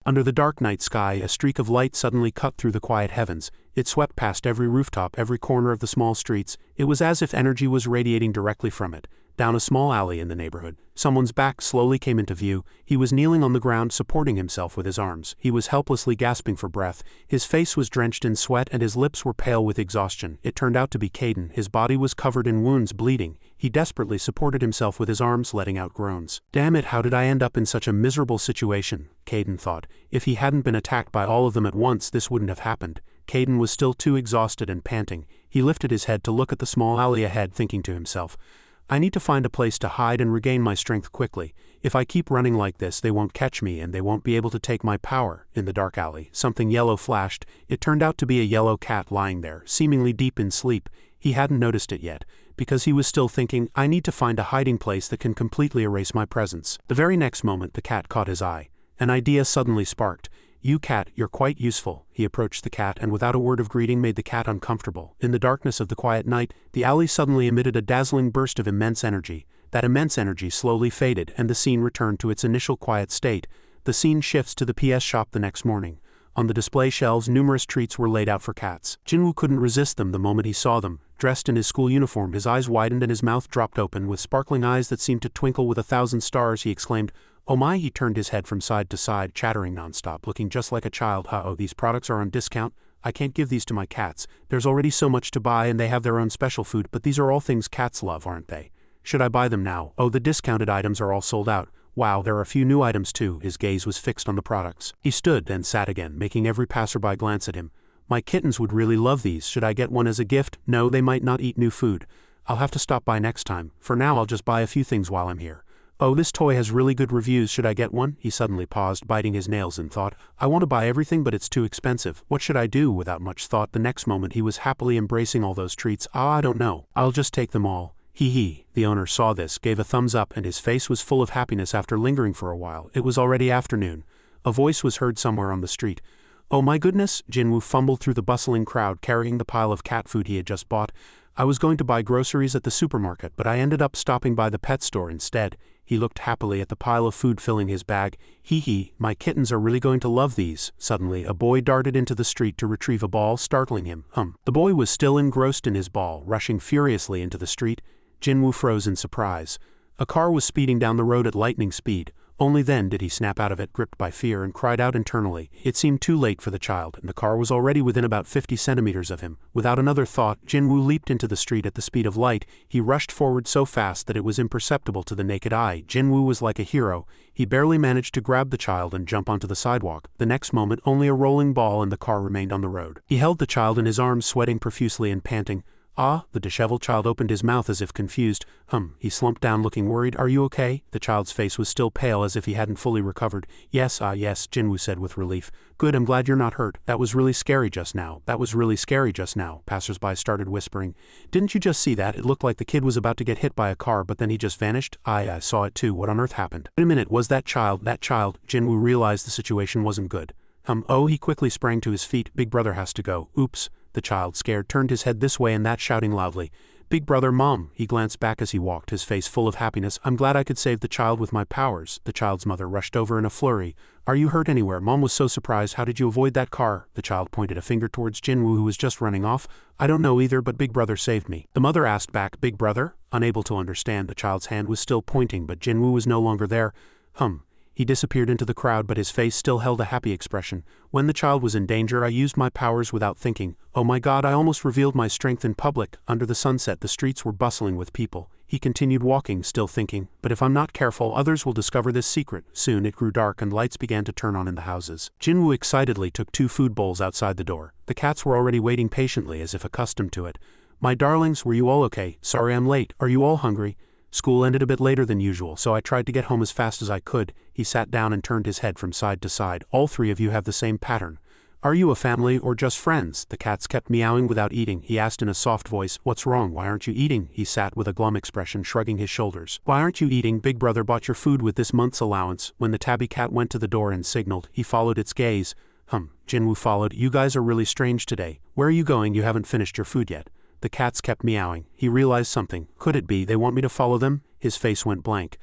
Under the dark night sky, a streak of light suddenly cut through the quiet heavens. It swept past every rooftop, every corner of the small streets. It was as if energy was radiating directly from it. Down a small alley in the neighborhood, someone's back slowly came into view. He was kneeling on the ground, supporting himself with his arms. He was helplessly gasping for breath. His face was drenched in sweat and his lips were pale with exhaustion. It turned out to be Caden. His body was covered in wounds, bleeding. He desperately supported himself with his arms, letting out groans. Damn it, how did I end up in such a miserable situation? Caden thought. If he hadn't been attacked by all of them at once, this wouldn't have happened. Caden was still too exhausted and panting. He lifted his head to look at the small alley ahead, thinking to himself, I need to find a place to hide and regain my strength quickly. If I keep running like this, they won't catch me and they won't be able to take my power. In the dark alley, something yellow flashed. It turned out to be a yellow cat lying there, seemingly deep in sleep. He hadn't noticed it yet, because he was still thinking, I need to find a hiding place that can completely erase my presence. The very next moment, the cat caught his eye. An idea suddenly sparked. You cat, you're quite useful. He approached the cat and without a word of greeting made the cat uncomfortable. In the darkness of the quiet night, the alley suddenly emitted a dazzling burst of immense energy. That immense energy slowly faded and the scene returned to its initial quiet state. The scene shifts to the PS shop the next morning. On the display shelves, numerous treats were laid out for cats. Jinwoo couldn't resist them the moment he saw them. Dressed in his school uniform, his eyes widened and his mouth dropped open. With sparkling eyes that seemed to twinkle with 1,000 stars, he exclaimed, Oh my! He turned his head from side to side, chattering nonstop, looking just like a child. Oh, these products are on discount. I can't give these to my cats. There's already so much to buy and they have their own special food, but these are all things cats love, aren't they? Should I buy them now? Oh, the discounted items are all sold out. Wow, there are a few new items too. His gaze was fixed on the products. He stood, then sat again, making every passerby glance at him. My kittens would really love these. Should I get one as a gift? No, they might not eat new food. I'll have to stop by next time. For now, I'll just buy a few things while I'm here. Oh, this toy has really good reviews. Should I get one? He suddenly paused, biting his nails, and thought, I want to buy everything, but it's too expensive. What should I do? Without much thought, the next moment he was happily embracing all those treats. I don't know. I'll just take them all. Hee. The owner saw this, gave a thumbs up, and his face was full of happiness after lingering for a while. It was already afternoon. A voice was heard somewhere on the street. Oh my goodness! Jinwoo fumbled through the bustling crowd, carrying the pile of cat food he had just bought. I was going to buy groceries at the supermarket, but I ended up stopping by the pet store instead. He looked happily at the pile of food filling his bag. Hee, my kittens are really going to love these. Suddenly, a boy darted into the street to retrieve a ball, startling him. The boy was still engrossed in his ball, rushing furiously into the street. Jinwoo froze in surprise. A car was speeding down the road at lightning speed. Only then did he snap out of it, gripped by fear, and cried out internally. It seemed too late for the child, and the car was already within about 50 centimeters of him. Without another thought, Jinwoo leaped into the street at the speed of light. He rushed forward so fast that it was imperceptible to the naked eye. Jinwoo was like a hero. He barely managed to grab the child and jump onto the sidewalk. The next moment, only a rolling ball and the car remained on the road. He held the child in his arms, sweating profusely and panting. The disheveled child opened his mouth as if confused. He slumped down looking worried. Are you okay? The child's face was still pale as if he hadn't fully recovered. Yes, Jinwoo said with relief. Good, I'm glad you're not hurt. That was really scary just now. Passers-by started whispering. Didn't you just see that? It looked like the kid was about to get hit by a car, but then he just vanished. I saw it too. What on earth happened? Wait a minute, was that child? Jinwoo realized the situation wasn't good. He quickly sprang to his feet. Big brother has to go. Oops. The child, scared, turned his head this way and that, shouting loudly, Big brother, Mom! He glanced back as he walked, his face full of happiness. I'm glad I could save the child with my powers. The child's mother rushed over in a flurry. Are you hurt anywhere? Mom was so surprised. How did you avoid that car? The child pointed a finger towards Jinwoo, who was just running off. I don't know either, but Big brother saved me. The mother asked back, Big brother? Unable to understand, the child's hand was still pointing, but Jinwoo was no longer there. He disappeared into the crowd, but his face still held a happy expression. When the child was in danger, I used my powers without thinking. Oh my God, I almost revealed my strength in public. Under the sunset, the streets were bustling with people. He continued walking, still thinking, but if I'm not careful, others will discover this secret. Soon it grew dark and lights began to turn on in the houses. Jinwoo excitedly took 2 food bowls outside the door. The cats were already waiting patiently, as if accustomed to it. My darlings, were you all okay? Sorry I'm late. Are you all hungry? School ended a bit later than usual, so I tried to get home as fast as I could. He sat down and turned his head from side to side. All 3 of you have the same pattern. Are you a family or just friends? The cats kept meowing without eating. He asked in a soft voice, What's wrong? Why aren't you eating? He sat with a glum expression, shrugging his shoulders. Why aren't you eating? Big brother bought your food with this month's allowance. When the tabby cat went to the door and signaled, he followed its gaze. Jinwoo followed. You guys are really strange today. Where are you going? You haven't finished your food yet. The cats kept meowing. He realized something. Could it be they want me to follow them? His face went blank.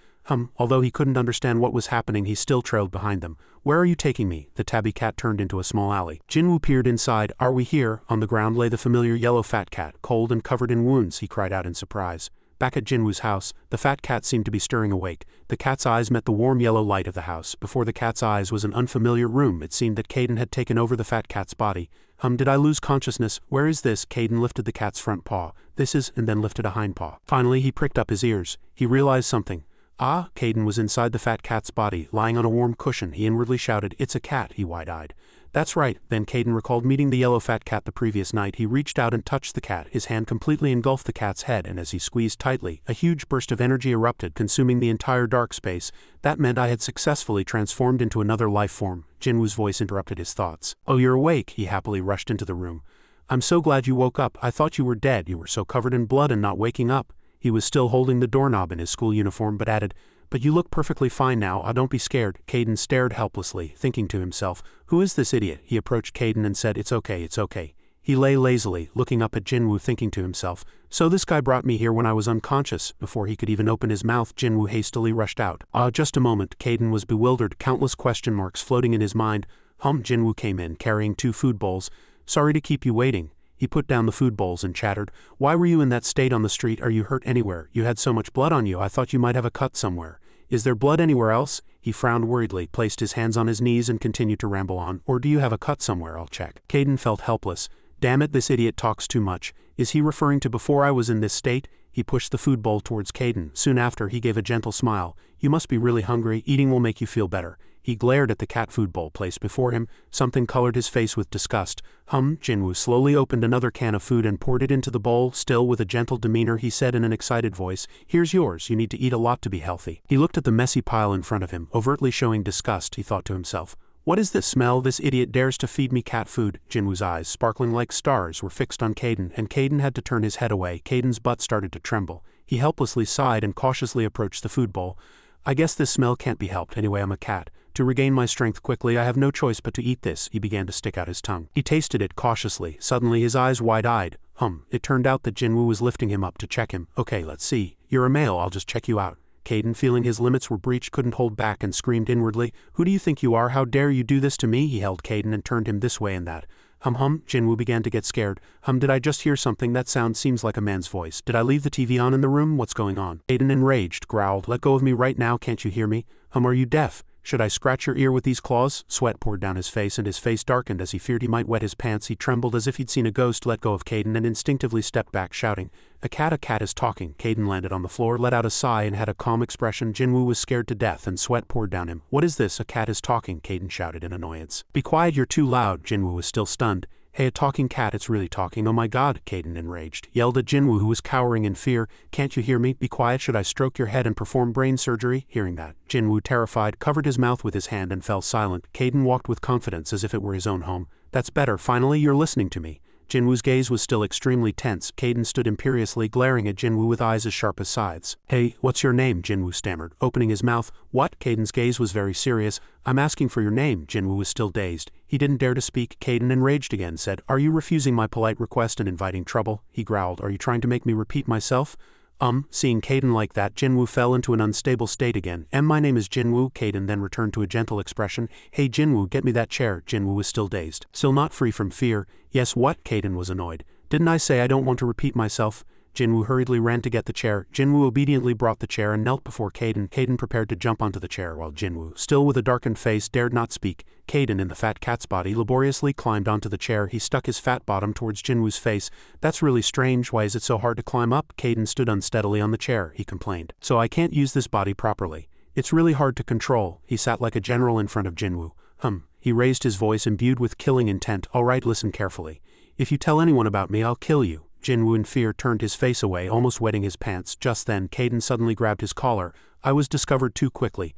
Although he couldn't understand what was happening, he still trailed behind them. Where are you taking me? The tabby cat turned into a small alley. Jinwoo peered inside. Are we here? On the ground lay the familiar yellow fat cat, cold and covered in wounds, he cried out in surprise. Back at Jinwoo's house, the fat cat seemed to be stirring awake. The cat's eyes met the warm yellow light of the house. Before the cat's eyes was an unfamiliar room. It seemed that Caden had taken over the fat cat's body. Did I lose consciousness? Where is this? Caden lifted the cat's front paw. This is, and then lifted a hind paw. Finally, he pricked up his ears. He realized something. Ah, Caden was inside the fat cat's body, lying on a warm cushion. He inwardly shouted, "It's a cat," he wide-eyed. That's right. Then Caden recalled meeting the yellow fat cat the previous night. He reached out and touched the cat. His hand completely engulfed the cat's head, and as he squeezed tightly, a huge burst of energy erupted, consuming the entire dark space. That meant I had successfully transformed into another life form. Jinwoo's voice interrupted his thoughts. Oh, you're awake. He happily rushed into the room. I'm so glad you woke up. I thought you were dead. You were so covered in blood and not waking up. He was still holding the doorknob in his school uniform, but added, but you look perfectly fine now. Don't be scared. Caden stared helplessly, thinking to himself, who is this idiot? He approached Caden and said, it's okay, it's okay. He lay lazily, looking up at Jinwoo, thinking to himself, so this guy brought me here when I was unconscious. Before he could even open his mouth, Jinwoo hastily rushed out. Just a moment. Caden was bewildered, countless question marks floating in his mind. Jinwoo came in, carrying 2 food bowls. Sorry to keep you waiting. He put down the food bowls and chattered. Why were you in that state on the street? Are you hurt anywhere? You had so much blood on you. I thought you might have a cut somewhere. Is there blood anywhere else? He frowned worriedly, placed his hands on his knees and continued to ramble on. Or do you have a cut somewhere? I'll check. Caden felt helpless. Damn it, this idiot talks too much. Is he referring to before I was in this state? He pushed the food bowl towards Caden. Soon after, he gave a gentle smile. You must be really hungry. Eating will make you feel better. He glared at the cat food bowl placed before him. Something colored his face with disgust. Jinwoo slowly opened another can of food and poured it into the bowl. Still with a gentle demeanor, he said in an excited voice, here's yours. You need to eat a lot to be healthy. He looked at the messy pile in front of him, overtly showing disgust. He thought to himself, what is this smell? This idiot dares to feed me cat food. Jinwoo's eyes, sparkling like stars, were fixed on Caden, and Caden had to turn his head away. Caden's butt started to tremble. He helplessly sighed and cautiously approached the food bowl. I guess this smell can't be helped. Anyway, I'm a cat. To regain my strength quickly, I have no choice but to eat this. He began to stick out his tongue. He tasted it cautiously, suddenly his eyes wide-eyed. It turned out that Jinwoo was lifting him up to check him. Okay, let's see. You're a male, I'll just check you out. Caden, feeling his limits were breached, couldn't hold back and screamed inwardly, who do you think you are? How dare you do this to me? He held Caden and turned him this way and that. Jinwoo began to get scared. Did I just hear something? That sound seems like a man's voice. Did I leave the TV on in the room? What's going on? Caden, enraged, growled, let go of me right now, can't you hear me? Are you deaf? Should I scratch your ear with these claws? Sweat poured down his face and his face darkened as he feared he might wet his pants. He trembled as if he'd seen a ghost. Let go of Caden and instinctively stepped back, shouting, a cat is talking. Caden landed on the floor, let out a sigh and had a calm expression. Jinwoo was scared to death and sweat poured down him. What is this? A cat is talking, Caden shouted in annoyance. Be quiet, you're too loud. Jinwoo was still stunned. Hey, a talking cat, it's really talking. Oh my god, Caden, enraged, yelled at Jinwoo, who was cowering in fear. Can't you hear me? Be quiet. Should I stroke your head and perform brain surgery? Hearing that, Jinwoo, terrified, covered his mouth with his hand and fell silent. Caden walked with confidence as if it were his own home. That's better, finally you're listening to me. Jinwoo's gaze was still extremely tense. Caden stood imperiously, glaring at Jinwoo with eyes as sharp as scythes. Hey, what's your name? Jinwoo stammered, opening his mouth. What? Caden's gaze was very serious. I'm asking for your name. Jinwoo was still dazed. He didn't dare to speak. Caden, enraged again, said, are you refusing my polite request and inviting trouble? He growled, are you trying to make me repeat myself? Seeing Caden like that, Jinwoo fell into an unstable state again. My name is Jinwoo. Caden then returned to a gentle expression. Hey Jinwoo, get me that chair. Jinwoo was still dazed, still not free from fear. Yes, what? Caden was annoyed. Didn't I say I don't want to repeat myself? Jinwoo hurriedly ran to get the chair. Jinwoo obediently brought the chair and knelt before Caden. Caden prepared to jump onto the chair while Jinwoo, still with a darkened face, dared not speak. Caden, in the fat cat's body, laboriously climbed onto the chair. He stuck his fat bottom towards Jinwoo's face. That's really strange. Why is it so hard to climb up? Caden stood unsteadily on the chair. He complained. So I can't use this body properly. It's really hard to control. He sat like a general in front of Jinwoo. He raised his voice, imbued with killing intent. All right, listen carefully. If you tell anyone about me, I'll kill you. Jinwoo in fear turned his face away, almost wetting his pants. Just then, Caden suddenly grabbed his collar. I was discovered too quickly.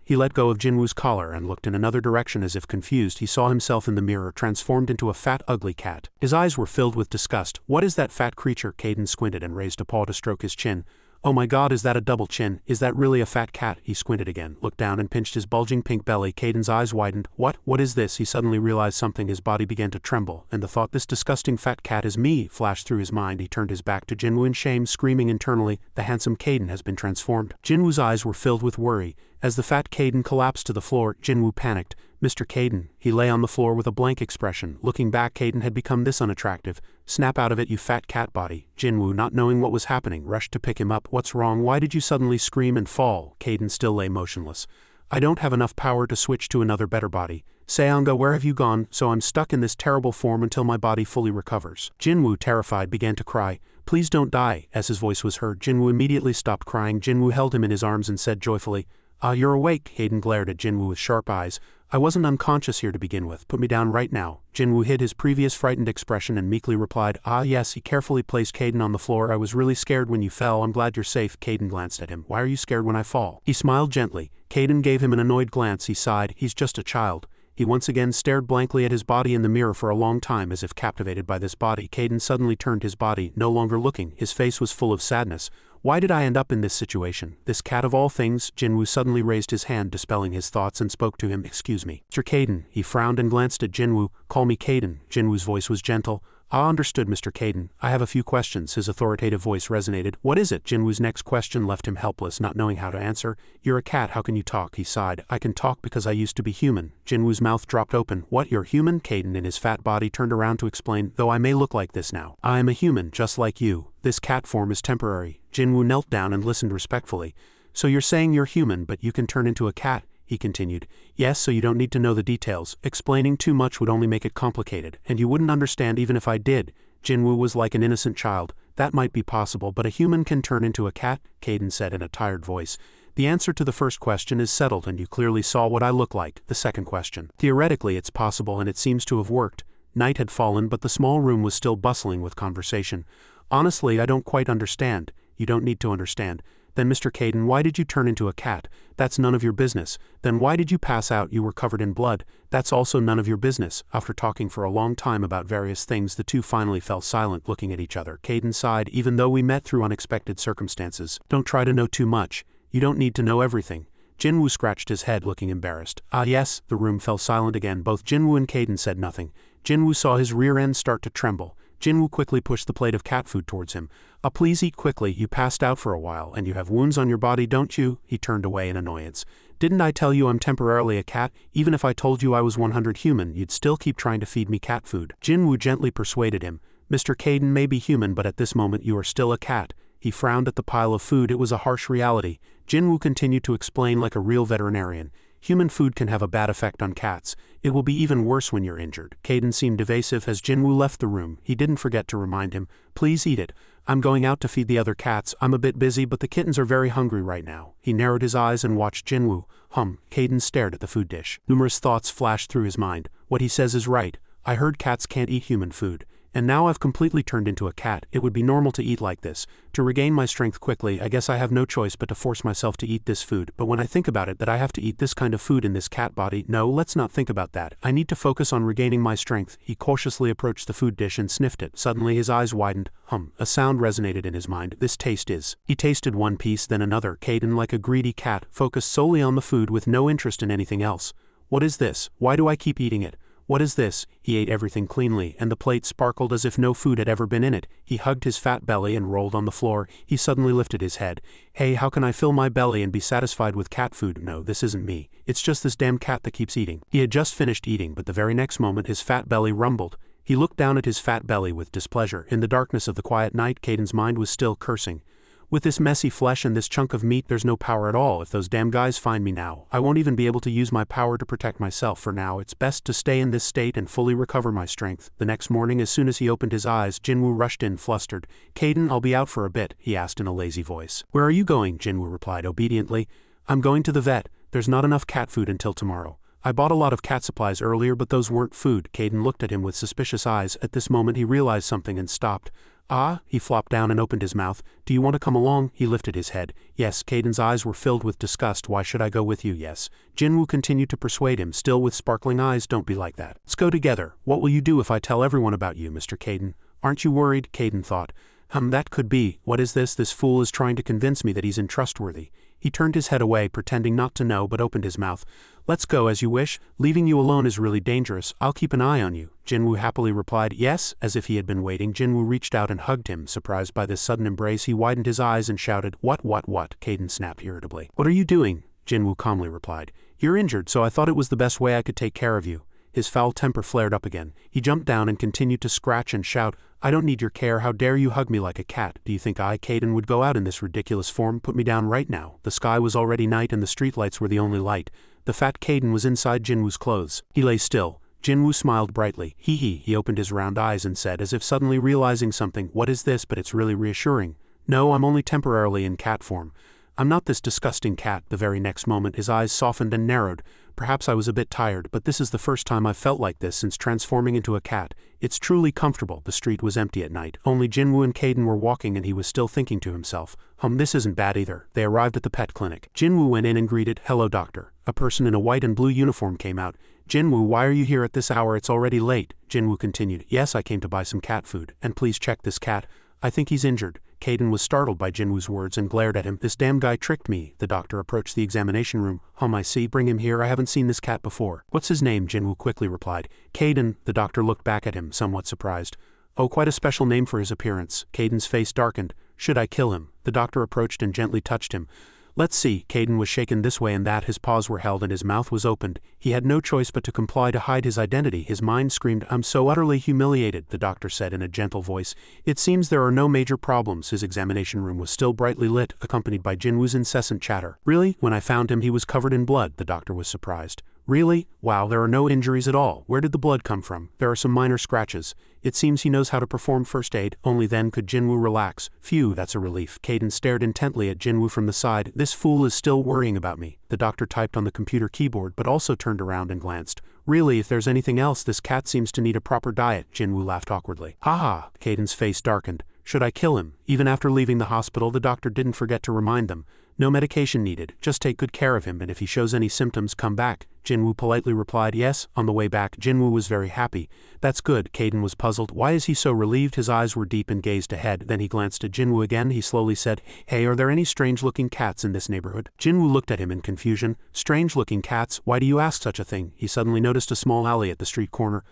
He let go of Jinwoo's collar and looked in another direction as if confused. He saw himself in the mirror, transformed into a fat, ugly cat. His eyes were filled with disgust. What is that fat creature? Caden squinted and raised a paw to stroke his chin. Oh my god, is that a double chin? Is that really a fat cat? He squinted again, looked down and pinched his bulging pink belly. Caden's eyes widened. What is this? He suddenly realized something. His body began to tremble, and the thought, this disgusting fat cat is me, flashed through his mind. He turned his back to Jinwoo in shame, screaming internally, the handsome Caden has been transformed. Jinwoo's eyes were filled with worry. As the fat Caden collapsed to the floor, Jinwoo panicked. Mr. Caden. He lay on the floor with a blank expression. Looking back, Caden had become this unattractive. Snap out of it, you fat cat body. Jinwoo, not knowing what was happening, rushed to pick him up. What's wrong? Why did you suddenly scream and fall? Caden still lay motionless. I don't have enough power to switch to another better body. Seonga, where have you gone? So I'm stuck in this terrible form until my body fully recovers. Jinwoo, terrified, began to cry. Please don't die. As his voice was heard, Jinwoo immediately stopped crying. Jinwoo held him in his arms and said joyfully, Ah, you're awake. Caden glared at Jinwoo with sharp eyes. I wasn't unconscious here to begin with. Put me down right now. Jinwoo hid his previous frightened expression and meekly replied, Ah yes. He carefully placed Caden on the floor. I was really scared when you fell. I'm glad you're safe. Caden glanced at him. Why are you scared when I fall? He smiled gently. Caden gave him an annoyed glance. He sighed. He's just a child. He once again stared blankly at his body in the mirror for a long time, as if captivated by this body. Caden suddenly turned his body, no longer looking. His face was full of sadness. Why did I end up in this situation? This cat of all things? Jinwoo suddenly raised his hand, dispelling his thoughts, and spoke to him. Excuse me. Mr. Caden. He frowned and glanced at Jinwoo. Call me Caden. Jinwoo's voice was gentle. Ah, understood, Mr. Caden. I have a few questions. His authoritative voice resonated. What is it? Jinwoo's next question left him helpless, not knowing how to answer. You're a cat, how can you talk? He sighed. I can talk because I used to be human. Jinwoo's mouth dropped open. What, you're human? Caden in his fat body turned around to explain. Though I may look like this now, I am a human, just like you. This cat form is temporary. Jinwoo knelt down and listened respectfully. So you're saying you're human, but you can turn into a cat? He continued. Yes, so you don't need to know the details. Explaining too much would only make it complicated, and you wouldn't understand even if I did. Jinwoo was like an innocent child. That might be possible, but a human can turn into a cat? Caden said in a tired voice. The answer to the first question is settled, and you clearly saw what I look like. The second question. Theoretically it's possible, and it seems to have worked. Night had fallen, but the small room was still bustling with conversation. Honestly, I don't quite understand. You don't need to understand. Then Mr. Caden, why did you turn into a cat? That's none of your business. Then why did you pass out? You were covered in blood. That's also none of your business. After talking for a long time about various things, the two finally fell silent, looking at each other. Caden sighed. Even though we met through unexpected circumstances, don't try to know too much. You don't need to know everything. Jinwoo scratched his head, looking embarrassed. Ah yes. The room fell silent again. Both Jinwoo and Caden said nothing. Jinwoo saw his rear end start to tremble. Jinwoo quickly pushed the plate of cat food towards him. Please eat quickly. You passed out for a while, and you have wounds on your body, don't you? He turned away in annoyance. Didn't I tell you I'm temporarily a cat? Even if I told you I was 100 human, you'd still keep trying to feed me cat food. Jinwoo gently persuaded him. Mr. Caden may be human, but at this moment you are still a cat. He frowned at the pile of food. It was a harsh reality. Jinwoo continued to explain like a real veterinarian. Human food can have a bad effect on cats. It will be even worse when you're injured. Caden seemed evasive as Jinwoo left the room. He didn't forget to remind him. Please eat it. I'm going out to feed the other cats. I'm a bit busy, but the kittens are very hungry right now. He narrowed his eyes and watched Jinwoo. Caden stared at the food dish. Numerous thoughts flashed through his mind. What he says is right. I heard cats can't eat human food. And now I've completely turned into a cat. It would be normal to eat like this. To regain my strength quickly, I guess I have no choice but to force myself to eat this food. But when I think about it, that I have to eat this kind of food in this cat body, no, let's not think about that. I need to focus on regaining my strength. He cautiously approached the food dish and sniffed it. Suddenly his eyes widened. A sound resonated in his mind. This taste is. He tasted one piece, then another. Caden, like a greedy cat, focused solely on the food with no interest in anything else. What is this? Why do I keep eating it? What is this? He ate everything cleanly, and the plate sparkled as if no food had ever been in it. He hugged his fat belly and rolled on the floor. He suddenly lifted his head. Hey, how can I fill my belly and be satisfied with cat food? No, this isn't me. It's just this damn cat that keeps eating. He had just finished eating, but the very next moment his fat belly rumbled. He looked down at his fat belly with displeasure. In the darkness of the quiet night, Caden's mind was still cursing. With this messy flesh and this chunk of meat, there's no power at all. If those damn guys find me now, I won't even be able to use my power to protect myself. For now, it's best to stay in this state and fully recover my strength. The next morning, as soon as he opened his eyes, Jinwoo rushed in, flustered. Caden, I'll be out for a bit, he asked in a lazy voice. Where are you going? Jinwoo replied obediently. I'm going to the vet. There's not enough cat food until tomorrow. I bought a lot of cat supplies earlier, but those weren't food. Caden looked at him with suspicious eyes. At this moment, he realized something and stopped. Ah, he flopped down and opened his mouth. Do you want to come along? He lifted his head. Yes. Caden's eyes were filled with disgust. Why should I go with you? Yes. Jinwoo continued to persuade him, still with sparkling eyes. Don't be like that. Let's go together. What will you do if I tell everyone about you, Mr. Caden? Aren't you worried? Caden thought. That could be. What is this? This fool is trying to convince me that he's untrustworthy. He turned his head away, pretending not to know, but opened his mouth. Let's go as you wish. Leaving you alone is really dangerous. I'll keep an eye on you. Jinwoo happily replied, yes, as if he had been waiting. Jinwoo reached out and hugged him. Surprised by this sudden embrace, he widened his eyes and shouted, what? Caden snapped irritably. What are you doing? Jinwoo calmly replied. You're injured, so I thought it was the best way I could take care of you. His foul temper flared up again. He jumped down and continued to scratch and shout, I don't need your care. How dare you hug me like a cat? Do you think I, Caden, would go out in this ridiculous form? Put me down right now. The sky was already night and the streetlights were the only light. The fat Caden was inside Jinwoo's clothes. He lay still. Jinwoo smiled brightly. He opened his round eyes and said, as if suddenly realizing something, what is this? But it's really reassuring. No, I'm only temporarily in cat form. I'm not this disgusting cat. The very next moment his eyes softened and narrowed. Perhaps I was a bit tired, but this is the first time I've felt like this since transforming into a cat. It's truly comfortable. The street was empty at night. Only Jinwoo and Caden were walking and he was still thinking to himself, this isn't bad either. They arrived at the pet clinic. Jinwoo went in and greeted, hello doctor. A person in a white and blue uniform came out. Jinwoo, why are you here at this hour? It's already late. Jinwoo continued, yes, I came to buy some cat food. And please check this cat. I think he's injured. Caden was startled by Jinwoo's words and glared at him. This damn guy tricked me. The doctor approached the examination room. I see. Bring him here. I haven't seen this cat before. What's his name? Jinwoo quickly replied. Caden. The doctor looked back at him, somewhat surprised. Oh, quite a special name for his appearance. Caden's face darkened. Should I kill him? The doctor approached and gently touched him. Let's see. Caden was shaken this way and that. His paws were held and his mouth was opened. He had no choice but to comply to hide his identity. His mind screamed, I'm so utterly humiliated, the doctor said in a gentle voice. It seems there are no major problems. His examination room was still brightly lit, accompanied by Jinwoo's incessant chatter. Really? When I found him he was covered in blood. The doctor was surprised. Really? Wow, there are no injuries at all. Where did the blood come from? There are some minor scratches. It seems he knows how to perform first aid. Only then could Jinwoo relax. Phew, that's a relief. Caden stared intently at Jinwoo from the side. This fool is still worrying about me. The doctor typed on the computer keyboard but also turned around and glanced. Really, if there's anything else, this cat seems to need a proper diet. Jinwoo laughed awkwardly. Haha. Caden's face darkened. Should I kill him? Even after leaving the hospital, the doctor didn't forget to remind them. No medication needed, just take good care of him and if he shows any symptoms, come back. Jinwoo politely replied yes. On the way back, Jinwoo was very happy. That's good. Caden was puzzled. Why is he so relieved? His eyes were deep and gazed ahead. Then he glanced at Jinwoo again. He slowly said, hey, are there any strange-looking cats in this neighborhood? Jinwoo looked at him in confusion. Strange-looking cats? Why do you ask such a thing? He suddenly noticed a small alley at the street corner.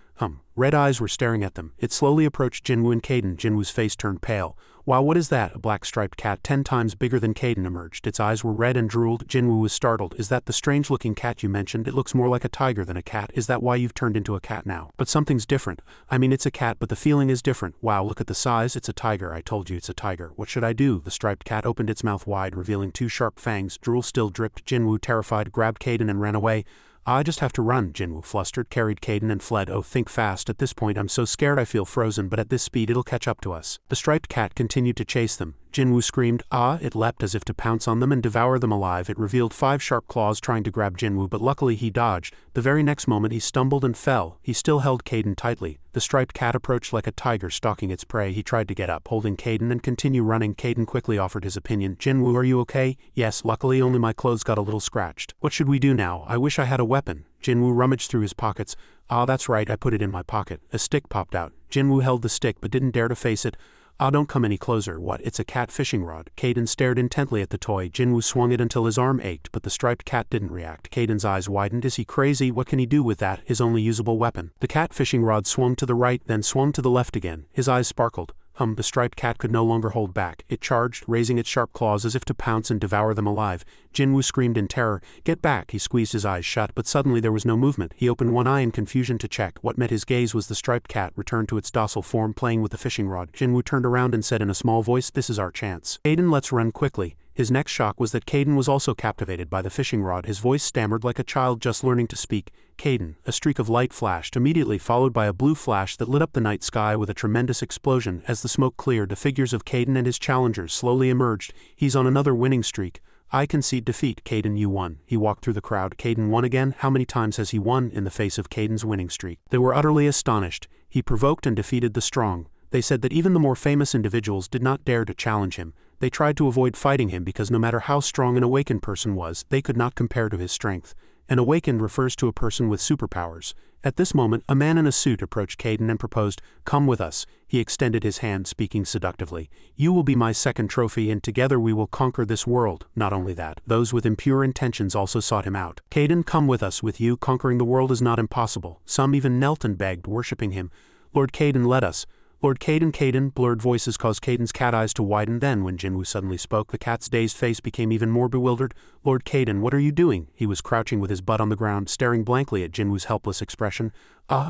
Red eyes were staring at them. It slowly approached Jinwoo and Caden. Jinwoo's face turned pale. Wow, what is that? A black striped cat 10 times bigger than Caden emerged. Its eyes were red and drooled. Jinwoo was startled. Is that the strange-looking cat you mentioned? It looks more like a tiger than a cat. Is that why you've turned into a cat now? But something's different. I mean, it's a cat, but the feeling is different. Wow, look at the size. It's a tiger. I told you it's a tiger. What should I do? The striped cat opened its mouth wide, revealing 2 sharp fangs. Drool still dripped. Jinwoo, terrified, grabbed Caden and ran away. I just have to run. Jinwoo, flustered, carried Caden and fled. Oh, think fast. At this point I'm so scared I feel frozen, but at this speed it'll catch up to us. The striped cat continued to chase them. Jinwoo screamed. It leapt as if to pounce on them and devour them alive. It revealed 5 sharp claws trying to grab Jinwoo, but luckily he dodged. The very next moment he stumbled and fell. He still held Caden tightly. The striped cat approached like a tiger stalking its prey. He tried to get up, holding Caden and continue running. Caden quickly offered his opinion. Jinwoo, are you okay? Yes, luckily only my clothes got a little scratched. What should we do now? I wish I had a weapon. Jinwoo rummaged through his pockets. That's right, I put it in my pocket. A stick popped out. Jinwoo held the stick but didn't dare to face it. Don't come any closer. What? It's a cat fishing rod. Caden stared intently at the toy. Jinwoo swung it until his arm ached, but the striped cat didn't react. Caden's eyes widened. Is he crazy? What can he do with that? His only usable weapon. The cat fishing rod swung to the right, then swung to the left again. His eyes sparkled. The striped cat could no longer hold back. It charged, raising its sharp claws as if to pounce and devour them alive. Jinwoo screamed in terror. Get back! He squeezed his eyes shut, but suddenly there was no movement. He opened one eye in confusion to check. What met his gaze was the striped cat returned to its docile form, playing with the fishing rod. Jinwoo turned around and said in a small voice, this is our chance. Caden, let's run quickly. His next shock was that Caden was also captivated by the fishing rod. His voice stammered like a child just learning to speak. Caden. A streak of light flashed, immediately followed by a blue flash that lit up the night sky with a tremendous explosion. As the smoke cleared, the figures of Caden and his challengers slowly emerged. He's on another winning streak. I concede defeat. Caden, you won. He walked through the crowd. Caden won again? How many times has he won in the face of Caden's winning streak? They were utterly astonished. He provoked and defeated the strong. They said that even the more famous individuals did not dare to challenge him. They tried to avoid fighting him because no matter how strong an awakened person was, they could not compare to his strength. An awakened refers to a person with superpowers. At this moment, a man in a suit approached Caden and proposed, "Come with us." He extended his hand, speaking seductively. "You will be my second trophy and together we will conquer this world." Not only that, those with impure intentions also sought him out. "Caden, come with us. With you, conquering the world is not impossible." Some even knelt and begged, worshipping him. "Lord Caden, let us." "Lord Caden, Caden." Blurred voices caused Caden's cat eyes to widen. Then, when Jinwoo suddenly spoke, the cat's dazed face became even more bewildered. "Lord Caden, what are you doing?" He was crouching with his butt on the ground, staring blankly at Jinwoo's helpless expression.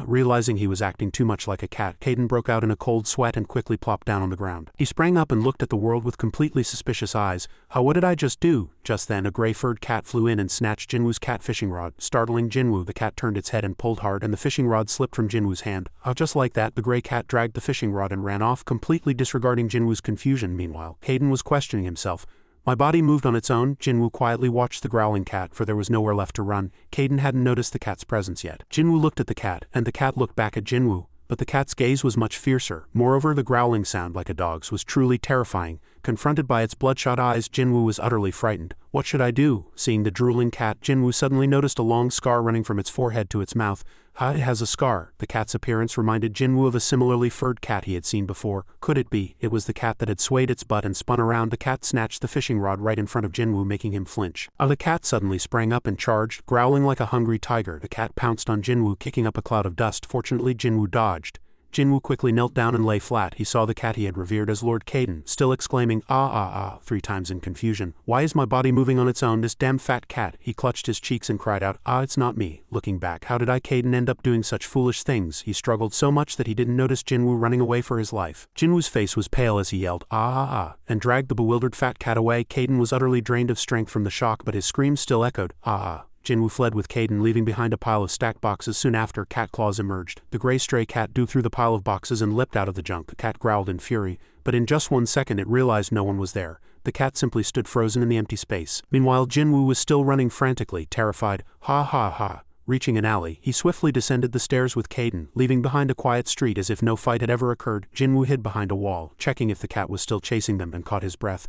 Realizing he was acting too much like a cat, Caden broke out in a cold sweat and quickly plopped down on the ground. He sprang up and looked at the world with completely suspicious eyes. What did I just do?" Just then, a gray-furred cat flew in and snatched Jinwoo's cat fishing rod. Startling Jinwoo, the cat turned its head and pulled hard, and the fishing rod slipped from Jinwoo's hand. Just like that, the gray cat dragged the fishing rod and ran off, completely disregarding Jinwoo's confusion. Meanwhile, Caden was questioning himself. "My body moved on its own." Jinwoo quietly watched the growling cat, for there was nowhere left to run. Caden hadn't noticed the cat's presence yet. Jinwoo looked at the cat, and the cat looked back at Jinwoo, but the cat's gaze was much fiercer. Moreover, the growling sound, like a dog's, was truly terrifying. Confronted by its bloodshot eyes, Jinwoo was utterly frightened. "What should I do?" Seeing the drooling cat, Jinwoo suddenly noticed a long scar running from its forehead to its mouth. It has a scar." The cat's appearance reminded Jinwoo of a similarly furred cat he had seen before. Could it be? It was the cat that had swayed its butt and spun around. The cat snatched the fishing rod right in front of Jinwoo, making him flinch. The cat suddenly sprang up and charged, growling like a hungry tiger. The cat pounced on Jinwoo, kicking up a cloud of dust. Fortunately, Jinwoo dodged. Jinwoo quickly knelt down and lay flat. He saw the cat he had revered as Lord Caden, still exclaiming, "Ah," 3 times in confusion. "Why is my body moving on its own? This damn fat cat." He clutched his cheeks and cried out, "It's not me." Looking back, how did Caden end up doing such foolish things? He struggled so much that he didn't notice Jinwoo running away for his life. Jinwoo's face was pale as he yelled, and dragged the bewildered fat cat away. Caden was utterly drained of strength from the shock, but his screams still echoed, "Ah." Jinwoo fled with Caden, leaving behind a pile of stacked boxes. Soon after, cat claws emerged. The gray stray cat dove through the pile of boxes and leapt out of the junk. The cat growled in fury, but in just 1 second it realized no one was there. The cat simply stood frozen in the empty space. Meanwhile, Jinwoo was still running frantically, terrified. Ha. Reaching an alley, he swiftly descended the stairs with Caden, leaving behind a quiet street as if no fight had ever occurred. Jinwoo hid behind a wall, checking if the cat was still chasing them, and caught his breath.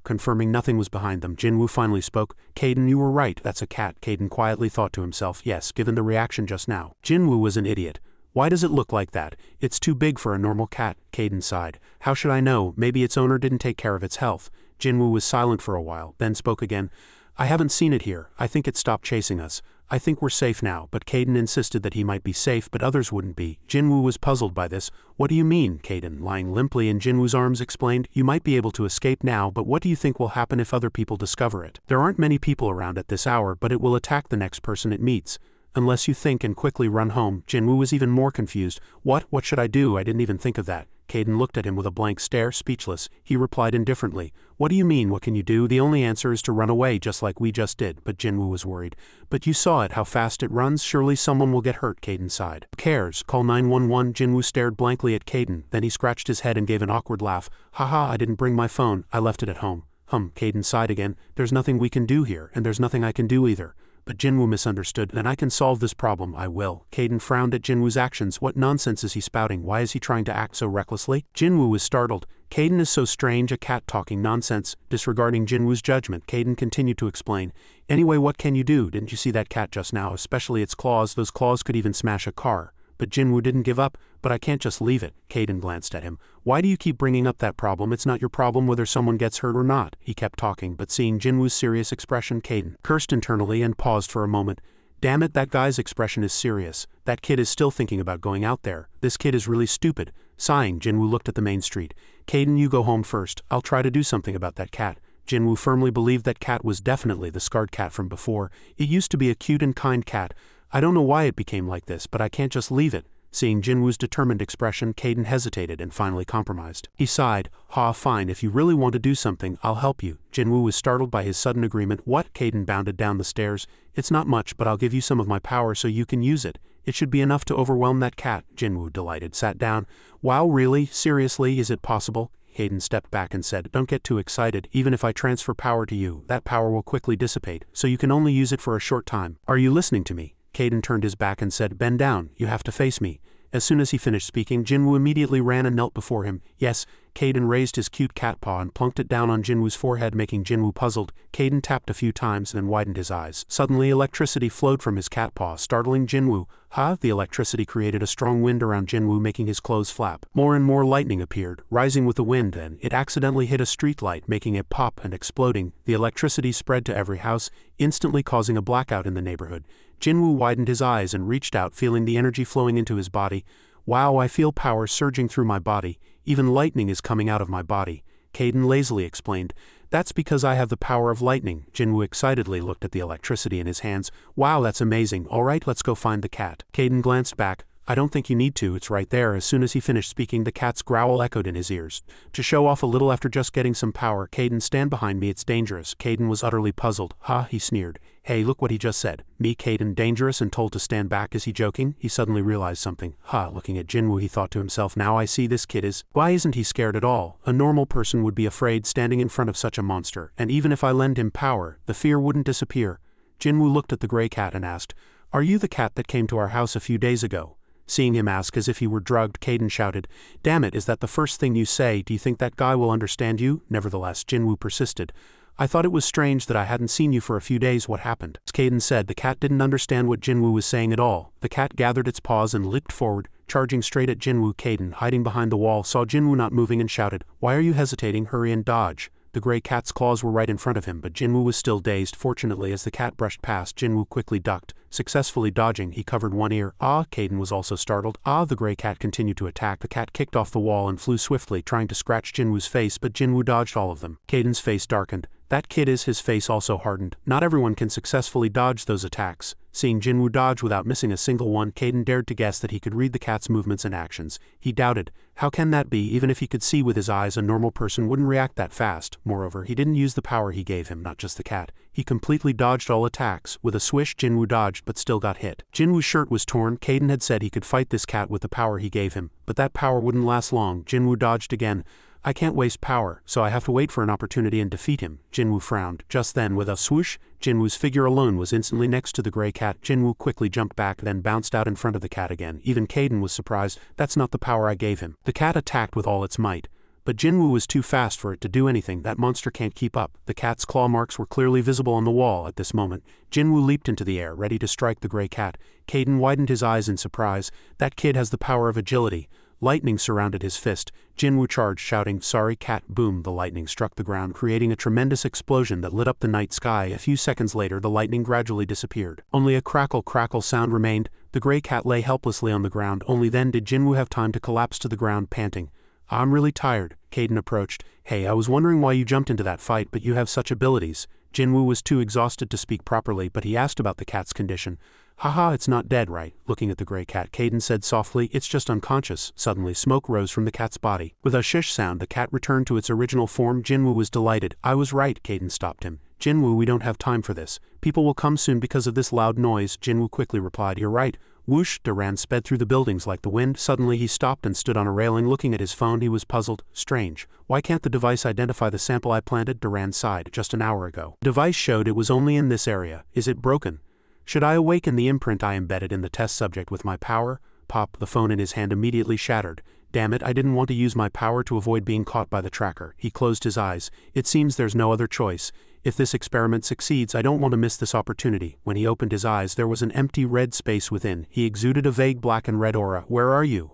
Confirming nothing was behind them, Jinwoo finally spoke. "Caden, you were right, that's a cat." Caden quietly thought to himself, yes, given the reaction just now. Jinwoo was an idiot. "Why does it look like that? It's too big for a normal cat." Caden sighed. "How should I know? Maybe its owner didn't take care of its health." Jinwoo was silent for a while, then spoke again. "I haven't seen it here. I think it stopped chasing us. I think we're safe now." But Caden insisted that he might be safe, but others wouldn't be. Jinwoo was puzzled by this. "What do you mean?" Caden, lying limply in Jinwoo's arms, explained. "You might be able to escape now, but what do you think will happen if other people discover it? There aren't many people around at this hour, but it will attack the next person it meets. Unless you think and quickly run home." Jinwoo was even more confused. What should I do? I didn't even think of that." Caden looked at him with a blank stare, speechless. He replied indifferently, "What do you mean, what can you do? The only answer is to run away, just like we just did." But Jinwoo was worried. "But you saw it, how fast it runs. Surely someone will get hurt." Caden sighed. "Who cares? Call 911. Jinwoo stared blankly at Caden. Then he scratched his head and gave an awkward laugh. I didn't bring my phone. I left it at home." Caden sighed again. "There's nothing we can do here, and there's nothing I can do either." But Jinwoo misunderstood. "Then I can solve this problem. I will." Caden frowned at Jinwoo's actions. What nonsense is he spouting? Why is he trying to act so recklessly? Jinwoo was startled. Caden is so strange, a cat talking nonsense. Disregarding Jinwoo's judgment, Caden continued to explain. "Anyway, what can you do? Didn't you see that cat just now? Especially its claws. Those claws could even smash a car." But Jinwoo didn't give up. "But I can't just leave it." Caden glanced at him. "Why do you keep bringing up that problem? It's not your problem whether someone gets hurt or not." He kept talking, but seeing Jinwoo's serious expression, Caden cursed internally and paused for a moment. "Damn it, that guy's expression is serious. That kid is still thinking about going out there. This kid is really stupid." Sighing, Jinwoo looked at the main street. "Caden, you go home first. I'll try to do something about that cat." Jinwoo firmly believed that cat was definitely the scarred cat from before. It used to be a cute and kind cat. "I don't know why it became like this, but I can't just leave it." Seeing Jinwoo's determined expression, Caden hesitated and finally compromised. He sighed. Fine, if you really want to do something, I'll help you." Jinwoo was startled by his sudden agreement. "What?" Caden bounded down the stairs. "It's not much, but I'll give you some of my power so you can use it. It should be enough to overwhelm that cat." Jinwoo, delighted, sat down. "Wow, really? Seriously? Is it possible?" Caden stepped back and said, "Don't get too excited. Even if I transfer power to you, that power will quickly dissipate, so you can only use it for a short time. Are you listening to me?" Caden turned his back and said, "Bend down. You have to face me." As soon as he finished speaking, Jinwoo immediately ran and knelt before him. "Yes." Caden raised his cute cat paw and plunked it down on Jinwoo's forehead, making Jinwoo puzzled. Caden tapped a few times, then widened his eyes. Suddenly, electricity flowed from his cat paw, startling Jinwoo. The electricity created a strong wind around Jinwoo, making his clothes flap. More and more lightning appeared, rising with the wind. Then it accidentally hit a streetlight, making it pop and exploding. The electricity spread to every house, instantly causing a blackout in the neighborhood. Jinwoo widened his eyes and reached out, feeling the energy flowing into his body. Wow, I feel power surging through my body. Even lightning is coming out of my body. Caden lazily explained. That's because I have the power of lightning. Jinwoo excitedly looked at the electricity in his hands. Wow, that's amazing. Alright, let's go find the cat. Caden glanced back. I don't think you need to, it's right there. As soon as he finished speaking, the cat's growl echoed in his ears. To show off a little after just getting some power, Caden, stand behind me, it's dangerous. Caden was utterly puzzled. He sneered. Hey, look what he just said. Me, Caden, dangerous and told to stand back, is he joking? He suddenly realized something. Looking at Jinwoo, he thought to himself, now I see this kid is. Why isn't he scared at all? A normal person would be afraid standing in front of such a monster, and even if I lend him power, the fear wouldn't disappear. Jinwoo looked at the gray cat and asked, Are you the cat that came to our house a few days ago? Seeing him ask as if he were drugged, Caden shouted, Damn it, is that the first thing you say? Do you think that guy will understand you? Nevertheless, Jinwoo persisted. I thought it was strange that I hadn't seen you for a few days. What happened? As Caden said, the cat didn't understand what Jinwoo was saying at all. The cat gathered its paws and leaped forward, charging straight at Jinwoo. Caden, hiding behind the wall, saw Jinwoo not moving and shouted, Why are you hesitating? Hurry and dodge. The gray cat's claws were right in front of him, but Jinwoo was still dazed. Fortunately, as the cat brushed past, Jinwoo quickly ducked. Successfully dodging, he covered one ear. Caden was also startled. The gray cat continued to attack. The cat kicked off the wall and flew swiftly, trying to scratch Jinwoo's face, but Jinwoo dodged all of them. Caden's face darkened. That kid is, his face also hardened. Not everyone can successfully dodge those attacks. Seeing Jinwoo dodge without missing a single one, Caden dared to guess that he could read the cat's movements and actions. He doubted. How can that be? Even if he could see with his eyes, a normal person wouldn't react that fast. Moreover, he didn't use the power he gave him, not just the cat. He completely dodged all attacks. With a swish, Jinwoo dodged, but still got hit. Jinwoo's shirt was torn. Caden had said he could fight this cat with the power he gave him, but that power wouldn't last long. Jinwoo dodged again. I can't waste power, so I have to wait for an opportunity and defeat him. Jinwoo frowned. Just then, with a swoosh, Jinwoo's figure alone was instantly next to the gray cat. Jinwoo quickly jumped back, then bounced out in front of the cat again. Even Caden was surprised. That's not the power I gave him. The cat attacked with all its might, but Jinwoo was too fast for it to do anything. That monster can't keep up. The cat's claw marks were clearly visible on the wall at this moment. Jinwoo leaped into the air, ready to strike the gray cat. Caden widened his eyes in surprise. That kid has the power of agility. Lightning surrounded his fist. Jinwoo charged, shouting, Sorry, cat. Boom! The lightning struck the ground, creating a tremendous explosion that lit up the night sky. A few seconds later, the lightning gradually disappeared. Only a crackle sound remained. The gray cat lay helplessly on the ground. Only then did Jinwoo have time to collapse to the ground, panting. I'm really tired. Caden approached. Hey, I was wondering why you jumped into that fight, but you have such abilities. Jinwoo was too exhausted to speak properly, but he asked about the cat's condition. It's not dead, right? Looking at the gray cat, Caden said softly, It's just unconscious. Suddenly, smoke rose from the cat's body. With a shish sound, the cat returned to its original form. Jinwoo was delighted. I was right. Caden stopped him. Jinwoo, we don't have time for this. People will come soon because of this loud noise. Jinwoo quickly replied, You're right. Whoosh! Duran sped through the buildings like the wind. Suddenly he stopped and stood on a railing looking at his phone. He was puzzled. Strange. Why can't the device identify the sample I planted? Duran sighed. Just an hour ago. The device showed it was only in this area. Is it broken? Should I awaken the imprint I embedded in the test subject with my power? Pop! The phone in his hand immediately shattered. Damn it, I didn't want to use my power to avoid being caught by the tracker. He closed his eyes. It seems there's no other choice. If this experiment succeeds, I don't want to miss this opportunity. When he opened his eyes, there was an empty red space within. He exuded a vague black and red aura. Where are you?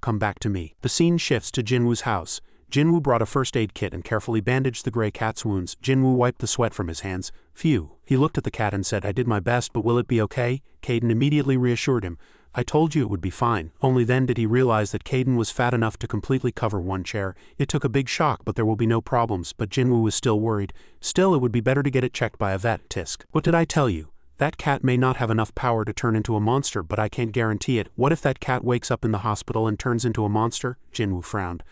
Come back to me. The scene shifts to Jinwoo's house. Jinwoo brought a first aid kit and carefully bandaged the gray cat's wounds. Jinwoo wiped the sweat from his hands. Phew. He looked at the cat and said, I did my best, but will it be okay? Caden immediately reassured him. I told you it would be fine. Only then did he realize that Caden was fat enough to completely cover one chair. It took a big shock, but there will be no problems. But Jinwoo was still worried. Still, it would be better to get it checked by a vet. Tisk. What did I tell you? That cat may not have enough power to turn into a monster, but I can't guarantee it. What if that cat wakes up in the hospital and turns into a monster? Jinwoo frowned.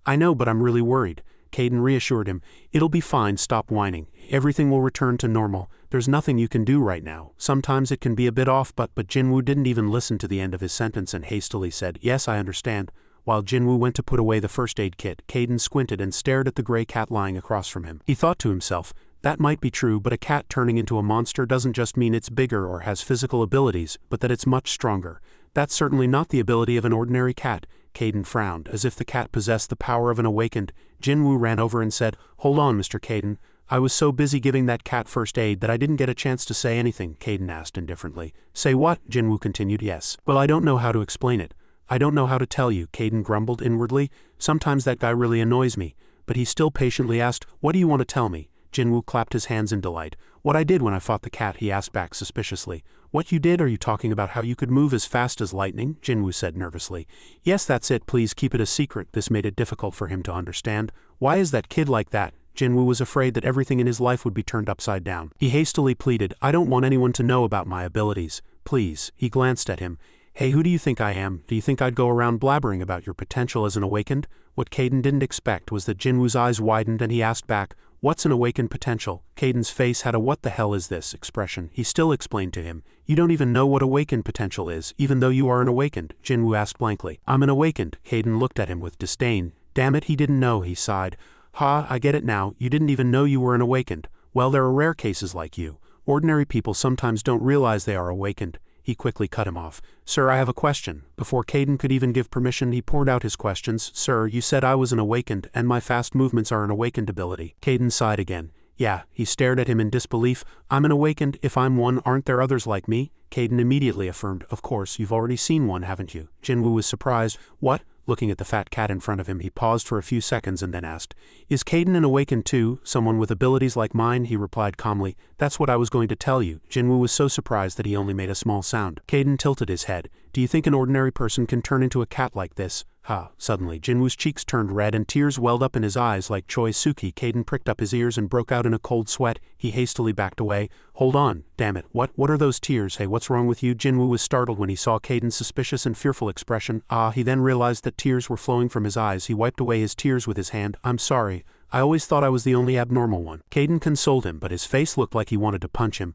I know, but I'm really worried. Caden reassured him. It'll be fine, stop whining. Everything will return to normal. There's nothing you can do right now. Sometimes it can be a bit off, but Jinwoo didn't even listen to the end of his sentence and hastily said, Yes, I understand. While Jinwoo went to put away the first aid kit, Caden squinted and stared at the gray cat lying across from him. He thought to himself, that might be true, but a cat turning into a monster doesn't just mean it's bigger or has physical abilities, but that it's much stronger. That's certainly not the ability of an ordinary cat. Caden frowned, as if the cat possessed the power of an awakened. Jinwoo ran over and said, Hold on, Mr. Caden. I was so busy giving that cat first aid that I didn't get a chance to say anything, Caden asked indifferently. Say what? Jinwoo continued. Yes. Well, I don't know how to explain it. I don't know how to tell you, Caden grumbled inwardly. Sometimes that guy really annoys me. But he still patiently asked, what do you want to tell me? Jinwoo clapped his hands in delight. What I did when I fought the cat, he asked back suspiciously. What you did? Are you talking about how you could move as fast as lightning? Jinwoo said nervously. Yes, that's it. Please keep it a secret. This made it difficult for him to understand. Why is that kid like that? Jinwoo was afraid that everything in his life would be turned upside down. He hastily pleaded, I don't want anyone to know about my abilities. Please. He glanced at him. Hey, who do you think I am? Do you think I'd go around blabbering about your potential as an awakened? What Caden didn't expect was that Jinwoo's eyes widened and he asked back, what's an awakened potential? Caden's face had a what the hell is this expression. He still explained to him, you don't even know what awakened potential is, even though you are an awakened. Jinwoo asked blankly. I'm an awakened. Caden looked at him with disdain. Damn it, he didn't know, he sighed. Ha, I get it now, you didn't even know you were an awakened. Well, there are rare cases like you. Ordinary people sometimes don't realize they are awakened. He quickly cut him off. Sir, I have a question. Before Caden could even give permission, he poured out his questions. Sir, you said I was an awakened, and my fast movements are an awakened ability. Caden sighed again. Yeah, he stared at him in disbelief. I'm an awakened. If I'm one, aren't there others like me? Caden immediately affirmed. Of course, you've already seen one, haven't you? Jinwoo was surprised. What? Looking at the fat cat in front of him, he paused for a few seconds and then asked, is Caden an awakened too? Someone with abilities like mine? He replied calmly. That's what I was going to tell you. Jinwoo was so surprised that he only made a small sound. Caden tilted his head. Do you think an ordinary person can turn into a cat like this? Ha! Suddenly, Jinwoo's cheeks turned red and tears welled up in his eyes like Choi Suki. Caden pricked up his ears and broke out in a cold sweat. He hastily backed away. Hold on, damn it, what are those tears? Hey, what's wrong with you? Jinwoo was startled when he saw Caden's suspicious and fearful expression. He then realized that tears were flowing from his eyes. He wiped away his tears with his hand. I'm sorry. I always thought I was the only abnormal one. Caden consoled him, but his face looked like he wanted to punch him.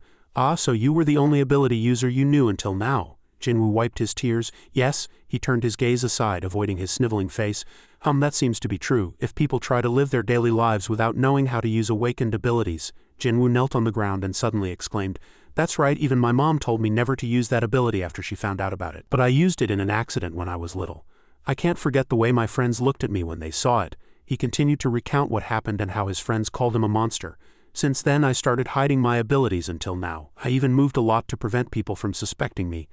So you were the only ability user you knew until now. Jinwoo wiped his tears. Yes, he turned his gaze aside, avoiding his sniveling face. That seems to be true. If people try to live their daily lives without knowing how to use awakened abilities. Jinwoo knelt on the ground and suddenly exclaimed, that's right, even my mom told me never to use that ability after she found out about it. But I used it in an accident when I was little. I can't forget the way my friends looked at me when they saw it. He continued to recount what happened and how his friends called him a monster. Since then I started hiding my abilities until now. I even moved a lot to prevent people from suspecting me.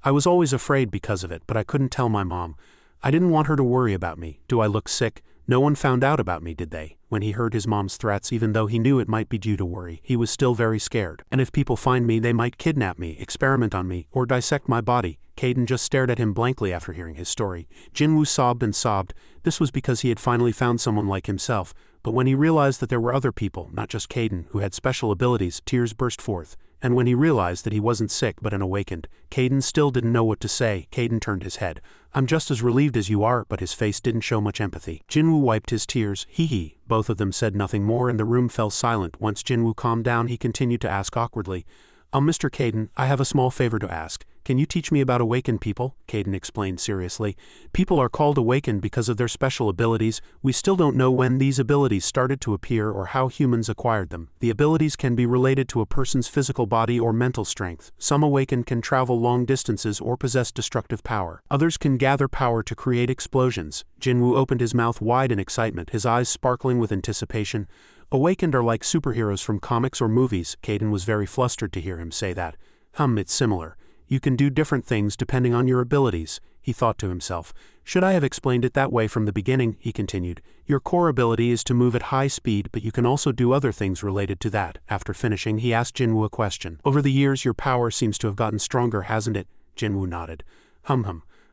I was always afraid because of it, but I couldn't tell my mom. I didn't want her to worry about me. Do I look sick? No one found out about me, did they? When he heard his mom's threats, even though he knew it might be due to worry, he was still very scared. And if people find me, they might kidnap me, experiment on me, or dissect my body. Caden just stared at him blankly after hearing his story. Jinwoo sobbed and sobbed. This was because he had finally found someone like himself. But when he realized that there were other people, not just Caden, who had special abilities, tears burst forth. And when he realized that he wasn't sick but an awakened, Caden still didn't know what to say. Caden turned his head. I'm just as relieved as you are, but his face didn't show much empathy. Jinwoo wiped his tears. Hee. Both of them said nothing more and the room fell silent. Once Jinwoo calmed down, he continued to ask awkwardly, Mr. Caden, I have a small favor to ask. Can you teach me about awakened people? Caden explained seriously. People are called awakened because of their special abilities. We still don't know when these abilities started to appear or how humans acquired them. The abilities can be related to a person's physical body or mental strength. Some awakened can travel long distances or possess destructive power. Others can gather power to create explosions. Jinwoo opened his mouth wide in excitement, his eyes sparkling with anticipation. Awakened are like superheroes from comics or movies. Caden was very flustered to hear him say that. It's similar. You can do different things depending on your abilities, he thought to himself. Should I have explained it that way from the beginning? He continued. Your core ability is to move at high speed, but you can also do other things related to that. After finishing, he asked Jinwoo a question. Over the years, your power seems to have gotten stronger, hasn't it? Jinwoo nodded.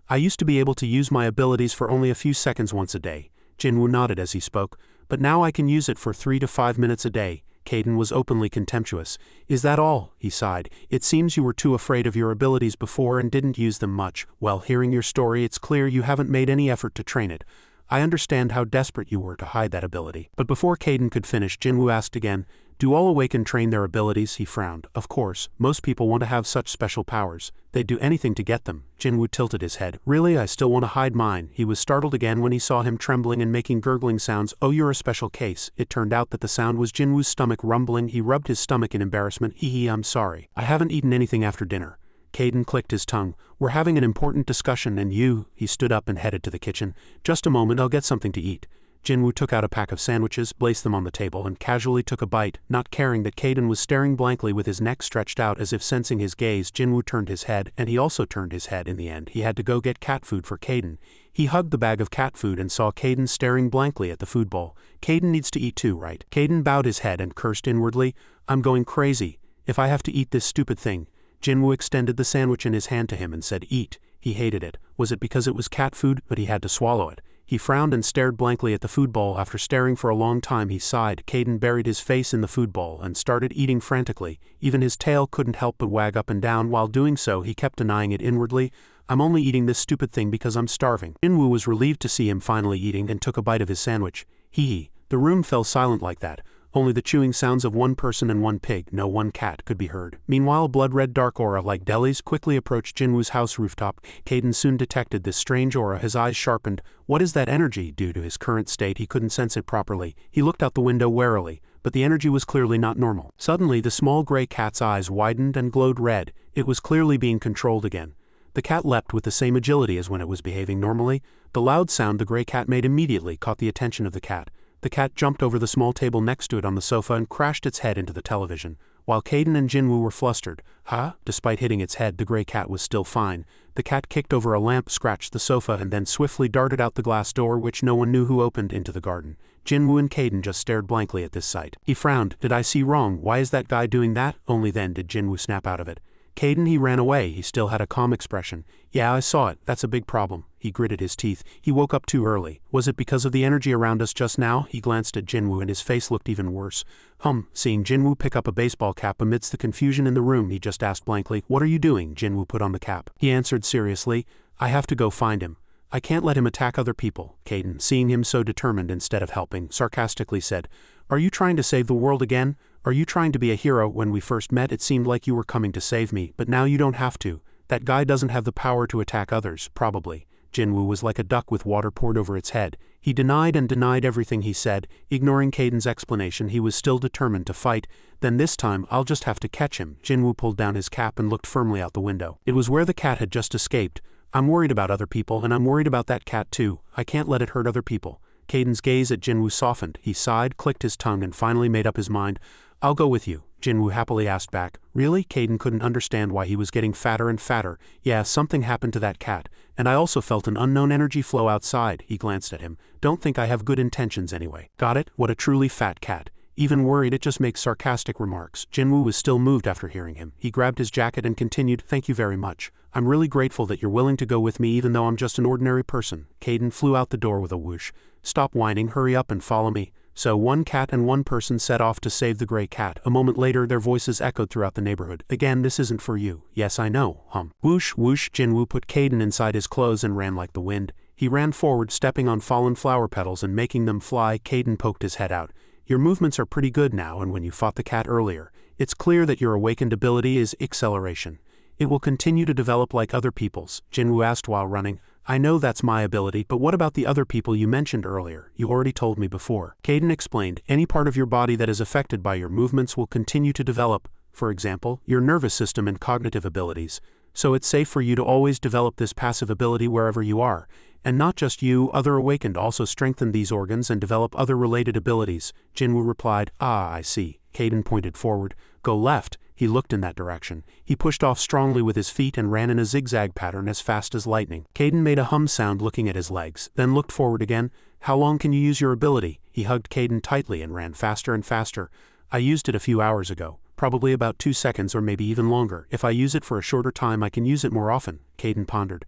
I used to be able to use my abilities for only a few seconds once a day. Jinwoo nodded as he spoke. But now I can use it for 3 to 5 minutes a day. Caden was openly contemptuous. Is that all? He sighed. It seems you were too afraid of your abilities before and didn't use them much. Well, hearing your story, it's clear you haven't made any effort to train it. I understand how desperate you were to hide that ability. But before Caden could finish, Jinwoo asked again, do all awakened train their abilities? He frowned. Of course, most people want to have such special powers. They'd do anything to get them. Jinwoo tilted his head. Really, I still want to hide mine. He was startled again when he saw him trembling and making gurgling sounds. Oh, you're a special case. It turned out that the sound was Jinwoo's stomach rumbling. He rubbed his stomach in embarrassment. I'm sorry. I haven't eaten anything after dinner. Caden clicked his tongue. We're having an important discussion and you... He stood up and headed to the kitchen. Just a moment, I'll get something to eat. Jinwoo took out a pack of sandwiches, placed them on the table, and casually took a bite, not caring that Kaden was staring blankly with his neck stretched out as if sensing his gaze. Jinwoo turned his head, and he also turned his head in the end. He had to go get cat food for Kaden. He hugged the bag of cat food and saw Kaden staring blankly at the food bowl. Kaden needs to eat too, right? Kaden bowed his head and cursed inwardly. I'm going crazy. If I have to eat this stupid thing. Jinwoo extended the sandwich in his hand to him and said, eat. He hated it. Was it because it was cat food? But he had to swallow it. He frowned and stared blankly at the food bowl. After staring for a long time, he sighed. Kaden buried his face in the food bowl and started eating frantically. Even his tail couldn't help but wag up and down. While doing so, he kept denying it inwardly. I'm only eating this stupid thing because I'm starving. Jinwoo was relieved to see him finally eating and took a bite of his sandwich. Hee. The room fell silent like that. Only the chewing sounds of one person and one pig, no one cat, could be heard. Meanwhile, blood-red dark aura like delis quickly approached Jinwoo's house rooftop. Kaden soon detected this strange aura. His eyes sharpened. What is that energy? Due to his current state, he couldn't sense it properly. He looked out the window warily, but the energy was clearly not normal. Suddenly, the small gray cat's eyes widened and glowed red. It was clearly being controlled again. The cat leapt with the same agility as when it was behaving normally. The loud sound the gray cat made immediately caught the attention of the cat. The cat jumped over the small table next to it on the sofa and crashed its head into the television. While Kaden and Jinwoo were flustered. Huh? Despite hitting its head, the gray cat was still fine. The cat kicked over a lamp, scratched the sofa, and then swiftly darted out the glass door which no one knew who opened into the garden. Jinwoo and Kaden just stared blankly at this sight. He frowned. Did I see wrong? Why is that guy doing that? Only then did Jinwoo snap out of it. Kaden, he ran away. He still had a calm expression. Yeah, I saw it. That's a big problem. He gritted his teeth. He woke up too early. Was it because of the energy around us just now? He glanced at Jinwoo and his face looked even worse. Seeing Jinwoo pick up a baseball cap amidst the confusion in the room, he just asked blankly, what are you doing? Jinwoo put on the cap. He answered seriously, I have to go find him. I can't let him attack other people. Kaden, seeing him so determined instead of helping, sarcastically said, are you trying to save the world again? Are you trying to be a hero? When we first met, it seemed like you were coming to save me, but now you don't have to. That guy doesn't have the power to attack others, probably. Jinwoo was like a duck with water poured over its head. He denied and denied everything he said. Ignoring Kaden's explanation, he was still determined to fight. Then this time, I'll just have to catch him. Jinwoo pulled down his cap and looked firmly out the window. It was where the cat had just escaped. I'm worried about other people, and I'm worried about that cat too. I can't let it hurt other people. Kaden's gaze at Jinwoo softened. He sighed, clicked his tongue, and finally made up his mind. I'll go with you. Jinwoo happily asked back. Really? Kaden couldn't understand why he was getting fatter and fatter. Yeah, something happened to that cat. And I also felt an unknown energy flow outside. He glanced at him. Don't think I have good intentions anyway. Got it? What a truly fat cat. Even worried, it just makes sarcastic remarks. Jinwoo was still moved after hearing him. He grabbed his jacket and continued, thank you very much. I'm really grateful that you're willing to go with me even though I'm just an ordinary person. Kaden flew out the door with a whoosh. Stop whining, hurry up and follow me. So one cat and one person set off to save the gray cat. A moment later, their voices echoed throughout the neighborhood. Again, this isn't for you. Yes, I know. Whoosh, whoosh. Jinwoo put Kaden inside his clothes and ran like the wind. He ran forward, stepping on fallen flower petals and making them fly. Kaden poked his head out. Your movements are pretty good now, and when you fought the cat earlier, it's clear that your awakened ability is acceleration. It will continue to develop like other people's. Jinwoo asked while running. I know that's my ability, but what about the other people you mentioned earlier? You already told me before. Kaden explained, any part of your body that is affected by your movements will continue to develop, for example, your nervous system and cognitive abilities. So it's safe for you to always develop this passive ability wherever you are. And not just you, other awakened also strengthen these organs and develop other related abilities. Jinwoo replied, I see. Kaden pointed forward. Go left. He looked in that direction. He pushed off strongly with his feet and ran in a zigzag pattern as fast as lightning. Kaden made a hum sound looking at his legs, then looked forward again. How long can you use your ability? He hugged Kaden tightly and ran faster and faster. I used it a few hours ago. Probably about 2 seconds or maybe even longer. If I use it for a shorter time, I can use it more often. Kaden pondered.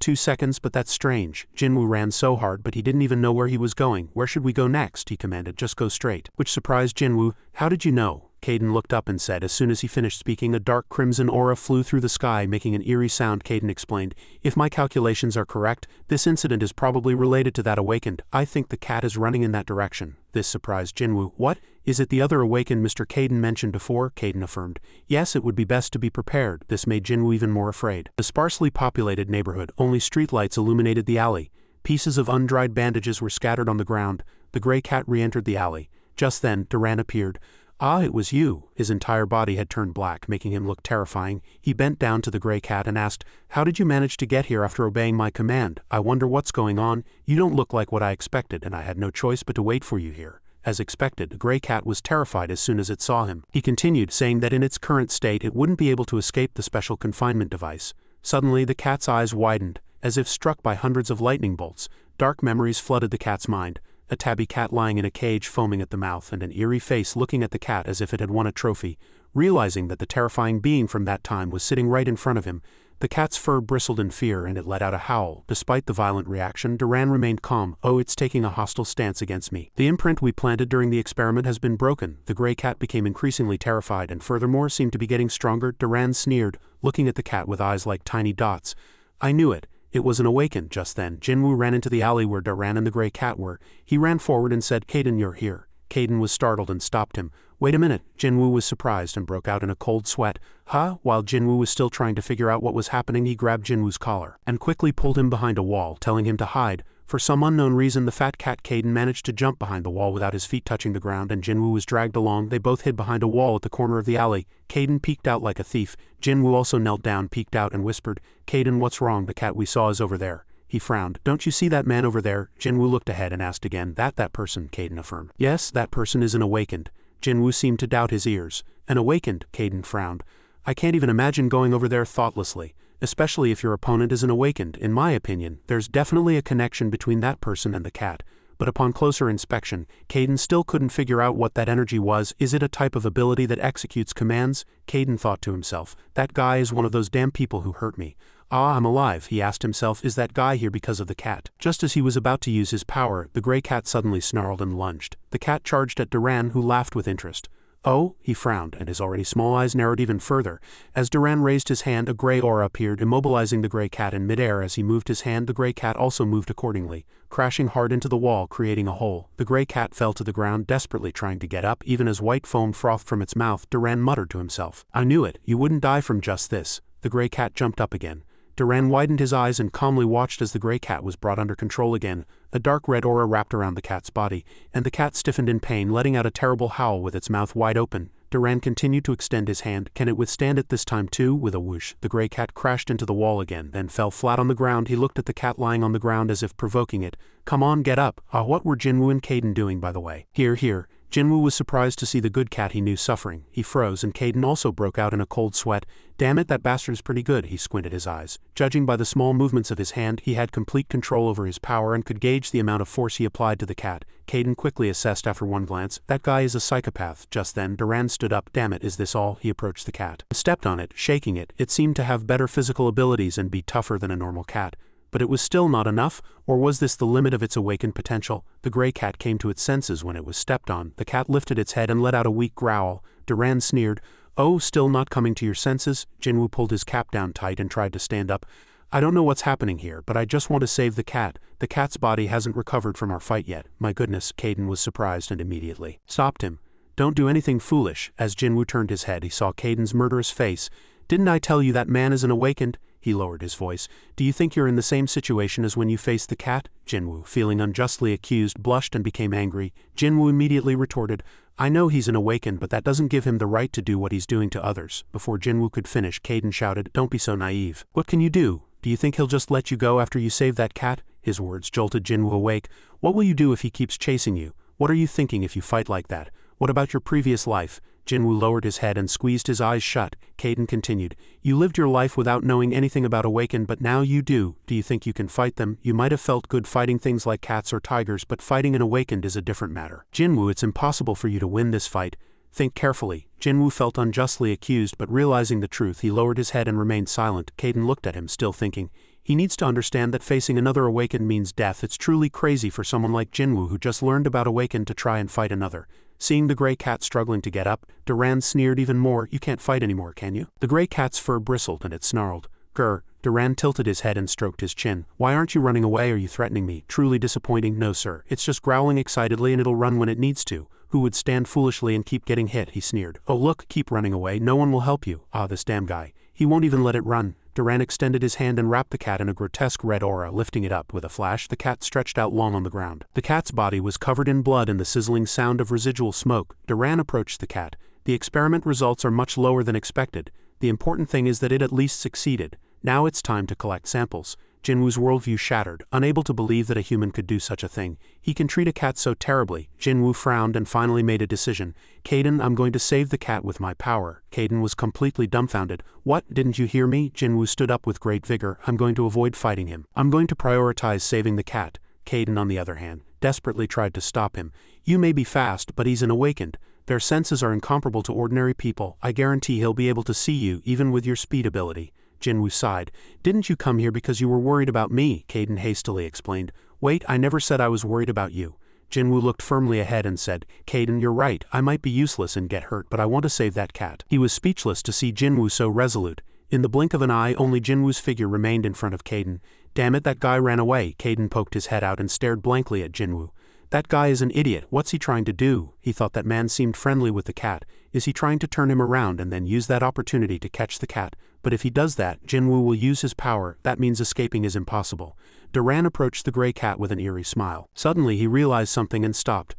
2 seconds, but that's strange. Jinwoo ran so hard, but he didn't even know where he was going. Where should we go next? He commanded. Just go straight. Which surprised Jinwoo. How did you know? Kaden looked up and said, as soon as he finished speaking, a dark crimson aura flew through the sky, making an eerie sound. Kaden explained, if my calculations are correct, this incident is probably related to that awakened. I think the cat is running in that direction. This surprised Jinwoo. What? Is it the other awakened Mr. Kaden mentioned before? Kaden affirmed. Yes, it would be best to be prepared. This made Jinwoo even more afraid. The sparsely populated neighborhood, only streetlights illuminated the alley. Pieces of undried bandages were scattered on the ground. The gray cat re-entered the alley. Just then, Duran appeared. Ah, it was you. His entire body had turned black, making him look terrifying. He bent down to the gray cat and asked, "How did you manage to get here after obeying my command? I wonder what's going on. You don't look like what I expected, and I had no choice but to wait for you here." As expected, the gray cat was terrified as soon as it saw him. He continued, saying that in its current state it wouldn't be able to escape the special confinement device. Suddenly, the cat's eyes widened, as if struck by hundreds of lightning bolts. Dark memories flooded the cat's mind. A tabby cat lying in a cage foaming at the mouth, and an eerie face looking at the cat as if it had won a trophy. Realizing that the terrifying being from that time was sitting right in front of him, the cat's fur bristled in fear and it let out a howl. Despite the violent reaction, Duran remained calm. "Oh, it's taking a hostile stance against me. The imprint we planted during the experiment has been broken." The gray cat became increasingly terrified and furthermore seemed to be getting stronger. Duran sneered, looking at the cat with eyes like tiny dots. "I knew it. It was an awakened." Just then, Jinwoo ran into the alley where Duran and the gray cat were. He ran forward and said, "Kaden, you're here." Kaden was startled and stopped him. "Wait a minute." Jinwoo was surprised and broke out in a cold sweat. "Huh?" While Jinwoo was still trying to figure out what was happening, he grabbed Jinwoo's collar and quickly pulled him behind a wall, telling him to hide. For some unknown reason, the fat cat Kaden managed to jump behind the wall without his feet touching the ground, and Jinwoo was dragged along. They both hid behind a wall at the corner of the alley. Kaden peeked out like a thief. Jinwoo also knelt down, peeked out, and whispered, "Kaden, what's wrong? The cat we saw is over there." He frowned. "Don't you see that man over there?" Jinwoo looked ahead and asked again. That person," Kaden affirmed. "Yes, that person is an awakened." Jinwoo seemed to doubt his ears. "An awakened?" Kaden frowned. "I can't even imagine going over there thoughtlessly, especially if your opponent is an awakened. In my opinion, there's definitely a connection between that person and the cat." But upon closer inspection, Kaden still couldn't figure out what that energy was. "Is it a type of ability that executes commands?" Kaden thought to himself. "That guy is one of those damn people who hurt me. Ah, I'm alive," he asked himself. "Is that guy here because of the cat?" Just as he was about to use his power, the gray cat suddenly snarled and lunged. The cat charged at Duran, who laughed with interest. "Oh?" He frowned, and his already small eyes narrowed even further. As Duran raised his hand, a gray aura appeared, immobilizing the gray cat in midair. As he moved his hand, the gray cat also moved accordingly, crashing hard into the wall, creating a hole. The gray cat fell to the ground, desperately trying to get up. Even as white foam frothed from its mouth, Duran muttered to himself, "I knew it. You wouldn't die from just this." The gray cat jumped up again. Duran widened his eyes and calmly watched as the gray cat was brought under control again. A dark red aura wrapped around the cat's body, and the cat stiffened in pain, letting out a terrible howl with its mouth wide open. Duran continued to extend his hand. Can it withstand it this time too? With a whoosh, the gray cat crashed into the wall again, then fell flat on the ground. He looked at the cat lying on the ground as if provoking it. "Come on, get up." Ah, what were Jinwoo and Kaden doing, by the way? Here. Jinwoo was surprised to see the good cat he knew suffering. He froze, and Kaden also broke out in a cold sweat. "Damn it, that bastard's pretty good." He squinted his eyes. Judging by the small movements of his hand, he had complete control over his power and could gauge the amount of force he applied to the cat. Kaden quickly assessed after one glance. "That guy is a psychopath." Just then, Duran stood up. "Damn it, is this all?" He approached the cat, stepped on it, shaking it. It seemed to have better physical abilities and be tougher than a normal cat. But it was still not enough, or was this the limit of its awakened potential? The gray cat came to its senses when it was stepped on. The cat lifted its head and let out a weak growl. Duran sneered. "Oh, still not coming to your senses?" Jinwoo pulled his cap down tight and tried to stand up. "I don't know what's happening here, but I just want to save the cat. The cat's body hasn't recovered from our fight yet." "My goodness," Kaden was surprised and immediately stopped him. "Don't do anything foolish." As Jinwoo turned his head, he saw Kaden's murderous face. "Didn't I tell you that man is an awakened?" He lowered his voice. "Do you think you're in the same situation as when you faced the cat?" Jinwoo, feeling unjustly accused, blushed and became angry. Jinwoo immediately retorted, "I know he's an awakened, but that doesn't give him the right to do what he's doing to others." Before Jinwoo could finish, Kaden shouted, "Don't be so naive. What can you do? Do you think he'll just let you go after you save that cat?" His words jolted Jinwoo awake. "What will you do if he keeps chasing you? What are you thinking if you fight like that? What about your previous life?" Jinwoo lowered his head and squeezed his eyes shut. Kaden continued, "You lived your life without knowing anything about awakened, but now you do. Do you think you can fight them? You might have felt good fighting things like cats or tigers, but fighting an awakened is a different matter. Jinwoo, it's impossible for you to win this fight. Think carefully." Jinwoo felt unjustly accused, but realizing the truth, he lowered his head and remained silent. Kaden looked at him, still thinking. He needs to understand that facing another awakened means death. It's truly crazy for someone like Jinwoo who just learned about awakened to try and fight another. Seeing the gray cat struggling to get up, Duran sneered even more. "You can't fight anymore, can you?" The gray cat's fur bristled and it snarled. "Grr." Duran tilted his head and stroked his chin. "Why aren't you running away? Are you threatening me? Truly disappointing." "No, sir. It's just growling excitedly and it'll run when it needs to. Who would stand foolishly and keep getting hit?" He sneered. "Oh look, keep running away. No one will help you." "Ah, this damn guy. He won't even let it run." Duran extended his hand and wrapped the cat in a grotesque red aura. Lifting it up with a flash, the cat stretched out long on the ground. The cat's body was covered in blood and the sizzling sound of residual smoke. Duran approached the cat. The experiment results are much lower than expected. The important thing is that it at least succeeded. Now it's time to collect samples. Jinwoo's worldview shattered, unable to believe that a human could do such a thing. He can treat a cat so terribly. Jinwoo frowned and finally made a decision. Kaden, I'm going to save the cat with my power. Kaden was completely dumbfounded. What, didn't you hear me? Jinwoo stood up with great vigor. I'm going to avoid fighting him. I'm going to prioritize saving the cat. Kaden, on the other hand, desperately tried to stop him. You may be fast, but he's an awakened. Their senses are incomparable to ordinary people. I guarantee he'll be able to see you, even with your speed ability. Jinwoo sighed. Didn't you come here because you were worried about me? Kaden hastily explained. Wait, I never said I was worried about you. Jinwoo looked firmly ahead and said, Kaden, you're right, I might be useless and get hurt, but I want to save that cat. He was speechless to see Jinwoo so resolute. In the blink of an eye, only Jinwoo's figure remained in front of Kaden. Damn it, that guy ran away. Kaden poked his head out and stared blankly at Jinwoo. That guy is an idiot. What's he trying to do? He thought that man seemed friendly with the cat. Is he trying to turn him around and then use that opportunity to catch the cat? But if he does that, Jinwoo will use his power. That means escaping is impossible. Duran approached the gray cat with an eerie smile. Suddenly he realized something and stopped.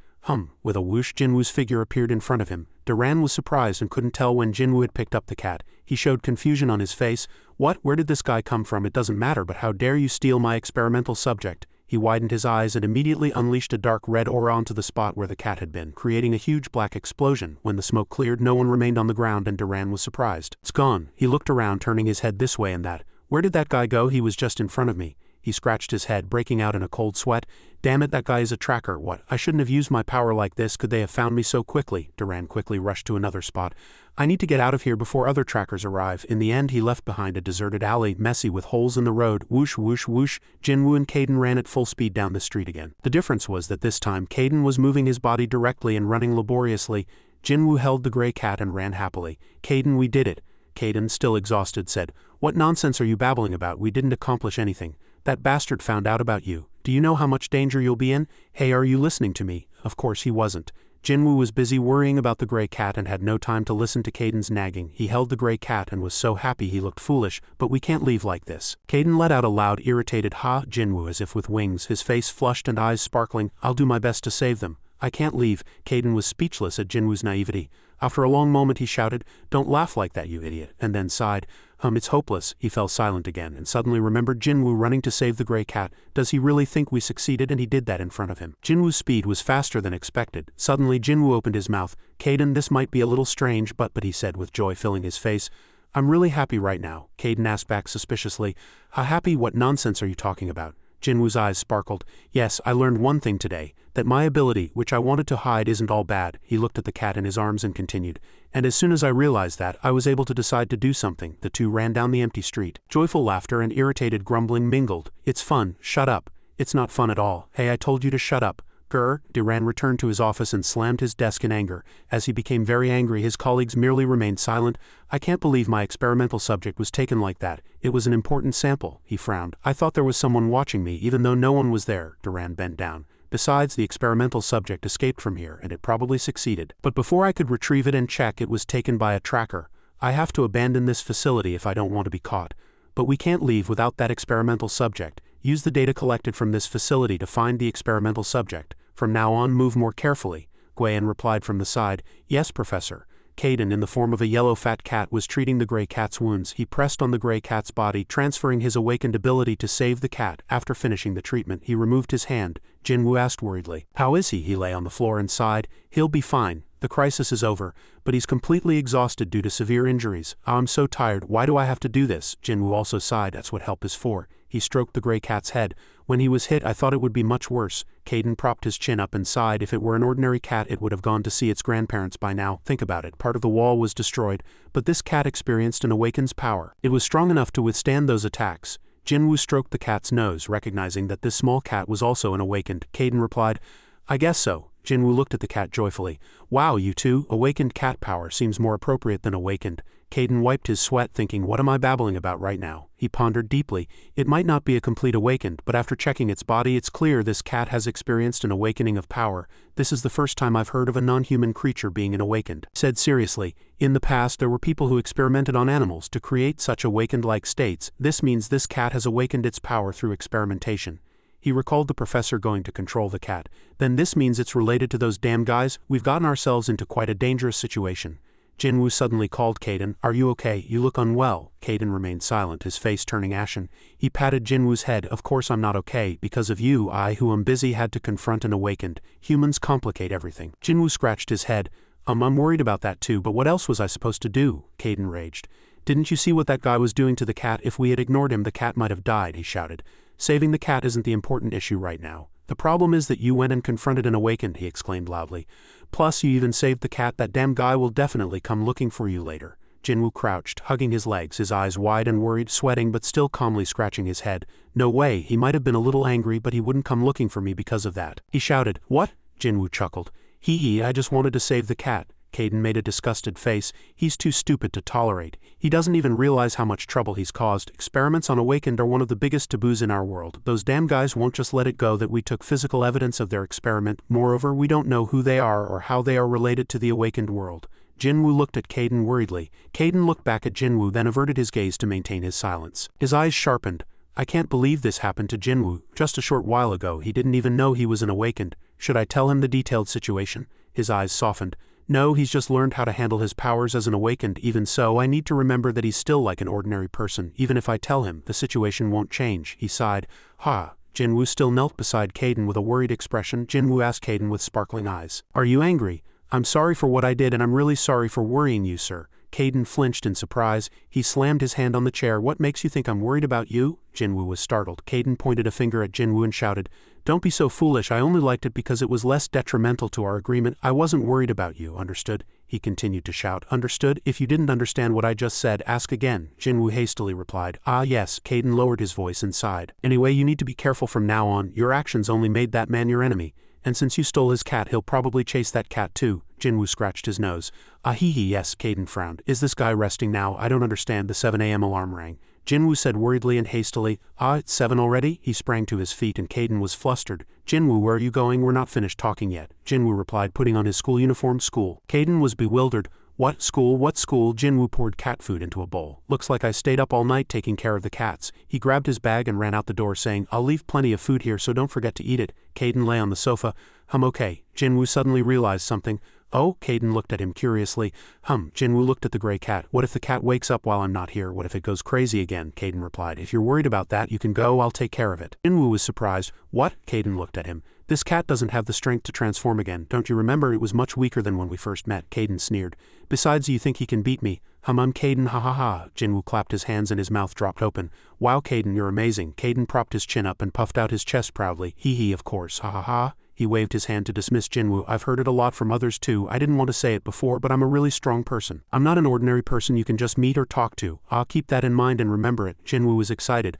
With a whoosh, Jinwoo's figure appeared in front of him. Duran was surprised and couldn't tell when Jinwoo had picked up the cat. He showed confusion on his face. What? Where did this guy come from? It doesn't matter, but how dare you steal my experimental subject? He widened his eyes and immediately unleashed a dark red aura onto the spot where the cat had been, creating a huge black explosion. When the smoke cleared, no one remained on the ground and Duran was surprised. It's gone. He looked around, turning his head this way and that. Where did that guy go? He was just in front of me. He scratched his head, breaking out in a cold sweat. Damn it, that guy is a tracker. What? I shouldn't have used my power like this. Could they have found me so quickly? Duran quickly rushed to another spot. I need to get out of here before other trackers arrive. In the end, he left behind a deserted alley, messy with holes in the road. Whoosh, whoosh, whoosh. Jinwoo and Kaden ran at full speed down the street again. The difference was that this time, Kaden was moving his body directly and running laboriously. Jinwoo held the gray cat and ran happily. Kaden, we did it. Kaden, still exhausted, said, What nonsense are you babbling about? We didn't accomplish anything. That bastard found out about you. Do you know how much danger you'll be in? Hey, are you listening to me? Of course he wasn't. Jinwoo was busy worrying about the gray cat and had no time to listen to Kaden's nagging. He held the gray cat and was so happy he looked foolish, but we can't leave like this. Kaden let out a loud, irritated ha. Jinwoo, as if with wings, his face flushed and eyes sparkling. I'll do my best to save them. I can't leave. Kaden was speechless at Jinwoo's naivety. After a long moment he shouted, Don't laugh like that, you idiot, and then sighed. It's hopeless. He fell silent again, and suddenly remembered Jinwoo running to save the gray cat. Does he really think we succeeded? And he did that in front of him. Jinwoo's speed was faster than expected. Suddenly Jinwoo opened his mouth. Kaden, this might be a little strange, but he said with joy filling his face. I'm really happy right now. Kaden asked back suspiciously. Happy? What nonsense are you talking about? Jinwoo's eyes sparkled. Yes, I learned one thing today, that my ability, which I wanted to hide, isn't all bad. He looked at the cat in his arms and continued. And as soon as I realized that, I was able to decide to do something. The two ran down the empty street. Joyful laughter and irritated grumbling mingled. It's fun. Shut up. It's not fun at all. Hey, I told you to shut up. Grr. Duran returned to his office and slammed his desk in anger. As he became very angry, his colleagues merely remained silent. I can't believe my experimental subject was taken like that. It was an important sample. He frowned. I thought there was someone watching me, even though no one was there. Duran bent down. Besides, the experimental subject escaped from here, and it probably succeeded. But before I could retrieve it and check, it was taken by a tracker. I have to abandon this facility if I don't want to be caught. But we can't leave without that experimental subject. Use the data collected from this facility to find the experimental subject. From now on, move more carefully. Guian replied from the side. Yes, Professor. Kaden, in the form of a yellow fat cat, was treating the gray cat's wounds. He pressed on the gray cat's body, transferring his awakened ability to save the cat. After finishing the treatment, he removed his hand. Jinwoo asked worriedly. How is he? He lay on the floor and sighed. He'll be fine. The crisis is over, but he's completely exhausted due to severe injuries. I'm so tired. Why do I have to do this? Jinwoo also sighed. That's what help is for. He stroked the gray cat's head. When he was hit, I thought it would be much worse. Kaden propped his chin up and sighed. If it were an ordinary cat, it would have gone to see its grandparents by now. Think about it. Part of the wall was destroyed, but this cat experienced an awakened's power. It was strong enough to withstand those attacks. Jinwoo stroked the cat's nose, recognizing that this small cat was also an awakened. Kaden replied, I guess so. Jinwoo looked at the cat joyfully. Wow, you two, awakened cat power seems more appropriate than awakened. Caden wiped his sweat thinking, what am I babbling about right now? He pondered deeply. It might not be a complete awakened, but after checking its body it's clear this cat has experienced an awakening of power. This is the first time I've heard of a non-human creature being an awakened. Said seriously, in the past there were people who experimented on animals to create such awakened-like states. This means this cat has awakened its power through experimentation. He recalled the professor going to control the cat. Then this means it's related to those damn guys. We've gotten ourselves into quite a dangerous situation. Jinwoo suddenly called Caden. Are you okay? You look unwell. Caden remained silent, his face turning ashen. He patted Jinwoo's head. Of course I'm not okay. Because of you, I who am busy had to confront an awakened. Humans complicate everything. Jinwoo scratched his head. I'm worried about that too, but what else was I supposed to do? Caden raged. Didn't you see what that guy was doing to the cat? If we had ignored him, the cat might have died, he shouted. Saving the cat isn't the important issue right now. The problem is that you went and confronted an awakened, he exclaimed loudly. Plus you even saved the cat. That damn guy will definitely come looking for you later. Jinwoo crouched, hugging his legs, his eyes wide and worried, sweating but still calmly scratching his head. No way, he might have been a little angry but he wouldn't come looking for me because of that. He shouted. What? Jinwoo chuckled. Hee, I just wanted to save the cat. Caden made a disgusted face. He's too stupid to tolerate. He doesn't even realize how much trouble he's caused. Experiments on awakened are one of the biggest taboos in our world. Those damn guys won't just let it go that we took physical evidence of their experiment. Moreover, we don't know who they are or how they are related to the awakened world. Jinwoo looked at Caden worriedly. Caden looked back at Jinwoo, then averted his gaze to maintain his silence. His eyes sharpened. I can't believe this happened to Jinwoo. Just a short while ago he didn't even know he was an awakened. Should I tell him the detailed situation? His eyes softened. No, he's just learned how to handle his powers as an awakened. Even so, I need to remember that he's still like an ordinary person. Even if I tell him, the situation won't change. He sighed. Ha. Jinwoo still knelt beside Caden with a worried expression. Jinwoo asked Caden with sparkling eyes. Are you angry? I'm sorry for what I did and I'm really sorry for worrying you, sir. Caden flinched in surprise. He slammed his hand on the chair. What makes you think I'm worried about you? Jinwoo was startled. Caden pointed a finger at Jinwoo and shouted, Don't be so foolish. I only liked it because it was less detrimental to our agreement. I wasn't worried about you, understood? He continued to shout. Understood? If you didn't understand what I just said, ask again. Jinwoo hastily replied. Ah yes. Caden lowered his voice and sighed. Anyway, you need to be careful from now on. Your actions only made that man your enemy. And since you stole his cat, he'll probably chase that cat too. Jinwoo scratched his nose. Ah hee hee, yes, Caden frowned. Is this guy resting now? I don't understand. The 7 a.m. alarm rang. Jinwoo said worriedly and hastily. Ah, it's 7 already? He sprang to his feet and Caden was flustered. Jinwoo, where are you going? We're not finished talking yet. Jinwoo replied, putting on his school uniform. School. Caden was bewildered. What school? What school? Jinwoo poured cat food into a bowl. Looks like I stayed up all night taking care of the cats. He grabbed his bag and ran out the door saying, I'll leave plenty of food here so don't forget to eat it. Caden lay on the sofa. Okay. Jinwoo suddenly realized something. Oh, Caden looked at him curiously. Jinwoo looked at the gray cat. What if the cat wakes up while I'm not here? What if it goes crazy again? Caden replied. If you're worried about that, you can go. I'll take care of it. Jinwoo was surprised. What? Caden looked at him. This cat doesn't have the strength to transform again. Don't you remember it was much weaker than when we first met? Caden sneered. Besides, you think he can beat me? Caden, ha ha ha. Jinwoo clapped his hands and his mouth dropped open. Wow, Caden, you're amazing. Caden propped his chin up and puffed out his chest proudly. Hee hee, of course, ha ha ha. He waved his hand to dismiss Jinwoo. I've heard it a lot from others too. I didn't want to say it before, but I'm a really strong person. I'm not an ordinary person you can just meet or talk to. I'll keep that in mind and remember it. Jinwoo was excited.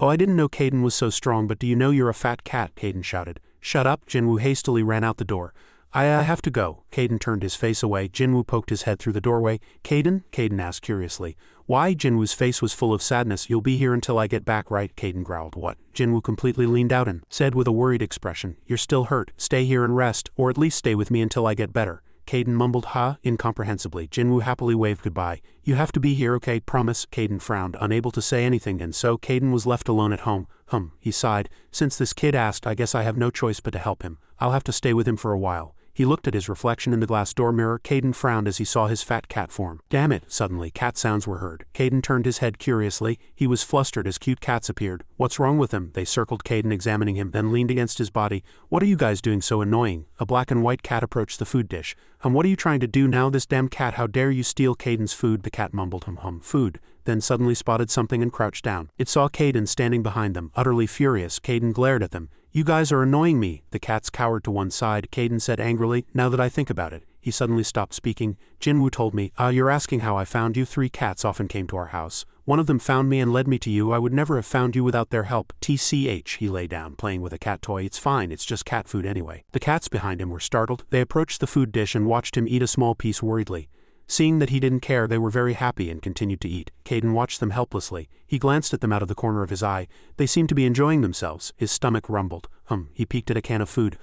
Oh, I didn't know Caden was so strong, but do you know you're a fat cat? Caden shouted. Shut up. Jinwoo hastily ran out the door. I have to go. Caden turned his face away. Jinwoo poked his head through the doorway. Caden? Caden asked curiously. Why? Jinwoo's face was full of sadness. You'll be here until I get back, right? Caden growled. What? Jinwoo completely leaned out and said with a worried expression. You're still hurt. Stay here and rest, or at least stay with me until I get better. Caden mumbled incomprehensibly. Jinwoo happily waved goodbye. You have to be here, okay? Promise? Caden frowned, unable to say anything, and so Caden was left alone at home. He sighed. Since this kid asked, I guess I have no choice but to help him. I'll have to stay with him for a while. He looked at his reflection in the glass door mirror. Caden frowned as he saw his fat cat form. Damn it! Suddenly, cat sounds were heard. Caden turned his head curiously. He was flustered as cute cats appeared. What's wrong with him? They circled Caden, examining him, then leaned against his body. What are you guys doing so annoying? A black and white cat approached the food dish. What are you trying to do now? This damn cat, how dare you steal Caden's food? The cat mumbled food, then suddenly spotted something and crouched down. It saw Caden standing behind them. Utterly furious, Caden glared at them. You guys are annoying me. The cats cowered to one side. Caden said angrily, now that I think about it. He suddenly stopped speaking. Jinwoo told me, you're asking how I found you. 3 cats often came to our house. One of them found me and led me to you. I would never have found you without their help. TCH, he lay down, playing with a cat toy. It's fine, it's just cat food anyway. The cats behind him were startled. They approached the food dish and watched him eat a small piece worriedly. Seeing that he didn't care, they were very happy and continued to eat. Caden watched them helplessly. He glanced at them out of the corner of his eye. They seemed to be enjoying themselves. His stomach rumbled. He peeked at a can of food.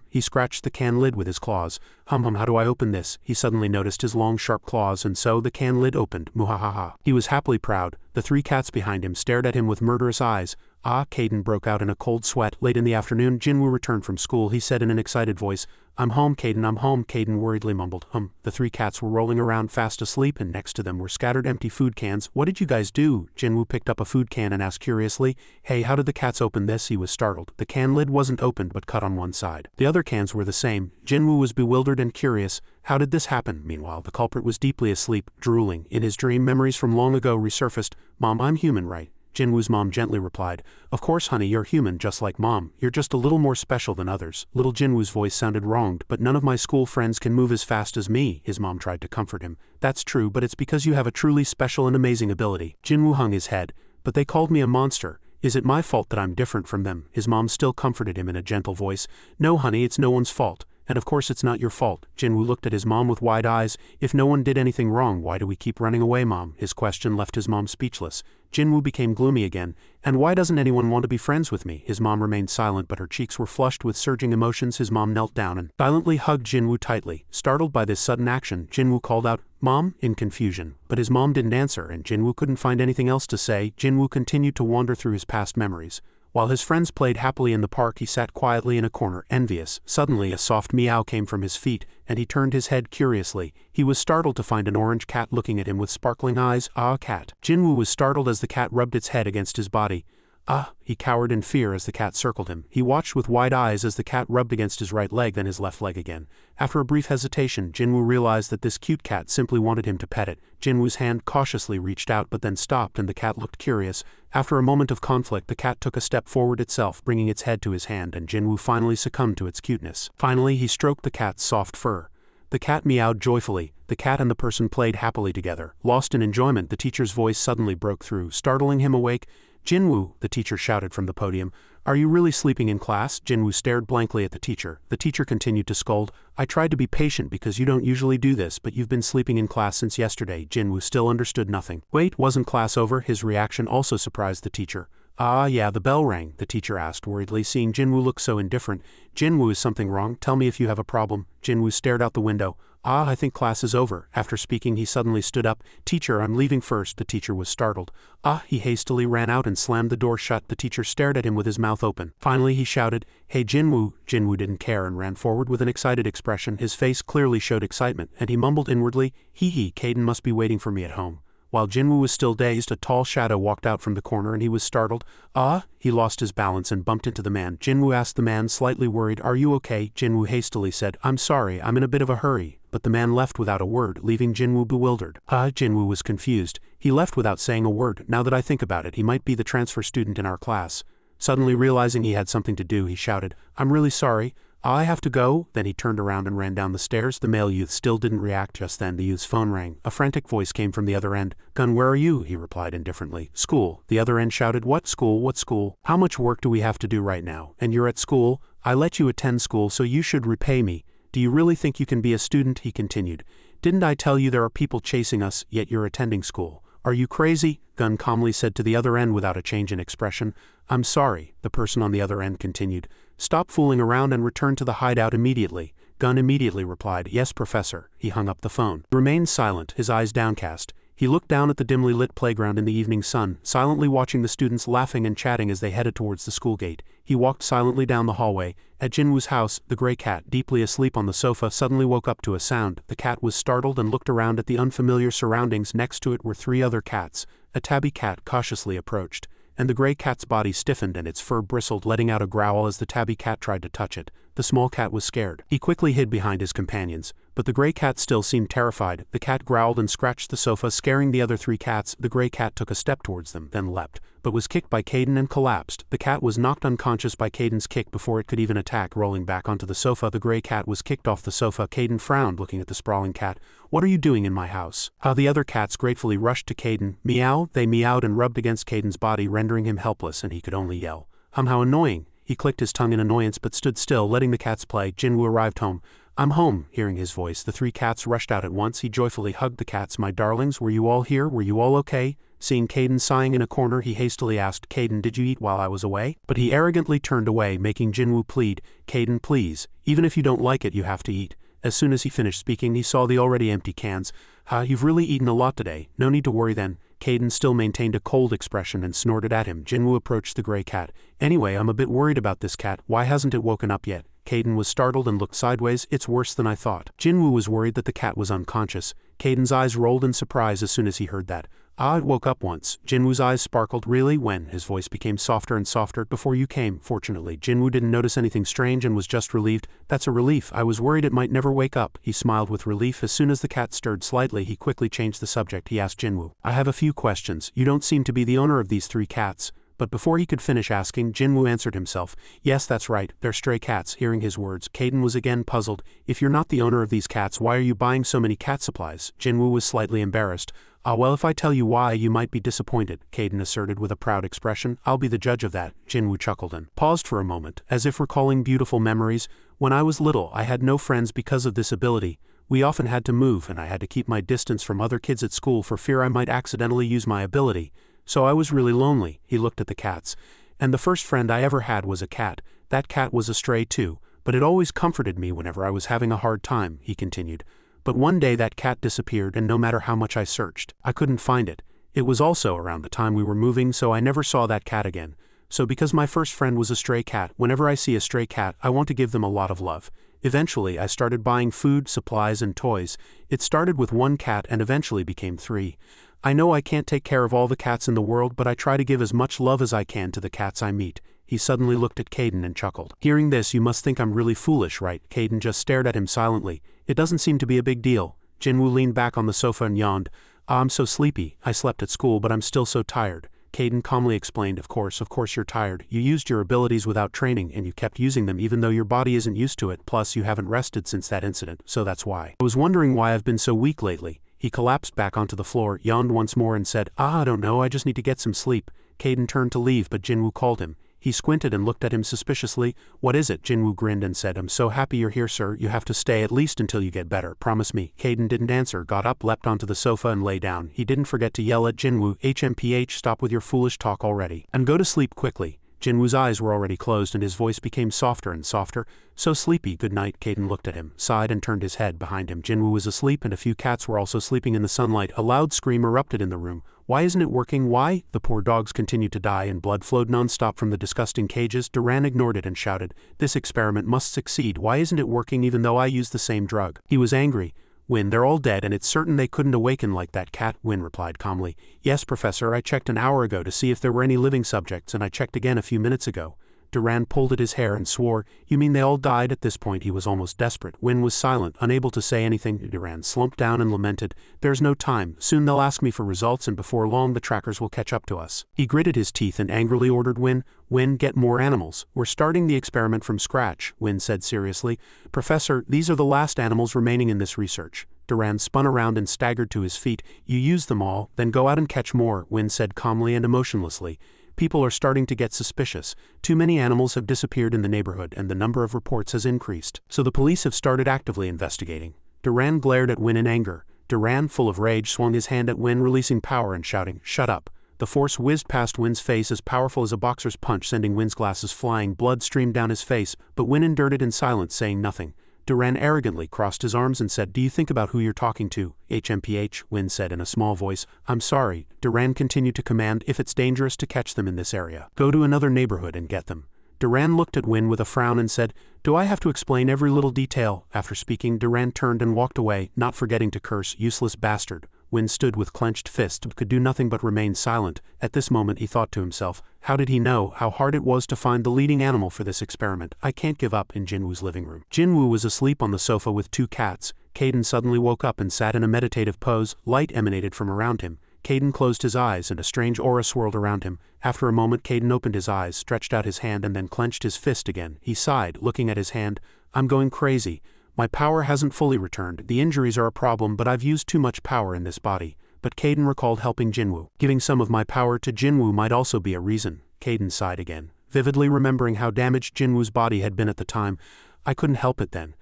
He scratched the can lid with his claws. How do I open this? He suddenly noticed his long sharp claws, and so the can lid opened. Muhahaha. He was happily proud. The 3 cats behind him stared at him with murderous eyes. Caden broke out in a cold sweat. Late in the afternoon, Jinwoo returned from school. He said in an excited voice, I'm home, Caden, I'm home. Caden worriedly mumbled. The 3 cats were rolling around fast asleep, and next to them were scattered empty food cans. What did you guys do? Jinwoo picked up a food can and asked curiously, Hey, how did the cats open this? He was startled. The can lid wasn't opened but cut on one side. The other cans were the same. Jinwoo was bewildered and curious. How did this happen? Meanwhile, the culprit was deeply asleep, drooling. In his dream, memories from long ago resurfaced. Mom, I'm human, right? Jinwoo's mom gently replied, Of course, honey, you're human just like Mom. You're just a little more special than others. Little Jinwoo's voice sounded wronged, but none of my school friends can move as fast as me. His mom tried to comfort him. That's true, but it's because you have a truly special and amazing ability. Jinwoo hung his head. But they called me a monster. Is it my fault that I'm different from them? His mom still comforted him in a gentle voice. No, honey, it's no one's fault. And of course it's not your fault. Jinwoo looked at his mom with wide eyes. If no one did anything wrong, why do we keep running away, Mom? His question left his mom speechless. Jinwoo became gloomy again. And why doesn't anyone want to be friends with me? His mom remained silent, but her cheeks were flushed with surging emotions. His mom knelt down and silently hugged Jinwoo tightly. Startled by this sudden action, Jinwoo called out, Mom, in confusion. But his mom didn't answer, and Jinwoo couldn't find anything else to say. Jinwoo continued to wander through his past memories. While his friends played happily in the park, he sat quietly in a corner, envious. Suddenly, a soft meow came from his feet, and he turned his head curiously. He was startled to find an orange cat looking at him with sparkling eyes. Cat. Jinwoo was startled as the cat rubbed its head against his body. He cowered in fear as the cat circled him. He watched with wide eyes as the cat rubbed against his right leg, then his left leg again. After a brief hesitation, Jinwoo realized that this cute cat simply wanted him to pet it. Jinwoo's hand cautiously reached out but then stopped, and the cat looked curious. After a moment of conflict, the cat took a step forward itself, bringing its head to his hand, and Jinwoo finally succumbed to its cuteness. Finally, he stroked the cat's soft fur. The cat meowed joyfully. The cat and the person played happily together. Lost in enjoyment, the teacher's voice suddenly broke through, startling him awake. Jinwoo, the teacher shouted from the podium, Are you really sleeping in class? Jinwoo stared blankly at the teacher. The teacher continued to scold, I tried to be patient because you don't usually do this, but you've been sleeping in class since yesterday. Jinwoo still understood nothing. Wait, wasn't class over? His reaction also surprised the teacher. Yeah, the bell rang, the teacher asked worriedly, seeing Jinwoo look so indifferent. Jinwoo, is something wrong? Tell me if you have a problem. Jinwoo stared out the window. I think class is over. After speaking, he suddenly stood up. Teacher, I'm leaving first. The teacher was startled. He hastily ran out and slammed the door shut. The teacher stared at him with his mouth open. Finally, he shouted, Hey, Jinwoo. Jinwoo didn't care and ran forward with an excited expression. His face clearly showed excitement, and he mumbled inwardly, Hee, Caden must be waiting for me at home. While Jinwoo was still dazed, a tall shadow walked out from the corner and he was startled. He lost his balance and bumped into the man. Jinwoo asked the man, slightly worried, Are you okay? Jinwoo hastily said, I'm sorry, I'm in a bit of a hurry. But the man left without a word, leaving Jinwoo bewildered. Jinwoo was confused. He left without saying a word. Now that I think about it, he might be the transfer student in our class. Suddenly realizing he had something to do, he shouted, I'm really sorry. I have to go. Then he turned around and ran down the stairs. The male youth still didn't react. Just then the youth's phone rang. A frantic voice came from the other end. Gun, where are you? He replied indifferently. School. The other end shouted, What school? What school? How much work do we have to do right now? And you're at school? I let you attend school, so you should repay me. Do you really think you can be a student? He continued. Didn't I tell you there are people chasing us, yet you're attending school? Are you crazy? Gun calmly said to the other end without a change in expression. I'm sorry, the person on the other end continued. Stop fooling around and return to the hideout immediately. Gun immediately replied, Yes, Professor. He hung up the phone. He remained silent, his eyes downcast. He looked down at the dimly lit playground in the evening sun, silently watching the students laughing and chatting as they headed towards the school gate. He walked silently down the hallway. At Jinwoo's house, the gray cat, deeply asleep on the sofa, suddenly woke up to a sound. The cat was startled and looked around at the unfamiliar surroundings. Next to it were 3 other cats. A tabby cat cautiously approached, and the gray cat's body stiffened and its fur bristled, letting out a growl as the tabby cat tried to touch it. The small cat was scared. He quickly hid behind his companions, but the gray cat still seemed terrified. The cat growled and scratched the sofa, scaring the other 3 cats. The gray cat took a step towards them, then leapt, but was kicked by Caden and collapsed. The cat was knocked unconscious by Caden's kick before it could even attack. Rolling back onto the sofa, the gray cat was kicked off the sofa. Caden frowned, looking at the sprawling cat. What are you doing in my house? The other cats gratefully rushed to Caden. Meow, they meowed and rubbed against Caden's body, rendering him helpless, and he could only yell. How annoying. He clicked his tongue in annoyance but stood still, letting the cats play. Jinwoo arrived home. I'm home. Hearing his voice, the three cats rushed out at once. He joyfully hugged the cats. My darlings, were you all here? Were you all okay? Seeing Caden sighing in a corner, he hastily asked, Caden, did you eat while I was away? But he arrogantly turned away, making Jinwoo plead, Caden, please, even if you don't like it, you have to eat. As soon as he finished speaking, he saw the already empty cans. You've really eaten a lot today. No need to worry then. Caden still maintained a cold expression and snorted at him. Jinwoo approached the gray cat. Anyway, I'm a bit worried about this cat. Why hasn't it woken up yet? Caden was startled and looked sideways. It's worse than I thought. Jinwoo was worried that the cat was unconscious. Caden's eyes rolled in surprise as soon as he heard that. It woke up once. Jinwoo's eyes sparkled. Really? When? His voice became softer and softer. Before you came. Fortunately, Jinwoo didn't notice anything strange and was just relieved. That's a relief. I was worried it might never wake up. He smiled with relief. As soon as the cat stirred slightly, he quickly changed the subject. He asked Jinwoo, I have a few questions. You don't seem to be the owner of these three cats. But before he could finish asking, Jinwoo answered himself. Yes, that's right. They're stray cats. Hearing his words, Caden was again puzzled. If you're not the owner of these cats, why are you buying so many cat supplies? Jinwoo was slightly embarrassed. Well, if I tell you why, you might be disappointed, Caden asserted with a proud expression. I'll be the judge of that. Jinwoo chuckled and paused for a moment, as if recalling beautiful memories. When I was little, I had no friends because of this ability. We often had to move, and I had to keep my distance from other kids at school for fear I might accidentally use my ability. So I was really lonely. He looked at the cats. And the first friend I ever had was a cat. That cat was a stray too, but it always comforted me whenever I was having a hard time, he continued. But one day that cat disappeared, and no matter how much I searched, I couldn't find it. It was also around the time we were moving, so I never saw that cat again. So because my first friend was a stray cat, whenever I see a stray cat, I want to give them a lot of love. Eventually, I started buying food, supplies, and toys. It started with one cat and eventually became 3. I know I can't take care of all the cats in the world, but I try to give as much love as I can to the cats I meet. He suddenly looked at Caden and chuckled. Hearing this, you must think I'm really foolish, right? Caden just stared at him silently. It doesn't seem to be a big deal. Jinwoo leaned back on the sofa and yawned. I'm so sleepy. I slept at school, but I'm still so tired. Caden calmly explained, of course you're tired. You used your abilities without training, and you kept using them even though your body isn't used to it, plus you haven't rested since that incident, so that's why. I was wondering why I've been so weak lately. He collapsed back onto the floor, yawned once more and said, I don't know, I just need to get some sleep. Caden turned to leave, but Jinwoo called him. He squinted and looked at him suspiciously. What is it? Jinwoo grinned and said, I'm so happy you're here, sir. You have to stay at least until you get better. Promise me. Caden didn't answer, got up, leapt onto the sofa and lay down. He didn't forget to yell at Jinwoo, HMPH, stop with your foolish talk already. And go to sleep quickly. Jinwoo's eyes were already closed and his voice became softer and softer. So sleepy. Good night. Caden looked at him, sighed and turned his head behind him. Jinwoo was asleep and a few cats were also sleeping in the sunlight. A loud scream erupted in the room. Why isn't it working? Why? The poor dogs continued to die and blood flowed non-stop from the disgusting cages. Duran ignored it and shouted, this experiment must succeed. Why isn't it working even though I used the same drug? He was angry. Win, they're all dead and it's certain they couldn't awaken like that cat, Win replied calmly. Yes, Professor, I checked an hour ago to see if there were any living subjects and I checked again a few minutes ago. Duran pulled at his hair and swore, you mean they all died? At this point he was almost desperate. Win was silent, unable to say anything. Duran slumped down and lamented, there's no time, soon they'll ask me for results and before long the trackers will catch up to us. He gritted his teeth and angrily ordered Win, get more animals. We're starting the experiment from scratch, Win said seriously. Professor, these are the last animals remaining in this research. Duran spun around and staggered to his feet. You use them all, then go out and catch more, Win said calmly and emotionlessly. People are starting to get suspicious. Too many animals have disappeared in the neighborhood and the number of reports has increased. So the police have started actively investigating. Duran glared at Win in anger. Duran, full of rage, swung his hand at Win, releasing power and shouting, shut up. The force whizzed past Win's face as powerful as a boxer's punch, sending Win's glasses flying. Blood streamed down his face, but Win endured it in silence, saying nothing. Duran arrogantly crossed his arms and said, do you think about who you're talking to? HMPH, Win said in a small voice. I'm sorry. Duran continued to command, if it's dangerous to catch them in this area, go to another neighborhood and get them. Duran looked at Win with a frown and said, do I have to explain every little detail? After speaking, Duran turned and walked away, not forgetting to curse, useless bastard. Win stood with clenched fist but could do nothing but remain silent. At this moment he thought to himself, how did he know how hard it was to find the leading animal for this experiment? I can't give up. In Jinwoo's living room, Jinwoo was asleep on the sofa with 2 cats. Caden suddenly woke up and sat in a meditative pose. Light emanated from around him. Caden closed his eyes and a strange aura swirled around him. After a moment Caden opened his eyes, stretched out his hand and then clenched his fist again. He sighed, looking at his hand. I'm going crazy. My power hasn't fully returned. The injuries are a problem, but I've used too much power in this body. But Caden recalled helping Jinwoo. Giving some of my power to Jinwoo might also be a reason. Caden sighed again, vividly remembering how damaged Jinwoo's body had been at the time. I couldn't help it then.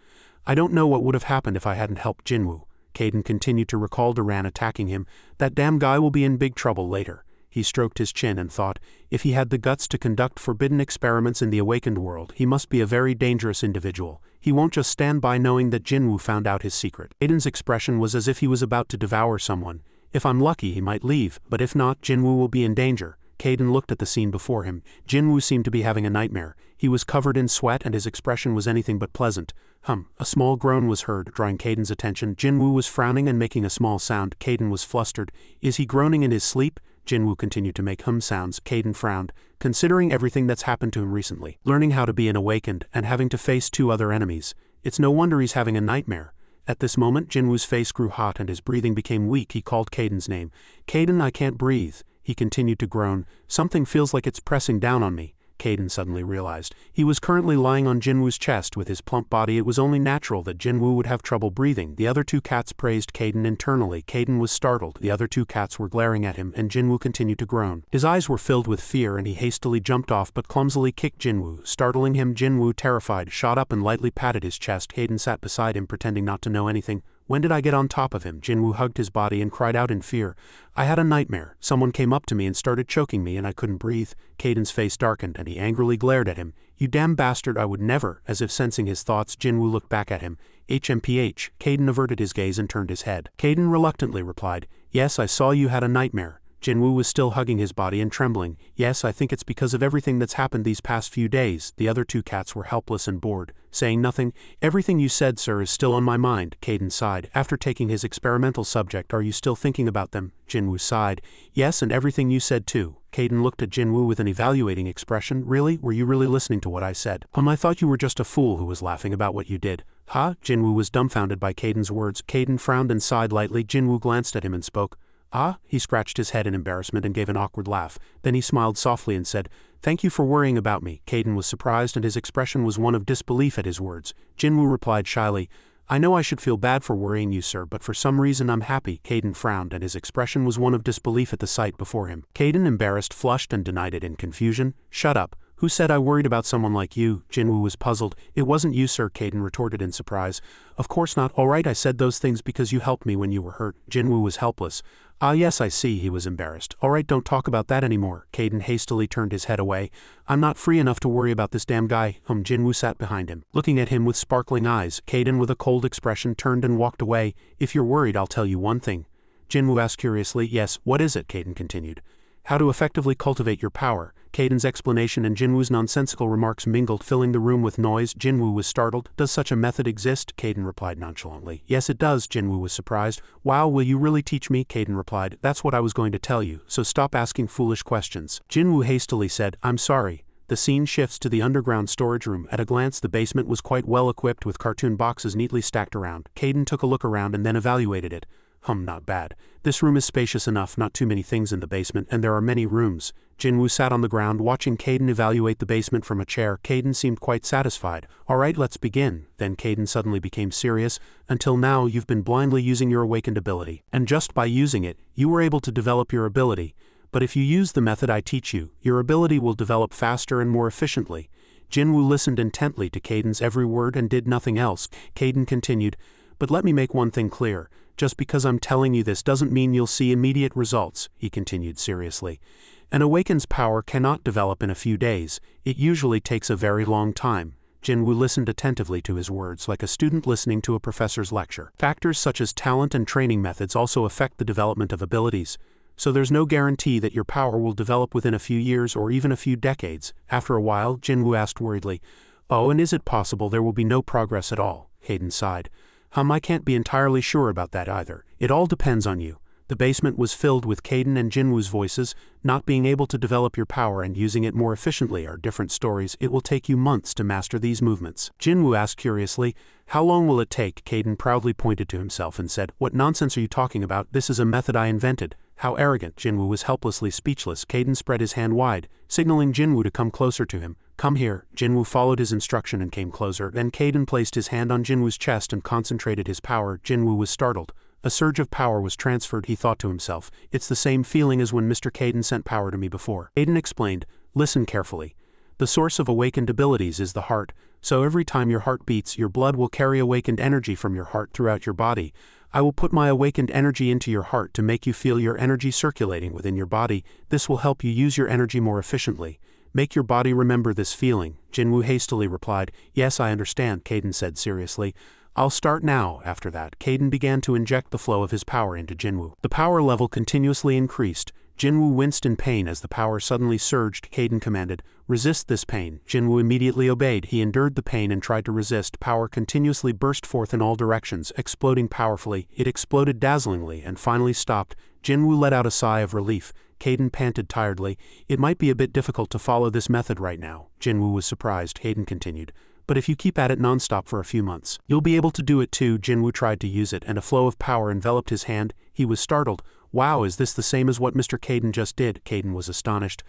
I don't know what would have happened if I hadn't helped Jinwoo. Caden continued to recall Duran attacking him. That damn guy will be in big trouble later. He stroked his chin and thought, if he had the guts to conduct forbidden experiments in the awakened world, he must be a very dangerous individual. He won't just stand by knowing that Jinwoo found out his secret. Caden's expression was as if he was about to devour someone. If I'm lucky, he might leave, but if not, Jinwoo will be in danger. Caden looked at the scene before him. Jinwoo seemed to be having a nightmare. He was covered in sweat and his expression was anything but pleasant. A small groan was heard, drawing Caden's attention. Jinwoo was frowning and making a small sound. Caden was flustered. Is he groaning in his sleep? Jinwoo continued to make sounds. Caden frowned, considering everything that's happened to him recently. Learning how to be an awakened and having to face 2 other enemies. It's no wonder he's having a nightmare. At this moment, Jinwoo's face grew hot and his breathing became weak. He called Caden's name. Caden, I can't breathe. He continued to groan. Something feels like it's pressing down on me. Caden suddenly realized. He was currently lying on Jinwoo's chest with his plump body. It was only natural that Jinwoo would have trouble breathing. The other 2 cats praised Caden internally. Caden was startled. The other 2 cats were glaring at him, and Jinwoo continued to groan. His eyes were filled with fear, and he hastily jumped off but clumsily kicked Jinwoo, startling him. Jinwoo, terrified, shot up and lightly patted his chest. Caden sat beside him, pretending not to know anything. When did I get on top of him? Jinwoo hugged his body and cried out in fear. I had a nightmare. Someone came up to me and started choking me and I couldn't breathe. Caden's face darkened and he angrily glared at him. You damn bastard, I would never. As if sensing his thoughts, Jinwoo looked back at him. HMPH. Caden averted his gaze and turned his head. Caden reluctantly replied, yes, I saw you had a nightmare. Jinwoo was still hugging his body and trembling. Yes, I think it's because of everything that's happened these past few days. The other 2 cats were helpless and bored, saying nothing. Everything you said, sir, is still on my mind. Caden sighed. After taking his experimental subject, are you still thinking about them? Jinwoo sighed. Yes, and everything you said too. Caden looked at Jinwoo with an evaluating expression. Really? Were you really listening to what I said? I thought you were just a fool who was laughing about what you did. Huh? Jinwoo was dumbfounded by Caden's words. Caden frowned and sighed lightly. Jinwoo glanced at him and spoke. Ah? He scratched his head in embarrassment and gave an awkward laugh. Then he smiled softly and said, thank you for worrying about me. Caden was surprised and his expression was one of disbelief at his words. Jinwoo replied shyly, I know I should feel bad for worrying you, sir, but for some reason I'm happy. Caden frowned and his expression was one of disbelief at the sight before him. Caden, embarrassed, flushed and denied it in confusion. Shut up. Who said I worried about someone like you? Jinwoo was puzzled. It wasn't you, sir, Caden retorted in surprise. Of course not. All right, I said those things because you helped me when you were hurt. Jinwoo was helpless. Ah yes, I see, he was embarrassed. All right, don't talk about that anymore. Caden hastily turned his head away. I'm not free enough to worry about this damn guy. Jinwoo sat behind him, looking at him with sparkling eyes. Caden, with a cold expression, turned and walked away. If you're worried, I'll tell you one thing. Jinwoo asked curiously. Yes, what is it? Caden continued. How to effectively cultivate your power. Caden's explanation and Jinwoo's nonsensical remarks mingled, filling the room with noise. Jinwoo was startled. Does such a method exist? Caden replied nonchalantly. Yes, it does. Jinwoo was surprised. Wow, will you really teach me? Caden replied. That's what I was going to tell you, so stop asking foolish questions. Jinwoo hastily said, I'm sorry. The scene shifts to the underground storage room. At a glance, the basement was quite well equipped with cartoon boxes neatly stacked around. Caden took a look around and then evaluated it. Not bad. This room is spacious enough, not too many things in the basement, and there are many rooms. Jinwoo sat on the ground watching Caden evaluate the basement from a chair. Caden seemed quite satisfied. Alright, let's begin. Then Caden suddenly became serious. Until now, you've been blindly using your awakened ability, and just by using it, you were able to develop your ability. But if you use the method I teach you, your ability will develop faster and more efficiently. Jinwoo listened intently to Caden's every word and did nothing else. Caden continued, but let me make one thing clear. Just because I'm telling you this doesn't mean you'll see immediate results, he continued seriously. An awakened's power cannot develop in a few days. It usually takes a very long time. Jinwoo listened attentively to his words like a student listening to a professor's lecture. Factors such as talent and training methods also affect the development of abilities. So there's no guarantee that your power will develop within a few years or even a few decades. After a while, Jinwoo asked worriedly, Oh, and is it possible there will be no progress at all? Caden sighed. I can't be entirely sure about that either. It all depends on you. The basement was filled with Caden and Jinwoo's voices. Not being able to develop your power and using it more efficiently are different stories. It will take you months to master these movements. Jinwoo asked curiously, How long will it take? Caden proudly pointed to himself and said, What nonsense are you talking about? This is a method I invented. How arrogant. Jinwoo was helplessly speechless. Caden spread his hand wide, signaling Jinwoo to come closer to him. Come here. Jinwoo followed his instruction and came closer. Then Caden placed his hand on Jinwoo's chest and concentrated his power. Jinwoo was startled. A surge of power was transferred, he thought to himself. It's the same feeling as when Mr. Caden sent power to me before. Caden explained, Listen carefully. The source of awakened abilities is the heart, so every time your heart beats, your blood will carry awakened energy from your heart throughout your body. I will put my awakened energy into your heart to make you feel your energy circulating within your body. This will help you use your energy more efficiently. Make your body remember this feeling. Jinwoo hastily replied. Yes, I understand, Caden said seriously. I'll start now. After that, Caden began to inject the flow of his power into Jinwoo. The power level continuously increased. Jinwoo winced in pain as the power suddenly surged. Caden commanded, resist this pain. Jinwoo immediately obeyed. He endured the pain and tried to resist. Power continuously burst forth in all directions, exploding powerfully. It exploded dazzlingly and finally stopped. Jinwoo let out a sigh of relief. Caden panted tiredly. It might be a bit difficult to follow this method right now. Jinwoo was surprised. Caden continued. But if you keep at it non-stop for a few months, you'll be able to do it too. Jinwoo tried to use it and a flow of power enveloped his hand. He was startled. Wow, is this the same as what Mr. Caden just did? Caden was astonished.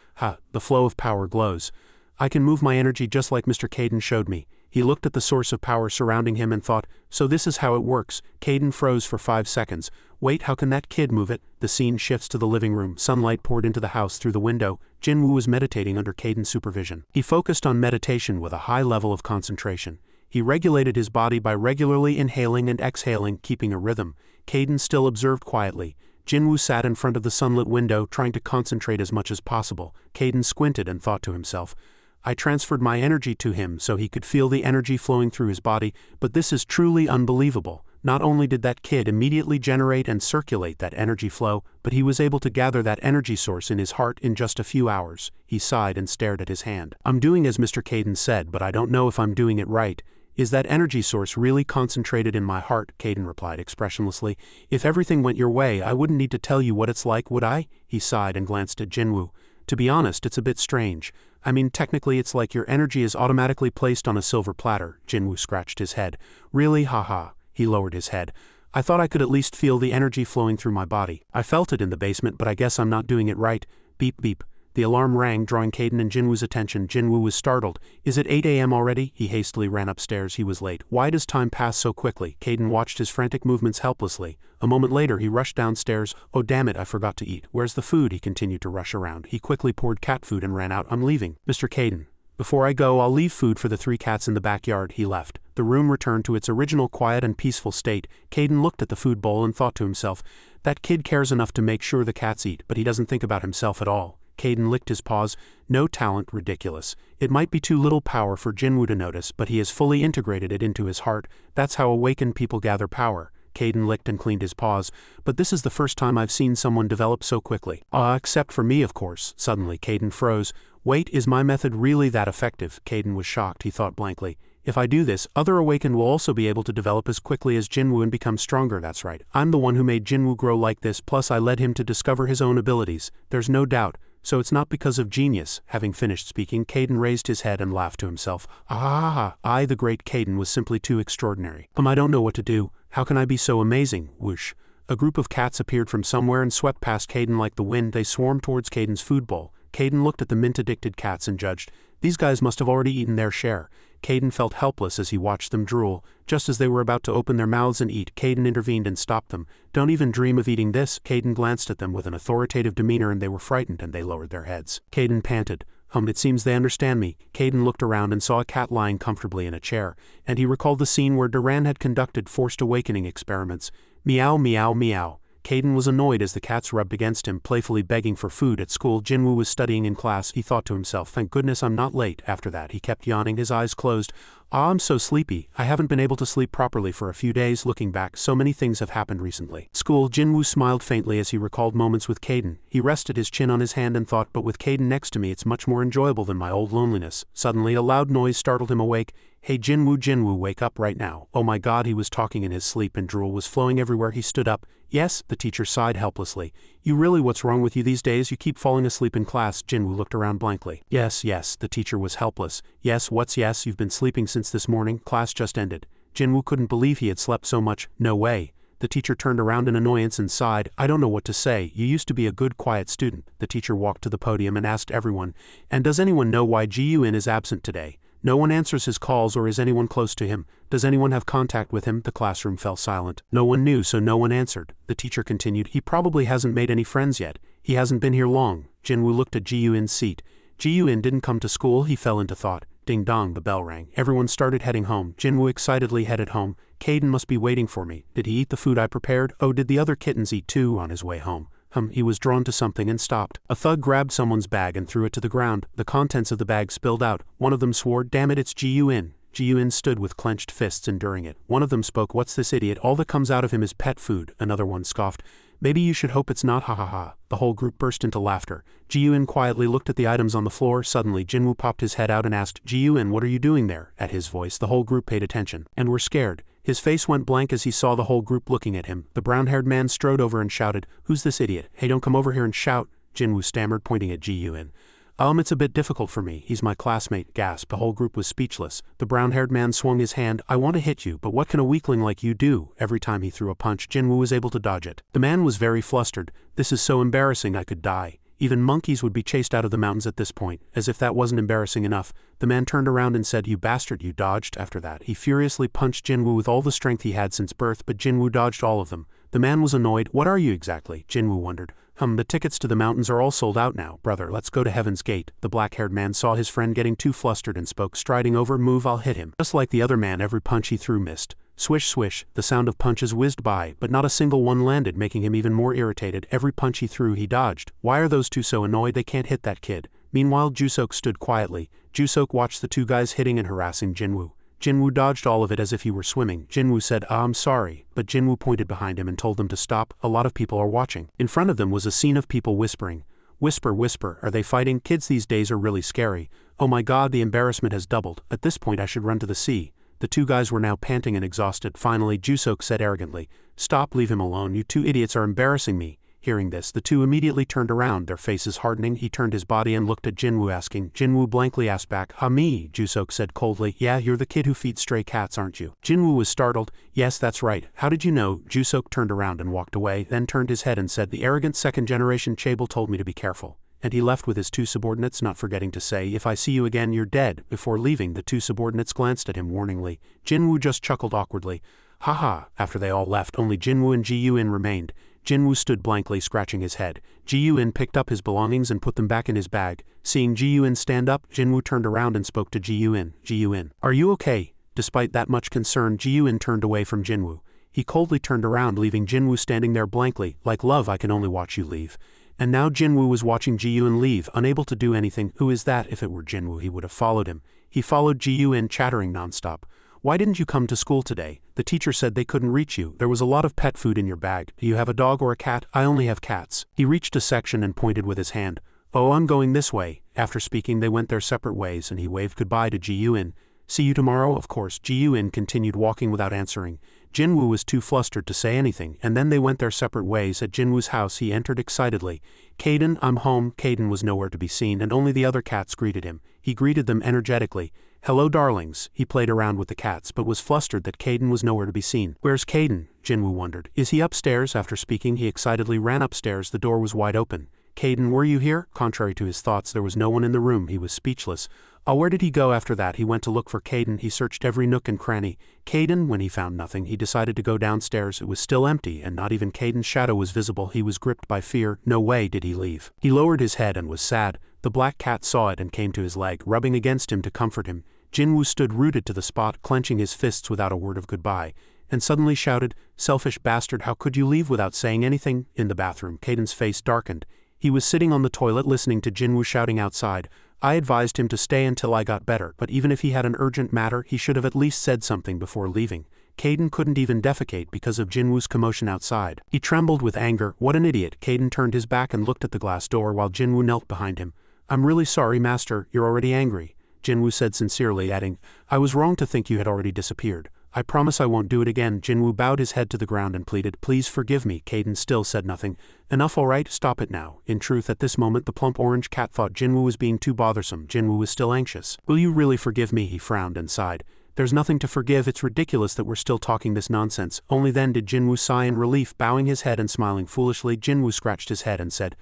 The flow of power glows. I can move my energy just like Mr. Caden showed me. He looked at the source of power surrounding him and thought, so this is how it works. Caden froze for 5 seconds. Wait, how can that kid move it? The scene shifts to the living room. Sunlight poured into the house through the window. Jinwoo was meditating under Caden's supervision. He focused on meditation with a high level of concentration. He regulated his body by regularly inhaling and exhaling, keeping a rhythm. Caden still observed quietly. Jinwoo sat in front of the sunlit window, trying to concentrate as much as possible. Caden squinted and thought to himself, I transferred my energy to him so he could feel the energy flowing through his body, but this is truly unbelievable. Not only did that kid immediately generate and circulate that energy flow, but he was able to gather that energy source in his heart in just a few hours. He sighed and stared at his hand. I'm doing as Mr. Caden said, but I don't know if I'm doing it right. Is that energy source really concentrated in my heart? Caden replied expressionlessly. If everything went your way, I wouldn't need to tell you what it's like, would I? He sighed and glanced at Jinwoo. To be honest, it's a bit strange. I mean, technically it's like your energy is automatically placed on a silver platter. Jinwoo scratched his head. Really? Haha. He lowered his head. I thought I could at least feel the energy flowing through my body. I felt it in the basement, but I guess I'm not doing it right. Beep beep. The alarm rang, drawing Caden and Jinwoo's attention. Jinwoo was startled. Is it 8 a.m. already? He hastily ran upstairs. He was late. Why does time pass so quickly? Caden watched his frantic movements helplessly. A moment later, he rushed downstairs. Oh damn it, I forgot to eat. Where's the food? He continued to rush around. He quickly poured cat food and ran out. I'm leaving. Mr. Caden. Before I go, I'll leave food for the 3 cats in the backyard. He left. The room returned to its original quiet and peaceful state. Caden looked at the food bowl and thought to himself, that kid cares enough to make sure the cats eat, but he doesn't think about himself at all. Caden licked his paws. No talent, ridiculous. It might be too little power for Jinwoo to notice, but he has fully integrated it into his heart. That's how awakened people gather power. Caden licked and cleaned his paws. But this is the first time I've seen someone develop so quickly. Except for me, of course. Suddenly, Caden froze. Wait, is my method really that effective? Caden was shocked. He thought blankly. If I do this, other awakened will also be able to develop as quickly as Jinwoo and become stronger. That's right. I'm the one who made Jinwoo grow like this, plus I led him to discover his own abilities. There's no doubt. So it's not because of genius. Having finished speaking, Caden raised his head and laughed to himself. I, the great Caden, was simply too extraordinary. I don't know what to do. How can I be so amazing? Whoosh. A group of cats appeared from somewhere and swept past Caden like the wind. They swarmed towards Caden's food bowl. Caden looked at the mint-addicted cats and judged. These guys must have already eaten their share. Caden felt helpless as he watched them drool. Just as they were about to open their mouths and eat, Caden intervened and stopped them. Don't even dream of eating this. Caden glanced at them with an authoritative demeanor and they were frightened and they lowered their heads. Caden panted. It seems they understand me. Caden looked around and saw a cat lying comfortably in a chair, and he recalled the scene where Duran had conducted forced awakening experiments. Meow, meow, meow. Caden was annoyed as the cats rubbed against him, playfully begging for food at school. Jinwoo was studying in class. He thought to himself, thank goodness I'm not late. After that, he kept yawning, his eyes closed. I'm so sleepy. I haven't been able to sleep properly for a few days. Looking back, so many things have happened recently. School. Jinwoo smiled faintly as he recalled moments with Caden. He rested his chin on his hand and thought, but with Caden next to me it's much more enjoyable than my old loneliness. Suddenly a loud noise startled him awake. Hey Jinwoo, wake up right now. Oh my god, he was talking in his sleep and drool was flowing everywhere. He stood up. Yes, the teacher sighed helplessly. You really, what's wrong with you these days? You keep falling asleep in class. Jinwoo looked around blankly. Yes, the teacher was helpless. Yes, what's yes? You've been sleeping since this morning. Class just ended. Jinwoo couldn't believe he had slept so much. No way. The teacher turned around in annoyance and sighed. I don't know what to say. You used to be a good, quiet student. The teacher walked to the podium and asked everyone, and does anyone know why Ji-Yun is absent today? No one answers his calls or is anyone close to him. Does anyone have contact with him? The classroom fell silent. No one knew, so no one answered. The teacher continued, he probably hasn't made any friends yet. He hasn't been here long. Jinwoo looked at Ji-Yun's seat. Ji-Yun didn't come to school, he fell into thought. Ding dong, the bell rang. Everyone started heading home. Jinwoo excitedly headed home. Caden must be waiting for me. Did he eat the food I prepared? Oh, did the other kittens eat too on his way home? He was drawn to something and stopped. A thug grabbed someone's bag and threw it to the ground. The contents of the bag spilled out. One of them swore, "Damn it, it's Ji-Yun." Ji-Yun stood with clenched fists enduring it. One of them spoke, "What's this idiot? All that comes out of him is pet food." Another one scoffed, "Maybe you should hope it's not, ha ha ha." The whole group burst into laughter. Ji-Yun quietly looked at the items on the floor. Suddenly Jinwoo popped his head out and asked, "Ji-Yun, what are you doing there?" At his voice the whole group paid attention, and were scared. His face went blank as he saw the whole group looking at him. The brown-haired man strode over and shouted, "Who's this idiot? Hey, don't come over here and shout." Jinwoo stammered, pointing at Ji-Yun. It's a bit difficult for me. He's my classmate." Gasped. The whole group was speechless. The brown-haired man swung his hand. "I want to hit you, but what can a weakling like you do?" Every time he threw a punch, Jinwoo was able to dodge it. The man was very flustered. "This is so embarrassing, I could die. Even monkeys would be chased out of the mountains at this point." As if that wasn't embarrassing enough, the man turned around and said, "You bastard, you dodged." After that, he furiously punched Jinwoo with all the strength he had since birth, but Jinwoo dodged all of them. The man was annoyed. "What are you exactly?" Jinwoo wondered. The tickets to the mountains are all sold out now, brother. Let's go to Heaven's Gate." The black-haired man saw his friend getting too flustered and spoke, striding over, "Move, I'll hit him." Just like the other man, every punch he threw missed. Swish, swish, the sound of punches whizzed by, but not a single one landed, making him even more irritated. Every punch he threw, he dodged. Why are those two so annoyed they can't hit that kid? Meanwhile, Jusok stood quietly. Jusok watched the two guys hitting and harassing Jinwoo. Jinwoo dodged all of it as if he were swimming. Jinwoo said, "I'm sorry," but Jinwoo pointed behind him and told them to stop. A lot of people are watching. In front of them was a scene of people whispering. "Whisper, whisper, are they fighting? Kids these days are really scary. Oh my god, the embarrassment has doubled. At this point I should run to the sea." The two guys were now panting and exhausted. Finally, Jusok said arrogantly, "Stop, leave him alone. You two idiots are embarrassing me." Hearing this, the two immediately turned around, their faces hardening. He turned his body and looked at Jinwoo asking. Jinwoo blankly asked back, "Ha, me?" Jusok said coldly, "Yeah, you're the kid who feeds stray cats, aren't you?" Jinwoo was startled. "Yes, that's right. How did you know?" Jusok turned around and walked away, then turned his head and said, "The arrogant second-generation Chable told me to be careful." And he left with his two subordinates, not forgetting to say, "If I see you again, you're dead." Before leaving, the two subordinates glanced at him warningly. Jinwoo just chuckled awkwardly. "Ha ha." After they all left, only Jinwoo and Ji-Yun remained. Jinwoo stood blankly, scratching his head. Ji-Yun picked up his belongings and put them back in his bag. Seeing Ji-Yun stand up, Jinwoo turned around and spoke to Ji-Yun. "Ji-Yun, are you okay?" Despite that much concern, Ji-Yun turned away from Jinwoo. He coldly turned around, leaving Jinwoo standing there blankly. "Like love, I can only watch you leave." And now Jinwoo was watching Ji-Yun leave, unable to do anything. Who is that? If it were Jinwoo, he would have followed him. He followed Ji-Yun, chattering nonstop. "Why didn't you come to school today? The teacher said they couldn't reach you. There was a lot of pet food in your bag. Do you have a dog or a cat? I only have cats." He reached a section and pointed with his hand. "Oh, I'm going this way." After speaking, they went their separate ways, and he waved goodbye to Ji-Yun. "See you tomorrow, of course." Ji-Yun continued walking without answering. Jinwoo was too flustered to say anything, and then they went their separate ways. At Jinwoo's house, he entered excitedly. "Caden, I'm home." Caden was nowhere to be seen, and only the other cats greeted him. He greeted them energetically. "Hello, darlings." He played around with the cats, but was flustered that Caden was nowhere to be seen. "Where's Caden?" Jinwoo wondered. "Is he upstairs?" After speaking, he excitedly ran upstairs. The door was wide open. "Caden, were you here?" Contrary to his thoughts, there was no one in the room. He was speechless. Where did he go after that? He went to look for Caden. He searched every nook and cranny. Caden, when he found nothing, he decided to go downstairs. It was still empty, and not even Caden's shadow was visible. He was gripped by fear. No way did he leave. He lowered his head and was sad. The black cat saw it and came to his leg, rubbing against him to comfort him. Jinwoo stood rooted to the spot, clenching his fists without a word of goodbye, and suddenly shouted, "Selfish bastard, how could you leave without saying anything?" In the bathroom, Caden's face darkened. He was sitting on the toilet listening to Jinwoo shouting outside. "I advised him to stay until I got better, but even if he had an urgent matter, he should have at least said something before leaving." Caden couldn't even defecate because of Jinwoo's commotion outside. He trembled with anger. What an idiot. Caden turned his back and looked at the glass door while Jinwoo knelt behind him. "I'm really sorry, master. You're already angry," Jinwoo said sincerely, adding, "I was wrong to think you had already disappeared. I promise I won't do it again." Jinwoo bowed his head to the ground and pleaded, "Please forgive me." Caden still said nothing. "Enough, all right, stop it now." In truth, at this moment the plump orange cat thought Jinwoo was being too bothersome. Jinwoo was still anxious. "Will you really forgive me?" He frowned and sighed. "There's nothing to forgive. It's ridiculous that we're still talking this nonsense." Only then did Jinwoo sigh in relief, bowing his head and smiling foolishly. Jinwoo scratched his head and said,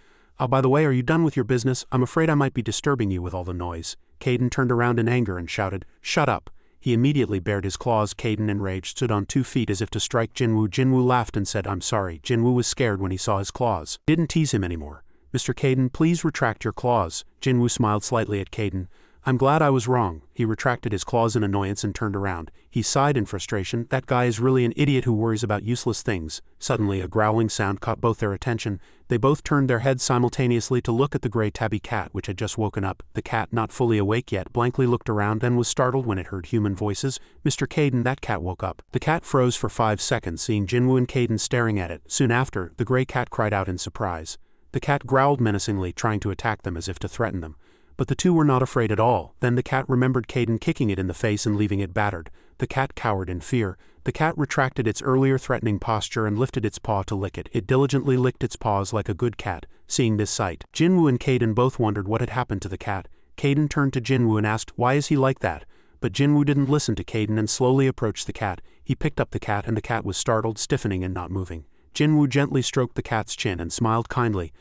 By the way, are you done with your business? I'm afraid I might be disturbing you with all the noise." Caden turned around in anger and shouted, "Shut up." He immediately bared his claws. Caden, enraged, stood on 2 feet as if to strike Jinwoo. Jinwoo laughed and said, "I'm sorry." Jinwoo was scared when he saw his claws. Didn't tease him anymore. Mr. Caden, please retract your claws. Jinwoo smiled slightly at Caden. I'm glad I was wrong. He retracted his claws in annoyance and turned around. He sighed in frustration. That guy is really an idiot who worries about useless things. Suddenly, a growling sound caught both their attention. They both turned their heads simultaneously to look at the gray tabby cat which had just woken up. The cat, not fully awake yet, blankly looked around and was startled when it heard human voices. Mr. Caden, that cat woke up. The cat froze for 5 seconds, seeing Jinwoo and Caden staring at it. Soon after, the gray cat cried out in surprise. The cat growled menacingly, trying to attack them as if to threaten them. But the two were not afraid at all. Then the cat remembered Caden kicking it in the face and leaving it battered. The cat cowered in fear. The cat retracted its earlier threatening posture and lifted its paw to lick it. It diligently licked its paws like a good cat. Seeing this sight, Jinwoo and Caden both wondered what had happened to the cat. Caden turned to Jinwoo and asked, "Why is he like that?" But Jinwoo didn't listen to Caden and slowly approached the cat. He picked up the cat and the cat was startled, stiffening and not moving. Jinwoo gently stroked the cat's chin and smiled kindly.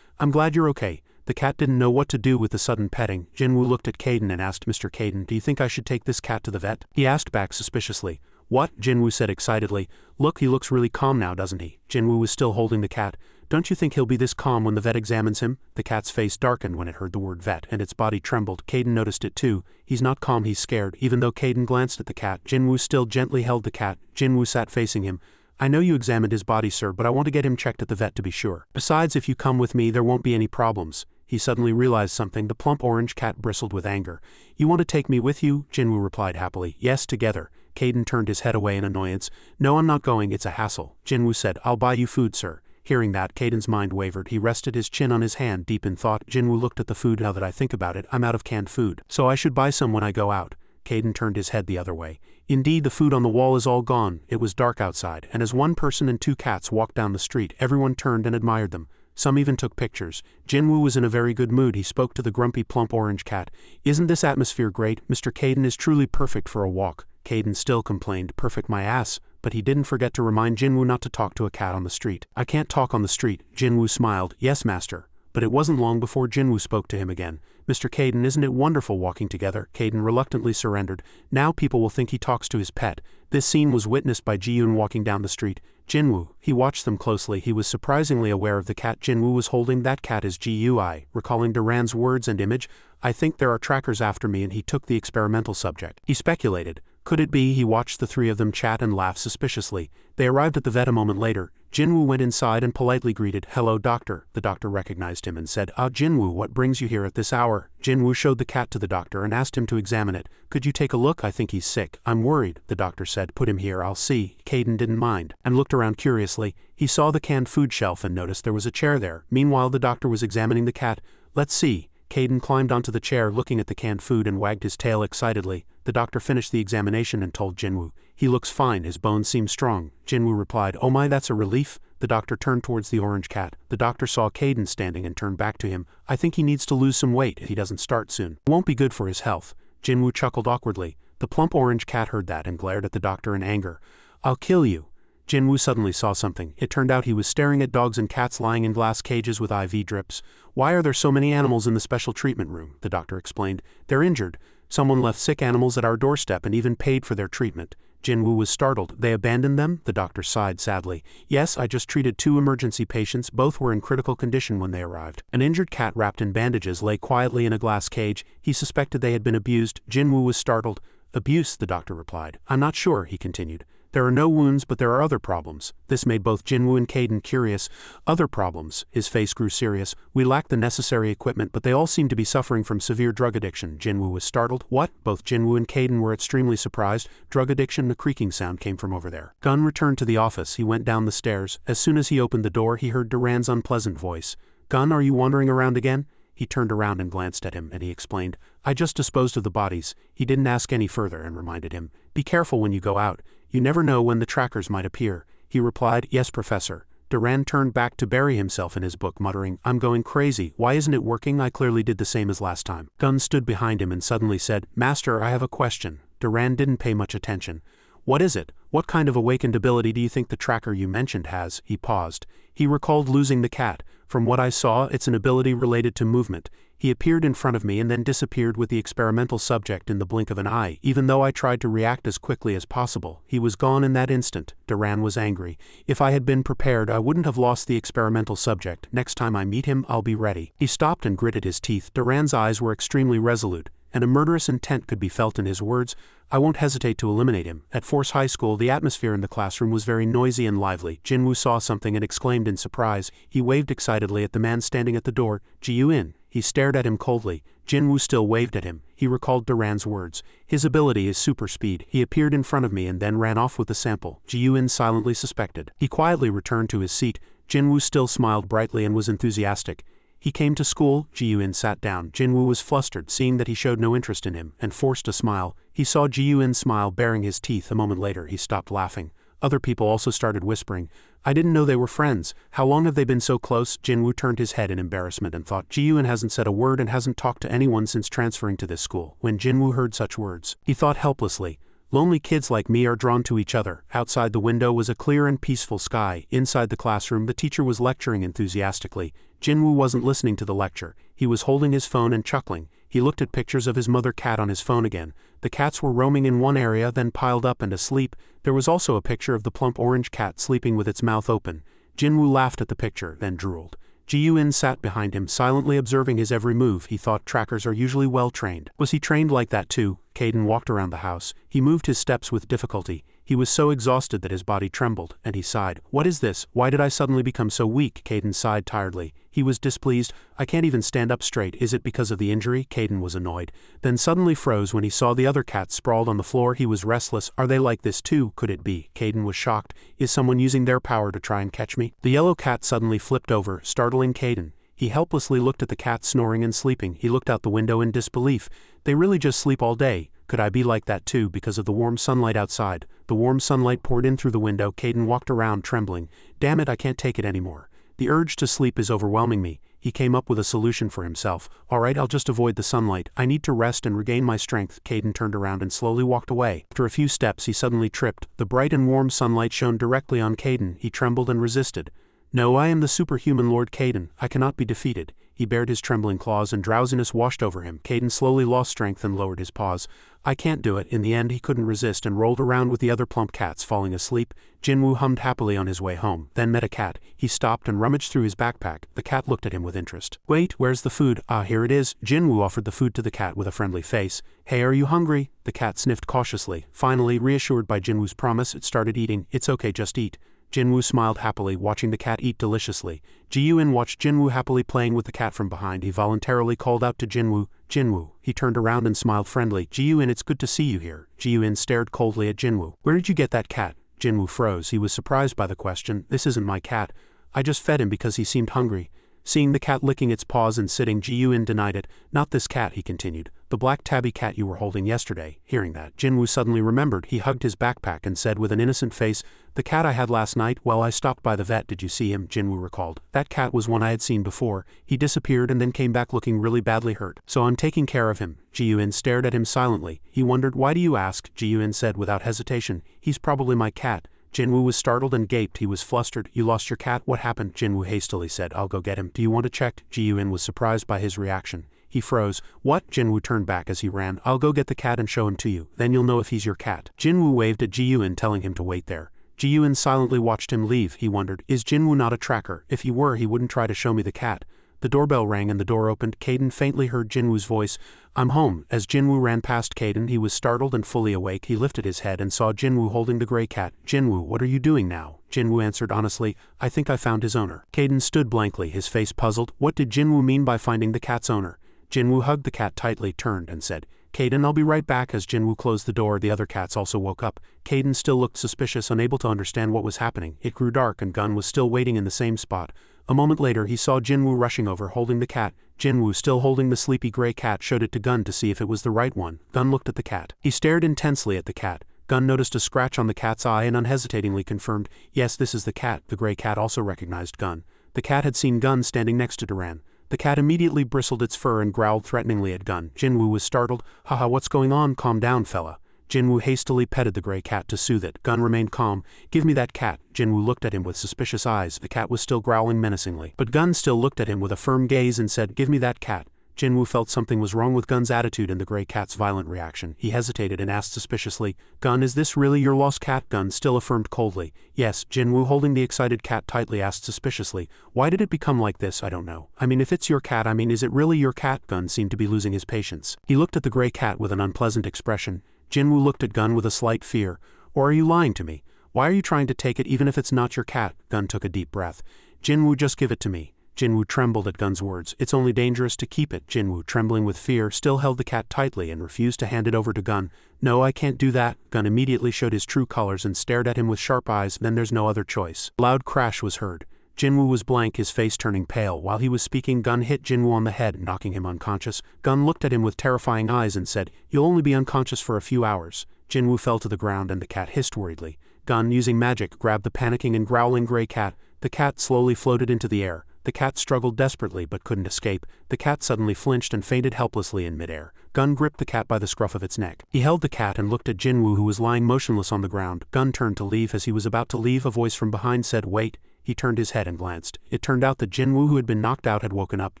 "I'm glad you're okay." The cat didn't know what to do with the sudden petting. Jinwoo looked at Caden and asked, "Mr. Caden, do you think I should take this cat to the vet?" He asked back suspiciously. "What?" Jinwoo said excitedly. "Look, he looks really calm now, doesn't he?" Jinwoo was still holding the cat. "Don't you think he'll be this calm when the vet examines him?" The cat's face darkened when it heard the word vet, and its body trembled. Caden noticed it too. "He's not calm, he's scared." Even though Caden glanced at the cat, Jinwoo still gently held the cat. Jinwoo sat facing him. "I know you examined his body, sir, but I want to get him checked at the vet to be sure. Besides, if you come with me, there won't be any problems." He suddenly realized something. The plump orange cat bristled with anger. "You want to take me with you?" Jinwoo replied happily. "Yes, together." Caden turned his head away in annoyance. "No, I'm not going, it's a hassle." Jinwoo said, "I'll buy you food, sir." Hearing that, Caden's mind wavered. He rested his chin on his hand, deep in thought. Jinwoo looked at the food. "Now that I think about it, I'm out of canned food. So I should buy some when I go out." Caden turned his head the other way. Indeed, the food on the wall is all gone. It was dark outside, and as one person and 2 cats walked down the street, everyone turned and admired them. Some even took pictures. Jinwoo was in a very good mood. He spoke to the grumpy plump orange cat. "Isn't this atmosphere great? Mr. Caden is truly perfect for a walk." Caden still complained, "Perfect my ass," but he didn't forget to remind Jinwoo not to talk to a cat on the street. "I can't talk on the street." Jinwoo smiled. "Yes, master." But it wasn't long before Jinwoo spoke to him again. "Mr. Caden, isn't it wonderful walking together?" Caden reluctantly surrendered. "Now people will think he talks to his pet." This scene was witnessed by Ji-yoon walking down the street. Jinwoo. He watched them closely. He was surprisingly aware of the cat Jinwoo was holding. That cat is GUI. Recalling Duran's words and image, "I think there are trackers after me," and he took the experimental subject. He speculated. Could it be? He watched the 3 of them chat and laugh suspiciously. They arrived at the vet a moment later. Jinwoo went inside and politely greeted, "Hello, doctor." The doctor recognized him and said, "Ah, Jinwoo, what brings you here at this hour?" Jinwoo showed the cat to the doctor and asked him to examine it. "Could you take a look? I think he's sick." "I'm worried," the doctor said. "Put him here, I'll see." Caden didn't mind, and looked around curiously. He saw the canned food shelf and noticed there was a chair there. Meanwhile, the doctor was examining the cat. "Let's see." Caden climbed onto the chair looking at the canned food and wagged his tail excitedly. The doctor finished the examination and told Jinwoo, "He looks fine, his bones seem strong." Jinwoo replied, "Oh my, that's a relief." The doctor turned towards the orange cat. The doctor saw Caden standing and turned back to him. "I think he needs to lose some weight if he doesn't start soon. It won't be good for his health." Jinwoo chuckled awkwardly. The plump orange cat heard that and glared at the doctor in anger. "I'll kill you." Jinwoo suddenly saw something. It turned out he was staring at dogs and cats lying in glass cages with IV drips. "Why are there so many animals in the special treatment room?" the doctor explained. "They're injured. Someone left sick animals at our doorstep and even paid for their treatment." Jinwoo was startled. "They abandoned them?" The doctor sighed sadly. "Yes, I just treated 2 emergency patients. Both were in critical condition when they arrived." An injured cat wrapped in bandages lay quietly in a glass cage. He suspected they had been abused. Jinwoo was startled. "Abuse," the doctor replied. "I'm not sure," he continued. "There are no wounds, but there are other problems." This made both Jinwoo and Caden curious. "Other problems?" His face grew serious. "We lack the necessary equipment, but they all seem to be suffering from severe drug addiction." Jinwoo was startled. "What?" Both Jinwoo and Caden were extremely surprised. Drug addiction. A creaking sound came from over there. Gunn returned to the office. He went down the stairs. As soon as he opened the door, he heard Duran's unpleasant voice. "Gunn, are you wandering around again?" He turned around and glanced at him, and he explained, "I just disposed of the bodies." He didn't ask any further and reminded him, "Be careful when you go out. You never know when the trackers might appear." He replied, "Yes, Professor." Duran turned back to bury himself in his book, muttering, "I'm going crazy. Why isn't it working? I clearly did the same as last time." Gunn stood behind him and suddenly said, "Master, I have a question." Duran didn't pay much attention. "What is it? What kind of awakened ability do you think the tracker you mentioned has?" He paused. He recalled losing the cat. "From what I saw, it's an ability related to movement." He appeared in front of me and then disappeared with the experimental subject in the blink of an eye. Even though I tried to react as quickly as possible, he was gone in that instant. Duran was angry. If I had been prepared, I wouldn't have lost the experimental subject. Next time I meet him, I'll be ready. He stopped and gritted his teeth. Duran's eyes were extremely resolute, and a murderous intent could be felt in his words. I won't hesitate to eliminate him. At Force High School, the atmosphere in the classroom was very noisy and lively. Jinwoo saw something and exclaimed in surprise. He waved excitedly at the man standing at the door. Ji-Yoon. He stared at him coldly. Jinwoo still waved at him. He recalled Duran's words. His ability is superspeed. He appeared in front of me and then ran off with the sample. Ji-Yoon silently suspected. He quietly returned to his seat. Jinwoo still smiled brightly and was enthusiastic. He came to school. Ji-Yoon sat down. Jinwoo was flustered, seeing that he showed no interest in him, and forced a smile. He saw Ji-Yoon smile, baring his teeth. A moment later, he stopped laughing. Other people also started whispering. I didn't know they were friends. How long have they been so close? Jinwoo turned his head in embarrassment and thought, Ji-Yoon hasn't said a word and hasn't talked to anyone since transferring to this school. When Jinwoo heard such words, he thought helplessly. Lonely kids like me are drawn to each other. Outside the window was a clear and peaceful sky. Inside the classroom, the teacher was lecturing enthusiastically. Jinwoo wasn't listening to the lecture. He was holding his phone and chuckling. He looked at pictures of his mother cat on his phone again. The cats were roaming in one area, then piled up and asleep. There was also a picture of the plump orange cat sleeping with its mouth open. Jinwoo laughed at the picture, then drooled. Ji-Yoon sat behind him, silently observing his every move. He thought trackers are usually well trained. Was he trained like that too? Caden walked around the house. He moved his steps with difficulty. He was so exhausted that his body trembled, and he sighed. What is this? Why did I suddenly become so weak? Caden sighed tiredly. He was displeased. I can't even stand up straight. Is it because of the injury? Caden was annoyed. Then suddenly froze when he saw the other cats sprawled on the floor. He was restless. Are they like this too? Could it be? Caden was shocked. Is someone using their power to try and catch me? The yellow cat suddenly flipped over, startling Caden. He helplessly looked at the cat snoring and sleeping. He looked out the window in disbelief. They really just sleep all day. Could I be like that too because of the warm sunlight outside? The warm sunlight poured in through the window. Caden walked around trembling. Damn it, I can't take it anymore. The urge to sleep is overwhelming me. He came up with a solution for himself. Alright, I'll just avoid the sunlight. I need to rest and regain my strength. Caden turned around and slowly walked away. After a few steps, he suddenly tripped. The bright and warm sunlight shone directly on Caden. He trembled and resisted. No, I am the superhuman Lord Caden. I cannot be defeated. He bared his trembling claws and drowsiness washed over him. Caden slowly lost strength and lowered his paws. I can't do it. In the end, he couldn't resist and rolled around with the other plump cats, falling asleep. Jinwoo hummed happily on his way home, then met a cat. He stopped and rummaged through his backpack. The cat looked at him with interest. Wait, where's the food? Ah, here it is. Jinwoo offered the food to the cat with a friendly face. Hey, are you hungry? The cat sniffed cautiously. Finally, reassured by Jinwoo's promise, it started eating. It's okay, just eat. Jinwoo smiled happily, watching the cat eat deliciously. Ji-Yoon watched Jinwoo happily playing with the cat from behind. He voluntarily called out to Jinwoo. Jinwoo. He turned around and smiled friendly. Ji-Yoon, it's good to see you here. Ji-Yoon stared coldly at Jinwoo. Where did you get that cat? Jinwoo froze. He was surprised by the question. This isn't my cat. I just fed him because he seemed hungry. Seeing the cat licking its paws and sitting, Ji-Yoon denied it. Not this cat, he continued. The black tabby cat you were holding yesterday. Hearing that, Jinwoo suddenly remembered. He hugged his backpack and said with an innocent face, the cat I had last night, well, I stopped by the vet. Did you see him? Jinwoo recalled. That cat was one I had seen before. He disappeared and then came back looking really badly hurt. So I'm taking care of him. Ji-Yoon stared at him silently. He wondered, why do you ask? Ji-Yoon said without hesitation. He's probably my cat. Jinwoo was startled and gaped. He was flustered. You lost your cat? What happened? Jinwoo hastily said, I'll go get him. Do you want to check? Ji-Yoon was surprised by his reaction. He froze. What? Jinwoo turned back as he ran. I'll go get the cat and show him to you. Then you'll know if he's your cat. Jinwoo waved at Ji-Yoon, telling him to wait there. Ji-Yoon silently watched him leave. He wondered, is Jinwoo not a tracker? If he were, he wouldn't try to show me the cat. The doorbell rang and the door opened. Caden faintly heard Jinwoo's voice. I'm home. As Jinwoo ran past Caden, he was startled and fully awake. He lifted his head and saw Jinwoo holding the gray cat. Jinwoo, what are you doing now? Jinwoo answered honestly, I think I found his owner. Caden stood blankly, his face puzzled. What did Jinwoo mean by finding the cat's owner? Jinwoo hugged the cat tightly, turned, and said, Caden, I'll be right back. As Jinwoo closed the door, the other cats also woke up. Caden still looked suspicious, unable to understand what was happening. It grew dark and Gun was still waiting in the same spot. A moment later, he saw Jinwoo rushing over, holding the cat. Jinwoo, still holding the sleepy gray cat, showed it to Gun to see if it was the right one. Gun looked at the cat. He stared intensely at the cat. Gun noticed a scratch on the cat's eye and unhesitatingly confirmed, yes, this is the cat. The gray cat also recognized Gun. The cat had seen Gun standing next to Duran. The cat immediately bristled its fur and growled threateningly at Gun. Jinwoo was startled. Haha, what's going on? Calm down, fella. Jinwoo hastily petted the gray cat to soothe it. Gun remained calm. Give me that cat. Jinwoo looked at him with suspicious eyes. The cat was still growling menacingly. But Gun still looked at him with a firm gaze and said, give me that cat. Jinwoo felt something was wrong with Gun's attitude and the gray cat's violent reaction. He hesitated and asked suspiciously, "Gun, is this really your lost cat?" Gun still affirmed coldly. "Yes." Jinwoo, holding the excited cat tightly, asked suspiciously, "Why did it become like this?" "I don't know. I mean, if it's your cat, is it really your cat?" Gun seemed to be losing his patience. He looked at the gray cat with an unpleasant expression. Jinwoo looked at Gun with a slight fear. "Or are you lying to me? Why are you trying to take it even if it's not your cat?" Gun took a deep breath. "Jinwoo, just give it to me." Jinwoo trembled at Gun's words. "It's only dangerous to keep it." Jinwoo, trembling with fear, still held the cat tightly and refused to hand it over to Gun. "No, I can't do that." Gun immediately showed his true colors and stared at him with sharp eyes. "Then there's no other choice." A loud crash was heard. Jinwoo was blank, his face turning pale. While he was speaking, Gun hit Jinwoo on the head, knocking him unconscious. Gun looked at him with terrifying eyes and said, "You'll only be unconscious for a few hours." Jinwoo fell to the ground and the cat hissed worriedly. Gun, using magic, grabbed the panicking and growling gray cat. The cat slowly floated into the air. The cat struggled desperately but couldn't escape. The cat suddenly flinched and fainted helplessly in midair. Gun gripped the cat by the scruff of its neck. He held the cat and looked at Jinwoo, who was lying motionless on the ground. Gun turned to leave. As he was about to leave, a voice from behind said, "Wait." He turned his head and glanced. It turned out that Jinwoo, who had been knocked out, had woken up.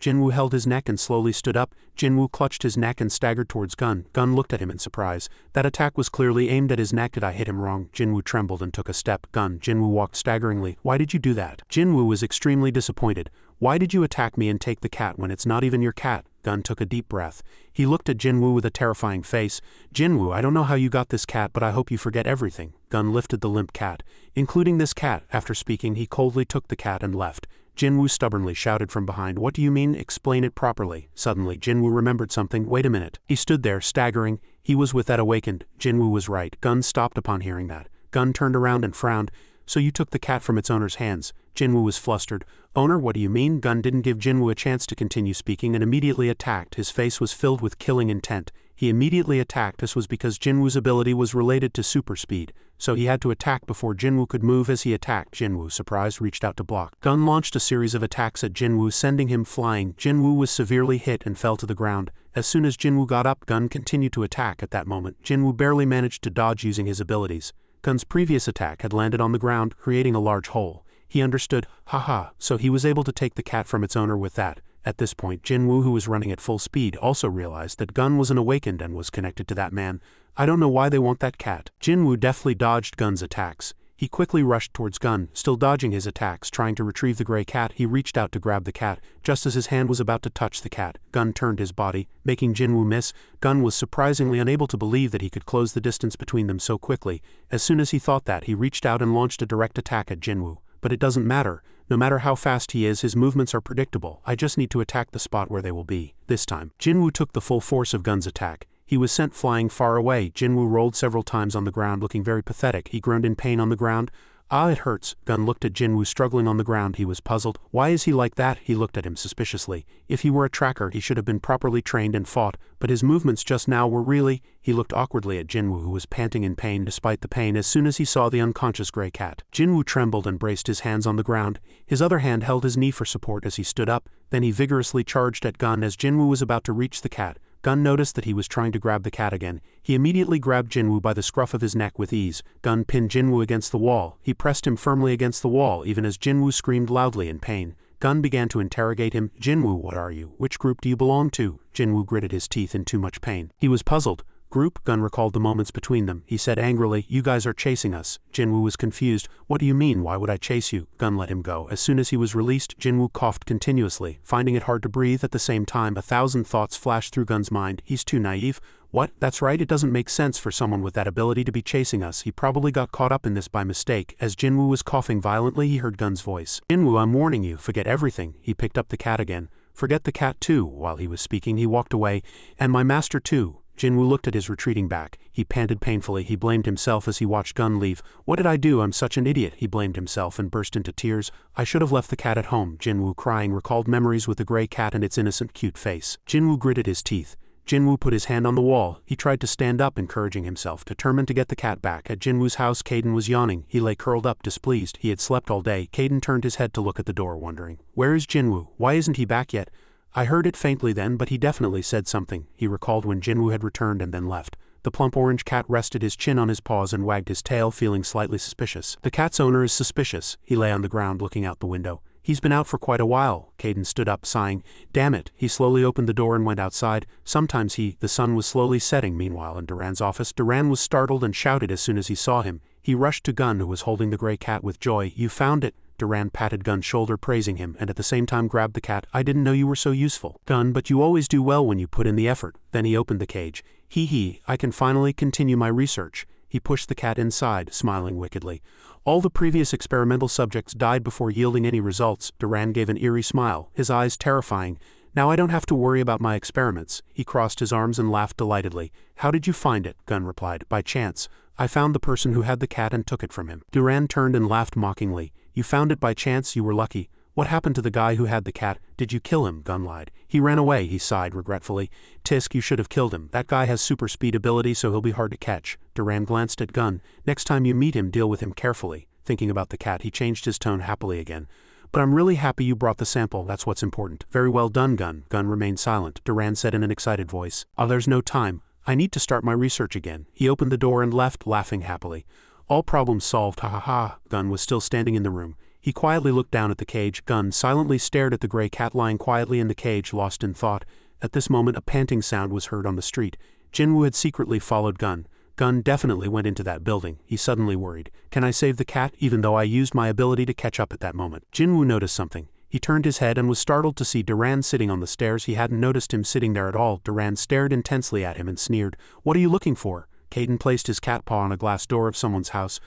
Jinwoo held his neck and slowly stood up. Jinwoo clutched his neck and staggered towards Gun. Gun looked at him in surprise. That attack was clearly aimed at his neck. "Did I hit him wrong?" Jinwoo trembled and took a step. "Gun." Jinwoo walked staggeringly. "Why did you do that?" Jinwoo was extremely disappointed. "Why did you attack me and take the cat when it's not even your cat?" Gun took a deep breath. He looked at Jinwoo with a terrifying face. "Jinwoo, I don't know how you got this cat, but I hope you forget everything." Gun lifted the limp cat. "Including this cat." After speaking, he coldly took the cat and left. Jinwoo stubbornly shouted from behind, "What do you mean? Explain it properly." Suddenly, Jinwoo remembered something. "Wait a minute." He stood there, staggering. He was with that awakened. Jinwoo was right. Gun stopped upon hearing that. Gun turned around and frowned. "So you took the cat from its owner's hands?" Jinwoo was flustered. "Owner, what do you mean?" Gun didn't give Jinwoo a chance to continue speaking and immediately attacked. His face was filled with killing intent. He immediately attacked. This was because Jinwoo's ability was related to superspeed, so he had to attack before Jinwoo could move. As he attacked, Jinwoo, surprised, reached out to block. Gun launched a series of attacks at Jinwoo, sending him flying. Jinwoo was severely hit and fell to the ground. As soon as Jinwoo got up, Gun continued to attack. At that moment, Jinwoo barely managed to dodge using his abilities. Gun's previous attack had landed on the ground, creating a large hole. He understood. Haha, so he was able to take the cat from its owner with that. At this point, Jinwoo, who was running at full speed, also realized that Gun was an awakened and was connected to that man. "I don't know why they want that cat." Jinwoo deftly dodged Gun's attacks. He quickly rushed towards Gun, still dodging his attacks. Trying to retrieve the gray cat, he reached out to grab the cat. Just as his hand was about to touch the cat, Gun turned his body, making Jinwoo miss. Gun was surprisingly unable to believe that he could close the distance between them so quickly. As soon as he thought that, he reached out and launched a direct attack at Jinwoo. "But it doesn't matter. No matter how fast he is, his movements are predictable. I just need to attack the spot where they will be." This time, Jinwoo took the full force of Gun's attack. He was sent flying far away. Jinwoo rolled several times on the ground, looking very pathetic. He groaned in pain on the ground. "Ah, it hurts." Gun looked at Jinwoo struggling on the ground. He was puzzled. "Why is he like that?" He looked at him suspiciously. If he were a tracker, he should have been properly trained and fought, but his movements just now were really... He looked awkwardly at Jinwoo, who was panting in pain despite the pain as soon as he saw the unconscious gray cat. Jinwoo trembled and braced his hands on the ground. His other hand held his knee for support as he stood up. Then he vigorously charged at Gun. As Jinwoo was about to reach the cat, Gun noticed that he was trying to grab the cat again. He immediately grabbed Jinwoo by the scruff of his neck with ease. Gun pinned Jinwoo against the wall. He pressed him firmly against the wall even as Jinwoo screamed loudly in pain. Gun began to interrogate him. "Jinwoo, what are you? Which group do you belong to?" Jinwoo gritted his teeth in too much pain. He was puzzled. "Group?" Gun recalled the moments between them. He said angrily, "You guys are chasing us." Jinwoo was confused. "What do you mean? Why would I chase you?" Gun let him go. As soon as he was released, Jinwoo coughed continuously, finding it hard to breathe. At the same time, 1,000 thoughts flashed through Gun's mind. He's too naive. What? That's right, it doesn't make sense for someone with that ability to be chasing us. He probably got caught up in this by mistake. As Jinwoo was coughing violently, he heard Gun's voice. "Jinwoo, I'm warning you, forget everything." He picked up the cat again. "Forget the cat too." While he was speaking, he walked away. "And my master too." Jinwoo looked at his retreating back. He panted painfully. He blamed himself as he watched Gun leave. "What did I do? I'm such an idiot." He blamed himself and burst into tears. "I should have left the cat at home." Jinwoo, crying, recalled memories with the gray cat and its innocent, cute face. Jinwoo gritted his teeth. Jinwoo put his hand on the wall. He tried to stand up, encouraging himself, determined to get the cat back. At Jinwoo's house, Caden was yawning. He lay curled up, displeased. He had slept all day. Caden turned his head to look at the door, wondering, "Where is Jinwoo? Why isn't he back yet?" "I heard it faintly then, but he definitely said something." He recalled when Jinwoo had returned and then left. The plump orange cat rested his chin on his paws and wagged his tail, feeling slightly suspicious. The cat's owner is suspicious. He lay on the ground looking out the window. He's been out for quite a while. Caden stood up, sighing. Damn it. He slowly opened the door and went outside. Sometimes the sun was slowly setting meanwhile in Duran's office. Duran was startled and shouted as soon as he saw him. He rushed to Gun, who was holding the gray cat with joy. You found it. Duran patted Gun's shoulder, praising him, and at the same time grabbed the cat. I didn't know you were so useful. Gun, but you always do well when you put in the effort. Then he opened the cage. I can finally continue my research. He pushed the cat inside, smiling wickedly. All the previous experimental subjects died before yielding any results. Duran gave an eerie smile, his eyes terrifying. Now I don't have to worry about my experiments. He crossed his arms and laughed delightedly. How did you find it? Gun replied. By chance. I found the person who had the cat and took it from him. Duran turned and laughed mockingly. You found it by chance? You were lucky. What happened to the guy who had the cat? Did you kill him? Gun lied. He ran away, he sighed regretfully. Tisk, you should have killed him. That guy has super speed ability, so he'll be hard to catch. Duran glanced at Gun. Next time you meet him, deal with him carefully. Thinking about the cat, he changed his tone happily again. But I'm really happy you brought the sample, that's what's important. Very well done, Gun. Gun remained silent. Duran said in an excited voice. There's no time. I need to start my research again. He opened the door and left, laughing happily. All problems solved, ha ha ha. Gun was still standing in the room. He quietly looked down at the cage. Gun silently stared at the gray cat lying quietly in the cage, lost in thought. At this moment a panting sound was heard on the street. Jinwoo had secretly followed Gun. Gun definitely went into that building. He suddenly worried. Can I save the cat, even though I used my ability to catch up at that moment? Jinwoo noticed something. He turned his head and was startled to see Duran sitting on the stairs. He hadn't noticed him sitting there at all. Duran stared intensely at him and sneered. What are you looking for? Caden placed his cat paw on a glass door of someone's house.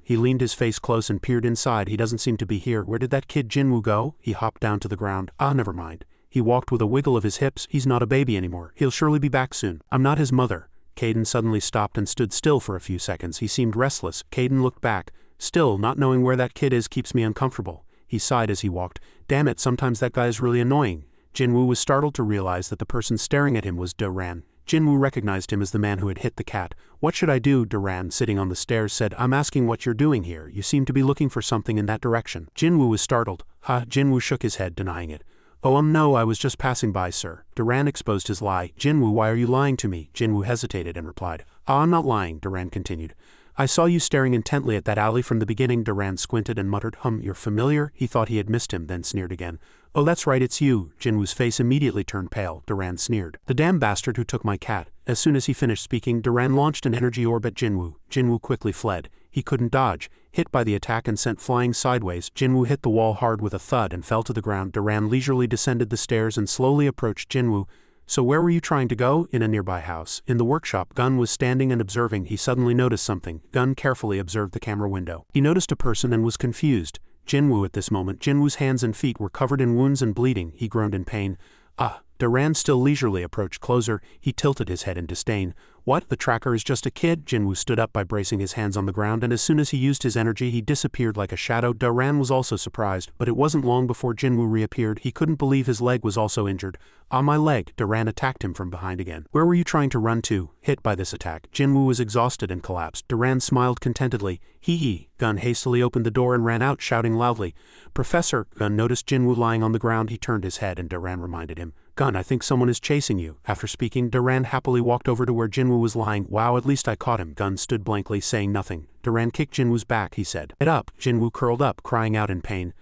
He leaned his face close and peered inside. He doesn't seem to be here. Where did that kid Jinwoo go? He hopped down to the ground. Never mind. He walked with a wiggle of his hips. He's not a baby anymore. He'll surely be back soon. I'm not his mother. Caden suddenly stopped and stood still for a few seconds. He seemed restless. Caden looked back. Still, not knowing where that kid is keeps me uncomfortable. He sighed as he walked. Damn it, sometimes that guy is really annoying. Jinwoo was startled to realize that the person staring at him was Duran. Jinwoo recognized him as the man who had hit the cat. What should I do? Duran, sitting on the stairs, said. I'm asking what you're doing here. You seem to be looking for something in that direction. Jinwoo was startled. Jinwoo shook his head, denying it. No, I was just passing by, sir. Duran exposed his lie. Jinwoo, why are you lying to me? Jinwoo hesitated and replied. I'm not lying, Duran continued. I saw you staring intently at that alley from the beginning. Duran squinted and muttered, You're familiar? He thought he had missed him, then sneered again. Oh, that's right, it's you. Jinwoo's face immediately turned pale. Duran sneered. The damn bastard who took my cat. As soon as he finished speaking, Duran launched an energy orb at Jinwoo. Jinwoo quickly fled. He couldn't dodge. Hit by the attack and sent flying sideways, Jinwoo hit the wall hard with a thud and fell to the ground. Duran leisurely descended the stairs and slowly approached Jinwoo. So where were you trying to go? In a nearby house. In the workshop, Gun was standing and observing. He suddenly noticed something. Gun carefully observed the camera window. He noticed a person and was confused. Jinwoo at this moment. Jinwoo's hands and feet were covered in wounds and bleeding. He groaned in pain. Duran still leisurely approached closer. He tilted his head in disdain. What? The tracker is just a kid? Jinwoo stood up by bracing his hands on the ground, and as soon as he used his energy he disappeared like a shadow. Duran was also surprised, but it wasn't long before Jinwoo reappeared. He couldn't believe his leg was also injured. My leg. Duran attacked him from behind again. Where were you trying to run to? Hit by this attack, Jinwoo was exhausted and collapsed. Duran smiled contentedly. Hee. Gun hastily opened the door and ran out, shouting loudly. Professor. Gun noticed Jinwoo lying on the ground. He turned his head and Duran reminded him. Gun, I think someone is chasing you. After speaking, Duran happily walked over to where Jinwoo was lying. Wow, at least I caught him. Gun stood blankly, saying nothing. Duran kicked Jinwoo's back, he said. Get up. Jinwoo curled up, crying out in pain.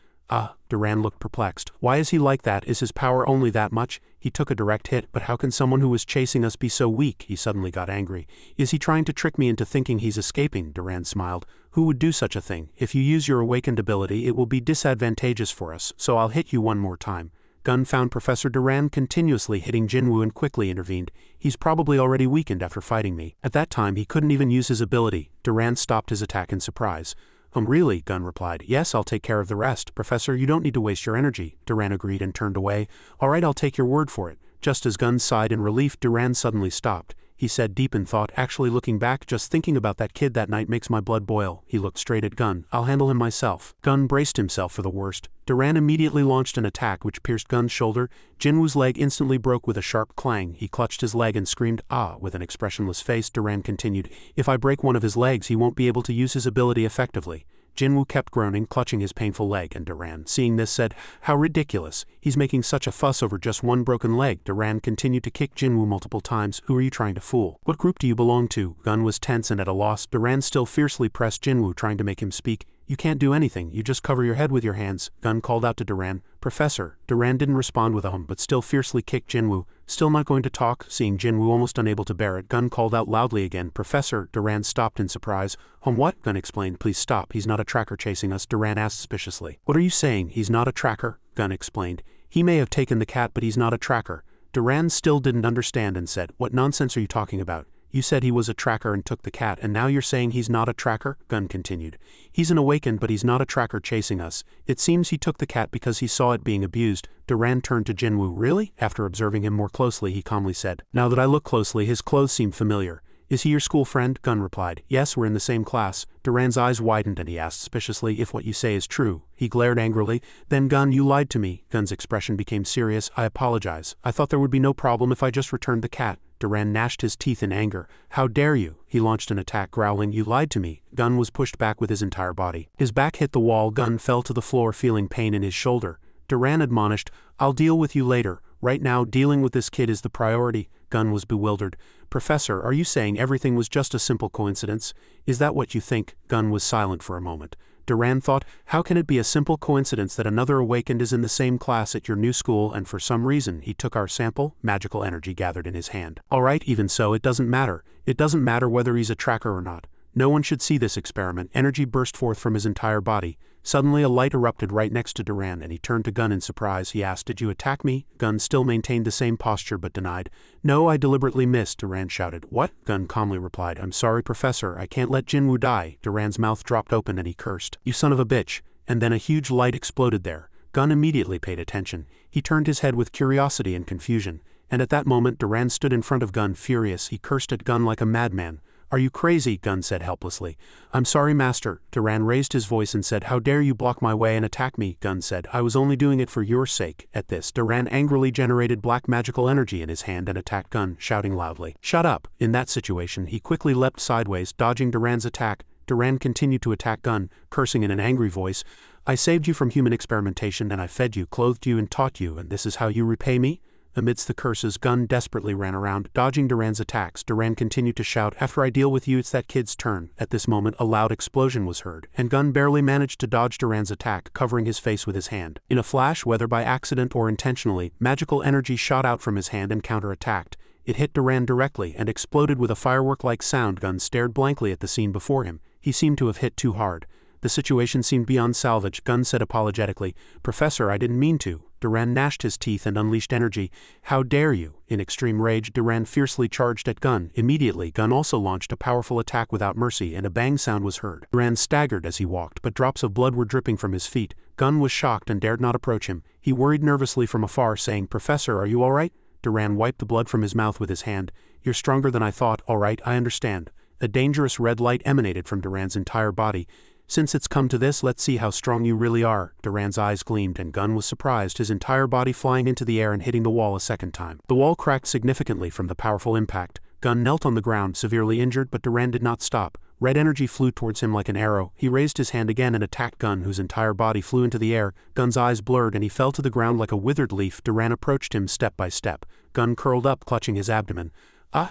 Duran looked perplexed. Why is he like that? Is his power only that much? He took a direct hit, but how can someone who was chasing us be so weak? He suddenly got angry. Is he trying to trick me into thinking he's escaping? Duran smiled. Who would do such a thing? If you use your awakened ability, it will be disadvantageous for us, so I'll hit you one more time. Gun found Professor Duran continuously hitting Jinwoo and quickly intervened. He's probably already weakened after fighting me. At that time he couldn't even use his ability. Duran stopped his attack in surprise. Really? Gun replied. Yes, I'll take care of the rest. Professor, you don't need to waste your energy. Duran agreed and turned away. Alright, I'll take your word for it. Just as Gun sighed in relief, Duran suddenly stopped. He said deep in thought, actually looking back, just thinking about that kid that night makes my blood boil. He looked straight at Gun. I'll handle him myself. Gun braced himself for the worst. Duran immediately launched an attack which pierced Gun's shoulder. Jinwoo's leg instantly broke with a sharp clang. He clutched his leg and screamed, ah! With an expressionless face, Duran continued, if I break one of his legs he won't be able to use his ability effectively. Jinwoo kept groaning, clutching his painful leg, and Duran, seeing this, said, how ridiculous. He's making such a fuss over just one broken leg. Duran continued to kick Jinwoo multiple times. Who are you trying to fool? What group do you belong to? Gun was tense and at a loss. Duran still fiercely pressed Jinwoo, trying to make him speak. You can't do anything, you just cover your head with your hands, Gun called out to Duran. Professor. Duran didn't respond with a hum but still fiercely kicked Jinwoo. Still not going to talk? Seeing Jinwoo almost unable to bear it, Gun called out loudly again. Professor. Duran stopped in surprise. What? Gun explained. Please stop, he's not a tracker chasing us, Duran asked suspiciously. What are you saying? He's not a tracker? Gun explained. He may have taken the cat but he's not a tracker. Duran still didn't understand and said, what nonsense are you talking about? You said he was a tracker and took the cat, and now you're saying he's not a tracker? Gun continued. He's an awakened but he's not a tracker chasing us. It seems he took the cat because he saw it being abused. Duran turned to Jinwoo. Really? After observing him more closely, he calmly said. Now that I look closely, his clothes seem familiar. Is he your school friend? Gun replied. Yes, we're in the same class. Duran's eyes widened and he asked suspiciously if what you say is true. He glared angrily. Then Gun, you lied to me. Gun's expression became serious. I apologize. I thought there would be no problem if I just returned the cat. Duran gnashed his teeth in anger. How dare you? He launched an attack, growling, you lied to me. Gun was pushed back with his entire body. His back hit the wall. Gun fell to the floor feeling pain in his shoulder. Duran admonished, I'll deal with you later. Right now, dealing with this kid is the priority. Gun was bewildered. Professor, are you saying everything was just a simple coincidence? Is that what you think? Gun was silent for a moment. Duran thought, how can it be a simple coincidence that another awakened is in the same class at your new school and for some reason he took our sample? Magical energy gathered in his hand. Alright, even so, it doesn't matter. It doesn't matter whether he's a tracker or not. No one should see this experiment. Energy burst forth from his entire body. Suddenly a light erupted right next to Duran and he turned to Gun in surprise. He asked, did you attack me? Gun still maintained the same posture but denied. No, I deliberately missed, Duran shouted. What? Gun calmly replied. I'm sorry, Professor, I can't let Jinwoo die. Duran's mouth dropped open and he cursed. You son of a bitch. And then a huge light exploded there. Gun immediately paid attention. He turned his head with curiosity and confusion. And at that moment Duran stood in front of Gun furious. He cursed at Gun like a madman. Are you crazy? Gun said helplessly. I'm sorry, Master. Duran raised his voice and said, how dare you block my way and attack me? Gun said, I was only doing it for your sake. At this, Duran angrily generated black magical energy in his hand and attacked Gun, shouting loudly, shut up. In that situation, he quickly leapt sideways, dodging Duran's attack. Duran continued to attack Gun, cursing in an angry voice, I saved you from human experimentation and I fed you, clothed you and taught you, and this is how you repay me? Amidst the curses, Gun desperately ran around, dodging Duran's attacks. Duran continued to shout, after I deal with you, it's that kid's turn. At this moment, a loud explosion was heard, and Gun barely managed to dodge Duran's attack, covering his face with his hand. In a flash, whether by accident or intentionally, magical energy shot out from his hand and counterattacked. It hit Duran directly and exploded with a firework-like sound. Gun stared blankly at the scene before him. He seemed to have hit too hard. The situation seemed beyond salvage. Gun said apologetically, Professor, I didn't mean to. Duran gnashed his teeth and unleashed energy. How dare you? In extreme rage, Duran fiercely charged at Gun. Immediately, Gun also launched a powerful attack without mercy and a bang sound was heard. Duran staggered as he walked, but drops of blood were dripping from his feet. Gun was shocked and dared not approach him. He worried nervously from afar, saying, Professor, are you all right? Duran wiped the blood from his mouth with his hand. You're stronger than I thought. All right, I understand. A dangerous red light emanated from Duran's entire body. Since it's come to this, let's see how strong you really are. Duran's eyes gleamed and Gun was surprised, his entire body flying into the air and hitting the wall a second time. The wall cracked significantly from the powerful impact. Gun knelt on the ground, severely injured, but Duran did not stop. Red energy flew towards him like an arrow. He raised his hand again and attacked Gun, whose entire body flew into the air. Gun's eyes blurred and he fell to the ground like a withered leaf. Duran approached him step by step. Gun curled up, clutching his abdomen.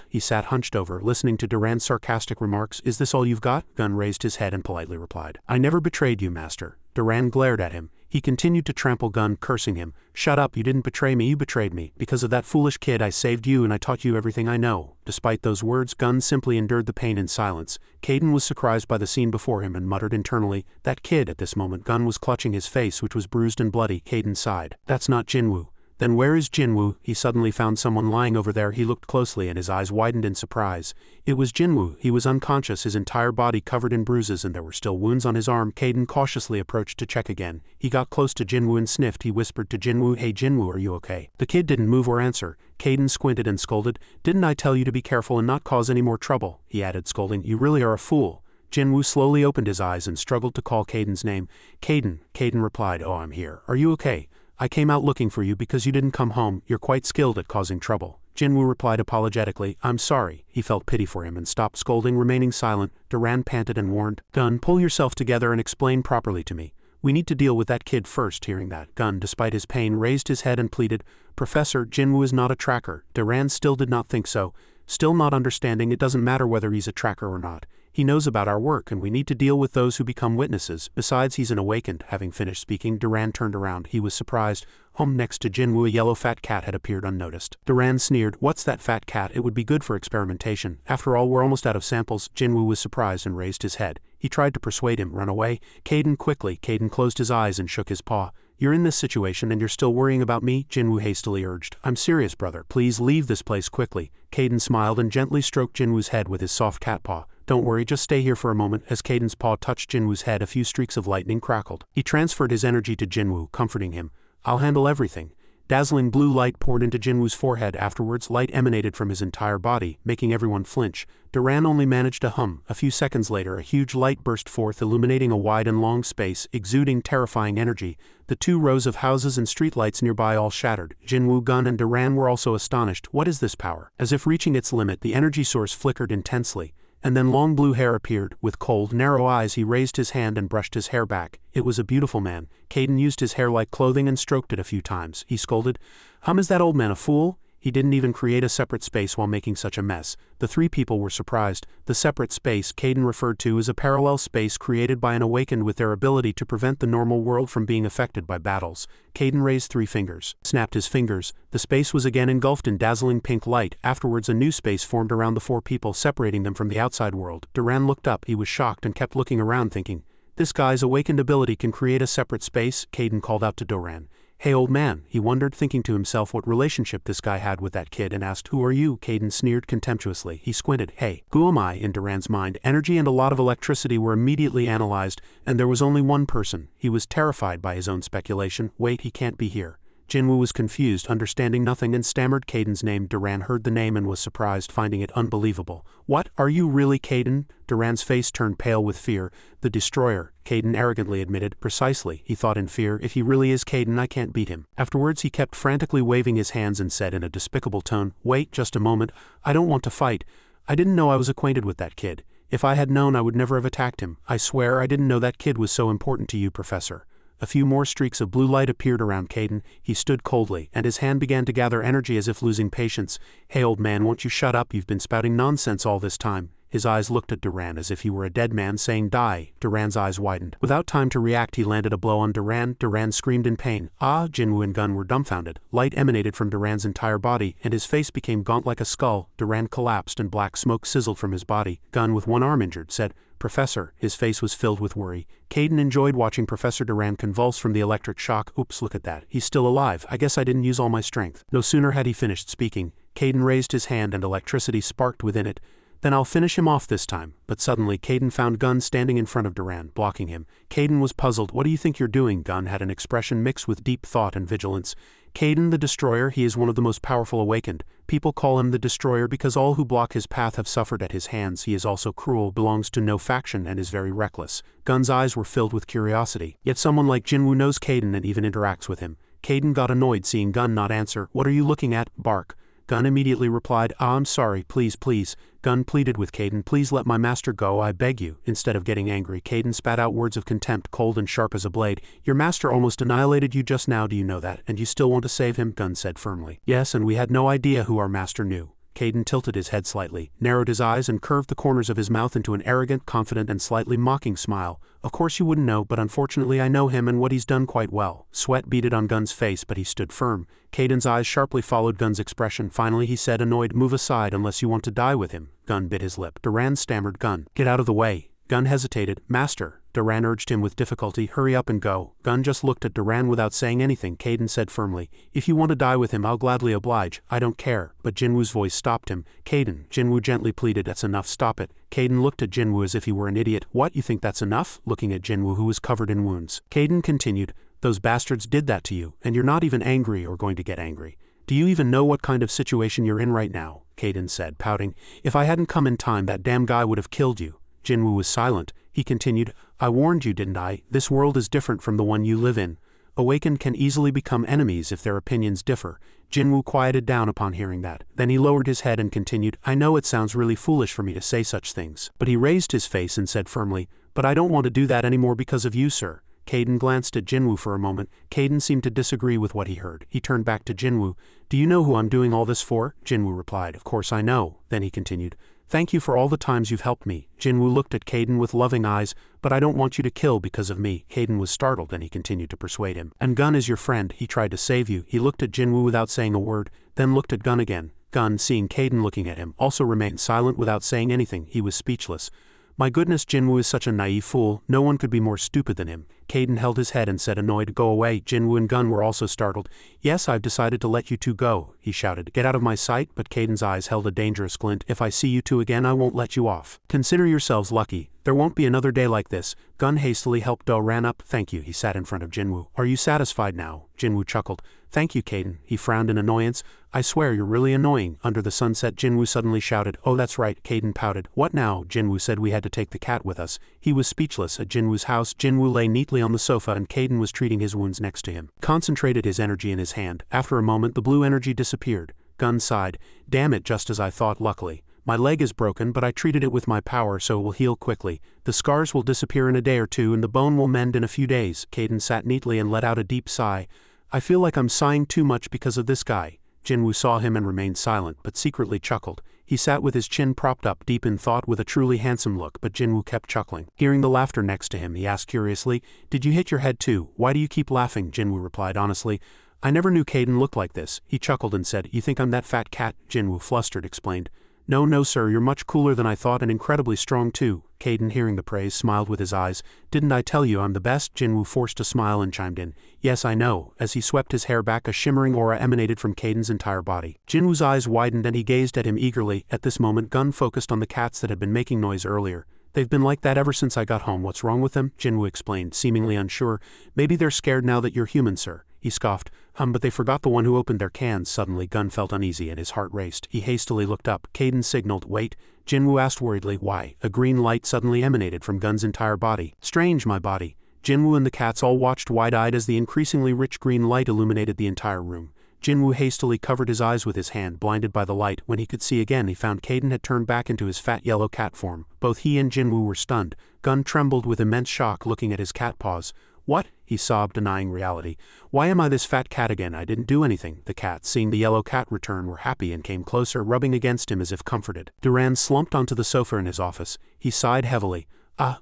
He sat hunched over, listening to Duran's sarcastic remarks. Is this all you've got? Gun raised his head and politely replied. I never betrayed you, Master. Duran glared at him. He continued to trample Gun, cursing him. Shut up, you didn't betray me, you betrayed me. Because of that foolish kid I saved you and I taught you everything I know. Despite those words, Gun simply endured the pain in silence. Caden was surprised by the scene before him and muttered internally, that kid. At this moment Gun was clutching his face, which was bruised and bloody. Caden sighed. That's not Jinwoo. Then where is Jinwoo? He suddenly found someone lying over there. He looked closely and his eyes widened in surprise. It was Jinwoo. He was unconscious, his entire body covered in bruises and there were still wounds on his arm. Caden cautiously approached to check again. He got close to Jinwoo and sniffed. He whispered to Jinwoo, hey Jinwoo, are you okay? The kid didn't move or answer. Caden squinted and scolded, didn't I tell you to be careful and not cause any more trouble? He added, scolding, you really are a fool. Jinwoo slowly opened his eyes and struggled to call Caden's name. Caden. Caden replied, oh, I'm here. Are you okay? I came out looking for you because you didn't come home. You're quite skilled at causing trouble. Jinwoo replied apologetically, I'm sorry. He felt pity for him and stopped scolding, remaining silent. Duran panted and warned, Gun, pull yourself together and explain properly to me. We need to deal with that kid first. Hearing that, Gun, despite his pain, raised his head and pleaded, Professor, Jinwoo is not a tracker. Duran still did not think so. Still not understanding, it doesn't matter whether he's a tracker or not. He knows about our work and we need to deal with those who become witnesses. Besides, he's an awakened. Having finished speaking, Duran turned around. He was surprised. Next to Jinwoo, a yellow fat cat had appeared unnoticed. Duran sneered, "What's that fat cat? It would be good for experimentation. After all, we're almost out of samples." Jinwoo was surprised and raised his head. He tried to persuade him, "Run away." Caden quickly. Caden closed his eyes and shook his paw. "You're in this situation and you're still worrying about me?" Jinwoo hastily urged. "I'm serious, brother. Please leave this place quickly." Caden smiled and gently stroked Jinwoo's head with his soft cat paw. "Don't worry, just stay here for a moment." As Caden's paw touched Jinwoo's head, a few streaks of lightning crackled. He transferred his energy to Jinwoo, comforting him. "I'll handle everything." Dazzling blue light poured into Jinwoo's forehead. Afterwards, light emanated from his entire body, making everyone flinch. Duran only managed to hum. A few seconds later, a huge light burst forth, illuminating a wide and long space, exuding terrifying energy. The 2 rows of houses and streetlights nearby all shattered. Jinwoo, Gun, and Duran were also astonished. What is this power? As if reaching its limit, the energy source flickered intensely. And then long blue hair appeared. With cold, narrow eyes, he raised his hand and brushed his hair back. It was a beautiful man. Caden used his hair like clothing and stroked it a few times. He scolded, "Is that old man a fool? He didn't even create a separate space while making such a mess." The 3 people were surprised. The separate space Caden referred to as a parallel space created by an awakened with their ability to prevent the normal world from being affected by battles. Caden raised 3 fingers, snapped his fingers. The space was again engulfed in dazzling pink light. Afterwards, a new space formed around the 4 people, separating them from the outside world. Duran looked up. He was shocked and kept looking around, thinking, "This guy's awakened ability can create a separate space." Caden called out to Duran, "Hey, old man." He wondered, thinking to himself what relationship this guy had with that kid, and asked, "Who are you?" Caden sneered contemptuously. He squinted. "Hey, who am I?" In Duran's mind, energy and a lot of electricity were immediately analyzed, and there was only one person. He was terrified by his own speculation. "Wait, he can't be here." Jinwoo was confused, understanding nothing, and stammered Caden's name. Duran heard the name and was surprised, finding it unbelievable. "What? Are you really Caden?" Duran's face turned pale with fear. "The Destroyer," Caden arrogantly admitted. "Precisely," he thought in fear. "If he really is Caden, I can't beat him." Afterwards, he kept frantically waving his hands and said in a despicable tone, "Wait just a moment. I don't want to fight. I didn't know I was acquainted with that kid. If I had known, I would never have attacked him. I swear I didn't know that kid was so important to you, Professor." A few more streaks of blue light appeared around Caden. He stood coldly, and his hand began to gather energy as if losing patience. "Hey, old man, won't you shut up? You've been spouting nonsense all this time." His eyes looked at Duran as if he were a dead man saying, "Die." Duran's eyes widened. Without time to react, he landed a blow on Duran. Duran screamed in pain. Jinwoo and Gun were dumbfounded. Light emanated from Duran's entire body, and his face became gaunt like a skull. Duran collapsed and black smoke sizzled from his body. Gun, with one arm injured, said, "Professor." His face was filled with worry. Caden enjoyed watching Professor Duran convulse from the electric shock. "Oops, look at that. He's still alive. I guess I didn't use all my strength." No sooner had he finished speaking, Caden raised his hand and electricity sparked within it. "Then I'll finish him off this time." But suddenly Caden found Gun standing in front of Duran, blocking him. Caden was puzzled. "What do you think you're doing?" Gun had an expression mixed with deep thought and vigilance. "Caden the Destroyer, he is one of the most powerful awakened. People call him the Destroyer because all who block his path have suffered at his hands. He is also cruel, belongs to no faction, and is very reckless." Gun's eyes were filled with curiosity. Yet someone like Jinwoo knows Caden and even interacts with him. Caden got annoyed seeing Gun not answer. "What are you looking at?" "Bark." Gun immediately replied, "I'm sorry, please, please." Gun pleaded with Caden, "Please let my master go, I beg you." Instead of getting angry, Caden spat out words of contempt, cold and sharp as a blade. "Your master almost annihilated you just now, do you know that? And you still want to save him?" Gun said firmly. "Yes, and we had no idea who our master knew." Caden tilted his head slightly, narrowed his eyes, and curved the corners of his mouth into an arrogant, confident, and slightly mocking smile. "Of course you wouldn't know, but unfortunately I know him and what he's done quite well." Sweat beaded on Gun's face, but he stood firm. Caden's eyes sharply followed Gun's expression. Finally he said, annoyed, "Move aside unless you want to die with him." Gun bit his lip. Duran stammered, "Gun, get out of the way." Gun hesitated. "Master." Duran urged him with difficulty, "Hurry up and go." Gun just looked at Duran without saying anything. Caden said firmly, "If you want to die with him, I'll gladly oblige. I don't care." But Jinwoo's voice stopped him. "Caden." Jinwoo gently pleaded, "That's enough, stop it." Caden looked at Jinwoo as if he were an idiot. "What, you think that's enough?" Looking at Jinwoo, who was covered in wounds. Caden continued, "Those bastards did that to you, and you're not even angry or going to get angry. Do you even know what kind of situation you're in right now?" Caden said, pouting, "If I hadn't come in time, that damn guy would have killed you." Jinwoo was silent. He continued, "I warned you, didn't I? This world is different from the one you live in. Awakened can easily become enemies if their opinions differ." Jinwoo quieted down upon hearing that. Then he lowered his head and continued, "I know it sounds really foolish for me to say such things." But he raised his face and said firmly, "But I don't want to do that anymore because of you, sir." Caden glanced at Jinwoo for a moment. Caden seemed to disagree with what he heard. He turned back to Jinwoo. "Do you know who I'm doing all this for?" Jinwoo replied, "Of course I know." Then he continued, Thank you for all the times you've helped me. Jinwoo looked at Caden with loving eyes, but I don't want you to kill because of me. Caden was startled and he continued to persuade him. And Gun is your friend, he tried to save you. He looked at Jinwoo without saying a word, then looked at Gun again. Gun, seeing Caden looking at him, also remained silent without saying anything. He was speechless. My goodness, Jinwoo is such a naive fool, no one could be more stupid than him. Caden held his head and said annoyed, go away. Jinwoo and Gun were also startled. Yes, I've decided to let you two go, he shouted. Get out of my sight, but Caden's eyes held a dangerous glint. If I see you two again I won't let you off. Consider yourselves lucky. There won't be another day like this. Gun hastily helped Do ran up. Thank you, he sat in front of Jinwoo. Are you satisfied now? Jinwoo chuckled. Thank you, Caden. He frowned in annoyance. I swear you're really annoying. Under the sunset, Jinwoo suddenly shouted. Oh, that's right, Caden pouted. What now? Jinwoo said we had to take the cat with us. He was speechless. At Jinwoo's house, Jinwoo lay neatly on the sofa and Caden was treating his wounds next to him. Concentrated his energy in his hand. After a moment, the blue energy disappeared. Gun sighed. Damn it, just as I thought, luckily. My leg is broken, but I treated it with my power so it will heal quickly. The scars will disappear in a day or two and the bone will mend in a few days. Caden sat neatly and let out a deep sigh. I feel like I'm sighing too much because of this guy. Jinwoo saw him and remained silent, but secretly chuckled. He sat with his chin propped up deep in thought with a truly handsome look, but Jinwoo kept chuckling. Hearing the laughter next to him, he asked curiously, Did you hit your head too? Why do you keep laughing? Jinwoo replied honestly, I never knew Caden looked like this. He chuckled and said, You think I'm that fat cat? Jinwoo, flustered, explained. No, sir, you're much cooler than I thought and incredibly strong too. Caden, hearing the praise, smiled with his eyes. Didn't I tell you I'm the best? Jinwoo forced a smile and chimed in. Yes, I know. As he swept his hair back, a shimmering aura emanated from Caden's entire body. Jinwoo's eyes widened and he gazed at him eagerly. At this moment, Gun focused on the cats that had been making noise earlier. They've been like that ever since I got home. What's wrong with them? Jinwoo explained, seemingly unsure. Maybe they're scared now that you're human, sir. He scoffed. But they forgot the one who opened their cans. Suddenly, Gun felt uneasy and his heart raced. He hastily looked up. Caden signaled, Wait. Jinwoo asked worriedly, Why? A green light suddenly emanated from Gun's entire body. Strange, my body. Jinwoo and the cats all watched wide-eyed as the increasingly rich green light illuminated the entire room. Jinwoo hastily covered his eyes with his hand, blinded by the light. When he could see again, he found Caden had turned back into his fat yellow cat form. Both he and Jinwoo were stunned. Gun trembled with immense shock, looking at his cat paws. What? He sobbed, denying reality. Why am I this fat cat again? I didn't do anything. The cats, seeing the yellow cat return, were happy and came closer, rubbing against him as if comforted. Duran slumped onto the sofa in his office. He sighed heavily.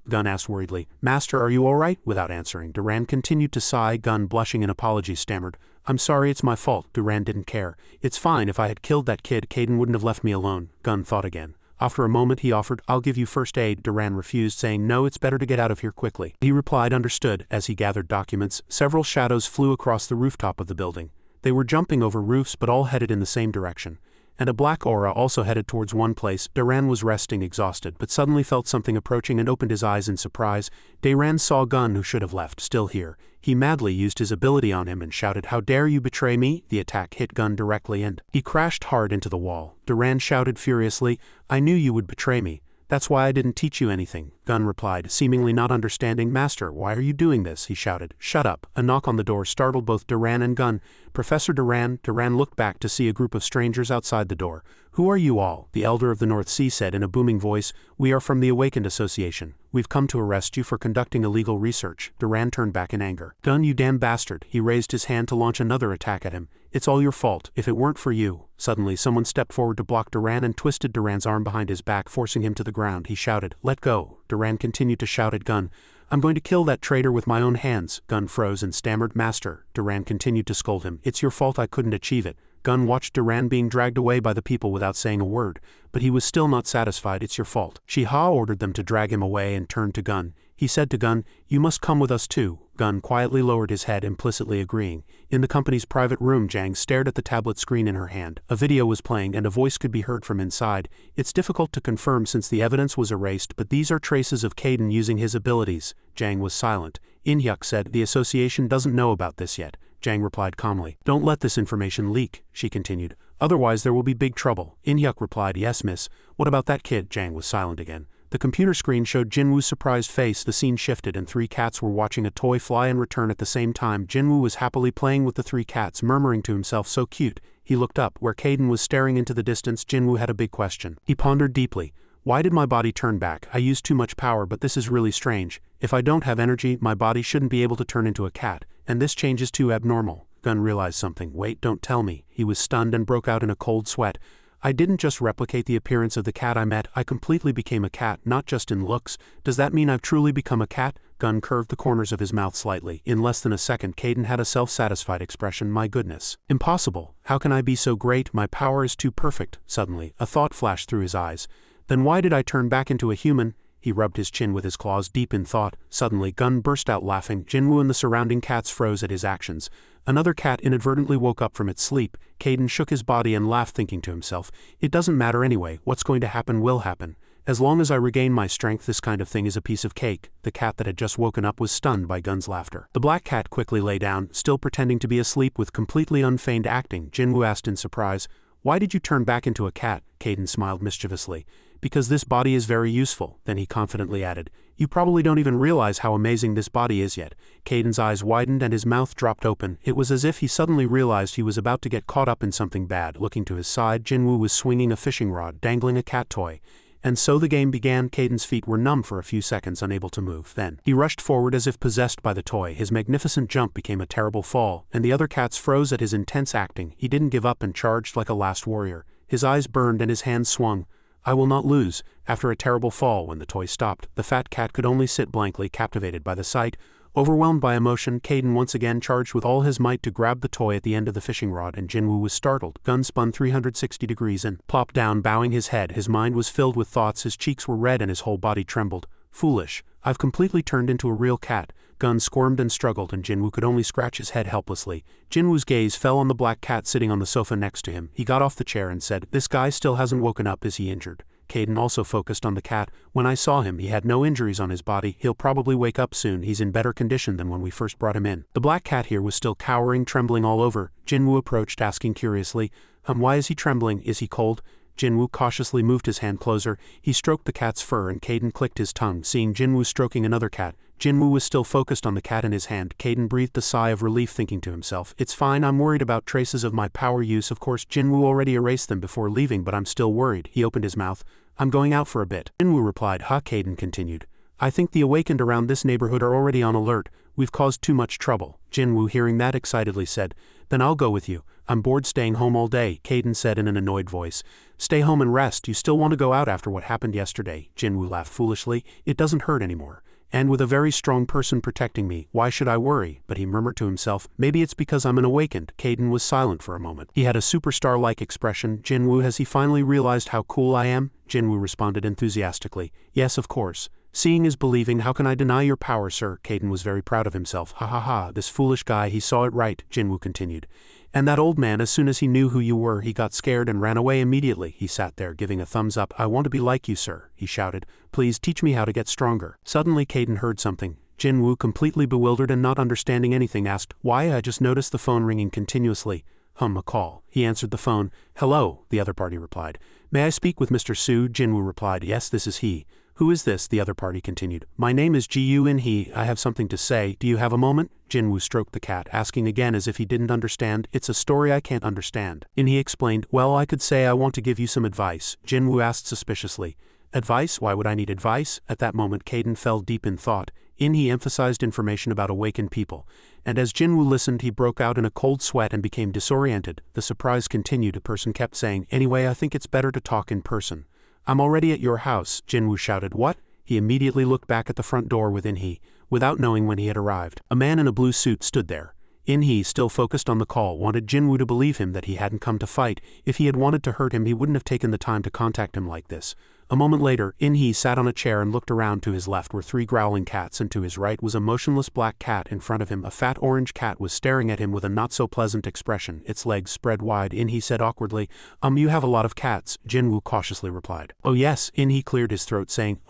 Gun asked worriedly. Master, are you all right? Without answering, Duran continued to sigh. Gun, blushing in apology, stammered. I'm sorry, it's my fault. Duran didn't care. It's fine. If I had killed that kid, Caden wouldn't have left me alone. Gun thought again. After a moment he offered, I'll give you first aid. Duran refused, saying, No, it's better to get out of here quickly. He replied, understood. As he gathered documents, several shadows flew across the rooftop of the building. They were jumping over roofs but all headed in the same direction. And a black aura also headed towards one place. Duran was resting, exhausted, but suddenly felt something approaching and opened his eyes in surprise. Duran saw Gun, who should have left, still here. He madly used his ability on him and shouted, How dare you betray me? The attack hit Gun directly and he crashed hard into the wall. Duran shouted furiously, I knew you would betray me. That's why I didn't teach you anything. Gun replied, seemingly not understanding. Master, why are you doing this? He shouted. Shut up. A knock on the door startled both Duran and Gun. Professor Duran. Duran looked back to see a group of strangers outside the door. Who are you all? The elder of the North Sea said in a booming voice. We are from the Awakened Association. We've come to arrest you for conducting illegal research. Duran turned back in anger. Gun, you damn bastard. He raised his hand to launch another attack at him. It's all your fault. If it weren't for you. Suddenly someone stepped forward to block Duran and twisted Duran's arm behind his back, forcing him to the ground. He shouted, Let go. Duran continued to shout at Gun. I'm going to kill that traitor with my own hands. Gun froze and stammered, Master. Duran continued to scold him. It's your fault I couldn't achieve it. Gun watched Duran being dragged away by the people without saying a word, but he was still not satisfied. It's your fault. Shiha ordered them to drag him away and turned to Gun. He said to Gun, You must come with us too. Gun quietly lowered his head, implicitly agreeing. In the company's private room, Jang stared at the tablet screen in her hand. A video was playing and a voice could be heard from inside. It's difficult to confirm since the evidence was erased, but these are traces of Caden using his abilities. Jang was silent. In-hyuk said, The association doesn't know about this yet. Jang replied calmly. Don't let this information leak, she continued. Otherwise there will be big trouble. In-hyuk replied, Yes, miss. What about that kid? Jang was silent again. The computer screen showed Jinwoo's surprised face. The scene shifted and 3 cats were watching a toy fly and return at the same time. Jinwoo was happily playing with the 3 cats, murmuring to himself, So cute. He looked up. Where Caden was staring into the distance, Jinwoo had a big question. He pondered deeply. Why did my body turn back? I used too much power, but this is really strange. If I don't have energy, my body shouldn't be able to turn into a cat, and this change is too abnormal. Gun realized something. Wait, don't tell me. He was stunned and broke out in a cold sweat. I didn't just replicate the appearance of the cat I met, I completely became a cat, not just in looks. Does that mean I've truly become a cat? Gun curved the corners of his mouth slightly. In less than a second, Caden had a self-satisfied expression. My goodness. Impossible. How can I be so great? My power is too perfect. Suddenly, a thought flashed through his eyes. Then why did I turn back into a human? He rubbed his chin with his claws, deep in thought. Suddenly, Gun burst out laughing. Jinwoo and the surrounding cats froze at his actions. Another cat inadvertently woke up from its sleep. Caden shook his body and laughed, thinking to himself, it doesn't matter anyway, what's going to happen will happen. As long as I regain my strength, this kind of thing is a piece of cake. The cat that had just woken up was stunned by Gun's laughter. The black cat quickly lay down, still pretending to be asleep with completely unfeigned acting. Jinwoo asked in surprise, why did you turn back into a cat? Caden smiled mischievously. Because this body is very useful. Then he confidently added, you probably don't even realize how amazing this body is yet. Caden's eyes widened and his mouth dropped open. It was as if he suddenly realized he was about to get caught up in something bad. Looking to his side, Jinwoo was swinging a fishing rod, dangling a cat toy. And so the game began. Caden's feet were numb for a few seconds, unable to move. Then, he rushed forward as if possessed by the toy. His magnificent jump became a terrible fall, and the other cats froze at his intense acting. He didn't give up and charged like a last warrior. His eyes burned and his hands swung. I will not lose. After a terrible fall, when the toy stopped, the fat cat could only sit blankly, captivated by the sight. Overwhelmed by emotion, Caden once again charged with all his might to grab the toy at the end of the fishing rod, and Jinwoo was startled. Gun spun 360 degrees and plopped down, bowing his head. His mind was filled with thoughts, his cheeks were red and his whole body trembled. Foolish. I've completely turned into a real cat. Gun squirmed and struggled, and Jinwoo could only scratch his head helplessly. Jinwoo's gaze fell on the black cat sitting on the sofa next to him. He got off the chair and said, this guy still hasn't woken up, is he injured? Caden also focused on the cat. When I saw him, he had no injuries on his body. He'll probably wake up soon. He's in better condition than when we first brought him in. The black cat here was still cowering, trembling all over. Jinwoo approached, asking curiously, why is he trembling? Is he cold? Jinwoo cautiously moved his hand closer. He stroked the cat's fur, and Caden clicked his tongue, seeing Jinwoo stroking another cat. Jinwoo was still focused on the cat in his hand. Caden breathed a sigh of relief, thinking to himself, it's fine, I'm worried about traces of my power use. Of course, Jinwoo already erased them before leaving, but I'm still worried. He opened his mouth. I'm going out for a bit. Jinwoo replied. Caden continued. I think the awakened around this neighborhood are already on alert. We've caused too much trouble. Jinwoo, hearing that, excitedly said, then I'll go with you. I'm bored staying home all day, Caden said in an annoyed voice. Stay home and rest. You still want to go out after what happened yesterday? Jinwoo laughed foolishly. It doesn't hurt anymore. And with a very strong person protecting me, why should I worry? But he murmured to himself, maybe it's because I'm an awakened. Caden was silent for a moment. He had a superstar-like expression. Jinwoo, has he finally realized how cool I am? Jinwoo responded enthusiastically. Yes, of course. Seeing is believing. How can I deny your power, sir? Caden was very proud of himself. Ha ha ha, this foolish guy, he saw it right, Jinwoo continued. And that old man, as soon as he knew who you were, he got scared and ran away immediately. He sat there, giving a thumbs up. I want to be like you, sir, he shouted. Please teach me how to get stronger. Suddenly Caden heard something. Jinwoo, completely bewildered and not understanding anything, asked, why? I just noticed the phone ringing continuously. A call. He answered the phone. Hello, the other party replied. May I speak with Mr. Su? Jinwoo replied. Yes, this is he. Who is this? The other party continued. My name is Ji-Yu-In-He. I have something to say. Do you have a moment? Jinwoo stroked the cat, asking again as if he didn't understand. It's a story I can't understand. In-He explained. Well, I could say I want to give you some advice. Jinwoo asked suspiciously. Advice? Why would I need advice? At that moment, Caden fell deep in thought. In-He emphasized information about awakened people, and as Jinwoo listened, he broke out in a cold sweat and became disoriented. The surprise continued. A person kept saying, anyway, I think it's better to talk in person. I'm already at your house, Jinwoo shouted. What? He immediately looked back at the front door with In-He, without knowing when he had arrived. A man in a blue suit stood there. In-He, still focused on the call, wanted Jinwoo to believe him that he hadn't come to fight. If he had wanted to hurt him, he wouldn't have taken the time to contact him like this. A moment later, In-He sat on a chair and looked around. To his left were 3 growling cats, and to his right was a motionless black cat. In front of him, a fat orange cat was staring at him with a not-so-pleasant expression, its legs spread wide. In-He said awkwardly, you have a lot of cats, Jinwoo cautiously replied. Oh yes, In-He cleared his throat, saying,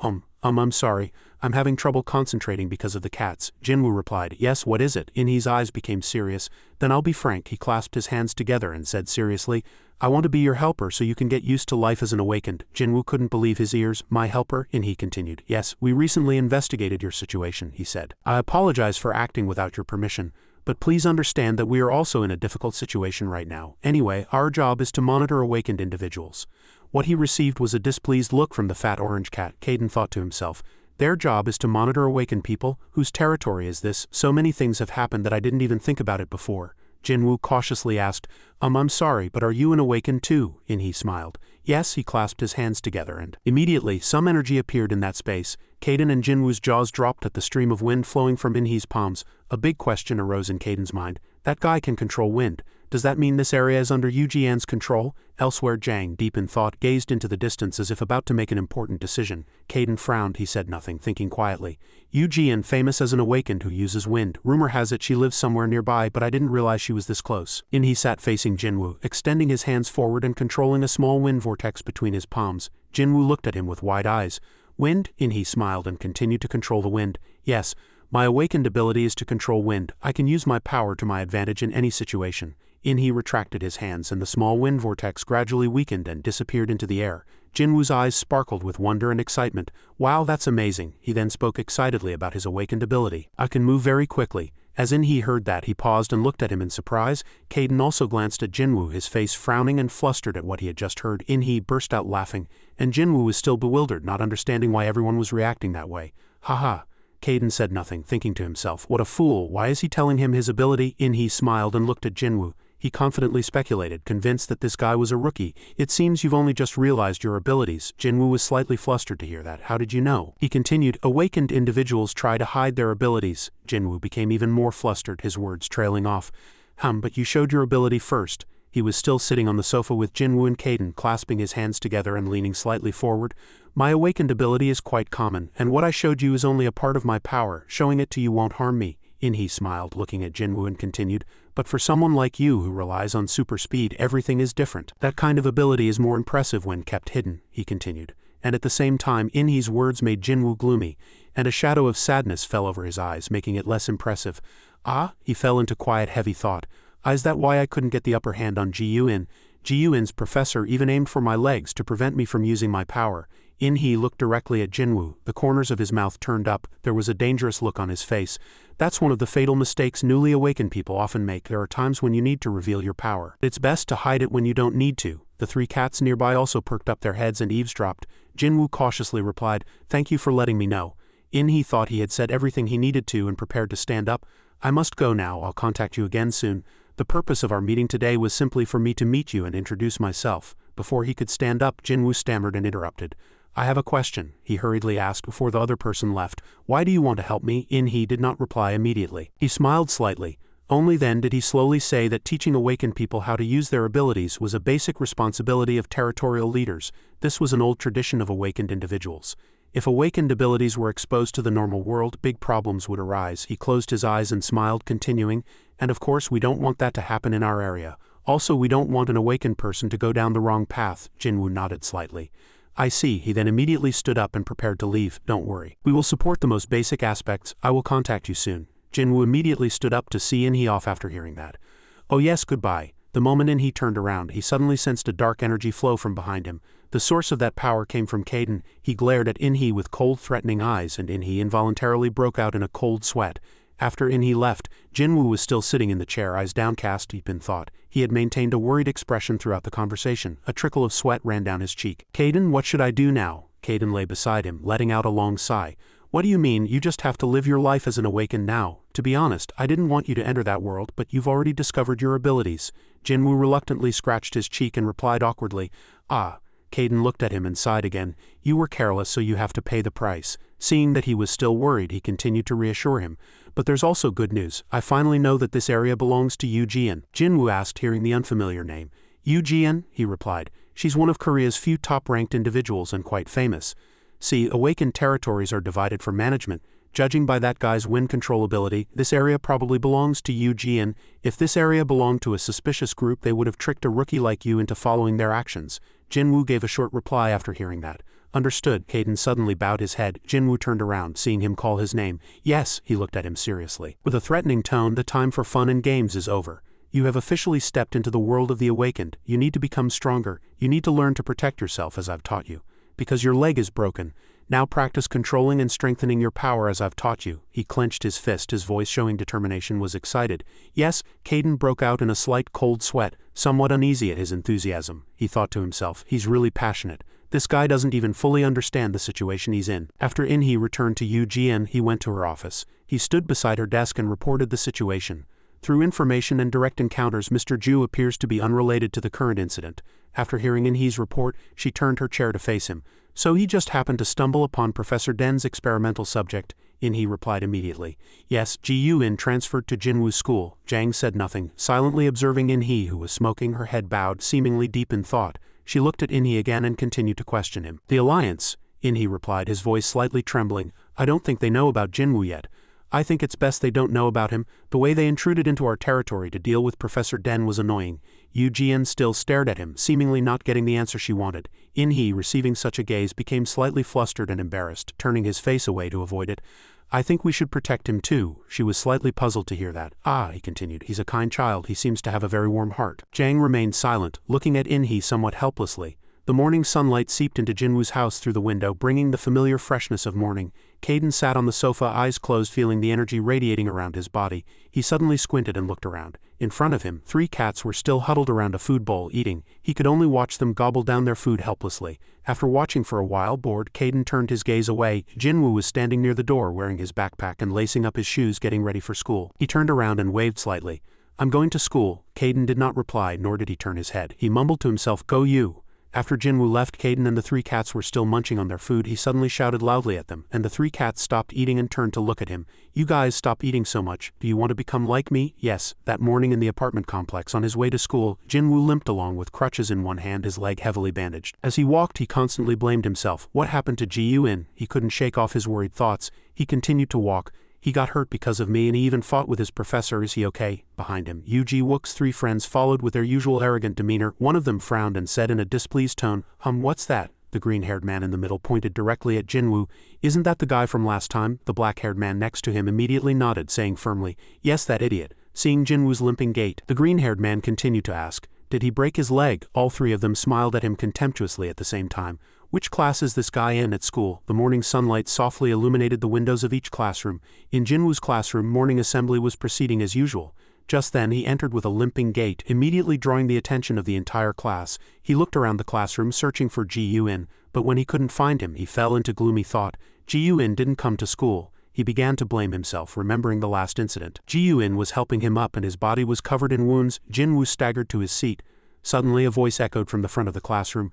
I'm sorry. I'm having trouble concentrating because of the cats. Jinwoo replied, yes, what is it? In-He's eyes became serious. Then I'll be frank. He clasped his hands together and said seriously, I want to be your helper so you can get used to life as an awakened. Jinwoo couldn't believe his ears. My helper? In-He continued. Yes, we recently investigated your situation, he said. I apologize for acting without your permission, but please understand that we are also in a difficult situation right now. Anyway, our job is to monitor awakened individuals. What he received was a displeased look from the fat orange cat. Caden thought to himself, their job is to monitor awakened people? Whose territory is this? So many things have happened that I didn't even think about it before. Jinwoo cautiously asked. I'm sorry, but are you an awakened too? In-hee smiled. Yes, he clasped his hands together and immediately some energy appeared in that space. Kaden and Jinwoo's jaws dropped at the stream of wind flowing from In-hee's palms. A big question arose in Kaden's mind. That guy can control wind. Does that mean this area is under Yu Jian's control? Elsewhere, Jang, deep in thought, gazed into the distance as if about to make an important decision. Kaden frowned. He said nothing, thinking quietly. Yu Jian, famous as an awakened who uses wind. Rumor has it she lives somewhere nearby, but I didn't realize she was this close. In-hee sat facing Jinwoo, extending his hands forward and controlling a small wind vortex between his palms. Jinwoo looked at him with wide eyes. Wind? In-hee smiled and continued to control the wind. Yes, my awakened ability is to control wind. I can use my power to my advantage in any situation. In-hee retracted his hands and the small wind vortex gradually weakened and disappeared into the air. Jinwoo's eyes sparkled with wonder and excitement. Wow, that's amazing. He then spoke excitedly about his awakened ability. I can move very quickly. As In-hee heard that, he paused and looked at him in surprise. Kaden also glanced at Jinwoo, his face frowning and flustered at what he had just heard. In-hee burst out laughing, and Jinwoo was still bewildered, not understanding why everyone was reacting that way. Haha. Kaden said nothing, thinking to himself, what a fool, why is he telling him his ability? In-hee smiled and looked at Jinwoo. He confidently speculated, convinced that this guy was a rookie. It seems you've only just realized your abilities. Jinwoo was slightly flustered to hear that. How did you know? He continued, awakened individuals try to hide their abilities. Jinwoo became even more flustered, his words trailing off. But you showed your ability first. He was still sitting on the sofa with Jinwoo and Kaden, clasping his hands together and leaning slightly forward. My awakened ability is quite common, and what I showed you is only a part of my power. Showing it to you won't harm me. In-hee smiled, looking at Jinwoo, and continued, but for someone like you who relies on super speed, everything is different. That kind of ability is more impressive when kept hidden, he continued. And at the same time, In-hee's words made Jinwoo gloomy, and a shadow of sadness fell over his eyes, making it less impressive. Ah, he fell into quiet, heavy thought. Is that why I couldn't get the upper hand on Ji-Yuin? Ji-Yuin's professor even aimed for my legs to prevent me from using my power. In-hee looked directly at Jinwoo, the corners of his mouth turned up, there was a dangerous look on his face. That's one of the fatal mistakes newly awakened people often make. There are times when you need to reveal your power. It's best to hide it when you don't need to. The three cats nearby also perked up their heads and eavesdropped. Jinwoo cautiously replied, thank you for letting me know. In-hee thought he had said everything he needed to and prepared to stand up. I must go now, I'll contact you again soon. The purpose of our meeting today was simply for me to meet you and introduce myself. Before he could stand up, Jinwoo stammered and interrupted. I have a question, he hurriedly asked before the other person left. Why do you want to help me? In-hee did not reply immediately. He smiled slightly. Only then did he slowly say that teaching awakened people how to use their abilities was a basic responsibility of territorial leaders. This was an old tradition of awakened individuals. If awakened abilities were exposed to the normal world, big problems would arise. He closed his eyes and smiled, continuing, and of course we don't want that to happen in our area. Also, we don't want an awakened person to go down the wrong path. Jinwoo nodded slightly. I see. He then immediately stood up and prepared to leave. Don't worry. We will support the most basic aspects. I will contact you soon. Jinwoo immediately stood up to see In-hee off after hearing that. Oh yes, goodbye. The moment In-hee turned around, he suddenly sensed a dark energy flow from behind him. The source of that power came from Kaden. He glared at In-hee with cold, threatening eyes, and In-hee involuntarily broke out in a cold sweat. After In-hee left, Jinwoo was still sitting in the chair, eyes downcast, deep in thought. He had maintained a worried expression throughout the conversation. A trickle of sweat ran down his cheek. Kaden, what should I do now? Kaden lay beside him, letting out a long sigh. What do you mean, you just have to live your life as an awakened now? To be honest, I didn't want you to enter that world, but you've already discovered your abilities. Jinwoo reluctantly scratched his cheek and replied awkwardly, Ah. Kaden looked at him and sighed again. You were careless, so you have to pay the price. Seeing that he was still worried, he continued to reassure him. But there's also good news. I finally know that this area belongs to Yu Jian. Jinwoo asked, hearing the unfamiliar name. Yu Jian? He replied. She's one of Korea's few top-ranked individuals and quite famous. See, awakened territories are divided for management. Judging by that guy's wind control ability, this area probably belongs to Yu Jian. If this area belonged to a suspicious group, they would have tricked a rookie like you into following their actions. Jinwoo gave a short reply after hearing that. Understood. Kaden suddenly bowed his head. Jinwoo turned around, seeing him call his name. Yes, he looked at him seriously. With a threatening tone, the time for fun and games is over. You have officially stepped into the world of the awakened. You need to become stronger. You need to learn to protect yourself as I've taught you. Because your leg is broken. Now practice controlling and strengthening your power as I've taught you. He clenched his fist, his voice showing determination, was excited. Yes, Kaden broke out in a slight cold sweat, somewhat uneasy at his enthusiasm. He thought to himself, he's really passionate. This guy doesn't even fully understand the situation he's in. After In-hee returned to Yu Jian, he went to her office. He stood beside her desk and reported the situation. Through information and direct encounters, Mr. Ju appears to be unrelated to the current incident. After hearing In-hee's report, she turned her chair to face him. So he just happened to stumble upon Professor Den's experimental subject. In-hee replied immediately. Yes, Ji-Yun transferred to Jinwoo's school. Jang said nothing, silently observing In-hee, who was smoking, her head bowed, seemingly deep in thought. She looked at In-hee again and continued to question him. The alliance, In-hee replied, his voice slightly trembling. I don't think they know about Jinwoo yet. I think it's best they don't know about him. The way they intruded into our territory to deal with Professor Den was annoying. Yu Jian still stared at him, seemingly not getting the answer she wanted. In-hee, receiving such a gaze, became slightly flustered and embarrassed, turning his face away to avoid it. I think we should protect him too. She was slightly puzzled to hear that. Ah, he continued, he's a kind child, he seems to have a very warm heart. Jang remained silent, looking at In-hee somewhat helplessly. The morning sunlight seeped into Jinwoo's house through the window, bringing the familiar freshness of morning. Caden sat on the sofa, eyes closed, feeling the energy radiating around his body. He suddenly squinted and looked around. In front of him, 3 cats were still huddled around a food bowl, eating. He could only watch them gobble down their food helplessly. After watching for a while, bored, Caden turned his gaze away. Jinwoo was standing near the door, wearing his backpack and lacing up his shoes, getting ready for school. He turned around and waved slightly. I'm going to school. Caden did not reply, nor did he turn his head. He mumbled to himself, Go you. After Jinwoo left, Caden and the 3 cats were still munching on their food. He suddenly shouted loudly at them, and the 3 cats stopped eating and turned to look at him. You guys, stop eating so much. Do you want to become like me? Yes. That morning in the apartment complex on his way to school, Jinwoo limped along with crutches in one hand, his leg heavily bandaged. As he walked, he constantly blamed himself. What happened to Ji-Yun? He couldn't shake off his worried thoughts. He continued to walk. He got hurt because of me, and he even fought with his professor. Is he okay? Behind him, Yu Ji-Wook's 3 friends followed with their usual arrogant demeanor. One of them frowned and said in a displeased tone, What's that? The green-haired man in the middle pointed directly at Jinwoo. Isn't that the guy from last time? The black-haired man next to him immediately nodded, saying firmly, Yes, that idiot. Seeing Jinwoo's limping gait, the green-haired man continued to ask, Did he break his leg? All 3 of them smiled at him contemptuously at the same time. Which class is this guy in at school? The morning sunlight softly illuminated the windows of each classroom. In Jinwoo's classroom, morning assembly was proceeding as usual. Just then he entered with a limping gait, immediately drawing the attention of the entire class. He looked around the classroom searching for Ji-Yun, but when he couldn't find him, he fell into gloomy thought. Ji-Yun didn't come to school. He began to blame himself, remembering the last incident. Ji-Yun was helping him up and his body was covered in wounds. Jinwoo staggered to his seat. Suddenly a voice echoed from the front of the classroom.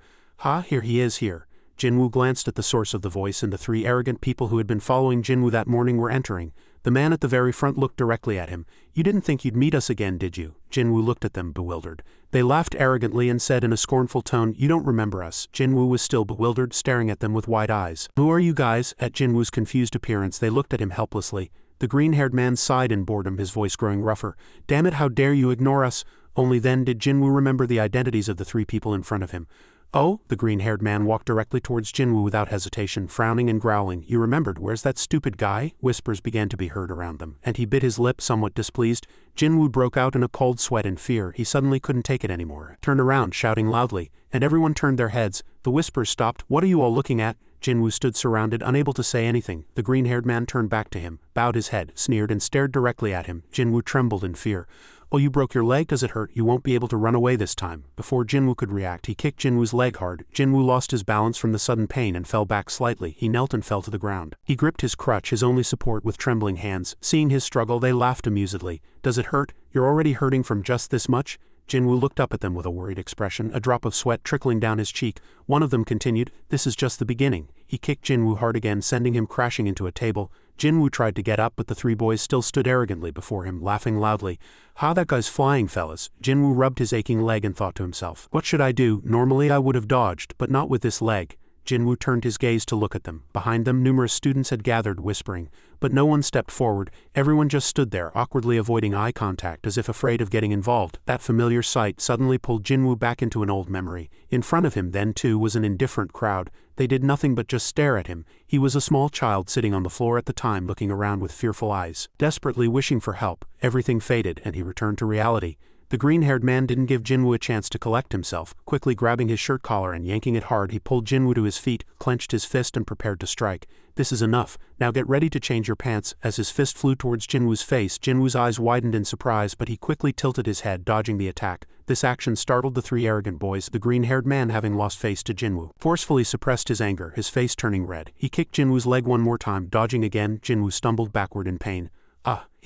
Here he is here. Jinwoo glanced at the source of the voice, and the 3 arrogant people who had been following Jinwoo that morning were entering. The man at the very front looked directly at him. You didn't think you'd meet us again, did you? Jinwoo looked at them, bewildered. They laughed arrogantly and said in a scornful tone, You don't remember us. Jinwoo was still bewildered, staring at them with wide eyes. Who are you guys? At Jinwoo's confused appearance, they looked at him helplessly. The green-haired man sighed in boredom, his voice growing rougher. Damn it, how dare you ignore us? Only then did Jinwoo remember the identities of the 3 people in front of him. Oh, the green-haired man walked directly towards Jinwoo without hesitation, frowning and growling. You remembered, where's that stupid guy? Whispers began to be heard around them, and he bit his lip, somewhat displeased. Jinwoo broke out in a cold sweat in fear. He suddenly couldn't take it anymore. Turned around, shouting loudly, and everyone turned their heads. The whispers stopped. What are you all looking at? Jinwoo stood surrounded, unable to say anything. The green-haired man turned back to him, bowed his head, sneered, and stared directly at him. Jinwoo trembled in fear. Oh, you broke your leg? Does it hurt? You won't be able to run away this time. Before Jinwoo could react, he kicked Jinwoo's leg hard. Jinwoo lost his balance from the sudden pain and fell back slightly. He knelt and fell to the ground. He gripped his crutch, his only support, with trembling hands. Seeing his struggle, they laughed amusedly. Does it hurt? You're already hurting from just this much? Jinwoo looked up at them with a worried expression, a drop of sweat trickling down his cheek. One of them continued, This is just the beginning. He kicked Jinwoo hard again, sending him crashing into a table. Jinwoo tried to get up, but the 3 boys still stood arrogantly before him, laughing loudly. That guy's flying, fellas. Jinwoo rubbed his aching leg and thought to himself, What should I do? Normally I would have dodged, but not with this leg. Jinwoo turned his gaze to look at them. Behind them, numerous students had gathered, whispering. But no one stepped forward. Everyone just stood there, awkwardly avoiding eye contact, as if afraid of getting involved. That familiar sight suddenly pulled Jinwoo back into an old memory. In front of him, then too, was an indifferent crowd. They did nothing but just stare at him. He was a small child sitting on the floor at the time, looking around with fearful eyes, desperately wishing for help. Everything faded, and he returned to reality. The green-haired man didn't give Jinwoo a chance to collect himself. Quickly grabbing his shirt collar and yanking it hard, he pulled Jinwoo to his feet, clenched his fist, and prepared to strike. This is enough. Now get ready to change your pants. As his fist flew towards Jinwoo's face, Jinwoo's eyes widened in surprise, but he quickly tilted his head, dodging the attack. This action startled the 3 arrogant boys. The green-haired man, having lost face to Jinwoo, forcefully suppressed his anger, his face turning red. He kicked Jinwoo's leg one more time, dodging again. Jinwoo stumbled backward in pain.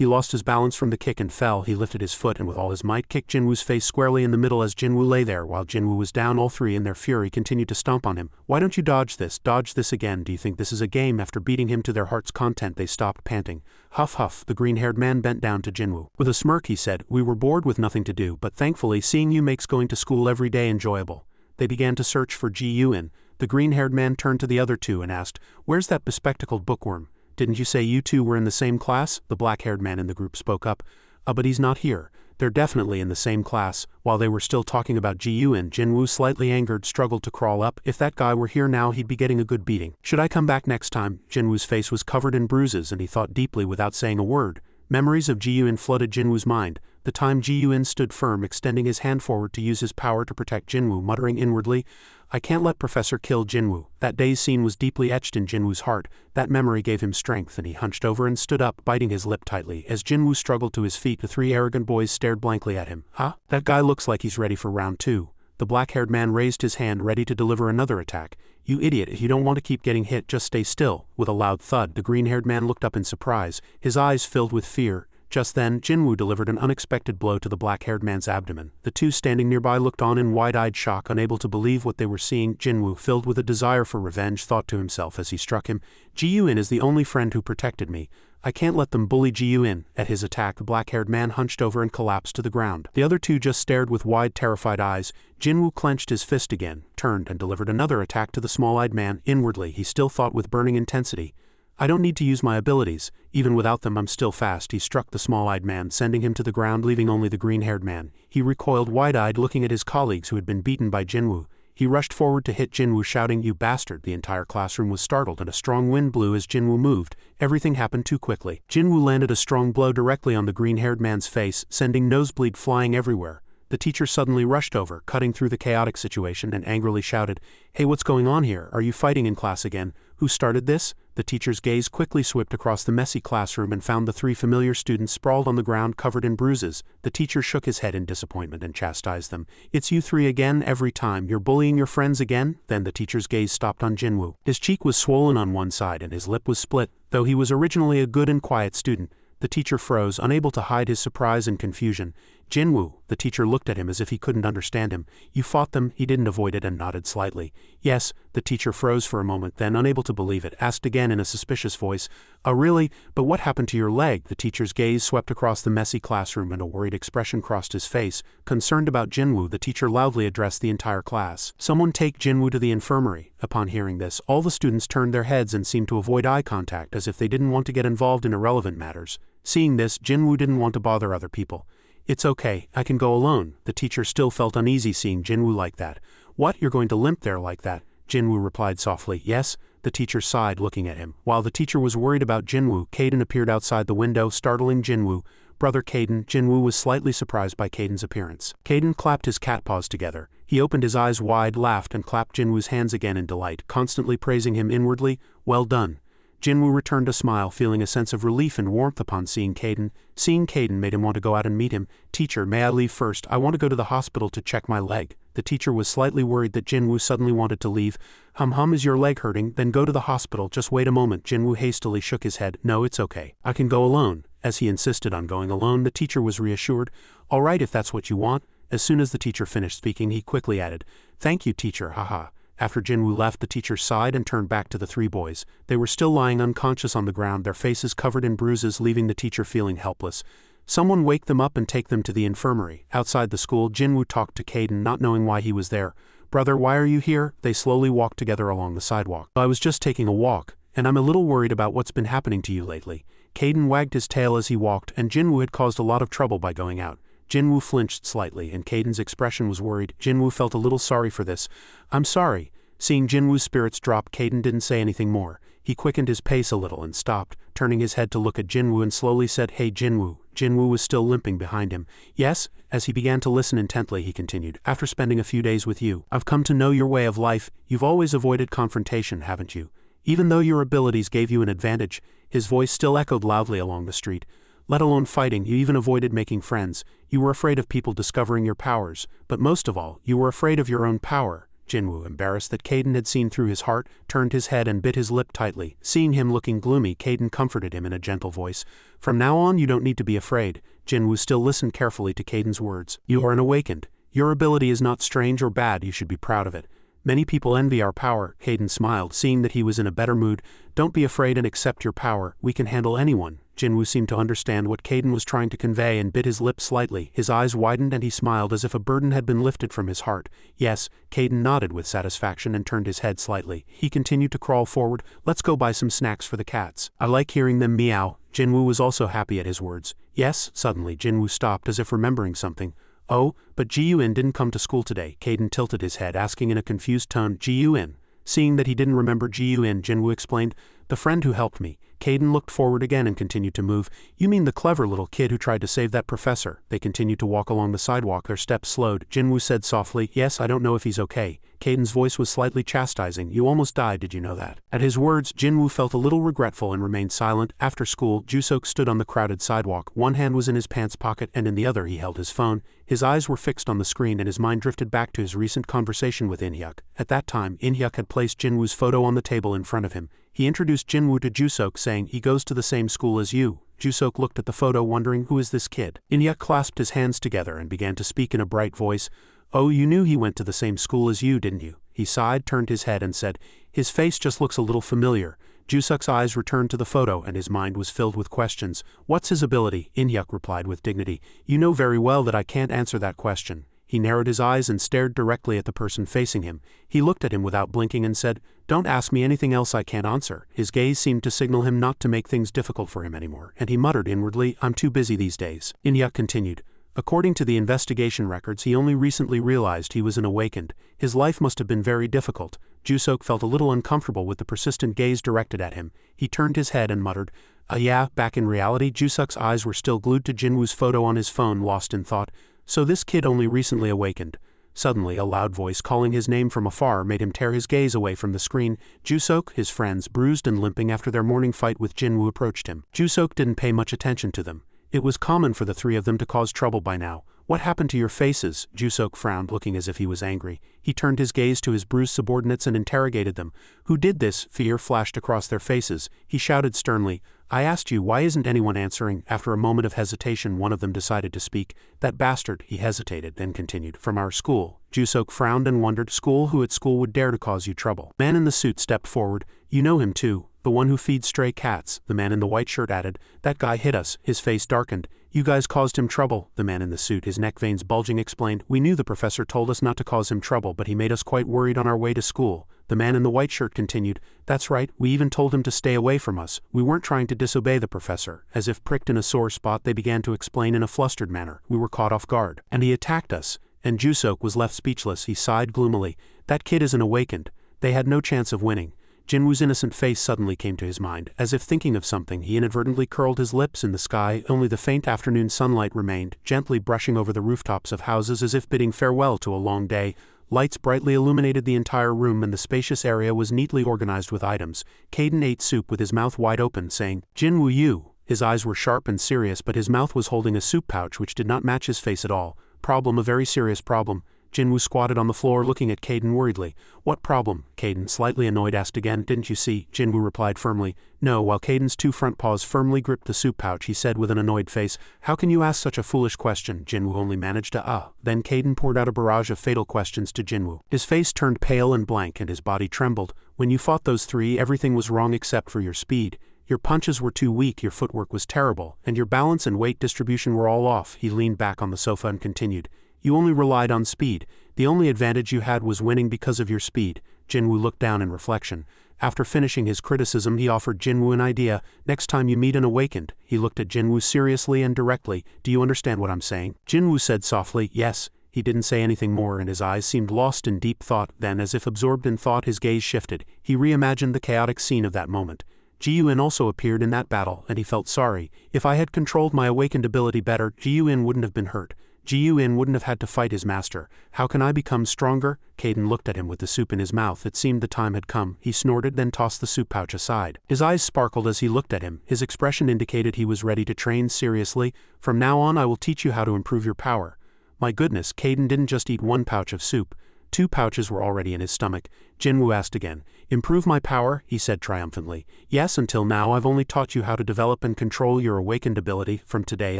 He lost his balance from the kick and fell. He lifted his foot and with all his might kicked Jinwoo's face squarely in the middle as Jinwoo lay there. While Jinwoo was down, all three in their fury continued to stomp on him. Why don't you dodge this? Dodge this again. Do you think this is a game? After beating him to their heart's content, they stopped, panting. Huff huff. The green-haired man bent down to Jinwoo. With a smirk he said, we were bored with nothing to do, but thankfully seeing you makes going to school every day enjoyable. They began to search for Ji-Yun. The green-haired man turned to the other two and asked, where's that bespectacled bookworm? Didn't you say you two were in the same class? The black-haired man in the group spoke up. But he's not here. They're definitely in the same class. While they were still talking about Ji-Yun, Jinwoo, slightly angered, struggled to crawl up. If that guy were here now, he'd be getting a good beating. Should I come back next time? Jinwoo's face was covered in bruises and he thought deeply without saying a word. Memories of Ji-Yun flooded Jinwoo's mind. The time Ji-Yun stood firm, extending his hand forward to use his power to protect Jinwoo, muttering inwardly, I can't let Professor kill Jinwoo. That day's scene was deeply etched in Jinwoo's heart. That memory gave him strength and he hunched over and stood up, biting his lip tightly. As Jinwoo struggled to his feet, the three arrogant boys stared blankly at him. Huh? That guy looks like he's ready for round 2. The black-haired man raised his hand, ready to deliver another attack. You idiot, if you don't want to keep getting hit, just stay still. With a loud thud, the green-haired man looked up in surprise, his eyes filled with fear. Just then, Jinwoo delivered an unexpected blow to the black-haired man's abdomen. The two standing nearby looked on in wide-eyed shock, unable to believe what they were seeing. Jinwoo, filled with a desire for revenge, thought to himself as he struck him, Ji-Yun is the only friend who protected me. I can't let them bully Ji-Yun. At his attack, the black-haired man hunched over and collapsed to the ground. The other two just stared with wide, terrified eyes. Jinwoo clenched his fist again, turned and delivered another attack to the small-eyed man. Inwardly, he still thought with burning intensity, I don't need to use my abilities. Even without them, I'm still fast. He struck the small-eyed man, sending him to the ground, leaving only the green-haired man. He recoiled wide-eyed, looking at his colleagues who had been beaten by Jinwoo. He rushed forward to hit Jinwoo, shouting, you bastard. The entire classroom was startled and a strong wind blew as Jinwoo moved. Everything happened too quickly. Jinwoo landed a strong blow directly on the green-haired man's face, sending nosebleed flying everywhere. The teacher suddenly rushed over, cutting through the chaotic situation, and angrily shouted, Hey, what's going on here? Are you fighting in class again? Who started this? The teacher's gaze quickly swept across the messy classroom and found the three familiar students sprawled on the ground covered in bruises. The teacher shook his head in disappointment and chastised them. It's you three again, every time. You're bullying your friends again? Then the teacher's gaze stopped on Jinwoo. His cheek was swollen on one side and his lip was split. Though he was originally a good and quiet student, the teacher froze, unable to hide his surprise and confusion. Jinwoo, the teacher looked at him as if he couldn't understand him. You fought them? He didn't avoid it and nodded slightly. Yes, the teacher froze for a moment, then, unable to believe it, asked again in a suspicious voice, Oh really? But what happened to your leg? The teacher's gaze swept across the messy classroom and a worried expression crossed his face. Concerned about Jinwoo, the teacher loudly addressed the entire class. Someone take Jinwoo to the infirmary. Upon hearing this, all the students turned their heads and seemed to avoid eye contact as if they didn't want to get involved in irrelevant matters. Seeing this, Jinwoo didn't want to bother other people. It's okay, I can go alone. The teacher still felt uneasy seeing Jinwoo like that. What, you're going to limp there like that? Jinwoo replied softly, Yes. The teacher sighed, looking at him. While the teacher was worried about Jinwoo, Caden appeared outside the window, startling Jinwoo. Brother Caden. Jinwoo was slightly surprised by Caden's appearance. Caden clapped his cat paws together. He opened his eyes wide, laughed, and clapped Jinwoo's hands again in delight, constantly praising him inwardly. Well done. Jinwoo returned a smile, feeling a sense of relief and warmth upon seeing Caden. Seeing Caden made him want to go out and meet him. Teacher, may I leave first? I want to go to the hospital to check my leg. The teacher was slightly worried that Jinwoo suddenly wanted to leave. Is your leg hurting? Then go to the hospital. Just wait a moment. Jinwoo hastily shook his head. No, it's okay. I can go alone. As he insisted on going alone, the teacher was reassured. All right, if that's what you want. As soon as the teacher finished speaking, he quickly added, Thank you, teacher, haha. After Jinwoo left, the teacher sighed and turned back to the three boys. They were still lying unconscious on the ground, their faces covered in bruises, leaving the teacher feeling helpless. Someone wake them up and take them to the infirmary. Outside the school, Jinwoo talked to Caden, not knowing why he was there. Brother, why are you here? They slowly walked together along the sidewalk. I was just taking a walk, and I'm a little worried about what's been happening to you lately. Caden wagged his tail as he walked, and Jinwoo had caused a lot of trouble by going out. Jinwoo flinched slightly, and Caden's expression was worried. Jinwoo felt a little sorry for this. I'm sorry. Seeing Jinwoo's spirits drop, Caden didn't say anything more. He quickened his pace a little and stopped, turning his head to look at Jinwoo and slowly said, Hey Jinwoo. Jinwoo was still limping behind him. Yes? As he began to listen intently, he continued, After spending a few days with you, I've come to know your way of life. You've always avoided confrontation, haven't you? Even though your abilities gave you an advantage. His voice still echoed loudly along the street. Let alone fighting, you even avoided making friends. You were afraid of people discovering your powers, but most of all, you were afraid of your own power. Jinwoo, embarrassed that Caden had seen through his heart, turned his head and bit his lip tightly. Seeing him looking gloomy, Caden comforted him in a gentle voice. From now on you don't need to be afraid. Jinwoo still listened carefully to Caden's words. You are an awakened. Your ability is not strange or bad, you should be proud of it. Many people envy our power. Caden smiled, seeing that he was in a better mood. Don't be afraid and accept your power. We can handle anyone. Jinwoo seemed to understand what Caden was trying to convey and bit his lip slightly. His eyes widened and he smiled as if a burden had been lifted from his heart. Yes, Caden nodded with satisfaction and turned his head slightly. He continued to crawl forward. Let's go buy some snacks for the cats. I like hearing them meow. Jinwoo was also happy at his words. Yes, suddenly Jinwoo stopped as if remembering something. Oh, but Ji-Yun didn't come to school today. Caden tilted his head, asking in a confused tone, Ji-Yun. Seeing that he didn't remember Ji-Yun, Jinwoo explained, the friend who helped me. Caden looked forward again and continued to move. You mean the clever little kid who tried to save that professor? They continued to walk along the sidewalk, their steps slowed. Jinwoo said softly, yes, I don't know if he's okay. Caden's voice was slightly chastising. You almost died, did you know that? At his words, Jinwoo felt a little regretful and remained silent. After school, Jusok stood on the crowded sidewalk. One hand was in his pants pocket and in the other he held his phone. His eyes were fixed on the screen and his mind drifted back to his recent conversation with In-hyuk. At that time, In-hyuk had placed Jinwoo's photo on the table in front of him. He introduced Jinwoo to Jusok, saying, he goes to the same school as you. Jusok looked at the photo, wondering, who is this kid? In-hyuk clasped his hands together and began to speak in a bright voice. Oh, you knew he went to the same school as you, didn't you? He sighed, turned his head and said, his face just looks a little familiar. Jusok's eyes returned to the photo and his mind was filled with questions. What's his ability? In-hyuk replied with dignity. You know very well that I can't answer that question. He narrowed his eyes and stared directly at the person facing him. He looked at him without blinking and said, don't ask me anything else I can't answer. His gaze seemed to signal him not to make things difficult for him anymore, and he muttered inwardly, I'm too busy these days. In-hyuk continued. According to the investigation records, he only recently realized he was an awakened. His life must have been very difficult. Jusok felt a little uncomfortable with the persistent gaze directed at him. He turned his head and muttered, yeah, back in reality. Jusok's eyes were still glued to Jinwoo's photo on his phone, lost in thought. So this kid only recently awakened. Suddenly, a loud voice calling his name from afar made him tear his gaze away from the screen. Jusok, his friends, bruised and limping after their morning fight with Jinwoo, approached him. Jusok didn't pay much attention to them. It was common for the three of them to cause trouble by now. What happened to your faces? Jusok frowned, looking as if he was angry. He turned his gaze to his bruised subordinates and interrogated them. Who did this? Fear flashed across their faces. He shouted sternly, I asked you, why isn't anyone answering? After a moment of hesitation, one of them decided to speak. That bastard, he hesitated, then continued, from our school. Jusok frowned and wondered, school? Who at school would dare to cause you trouble? Man in the suit stepped forward. You know him too. The one who feeds stray cats. The man in the white shirt added, that guy hit us. His face darkened. You guys caused him trouble. The man in the suit, his neck veins bulging, explained, we knew the professor told us not to cause him trouble, but he made us quite worried on our way to school. The man in the white shirt continued, that's right, we even told him to stay away from us. We weren't trying to disobey the professor. As if pricked in a sore spot, they began to explain in a flustered manner. We were caught off guard. And he attacked us. And Jusok was left speechless. He sighed gloomily. That kid isn't awakened. They had no chance of winning. Jinwoo's innocent face suddenly came to his mind. As if thinking of something, he inadvertently curled his lips. In the sky, only the faint afternoon sunlight remained, gently brushing over the rooftops of houses as if bidding farewell to a long day. Lights brightly illuminated the entire room and the spacious area was neatly organized with items. Caden ate soup with his mouth wide open, saying, Jinwoo, you. His eyes were sharp and serious, but his mouth was holding a soup pouch which did not match his face at all. Problem, a very serious problem. Jinwoo squatted on the floor looking at Caden worriedly. What problem? Caden, slightly annoyed, asked again. Didn't you see? Jinwoo replied firmly. No. While Caden's two front paws firmly gripped the soup pouch, he said with an annoyed face, how can you ask such a foolish question? Jinwoo only managed to Then Caden poured out a barrage of fatal questions to Jinwoo. His face turned pale and blank and his body trembled. When you fought those three, everything was wrong except for your speed. Your punches were too weak, your footwork was terrible, and your balance and weight distribution were all off. He leaned back on the sofa and continued. You only relied on speed. The only advantage you had was winning because of your speed. Jinwoo looked down in reflection. After finishing his criticism, he offered Jinwoo an idea. Next time you meet an awakened, he looked at Jinwoo seriously and directly. Do you understand what I'm saying? Jinwoo said softly, yes. He didn't say anything more and his eyes seemed lost in deep thought. Then, as if absorbed in thought, his gaze shifted. He reimagined the chaotic scene of that moment. Ji-Yun also appeared in that battle, and he felt sorry. If I had controlled my awakened ability better, Ji-Yun wouldn't have been hurt. Ji-Yun wouldn't have had to fight his master. How can I become stronger? Caden looked at him with the soup in his mouth. It seemed the time had come. He snorted, then tossed the soup pouch aside. His eyes sparkled as he looked at him. His expression indicated he was ready to train seriously. From now on I will teach you how to improve your power. My goodness, Caden didn't just eat one pouch of soup. 2 pouches were already in his stomach. Jinwoo asked again. Improve my power, he said triumphantly. Yes, until now I've only taught you how to develop and control your awakened ability. From today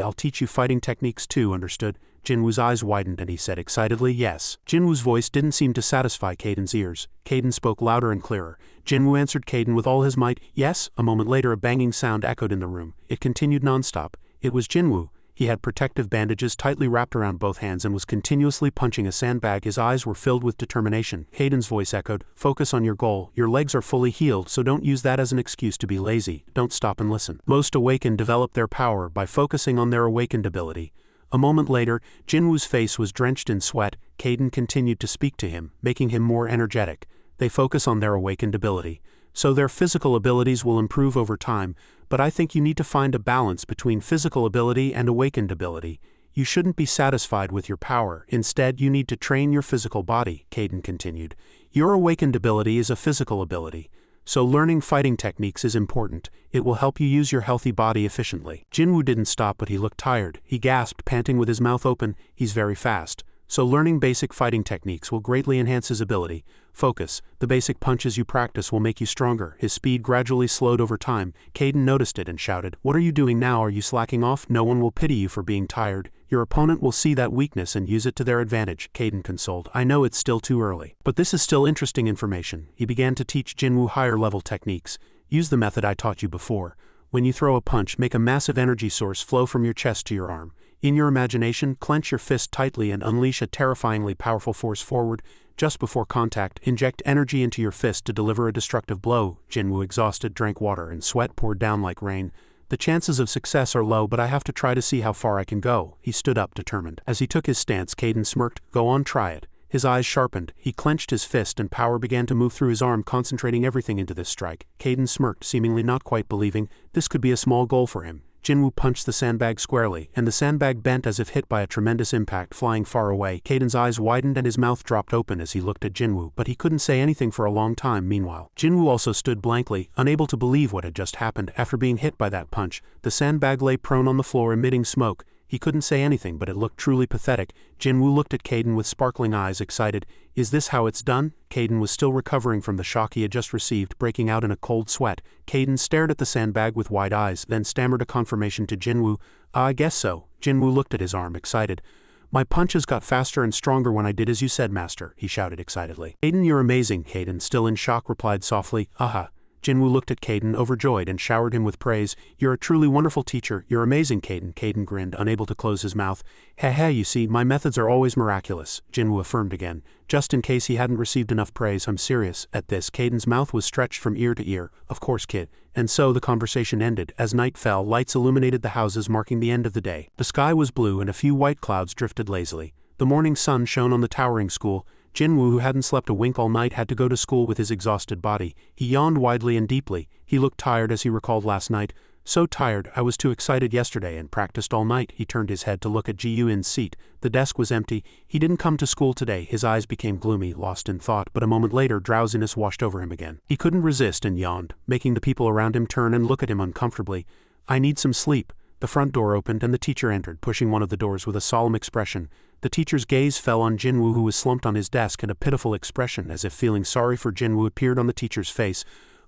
I'll teach you fighting techniques too, understood? Jinwoo's eyes widened and he said excitedly yes. Jinwoo's voice didn't seem to satisfy Kaiden's ears. Kaiden spoke louder and clearer. Jinwoo answered Kaiden with all his might. Yes. A moment later a banging sound echoed in the room. It continued nonstop. It was Jinwoo. He had protective bandages tightly wrapped around both hands and was continuously punching a sandbag. His eyes were filled with determination. Kaiden's voice echoed, focus on your goal. Your legs are fully healed, so don't use that as an excuse to be lazy. Don't stop and listen. Most awakened develop their power by focusing on their awakened ability. A moment later, Jinwoo's face was drenched in sweat. Kaiden continued to speak to him, making him more energetic. They focus on their awakened ability. So their physical abilities will improve over time, but I think you need to find a balance between physical ability and awakened ability. You shouldn't be satisfied with your power. Instead, you need to train your physical body, Kaiden continued. Your awakened ability is a physical ability. So learning fighting techniques is important. It will help you use your healthy body efficiently. Jinwoo didn't stop, but he looked tired. He gasped, panting with his mouth open. He's very fast. So learning basic fighting techniques will greatly enhance his ability. Focus. The basic punches you practice will make you stronger. His speed gradually slowed over time. Kaiden noticed it and shouted, what are you doing now? Are you slacking off? No one will pity you for being tired. Your opponent will see that weakness and use it to their advantage, Kaiden consoled. I know it's still too early, but this is still interesting information. He began to teach Jinwoo higher-level techniques. Use the method I taught you before. When you throw a punch, make a massive energy source flow from your chest to your arm. In your imagination, clench your fist tightly and unleash a terrifyingly powerful force forward. Just before contact, inject energy into your fist to deliver a destructive blow. Jinwoo, exhausted, drank water and sweat poured down like rain. The chances of success are low, but I have to try to see how far I can go. He stood up, determined. As he took his stance, Kaiden smirked. Go on, try it. His eyes sharpened. He clenched his fist and power began to move through his arm, concentrating everything into this strike. Kaiden smirked, seemingly not quite believing. This could be a small goal for him. Jinwoo punched the sandbag squarely, and the sandbag bent as if hit by a tremendous impact, flying far away. Kaiden's eyes widened and his mouth dropped open as he looked at Jinwoo, but he couldn't say anything for a long time. Meanwhile, Jinwoo also stood blankly, unable to believe what had just happened. After being hit by that punch, the sandbag lay prone on the floor emitting smoke. He couldn't say anything, but it looked truly pathetic. Jinwoo looked at Kaiden with sparkling eyes, excited. Is this how it's done? Kaiden was still recovering from the shock he had just received, breaking out in a cold sweat. Kaiden stared at the sandbag with wide eyes, then stammered a confirmation to Jinwoo. I guess so. Jinwoo looked at his arm, excited. My punches got faster and stronger when I did as you said, master, he shouted excitedly. Kaiden, you're amazing, Kaiden, still in shock, replied softly. Aha. Jinwoo looked at Kaiden, overjoyed, and showered him with praise. You're a truly wonderful teacher. You're amazing, Kaiden. Kaiden grinned, unable to close his mouth. Heh, you see, my methods are always miraculous, Jinwoo affirmed again. Just in case he hadn't received enough praise, I'm serious. At this, Kaiden's mouth was stretched from ear to ear. Of course, kid. And so the conversation ended. As night fell, lights illuminated the houses, marking the end of the day. The sky was blue and a few white clouds drifted lazily. The morning sun shone on the towering school. Jinwoo, who hadn't slept a wink all night, had to go to school with his exhausted body. He yawned widely and deeply. He looked tired as he recalled last night. So tired, I was too excited yesterday and practiced all night. He turned his head to look at Ji-Yun's seat. The desk was empty. He didn't come to school today. His eyes became gloomy, lost in thought, but a moment later drowsiness washed over him again. He couldn't resist and yawned, making the people around him turn and look at him uncomfortably. I need some sleep. The front door opened and the teacher entered, pushing one of the doors with a solemn expression. The teacher's gaze fell on Jinwoo, who was slumped on his desk, and a pitiful expression, as if feeling sorry for Jinwoo, appeared on the teacher's face.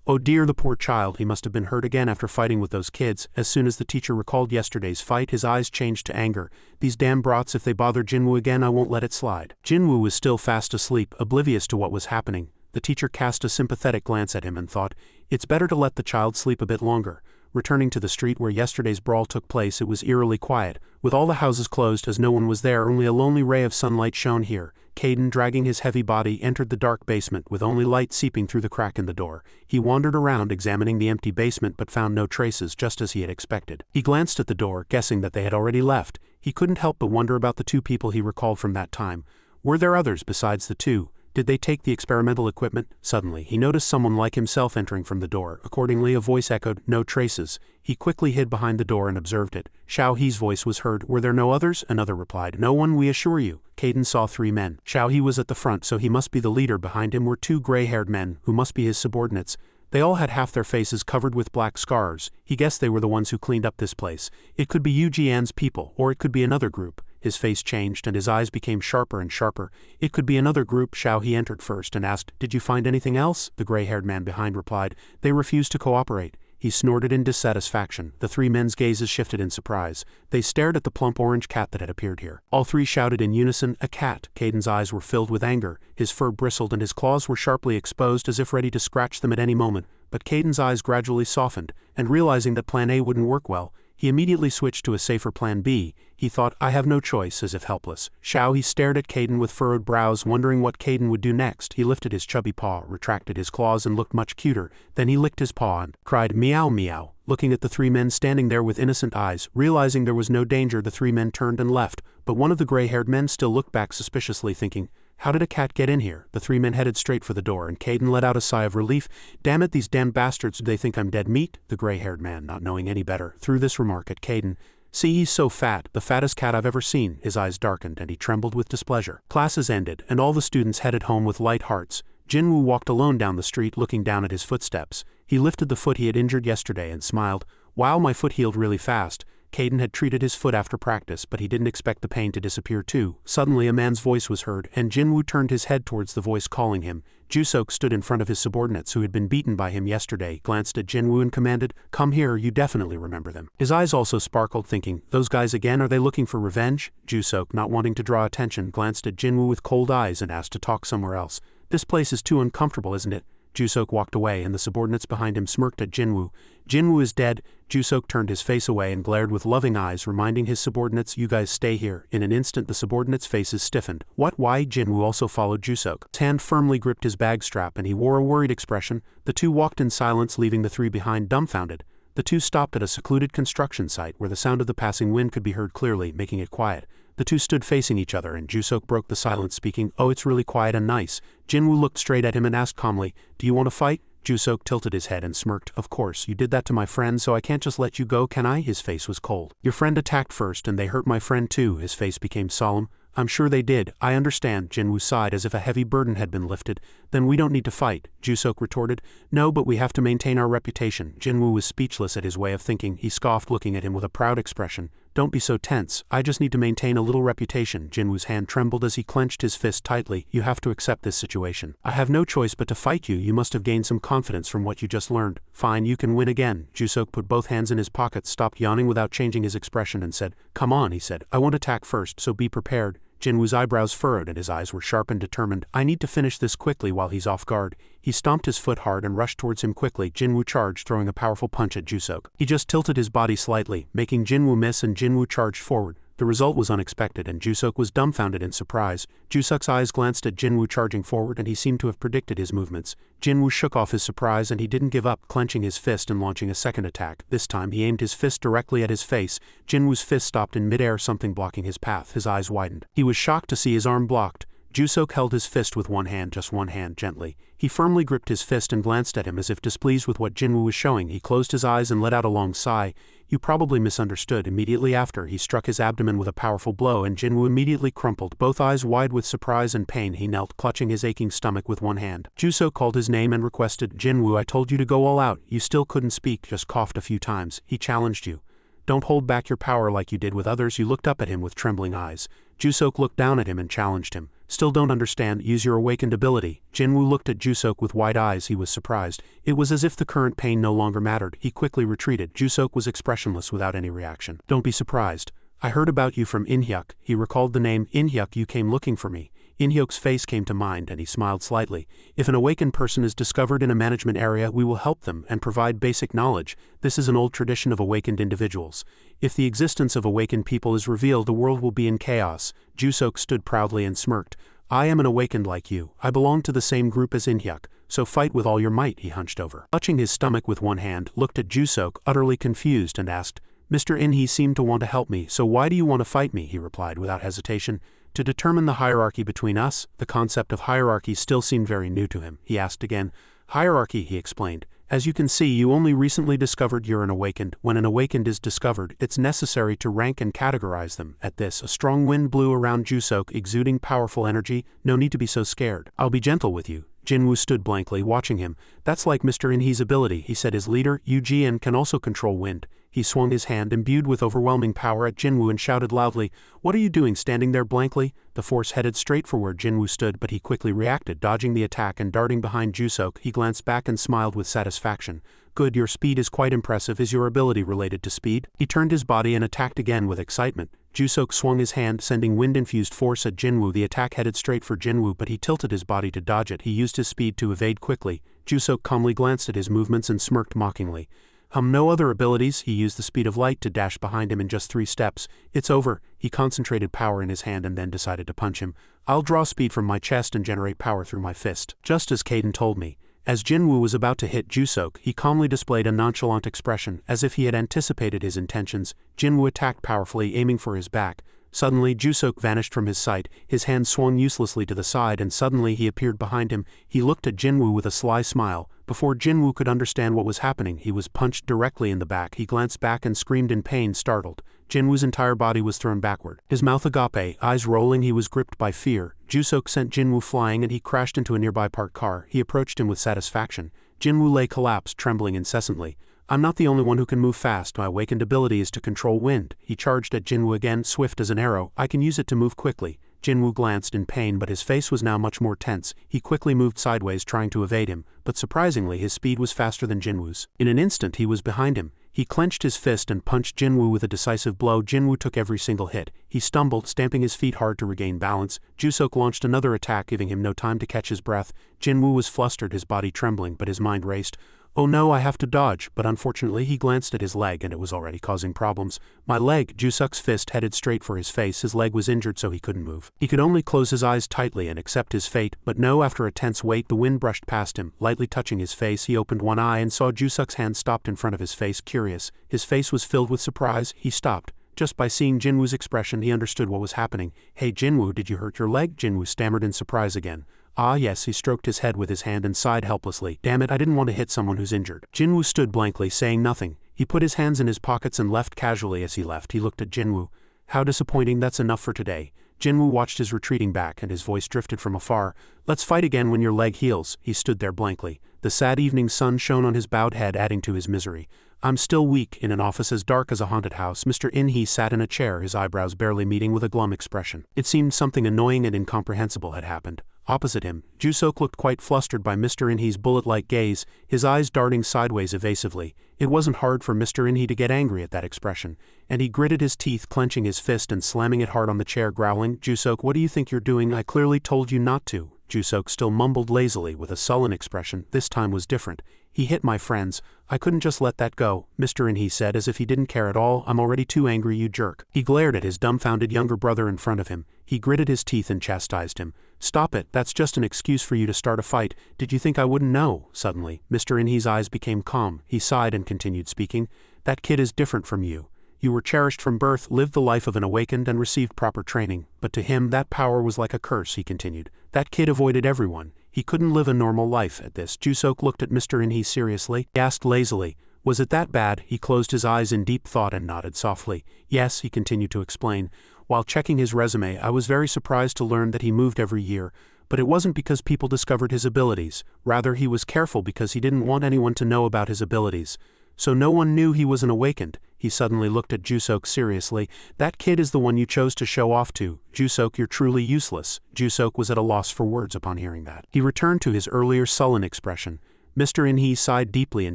Oh dear, the poor child, he must have been hurt again after fighting with those kids. As soon as the teacher recalled yesterday's fight, his eyes changed to anger. These damn brats, if they bother Jinwoo again, I won't let it slide. Jinwoo was still fast asleep, oblivious to what was happening. The teacher cast a sympathetic glance at him and thought, it's better to let the child sleep a bit longer. Returning to the street where yesterday's brawl took place, it was eerily quiet. With all the houses closed, as no one was there, only a lonely ray of sunlight shone here. Kaiden, dragging his heavy body, entered the dark basement, with only light seeping through the crack in the door. He wandered around, examining the empty basement, but found no traces, just as he had expected. He glanced at the door, guessing that they had already left. He couldn't help but wonder about the two people he recalled from that time. Were there others besides the two? Did they take the experimental equipment? Suddenly, he noticed someone like himself entering from the door. Accordingly, a voice echoed, no traces. He quickly hid behind the door and observed it. Xiao He's voice was heard. Were there no others? Another replied, no one, we assure you. Kaiden saw three men. Xiao He was at the front, so he must be the leader. Behind him were two gray-haired men, who must be his subordinates. They all had half their faces covered with black scars. He guessed they were the ones who cleaned up this place. It could be Yu Jian's people, or it could be another group. his face changed and his eyes became sharper and sharper. It could be another group. Shao he entered first and asked, "Did you find anything else?" The gray-haired man behind replied, "They refused to cooperate." He snorted in dissatisfaction. The three men's gazes shifted in surprise. They stared at the plump orange cat that had appeared here. All three shouted in unison, "A cat!" Caden's eyes were filled with anger. His fur bristled and his claws were sharply exposed as if ready to scratch them at any moment. But Caden's eyes gradually softened, and realizing that Plan A wouldn't work well, he immediately switched to a safer Plan B. He thought, "I have no choice," as if helpless. Shao he stared at Caden with furrowed brows, wondering what Caden would do next. He lifted his chubby paw, retracted his claws and looked much cuter. Then he licked his paw and cried, "Meow, meow." Looking at the three men standing there with innocent eyes, realizing there was no danger, the three men turned and left. But one of the gray-haired men still looked back suspiciously, thinking, "How did a cat get in here?" The three men headed straight for the door, and Caden let out a sigh of relief. "Damn it, these damn bastards, do they think I'm dead meat?" The gray-haired man, not knowing any better, threw this remark at Caden. "See, he's so fat, the fattest cat I've ever seen." His eyes darkened and he trembled with displeasure. Classes ended, and all the students headed home with light hearts. Jinwoo walked alone down the street, looking down at his footsteps. He lifted the foot he had injured yesterday and smiled. "Wow, my foot healed really fast." Caden had treated his foot after practice, but he didn't expect the pain to disappear too. Suddenly a man's voice was heard, and Jinwoo turned his head towards the voice calling him. Jusok stood in front of his subordinates who had been beaten by him yesterday, glanced at Jinwoo and commanded, "Come here, you definitely remember them." His eyes also sparkled, thinking, "Those guys again, are they looking for revenge?" Jusok, not wanting to draw attention, glanced at Jinwoo with cold eyes and asked to talk somewhere else. "This place is too uncomfortable, isn't it?" Jusok walked away and the subordinates behind him smirked at Jinwoo. "Jinwoo is dead." Jusok turned his face away and glared with loving eyes, reminding his subordinates, "You guys stay here." In an instant the subordinates' faces stiffened. "What? Why?" Jinwoo also followed Jusok. His hand firmly gripped his bag strap and he wore a worried expression. The two walked in silence, leaving the three behind dumbfounded. The two stopped at a secluded construction site where the sound of the passing wind could be heard clearly, making it quiet. The two stood facing each other and Jusok broke the silence, speaking, "Oh, it's really quiet and nice." Jinwoo looked straight at him and asked calmly, "Do you want to fight?" Jusok tilted his head and smirked. "Of course, you did that to my friend, so I can't just let you go, can I?" His face was cold. "Your friend attacked first and they hurt my friend too." His face became solemn. "I'm sure they did. I understand." Jinwoo sighed as if a heavy burden had been lifted. "Then we don't need to fight," Jusok retorted. "No, but we have to maintain our reputation." Jinwoo was speechless at his way of thinking. He scoffed, looking at him with a proud expression. "Don't be so tense. I just need to maintain a little reputation." Jinwoo's hand trembled as he clenched his fist tightly. "You have to accept this situation. I have no choice but to fight you. You must have gained some confidence from what you just learned. Fine, you can win again." Jusok put both hands in his pockets, stopped yawning without changing his expression and said, "Come on," he said. "I won't attack first, so be prepared." Jinwoo's eyebrows furrowed and his eyes were sharp and determined. "I need to finish this quickly while he's off guard." He stomped his foot hard and rushed towards him quickly. Jinwoo charged, throwing a powerful punch at Jusok. He just tilted his body slightly, making Jinwoo miss, and Jinwoo charged forward. The result was unexpected and Jusok was dumbfounded in surprise. Jusok's eyes glanced at Jinwoo charging forward and he seemed to have predicted his movements. Jinwoo shook off his surprise and he didn't give up, clenching his fist and launching a second attack. This time he aimed his fist directly at his face. Jinwoo's fist stopped in midair, something blocking his path. His eyes widened. He was shocked to see his arm blocked. Jusok held his fist with one hand, just one hand, gently. He firmly gripped his fist and glanced at him as if displeased with what Jinwoo was showing. He closed his eyes and let out a long sigh. "You probably misunderstood." Immediately after, he struck his abdomen with a powerful blow and Jinwoo immediately crumpled, both eyes wide with surprise and pain. He knelt, clutching his aching stomach with one hand. Jusok called his name and requested, "Jinwoo, I told you to go all out." You still couldn't speak, just coughed a few times. He challenged you. "Don't hold back your power like you did with others." You looked up at him with trembling eyes. Jusok looked down at him and challenged him. "Still don't understand. Use your awakened ability." Jinwoo looked at Jusok with wide eyes. He was surprised. It was as if the current pain no longer mattered. He quickly retreated. Jusok was expressionless without any reaction. "Don't be surprised. I heard about you from Inhyuk." He recalled the name. "Inhyuk, you came looking for me." Inhyuk's face came to mind and he smiled slightly. "If an awakened person is discovered in a management area, we will help them and provide basic knowledge. This is an old tradition of awakened individuals. If the existence of awakened people is revealed, the world will be in chaos." Jusok stood proudly and smirked. "I am an awakened like you. I belong to the same group as Inhyuk, so fight with all your might." He hunched over, clutching his stomach with one hand, looked at Jusok, utterly confused, and asked, "Mr. Inhy seemed to want to help me, so why do you want to fight me?" He replied without hesitation, "To determine the hierarchy between us." The concept of hierarchy still seemed very new to him. He asked again. "Hierarchy," he explained. "As you can see, you only recently discovered you're an awakened. When an awakened is discovered, it's necessary to rank and categorize them." At this, a strong wind blew around Jusok, exuding powerful energy. "No need to be so scared. I'll be gentle with you." Jinwoo stood blankly, watching him. "That's like Mr. Inhy's ability," he said. "His leader, Yu Jian, can also control wind." He swung his hand imbued with overwhelming power at Jinwoo and shouted loudly, "What are you doing standing there blankly?" The force headed straight for where Jinwoo stood, but he quickly reacted, dodging the attack and darting behind Jusok. He glanced back and smiled with satisfaction. "Good, your speed is quite impressive. Is your ability related to speed?" He turned his body and attacked again with excitement. Jusok swung his hand, sending wind-infused force at Jinwoo. The attack headed straight for Jinwoo, but he tilted his body to dodge it. He used his speed to evade quickly. Jusok calmly glanced at his movements and smirked mockingly. No other abilities. He used the speed of light to dash behind him in just 3 steps. "It's over." He concentrated power in his hand and then decided to punch him. "I'll draw speed from my chest and generate power through my fist, just as Kaden told me." As Jinwoo was about to hit Jusok, he calmly displayed a nonchalant expression, as if he had anticipated his intentions. Jinwoo attacked powerfully, aiming for his back. Suddenly, Jusok vanished from his sight. His hand swung uselessly to the side, and suddenly he appeared behind him. He looked at Jinwoo with a sly smile. Before Jinwoo could understand what was happening, he was punched directly in the back. He glanced back and screamed in pain, startled. Jinwoo's entire body was thrown backward. His mouth agape, eyes rolling, he was gripped by fear. Jusok sent Jinwoo flying and he crashed into a nearby parked car. He approached him with satisfaction. Jinwoo lay collapsed, trembling incessantly. "I'm not the only one who can move fast. My awakened ability is to control wind." He charged at Jinwoo again, swift as an arrow. "I can use it to move quickly." Jinwoo glanced in pain, but his face was now much more tense. He quickly moved sideways, trying to evade him, but surprisingly his speed was faster than Jinwoo's. In an instant he was behind him. He clenched his fist and punched Jinwoo with a decisive blow. Jinwoo took every single hit. He stumbled, stamping his feet hard to regain balance. Jusok launched another attack, giving him no time to catch his breath. Jinwoo was flustered, his body trembling, but his mind raced. "Oh no, I have to dodge," but unfortunately he glanced at his leg and it was already causing problems. "My leg." Jusok's fist headed straight for his face. His leg was injured, so he couldn't move. He could only close his eyes tightly and accept his fate, but no, after a tense wait, the wind brushed past him, lightly touching his face. He opened one eye and saw Jusok's hand stopped in front of his face. Curious, his face was filled with surprise. He stopped. Just by seeing Jinwoo's expression, he understood what was happening. "Hey Jinwoo, did you hurt your leg?" Jinwoo stammered in surprise again. "Ah yes." He stroked his head with his hand and sighed helplessly. "Damn it, I didn't want to hit someone who's injured." Jinwoo stood blankly, saying nothing. He put his hands in his pockets and left casually. As he left, he looked at Jinwoo. "How disappointing. That's enough for today." Jinwoo watched his retreating back and his voice drifted from afar. "Let's fight again when your leg heals." He stood there blankly. The sad evening sun shone on his bowed head, adding to his misery. "I'm still weak." In an office as dark as a haunted house, Mr. In-hee sat in a chair, his eyebrows barely meeting, with a glum expression. It seemed something annoying and incomprehensible had happened. Opposite him, Jusok looked quite flustered by Mr. In-hee's bullet-like gaze, his eyes darting sideways evasively. It wasn't hard for Mr. In-hee to get angry at that expression, and he gritted his teeth, clenching his fist and slamming it hard on the chair, growling, "Jusok, what do you think you're doing? I clearly told you not to." Jusok still mumbled lazily with a sullen expression. This time was different. "He hit my friends. I couldn't just let that go," Mr. In-hee said, as if he didn't care at all. "I'm already too angry, you jerk." He glared at his dumbfounded younger brother in front of him. He gritted his teeth and chastised him. "Stop it, that's just an excuse for you to start a fight. Did you think I wouldn't know?" Suddenly, Mr. In-hee's eyes became calm. He sighed and continued speaking. "That kid is different from you. You were cherished from birth, lived the life of an awakened, and received proper training. But to him, that power was like a curse," he continued. "That kid avoided everyone. He couldn't live a normal life." At this, Jusok looked at Mr. In-hee seriously. He asked lazily, "Was it that bad?" He closed his eyes in deep thought and nodded softly. "Yes," he continued to explain. "While checking his resume, I was very surprised to learn that he moved every year. But it wasn't because people discovered his abilities. Rather, he was careful because he didn't want anyone to know about his abilities. So no one knew he was an awakened." He suddenly looked at Jusok seriously. "That kid is the one you chose to show off to. Jusok, you're truly useless." Jusok was at a loss for words upon hearing that. He returned to his earlier sullen expression. Mr. In-hee sighed deeply in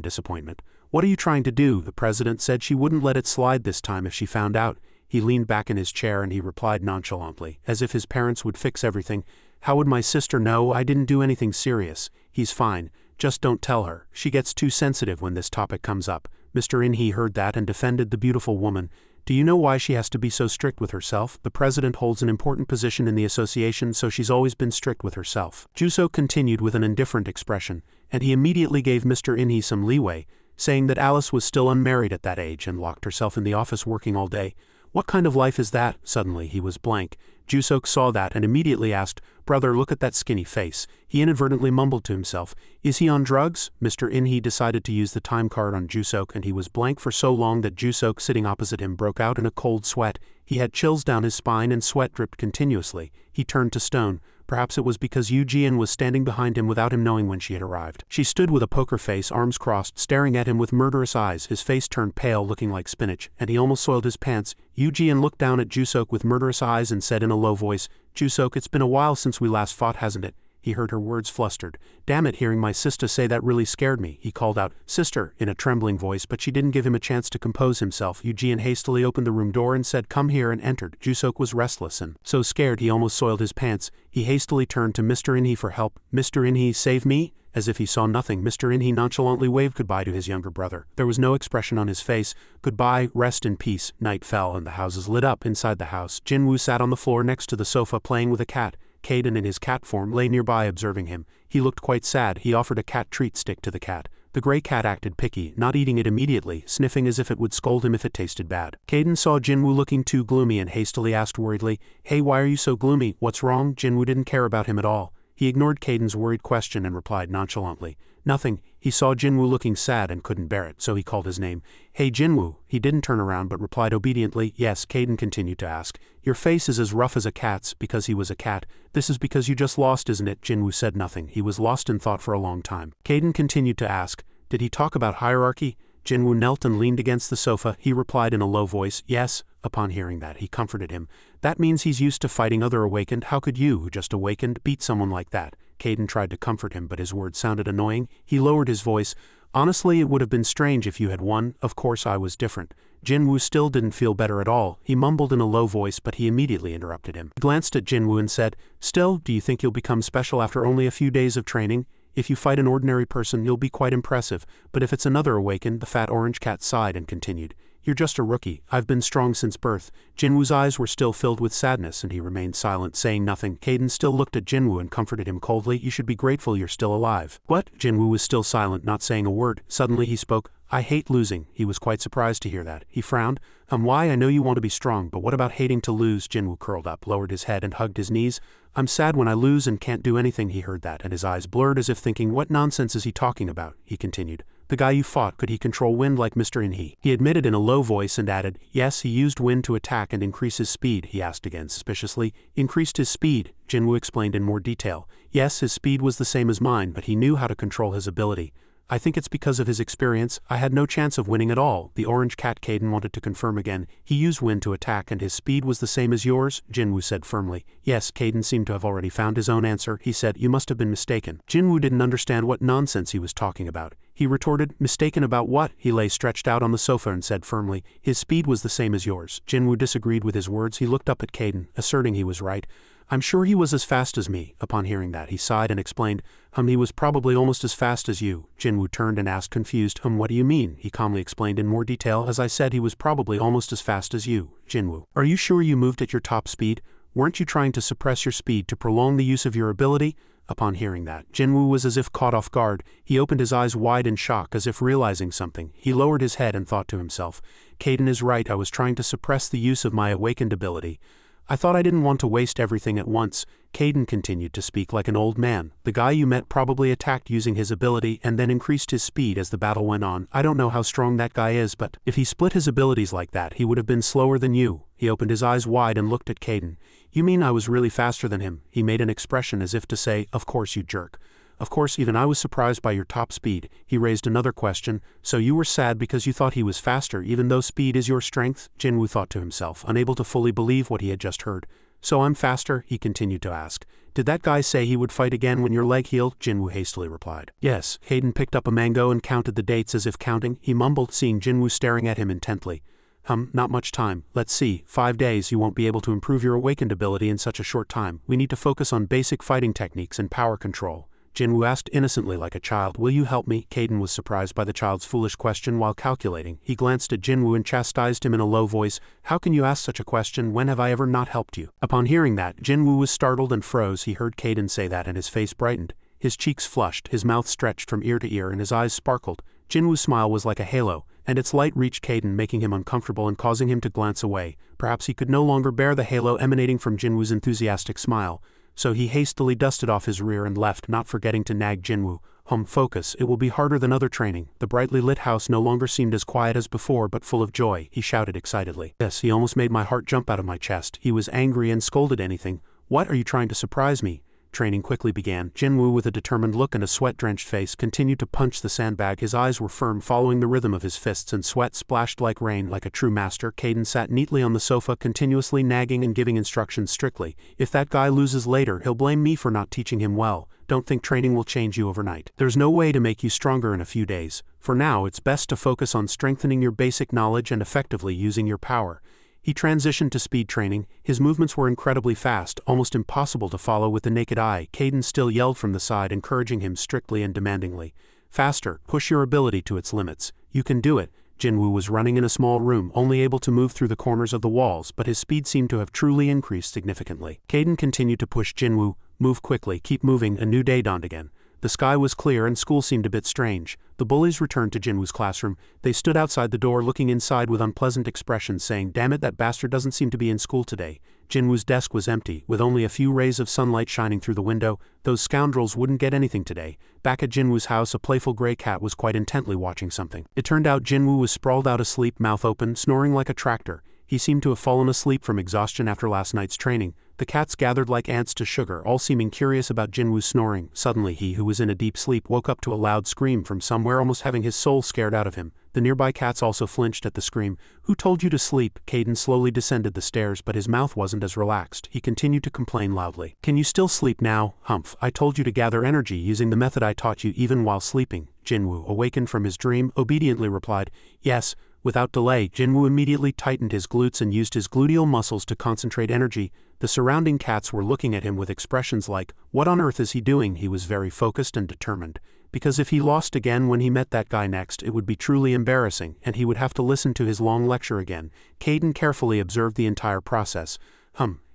disappointment. "What are you trying to do? The president said she wouldn't let it slide this time if she found out." He leaned back in his chair and he replied nonchalantly, as if his parents would fix everything. "How would my sister know? I didn't do anything serious. He's fine. Just don't tell her. She gets too sensitive when this topic comes up." Mr. In-hee heard that and defended the beautiful woman. "Do you know why she has to be so strict with herself? The president holds an important position in the association, so she's always been strict with herself." Jusok continued with an indifferent expression, and he immediately gave Mr. In-hee some leeway, saying that Alice was still unmarried at that age and locked herself in the office working all day. "What kind of life is that?" Suddenly he was blank. Jusok saw that and immediately asked, "Brother, look at that skinny face." He inadvertently mumbled to himself, "Is he on drugs?" Mr. In-hee decided to use the time card on Jusok, and he was blank for so long that Jusok, sitting opposite him, broke out in a cold sweat. He had chills down his spine and sweat dripped continuously. He turned to stone. Perhaps it was because Yu Jian was standing behind him without him knowing when she had arrived. She stood with a poker face, arms crossed, staring at him with murderous eyes. His face turned pale, looking like spinach, and he almost soiled his pants. Yu Jian looked down at Jusok with murderous eyes and said in a low voice, "Jusok, it's been a while since we last fought, hasn't it?" He heard her words flustered. "Damn it, hearing my sister say that really scared me," he called out, "Sister," in a trembling voice, but she didn't give him a chance to compose himself. Yu Jian hastily opened the room door and said, "Come here," and entered. Jusok was restless and so scared he almost soiled his pants. He hastily turned to Mr. Inhee for help. "Mr. Inhee, save me?" As if he saw nothing, Mr. Inhee nonchalantly waved goodbye to his younger brother. There was no expression on his face. "Goodbye, rest in peace." Night fell and the houses lit up. Inside the house, Jinwoo sat on the floor next to the sofa playing with a cat. Caden in his cat form lay nearby observing him. He looked quite sad. He offered a cat treat stick to the cat. The gray cat acted picky, not eating it immediately, sniffing as if it would scold him if it tasted bad. Caden saw Jinwoo looking too gloomy and hastily asked worriedly, "Hey, why are you so gloomy? What's wrong?" Jinwoo didn't care about him at all. He ignored Caden's worried question and replied nonchalantly, "Nothing." He saw Jinwoo looking sad and couldn't bear it, so he called his name. "Hey, Jinwoo." He didn't turn around but replied obediently, "Yes." Caden continued to ask, "Your face is as rough as a cat's," because he was a cat. "This is because you just lost, isn't it?" Jinwoo said nothing. He was lost in thought for a long time. Caden continued to ask, "Did he talk about hierarchy?" Jinwoo knelt and leaned against the sofa. He replied in a low voice, "Yes." Upon hearing that, he comforted him. "That means he's used to fighting other awakened. How could you, who just awakened, beat someone like that?" Caden tried to comfort him, but his words sounded annoying. He lowered his voice. "Honestly, it would have been strange if you had won. Of course I was different." Jinwoo still didn't feel better at all. He mumbled in a low voice, but he immediately interrupted him. He glanced at Jinwoo and said, "Still, do you think you'll become special after only a few days of training? If you fight an ordinary person, you'll be quite impressive, but if it's another awakened," the fat orange cat sighed and continued, "You're just a rookie. I've been strong since birth." Jinwoo's eyes were still filled with sadness and he remained silent, saying nothing. Caden still looked at Jinwoo and comforted him coldly, "You should be grateful you're still alive." "What?" Jinwoo was still silent, not saying a word. Suddenly he spoke, "I hate losing." He was quite surprised to hear that. He frowned. Why? I know you want to be strong, but what about hating to lose?" Jinwoo curled up, lowered his head and hugged his knees. "I'm sad when I lose and can't do anything." He heard that and his eyes blurred as if thinking, "What nonsense is he talking about?" He continued, "The guy you fought, could he control wind like Mr. Inhee?" He admitted in a low voice and added, "Yes, he used wind to attack and increase his speed." He asked again suspiciously, "Increased his speed?" Jinwoo explained in more detail. "Yes, his speed was the same as mine, but he knew how to control his ability. I think it's because of his experience. I had no chance of winning at all." The orange cat Caden wanted to confirm again. "He used wind to attack and his speed was the same as yours?" Jinwoo said firmly. "Yes." Caden seemed to have already found his own answer. He said, "You must have been mistaken." Jinwoo didn't understand what nonsense he was talking about. He retorted, "Mistaken about what?" He lay stretched out on the sofa and said firmly, "His speed was the same as yours." Jinwoo disagreed with his words. He looked up at Caden, asserting he was right. "I'm sure he was as fast as me." Upon hearing that, he sighed and explained, He was probably almost as fast as you." Jinwoo turned and asked confused, What do you mean?" He calmly explained in more detail, "As I said, he was probably almost as fast as you." Jinwoo, "Are you sure you moved at your top speed? Weren't you trying to suppress your speed to prolong the use of your ability?" Upon hearing that, Jinwoo was as if caught off guard. He opened his eyes wide in shock as if realizing something. He lowered his head and thought to himself, "Caden is right, I was trying to suppress the use of my awakened ability. I thought I didn't want to waste everything at once." Caden continued to speak like an old man. "The guy you met probably attacked using his ability and then increased his speed as the battle went on. I don't know how strong that guy is, but if he split his abilities like that, he would have been slower than you." He opened his eyes wide and looked at Caden. "You mean I was really faster than him?" He made an expression as if to say, "Of course, you jerk. Of course, even I was surprised by your top speed." He raised another question. "So you were sad because you thought he was faster, even though speed is your strength?" Jinwoo thought to himself, unable to fully believe what he had just heard. "So I'm faster?" he continued to ask. "Did that guy say he would fight again when your leg healed?" Jinwoo hastily replied. "Yes." Caden picked up a mango and counted the dates as if counting. He mumbled, seeing Jinwoo staring at him intently. Not much time. Let's see, 5 days. You won't be able to improve your awakened ability in such a short time. We need to focus on basic fighting techniques and power control." Jinwoo asked innocently like a child, "Will you help me?" Caden was surprised by the child's foolish question while calculating. He glanced at Jinwoo and chastised him in a low voice, "How can you ask such a question? When have I ever not helped you?" Upon hearing that, Jinwoo was startled and froze. He heard Caden say that and his face brightened. His cheeks flushed, his mouth stretched from ear to ear and his eyes sparkled. Jinwoo's smile was like a halo, and its light reached Caden, making him uncomfortable and causing him to glance away. Perhaps he could no longer bear the halo emanating from Jinwoo's enthusiastic smile. So he hastily dusted off his rear and left, not forgetting to nag Jinwoo. Focus, it will be harder than other training." The brightly lit house no longer seemed as quiet as before, but full of joy. He shouted excitedly. Yes, he almost made my heart jump out of my chest. He was angry and scolded anything. "What, are you trying to surprise me?" training quickly began. Jinwoo, with a determined look and a sweat-drenched face, continued to punch the sandbag. His eyes were firm, following the rhythm of his fists, and sweat splashed like rain. Like a true master, Caden sat neatly on the sofa, continuously nagging and giving instructions strictly. If that guy loses later, he'll blame me for not teaching him well. Don't think training will change you overnight. There's no way to make you stronger in a few days. For now, it's best to focus on strengthening your basic knowledge and effectively using your power. He transitioned to speed training. His movements were incredibly fast, almost impossible to follow with the naked eye. Caden still yelled from the side, encouraging him strictly and demandingly. Faster, push your ability to its limits. You can do it. Jinwoo was running in a small room, only able to move through the corners of the walls, but his speed seemed to have truly increased significantly. Caden continued to push Jinwoo. Move quickly, keep moving. A new day dawned again. The sky was clear and school seemed a bit strange. The bullies returned to Jinwoo's classroom. They stood outside the door looking inside with unpleasant expressions, saying, "Damn it, that bastard doesn't seem to be in school today." Jinwoo's desk was empty, with only a few rays of sunlight shining through the window. Those scoundrels wouldn't get anything today. Back at Jinwoo's house, a playful gray cat was quite intently watching something. It turned out Jinwoo was sprawled out asleep, mouth open, snoring like a tractor. He seemed to have fallen asleep from exhaustion after last night's training. The cats gathered like ants to sugar, all seeming curious about Jinwoo's snoring. Suddenly he, who was in a deep sleep, woke up to a loud scream from somewhere, almost having his soul scared out of him. The nearby cats also flinched at the scream. "Who told you to sleep?" Caden slowly descended the stairs, but his mouth wasn't as relaxed. He continued to complain loudly. "Can you still sleep now? Humph, I told you to gather energy using the method I taught you even while sleeping." Jinwoo, awakened from his dream, obediently replied, "Yes." Without delay, Jinwoo immediately tightened his glutes and used his gluteal muscles to concentrate energy. The surrounding cats were looking at him with expressions like, "What on earth is he doing?" He was very focused and determined. Because if he lost again when he met that guy next, it would be truly embarrassing, and he would have to listen to his long lecture again. Caden carefully observed the entire process.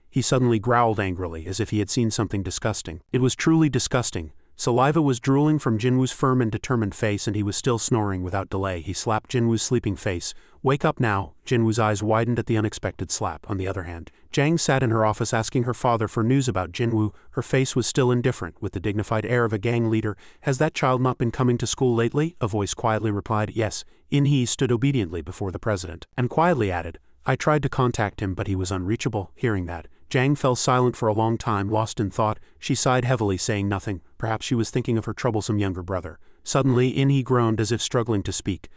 He suddenly growled angrily, as if he had seen something disgusting. It was truly disgusting. Saliva was drooling from Jinwoo's firm and determined face, and he was still snoring. Without delay, he slapped Jinwoo's sleeping face. "Wake up now." Jinwoo's eyes widened at the unexpected slap. On the other hand, Jang sat in her office asking her father for news about Jinwoo. Her face was still indifferent, with the dignified air of a gang leader. "Has that child not been coming to school lately?" A voice quietly replied, "Yes." In-hee stood obediently before the president, and quietly added, "I tried to contact him, but he was unreachable." Hearing that, Jang fell silent for a long time, lost in thought. She sighed heavily, saying nothing. Perhaps she was thinking of her troublesome younger brother. Suddenly, In-hee groaned as if struggling to speak.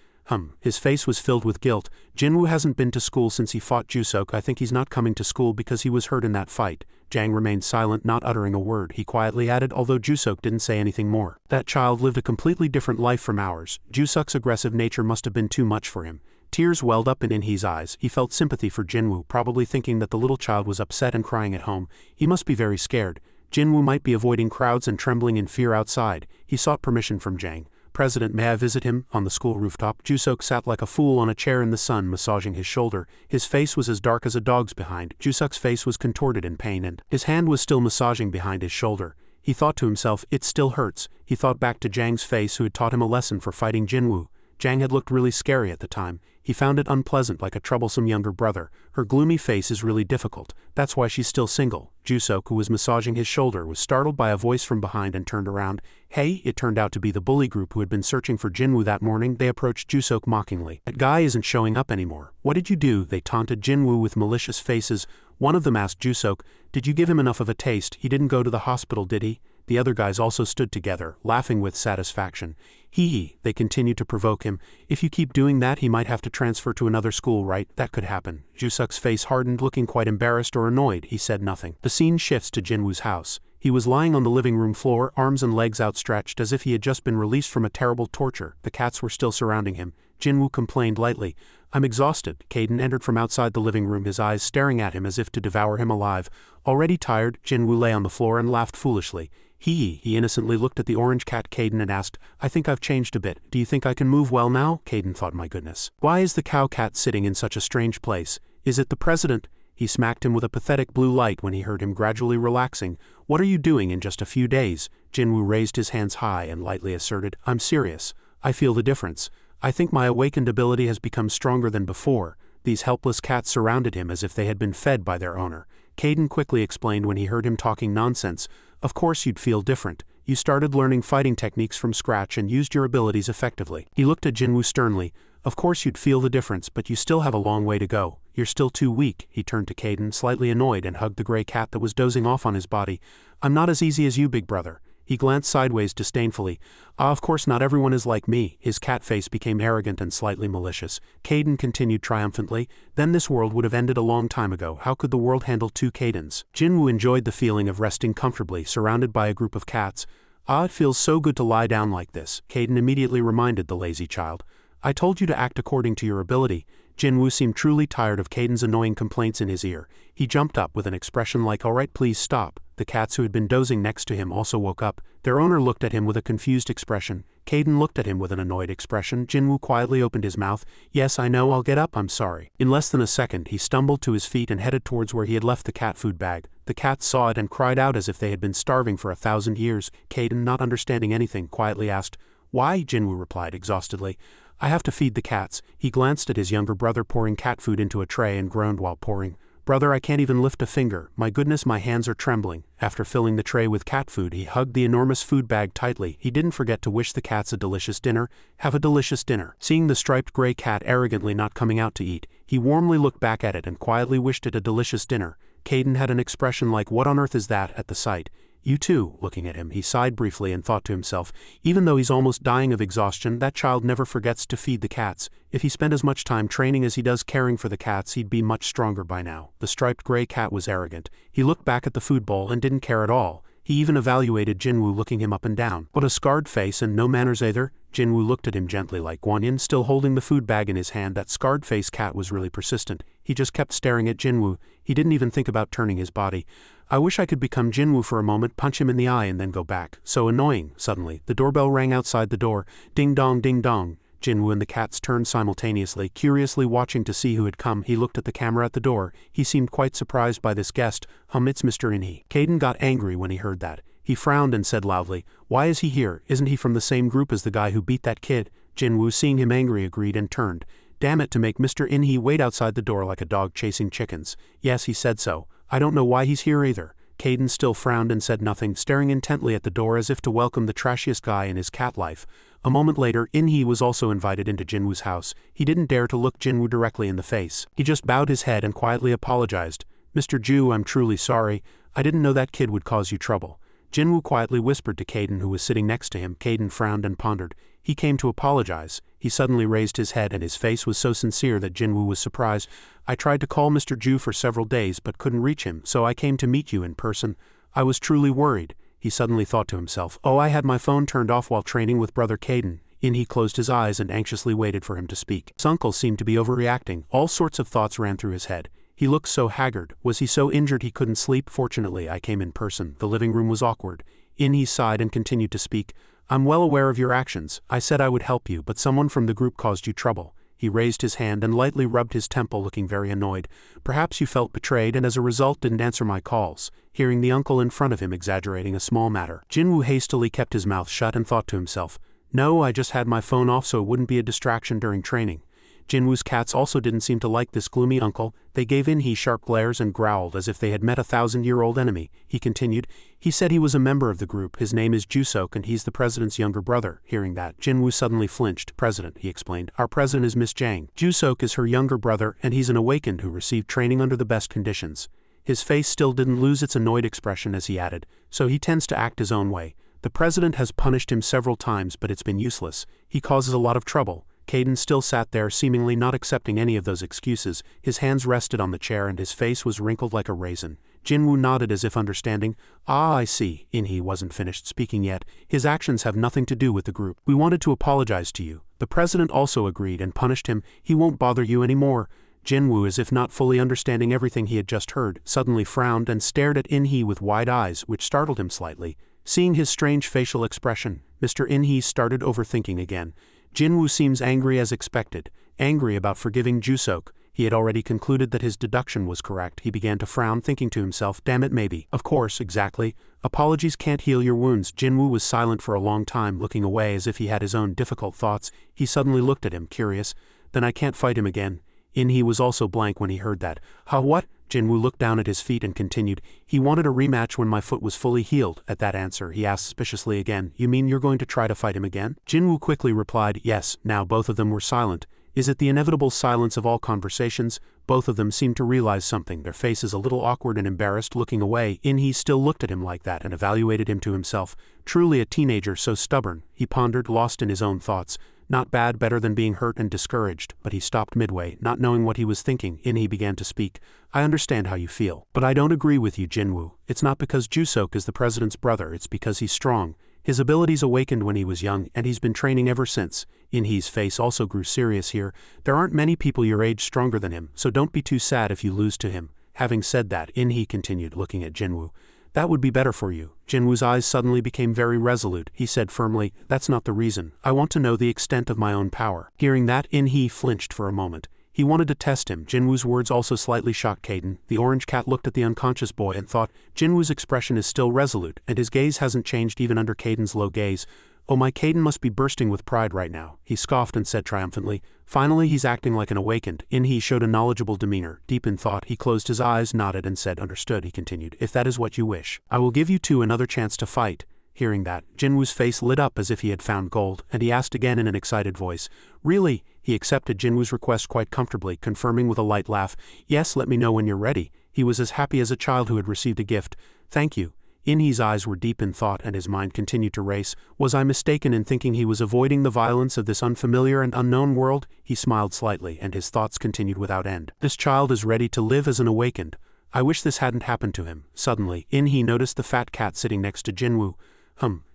His face was filled with guilt. "Jinwoo hasn't been to school since he fought Jusok. I think he's not coming to school because he was hurt in that fight." Jang remained silent, not uttering a word. He quietly added, although Jusok didn't say anything more, "That child lived a completely different life from ours. Jusok's aggressive nature must have been too much for him." Tears welled up in In-hee's eyes. He felt sympathy for Jinwoo, probably thinking that the little child was upset and crying at home. He must be very scared. Jinwoo might be avoiding crowds and trembling in fear outside. He sought permission from Jang. "President, may I visit him?" On the school rooftop, Jusok sat like a fool on a chair in the sun, massaging his shoulder. His face was as dark as a dog's behind. Jusok's face was contorted in pain, and his hand was still massaging behind his shoulder. He thought to himself, "It still hurts." He thought back to Jang's face, who had taught him a lesson for fighting Jinwoo. Jang had looked really scary at the time. He found it unpleasant, like a troublesome younger brother. Her gloomy face is really difficult. That's why she's still single. Jusok, who was massaging his shoulder, was startled by a voice from behind and turned around. "Hey!" It turned out to be the bully group who had been searching for Jinwoo that morning. They approached Jusok mockingly. "That guy isn't showing up anymore. What did you do?" They taunted Jinwoo with malicious faces. One of them asked Jusok, "Did you give him enough of a taste? He didn't go to the hospital, did he?" The other guys also stood together, laughing with satisfaction. "Hee," they continued to provoke him. "If you keep doing that, he might have to transfer to another school, right? That could happen." Jusok's face hardened, looking quite embarrassed or annoyed. He said nothing. The scene shifts to Jinwoo's house. He was lying on the living room floor, arms and legs outstretched as if he had just been released from a terrible torture. The cats were still surrounding him. Jinwoo complained lightly, "I'm exhausted." Caden entered from outside the living room, his eyes staring at him as if to devour him alive. Already tired, Jinwoo lay on the floor and laughed foolishly. He innocently looked at the orange cat Caden and asked, "I think I've changed a bit. Do you think I can move well now?" Caden thought, "My goodness. Why is the cow cat sitting in such a strange place? Is it the president?" He smacked him with a pathetic blue light when he heard him gradually relaxing. "What are you doing in just a few days?" Jinwoo raised his hands high and lightly asserted, "I'm serious. I feel the difference. I think my awakened ability has become stronger than before." These helpless cats surrounded him as if they had been fed by their owner. Caden quickly explained when he heard him talking nonsense, "Of course you'd feel different. You started learning fighting techniques from scratch and used your abilities effectively." He looked at Jinwoo sternly. "Of course you'd feel the difference, but you still have a long way to go. You're still too weak." He turned to Caden, slightly annoyed, and hugged the gray cat that was dozing off on his body. I'm not as easy as you, big brother. He glanced sideways disdainfully. Ah, of course not everyone is like me. His cat face became arrogant and slightly malicious. Caden continued triumphantly. Then this world would have ended a long time ago. How could the world handle 2 Cadens? Jinwoo enjoyed the feeling of resting comfortably, surrounded by a group of cats. Ah, it feels so good to lie down like this. Caden immediately reminded the lazy child. I told you to act according to your ability. Jinwoo seemed truly tired of Caden's annoying complaints in his ear. He jumped up with an expression like, all right, please stop. The cats who had been dozing next to him also woke up. Their owner looked at him with a confused expression. Caden looked at him with an annoyed expression. Jinwoo quietly opened his mouth. Yes, I know, I'll get up, I'm sorry. In less than a second, he stumbled to his feet and headed towards where he had left the cat food bag. The cats saw it and cried out as if they had been starving for 1,000 years. Caden, not understanding anything, quietly asked, Why? Jinwoo replied exhaustedly. I have to feed the cats. He glanced at his younger brother pouring cat food into a tray and groaned while pouring. Brother, I can't even lift a finger. My goodness, my hands are trembling. After filling the tray with cat food, he hugged the enormous food bag tightly. He didn't forget to wish the cats a delicious dinner. Have a delicious dinner. Seeing the striped gray cat arrogantly not coming out to eat, he warmly looked back at it and quietly wished it a delicious dinner. Caden had an expression like, what on earth is that, at the sight. You too, looking at him, he sighed briefly and thought to himself, even though he's almost dying of exhaustion, that child never forgets to feed the cats. If he spent as much time training as he does caring for the cats, he'd be much stronger by now. The striped gray cat was arrogant. He looked back at the food bowl and didn't care at all. He even evaluated Jinwoo, looking him up and down. What a scarred face and no manners either. Jinwoo looked at him gently like Guanyin, still holding the food bag in his hand. That scarred face cat was really persistent. He just kept staring at Jinwoo. He didn't even think about turning his body. I wish I could become Jinwoo for a moment, punch him in the eye and then go back. So annoying. Suddenly, the doorbell rang outside the door. Ding dong, ding dong. Jinwoo and the cats turned simultaneously, curiously watching to see who had come. He looked at the camera at the door. He seemed quite surprised by this guest. It's Mr. In-hee. Caden got angry when he heard that. He frowned and said loudly, Why is he here? Isn't he from the same group as the guy who beat that kid? Jinwoo, seeing him angry, agreed and turned. Damn it, to make Mr. In-hee wait outside the door like a dog chasing chickens. Yes, he said so. I don't know why he's here either. Caden still frowned and said nothing, staring intently at the door as if to welcome the trashiest guy in his cat life. A moment later, In-hee was also invited into Jinwoo's house. He didn't dare to look Jinwoo directly in the face. He just bowed his head and quietly apologized. Mr. Ju, I'm truly sorry. I didn't know that kid would cause you trouble. Jinwoo quietly whispered to Caden, who was sitting next to him. Caden frowned and pondered. He came to apologize. He suddenly raised his head and his face was so sincere that Jinwoo was surprised. I tried to call Mr. Ju for several days but couldn't reach him, so I came to meet you in person. I was truly worried. He suddenly thought to himself, oh, I had my phone turned off while training with brother Caden. In-hee closed his eyes and anxiously waited for him to speak. His uncle seemed to be overreacting. All sorts of thoughts ran through his head. He looked so haggard. Was he so injured he couldn't sleep? Fortunately, I came in person. The living room was awkward. In-hee sighed and continued to speak. I'm well aware of your actions. I said I would help you, but someone from the group caused you trouble. He raised his hand and lightly rubbed his temple, looking very annoyed. Perhaps you felt betrayed and as a result didn't answer my calls. Hearing the uncle in front of him exaggerating a small matter, Jinwoo hastily kept his mouth shut and thought to himself, no, I just had my phone off so it wouldn't be a distraction during training. Jinwoo's cats also didn't seem to like this gloomy uncle. They gave In-hee sharp glares and growled as if they had met a 1,000-year-old enemy. He continued, he said he was a member of the group. His name is Jusok and he's the president's younger brother. Hearing that, Jinwoo suddenly flinched. President, he explained. Our president is Miss Jang. Jusok is her younger brother and he's an awakened who received training under the best conditions. His face still didn't lose its annoyed expression as he added, so he tends to act his own way. The president has punished him several times but it's been useless. He causes a lot of trouble. Caden still sat there, seemingly not accepting any of those excuses. His hands rested on the chair and his face was wrinkled like a raisin. Jinwoo nodded as if understanding. Ah, I see. In-hee wasn't finished speaking yet. His actions have nothing to do with the group. We wanted to apologize to you. The president also agreed and punished him. He won't bother you anymore. Jinwoo, as if not fully understanding everything he had just heard, suddenly frowned and stared at In-hee with wide eyes, which startled him slightly. Seeing his strange facial expression, Mr. In-hee started overthinking again. Jinwoo seems angry as expected, angry about forgiving Jusok. He had already concluded that his deduction was correct. He began to frown, thinking to himself, damn it, maybe. Of course, exactly. Apologies can't heal your wounds. Jinwoo was silent for a long time, looking away as if he had his own difficult thoughts. He suddenly looked at him, curious. Then I can't fight him again. In-hee was also blank when he heard that. Huh, what? Jinwoo looked down at his feet and continued, he wanted a rematch when my foot was fully healed. At that answer, he asked suspiciously again, you mean you're going to try to fight him again? Jinwoo quickly replied, yes. Now both of them were silent. Is it the inevitable silence of all conversations? Both of them seemed to realize something, their faces a little awkward and embarrassed, looking away. In-hee still looked at him like that and evaluated him to himself. Truly a teenager so stubborn, he pondered, lost in his own thoughts. Not bad, better than being hurt and discouraged, but he stopped midway, not knowing what he was thinking. In-hee began to speak. I understand how you feel. But I don't agree with you, Jinwoo. It's not because Jusok is the president's brother, it's because he's strong. His abilities awakened when he was young, and he's been training ever since. In-hee's face also grew serious here. There aren't many people your age stronger than him, so don't be too sad if you lose to him. Having said that, In-hee continued, looking at Jinwoo. That would be better for you. Jinwoo's eyes suddenly became very resolute. He said firmly, that's not the reason. I want to know the extent of my own power. Hearing that, In-hee flinched for a moment. He wanted to test him. Jinwoo's words also slightly shocked Caden. The orange cat looked at the unconscious boy and thought, Jinwoo's expression is still resolute, and his gaze hasn't changed even under Caden's low gaze. Oh, my Caden must be bursting with pride right now. He scoffed and said triumphantly, finally he's acting like an awakened. In-hee showed a knowledgeable demeanor. Deep in thought, he closed his eyes, nodded and said, understood. He continued, if that is what you wish, I will give you two another chance to fight. Hearing that, Jinwoo's face lit up as if he had found gold, and he asked again in an excited voice, really? He accepted Jinwoo's request quite comfortably, confirming with a light laugh, yes, let me know when you're ready. He was as happy as a child who had received a gift. Thank you. In-hee's eyes were deep in thought and his mind continued to race. Was I mistaken in thinking he was avoiding the violence of this unfamiliar and unknown world? He smiled slightly and his thoughts continued without end. This child is ready to live as an awakened. I wish this hadn't happened to him. Suddenly, In-hee noticed the fat cat sitting next to Jinwoo.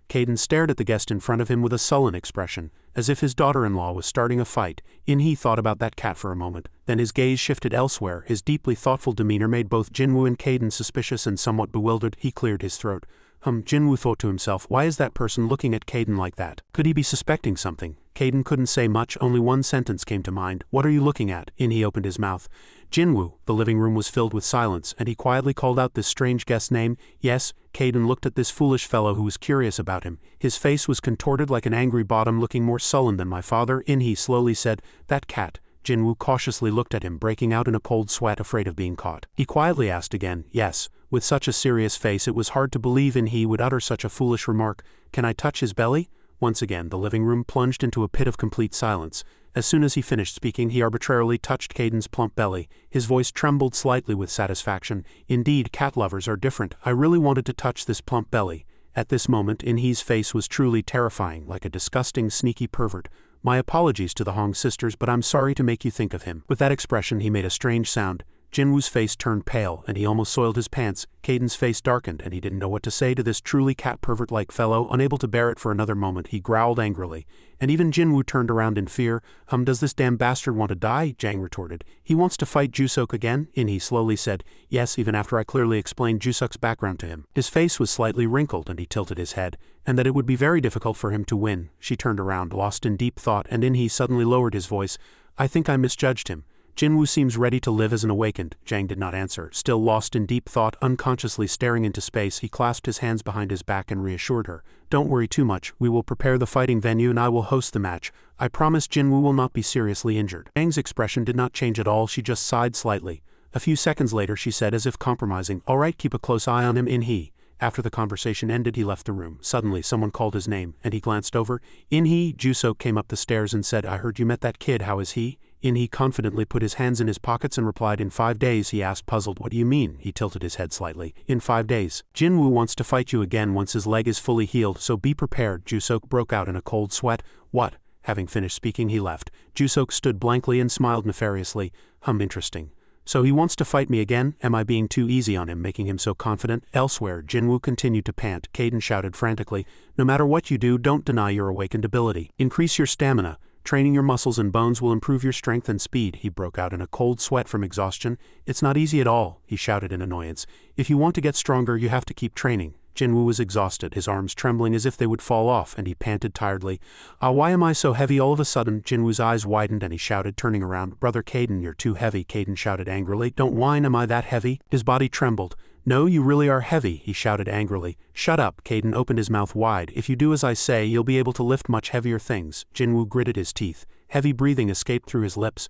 Caden stared at the guest in front of him with a sullen expression, as if his daughter-in-law was starting a fight. In-hee thought about that cat for a moment, then his gaze shifted elsewhere. His deeply thoughtful demeanor made both Jinwoo and Caden suspicious and somewhat bewildered. He cleared his throat. Jinwoo thought to himself, why is that person looking at Caden like that? Could he be suspecting something? Caden couldn't say much, only one sentence came to mind. What are you looking at? In-hee opened his mouth. Jinwoo. The living room was filled with silence, and he quietly called out this strange guest's name. Yes, Caden looked at this foolish fellow who was curious about him. His face was contorted like an angry bottom, looking more sullen than my father. In-hee slowly said, that cat. Jinwoo cautiously looked at him, breaking out in a cold sweat, afraid of being caught. He quietly asked again, yes. With such a serious face it was hard to believe In-hee would utter such a foolish remark. Can I touch his belly? Once again the living room plunged into a pit of complete silence. As soon as he finished speaking, he arbitrarily touched Caden's plump belly. His voice trembled slightly with satisfaction. Indeed, cat lovers are different. I really wanted to touch this plump belly. At this moment, In-hee's face was truly terrifying, like a disgusting, sneaky pervert. My apologies to the Hong sisters, but I'm sorry to make you think of him. With that expression, he made a strange sound. Jinwoo's face turned pale, and he almost soiled his pants. Caden's face darkened, and he didn't know what to say to this truly cat pervert-like fellow. Unable to bear it for another moment, he growled angrily. And even Jinwoo turned around in fear. Does this damn bastard want to die? Jang retorted. He wants to fight Jusok again? In-hee slowly said, yes, even after I clearly explained Jusok's background to him. His face was slightly wrinkled, and he tilted his head, and that it would be very difficult for him to win. She turned around, lost in deep thought, and In-hee suddenly lowered his voice. I think I misjudged him. Jinwoo seems ready to live as an awakened. Jang did not answer. Still lost in deep thought, unconsciously staring into space, he clasped his hands behind his back and reassured her. Don't worry too much. We will prepare the fighting venue and I will host the match. I promise Jinwoo will not be seriously injured. Jang's expression did not change at all. She just sighed slightly. A few seconds later she said, as if compromising, all right, keep a close eye on him. In-hee. After the conversation ended, he left the room. Suddenly someone called his name, and he glanced over. In-hee. Jusok came up the stairs and said, I heard you met that kid. How is he? In-hee confidently put his hands in his pockets and replied, in 5 days. He asked, puzzled, what do you mean? He tilted his head slightly. In 5 days. Jinwoo wants to fight you again once his leg is fully healed, so be prepared. Jusok broke out in a cold sweat. What? Having finished speaking, he left. Jusok stood blankly and smiled nefariously. Interesting. So he wants to fight me again? Am I being too easy on him, making him so confident? Elsewhere, Jinwoo continued to pant. Caden shouted frantically, no matter what you do, don't deny your awakened ability. Increase your stamina. Training your muscles and bones will improve your strength and speed. He broke out in a cold sweat from exhaustion. It's not easy at all, he shouted in annoyance. If you want to get stronger, you have to keep training. Jinwoo was exhausted, his arms trembling as if they would fall off, and he panted tiredly. Why am I so heavy all of a sudden? Jinwoo's eyes widened and he shouted, turning around. Brother Caden, you're too heavy. Caden shouted angrily. Don't whine, am I that heavy? His body trembled. No, you really are heavy, he shouted angrily. Shut up. Caden opened his mouth wide. If you do as I say, you'll be able to lift much heavier things. Jinwoo gritted his teeth. Heavy breathing escaped through his lips.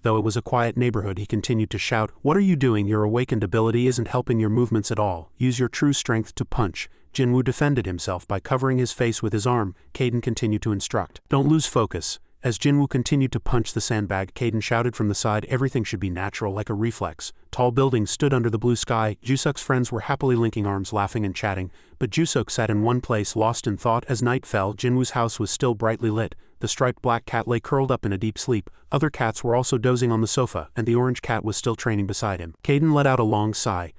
Though it was a quiet neighborhood, he continued to shout, what are you doing? Your awakened ability isn't helping your movements at all. Use your true strength to punch. Jinwoo defended himself by covering his face with his arm. Caden continued to instruct. Don't lose focus. As Jinwoo continued to punch the sandbag, Kaden shouted from the side, everything should be natural like a reflex. Tall buildings stood under the blue sky. Jusuk's friends were happily linking arms, laughing and chatting, but Jusuk sat in one place, lost in thought. As night fell, Jinwoo's house was still brightly lit. The striped black cat lay curled up in a deep sleep. Other cats were also dozing on the sofa, and the orange cat was still training beside him. Kaden let out a long sigh.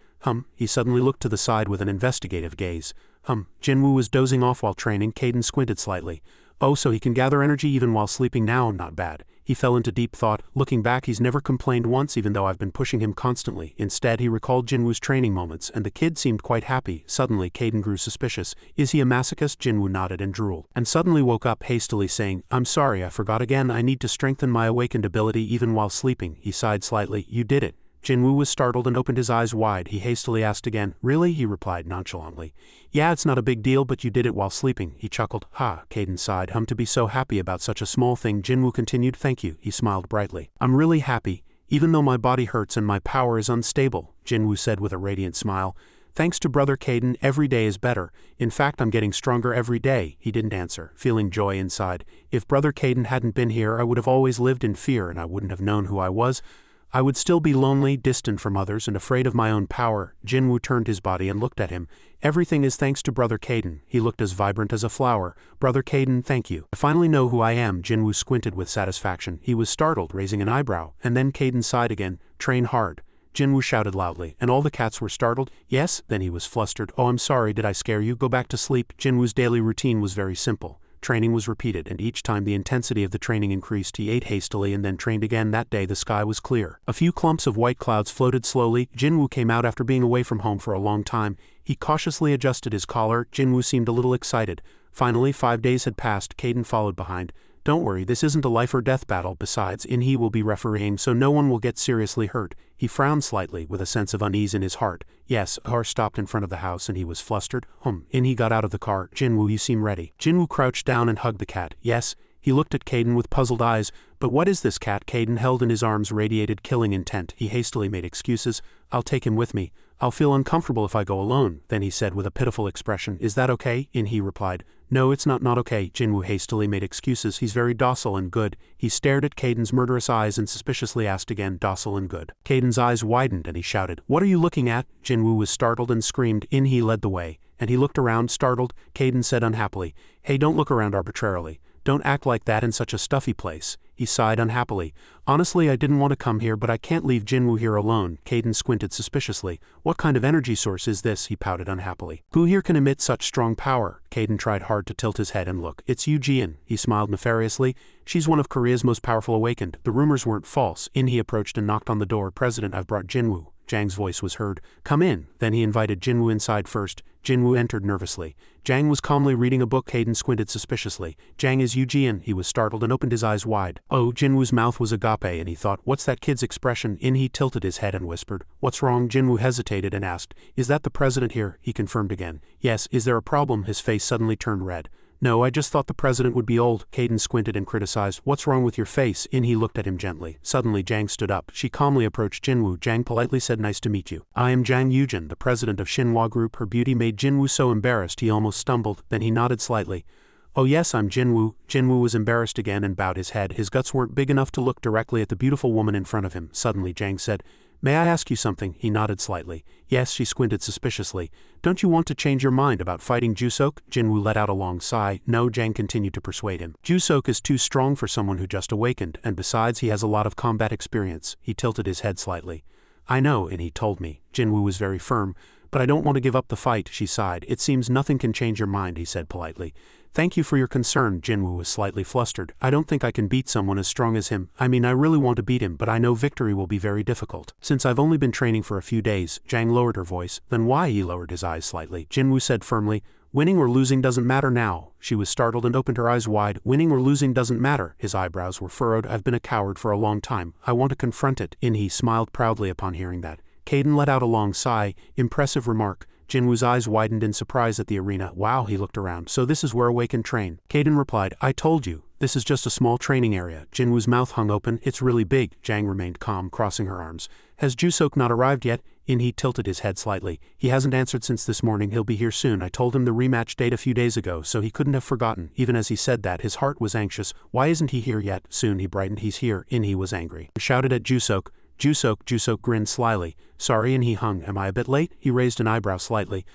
He suddenly looked to the side with an investigative gaze. Jinwoo was dozing off while training. Kaden squinted slightly. Oh, so he can gather energy even while sleeping now, not bad. He fell into deep thought. Looking back, he's never complained once, even though I've been pushing him constantly. Instead, he recalled Jinwoo's training moments, and the kid seemed quite happy. Suddenly, Kaden grew suspicious. Is he a masochist? Jinwoo nodded and drooled, and suddenly woke up hastily, saying, I'm sorry, I forgot again. I need to strengthen my awakened ability even while sleeping. He sighed slightly. You did it. Jinwoo was startled and opened his eyes wide. He hastily asked again. Really? He replied nonchalantly. Yeah, it's not a big deal, but you did it while sleeping. He chuckled. Ha, Kaden sighed. To be so happy about such a small thing. Jinwoo continued. Thank you. He smiled brightly. I'm really happy, even though my body hurts and my power is unstable, Jinwoo said with a radiant smile. Thanks to brother Kaden, every day is better. In fact, I'm getting stronger every day. He didn't answer, feeling joy inside. If brother Kaden hadn't been here, I would have always lived in fear and I wouldn't have known who I was. I would still be lonely, distant from others, and afraid of my own power. Jinwoo turned his body and looked at him. Everything is thanks to brother Kaden. He looked as vibrant as a flower. Brother Kaden, thank you. I finally know who I am. Jinwoo squinted with satisfaction. He was startled, raising an eyebrow, and then Kaden sighed again. Train hard. Jinwoo shouted loudly, and all the cats were startled. Yes? Then he was flustered. Oh, I'm sorry, did I scare you? Go back to sleep. Jinwoo's daily routine was very simple. Training was repeated, and each time the intensity of the training increased. He ate hastily and then trained again. That day the sky was clear. A few clumps of white clouds floated slowly. Jinwoo came out after being away from home for a long time. He cautiously adjusted his collar. Jinwoo seemed a little excited. Finally, 5 days had passed. Kaden followed behind. Don't worry, this isn't a life or death battle. Besides, he will be refereeing, so no one will get seriously hurt. He frowned slightly, with a sense of unease in his heart. Yes, a car stopped in front of the house and he was flustered. He got out of the car. Jinwoo, you seem ready. Jinwoo crouched down and hugged the cat. Yes. He looked at Kaden with puzzled eyes. But what is this cat? Kaden held in his arms radiated killing intent. He hastily made excuses. I'll take him with me. I'll feel uncomfortable if I go alone. Then he said with a pitiful expression, Is that okay? He replied. No, it's not okay. Jinwoo hastily made excuses. He's very docile and good. He stared at Kaden's murderous eyes and suspiciously asked again, docile and good. Kaden's eyes widened and he shouted, What are you looking at? Jinwoo was startled and screamed. He led the way, and he looked around, startled. Kaden said unhappily, Hey, don't look around arbitrarily. Don't act like that in such a stuffy place. He sighed unhappily. Honestly, I didn't want to come here, but I can't leave Jinwoo here alone. Kaden squinted suspiciously. What kind of energy source is this? He pouted unhappily. Who here can emit such strong power? Kaden tried hard to tilt his head and look. It's Yoo-jian. He smiled nefariously. She's one of Korea's most powerful awakened. The rumors weren't false. He approached and knocked on the door. President, I've brought Jinwoo. Jang's voice was heard. Come in. Then he invited Jinwoo inside first. Jinwoo entered nervously. Jang was calmly reading a book. Kaden squinted suspiciously. Jang is Yoo-jian. He was startled and opened his eyes wide. Oh, Jinwoo's mouth was agape and he thought, what's that kid's expression? He tilted his head and whispered, What's wrong? Jinwoo hesitated and asked, Is that the president here? He confirmed again. Yes, is there a problem? His face suddenly turned red. No, I just thought the president would be old. Kaden squinted and criticized. What's wrong with your face? He looked at him gently. Suddenly Jang stood up. She calmly approached Jinwoo. Jang politely said, Nice to meet you. I am Jang Yoo-jian, the president of Shinhwa Group. Her beauty made Jinwoo so embarrassed he almost stumbled. Then he nodded slightly. Oh yes, I'm Jinwoo. Jinwoo was embarrassed again and bowed his head. His guts weren't big enough to look directly at the beautiful woman in front of him. Suddenly Jang said, May I ask you something? He nodded slightly. Yes, she squinted suspiciously. Don't you want to change your mind about fighting Jusuk? Jinwoo let out a long sigh. No, Jang continued to persuade him. Jusuk is too strong for someone who just awakened, and besides he has a lot of combat experience. He tilted his head slightly. I know, and he told me. Jinwoo was very firm. But I don't want to give up the fight, she sighed. It seems nothing can change your mind, he said politely. Thank you for your concern. Jinwoo was slightly flustered. I don't think I can beat someone as strong as him. I really want to beat him, but I know victory will be very difficult. Since I've only been training for a few days. Jang lowered her voice. Then why? He lowered his eyes slightly. Jinwoo said firmly, Winning or losing doesn't matter now. She was startled and opened her eyes wide. Winning or losing doesn't matter. His eyebrows were furrowed. I've been a coward for a long time. I want to confront it. He smiled proudly upon hearing that. Kaden let out a long sigh. Impressive remark. Jinwoo's eyes widened in surprise at the arena. Wow, he looked around. So this is where awakened train. Kaden replied, I told you. This is just a small training area. Jinwoo's mouth hung open. It's really big. Jang remained calm, crossing her arms. Has Jusok not arrived yet? In-hee tilted his head slightly. He hasn't answered since this morning. He'll be here soon. I told him the rematch date a few days ago, so he couldn't have forgotten. Even as he said that, his heart was anxious. Why isn't he here yet? Soon he brightened. He's here. In-hee was angry. He shouted at Jusok. Jusok grinned slyly. Sorry. In-hee hung. Am I a bit late? He raised an eyebrow slightly.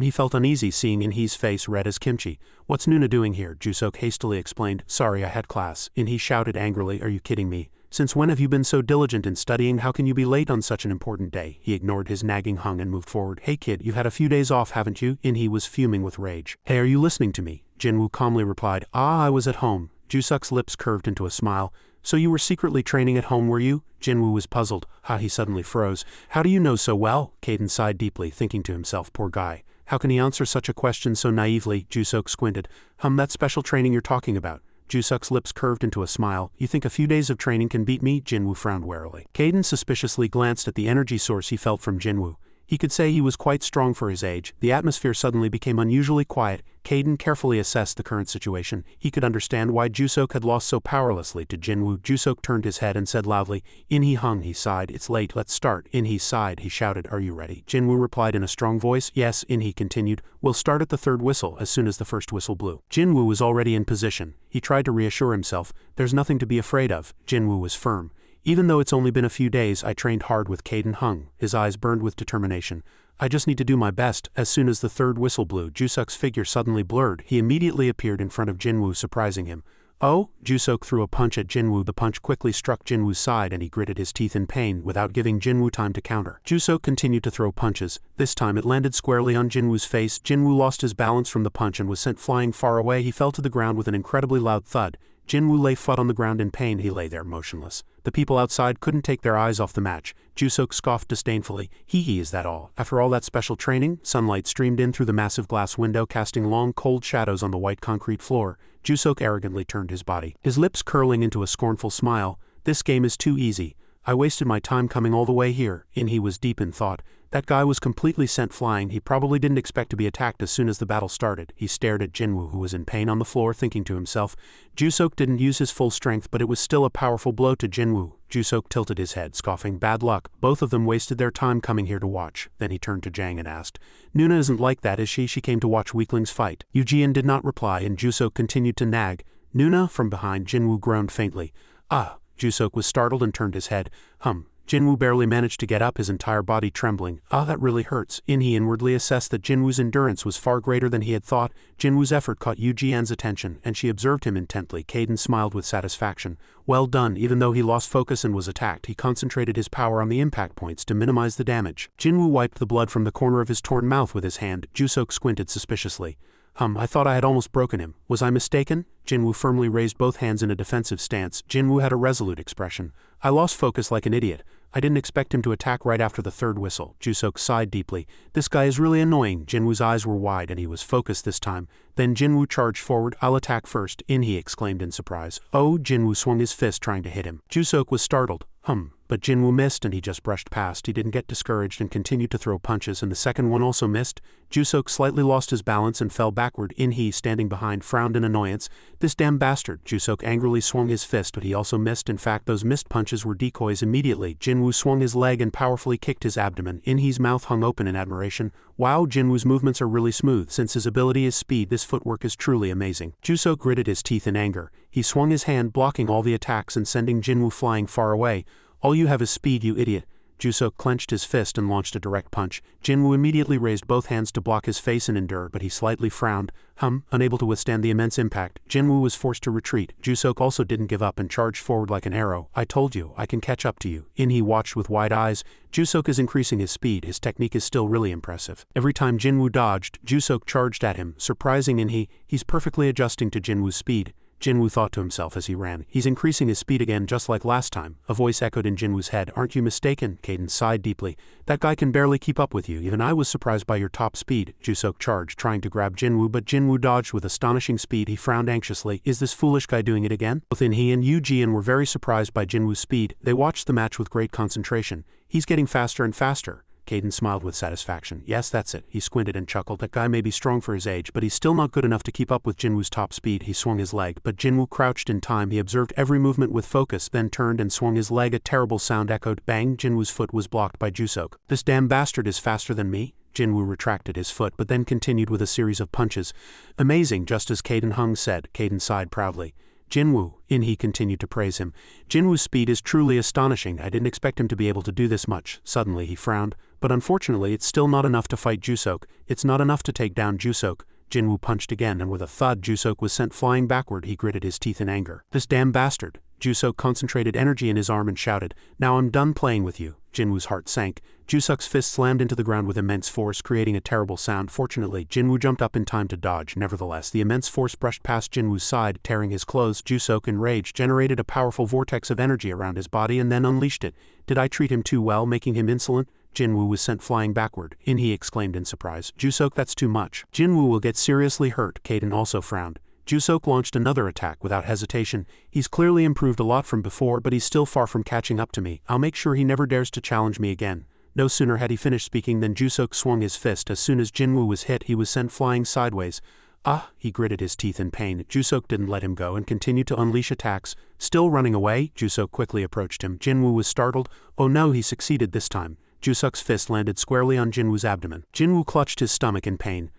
He felt uneasy seeing In-hee's face red as kimchi. What's Nuna doing here? Jusok hastily explained. Sorry, I had class. In-hee shouted angrily. Are you kidding me? Since when have you been so diligent in studying? How can you be late on such an important day? He ignored his nagging hung and moved forward. Hey kid, you've had a few days off, haven't you? In-hee was fuming with rage. Hey, are you listening to me? Jinwoo calmly replied. I was at home. Jusok's lips curved into a smile. So you were secretly training at home, were you? Jinwoo was puzzled. He suddenly froze. How do you know so well? Caden sighed deeply, thinking to himself, poor guy. How can he answer such a question so naively? Jusok squinted. That special training you're talking about. Jusok's lips curved into a smile. You think a few days of training can beat me? Jinwoo frowned warily. Caden suspiciously glanced at the energy source he felt from Jinwoo. He could say he was quite strong for his age. The atmosphere suddenly became unusually quiet. Caden carefully assessed the current situation. He could understand why Jusok had lost so powerlessly to Jinwoo. Jusok turned his head and said loudly, In-hee hung. He sighed. It's late. Let's start. In-hee sighed. He shouted, Are you ready? Jinwoo replied in a strong voice. Yes. In-hee continued. We'll start at the third whistle as soon as the first whistle blew. Jinwoo was already in position. He tried to reassure himself. There's nothing to be afraid of. Jinwoo was firm. Even though it's only been a few days, I trained hard with Caden hung. His eyes burned with determination. I just need to do my best. As soon as the third whistle blew, Jusok's figure suddenly blurred. He immediately appeared in front of Jinwoo, surprising him. Oh! Jusok threw a punch at Jinwoo. The punch quickly struck Jinwoo's side and he gritted his teeth in pain without giving Jinwoo time to counter. Jusok continued to throw punches. This time it landed squarely on Jinwoo's face. Jinwoo lost his balance from the punch and was sent flying far away. He fell to the ground with an incredibly loud thud. Jinwoo lay flat on the ground in pain. He lay there motionless. The people outside couldn't take their eyes off the match. Jusok scoffed disdainfully. Hee, is that all? After all that special training? Sunlight streamed in through the massive glass window, casting long, cold shadows on the white concrete floor. Jusok arrogantly turned his body, his lips curling into a scornful smile. This game is too easy. I wasted my time coming all the way here. In-hee was deep in thought. That guy was completely sent flying. He probably didn't expect to be attacked as soon as the battle started. He stared at Jinwoo, who was in pain on the floor, thinking to himself. Jusok didn't use his full strength, but it was still a powerful blow to Jinwoo. Jusok tilted his head, scoffing. Bad luck. Both of them wasted their time coming here to watch. Then he turned to Jang and asked, Nuna isn't like that, is she? She came to watch weaklings fight. Eugene did not reply, and Jusok continued to nag. Nuna? From behind, Jinwoo groaned faintly. Jusok was startled and turned his head. Jinwoo barely managed to get up, his entire body trembling. That really hurts. In-hee inwardly assessed that Jinwoo's endurance was far greater than he had thought. Jinwoo's effort caught Yu-Jian's attention, and she observed him intently. Caden smiled with satisfaction. Well done. Even though he lost focus and was attacked, he concentrated his power on the impact points to minimize the damage. Jinwoo wiped the blood from the corner of his torn mouth with his hand. Jusok squinted suspiciously. I thought I had almost broken him. Was I mistaken? Jinwoo firmly raised both hands in a defensive stance. Jinwoo had a resolute expression. I lost focus like an idiot. I didn't expect him to attack right after the third whistle. Jusok sighed deeply. This guy is really annoying. Jinwoo's eyes were wide and he was focused this time. Then Jinwoo charged forward. I'll attack first. In-hee exclaimed in surprise. Oh! Jinwoo swung his fist trying to hit him. Jusok was startled. But Jinwoo missed and he just brushed past. He didn't get discouraged and continued to throw punches, and the second one also missed. Jusok slightly lost his balance and fell backward. In-hee, standing behind, frowned in annoyance. This damn bastard. Jusok angrily swung his fist, but he also missed. In fact, those missed punches were decoys. Immediately, Jinwoo swung his leg and powerfully kicked his abdomen. In-hee's mouth hung open in admiration. Wow, Jinwoo's movements are really smooth. Since his ability is speed, this footwork is truly amazing. Jusok gritted his teeth in anger. He swung his hand, blocking all the attacks and sending Jinwoo flying far away. All you have is speed, you idiot. Jusok clenched his fist and launched a direct punch. Jinwoo immediately raised both hands to block his face and endure, but he slightly frowned. Unable to withstand the immense impact, Jinwoo was forced to retreat. Jusok also didn't give up and charged forward like an arrow. I told you, I can catch up to you. In-hee watched with wide eyes. Jusok is increasing his speed. His technique is still really impressive. Every time Jinwoo dodged, Jusok charged at him. Surprising In-hee, he's perfectly adjusting to Jinwoo's speed. Jinwoo thought to himself as he ran. He's increasing his speed again just like last time. A voice echoed in Jinwoo's head. Aren't you mistaken? Caden sighed deeply. That guy can barely keep up with you. Even I was surprised by your top speed. Jusok charged, trying to grab Jinwoo, but Jinwoo dodged with astonishing speed. He frowned anxiously. Is this foolish guy doing it again? Both In-hee and Yu-Jian were very surprised by Jinwoo's speed. They watched the match with great concentration. He's getting faster and faster. Caden smiled with satisfaction. Yes, that's it. He squinted and chuckled. That guy may be strong for his age, but he's still not good enough to keep up with Jinwoo's top speed. He swung his leg, but Jinwoo crouched in time. He observed every movement with focus, then turned and swung his leg. A terrible sound echoed. Bang! Jinwoo's foot was blocked by Jusok. This damn bastard is faster than me? Jinwoo retracted his foot, but then continued with a series of punches. Amazing, just as Caden Hung said. Caden sighed proudly. Jinwoo, he continued to praise him. Jinwoo's speed is truly astonishing. I didn't expect him to be able to do this much. Suddenly he frowned. But unfortunately it's still not enough to fight Jusok. It's not enough to take down Jusok. Jinwoo punched again, and with a thud Jusok was sent flying backward. He gritted his teeth in anger. This damn bastard. Jusok concentrated energy in his arm and shouted, "Now I'm done playing with you." Jinwoo's heart sank. Jusok's fist slammed into the ground with immense force, creating a terrible sound. Fortunately, Jinwoo jumped up in time to dodge. Nevertheless, the immense force brushed past Jinwoo's side, tearing his clothes. Jusok, enraged, generated a powerful vortex of energy around his body and then unleashed it. Did I treat him too well, making him insolent? Jinwoo was sent flying backward. He exclaimed in surprise. Jusok, that's too much. Jinwoo will get seriously hurt. Caden also frowned. Jusok launched another attack without hesitation. He's clearly improved a lot from before, but he's still far from catching up to me. I'll make sure he never dares to challenge me again. No sooner had he finished speaking than Jusok swung his fist. As soon as Jinwoo was hit, he was sent flying sideways. Ah! He gritted his teeth in pain. Jusok didn't let him go and continued to unleash attacks. Still running away, Jusok quickly approached him. Jinwoo was startled. Oh no, he succeeded this time. Jusok's fist landed squarely on Jinwoo's abdomen. Jinwoo clutched his stomach in pain.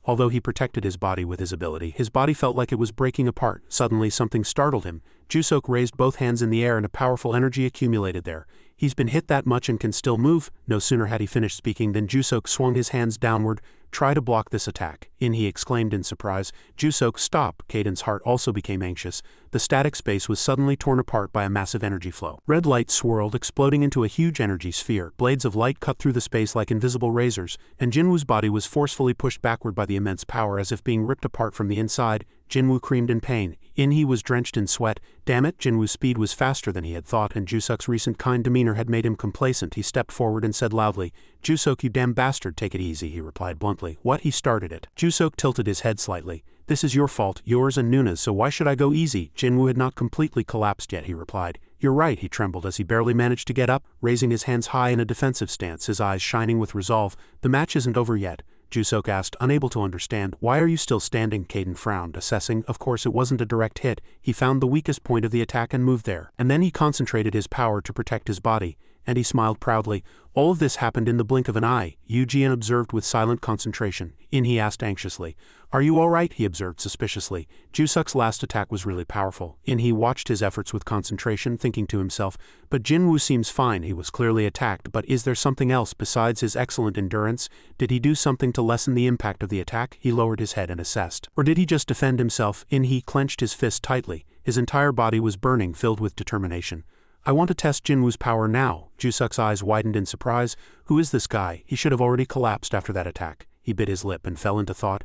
Although he protected his body with his ability, his body felt like it was breaking apart. Suddenly something startled him. Jusok raised both hands in the air and a powerful energy accumulated there. He's been hit that much and can still move. No sooner had he finished speaking than Jusok swung his hands downward. Try to block this attack. He exclaimed in surprise. Jusok, stop. Caden's heart also became anxious. The static space was suddenly torn apart by a massive energy flow. Red light swirled, exploding into a huge energy sphere. Blades of light cut through the space like invisible razors, and Jinwoo's body was forcefully pushed backward by the immense power as if being ripped apart from the inside. Jinwoo screamed in pain. He was drenched in sweat. Damn it, Jinwoo's speed was faster than he had thought, and Jusok's recent kind demeanor had made him complacent. He stepped forward and said loudly, "Jusok, you damn bastard, take it easy," he replied bluntly. What? He started it. Jusok tilted his head slightly. This is your fault, yours and Nuna's, so why should I go easy? Jinwoo had not completely collapsed yet, he replied. You're right, he trembled as he barely managed to get up, raising his hands high in a defensive stance, his eyes shining with resolve. The match isn't over yet. Jusok asked, unable to understand. Why are you still standing? Caden frowned, assessing. Of course it wasn't a direct hit. He found the weakest point of the attack and moved there. And then he concentrated his power to protect his body. And he smiled proudly. All of this happened in the blink of an eye. Eugean observed with silent concentration. He asked anxiously. Are you all right? He observed suspiciously. Jusok's last attack was really powerful. He watched his efforts with concentration, thinking to himself, but Jinwoo seems fine. He was clearly attacked, but is there something else besides his excellent endurance? Did he do something to lessen the impact of the attack? He lowered his head and assessed. Or did he just defend himself? He clenched his fist tightly. His entire body was burning, filled with determination. I want to test Jinwoo's power now. Jusok's eyes widened in surprise. Who is this guy? He should have already collapsed after that attack. He bit his lip and fell into thought.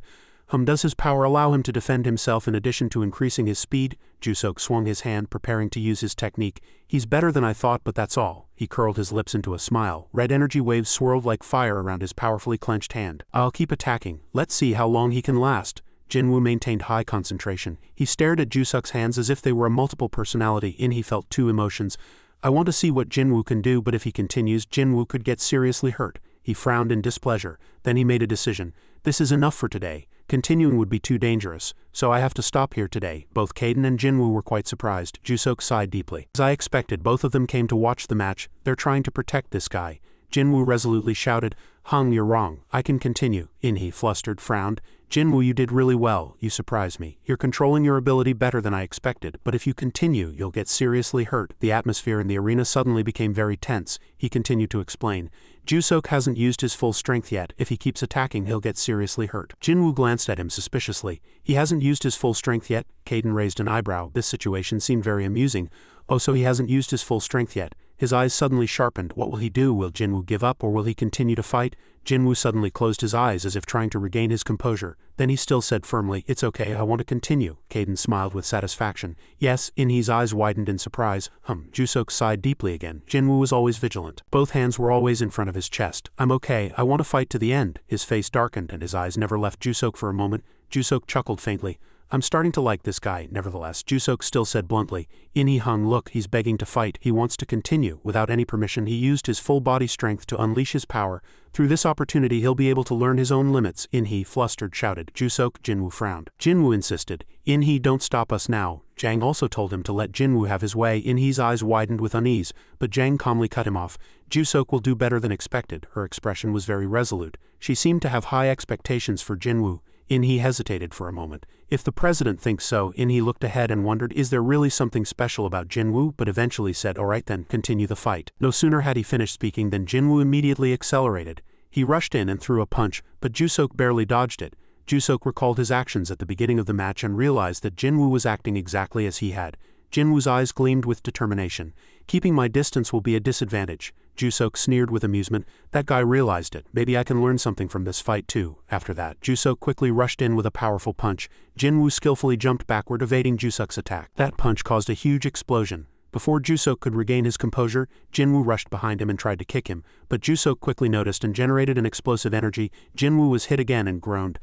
Does his power allow him to defend himself in addition to increasing his speed? Jusok swung his hand, preparing to use his technique. He's better than I thought, but that's all. He curled his lips into a smile. Red energy waves swirled like fire around his powerfully clenched hand. I'll keep attacking. Let's see how long he can last. Jinwoo maintained high concentration. He stared at Jusok's hands as if they were a multiple personality. He felt two emotions. I want to see what Jinwoo can do, but if he continues, Jinwoo could get seriously hurt. He frowned in displeasure. Then he made a decision. This is enough for today. Continuing would be too dangerous, so I have to stop here today. Both Caden and Jinwoo were quite surprised. Jusok sighed deeply. As I expected, both of them came to watch the match. They're trying to protect this guy. Jinwoo resolutely shouted, you're wrong. I can continue. He flustered, frowned. Jinwoo, you did really well. You surprised me. You're controlling your ability better than I expected, but if you continue, you'll get seriously hurt. The atmosphere in the arena suddenly became very tense. He continued to explain. Jusok hasn't used his full strength yet. If he keeps attacking, he'll get seriously hurt. Jinwoo glanced at him suspiciously. He hasn't used his full strength yet? Caden raised an eyebrow. This situation seemed very amusing. Oh, so he hasn't used his full strength yet. His eyes suddenly sharpened. What will he do? Will Jinwoo give up, or will he continue to fight? Jinwoo suddenly closed his eyes as if trying to regain his composure. Then he still said firmly, It's okay, I want to continue. Caden smiled with satisfaction. Yes. His eyes widened in surprise. Jusok sighed deeply again. Jinwoo was always vigilant. Both hands were always in front of his chest. I'm okay, I want to fight to the end. His face darkened and his eyes never left Jusok for a moment. Jusok chuckled faintly. I'm starting to like this guy, nevertheless, Jusok still said bluntly. In-hee hung, look, he's begging to fight, he wants to continue. Without any permission, he used his full body strength to unleash his power. Through this opportunity he'll be able to learn his own limits. In-hee, flustered, shouted. Jusok, Jinwoo frowned. Jinwoo insisted. In-hee, don't stop us now. Jang also told him to let Jinwoo have his way. In-hee's eyes widened with unease, but Jang calmly cut him off. Jusok will do better than expected. Her expression was very resolute. She seemed to have high expectations for Jinwoo. In-hee hesitated for a moment. If the president thinks so, In-hee looked ahead and wondered, is there really something special about Jinwoo, but eventually said, alright then, continue the fight. No sooner had he finished speaking than Jinwoo immediately accelerated. He rushed in and threw a punch, but Jusok barely dodged it. Jusok recalled his actions at the beginning of the match and realized that Jinwoo was acting exactly as he had. Jinwoo's eyes gleamed with determination. Keeping my distance will be a disadvantage. Jusok sneered with amusement. That guy realized it. Maybe I can learn something from this fight too. After that, Jusok quickly rushed in with a powerful punch. Jinwoo skillfully jumped backward, evading Jusok's attack. That punch caused a huge explosion. Before Jusok could regain his composure, Jinwoo rushed behind him and tried to kick him, but Jusok quickly noticed and generated an explosive energy. Jinwoo was hit again and groaned.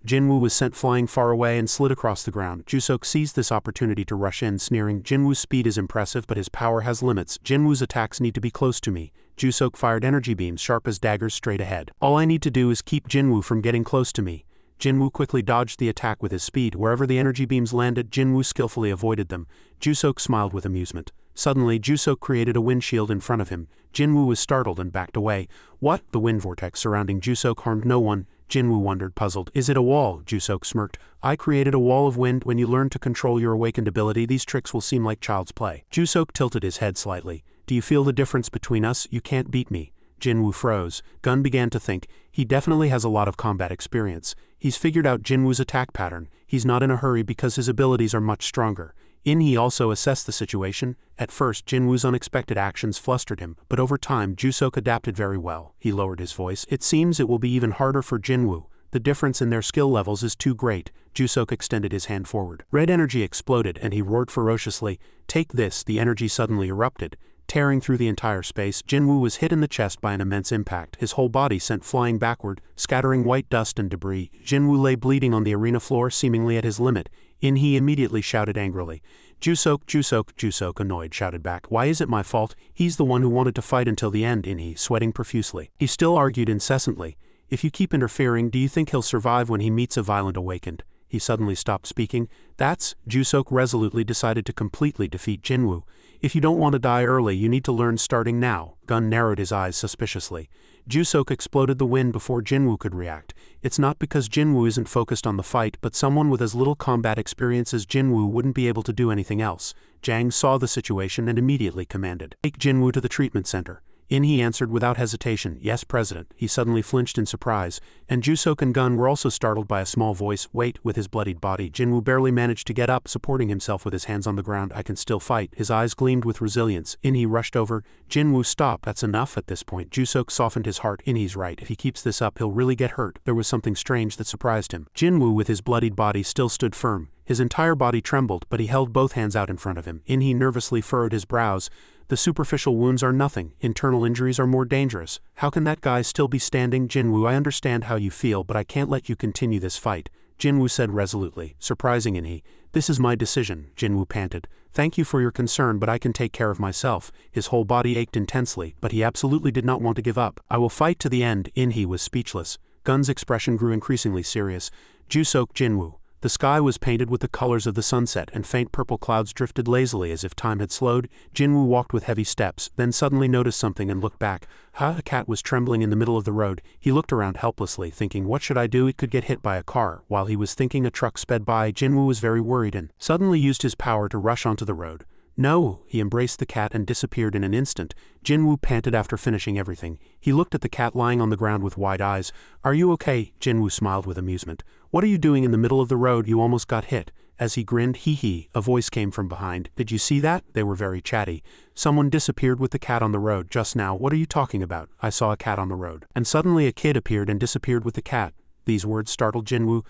Jinwoo was sent flying far away and slid across the ground. Jusok seized this opportunity to rush in, sneering, Jinwoo's speed is impressive but his power has limits. Jinwoo's attacks need to be close to me. Jusok fired energy beams sharp as daggers straight ahead. All I need to do is keep Jinwoo from getting close to me. Jinwoo quickly dodged the attack with his speed. Wherever the energy beams landed, Jinwoo skillfully avoided them. Jusok smiled with amusement. Suddenly, Jusok created a windshield in front of him. Jinwoo was startled and backed away. What? The wind vortex surrounding Jusok harmed no one. Jinwoo wondered, puzzled. Is it a wall? Jusok smirked. I created a wall of wind. When you learn to control your awakened ability, these tricks will seem like child's play. Jusok tilted his head slightly. Do you feel the difference between us? You can't beat me. Jinwoo froze. Gun began to think. He definitely has a lot of combat experience. He's figured out Jinwoo's attack pattern. He's not in a hurry because his abilities are much stronger. In-hee also assessed the situation. At first, Jinwoo's unexpected actions flustered him, but over time, Jusok adapted very well. He lowered his voice. It seems it will be even harder for Jinwoo. The difference in their skill levels is too great. Jusok extended his hand forward. Red energy exploded and he roared ferociously. Take this. The energy suddenly erupted. Tearing through the entire space, Jinwoo was hit in the chest by an immense impact. His whole body sent flying backward, scattering white dust and debris. Jinwoo lay bleeding on the arena floor, seemingly at his limit. In-hee immediately shouted angrily. Jusok, annoyed, shouted back. Why is it my fault? He's the one who wanted to fight until the end. In-hee, sweating profusely. He still argued incessantly. If you keep interfering, do you think he'll survive when he meets a violent awakened? He suddenly stopped speaking. Jusok resolutely decided to completely defeat Jinwoo. If you don't want to die early, you need to learn starting now. Gun narrowed his eyes suspiciously. Jusok exploded the wind before Jinwoo could react. It's not because Jinwoo isn't focused on the fight, but someone with as little combat experience as Jinwoo wouldn't be able to do anything else. Jang saw the situation and immediately commanded, take Jinwoo to the treatment center. In-hee answered without hesitation, yes, President. He suddenly flinched in surprise, and Jusok and Gun were also startled by a small voice. Wait, with his bloodied body, Jinwoo barely managed to get up, supporting himself with his hands on the ground. I can still fight. His eyes gleamed with resilience. In-hee rushed over. Jinwoo, stop. That's enough at this point. Jusok softened his heart. In-hee's right. If he keeps this up, he'll really get hurt. There was something strange that surprised him. Jinwoo, with his bloodied body, still stood firm. His entire body trembled, but he held both hands out in front of him. In-hee nervously furrowed his brows. The superficial wounds are nothing. Internal injuries are more dangerous. How can that guy still be standing? Jinwoo, I understand how you feel, but I can't let you continue this fight. Jinwoo said resolutely, surprising In-hee. This is my decision, Jinwoo panted. Thank you for your concern, but I can take care of myself. His whole body ached intensely, but he absolutely did not want to give up. I will fight to the end. In-hee was speechless. Gun's expression grew increasingly serious. Jusok, Jinwoo. The sky was painted with the colors of the sunset, and faint purple clouds drifted lazily as if time had slowed. Jinwoo walked with heavy steps, then suddenly noticed something and looked back. A cat was trembling in the middle of the road. He looked around helplessly, thinking, what should I do? It could get hit by a car. While he was thinking, a truck sped by. Jinwoo was very worried and suddenly used his power to rush onto the road. No, he embraced the cat and disappeared in an instant. Jinwoo panted after finishing everything. He looked at the cat lying on the ground with wide eyes. Are you okay? Jinwoo smiled with amusement. What are you doing in the middle of the road? You almost got hit. As he grinned, hee, a voice came from behind. Did you see that? They were very chatty. Someone disappeared with the cat on the road just now. What are you talking about? I saw a cat on the road. And suddenly a kid appeared and disappeared with the cat. These words startled Jinwoo.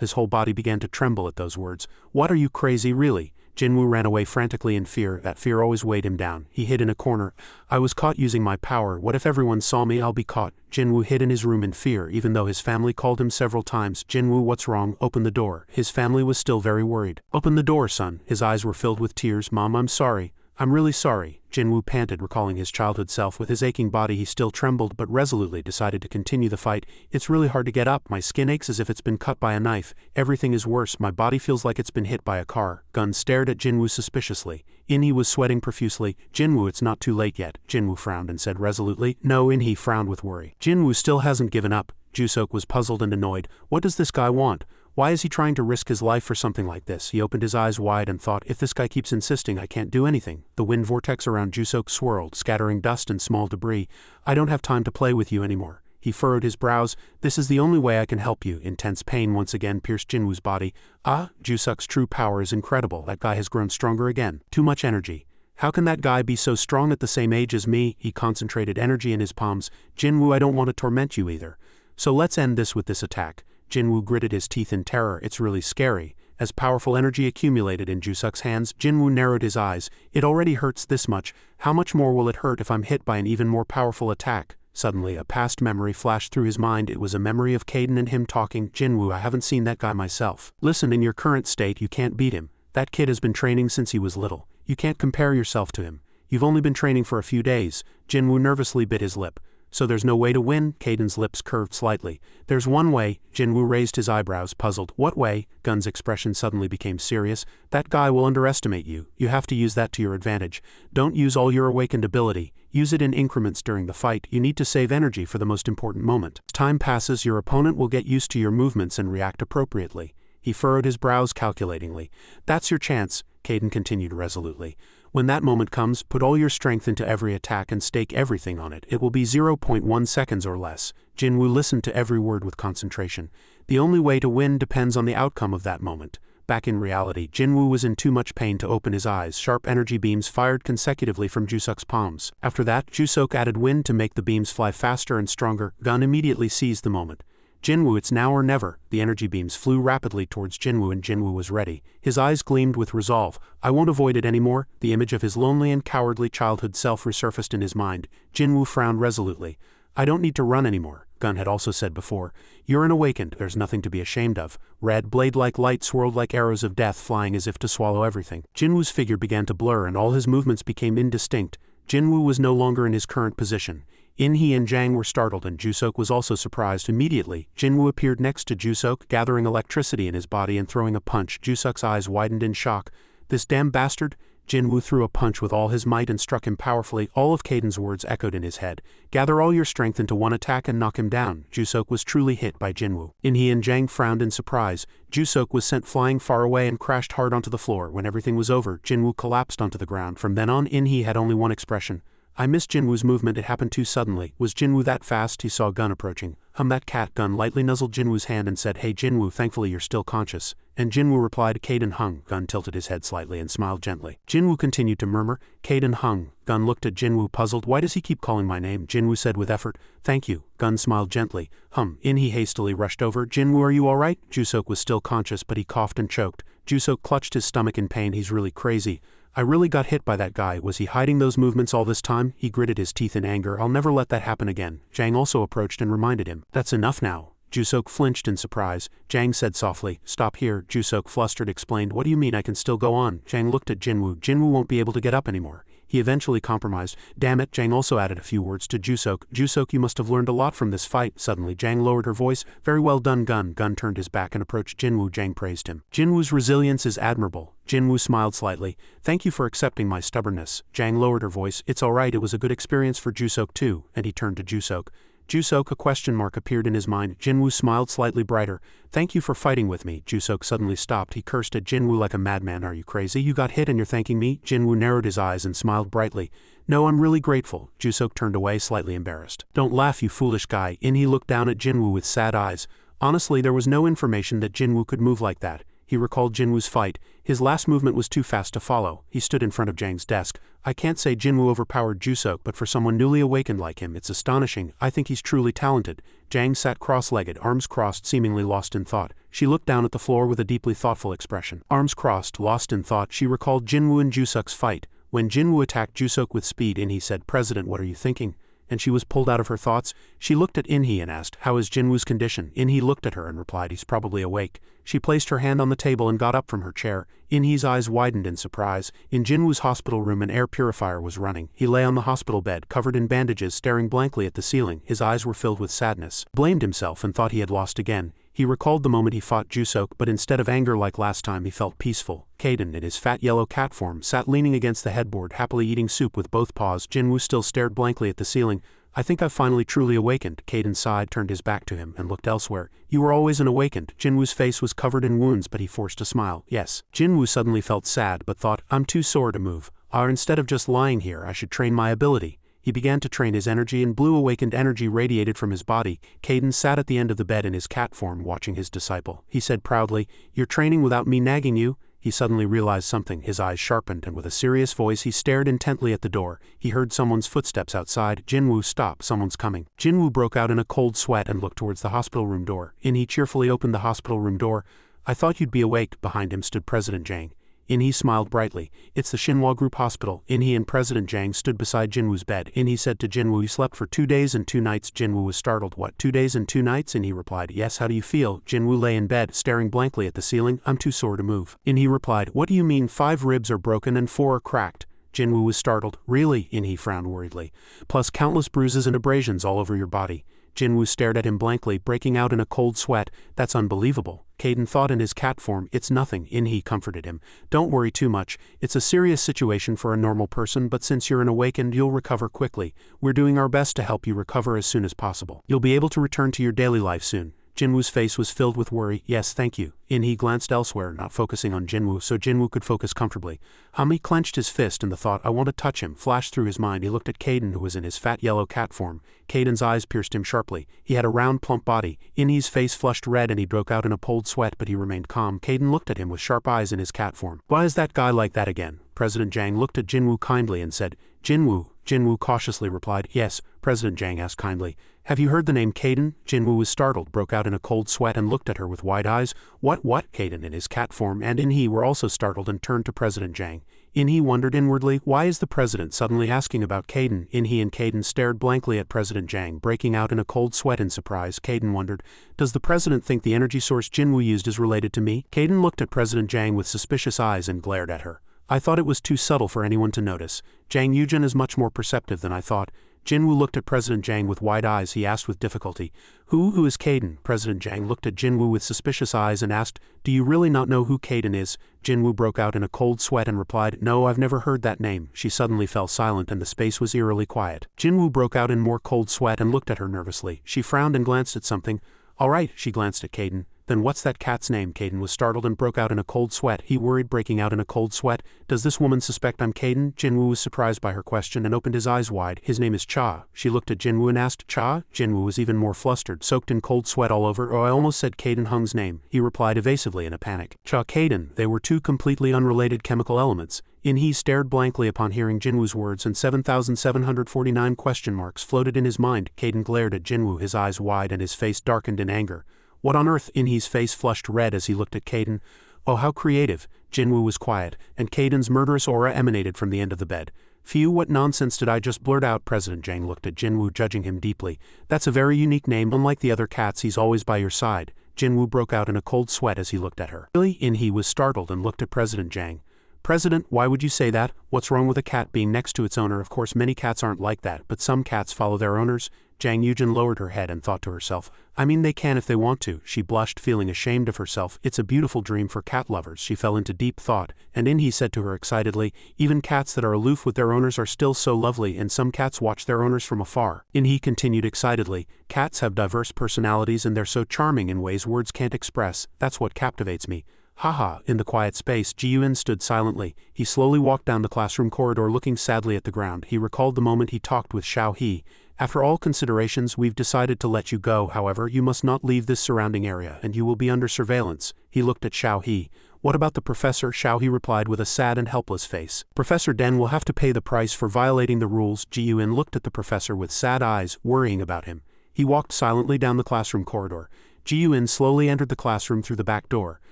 His whole body began to tremble at those words. What, are you crazy, really? Jinwoo ran away frantically in fear. That fear always weighed him down. He hid in a corner. I was caught using my power. What if everyone saw me? I'll be caught. Jinwoo hid in his room in fear, even though his family called him several times. Jinwoo, what's wrong? Open the door. His family was still very worried. Open the door, son. His eyes were filled with tears. Mom, I'm sorry. I'm really sorry. Jinwoo panted, recalling his childhood self. With his aching body he still trembled, but resolutely decided to continue the fight. It's really hard to get up. My skin aches as if it's been cut by a knife. Everything is worse. My body feels like it's been hit by a car. Gun stared at Jinwoo suspiciously. In-hee was sweating profusely. Jinwoo, it's not too late yet. Jinwoo frowned and said resolutely. No. In-hee frowned with worry. Jinwoo still hasn't given up. Jusok was puzzled and annoyed. What does this guy want? Why is he trying to risk his life for something like this? He opened his eyes wide and thought, if this guy keeps insisting, I can't do anything. The wind vortex around Jusok swirled, scattering dust and small debris. I don't have time to play with you anymore. He furrowed his brows. This is the only way I can help you. Intense pain once again pierced Jinwoo's body. Jusok's true power is incredible. That guy has grown stronger again. Too much energy. How can that guy be so strong at the same age as me? He concentrated energy in his palms. Jinwoo, I don't want to torment you either. So let's end this with this attack. Jinwoo gritted his teeth in terror. It's really scary. As powerful energy accumulated in Jusok's hands, Jinwoo narrowed his eyes. It already hurts this much. How much more will it hurt if I'm hit by an even more powerful attack? Suddenly, a past memory flashed through his mind. It was a memory of Kaden and him talking. Jinwoo, I haven't seen that guy myself. Listen, in your current state, you can't beat him. That kid has been training since he was little. You can't compare yourself to him. You've only been training for a few days. Jinwoo nervously bit his lip. So there's no way to win? Kaden's lips curved slightly. There's one way. Jinwoo raised his eyebrows, puzzled. What way? Gun's expression suddenly became serious. That guy will underestimate you. You have to use that to your advantage. Don't use all your awakened ability. Use it in increments during the fight. You need to save energy for the most important moment. As time passes, your opponent will get used to your movements and react appropriately. He furrowed his brows calculatingly. That's your chance, Kaden continued resolutely. When that moment comes, put all your strength into every attack and stake everything on it. It will be 0.1 seconds or less. Jinwoo listened to every word with concentration. The only way to win depends on the outcome of that moment. Back in reality, Jinwoo was in too much pain to open his eyes. Sharp energy beams fired consecutively from Jusok's palms. After that, Jusok added wind to make the beams fly faster and stronger. Gun immediately seized the moment. Jinwoo, it's now or never. The energy beams flew rapidly towards Jinwoo and Jinwoo was ready. His eyes gleamed with resolve. I won't avoid it anymore. The image of his lonely and cowardly childhood self resurfaced in his mind. Jinwoo frowned resolutely. I don't need to run anymore. Gun had also said before. You're an awakened. There's nothing to be ashamed of. Red, blade-like light swirled like arrows of death, flying as if to swallow everything. Jinwoo's figure began to blur and all his movements became indistinct. Jinwoo was no longer in his current position. In-hee and Jang were startled and Jusok was also surprised. Immediately, Jinwoo appeared next to Jusok, gathering electricity in his body and throwing a punch. Jusok's eyes widened in shock. This damn bastard? Jinwoo threw a punch with all his might and struck him powerfully. All of Kaden's words echoed in his head. Gather all your strength into one attack and knock him down. Jusok was truly hit by Jinwoo. In-hee and Jang frowned in surprise. Jusok was sent flying far away and crashed hard onto the floor. When everything was over, Jinwoo collapsed onto the ground. From then on, In-hee had only one expression. I missed Jinwoo's movement. It happened too suddenly. Was Jinwoo that fast? He saw Gun approaching. That cat. Gun lightly nuzzled Jinwoo's hand and said, Hey Jinwoo, thankfully you're still conscious. And Jinwoo replied, Kaden hung. Gun tilted his head slightly and smiled gently. Jinwoo continued to murmur, Kaden hung. Gun looked at Jinwoo puzzled. Why does he keep calling my name? Jinwoo said with effort, Thank you. Gun smiled gently. In-hee hastily rushed over. Jinwoo, are you alright? Jusok was still conscious but he coughed and choked. Jusok clutched his stomach in pain. He's really crazy. I really got hit by that guy. Was he hiding those movements all this time? He gritted his teeth in anger. I'll never let that happen again. Jang also approached and reminded him. That's enough now. Jusok flinched in surprise. Jang said softly, Stop here. Jusok flustered explained, What do you mean I can still go on? Jang looked at Jinwoo. Jinwoo won't be able to get up anymore. He eventually compromised. Damn it, Jang also added a few words to Jusok. Jusok, you must have learned a lot from this fight. Suddenly, Jang lowered her voice. Very well done, Gun. Gun turned his back and approached Jinwoo. Jang praised him. Jinwoo's resilience is admirable. Jinwoo smiled slightly. Thank you for accepting my stubbornness. Jang lowered her voice. It's alright, it was a good experience for Jusok too. And he turned to Jusok. Jusok, a question mark appeared in his mind. Jinwoo smiled slightly brighter. Thank you for fighting with me. Jusok suddenly stopped. He cursed at Jinwoo like a madman. Are you crazy? You got hit and you're thanking me? Jinwoo narrowed his eyes and smiled brightly. No, I'm really grateful. Jusok turned away, slightly embarrassed. Don't laugh, you foolish guy. In-hee looked down at Jinwoo with sad eyes. Honestly, there was no information that Jinwoo could move like that. He recalled Jinwoo's fight. His last movement was too fast to follow. He stood in front of Jang's desk. I can't say Jinwoo overpowered Jusok, but for someone newly awakened like him, it's astonishing. I think he's truly talented. Jang sat cross-legged, arms crossed, seemingly lost in thought. She looked down at the floor with a deeply thoughtful expression. Arms crossed, lost in thought, she recalled Jinwoo and Jusuk's fight. When Jinwoo attacked Jusuk with speed, In-hee said, "President, what are you thinking?" And she was pulled out of her thoughts. She looked at In-hee and asked, "How is Jinwoo's condition?" In-hee looked at her and replied, "He's probably awake." She placed her hand on the table and got up from her chair. In-hee's eyes widened in surprise. In Jinwoo's hospital room, an air purifier was running. He lay on the hospital bed, covered in bandages, staring blankly at the ceiling. His eyes were filled with sadness. He blamed himself and thought he had lost again. He recalled the moment he fought Jusuk, but instead of anger like last time, he felt peaceful. Kaden, in his fat yellow cat form, sat leaning against the headboard, happily eating soup with both paws. Jinwoo still stared blankly at the ceiling. "I think I've finally truly awakened." Kaden sighed, turned his back to him, and looked elsewhere. "You were always awakened." Jinwoo's face was covered in wounds, but he forced a smile. "Yes." Jinwoo suddenly felt sad, but thought, "I'm too sore to move. Instead of just lying here, I should train my ability." He began to train his energy, and blue awakened energy radiated from his body. Kaden sat at the end of the bed in his cat form, watching his disciple. He said proudly, "You're training without me nagging you?" He suddenly realized something. His eyes sharpened, and with a serious voice he stared intently at the door. He heard someone's footsteps outside. "Jinwoo, stop, someone's coming." Jinwoo broke out in a cold sweat and looked towards the hospital room door. In-hee cheerfully opened the hospital room door. "I thought you'd be awake." Behind him stood President Jang. In-hee smiled brightly. "It's the Shinhwa Group Hospital." In-hee and President Jang stood beside Jinwoo's bed. In-hee said to Jinwoo, "You slept for 2 days and 2 nights." Jinwoo was startled. "What, 2 days and 2 nights?" In-hee replied, "Yes, how do you feel?" Jinwoo lay in bed, staring blankly at the ceiling. "I'm too sore to move." In-hee replied, "What do you mean 5 ribs are broken and 4 are cracked?" Jinwoo was startled. "Really?" In-hee frowned worriedly. "Plus countless bruises and abrasions all over your body." Jinwoo stared at him blankly, breaking out in a cold sweat. "That's unbelievable." Kaden thought in his cat form, "It's nothing." In-hee comforted him. "Don't worry too much. It's a serious situation for a normal person, but since you're an awakened, you'll recover quickly. We're doing our best to help you recover as soon as possible. You'll be able to return to your daily life soon." Jinwoo's face was filled with worry. "Yes, thank you." In-hee glanced elsewhere, not focusing on Jinwoo, so Jinwoo could focus comfortably. He clenched his fist, and the thought, "I want to touch him," flashed through his mind. He looked at Kaden, who was in his fat yellow cat form. Kaden's eyes pierced him sharply. He had a round, plump body. In-hee's face flushed red, and he broke out in a cold sweat, but he remained calm. Kaden looked at him with sharp eyes in his cat form. "Why is that guy like that again?" President Jang looked at Jinwoo kindly and said, "Jinwoo." Jinwoo cautiously replied, "Yes." President Jang asked kindly, "Have you heard the name Kaden?" Jinwoo was startled, broke out in a cold sweat, and looked at her with wide eyes. What? Kaden in his cat form and In-hee were also startled and turned to President Jang. In-hee wondered inwardly, why is the president suddenly asking about Kaden? In-hee and Kaden stared blankly at President Jang, breaking out in a cold sweat in surprise. Kaden wondered, does the president think the energy source Jinwoo used is related to me? Kaden looked at President Jang with suspicious eyes and glared at her. "I thought it was too subtle for anyone to notice. Jang Yujin is much more perceptive than I thought." Jinwoo looked at President Jang with wide eyes. He asked with difficulty, Who is Kaden?" President Jang looked at Jinwoo with suspicious eyes and asked, "Do you really not know who Kaden is?" Jinwoo broke out in a cold sweat and replied, "No, I've never heard that name." She suddenly fell silent and the space was eerily quiet. Jinwoo broke out in more cold sweat and looked at her nervously. She frowned and glanced at something. "All right," she glanced at Kaden. "Then what's that cat's name?" Kaden was startled and broke out in a cold sweat. He worried, breaking out in a cold sweat. "Does this woman suspect I'm Kaden?" Jinwoo was surprised by her question and opened his eyes wide. "His name is Cha." She looked at Jinwoo and asked, "Cha?" Jinwoo was even more flustered, soaked in cold sweat all over. "Oh, I almost said Kaden Hung's name," he replied evasively in a panic. Cha, Kaden, they were two completely unrelated chemical elements. In-hee stared blankly upon hearing Jinwoo's words, and 7,749 question marks floated in his mind. Kaden glared at Jinwoo, his eyes wide and his face darkened in anger. "What on earth?" In-hee's face flushed red as he looked at Kaden. "Oh, how creative." Jinwoo was quiet, and Kaden's murderous aura emanated from the end of the bed. "Phew, what nonsense did I just blurt out?" President Jang looked at Jinwoo, judging him deeply. "That's a very unique name. Unlike the other cats, he's always by your side." Jinwoo broke out in a cold sweat as he looked at her. "Really?" In-hee was startled and looked at President Jang. "President, why would you say that? What's wrong with a cat being next to its owner? Of course many cats aren't like that, but some cats follow their owners." Jang Yujin lowered her head and thought to herself, "I mean they can if they want to." She blushed, feeling ashamed of herself. "It's a beautiful dream for cat lovers." She fell into deep thought, and In-hee said to her excitedly, "Even cats that are aloof with their owners are still so lovely, and some cats watch their owners from afar." In-hee continued excitedly, "Cats have diverse personalities and they're so charming in ways words can't express. That's what captivates me." Haha. In the quiet space, Ji-Yun stood silently. He slowly walked down the classroom corridor, looking sadly at the ground. He recalled the moment he talked with Xiao-He. "After all considerations, we've decided to let you go. However, you must not leave this surrounding area, and you will be under surveillance." He looked at Xiao-He. "What about the professor?" Xiao-He replied with a sad and helpless face. "Professor Den will have to pay the price for violating the rules." Ji-Yun looked at the professor with sad eyes, worrying about him. He walked silently down the classroom corridor. Ji-Yun slowly entered the classroom through the back door.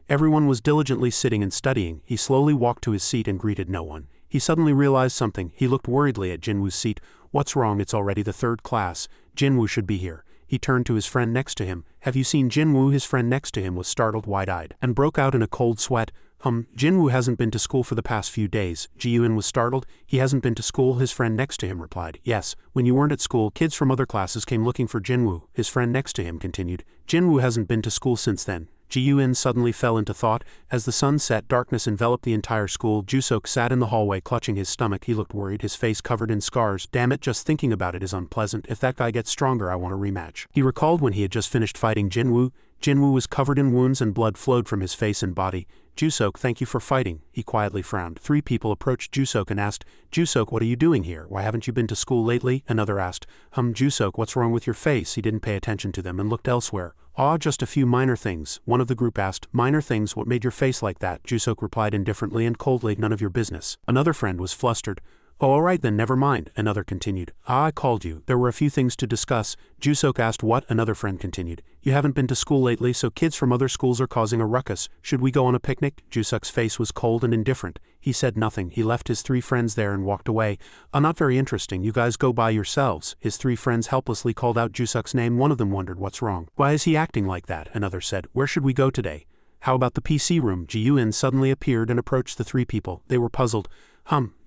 Everyone was diligently sitting and studying. He slowly walked to his seat and greeted no one. He suddenly realized something. He looked worriedly at Jinwoo's seat. What's wrong? It's already the third class. Jinwoo should be here. He turned to his friend next to him. Have you seen Jinwoo? His friend next to him was startled, wide-eyed, and broke out in a cold sweat. Jinwoo hasn't been to school for the past few days. Ji-Yun was startled. He hasn't been to school? His friend next to him replied. Yes, when you weren't at school, kids from other classes came looking for Jinwoo. His friend next to him continued. Jinwoo hasn't been to school since then. Ji-Yun suddenly fell into thought. As the sun set, darkness enveloped the entire school. Jusok sat in the hallway clutching his stomach. He looked worried, his face covered in scars. Damn it, just thinking about it is unpleasant. If that guy gets stronger, I want a rematch. He recalled when he had just finished fighting Jinwoo. Jinwoo was covered in wounds and blood flowed from his face and body. Jusok, thank you for fighting. He quietly frowned. 3 people approached Jusok and asked, Jusok, what are you doing here? Why haven't you been to school lately? Another asked, Jusok, what's wrong with your face? He didn't pay attention to them and looked elsewhere. Just a few minor things. One of the group asked, minor things, what made your face like that? Jusok replied indifferently and coldly, none of your business. Another friend was flustered. Oh, all right then, never mind, another continued. I called you. There were a few things to discuss. Jusok asked what? Another friend continued. You haven't been to school lately, so kids from other schools are causing a ruckus. Should we go on a picnic? Jusok's face was cold and indifferent. He said nothing. He left his 3 friends there and walked away. Not very interesting. You guys go by yourselves. His 3 friends helplessly called out Jusok's name. One of them wondered what's wrong. Why is he acting like that? Another said. Where should we go today? How about the PC room? Ji-Yun suddenly appeared and approached the 3 people. They were puzzled.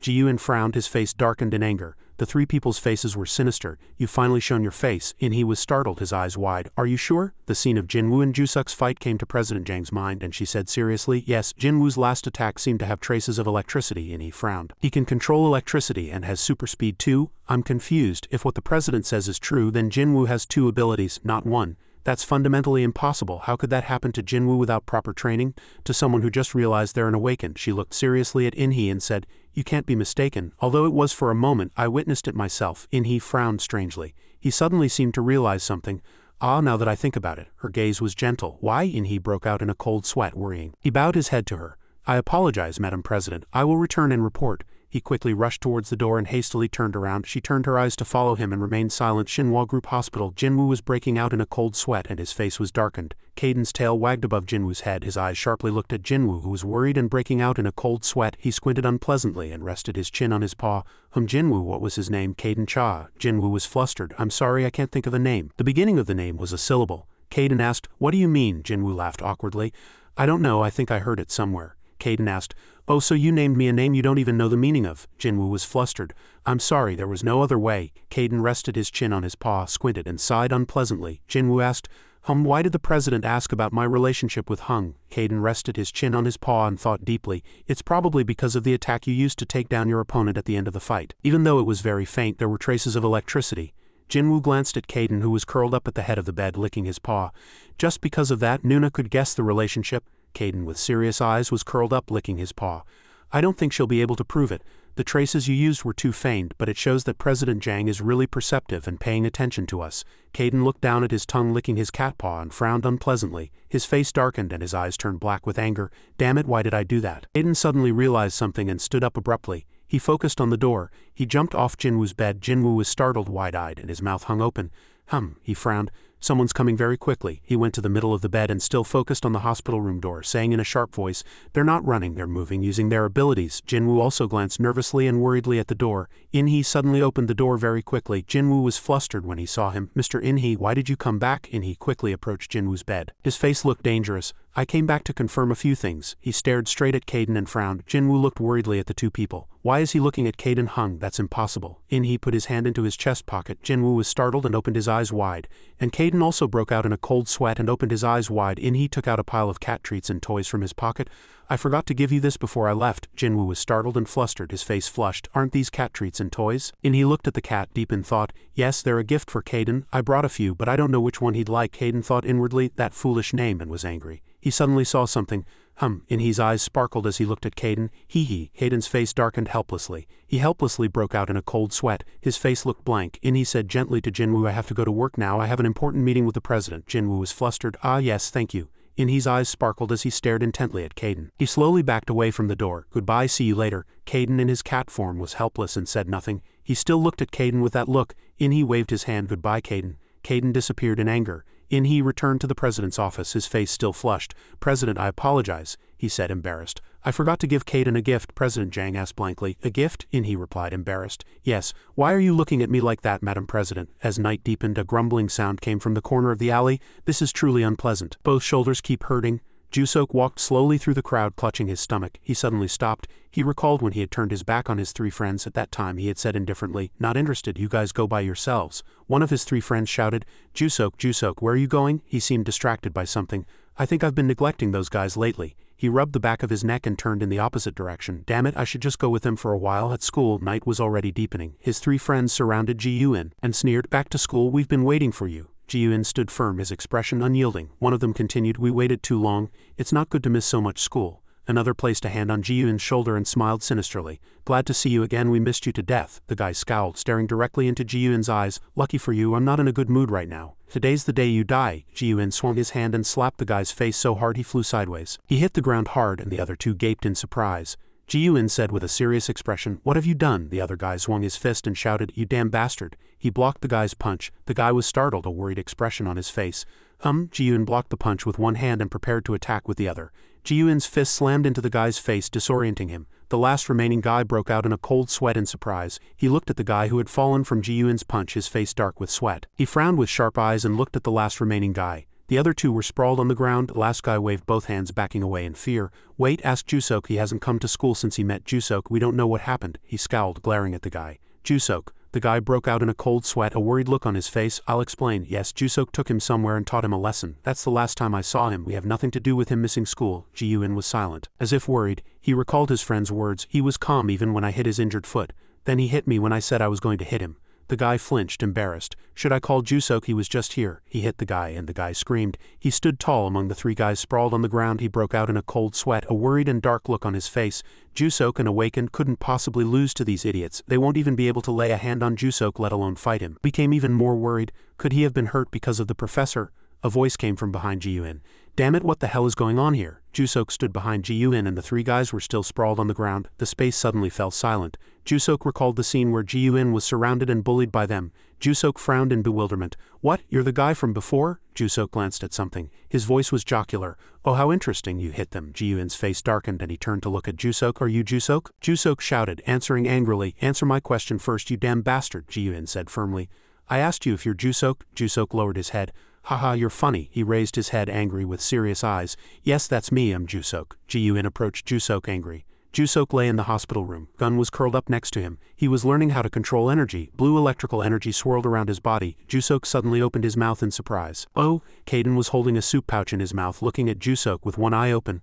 Ji-Yun frowned, his face darkened in anger. The 3 people's faces were sinister. You've finally shown your face. He was startled, his eyes wide. Are you sure? The scene of Jinwoo and Jusok's fight came to President Jang's mind and she said seriously, yes, Jinwoo's last attack seemed to have traces of electricity. He frowned. He can control electricity and has super speed too? I'm confused. If what the president says is true, then Jinwoo has 2 abilities, not 1. That's fundamentally impossible. How could that happen to Jinwoo without proper training? To someone who just realized they're an awakened, she looked seriously at In-hee and said, you can't be mistaken. Although it was for a moment, I witnessed it myself. In-hee frowned strangely. He suddenly seemed to realize something. Now that I think about it. Her gaze was gentle. Why? In-hee broke out in a cold sweat, worrying. He bowed his head to her. I apologize, Madam President. I will return and report. He quickly rushed towards the door and hastily turned around. She turned her eyes to follow him and remained silent. Shinhwa Group Hospital. Jinwoo was breaking out in a cold sweat and his face was darkened. Caden's tail wagged above Jinwoo's head. His eyes sharply looked at Jinwoo, who was worried and breaking out in a cold sweat. He squinted unpleasantly and rested his chin on his paw. Jinwoo, what was his name? Caden Cha. Jinwoo was flustered. I'm sorry, I can't think of a name. The beginning of the name was a syllable. Caden asked, what do you mean? Jinwoo laughed awkwardly. I don't know, I think I heard it somewhere. Caden asked, oh, so you named me a name you don't even know the meaning of? Jinwoo was flustered. I'm sorry, there was no other way. Caden rested his chin on his paw, squinted, and sighed unpleasantly. Jinwoo asked, why did the president ask about my relationship with Hung? Caden rested his chin on his paw and thought deeply. It's probably because of the attack you used to take down your opponent at the end of the fight. Even though it was very faint, there were traces of electricity. Jinwoo glanced at Caden, who was curled up at the head of the bed, licking his paw. Just because of that, Nuna could guess the relationship. Caden, with serious eyes, was curled up, licking his paw. I don't think she'll be able to prove it. The traces you used were too faint, but it shows that President Jang is really perceptive and paying attention to us. Caden looked down at his tongue licking his cat paw and frowned unpleasantly. His face darkened and his eyes turned black with anger. Damn it, why did I do that? Caden suddenly realized something and stood up abruptly. He focused on the door. He jumped off Jinwoo's bed. Jinwoo was startled, wide-eyed, and his mouth hung open. He frowned. Someone's coming very quickly. He went to the middle of the bed and still focused on the hospital room door, saying in a sharp voice, they're not running, they're moving, using their abilities. Jinwoo also glanced nervously and worriedly at the door. In-hee suddenly opened the door very quickly. Jinwoo was flustered when he saw him. Mr. In-hee, why did you come back? In-hee quickly approached Jinwoo's bed. His face looked dangerous. I came back to confirm a few things. He stared straight at Caden and frowned. Jinwoo looked worriedly at the 2 people. Why is he looking at Caden? Hung, that's impossible. In-hee put his hand into his chest pocket. Jinwoo was startled and opened his eyes wide. And Caden also broke out in a cold sweat and opened his eyes wide. In-hee took out a pile of cat treats and toys from his pocket. I forgot to give you this before I left. Jinwoo was startled and flustered, his face flushed. Aren't these cat treats and toys? In-hee looked at the cat, deep in thought. Yes, they're a gift for Caden. I brought a few, but I don't know which one he'd like. Caden thought inwardly, that foolish name, and was angry. He suddenly saw something. In-hee's eyes sparkled as he looked at Caden. Hee-hee. Caden's face darkened helplessly. He helplessly broke out in a cold sweat. His face looked blank. In-hee said gently to Jinwoo, I have to go to work now. I have an important meeting with the president. Jinwoo was flustered. Ah yes, thank you. In-hee's eyes sparkled as he stared intently at Caden. He slowly backed away from the door. Goodbye, see you later. Caden in his cat form was helpless and said nothing. He still looked at Caden with that look. In-hee waved his hand. Goodbye, Caden. Caden disappeared in anger. He returned to the president's office, his face still flushed. "President, I apologize," he said, embarrassed. "I forgot to give Kaden a gift," President Jang asked blankly. "A gift?" He replied, embarrassed. "Yes. Why are you looking at me like that, Madam President?" As night deepened, a grumbling sound came from the corner of the alley. "This is truly unpleasant. Both shoulders keep hurting." Jusok walked slowly through the crowd, clutching his stomach. He suddenly stopped. He recalled when he had turned his back on his three friends. At that time he had said indifferently, "Not interested, you guys go by yourselves." One of his three friends shouted, Jusok, where are you going?" He seemed distracted by something. "I think I've been neglecting those guys lately." He rubbed the back of his neck and turned in the opposite direction. "Damn it, I should just go with them for a while." At school, night was already deepening. His three friends surrounded Ji-Yun and sneered, "Back to school, we've been waiting for you." Ji-Yun stood firm, his expression unyielding. One of them continued, "We waited too long. It's not good to miss so much school." Another placed a hand on Ji-Yun's shoulder and smiled sinisterly. "Glad to see you again, we missed you to death." The guy scowled, staring directly into Ji-Yun's eyes. "Lucky for you, I'm not in a good mood right now. Today's the day you die." Ji-Yun swung his hand and slapped the guy's face so hard he flew sideways. He hit the ground hard and the other two gaped in surprise. Ji-Yun said with a serious expression, "What have you done?" The other guy swung his fist and shouted, "You damn bastard." He blocked the guy's punch. The guy was startled, a worried expression on his face. Ji-Yun blocked the punch with one hand and prepared to attack with the other. Ji-Yun's fist slammed into the guy's face, disorienting him. The last remaining guy broke out in a cold sweat in surprise. He looked at the guy who had fallen from Ji-Yun's punch, his face dark with sweat. He frowned with sharp eyes and looked at the last remaining guy. The other two were sprawled on the ground. The last guy waved both hands, backing away in fear. "Wait, ask Jusok. He hasn't come to school since he met Jusok. We don't know what happened." He scowled, glaring at the guy. "Jusok." The guy broke out in a cold sweat, a worried look on his face. "I'll explain. Yes, Jusok took him somewhere and taught him a lesson. That's the last time I saw him. We have nothing to do with him missing school." Ji-Yun was silent. As if worried, he recalled his friend's words. "He was calm even when I hit his injured foot. Then he hit me when I said I was going to hit him." The guy flinched, embarrassed. "Should I call Jusok? He was just here." He hit the guy, and the guy screamed. He stood tall among the three guys sprawled on the ground. He broke out in a cold sweat, a worried and dark look on his face. Jusok and Awakened couldn't possibly lose to these idiots. They won't even be able to lay a hand on Jusok, let alone fight him. Became even more worried. Could he have been hurt because of the professor? A voice came from behind Ji-Yun. "Damn it, what the hell is going on here?" Jusok stood behind Ji-Yun and the three guys were still sprawled on the ground. The space suddenly fell silent. Jusok recalled the scene where Ji-Yun was surrounded and bullied by them. Jusok frowned in bewilderment. "What, you're the guy from before?" Jusok glanced at something. His voice was jocular. "Oh, how interesting, you hit them." Ji-Yun's face darkened and he turned to look at Jusok. "Are you Jusok?" Jusok shouted, answering angrily. "Answer my question first, you damn bastard," Ji-Yun said firmly. "I asked you if you're Jusok." Jusok lowered his head. "Haha, you're funny." He raised his head, angry with serious eyes. "Yes, that's me, I'm Jusok." Ji-Yun approached Jusok, angry. Jusok lay in the hospital room. Gun was curled up next to him. He was learning how to control energy. Blue electrical energy swirled around his body. Jusok suddenly opened his mouth in surprise. "Oh!" Kaden was holding a soup pouch in his mouth, looking at Jusok with one eye open.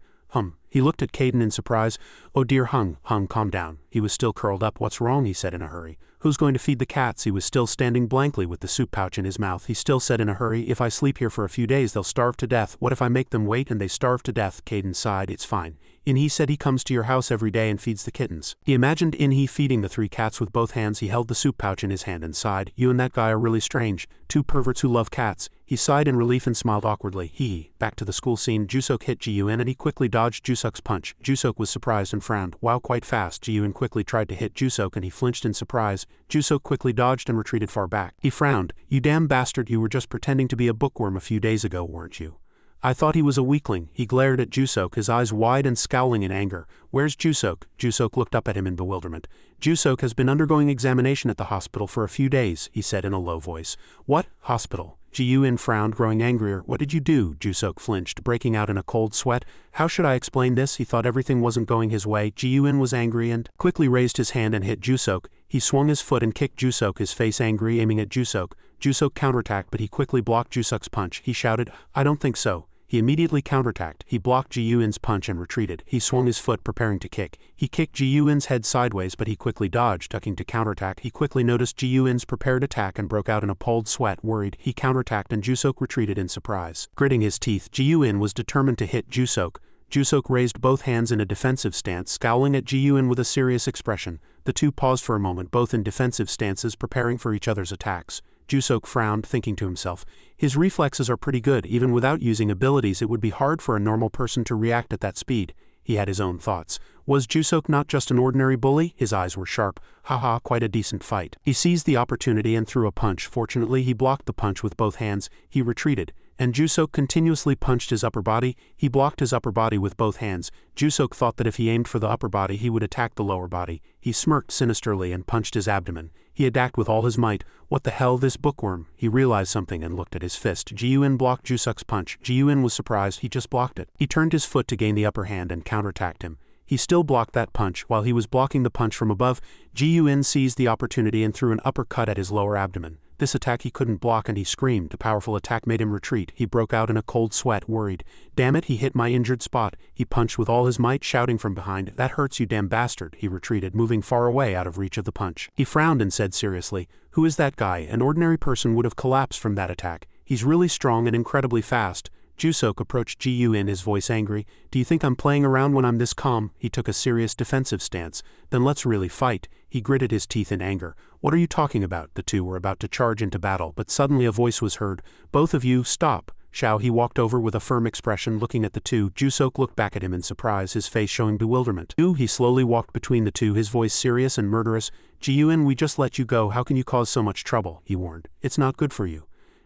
He looked at Kaden in surprise. "Oh dear, Hung, calm down." He was still curled up. "What's wrong?" he said in a hurry. "Who's going to feed the cats?" He was still standing blankly with the soup pouch in his mouth. He still said in a hurry, "If I sleep here for a few days, they'll starve to death." "What if I make them wait and they starve to death?" Kaden sighed. "It's fine. He said he comes to your house every day and feeds the kittens." He imagined he feeding the three cats with both hands. He held the soup pouch in his hand and sighed. "You and that guy are really strange. Two perverts who love cats." He sighed in relief and smiled awkwardly. Back to the school scene. Jusok hit Ji-Yun and he quickly dodged Jusok's punch. Jusok was surprised and frowned. Wow, quite fast. Ji-Yun quickly tried to hit Jusok and he flinched in surprise. Jusok quickly dodged and retreated far back. He frowned. "You damn bastard, you were just pretending to be a bookworm a few days ago, weren't you? I thought he was a weakling." He glared at Jusok, his eyes wide and scowling in anger. "Where's Jusok?" Jusok looked up at him in bewilderment. "Jusok has been undergoing examination at the hospital for a few days," he said in a low voice. "What? Hospital?" Ji-Yun frowned, growing angrier. "What did you do?" Jusok flinched, breaking out in a cold sweat. How should I explain this? He thought everything wasn't going his way. Ji-Yun was angry and quickly raised his hand and hit Jusok. He swung his foot and kicked Jusok, his face angry, aiming at Jusok. Jusok counterattacked, but he quickly blocked Jusok's punch. He shouted, "I don't think so." He immediately counterattacked. He blocked Ji-Yun's punch and retreated. He swung his foot, preparing to kick. He kicked Ji-Yun's head sideways, but he quickly dodged, ducking to counterattack. He quickly noticed Ji-Yun's prepared attack and broke out in a cold sweat. Worried, he counterattacked and Jusok retreated in surprise. Gritting his teeth, Ji-Yun was determined to hit Jusok. Jusok raised both hands in a defensive stance, scowling at Ji-Yun with a serious expression. The two paused for a moment, both in defensive stances, preparing for each other's attacks. Jusok frowned, thinking to himself, his reflexes are pretty good. Even without using abilities, it would be hard for a normal person to react at that speed. He had his own thoughts. Was Jusok not just an ordinary bully? His eyes were sharp. Haha, quite a decent fight. He seized the opportunity and threw a punch. Fortunately, he blocked the punch with both hands. He retreated. And Jusok continuously punched his upper body. He blocked his upper body with both hands. Jusok thought that if he aimed for the upper body he would attack the lower body. He smirked sinisterly and punched his abdomen. He attacked with all his might. What the hell, this bookworm? He realized something and looked at his fist. Ji-Yun blocked Jusok's punch. Ji-Yun was surprised. He just blocked it. He turned his foot to gain the upper hand and counterattacked him. He still blocked that punch. While he was blocking the punch from above, Ji-Yun seized the opportunity and threw an uppercut at his lower abdomen. This attack he couldn't block and he screamed. The powerful attack made him retreat. He broke out in a cold sweat, worried. Damn it, he hit my injured spot. He punched with all his might, shouting from behind, "That hurts, you damn bastard." He retreated, moving far away out of reach of the punch. He frowned and said seriously, "Who is that guy? An ordinary person would have collapsed from that attack. He's really strong and incredibly fast." Jusok approached Ji-Yun, his voice angry. "Do you think I'm playing around when I'm this calm?" He took a serious defensive stance. "Then let's really fight." He gritted his teeth in anger. "What are you talking about?" The two were about to charge into battle, but suddenly a voice was heard. "Both of you, stop." He walked over with a firm expression, looking at the two. Jusok looked back at him in surprise, his face showing bewilderment. He slowly walked between the two, his voice serious and murderous. "Ji-Yun, we just let you go. How can you cause so much trouble?" he warned. "It's not good for you."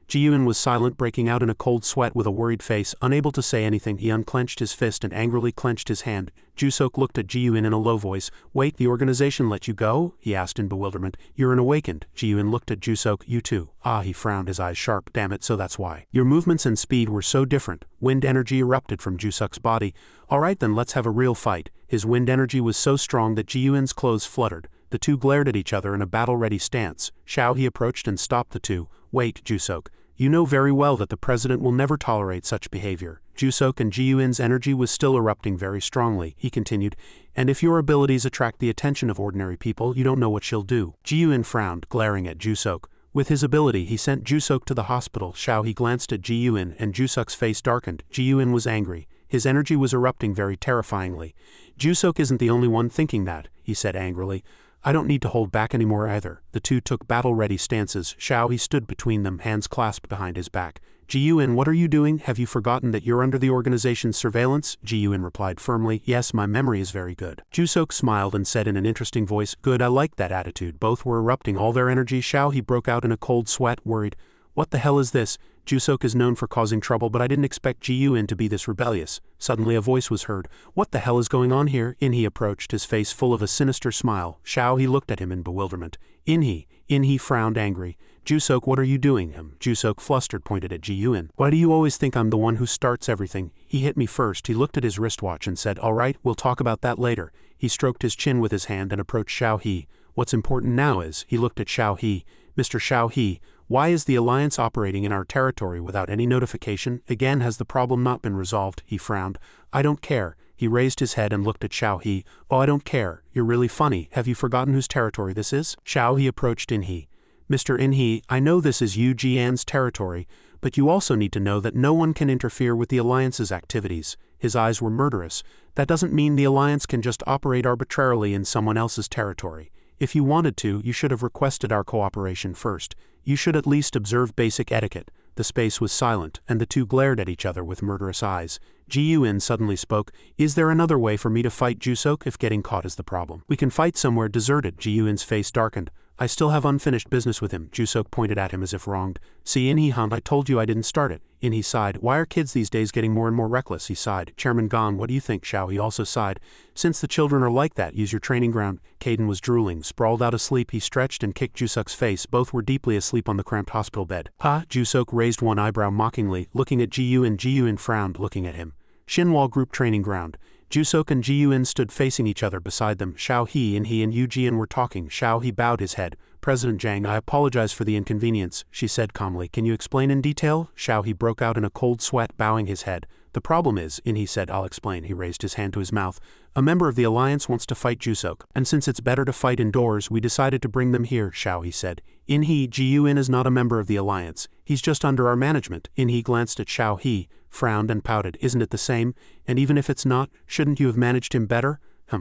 Ji-Yun was silent, breaking out in a cold sweat with a worried face. Unable to say anything, he unclenched his fist and angrily clenched his hand. Jusok looked at Ji-Yun in a low voice. "Wait, the organization let you go?" he asked in bewilderment. "You're an awakened." Ji-Yun looked at Jusok. "You too." "Ah," he frowned, his eyes sharp. "Damn it, so that's why. Your movements and speed were so different." Wind energy erupted from Jusok's body. "All right then, let's have a real fight." His wind energy was so strong that Ji-Yun's clothes fluttered. The two glared at each other in a battle-ready stance. He approached and stopped the two. "Wait, Jusok. You know very well that the president will never tolerate such behavior." Jusok and Ji-Yun's energy was still erupting very strongly. He continued, "And if your abilities attract the attention of ordinary people, you don't know what she'll do." Ji-Yun frowned, glaring at Jusok. With his ability, he sent Jusok to the hospital. He glanced at Ji-Yun, and Jusok's face darkened. Ji-Yun was angry. His energy was erupting very terrifyingly. "Jusok isn't the only one thinking that," he said angrily. "I don't need to hold back anymore either." The two took battle-ready stances. He stood between them, hands clasped behind his back. "Ji-Yun, what are you doing? Have you forgotten that you're under the organization's surveillance?" Ji-Yun replied firmly. "Yes, my memory is very good." Jusok smiled and said in an interesting voice, "Good, I like that attitude." Both were erupting all their energy. He broke out in a cold sweat, worried. "What the hell is this? Jusok is known for causing trouble, but I didn't expect Ji-Yun to be this rebellious." Suddenly a voice was heard. "What the hell is going on here?" He approached, his face full of a sinister smile. He looked at him in bewilderment. He frowned angry. "Jusok, what are you doing?" Jusok, flustered, pointed at Ji-Yun. "Why do you always think I'm the one who starts everything? He hit me first." He looked at his wristwatch and said, "All right, we'll talk about that later." He stroked his chin with his hand and approached Xiao-He. "What's important now is," he looked at Xiao-He, "Mr. Xiao-He, why is the Alliance operating in our territory without any notification? Again, has the problem not been resolved?" He frowned. "I don't care." He raised his head and looked at Xiao-He. "Oh, I don't care. You're really funny. Have you forgotten whose territory this is?" Xiao-He approached In-He. "Mr. In-He, I know this is Yu Jian's territory, but you also need to know that no one can interfere with the Alliance's activities." His eyes were murderous. "That doesn't mean the Alliance can just operate arbitrarily in someone else's territory. If you wanted to, you should have requested our cooperation first. You should at least observe basic etiquette." The space was silent, and the two glared at each other with murderous eyes. Ji-Yun suddenly spoke. "Is there another way for me to fight Jusok if getting caught is the problem? We can fight somewhere deserted." Ji-Yun's face darkened. "I still have unfinished business with him." Jusok pointed at him as if wronged. "See, In-He, I told you I didn't start it." In-He sighed. "Why are kids these days getting more and more reckless?" He sighed. "Chairman Gong, what do you think?" Xiao-He also sighed. "Since the children are like that, use your training ground." Caden was drooling. Sprawled out asleep, he stretched and kicked Jusok's face. Both were deeply asleep on the cramped hospital bed. "Ha!" Jusok raised one eyebrow mockingly, looking at Ji-Yun. Ji-Yun frowned, looking at him. Shinwall Group Training Ground. Jusok and Ji-Yun stood facing each other beside them. Xiao-He and Yu Jian were talking. Xiao-He bowed his head. "President Zhang, I apologize for the inconvenience," she said calmly. "Can you explain in detail?" Xiao-He broke out in a cold sweat, bowing his head. "The problem is," In-He said, "I'll explain." He raised his hand to his mouth. "A member of the Alliance wants to fight Jusok, and since it's better to fight indoors, we decided to bring them here," Xiao-He said. "In-He, Ji-Yun is not a member of the Alliance. He's just under our management." In-He glanced at Xiao-He, frowned and pouted. "Isn't it the same? And even if it's not, shouldn't you have managed him better?"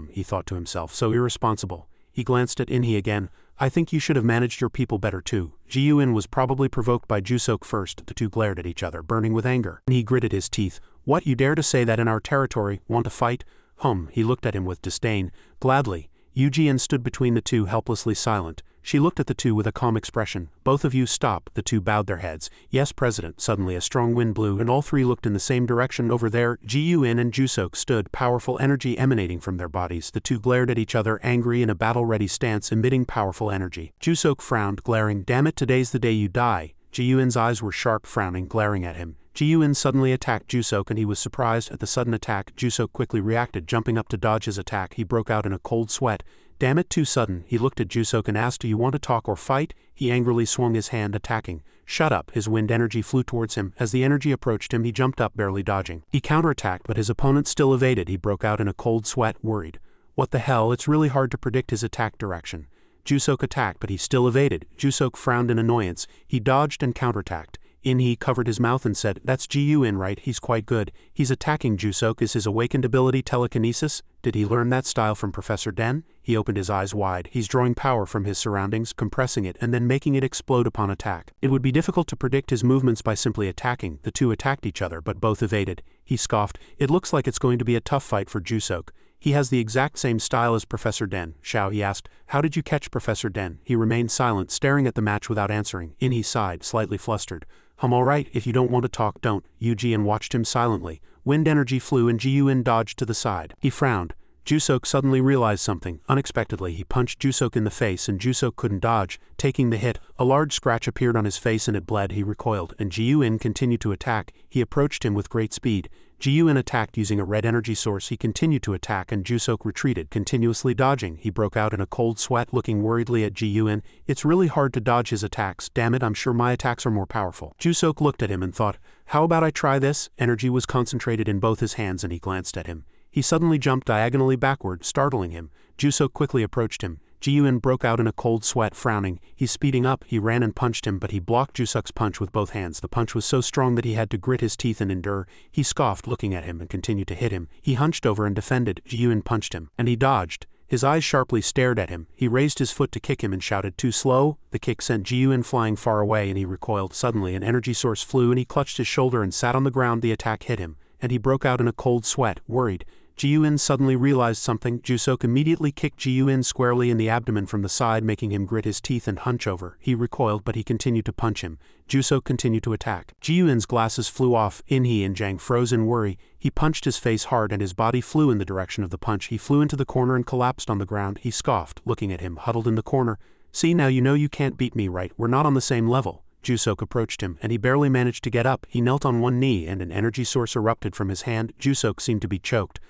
He thought to himself, "So irresponsible." He glanced at In-He again. "I think you should have managed your people better too." Ji-Yun was probably provoked by Jusok first. The two glared at each other, burning with anger. He gritted his teeth. "What, you dare to say that in our territory? Want to fight?" He looked at him with disdain. "Gladly." Yu Jian stood between the two, helplessly silent. She looked at the two with a calm expression. "Both of you stop." The two bowed their heads. "Yes, President." Suddenly a strong wind blew and all three looked in the same direction. Over there, Ji-Yun and Jusok stood, powerful energy emanating from their bodies. The two glared at each other, angry in a battle-ready stance, emitting powerful energy. Jusok frowned, glaring. "Damn it, today's the day you die." Ji-Yun's eyes were sharp, frowning, glaring at him. Ji-Yun suddenly attacked Jusok and he was surprised at the sudden attack. Jusok quickly reacted, jumping up to dodge his attack. He broke out in a cold sweat. "Damn it, too sudden." He looked at Jusok and asked, "Do you want to talk or fight?" He angrily swung his hand, attacking. "Shut up." His wind energy flew towards him. As the energy approached him, he jumped up, barely dodging. He counterattacked, but his opponent still evaded. He broke out in a cold sweat, worried. What the hell, it's really hard to predict his attack direction. Jusok attacked, but he still evaded. Jusok frowned in annoyance. He dodged and counterattacked. He covered his mouth and said, "That's Ji-Yun, right? He's quite good. He's attacking Jusok. Is his awakened ability telekinesis? Did he learn that style from Professor Den?" He opened his eyes wide. He's drawing power from his surroundings, compressing it, and then making it explode upon attack. It would be difficult to predict his movements by simply attacking. The two attacked each other, but both evaded. He scoffed. "It looks like it's going to be a tough fight for Jusok. He has the exact same style as Professor Den." "Shao," he asked, "how did you catch Professor Den?" He remained silent, staring at the match without answering. He sighed, slightly flustered. "All right, if you don't want to talk, don't." Yu-Jian watched him silently. Wind energy flew and Ji-Yun dodged to the side. He frowned. Jusok suddenly realized something. Unexpectedly, he punched Jusok in the face and Jusok couldn't dodge. Taking the hit, a large scratch appeared on his face and it bled. He recoiled, and Ji-Yun continued to attack. He approached him with great speed. Ji-Yun attacked using a red energy source. He continued to attack and Jusok retreated, continuously dodging. He broke out in a cold sweat, looking worriedly at Ji-Yun. "It's really hard to dodge his attacks. Damn it, I'm sure my attacks are more powerful." Jusok looked at him and thought, "How about I try this?" Energy was concentrated in both his hands and he glanced at him. He suddenly jumped diagonally backward, startling him. Jusok quickly approached him. Ji-Yun broke out in a cold sweat, frowning. He's speeding up. He ran and punched him, but he blocked Jusok's punch with both hands. The punch was so strong that he had to grit his teeth and endure. He scoffed, looking at him, and continued to hit him. He hunched over and defended. Ji-Yun punched him, and he dodged. His eyes sharply stared at him. He raised his foot to kick him and shouted, "Too slow." The kick sent Ji-Yun flying far away and he recoiled. Suddenly an energy source flew and he clutched his shoulder and sat on the ground. The attack hit him, and he broke out in a cold sweat, worried. Ji-Yun suddenly realized something. Jusok immediately kicked Ji-Yun squarely in the abdomen from the side, making him grit his teeth and hunch over. He recoiled, but he continued to punch him. Jusok continued to attack. Ji-Yun's glasses flew off. He and Jang froze in worry. He punched his face hard and his body flew in the direction of the punch. He flew into the corner and collapsed on the ground. He scoffed, looking at him, huddled in the corner. "See, now you know you can't beat me, right? We're not on the same level." Jusok approached him, and he barely managed to get up. He knelt on one knee and an energy source erupted from his hand. Jusok seemed to be choked.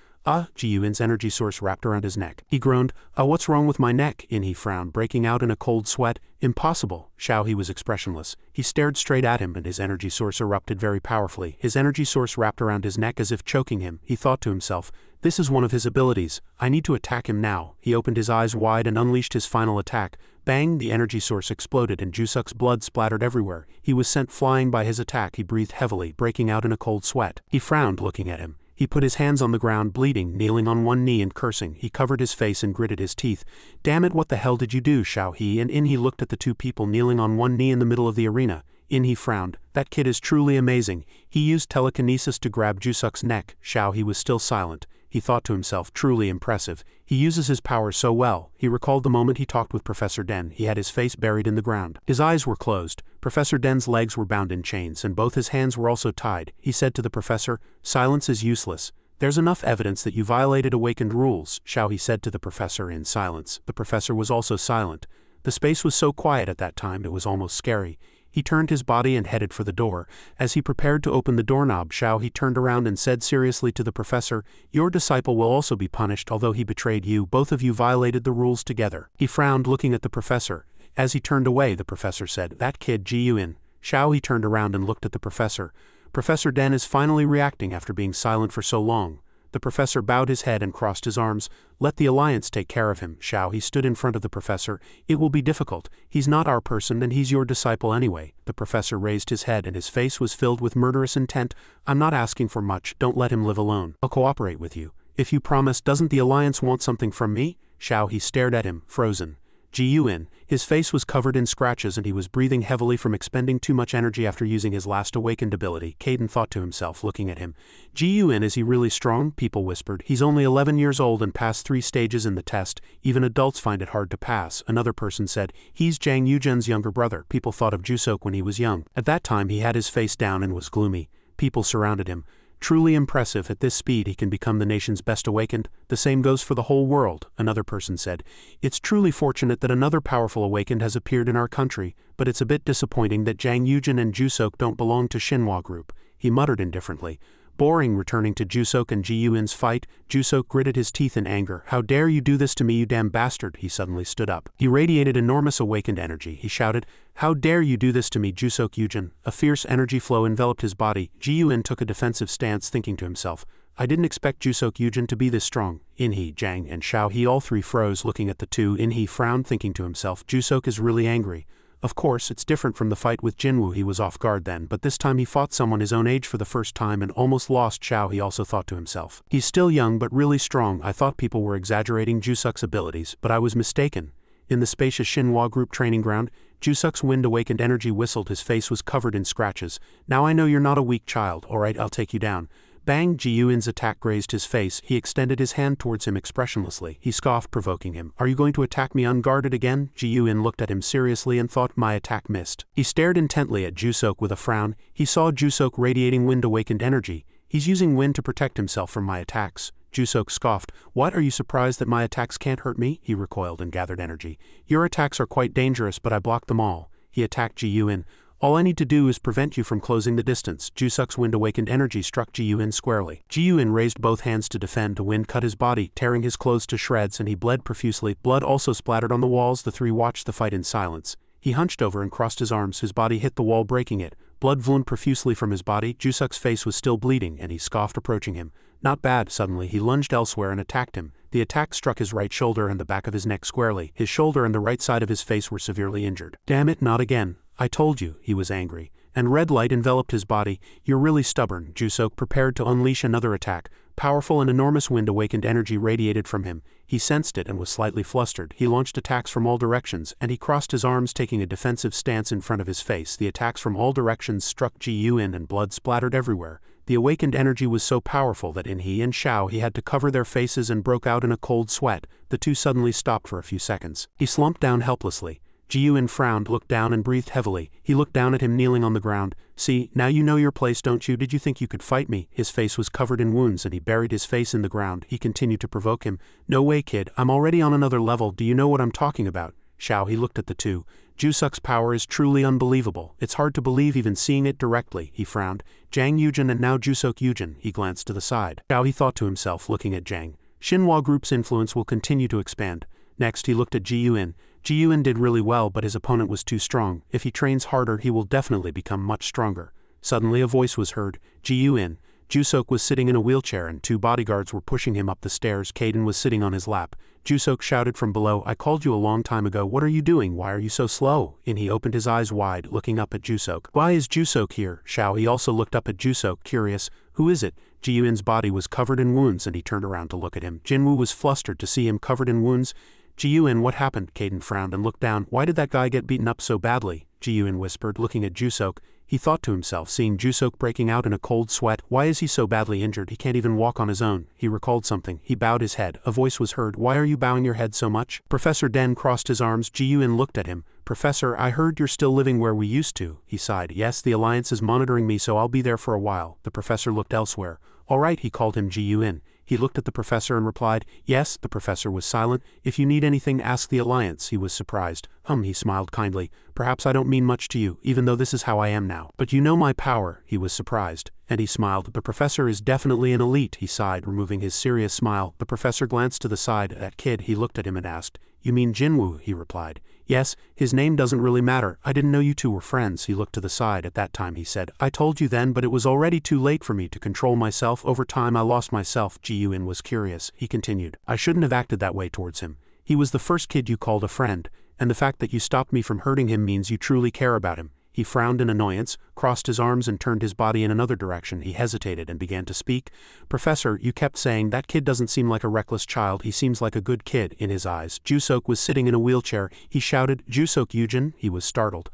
Ji-Yun's energy source wrapped around his neck. He groaned. What's wrong with my neck?" He frowned, breaking out in a cold sweat. "Impossible." Shao, he was expressionless. He stared straight at him and his energy source erupted very powerfully. His energy source wrapped around his neck as if choking him. He thought to himself, "This is one of his abilities. I need to attack him now." He opened his eyes wide and unleashed his final attack. Bang! The energy source exploded and Jusok's blood splattered everywhere. He was sent flying by his attack. He breathed heavily, breaking out in a cold sweat. He frowned, looking at him. He put his hands on the ground, bleeding, kneeling on one knee and cursing. He covered his face and gritted his teeth. "Damn it, what the hell did you do, Shao He?" And he looked at the two people kneeling on one knee in the middle of the arena. He frowned. "That kid is truly amazing. He used telekinesis to grab Jusok's neck." Shao He was still silent. He thought to himself, truly impressive. He uses his power so well. He recalled the moment he talked with Professor Den. He had his face buried in the ground. His eyes were closed. Professor Den's legs were bound in chains and both his hands were also tied. He said to the professor, "Silence is useless. There's enough evidence that you violated awakened rules," Shao He said to the professor in silence. The professor was also silent. The space was so quiet at that time it was almost scary. He turned his body and headed for the door. As he prepared to open the doorknob, Shao He turned around and said seriously to the professor, "Your disciple will also be punished, although he betrayed you. Both of you violated the rules together." He frowned, looking at the professor. As he turned away, the professor said, "That kid Ji-Yun." Shao He turned around and looked at the professor. Professor Den is finally reacting after being silent for so long. The professor bowed his head and crossed his arms. "Let the Alliance take care of him." Shao He stood in front of the professor. "It will be difficult. He's not our person and he's your disciple anyway." The professor raised his head and his face was filled with murderous intent. "I'm not asking for much. Don't let him live alone. I'll cooperate with you. If you promise, doesn't the Alliance want something from me?" Shao He stared at him, frozen. Ji-Yun. His face was covered in scratches and he was breathing heavily from expending too much energy after using his last awakened ability, Caden thought to himself, looking at him. Ji-Yun, is he really strong? People whispered. He's only 11 years old and passed 3 stages in the test. Even adults find it hard to pass. Another person said, he's Jang Yujin's younger brother. People thought of Jusok when he was young. At that time he had his face down and was gloomy. People surrounded him. Truly impressive. At this speed he can become the nation's best awakened. The same goes for the whole world, another person said. It's truly fortunate that another powerful awakened has appeared in our country, but it's a bit disappointing that Jang Yujin and Jusok don't belong to Shinhwa group, he muttered indifferently. Boring. Returning to Jusok and Ji-Yun's fight, Jusok gritted his teeth in anger. How dare you do this to me, you damn bastard. He suddenly stood up. He radiated enormous awakened energy. He shouted, how dare you do this to me, Jusok Yujin. A fierce energy flow enveloped his body. Ji-Yun took a defensive stance, thinking to himself, I didn't expect Jusok Yujin to be this strong. In-He, Jang, and Xiao-He all three froze, looking at the two. In-He frowned, thinking to himself, Jusok is really angry. Of course, it's different from the fight with Jinwoo. He was off guard then, but this time he fought someone his own age for the first time and almost lost. Xiao-He also thought to himself. He's still young but really strong. I thought people were exaggerating Jusuk's abilities, but I was mistaken. In the spacious Shinhwa group training ground, Jusuk's wind-awakened energy whistled. His face was covered in scratches. Now I know you're not a weak child. Alright, I'll take you down. Bang! Ji-Yun's attack grazed his face. He extended his hand towards him expressionlessly. He scoffed, provoking him. Are you going to attack me unguarded again? Ji-Yun looked at him seriously and thought, my attack missed. He stared intently at Jusok with a frown. He saw Jusok radiating wind-awakened energy. He's using wind to protect himself from my attacks. Jusok scoffed. What, are you surprised that my attacks can't hurt me? He recoiled and gathered energy. Your attacks are quite dangerous, but I blocked them all. He attacked Ji-Yun. All I need to do is prevent you from closing the distance. Jusuk's wind-awakened energy struck Ji-Yun squarely. Ji-Yun raised both hands to defend. The wind cut his body, tearing his clothes to shreds, and he bled profusely. Blood also splattered on the walls. The three watched the fight in silence. He hunched over and crossed his arms. His body hit the wall, breaking it. Blood flowed profusely from his body. Jusuk's face was still bleeding, and he scoffed, approaching him. Not bad. Suddenly he lunged elsewhere and attacked him. The attack struck his right shoulder and the back of his neck squarely. His shoulder and the right side of his face were severely injured. Damn it, not again. I told you. He was angry. And red light enveloped his body. You're really stubborn. Jusok prepared to unleash another attack. Powerful and enormous wind-awakened energy radiated from him. He sensed it and was slightly flustered. He launched attacks from all directions, and he crossed his arms, taking a defensive stance in front of his face. The attacks from all directions struck Ji-Yun and blood splattered everywhere. The awakened energy was so powerful that In-He and Xiao-He had to cover their faces and broke out in a cold sweat. The two suddenly stopped for a few seconds. He slumped down helplessly. Ji-Yun frowned, looked down and breathed heavily. He looked down at him kneeling on the ground. See, now you know your place, don't you? Did you think you could fight me? His face was covered in wounds and he buried his face in the ground. He continued to provoke him. No way, kid. I'm already on another level. Do you know what I'm talking about? Xiao-He looked at the two. Jusuk's power is truly unbelievable. It's hard to believe even seeing it directly. He frowned. Jang Yujin and now Jusok Yujin. He glanced to the side. Xiao-He thought to himself, looking at Jang. Shinhwa Group's influence will continue to expand. Next he looked at Ji-Yun. Ji-Yun did really well, but his opponent was too strong. If he trains harder, he will definitely become much stronger. Suddenly a voice was heard. Ji-Yun. Jusok was sitting in a wheelchair and 2 bodyguards were pushing him up the stairs. Caden was sitting on his lap. Jusok shouted from below, I called you a long time ago. What are you doing? Why are you so slow? And he opened his eyes wide, looking up at Jusok. Why is Jusok here? Xiao-He also looked up at Jusok, curious. Who is it? Ji-Yun's body was covered in wounds and he turned around to look at him. Jinwoo was flustered to see him covered in wounds. Ji-Yun, what happened? Caden frowned and looked down. Why did that guy get beaten up so badly? Ji-Yun whispered, looking at Jusok. He thought to himself, seeing Jusok breaking out in a cold sweat. Why is he so badly injured? He can't even walk on his own. He recalled something. He bowed his head. A voice was heard. Why are you bowing your head so much? Professor Den crossed his arms. Ji-Yun looked at him. Professor, I heard you're still living where we used to. He sighed. Yes, the Alliance is monitoring me, so I'll be there for a while. The professor looked elsewhere. All right, he called him Ji-Yun. He looked at the professor and replied, yes. The professor was silent. If you need anything, ask the Alliance. He was surprised. He smiled kindly. Perhaps I don't mean much to you, even though this is how I am now. But you know my power. He was surprised. And he smiled. The professor is definitely an elite. He sighed, removing his serious smile. The professor glanced to the side at that kid. He looked at him and asked, you mean Jinwoo? He replied. Yes, his name doesn't really matter. I didn't know you two were friends. He looked to the side. At that time he said, I told you then, but it was already too late for me to control myself. Over time I lost myself. Ji-Yun was curious. He continued, I shouldn't have acted that way towards him. He was the first kid you called a friend, and the fact that you stopped me from hurting him means you truly care about him. He frowned in annoyance, crossed his arms and turned his body in another direction. He hesitated and began to speak. "Professor, you kept saying that kid doesn't seem like a reckless child, he seems like a good kid." In his eyes, Jusok was sitting in a wheelchair. He shouted, "Jusok Yujin?" He was startled.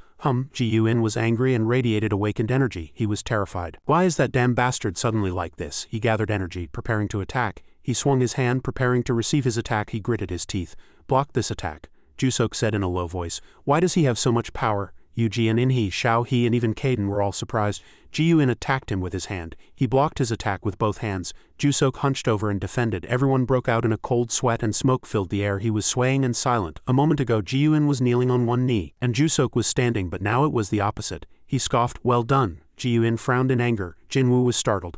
Ji-Yun was angry and radiated awakened energy. He was terrified. "Why is that damn bastard suddenly like this?" He gathered energy, preparing to attack. He swung his hand, preparing to receive his attack. He gritted his teeth. "Block this attack," Jusok said in a low voice. "Why does he have so much power?" Yuji and Inhi, Xiao He and even Kaden were all surprised. Ji-Yun attacked him with his hand. He blocked his attack with both hands. Jusok hunched over and defended. Everyone broke out in a cold sweat and smoke filled the air. He was swaying and silent. A moment ago Ji-Yun was kneeling on one knee, and Jusok was standing, but now it was the opposite. He scoffed, "Well done." Ji-Yun frowned in anger. Jinwoo was startled.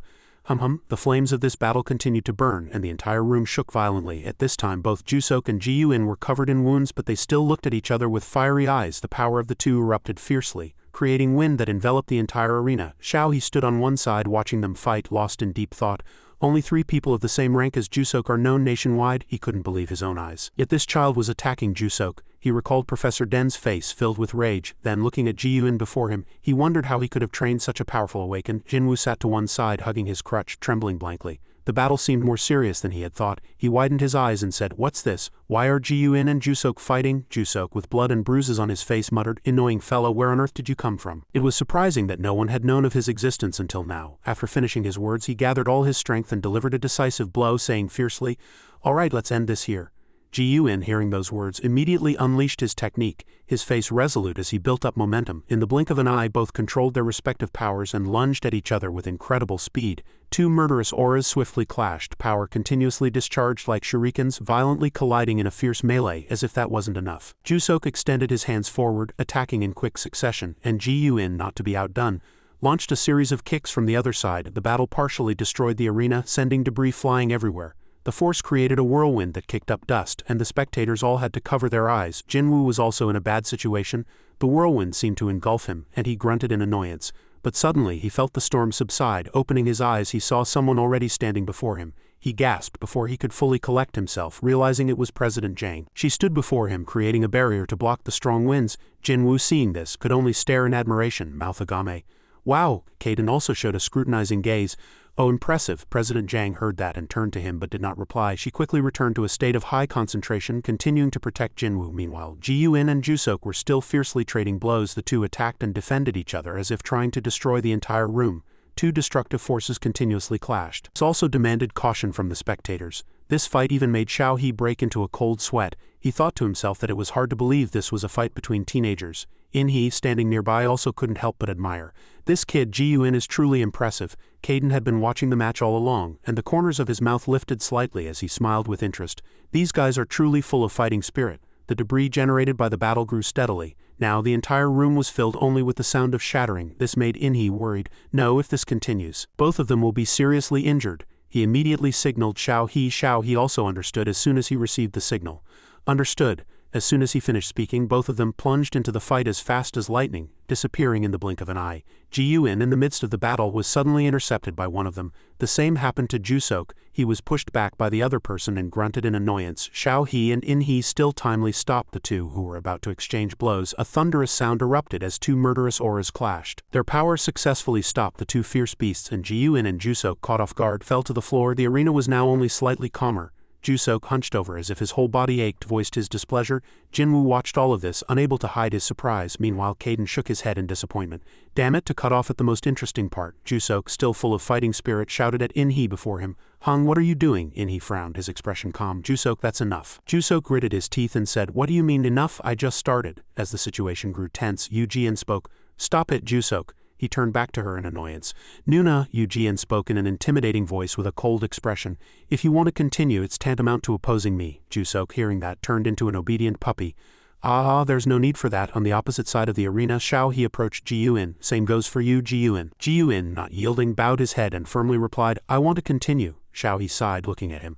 The flames of this battle continued to burn, and the entire room shook violently. At this time both Jusok and Ji-Yun were covered in wounds, but they still looked at each other with fiery eyes. The power of the two erupted fiercely, creating wind that enveloped the entire arena. Xiao He stood on one side watching them fight, lost in deep thought. Only 3 people of the same rank as Jusok are known nationwide. He couldn't believe his own eyes. Yet this child was attacking Jusok. He recalled Professor Den's face filled with rage. Then, looking at Ji-Yun before him, he wondered how he could have trained such a powerful awakened. Jinwoo sat to one side hugging his crutch, trembling blankly. The battle seemed more serious than he had thought. He widened his eyes and said, "What's this? Why are Ji-Yun and Jusok fighting?" Jusok, with blood and bruises on his face, muttered, "Annoying fellow, where on earth did you come from?" It was surprising that no one had known of his existence until now. After finishing his words, he gathered all his strength and delivered a decisive blow, saying fiercely, "All right, let's end this here." Ji-Yun, hearing those words, immediately unleashed his technique, his face resolute as he built up momentum. In the blink of an eye, both controlled their respective powers and lunged at each other with incredible speed. 2 murderous auras swiftly clashed, power continuously discharged like shurikens, violently colliding in a fierce melee. As if that wasn't enough, Jusok extended his hands forward, attacking in quick succession, and Ji-Yun, not to be outdone, launched a series of kicks from the other side. The battle partially destroyed the arena, sending debris flying everywhere. The force created a whirlwind that kicked up dust, and the spectators all had to cover their eyes. Jinwoo was also in a bad situation. The whirlwind seemed to engulf him, and he grunted in annoyance. But suddenly he felt the storm subside. Opening his eyes, he saw someone already standing before him. He gasped before he could fully collect himself, realizing it was President Jang. She stood before him, creating a barrier to block the strong winds. Jinwoo, seeing this, could only stare in admiration, mouth agame. "Wow!" Kaden also showed a scrutinizing gaze. "Oh, impressive." President Jang heard that and turned to him but did not reply. She quickly returned to a state of high concentration, continuing to protect Jinwoo. Meanwhile, Ji-Yun and Jusok were still fiercely trading blows. The two attacked and defended each other as if trying to destroy the entire room. 2 destructive forces continuously clashed. This also demanded caution from the spectators. This fight even made Xiao He break into a cold sweat. He thought to himself that it was hard to believe this was a fight between teenagers. In-Hee, standing nearby, also couldn't help but admire. "This kid Ji-Yun is truly impressive." Kaden had been watching the match all along, and the corners of his mouth lifted slightly as he smiled with interest. "These guys are truly full of fighting spirit." The debris generated by the battle grew steadily. Now the entire room was filled only with the sound of shattering. This made In-Hee worried. "No, if this continues, both of them will be seriously injured." He immediately signaled Xiao He. Xiao He also understood as soon as he received the signal. Understood. As soon as he finished speaking, both of them plunged into the fight as fast as lightning, disappearing in the blink of an eye. Ji-Yun, in the midst of the battle, was suddenly intercepted by one of them. The same happened to Jusok. He was pushed back by the other person and grunted in annoyance. Xiao He and In-Hee still timely stopped the two who were about to exchange blows. A thunderous sound erupted as 2 murderous auras clashed. Their power successfully stopped the 2 fierce beasts, and Ji-Yun and Jusok, caught off guard, fell to the floor. The arena was now only slightly calmer. Jusok, hunched over as if his whole body ached, voiced his displeasure. Jinwoo watched all of this, unable to hide his surprise. Meanwhile, Kaden shook his head in disappointment. "Damn it, to cut off at the most interesting part." Jusok, still full of fighting spirit, shouted at In-Hee before him. "What are you doing?" In-Hee frowned, his expression calm. "Jusok, that's enough." Jusok gritted his teeth and said, "What do you mean enough? I just started." As the situation grew tense, Yu-Jian spoke. "Stop it, Jusok." He turned back to her in annoyance. "Nuna," Yu-Jian spoke in an intimidating voice with a cold expression. "If you want to continue, it's tantamount to opposing me." Jusok, hearing that, turned into an obedient puppy. There's no need for that." On the opposite side of the arena, Xiao He approached Ji-Yun. "Same goes for you, Ji-Yun." Ji-Yun, not yielding, bowed his head and firmly replied, "I want to continue." Xiao He sighed, looking at him.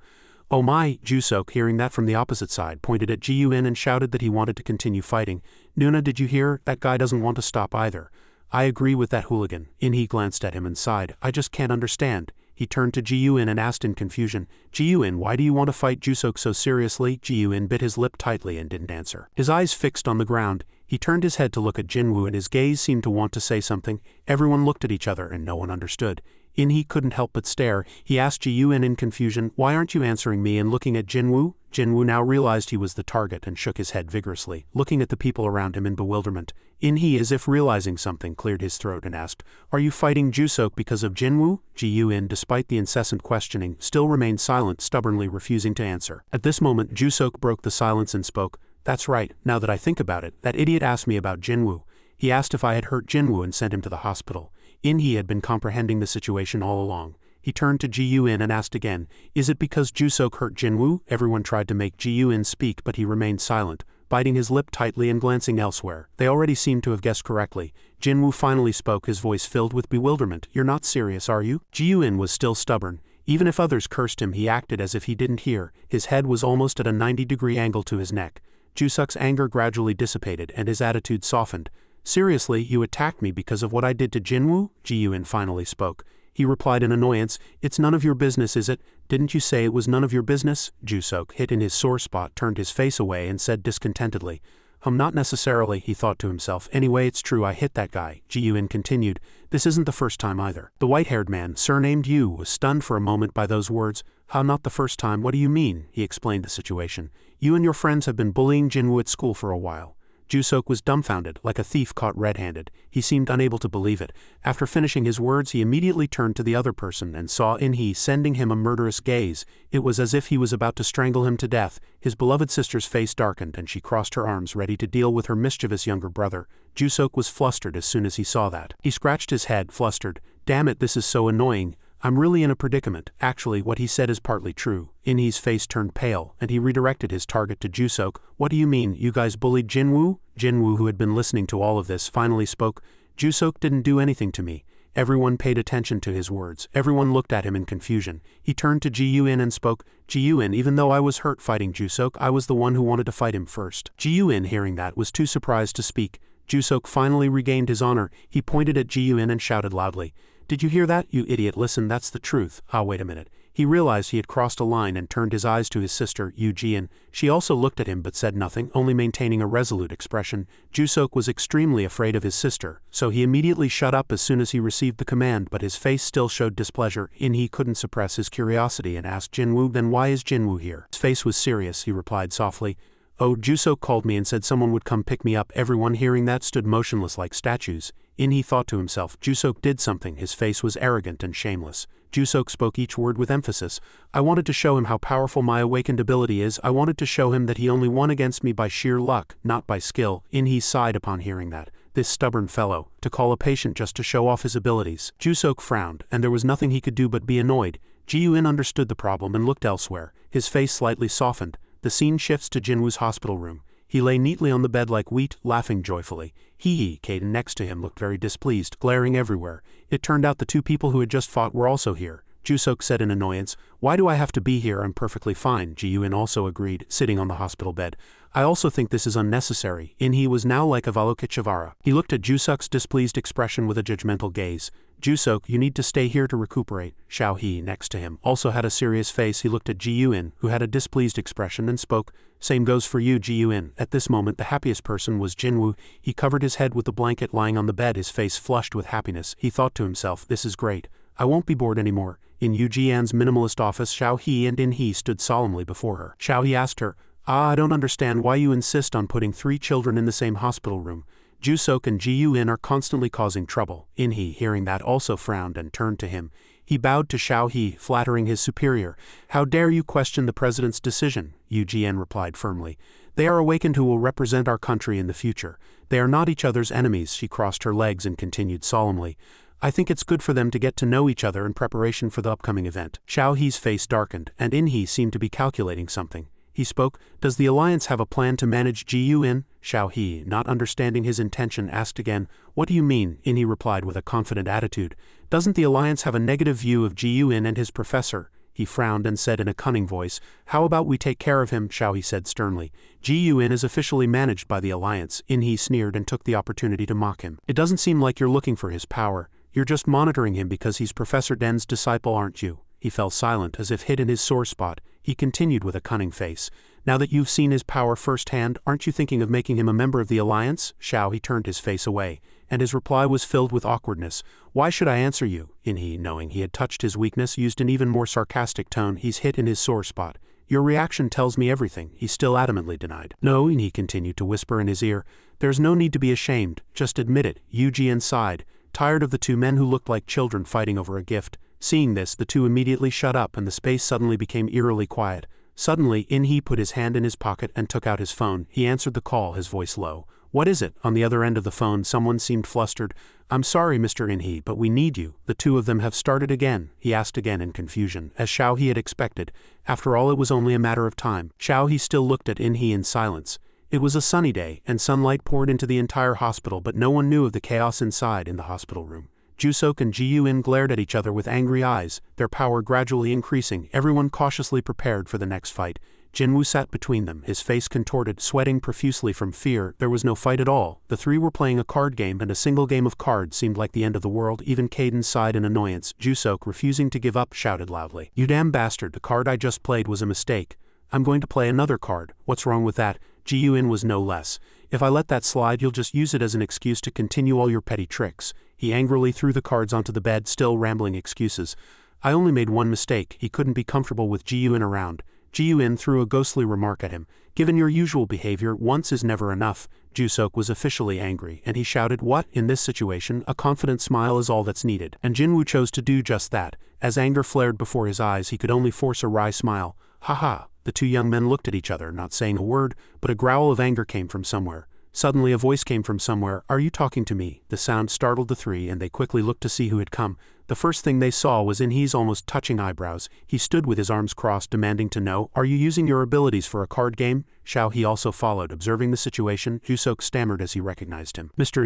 "Oh my!" Jusok, hearing that from the opposite side, pointed at Ji-Yun and shouted that he wanted to continue fighting. "Nuna, did you hear? That guy doesn't want to stop either." "I agree with that hooligan." In-Hee glanced at him and sighed. "I just can't understand." He turned to Ji-Yun and asked in confusion, "Ji-Yun, why do you want to fight Jusok so seriously?" Ji-Yun bit his lip tightly and didn't answer. His eyes fixed on the ground, He turned his head to look at Jinwoo and his gaze seemed to want to say something. Everyone looked at each other and no one understood. In-hee couldn't help but stare. He asked Ji-Yoon in confusion, "Why aren't you answering me and looking at Jinwoo?" Jinwoo now realized he was the target and shook his head vigorously, looking at the people around him in bewilderment. In-hee, as if realizing something, cleared his throat and asked, "Are you fighting Jusok because of Jinwoo?" Ji-Yoon, despite the incessant questioning, still remained silent, stubbornly refusing to answer. At this moment, Jusok broke the silence and spoke, "That's right, now that I think about it, that idiot asked me about Jinwoo. He asked if I had hurt Jinwoo and sent him to the hospital." In-hee had been comprehending the situation all along. He turned to Ji-Yoon and asked again, "Is it because Jusok hurt Jinwoo?" Everyone tried to make Ji-Yoon speak but he remained silent, biting his lip tightly and glancing elsewhere. They already seemed to have guessed correctly. Jinwoo finally spoke, his voice filled with bewilderment. "You're not serious, are you?" Ji-Yoon was still stubborn. Even if others cursed him, he acted as if he didn't hear. His head was almost at a 90-degree angle to his neck. Jusok's anger gradually dissipated and his attitude softened. "Seriously, you attacked me because of what I did to Jinwoo?" Ji-Yoon finally spoke. He replied in annoyance, "It's none of your business, is it? Didn't you say it was none of your business?" Jusok, hit in his sore spot, turned his face away and said discontentedly, Not necessarily," he thought to himself. "Anyway, it's true I hit that guy." Ji-Yoon continued, "This isn't the first time either." The white-haired man, surnamed Yu, was stunned for a moment by those words. "How not the first time? What do you mean?" He explained the situation. "You and your friends have been bullying Jinwoo at school for a while." Jusok was dumbfounded, like a thief caught red-handed. He seemed unable to believe it. After finishing his words, he immediately turned to the other person and saw In-hee sending him a murderous gaze. It was as if he was about to strangle him to death. His beloved sister's face darkened and she crossed her arms ready to deal with her mischievous younger brother. Jusok was flustered as soon as he saw that. He scratched his head, flustered. "Damn it, this is so annoying. I'm really in a predicament." Actually, what he said is partly true. In-hee's face turned pale, and he redirected his target to Jusok. "What do you mean, you guys bullied Jinwoo?" Jinwoo, who had been listening to all of this, finally spoke. "Jusok didn't do anything to me." Everyone paid attention to his words. Everyone looked at him in confusion. He turned to Ji-Yoon and spoke. "Ji-Yoon, even though I was hurt fighting Jusok, I was the one who wanted to fight him first." Ji-Yoon, hearing that, was too surprised to speak. Jusok finally regained his honor. He pointed at Ji-Yoon and shouted loudly, "Did you hear that, you idiot? Listen, that's the truth." Wait a minute. He realized he had crossed a line and turned his eyes to his sister, Yu-Jian. She also looked at him but said nothing, only maintaining a resolute expression. Jusok was extremely afraid of his sister, so he immediately shut up as soon as he received the command, but his face still showed displeasure. In-hee couldn't suppress his curiosity and asked Jinwoo, "Then why is Jinwoo here?" His face was serious. He replied softly, "Oh, Jusok called me and said someone would come pick me up." Everyone hearing that stood motionless like statues. In-hee thought to himself, Jusok did something. His face was arrogant and shameless. Jusok spoke each word with emphasis. "I wanted to show him how powerful my awakened ability is. I wanted to show him that he only won against me by sheer luck, not by skill." In-hee sighed upon hearing that. This stubborn fellow, to call a patient just to show off his abilities. Jusok frowned, and there was nothing he could do but be annoyed. Ji-Yoon understood the problem and looked elsewhere. His face slightly softened. The scene shifts to Jinwoo's hospital room. He lay neatly on the bed like wheat, laughing joyfully. Kaden next to him looked very displeased, glaring everywhere. It turned out the two people who had just fought were also here. Jusok said in annoyance, "Why do I have to be here? I'm perfectly fine." Ji-Yoon also agreed, sitting on the hospital bed. "I also think this is unnecessary." In-hee was now like Avalokiteshvara. He looked at Jusok's displeased expression with a judgmental gaze. "Jusok, you need to stay here to recuperate." Xiao-hee, next to him, also had a serious face. He looked at Ji-Yoon, who had a displeased expression, and spoke. "Same goes for you, Ji-Yoon." At this moment, the happiest person was Jinwoo. He covered his head with the blanket lying on the bed, his face flushed with happiness. He thought to himself, "This is great. I won't be bored anymore." In Yu-Jian's minimalist office, Xiao-hee and In-hee stood solemnly before her. Xiao-hee asked her, I don't understand why you insist on putting 3 children in the same hospital room. Jusok and Ji-Yoon are constantly causing trouble." In-hee, hearing that, also frowned and turned to him. He bowed to Xiao-hee, flattering his superior. "How dare you question the president's decision?" Yu-Jian replied firmly. "They are awakened who will represent our country in the future. They are not each other's enemies." She crossed her legs and continued solemnly. "I think it's good for them to get to know each other in preparation for the upcoming event." Xiao-hee's face darkened, and In-hee seemed to be calculating something. He spoke. "Does the alliance have a plan to manage Ji-Yoon?" Xiao-hee, not understanding his intention, asked again, "What do you mean?" In-hee replied with a confident attitude. "Doesn't the alliance have a negative view of Ji-Yoon and his professor?" He frowned and said in a cunning voice, "How about we take care of him?" Xiao-hee said sternly. "Ji-Yoon is officially managed by the alliance." In-hee sneered and took the opportunity to mock him. "It doesn't seem like you're looking for his power. You're just monitoring him because he's Professor Den's disciple, aren't you?" He fell silent as if hit in his sore spot. He continued with a cunning face. Now that you've seen his power firsthand, aren't you thinking of making him a member of the alliance? Shao he turned his face away, and his reply was filled with awkwardness. Why should I answer you? He, knowing he had touched his weakness, used an even more sarcastic tone. He's hit in his sore spot. Your reaction tells me everything, he still adamantly denied. No, he continued to whisper in his ear. There's no need to be ashamed, just admit it. Yuji sighed, tired of the two men who looked like children fighting over a gift. Seeing this, the two immediately shut up and the space suddenly became eerily quiet. Suddenly, In-hee put his hand in his pocket and took out his phone. He answered the call, his voice low. What is it? On the other end of the phone, someone seemed flustered. I'm sorry, Mr. In-hee, but we need you. The two of them have started again, he asked again in confusion, as Shao he had expected. After all, it was only a matter of time. Shao he still looked at In-hee in silence. It was a sunny day, and sunlight poured into the entire hospital, but no one knew of the chaos inside in the hospital room. Jusok and Ji-Yun glared at each other with angry eyes, their power gradually increasing, everyone cautiously prepared for the next fight. Jinwoo sat between them, his face contorted, sweating profusely from fear. There was no fight at all. The three were playing a card game, and a single game of cards seemed like the end of the world. Even Caden sighed in annoyance. Jusok, refusing to give up, shouted loudly. You damn bastard, the card I just played was a mistake. I'm going to play another card. What's wrong with that? Ji-Yun was no less. If I let that slide, you'll just use it as an excuse to continue all your petty tricks. He angrily threw the cards onto the bed, still rambling excuses. I only made one mistake. He couldn't be comfortable with Ji-Yun around. Ji-Yun threw a ghostly remark at him. Given your usual behavior, once is never enough. Jusok was officially angry, and he shouted, what? In this situation, a confident smile is all that's needed. And Jinwoo chose to do just that. As anger flared before his eyes, he could only force a wry smile. Ha. The two young men looked at each other, not saying a word, but a growl of anger came from somewhere. Suddenly a voice came from somewhere. Are you talking to me? The sound startled the three, and they quickly looked to see who had come. The first thing they saw was In-hee's almost touching eyebrows. He stood with his arms crossed, demanding to know, are you using your abilities for a card game? Shao he also followed, observing the situation. Jusok stammered as he recognized him. Mr.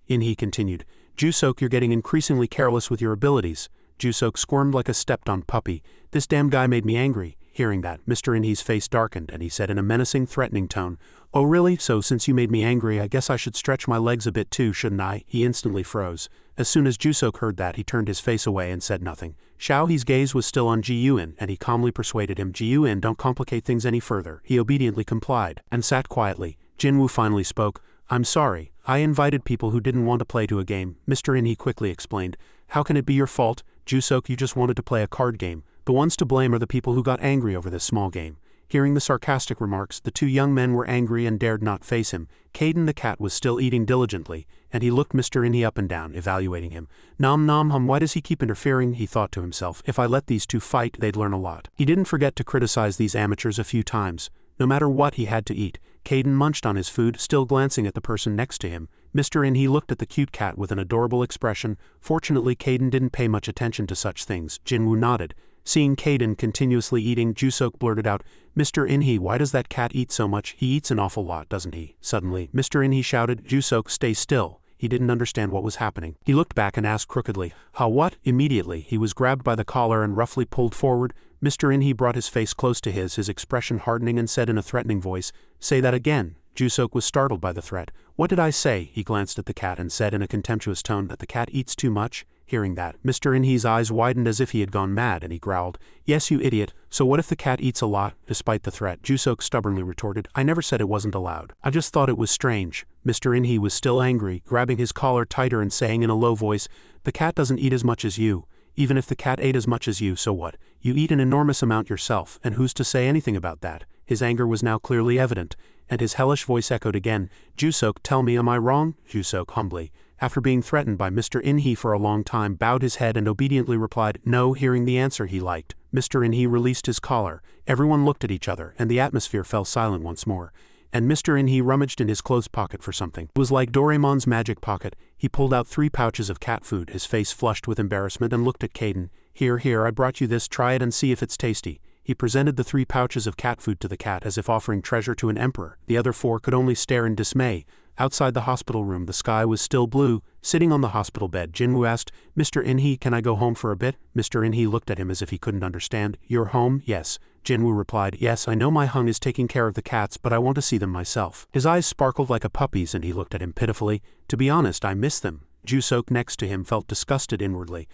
In-hee continued. Jusok, you're getting increasingly careless with your abilities. Jusok squirmed like a stepped-on puppy. This damn guy made me angry. Hearing that, Mr. In-hee's face darkened, and he said in a menacing, threatening tone, oh really? So since you made me angry, I guess I should stretch my legs a bit too, shouldn't I? He instantly froze. As soon as Jusok heard that, he turned his face away and said nothing. Shao he's gaze was still on Ji-Yun, and he calmly persuaded him, Ji-Yun, don't complicate things any further. He obediently complied, and sat quietly. Jinwoo finally spoke. I'm sorry. I invited people who didn't want to play to a game. Mr. In-hee quickly explained. How can it be your fault? Jusok, you just wanted to play a card game. The ones to blame are the people who got angry over this small game. Hearing the sarcastic remarks, the two young men were angry and dared not face him. Caden the cat was still eating diligently, and he looked Mr. In-hee up and down, evaluating him. Nom nom hum, why does he keep interfering? He thought to himself. If I let these two fight, they'd learn a lot. He didn't forget to criticize these amateurs a few times. No matter what, he had to eat. Caden munched on his food, still glancing at the person next to him. Mr. In-hee looked at the cute cat with an adorable expression. Fortunately, Caden didn't pay much attention to such things. Jinwoo nodded. Seeing Caden continuously eating, Jusok blurted out, Mr. In-hee, why does that cat eat so much? He eats an awful lot, doesn't he? Suddenly, Mr. In-hee shouted, Jusok, stay still. He didn't understand what was happening. He looked back and asked crookedly, what? Immediately, he was grabbed by the collar and roughly pulled forward. Mr. In-hee brought his face close to his expression hardening, and said in a threatening voice, say that again. Jusok was startled by the threat. What did I say? He glanced at the cat and said in a contemptuous tone that the cat eats too much. Hearing that, Mr. In-hee's eyes widened as if he had gone mad, and he growled, yes, you idiot. So what if the cat eats a lot? Despite the threat, Jusok stubbornly retorted, I never said it wasn't allowed. I just thought it was strange. Mr. In-hee was still angry, grabbing his collar tighter and saying in a low voice, the cat doesn't eat as much as you. Even if the cat ate as much as you, so what? You eat an enormous amount yourself, and who's to say anything about that? His anger was now clearly evident, and his hellish voice echoed again, Jusok, tell me, am I wrong? Jusok humbly, after being threatened by Mr. In-hee for a long time, bowed his head and obediently replied, no. Hearing the answer he liked, Mr. In-hee released his collar. Everyone looked at each other, and the atmosphere fell silent once more. And Mr. In-hee rummaged in his clothes pocket for something. It was like Doraemon's magic pocket. He pulled out 3 pouches of cat food, his face flushed with embarrassment, and looked at Caden. Here, I brought you this, try it and see if it's tasty. He presented the 3 pouches of cat food to the cat as if offering treasure to an emperor. The other 4 could only stare in dismay. Outside the hospital room, the sky was still blue. Sitting on the hospital bed, Jinwoo asked, Mr. In-hee, can I go home for a bit? Mr. In-hee looked at him as if he couldn't understand. You're home? Yes. Jinwoo replied, yes, I know my hung is taking care of the cats, but I want to see them myself. His eyes sparkled like a puppy's, and he looked at him pitifully. To be honest, I miss them. Jusok next to him felt disgusted inwardly.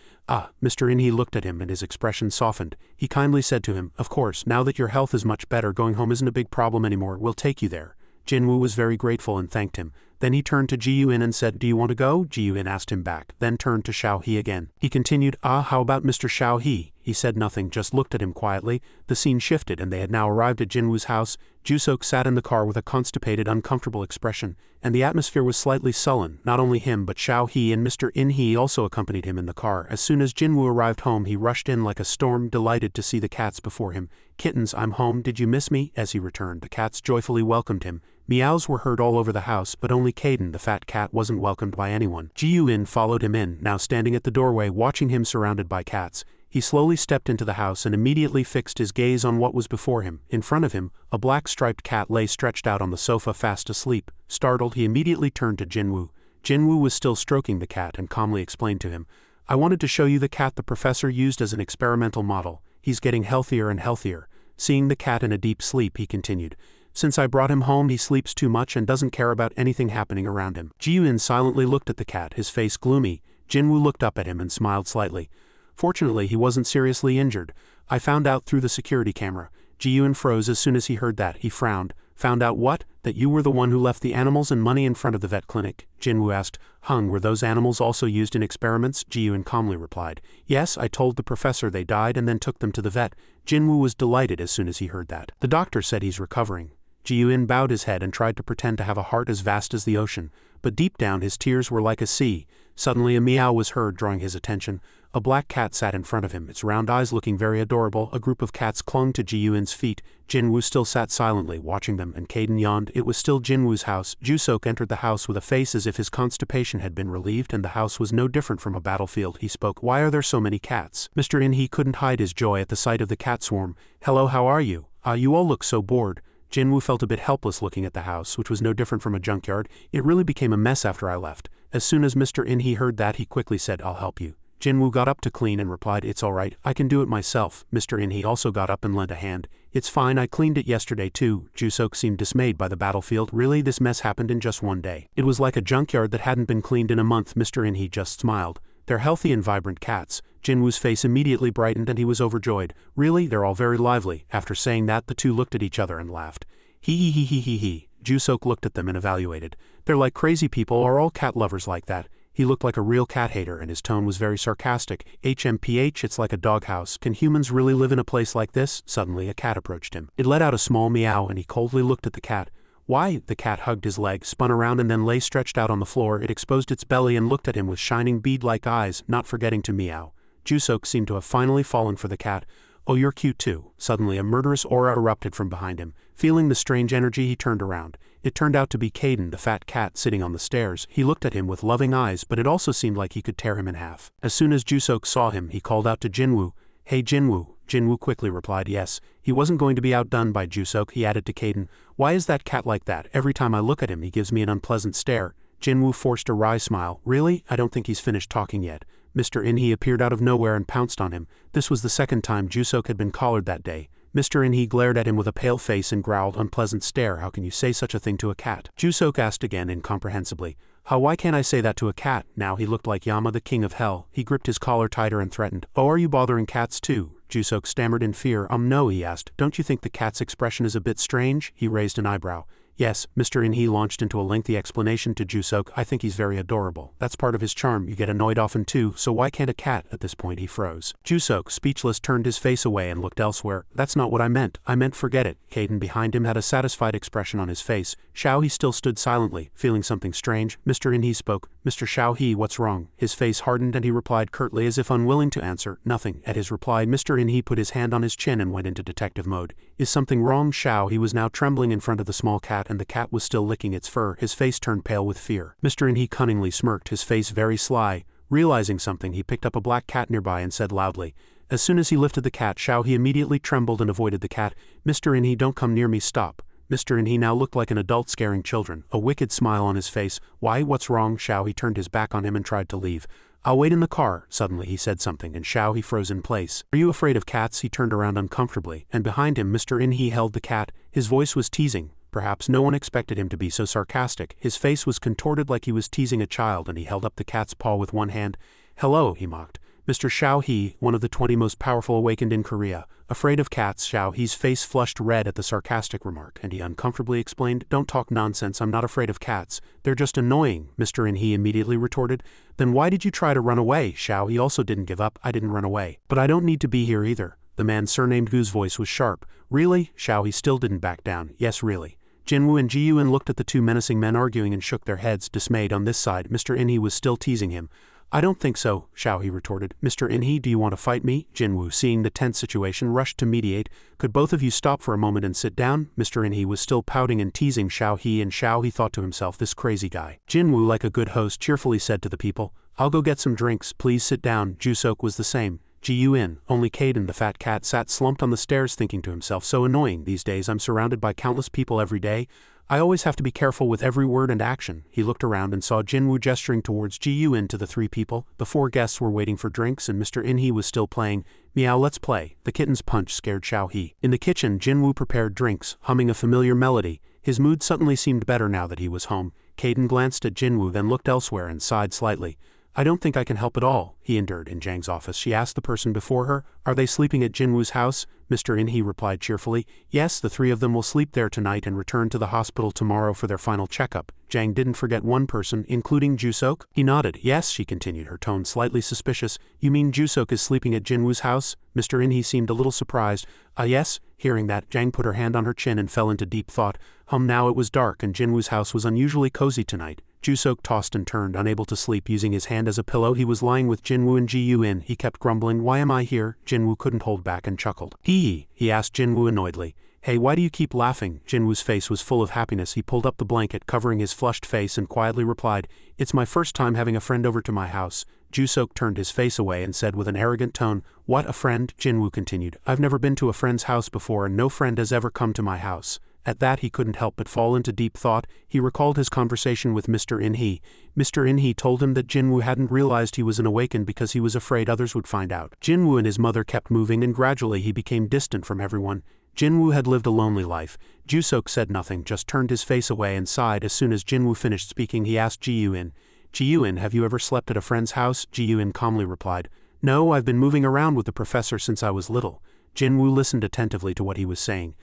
Mr. In-hee looked at him and his expression softened. He kindly said to him, "Of course, now that your health is much better, going home isn't a big problem anymore, we'll take you there." Jinwoo was very grateful and thanked him. Then he turned to Ji-Yoon and said, "Do you want to go?" Ji-Yoon asked him back, then turned to Xiao-hee again. He continued, "How about Mr. Xiao-hee?" He said nothing, just looked at him quietly. The scene shifted and they had now arrived at Jinwoo's house. Jusok sat in the car with a constipated, uncomfortable expression, and the atmosphere was slightly sullen. Not only him but Xiao-hee and Mr. In-hee also accompanied him in the car. As soon as Jinwoo arrived home he rushed in like a storm, delighted to see the cats before him. "Kittens, I'm home, did you miss me?" As he returned, the cats joyfully welcomed him. Meows were heard all over the house, but only Kaden, the fat cat, wasn't welcomed by anyone. Ji-Yoon followed him in, now standing at the doorway watching him surrounded by cats. He slowly stepped into the house and immediately fixed his gaze on what was before him. In front of him, a black striped cat lay stretched out on the sofa fast asleep. Startled, he immediately turned to Jinwoo. Jinwoo was still stroking the cat and calmly explained to him, "I wanted to show you the cat the professor used as an experimental model. He's getting healthier and healthier." Seeing the cat in a deep sleep, he continued, "Since I brought him home he sleeps too much and doesn't care about anything happening around him." Ji-Yoon silently looked at the cat, his face gloomy. Jinwoo looked up at him and smiled slightly. Fortunately he wasn't seriously injured. "I found out through the security camera." Ji-Yoon froze as soon as he heard that. He frowned. "Found out what? That you were the one who left the animals and money in front of the vet clinic?" Jinwoo asked. "Were those animals also used in experiments?" Ji-Yoon calmly replied. "Yes, I told the professor they died and then took them to the vet." Jinwoo was delighted as soon as he heard that. "The doctor said he's recovering." Ji-Yoon bowed his head and tried to pretend to have a heart as vast as the ocean, but deep down his tears were like a sea. Suddenly a meow was heard, drawing his attention. A black cat sat in front of him, its round eyes looking very adorable. A group of cats clung to Ji-Yoon's feet. Jinwoo still sat silently, watching them, and Kaden yawned. It was still Jinwoo's house. Jusok entered the house with a face as if his constipation had been relieved, and the house was no different from a battlefield. He spoke, "Why are there so many cats?" Mr. In-hee couldn't hide his joy at the sight of the cat swarm. "Hello, how are you? You all look so bored." Jinwoo felt a bit helpless looking at the house, which was no different from a junkyard. "It really became a mess after I left." As soon as Mr. In-hee heard that, he quickly said, "I'll help you." Jinwoo got up to clean and replied, "It's alright, I can do it myself." Mr. In-hee also got up and lent a hand. "It's fine, I cleaned it yesterday too." Jusok seemed dismayed by the battlefield. "Really, this mess happened in just one day?" It was like a junkyard that hadn't been cleaned in a month. Mr. In-hee just smiled. "They're healthy and vibrant cats." Jinwoo's face immediately brightened and he was overjoyed. "Really, they're all very lively." After saying that, the two looked at each other and laughed. He. Jusok looked at them and evaluated. "They're like crazy people. Are all cat lovers like that?" He looked like a real cat hater and his tone was very sarcastic. "HMPH, it's like a doghouse. Can humans really live in a place like this?" Suddenly a cat approached him. It let out a small meow and he coldly looked at the cat. "Why?" The cat hugged his leg, spun around and then lay stretched out on the floor. It exposed its belly and looked at him with shining bead-like eyes, not forgetting to meow. Jusok seemed to have finally fallen for the cat. "Oh, you're cute too." Suddenly a murderous aura erupted from behind him. Feeling the strange energy, he turned around. It turned out to be Kaden, the fat cat, sitting on the stairs. He looked at him with loving eyes, but it also seemed like he could tear him in half. As soon as Jusok saw him, he called out to Jinwoo. "Hey Jinwoo." Jinwoo quickly replied yes. He wasn't going to be outdone by Jusok. He added to Kaden, "Why is that cat like that? Every time I look at him he gives me an unpleasant stare." Jinwoo forced a wry smile. "Really? I don't think he's finished talking yet." Mr. In-hee appeared out of nowhere and pounced on him. This was the second time Jusok had been collared that day. Mr. In-hee glared at him with a pale face and growled, "Unpleasant stare, how can you say such a thing to a cat?" Jusok asked again incomprehensibly, Why can't I say that to a cat?" Now he looked like Yama, the king of hell. He gripped his collar tighter and threatened, "Oh, are you bothering cats too?" Jusok stammered in fear. No," he asked. "Don't you think the cat's expression is a bit strange?" He raised an eyebrow. "Yes." Mr. In-hee launched into a lengthy explanation to Jusok. "I think he's very adorable. That's part of his charm. You get annoyed often too, so why can't a cat?" At this point he froze. Jusok, speechless, turned his face away and looked elsewhere. "That's not what I meant. I meant forget it." Kaden behind him had a satisfied expression on his face. Xiao-hee still stood silently, feeling something strange. Mr. In-hee spoke. "Mr. Xiao-hee, what's wrong?" His face hardened and he replied curtly as if unwilling to answer, "Nothing." At his reply, Mr. In-hee put his hand on his chin and went into detective mode. "Is something wrong, Xiao?" He was now trembling in front of the small cat and the cat was still licking its fur. His face turned pale with fear. Mr. In-hee cunningly smirked, his face very sly. Realizing something, he picked up a black cat nearby and said loudly. As soon as he lifted the cat, Xiao-hee immediately trembled and avoided the cat. "Mr. In-hee, don't come near me, stop." Mr. In-hee now looked like an adult scaring children, a wicked smile on his face. "Why, what's wrong?" Xiao-hee turned his back on him and tried to leave. "I'll wait in the car." Suddenly he said something and Xiao-hee froze in place. "Are you afraid of cats?" He turned around uncomfortably, and behind him Mr. In-hee held the cat. His voice was teasing. Perhaps no one expected him to be so sarcastic. His face was contorted like he was teasing a child, and he held up the cat's paw with one hand. "Hello," he mocked. "Mr. Xiao He, one of the 20 most powerful awakened in Korea." Afraid of cats, Xiao He's face flushed red at the sarcastic remark, and he uncomfortably explained, "Don't talk nonsense, I'm not afraid of cats. They're just annoying," Mr. In He immediately retorted. "Then why did you try to run away?" Xiao He also didn't give up. "I didn't run away. But I don't need to be here either." The man surnamed Gu's voice was sharp. "Really?" Xiao He still didn't back down. "Yes, really." Jinwoo and Ji Yun looked at the two menacing men arguing and shook their heads, dismayed. On this side, Mr. In He was still teasing him. "I don't think so," Xiao He retorted. "Mr. In He, do you want to fight me?" Jinwoo, seeing the tense situation, rushed to mediate. "Could both of you stop for a moment and sit down?" Mr. In He was still pouting and teasing Xiao He, and Xiao He thought to himself, this crazy guy. Jinwoo, like a good host, cheerfully said to the people, "I'll go get some drinks, please sit down." Jusok was the same. Ji Yun, only Kaden the fat cat sat slumped on the stairs thinking to himself, so annoying these days. I'm surrounded by countless people every day. I always have to be careful with every word and action. He looked around and saw Jinwoo gesturing towards Ji Yun to the three people. The four guests were waiting for drinks and Mr. In He was still playing. "Meow, let's play." The kitten's punch scared Xiao He. In the kitchen, Jinwoo prepared drinks, humming a familiar melody. His mood suddenly seemed better now that he was home. Kaden glanced at Jinwoo, then looked elsewhere and sighed slightly. "I don't think I can help at all," he endured. In Jang's office, she asked the person before her, "Are they sleeping at Jinwoo's house?" Mr. In He replied cheerfully, "Yes, the three of them will sleep there tonight and return to the hospital tomorrow for their final checkup." Jang didn't forget one person, including Jusok. He nodded. "Yes," she continued, her tone slightly suspicious. "You mean Jusok is sleeping at Jinwoo's house?" Mr. In He seemed a little surprised. Yes." Hearing that, Jang put her hand on her chin and fell into deep thought. Now it was dark and Jinwoo's house was unusually cozy tonight. Jusok tossed and turned, unable to sleep. Using his hand as a pillow, he was lying with Jinwoo and Ji Yun. He kept grumbling, "Why am I here?" Jinwoo couldn't hold back and chuckled. He asked Jinwoo annoyedly. "Hey, why do you keep laughing?" Jinwoo's face was full of happiness. He pulled up the blanket covering his flushed face and quietly replied, "It's my first time having a friend over to my house." Jusok turned his face away and said with an arrogant tone, "What, a friend?" Jinwoo continued, "I've never been to a friend's house before and no friend has ever come to my house." At that he couldn't help but fall into deep thought. He recalled his conversation with Mr. In He. Mr. In He told him that Jinwoo hadn't realized he was an awakened because he was afraid others would find out. Jinwoo and his mother kept moving and gradually he became distant from everyone. Jinwoo had lived a lonely life. Jusok said nothing, just turned his face away and sighed. As soon as Jinwoo finished speaking, he asked Ji Yun, "Ji Yun, have you ever slept at a friend's house?" Ji Yun calmly replied, "No, I've been moving around with the professor since I was little." Jinwoo listened attentively to what he was saying.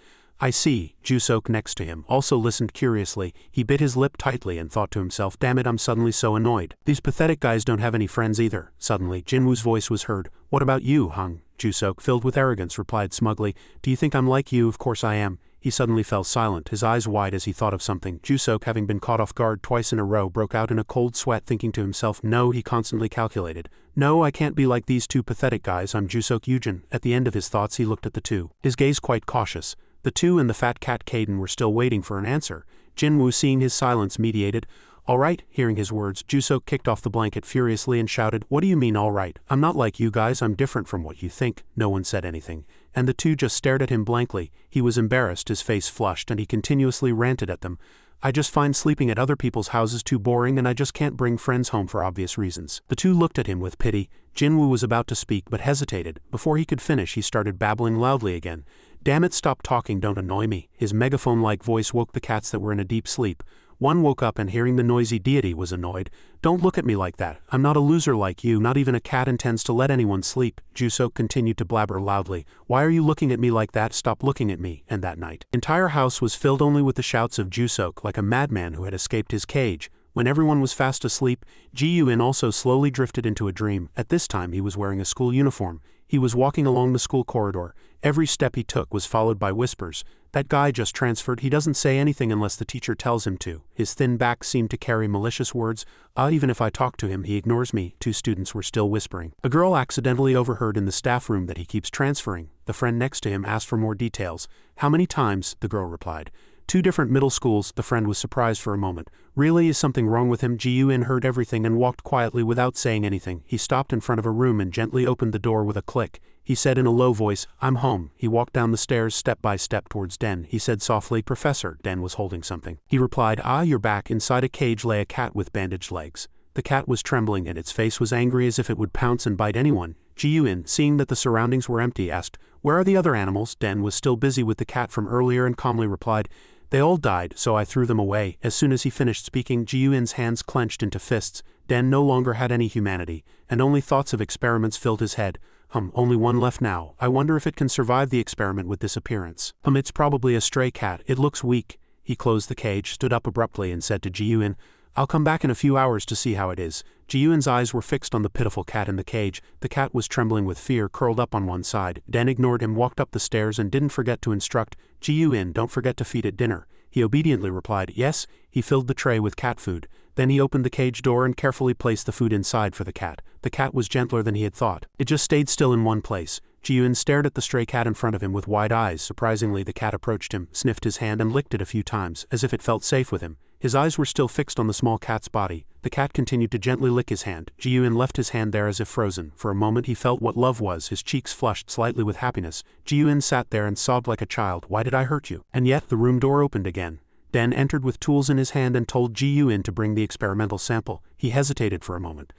"I see." Jusok next to him also listened curiously. He bit his lip tightly and thought to himself, "Damn it, I'm suddenly so annoyed. These pathetic guys don't have any friends either." Suddenly, Jinwoo's voice was heard. "What about you, Hung?" Jusok, filled with arrogance, replied smugly, "Do you think I'm like you? Of course I am." He suddenly fell silent, his eyes wide as he thought of something. Jusok, having been caught off guard twice in a row, broke out in a cold sweat, thinking to himself, "No," he constantly calculated. "No, I can't be like these two pathetic guys. I'm Jusok Yujin." At the end of his thoughts, he looked at the two, his gaze quite cautious. The two and the fat cat Kaden were still waiting for an answer. Jinwoo, seeing his silence, mediated. "All right." Hearing his words, Jusok kicked off the blanket furiously and shouted, "What do you mean, all right? I'm not like you guys, I'm different from what you think." No one said anything, and the two just stared at him blankly. He was embarrassed, his face flushed, and he continuously ranted at them. "I just find sleeping at other people's houses too boring and I just can't bring friends home for obvious reasons." The two looked at him with pity. Jinwoo was about to speak but hesitated. Before he could finish, he started babbling loudly again. "Damn it, stop talking, don't annoy me." His megaphone-like voice woke the cats that were in a deep sleep. One woke up and hearing the noisy deity was annoyed. "Don't look at me like that. I'm not a loser like you, not even a cat intends to let anyone sleep." Jusok continued to blabber loudly. "Why are you looking at me like that? Stop looking at me." And that night, the entire house was filled only with the shouts of Jusok, like a madman who had escaped his cage. When everyone was fast asleep, Ji Yun also slowly drifted into a dream. At this time he was wearing a school uniform. He was walking along the school corridor. Every step he took was followed by whispers. "That guy just transferred, he doesn't say anything unless the teacher tells him to." His thin back seemed to carry malicious words. Even if I talk to him, he ignores me." Two students were still whispering. A girl accidentally overheard in the staff room that he keeps transferring. The friend next to him asked for more details. "How many times?" the girl replied. "2 different middle schools." The friend was surprised for a moment. "Really, is something wrong with him?" Ji Yun heard everything and walked quietly without saying anything. He stopped in front of a room and gently opened the door with a click. He said in a low voice, "I'm home." He walked down the stairs step by step towards Den. He said softly, "Professor." Den was holding something. He replied, "You're back." Inside a cage lay a cat with bandaged legs. The cat was trembling and its face was angry as if it would pounce and bite anyone. Ji Yun, seeing that the surroundings were empty, asked, "Where are the other animals?" Den was still busy with the cat from earlier and calmly replied, They all died, so I threw them away. As soon as he finished speaking, Ji-Yun's hands clenched into fists. Den no longer had any humanity, and only thoughts of experiments filled his head. Only one left now. I wonder if it can survive the experiment with this appearance. It's probably a stray cat. It looks weak. He closed the cage, stood up abruptly, and said to Ji-Yun, I'll come back in a few hours to see how it is. Ji-Yun's eyes were fixed on the pitiful cat in the cage. The cat was trembling with fear, curled up on one side. Den ignored him, walked up the stairs, and didn't forget to instruct, Ji-Yun, don't forget to feed it dinner. He obediently replied, yes. He filled the tray with cat food. Then he opened the cage door and carefully placed the food inside for the cat. The cat was gentler than he had thought. It just stayed still in one place. Ji-Yun stared at the stray cat in front of him with wide eyes. Surprisingly, the cat approached him, sniffed his hand and licked it a few times, as if it felt safe with him. His eyes were still fixed on the small cat's body. The cat continued to gently lick his hand. Ji-Yun left his hand there as if frozen. For a moment he felt what love was. His cheeks flushed slightly with happiness. Ji-Yun sat there and sobbed like a child. Why did I hurt you? And yet the room door opened again. Den entered with tools in his hand and told Ji-Yun to bring the experimental sample. He hesitated for a moment.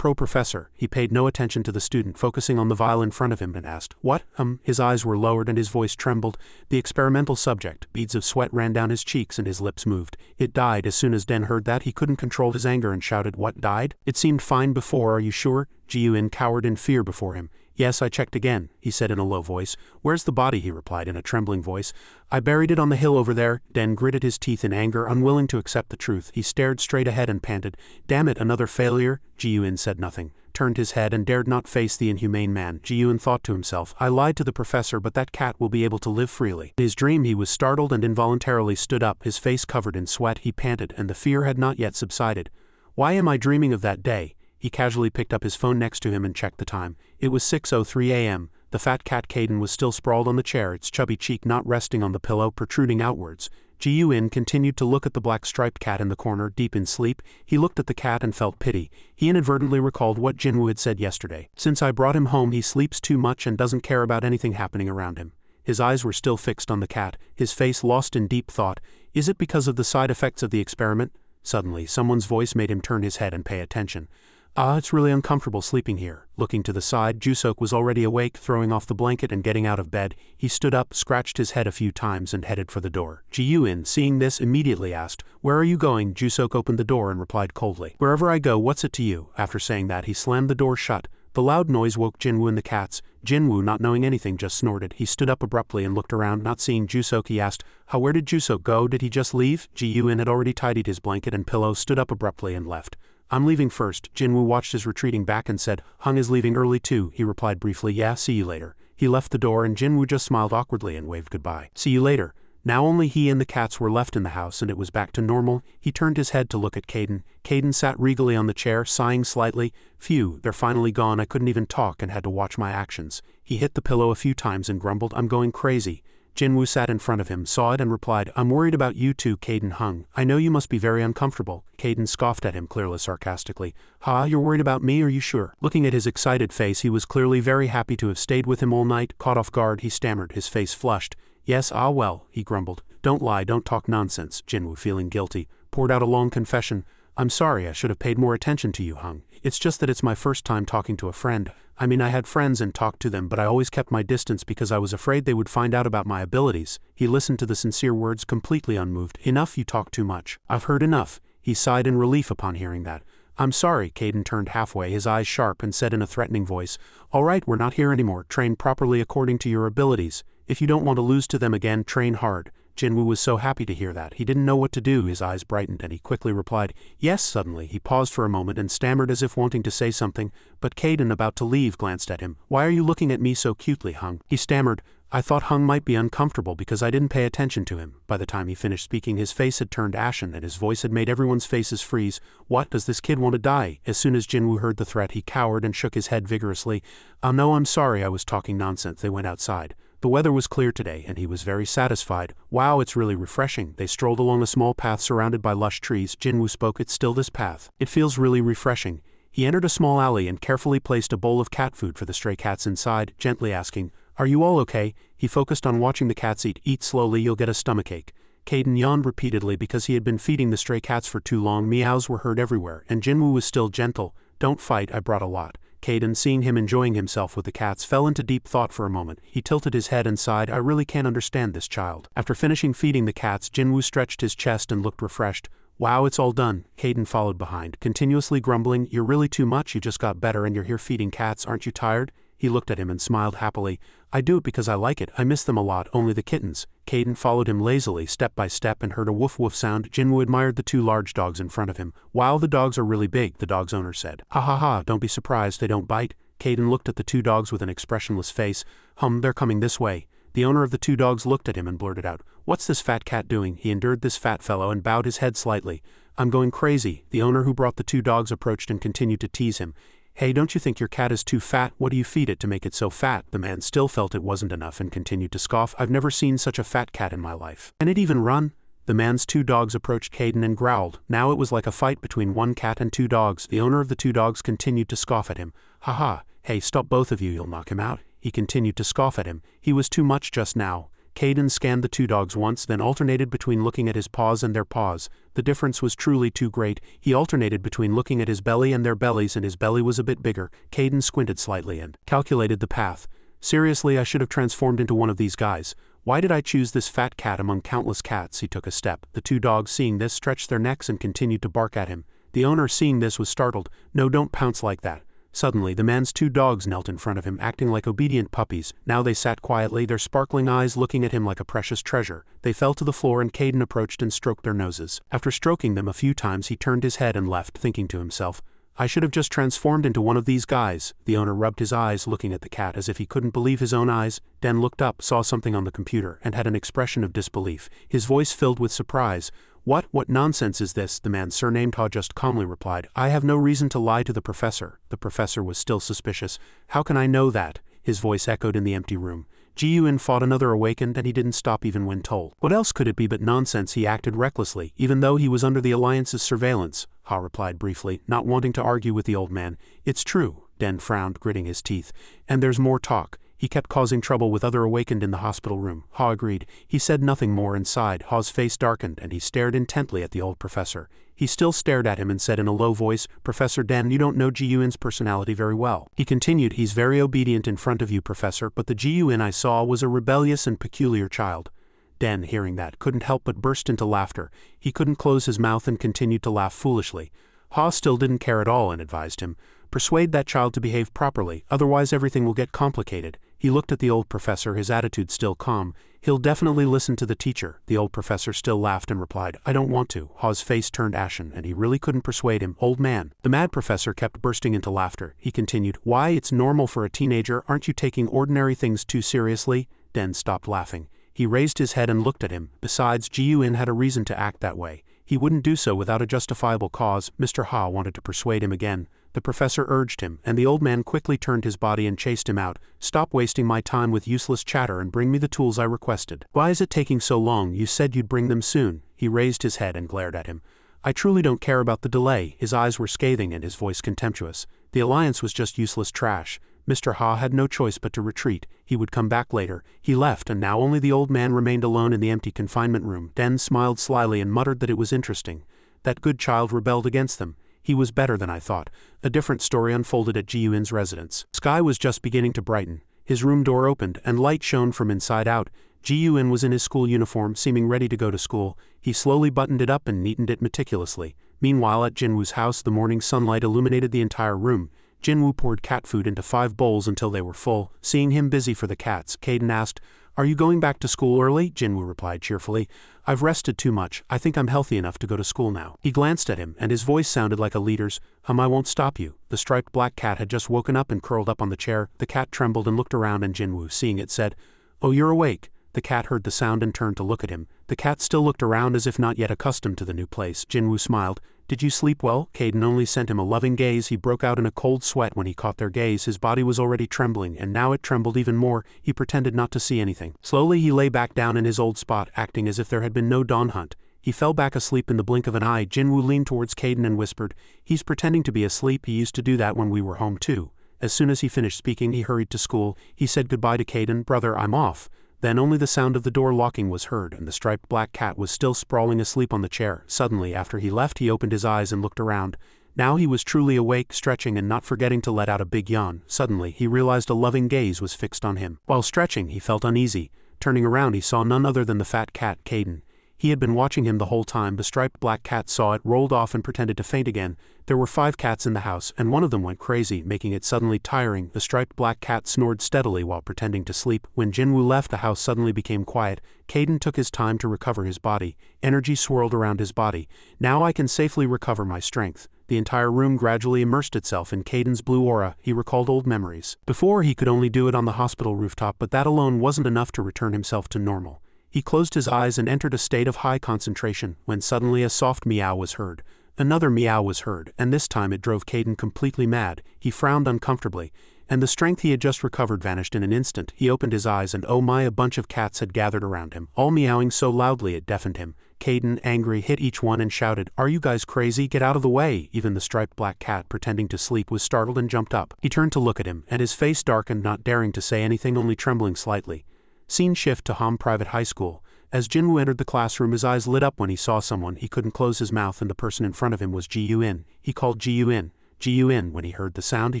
Professor. He paid no attention to the student, focusing on the vial in front of him, and asked, what? His eyes were lowered and his voice trembled. The experimental subject. Beads of sweat ran down his cheeks and his lips moved. It died. As soon as Den heard that, he couldn't control his anger and shouted, what, died? It seemed fine before, are you sure? Ji-Yun cowered in fear before him. Yes, I checked again, he said in a low voice. Where's the body? He replied in a trembling voice. I buried it on the hill over there. Den gritted his teeth in anger, unwilling to accept the truth. He stared straight ahead and panted. Damn it, another failure? Ji-Yun said nothing, turned his head and dared not face the inhumane man. Ji-Yun thought to himself, I lied to the professor, but that cat will be able to live freely. In his dream he was startled and involuntarily stood up, his face covered in sweat. He panted, and the fear had not yet subsided. Why am I dreaming of that day? He casually picked up his phone next to him and checked the time. It was 6:03 a.m. The fat cat Caden was still sprawled on the chair, its chubby cheek not resting on the pillow, protruding outwards. Ji-Yun continued to look at the black striped cat in the corner, deep in sleep. He looked at the cat and felt pity. He inadvertently recalled what Jinwoo had said yesterday. Since I brought him home, he sleeps too much and doesn't care about anything happening around him. His eyes were still fixed on the cat, his face lost in deep thought. Is it because of the side effects of the experiment? Suddenly, someone's voice made him turn his head and pay attention. It's really uncomfortable sleeping here. Looking to the side, Jusok was already awake, throwing off the blanket and getting out of bed. He stood up, scratched his head a few times and headed for the door. Ji-Yun, seeing this, immediately asked, Where are you going? Jusok opened the door and replied coldly, Wherever I go, what's it to you? After saying that, he slammed the door shut. The loud noise woke Jinwoo and the cats. Jinwoo, not knowing anything, just snorted. He stood up abruptly and looked around, not seeing Jusok. He asked, Where did Jusok go? Did he just leave? Ji-Yun had already tidied his blanket and pillow, stood up abruptly and left. I'm leaving first. Jinwoo watched his retreating back and said, Hung is leaving early too. He replied briefly, Yeah, see you later. He left the door and Jinwoo just smiled awkwardly and waved goodbye. See you later. Now only he and the cats were left in the house and it was back to normal. He turned his head to look at Caden. Caden sat regally on the chair, sighing slightly. Phew, they're finally gone. I couldn't even talk and had to watch my actions. He hit the pillow a few times and grumbled, I'm going crazy. Jinwoo sat in front of him, saw it and replied, I'm worried about you too, Caden hung. I know you must be very uncomfortable. Caden scoffed at him, clearly sarcastically. You're worried about me, are you sure? Looking at his excited face, he was clearly very happy to have stayed with him all night. Caught off guard, he stammered, his face flushed. Yes, well, he grumbled. Don't lie, don't talk nonsense. Jinwoo, feeling guilty, poured out a long confession. I'm sorry, I should have paid more attention to you, Hung. It's just that it's my first time talking to a friend. I mean, I had friends and talked to them, but I always kept my distance because I was afraid they would find out about my abilities. He listened to the sincere words completely unmoved. Enough, you talk too much. I've heard enough. He sighed in relief upon hearing that. I'm sorry, Caden turned halfway, his eyes sharp, and said in a threatening voice, All right, we're not here anymore. Train properly according to your abilities. If you don't want to lose to them again, train hard. Jinwoo was so happy to hear that. He didn't know what to do. His eyes brightened and he quickly replied, Yes. Suddenly, he paused for a moment and stammered as if wanting to say something, but Caden, about to leave, glanced at him. Why are you looking at me so cutely, Hung? He stammered, I thought Hung might be uncomfortable because I didn't pay attention to him. By the time he finished speaking, his face had turned ashen and his voice had made everyone's faces freeze. What, does this kid want to die? As soon as Jinwoo heard the threat, he cowered and shook his head vigorously. No, I'm sorry, I was talking nonsense. They went outside. The weather was clear today, and he was very satisfied. Wow, it's really refreshing. They strolled along a small path surrounded by lush trees. Jinwoo spoke, It's still this path. It feels really refreshing. He entered a small alley and carefully placed a bowl of cat food for the stray cats inside, gently asking, Are you all okay? He focused on watching the cats eat. Eat slowly, you'll get a stomachache. Caden yawned repeatedly because he had been feeding the stray cats for too long. Meows were heard everywhere, and Jinwoo was still gentle. Don't fight, I brought a lot. Caden, seeing him enjoying himself with the cats, fell into deep thought for a moment. He tilted his head and sighed, I really can't understand this child. After finishing feeding the cats, Jinwoo stretched his chest and looked refreshed. Wow, it's all done. Caden followed behind, continuously grumbling, you're really too much, you just got better and you're here feeding cats, aren't you tired? He looked at him and smiled happily. I do it because I like it, I miss them a lot, only the kittens. Caden followed him lazily, step by step, and heard a woof woof sound. Jinwoo admired the 2 large dogs in front of him. Wow, the dogs are really big, the dog's owner said. Ha ha ha, don't be surprised, they don't bite. Caden looked at the 2 dogs with an expressionless face. They're coming this way. The owner of the 2 dogs looked at him and blurted out, what's this fat cat doing? He endured this fat fellow and bowed his head slightly. I'm going crazy. The owner who brought the 2 dogs approached and continued to tease him. Hey, don't you think your cat is too fat? What do you feed it to make it so fat? The man still felt it wasn't enough and continued to scoff. I've never seen such a fat cat in my life. Can it even run? The man's 2 dogs approached Caden and growled. Now it was like a fight between 1 cat and 2 dogs. The owner of the 2 dogs continued to scoff at him. Ha ha, hey, stop both of you, you'll knock him out. He continued to scoff at him. He was too much just now. Caden scanned the 2 dogs once, then alternated between looking at his paws and their paws. The difference was truly too great. He alternated between looking at his belly and their bellies, and his belly was a bit bigger. Caden squinted slightly and calculated the path. Seriously, I should have transformed into one of these guys. Why did I choose this fat cat among countless cats? He took a step. The 2 dogs, seeing this, stretched their necks and continued to bark at him. The owner, seeing this, was startled. No, don't pounce like that. Suddenly, the man's 2 dogs knelt in front of him, acting like obedient puppies. Now they sat quietly, their sparkling eyes looking at him like a precious treasure. They fell to the floor and Caden approached and stroked their noses. After stroking them a few times, he turned his head and left, thinking to himself, I should have just transformed into one of these guys. The owner rubbed his eyes, looking at the cat as if he couldn't believe his own eyes, then looked up, saw something on the computer, and had an expression of disbelief. His voice filled with surprise. What nonsense is this? The man surnamed Ha just calmly replied, I have no reason to lie to the professor. The professor was still suspicious. How can I know that? His voice echoed in the empty room. Ji-Yun fought another awakened and he didn't stop even when told. What else could it be but nonsense? He acted recklessly, even though he was under the Alliance's surveillance. Ha replied briefly, not wanting to argue with the old man. It's true. Den frowned, gritting his teeth. And there's more talk. He kept causing trouble with other awakened in the hospital room. Ha agreed. He said nothing more and sighed. Ha's face darkened and he stared intently at the old professor. He still stared at him and said in a low voice, Professor Den, you don't know Ji-Yun's personality very well. He continued, he's very obedient in front of you, Professor, but the Ji-Yun I saw was a rebellious and peculiar child. Den, hearing that, couldn't help but burst into laughter. He couldn't close his mouth and continued to laugh foolishly. Ha still didn't care at all and advised him, persuade that child to behave properly, otherwise everything will get complicated. He looked at the old professor, his attitude still calm. He'll definitely listen to the teacher. The old professor still laughed and replied, I don't want to. Ha's face turned ashen and he really couldn't persuade him. Old man. The mad professor kept bursting into laughter. He continued, why, it's normal for a teenager, aren't you taking ordinary things too seriously? Den stopped laughing. He raised his head and looked at him. Besides, Ji-Yun had a reason to act that way. He wouldn't do so without a justifiable cause. Mr. Ha wanted to persuade him again. The professor urged him, and the old man quickly turned his body and chased him out. Stop wasting my time with useless chatter and bring me the tools I requested. Why is it taking so long? You said you'd bring them soon. He raised his head and glared at him. I truly don't care about the delay. His eyes were scathing and his voice contemptuous. The alliance was just useless trash. Mr. Ha had no choice but to retreat. He would come back later. He left, and now only the old man remained alone in the empty confinement room. Den smiled slyly and muttered that it was interesting. That good child rebelled against them. He was better than I thought. A different story unfolded at Ji-Yun's residence. Sky was just beginning to brighten. His room door opened, and light shone from inside out. Ji-Yun was in his school uniform, seeming ready to go to school. He slowly buttoned it up and neatened it meticulously. Meanwhile, at Jinwoo's house, the morning sunlight illuminated the entire room. Jinwoo poured cat food into 5 bowls until they were full. Seeing him busy for the cats, Caden asked, Are you going back to school early? Jinwoo replied cheerfully, I've rested too much. I think I'm healthy enough to go to school now. He glanced at him, and his voice sounded like a leader's. I won't stop you. The striped black cat had just woken up and curled up on the chair. The cat trembled and looked around, and Jinwoo, seeing it, said, Oh, you're awake. The cat heard the sound and turned to look at him. The cat still looked around as if not yet accustomed to the new place. Jinwoo smiled. Did you sleep well? Caden only sent him a loving gaze. He broke out in a cold sweat when he caught their gaze. His body was already trembling, and now it trembled even more. He pretended not to see anything. Slowly he lay back down in his old spot, acting as if there had been no dawn hunt. He fell back asleep in the blink of an eye. Jinwoo leaned towards Caden and whispered, He's pretending to be asleep. He used to do that when we were home too. As soon as he finished speaking, he hurried to school. He said goodbye to Caden. Brother, I'm off. Then only the sound of the door locking was heard, and the striped black cat was still sprawling asleep on the chair. Suddenly, after he left, he opened his eyes and looked around. Now he was truly awake, stretching and not forgetting to let out a big yawn. Suddenly, he realized a loving gaze was fixed on him. While stretching, he felt uneasy. Turning around, he saw none other than the fat cat, Caden. He had been watching him the whole time. The striped black cat saw it, rolled off and pretended to faint again. There were 5 cats in the house, and one of them went crazy, making it suddenly tiring. The striped black cat snored steadily while pretending to sleep. When Jinwoo left, the house suddenly became quiet. Caden took his time to recover his body. Energy swirled around his body. Now I can safely recover my strength. The entire room gradually immersed itself in Caden's blue aura. He recalled old memories. Before, he could only do it on the hospital rooftop, but that alone wasn't enough to return himself to normal. He closed his eyes and entered a state of high concentration, when suddenly a soft meow was heard. Another meow was heard, and this time it drove Caden completely mad. He frowned uncomfortably, and the strength he had just recovered vanished in an instant. He opened his eyes and oh my, a bunch of cats had gathered around him, all meowing so loudly it deafened him. Caden, angry, hit each one and shouted, "Are you guys crazy? Get out of the way!" Even the striped black cat, pretending to sleep, was startled and jumped up. He turned to look at him, and his face darkened, not daring to say anything, only trembling slightly. Scene shift to Ham Private High School. As Jinwoo entered the classroom, his eyes lit up when he saw someone. He couldn't close his mouth, and the person in front of him was Ji-Yoon. He called Ji-Yoon. Ji-Yoon. When he heard the sound, he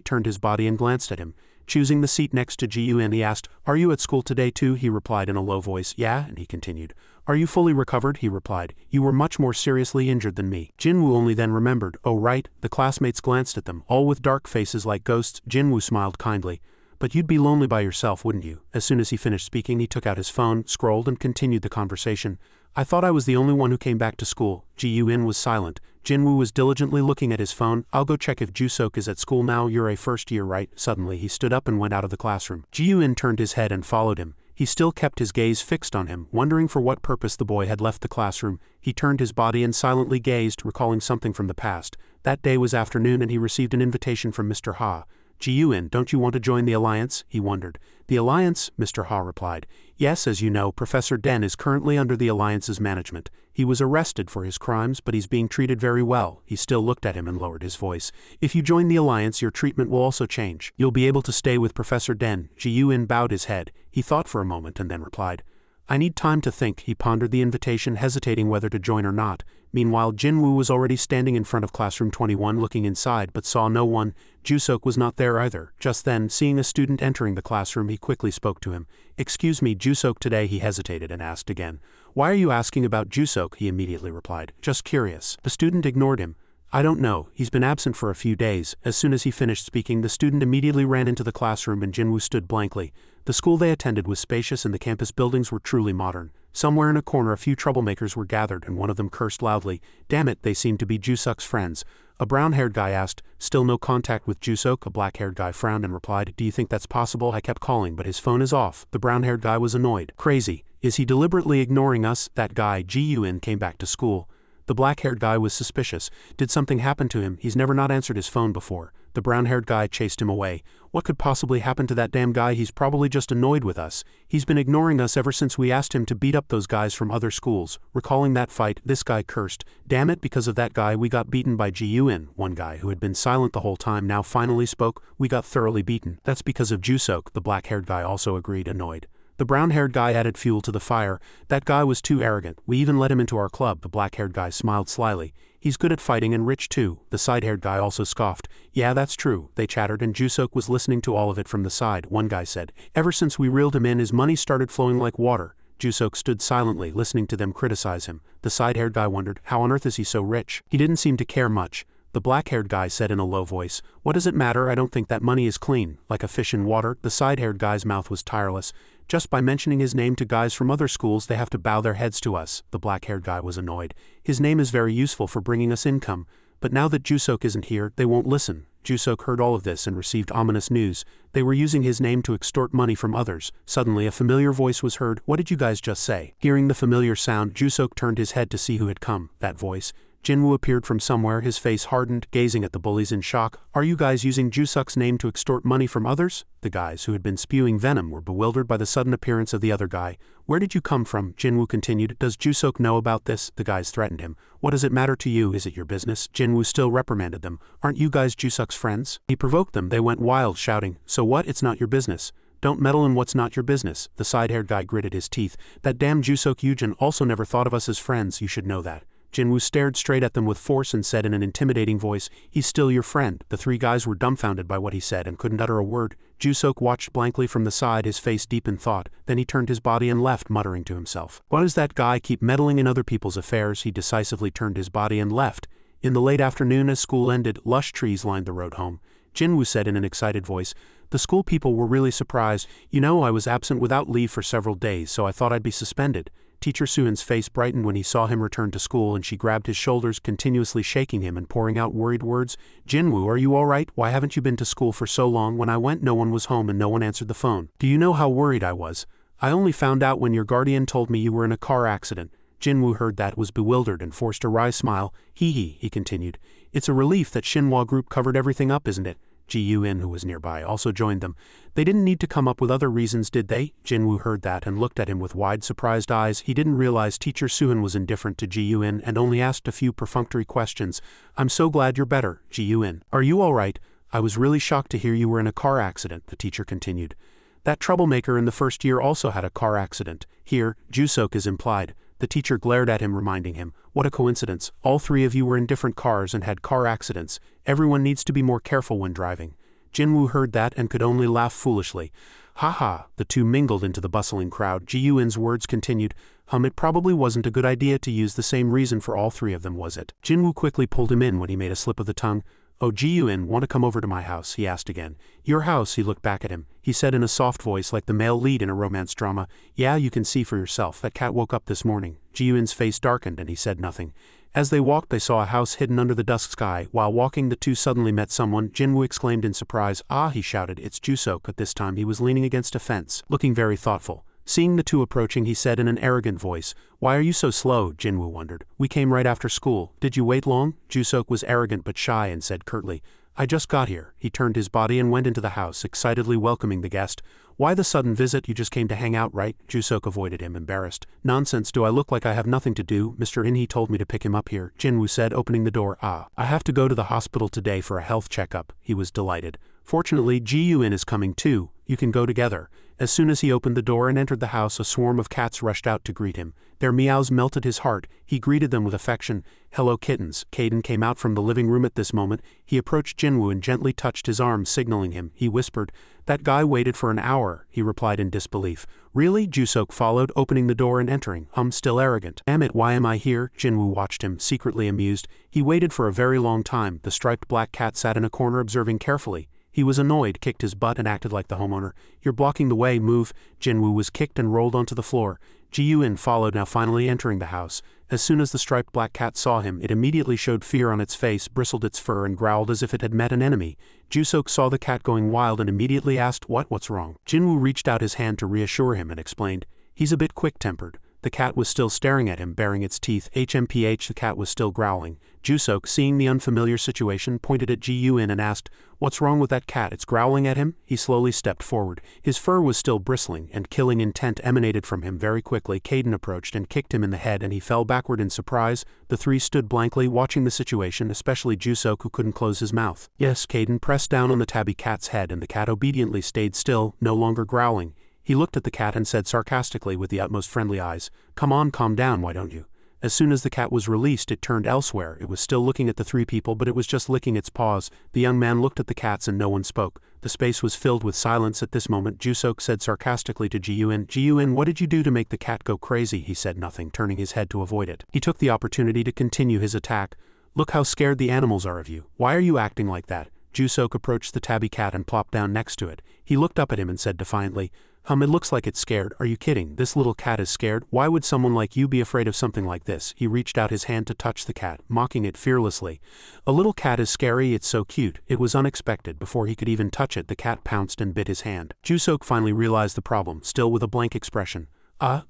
turned his body and glanced at him. Choosing the seat next to Ji-Yoon, he asked, "Are you at school today too?" He replied in a low voice. "Yeah," and he continued. "Are you fully recovered?" He replied. "You were much more seriously injured than me." Jinwoo only then remembered. Oh right. The classmates glanced at them, all with dark faces like ghosts. Jinwoo smiled kindly. "But you'd be lonely by yourself, wouldn't you?" As soon as he finished speaking, he took out his phone, scrolled, and continued the conversation. "I thought I was the only one who came back to school." Ji-Yoon was silent. Jinwoo was diligently looking at his phone. "I'll go check if Jusok is at school now. You're a first year, right?" Suddenly, he stood up and went out of the classroom. Ji-Yoon turned his head and followed him. He still kept his gaze fixed on him, wondering for what purpose the boy had left the classroom. He turned his body and silently gazed, recalling something from the past. That day was afternoon and he received an invitation from Mr. Ha. "Ji-Yoon, don't you want to join the Alliance?" he wondered. "The Alliance?" Mr. Ha replied. "Yes, as you know, Professor Den is currently under the Alliance's management. He was arrested for his crimes, but he's being treated very well." He still looked at him and lowered his voice. "If you join the Alliance, your treatment will also change. You'll be able to stay with Professor Den." Ji-Yoon bowed his head. He thought for a moment and then replied, "I need time to think." He pondered the invitation, hesitating whether to join or not. Meanwhile, Jinwoo was already standing in front of classroom 21 looking inside but saw no one. Jusok was not there either. Just then, seeing a student entering the classroom, he quickly spoke to him. "Excuse me, Jusok today?" He hesitated and asked again. "Why are you asking about Jusok?" He immediately replied. "Just curious." The student ignored him. "I don't know. He's been absent for a few days." As soon as he finished speaking, the student immediately ran into the classroom and Jinwoo stood blankly. The school they attended was spacious and the campus buildings were truly modern. Somewhere in a corner a few troublemakers were gathered and one of them cursed loudly. Damn it, they seemed to be Jusok's friends. A brown-haired guy asked, "Still no contact with Jusok?" A black-haired guy frowned and replied, "Do you think that's possible? I kept calling, but his phone is off." The brown-haired guy was annoyed. "Crazy. Is he deliberately ignoring us?" That guy, Ji-Yoon, came back to school. The black-haired guy was suspicious. Did something happen to him? He's never not answered his phone before. The brown-haired guy chased him away. "What could possibly happen to that damn guy? He's probably just annoyed with us. He's been ignoring us ever since we asked him to beat up those guys from other schools." Recalling that fight, this guy cursed. "Damn it, because of that guy we got beaten by Ji-Yoon." One guy, who had been silent the whole time, now finally spoke. "We got thoroughly beaten." "That's because of Jusok," the black-haired guy also agreed, annoyed. The brown-haired guy added fuel to the fire. "That guy was too arrogant. We even let him into our club." The black-haired guy smiled slyly. "He's good at fighting and rich too." The side-haired guy also scoffed. "Yeah, that's true." They chattered and Jusok was listening to all of it from the side. One guy said, "Ever since we reeled him in, his money started flowing like water." Jusok stood silently, listening to them criticize him. The side-haired guy wondered, how on earth is he so rich? He didn't seem to care much. The black-haired guy said in a low voice, "What does it matter? I don't think that money is clean. Like a fish in water." The side-haired guy's mouth was tireless. "Just by mentioning his name to guys from other schools, they have to bow their heads to us." The black-haired guy was annoyed. "His name is very useful for bringing us income. But now that Jusok isn't here, they won't listen." Jusok heard all of this and received ominous news. They were using his name to extort money from others. Suddenly, a familiar voice was heard. "What did you guys just say?" Hearing the familiar sound, Jusok turned his head to see who had come. That voice. Jinwoo appeared from somewhere, his face hardened, gazing at the bullies in shock. "Are you guys using Jusok's name to extort money from others?" The guys, who had been spewing venom, were bewildered by the sudden appearance of the other guy. "Where did you come from?" Jinwoo continued. "Does Jusok know about this?" The guys threatened him. "What does it matter to you? Is it your business?" Jinwoo still reprimanded them. "Aren't you guys Jusok's friends?" He provoked them. They went wild, shouting, "So what? It's not your business. Don't meddle in what's not your business." The side-haired guy gritted his teeth. "That damn Jusok Yujin also never thought of us as friends. You should know that." Jinwoo stared straight at them with force and said in an intimidating voice, "He's still your friend." The three guys were dumbfounded by what he said and couldn't utter a word. Jusok watched blankly from the side, his face deep in thought. Then he turned his body and left, muttering to himself. "Why does that guy keep meddling in other people's affairs?" He decisively turned his body and left. In the late afternoon, as school ended, lush trees lined the road home. Jinwoo said in an excited voice, "The school people were really surprised. You know, I was absent without leave for several days, so I thought I'd be suspended." Teacher Suhan's face brightened when he saw him return to school, and she grabbed his shoulders, continuously shaking him and pouring out worried words. "Jinwoo, are you all right? Why haven't you been to school for so long? When I went, no one was home and no one answered the phone. Do you know how worried I was? I only found out when your guardian told me you were in a car accident." Jinwoo heard that, was bewildered, and forced a wry smile. He continued. "It's a relief that Shinhwa Group covered everything up, isn't it?" Ji Yun, who was nearby, also joined them. "They didn't need to come up with other reasons, did they?" Jinwoo heard that and looked at him with wide, surprised eyes. He didn't realize Teacher Suhan was indifferent to Ji Yun and only asked a few perfunctory questions. "I'm so glad you're better, Ji Yun. Are you all right? I was really shocked to hear you were in a car accident," the teacher continued. "That troublemaker in the first year also had a car accident. Here, Jusok is implied." The teacher glared at him, reminding him, "What a coincidence. All three of you were in different cars and had car accidents. Everyone needs to be more careful when driving." Jinwoo heard that and could only laugh foolishly. "Ha ha." The two mingled into the bustling crowd. Ji Yun's words continued. It probably wasn't a good idea to use the same reason for all three of them, was it?" Jinwoo quickly pulled him in when he made a slip of the tongue. "Oh, Ji Yun, want to come over to my house?" he asked again. "Your house?" He looked back at him. He said in a soft voice like the male lead in a romance drama. "Yeah, you can see for yourself. That cat woke up this morning." Ji Yun's face darkened and he said nothing. As they walked, they saw a house hidden under the dusk sky. While walking, the two suddenly met someone. Jinwoo exclaimed in surprise. "Ah," he shouted, "it's Jusok." At this time he was leaning against a fence, looking very thoughtful. Seeing the two approaching, he said in an arrogant voice, "Why are you so slow?" Jinwoo wondered. "We came right after school. Did you wait long?" Jusok was arrogant but shy and said curtly, "I just got here." He turned his body and went into the house, excitedly welcoming the guest. "Why the sudden visit? You just came to hang out, right?" Jusok avoided him, embarrassed. "Nonsense, do I look like I have nothing to do? Mr. Inhee told me to pick him up here," Jinwoo said, opening the door. "Ah, I have to go to the hospital today for a health checkup." He was delighted. "Fortunately, Ji Yun is coming too. You can go together." As soon as he opened the door and entered the house, a swarm of cats rushed out to greet him. Their meows melted his heart. He greeted them with affection. "Hello, kittens." Caden came out from the living room at this moment. He approached Jinwoo and gently touched his arm, signaling him. He whispered, "That guy waited for an hour," he replied in disbelief. "Really?" Jusok followed, opening the door and entering. Still arrogant. "Damn it, why am I here?" Jinwoo watched him, secretly amused. He waited for a very long time. The striped black cat sat in a corner observing carefully. He was annoyed, kicked his butt and acted like the homeowner. "You're blocking the way, move." Jinwoo was kicked and rolled onto the floor. Ji Yun followed, now finally entering the house. As soon as the striped black cat saw him, it immediately showed fear on its face, bristled its fur and growled as if it had met an enemy. Jusok saw the cat going wild and immediately asked, "What's wrong?" Jinwoo reached out his hand to reassure him and explained, "He's a bit quick-tempered." The cat was still staring at him, baring its teeth. HMPH, the cat was still growling. Jusok, seeing the unfamiliar situation, pointed at Ji Yun and asked, "What's wrong with that cat? It's growling at him?" He slowly stepped forward. His fur was still bristling, and killing intent emanated from him. Very quickly, Caden approached and kicked him in the head, and he fell backward in surprise. The three stood blankly, watching the situation, especially Jusok, who couldn't close his mouth. "Yes." Caden pressed down on the tabby cat's head, and the cat obediently stayed still, no longer growling. He looked at the cat and said sarcastically with the utmost friendly eyes, "Come on, calm down, why don't you?" As soon as the cat was released, it turned elsewhere. It was still looking at the three people, but it was just licking its paws. The young man looked at the cats and no one spoke. The space was filled with silence. At this moment, Jusok said sarcastically to Ji Yun, "Ji Yun, what did you do to make the cat go crazy?" He said nothing, turning his head to avoid it. He took the opportunity to continue his attack. "Look how scared the animals are of you. Why are you acting like that?" Jusok approached the tabby cat and plopped down next to it. He looked up at him and said defiantly, "It looks like it's scared. Are you kidding? This little cat is scared. Why would someone like you be afraid of something like this?" He reached out his hand to touch the cat, mocking it fearlessly. "A little cat is scary, it's so cute." It was unexpected. Before he could even touch it, the cat pounced and bit his hand. Jusok finally realized the problem, still with a blank expression.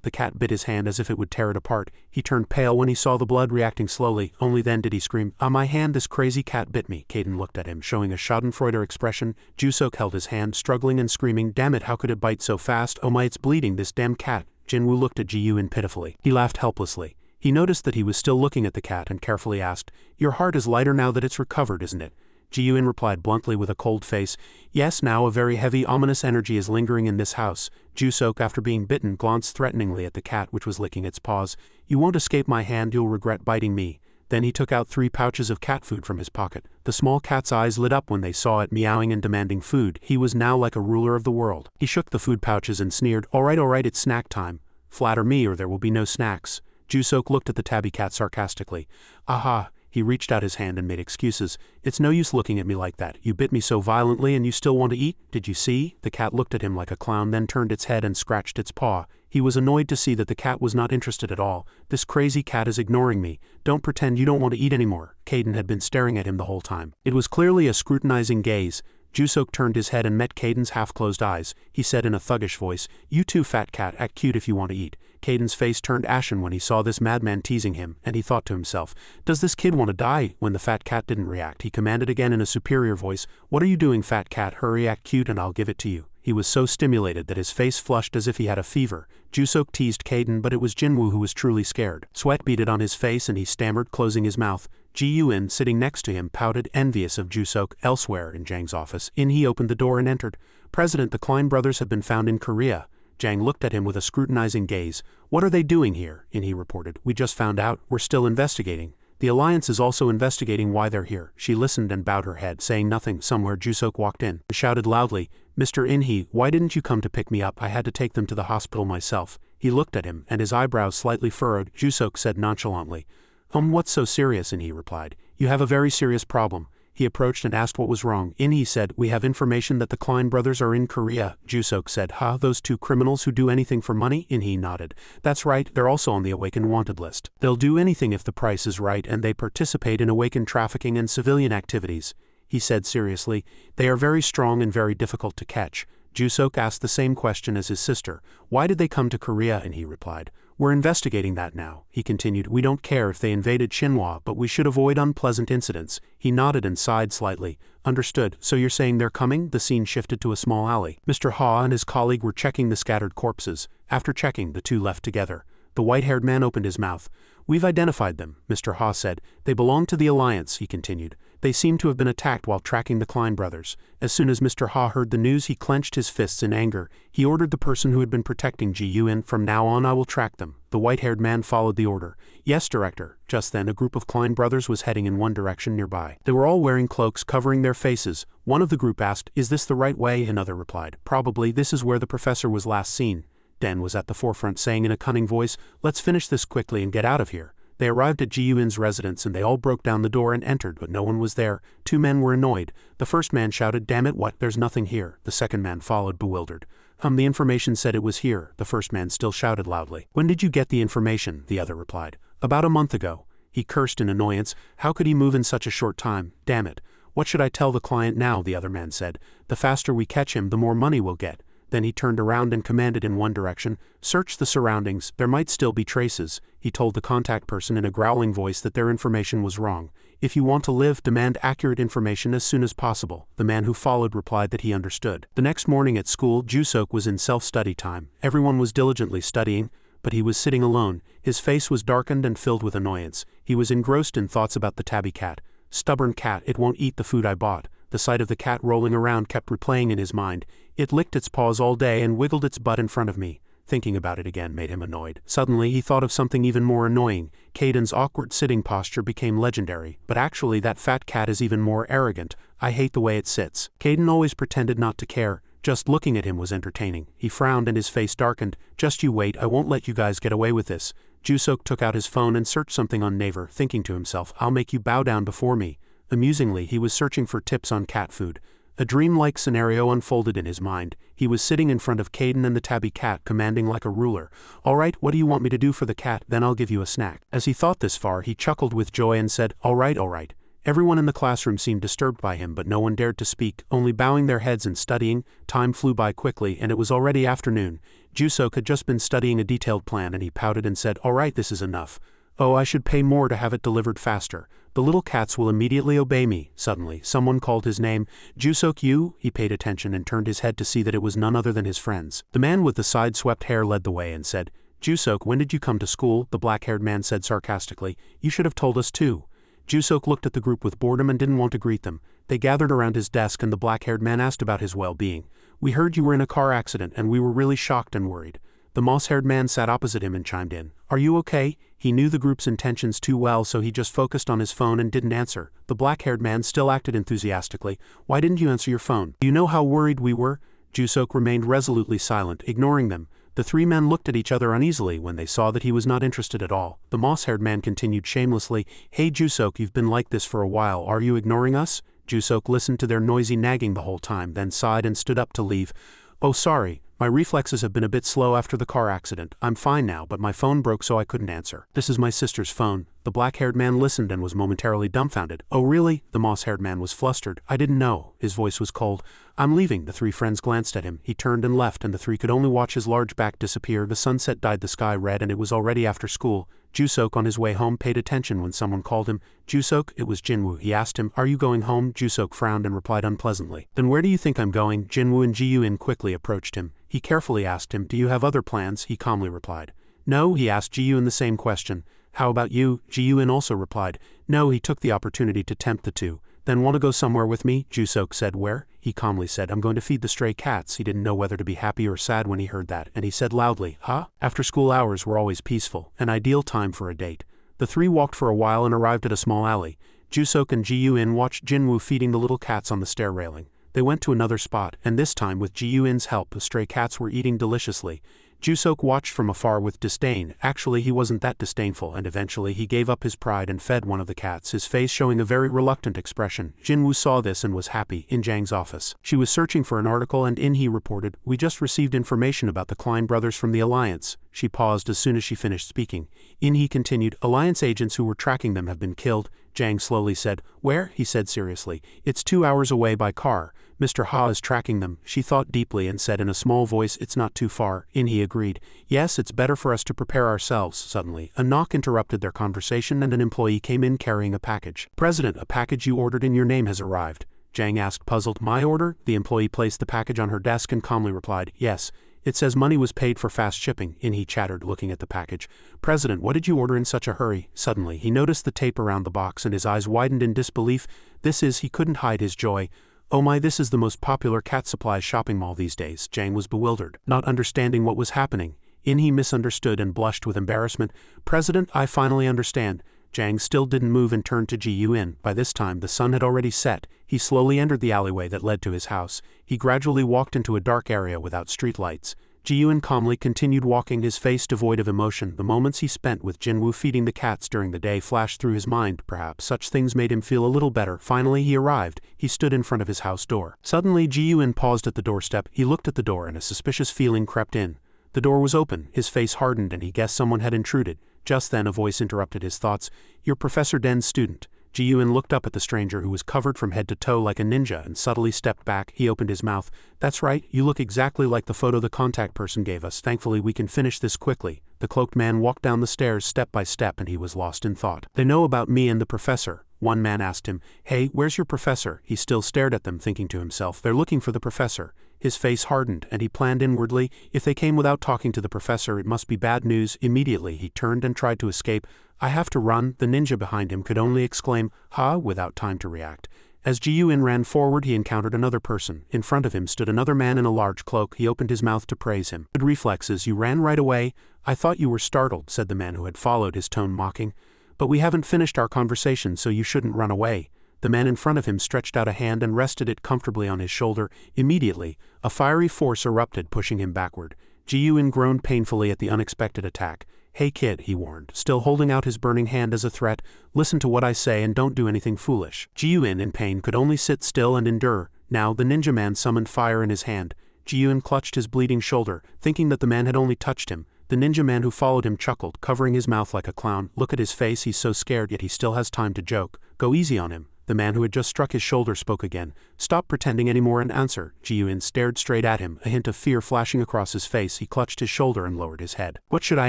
The cat bit his hand as if it would tear it apart. He turned pale when he saw the blood reacting slowly. Only then did he scream, "My hand, this crazy cat bit me." Caden looked at him, showing a schadenfreude expression. Jusok held his hand, struggling and screaming, "Damn it, how could it bite so fast? Oh my, it's bleeding, this damn cat." Jinwoo looked at Ji Yun pitifully. He laughed helplessly. He noticed that he was still looking at the cat and carefully asked, "Your heart is lighter now that it's recovered, isn't it?" Ji-Yun replied bluntly with a cold face. Yes, now a very heavy, ominous energy is lingering in this house. Ju-Sok, after being bitten, glanced threateningly at the cat which was licking its paws. You won't escape my hand, you'll regret biting me. Then he took out 3 pouches of cat food from his pocket. The small cat's eyes lit up when they saw it meowing and demanding food. He was now like a ruler of the world. He shook the food pouches and sneered, all right, it's snack time. Flatter me or there will be no snacks. Ju-Sok looked at the tabby cat sarcastically. Aha. He reached out his hand and made excuses. It's no use looking at me like that. You bit me so violently and you still want to eat? Did you see? The cat looked at him like a clown, then turned its head and scratched its paw. He was annoyed to see that the cat was not interested at all. This crazy cat is ignoring me. Don't pretend you don't want to eat anymore. Caden had been staring at him the whole time. It was clearly a scrutinizing gaze. Ju-Sok turned his head and met Caden's half-closed eyes. He said in a thuggish voice, You too, fat cat, act cute if you want to eat. Caden's face turned ashen when he saw this madman teasing him, and he thought to himself, Does this kid want to die? When the fat cat didn't react, he commanded again in a superior voice, What are you doing, fat cat? Hurry, act cute and I'll give it to you. He was so stimulated that his face flushed as if he had a fever. Ju-Sok teased Caden, but it was Jinwoo who was truly scared. Sweat beaded on his face and he stammered, closing his mouth. Ji-Yun, sitting next to him, pouted, envious of Ju-Sok. Elsewhere, in Jang's office, he opened the door and entered. President, the Klein brothers have been found in Korea. Jang looked at him with a scrutinizing gaze. What are they doing here? He reported. We just found out. We're still investigating. The Alliance is also investigating why they're here. She listened and bowed her head, saying nothing. Somewhere Ju-Sok walked in and shouted loudly, Mr. In-hee, why didn't you come to pick me up? I had to take them to the hospital myself. He looked at him, and his eyebrows slightly furrowed. Ju-Sok said nonchalantly, What's so serious? In-hee replied, You have a very serious problem. He approached and asked what was wrong. In-hee said, We have information that the Klein brothers are in Korea. Ju-Sok said, those 2 criminals who do anything for money? In-hee nodded. That's right, they're also on the Awakened Wanted list. They'll do anything if the price is right, and they participate in Awakened trafficking and civilian activities. He said seriously, They are very strong and very difficult to catch. Ju-Sok asked the same question as his sister. Why did they come to Korea? And he replied, We're investigating that now. He continued, We don't care if they invaded Xinhua, but we should avoid unpleasant incidents. He nodded and sighed slightly. Understood. So you're saying they're coming? The scene shifted to a small alley. Mr. Ha and his colleague were checking the scattered corpses. After checking, the 2 left together. The white-haired man opened his mouth. We've identified them, Mr. Ha said. They belong to the Alliance, he continued. They seem to have been attacked while tracking the Klein brothers. As soon as Mr. Ha heard the news, he clenched his fists in anger. He ordered the person who had been protecting Ji-Yun, From now on I will track them. The white-haired man followed the order. Yes, Director. Just then a group of Klein brothers was heading in one direction nearby. They were all wearing cloaks covering their faces. One of the group asked, Is this the right way? Another replied, Probably, this is where the professor was last seen. Den was at the forefront saying in a cunning voice, Let's finish this quickly and get out of here. They arrived at Ji-Yun's residence and they all broke down the door and entered, but no one was there. 2 men were annoyed. The first man shouted, Damn it, what? There's nothing here. The second man followed, bewildered. The information said it was here. The first man still shouted loudly. When did you get the information? The other replied. About a month ago. He cursed in annoyance. How could he move in such a short time? Damn it. What should I tell the client now? The other man said. The faster we catch him, the more money we'll get. Then he turned around and commanded in one direction, Search the surroundings, there might still be traces. He told the contact person in a growling voice that their information was wrong. If you want to live, demand accurate information as soon as possible. The man who followed replied that he understood. The next morning at school, Ju-Sok was in self-study time. Everyone was diligently studying, but he was sitting alone. His face was darkened and filled with annoyance. He was engrossed in thoughts about the tabby cat. Stubborn cat, it won't eat the food I bought. The sight of the cat rolling around kept replaying in his mind. It licked its paws all day and wiggled its butt in front of me. Thinking about it again made him annoyed. Suddenly he thought of something even more annoying. Caden's awkward sitting posture became legendary, but actually that fat cat is even more arrogant. I hate the way it sits. Caden always pretended not to care. Just looking at him was entertaining. He frowned and his face darkened. Just you wait, I won't let you guys get away with this. Ju-Sok took out his phone and searched something on Naver, thinking to himself, I'll make you bow down before me. Amusingly, he was searching for tips on cat food. A dreamlike scenario unfolded in his mind. He was sitting in front of Caden and the tabby cat, commanding like a ruler. All right, what do you want me to do for the cat? Then I'll give you a snack. As he thought this far, he chuckled with joy and said, all right, all right. Everyone in the classroom seemed disturbed by him, but no one dared to speak, only bowing their heads and studying. Time flew by quickly, and it was already afternoon. Ju-Sok had just been studying a detailed plan, and he pouted and said, all right, this is enough. Oh, I should pay more to have it delivered faster. The little cats will immediately obey me. Suddenly, someone called his name. Ju-Sok, you? He paid attention and turned his head to see that it was none other than his friends. The man with the side-swept hair led the way and said, Ju-Sok, when did you come to school? The black-haired man said sarcastically. You should have told us too. Ju-Sok looked at the group with boredom and didn't want to greet them. They gathered around his desk and the black-haired man asked about his well-being. "We heard you were in a car accident and we were really shocked and worried." The moss-haired man sat opposite him and chimed in. "Are you okay?" He knew the group's intentions too well, so he just focused on his phone and didn't answer. The black-haired man still acted enthusiastically. "Why didn't you answer your phone? Do you know how worried we were?" Jusok remained resolutely silent, ignoring them. The three men looked at each other uneasily when they saw that he was not interested at all. The moss-haired man continued shamelessly, "Hey Jusok, you've been like this for a while. Are you ignoring us?" Jusok listened to their noisy nagging the whole time, then sighed and stood up to leave. "Oh sorry. My reflexes have been a bit slow after the car accident. I'm fine now, but my phone broke so I couldn't answer. This is my sister's phone." The black-haired man listened and was momentarily dumbfounded. "Oh really?" The moss-haired man was flustered. "I didn't know." His voice was cold. "I'm leaving." The three friends glanced at him. He turned and left, and the three could only watch his large back disappear. The sunset dyed the sky red and it was already after school. Jusok on his way home paid attention when someone called him. "Jusok," it was Jinwoo. He asked him, "Are you going home?" Jusok frowned and replied unpleasantly. "Then where do you think I'm going?" Jinwoo and Ji-yoon quickly approached him. He carefully asked him, "Do you have other plans?" He calmly replied. "No." He asked Ji-yoon the same question. "How about you?" Ji-yoon also replied. "No." He took the opportunity to tempt the two. "Then want to go somewhere with me?" Jusok said. "Where?" He calmly said, "I'm going to feed the stray cats." He didn't know whether to be happy or sad when he heard that, and he said loudly, "Huh?" After school hours were always peaceful, an ideal time for a date. The three walked for a while and arrived at a small alley. Jusok and Ji-yoon watched Jinwoo feeding the little cats on the stair railing. They went to another spot, and this time with Ji-yoon's help the stray cats were eating deliciously. Jusok watched from afar with disdain. Actually, he wasn't that disdainful, and eventually he gave up his pride and fed one of the cats, his face showing a very reluctant expression. Jinwoo saw this and was happy. In Jang's office, she was searching for an article and he reported, "We just received information about the Klein brothers from the Alliance." She paused as soon as she finished speaking. He continued, "Alliance agents who were tracking them have been killed." Jang slowly said, "Where?" He said seriously, "It's 2 hours away by car. Mr. Ha is tracking them." She thought deeply and said in a small voice, "It's not too far." He agreed. "Yes, it's better for us to prepare ourselves." Suddenly, a knock interrupted their conversation and an employee came in carrying a package. "President, a package you ordered in your name has arrived." Jang asked, puzzled. "My order?" The employee placed the package on her desk and calmly replied, "Yes. It says money was paid for fast shipping." He chattered, looking at the package. "President, what did you order in such a hurry?" Suddenly, he noticed the tape around the box and his eyes widened in disbelief. He couldn't hide his joy. "Oh my, this is the most popular cat supplies shopping mall these days." Jang was bewildered, not understanding what was happening. He misunderstood and blushed with embarrassment. "President, I finally understand." Jang still didn't move and turned to Ji-yoon. By this time, the sun had already set. He slowly entered the alleyway that led to his house. He gradually walked into a dark area without street lights. Ji-yoon calmly continued walking, his face devoid of emotion. The moments he spent with Jinwoo feeding the cats during the day flashed through his mind. Perhaps such things made him feel a little better. Finally he arrived. He stood in front of his house door. Suddenly Ji-yoon paused at the doorstep. He looked at the door and a suspicious feeling crept in. The door was open. His face hardened and he guessed someone had intruded. Just then a voice interrupted his thoughts. "You're Professor Den's student." Ji-yoon looked up at the stranger who was covered from head to toe like a ninja and subtly stepped back. He opened his mouth. "That's right, you look exactly like the photo the contact person gave us. Thankfully we can finish this quickly." The cloaked man walked down the stairs step by step and he was lost in thought. "They know about me and the professor." One man asked him, "Hey, where's your professor?" He still stared at them, thinking to himself, "They're looking for the professor." His face hardened, and he planned inwardly, if they came without talking to the professor, it must be bad news. Immediately he turned and tried to escape. "I have to run." The ninja behind him could only exclaim, "Ha!" without time to react. As Ji-yoon ran forward, he encountered another person. In front of him stood another man in a large cloak. He opened his mouth to praise him. "Good reflexes, you ran right away." "I thought you were startled," said the man who had followed, his tone mocking. "But we haven't finished our conversation, so you shouldn't run away." The man in front of him stretched out a hand and rested it comfortably on his shoulder. Immediately, a fiery force erupted, pushing him backward. Ji-yoon groaned painfully at the unexpected attack. "Hey kid," he warned, still holding out his burning hand as a threat, "listen to what I say and don't do anything foolish." Ji-yoon, in pain, could only sit still and endure. Now the ninja man summoned fire in his hand. Ji-yoon clutched his bleeding shoulder, thinking that the man had only touched him. The ninja man who followed him chuckled, covering his mouth like a clown. "Look at his face, he's so scared, yet he still has time to joke. Go easy on him." The man who had just struck his shoulder spoke again. "Stop pretending anymore and answer." Ji-yoon stared straight at him, a hint of fear flashing across his face. He clutched his shoulder and lowered his head. "What should I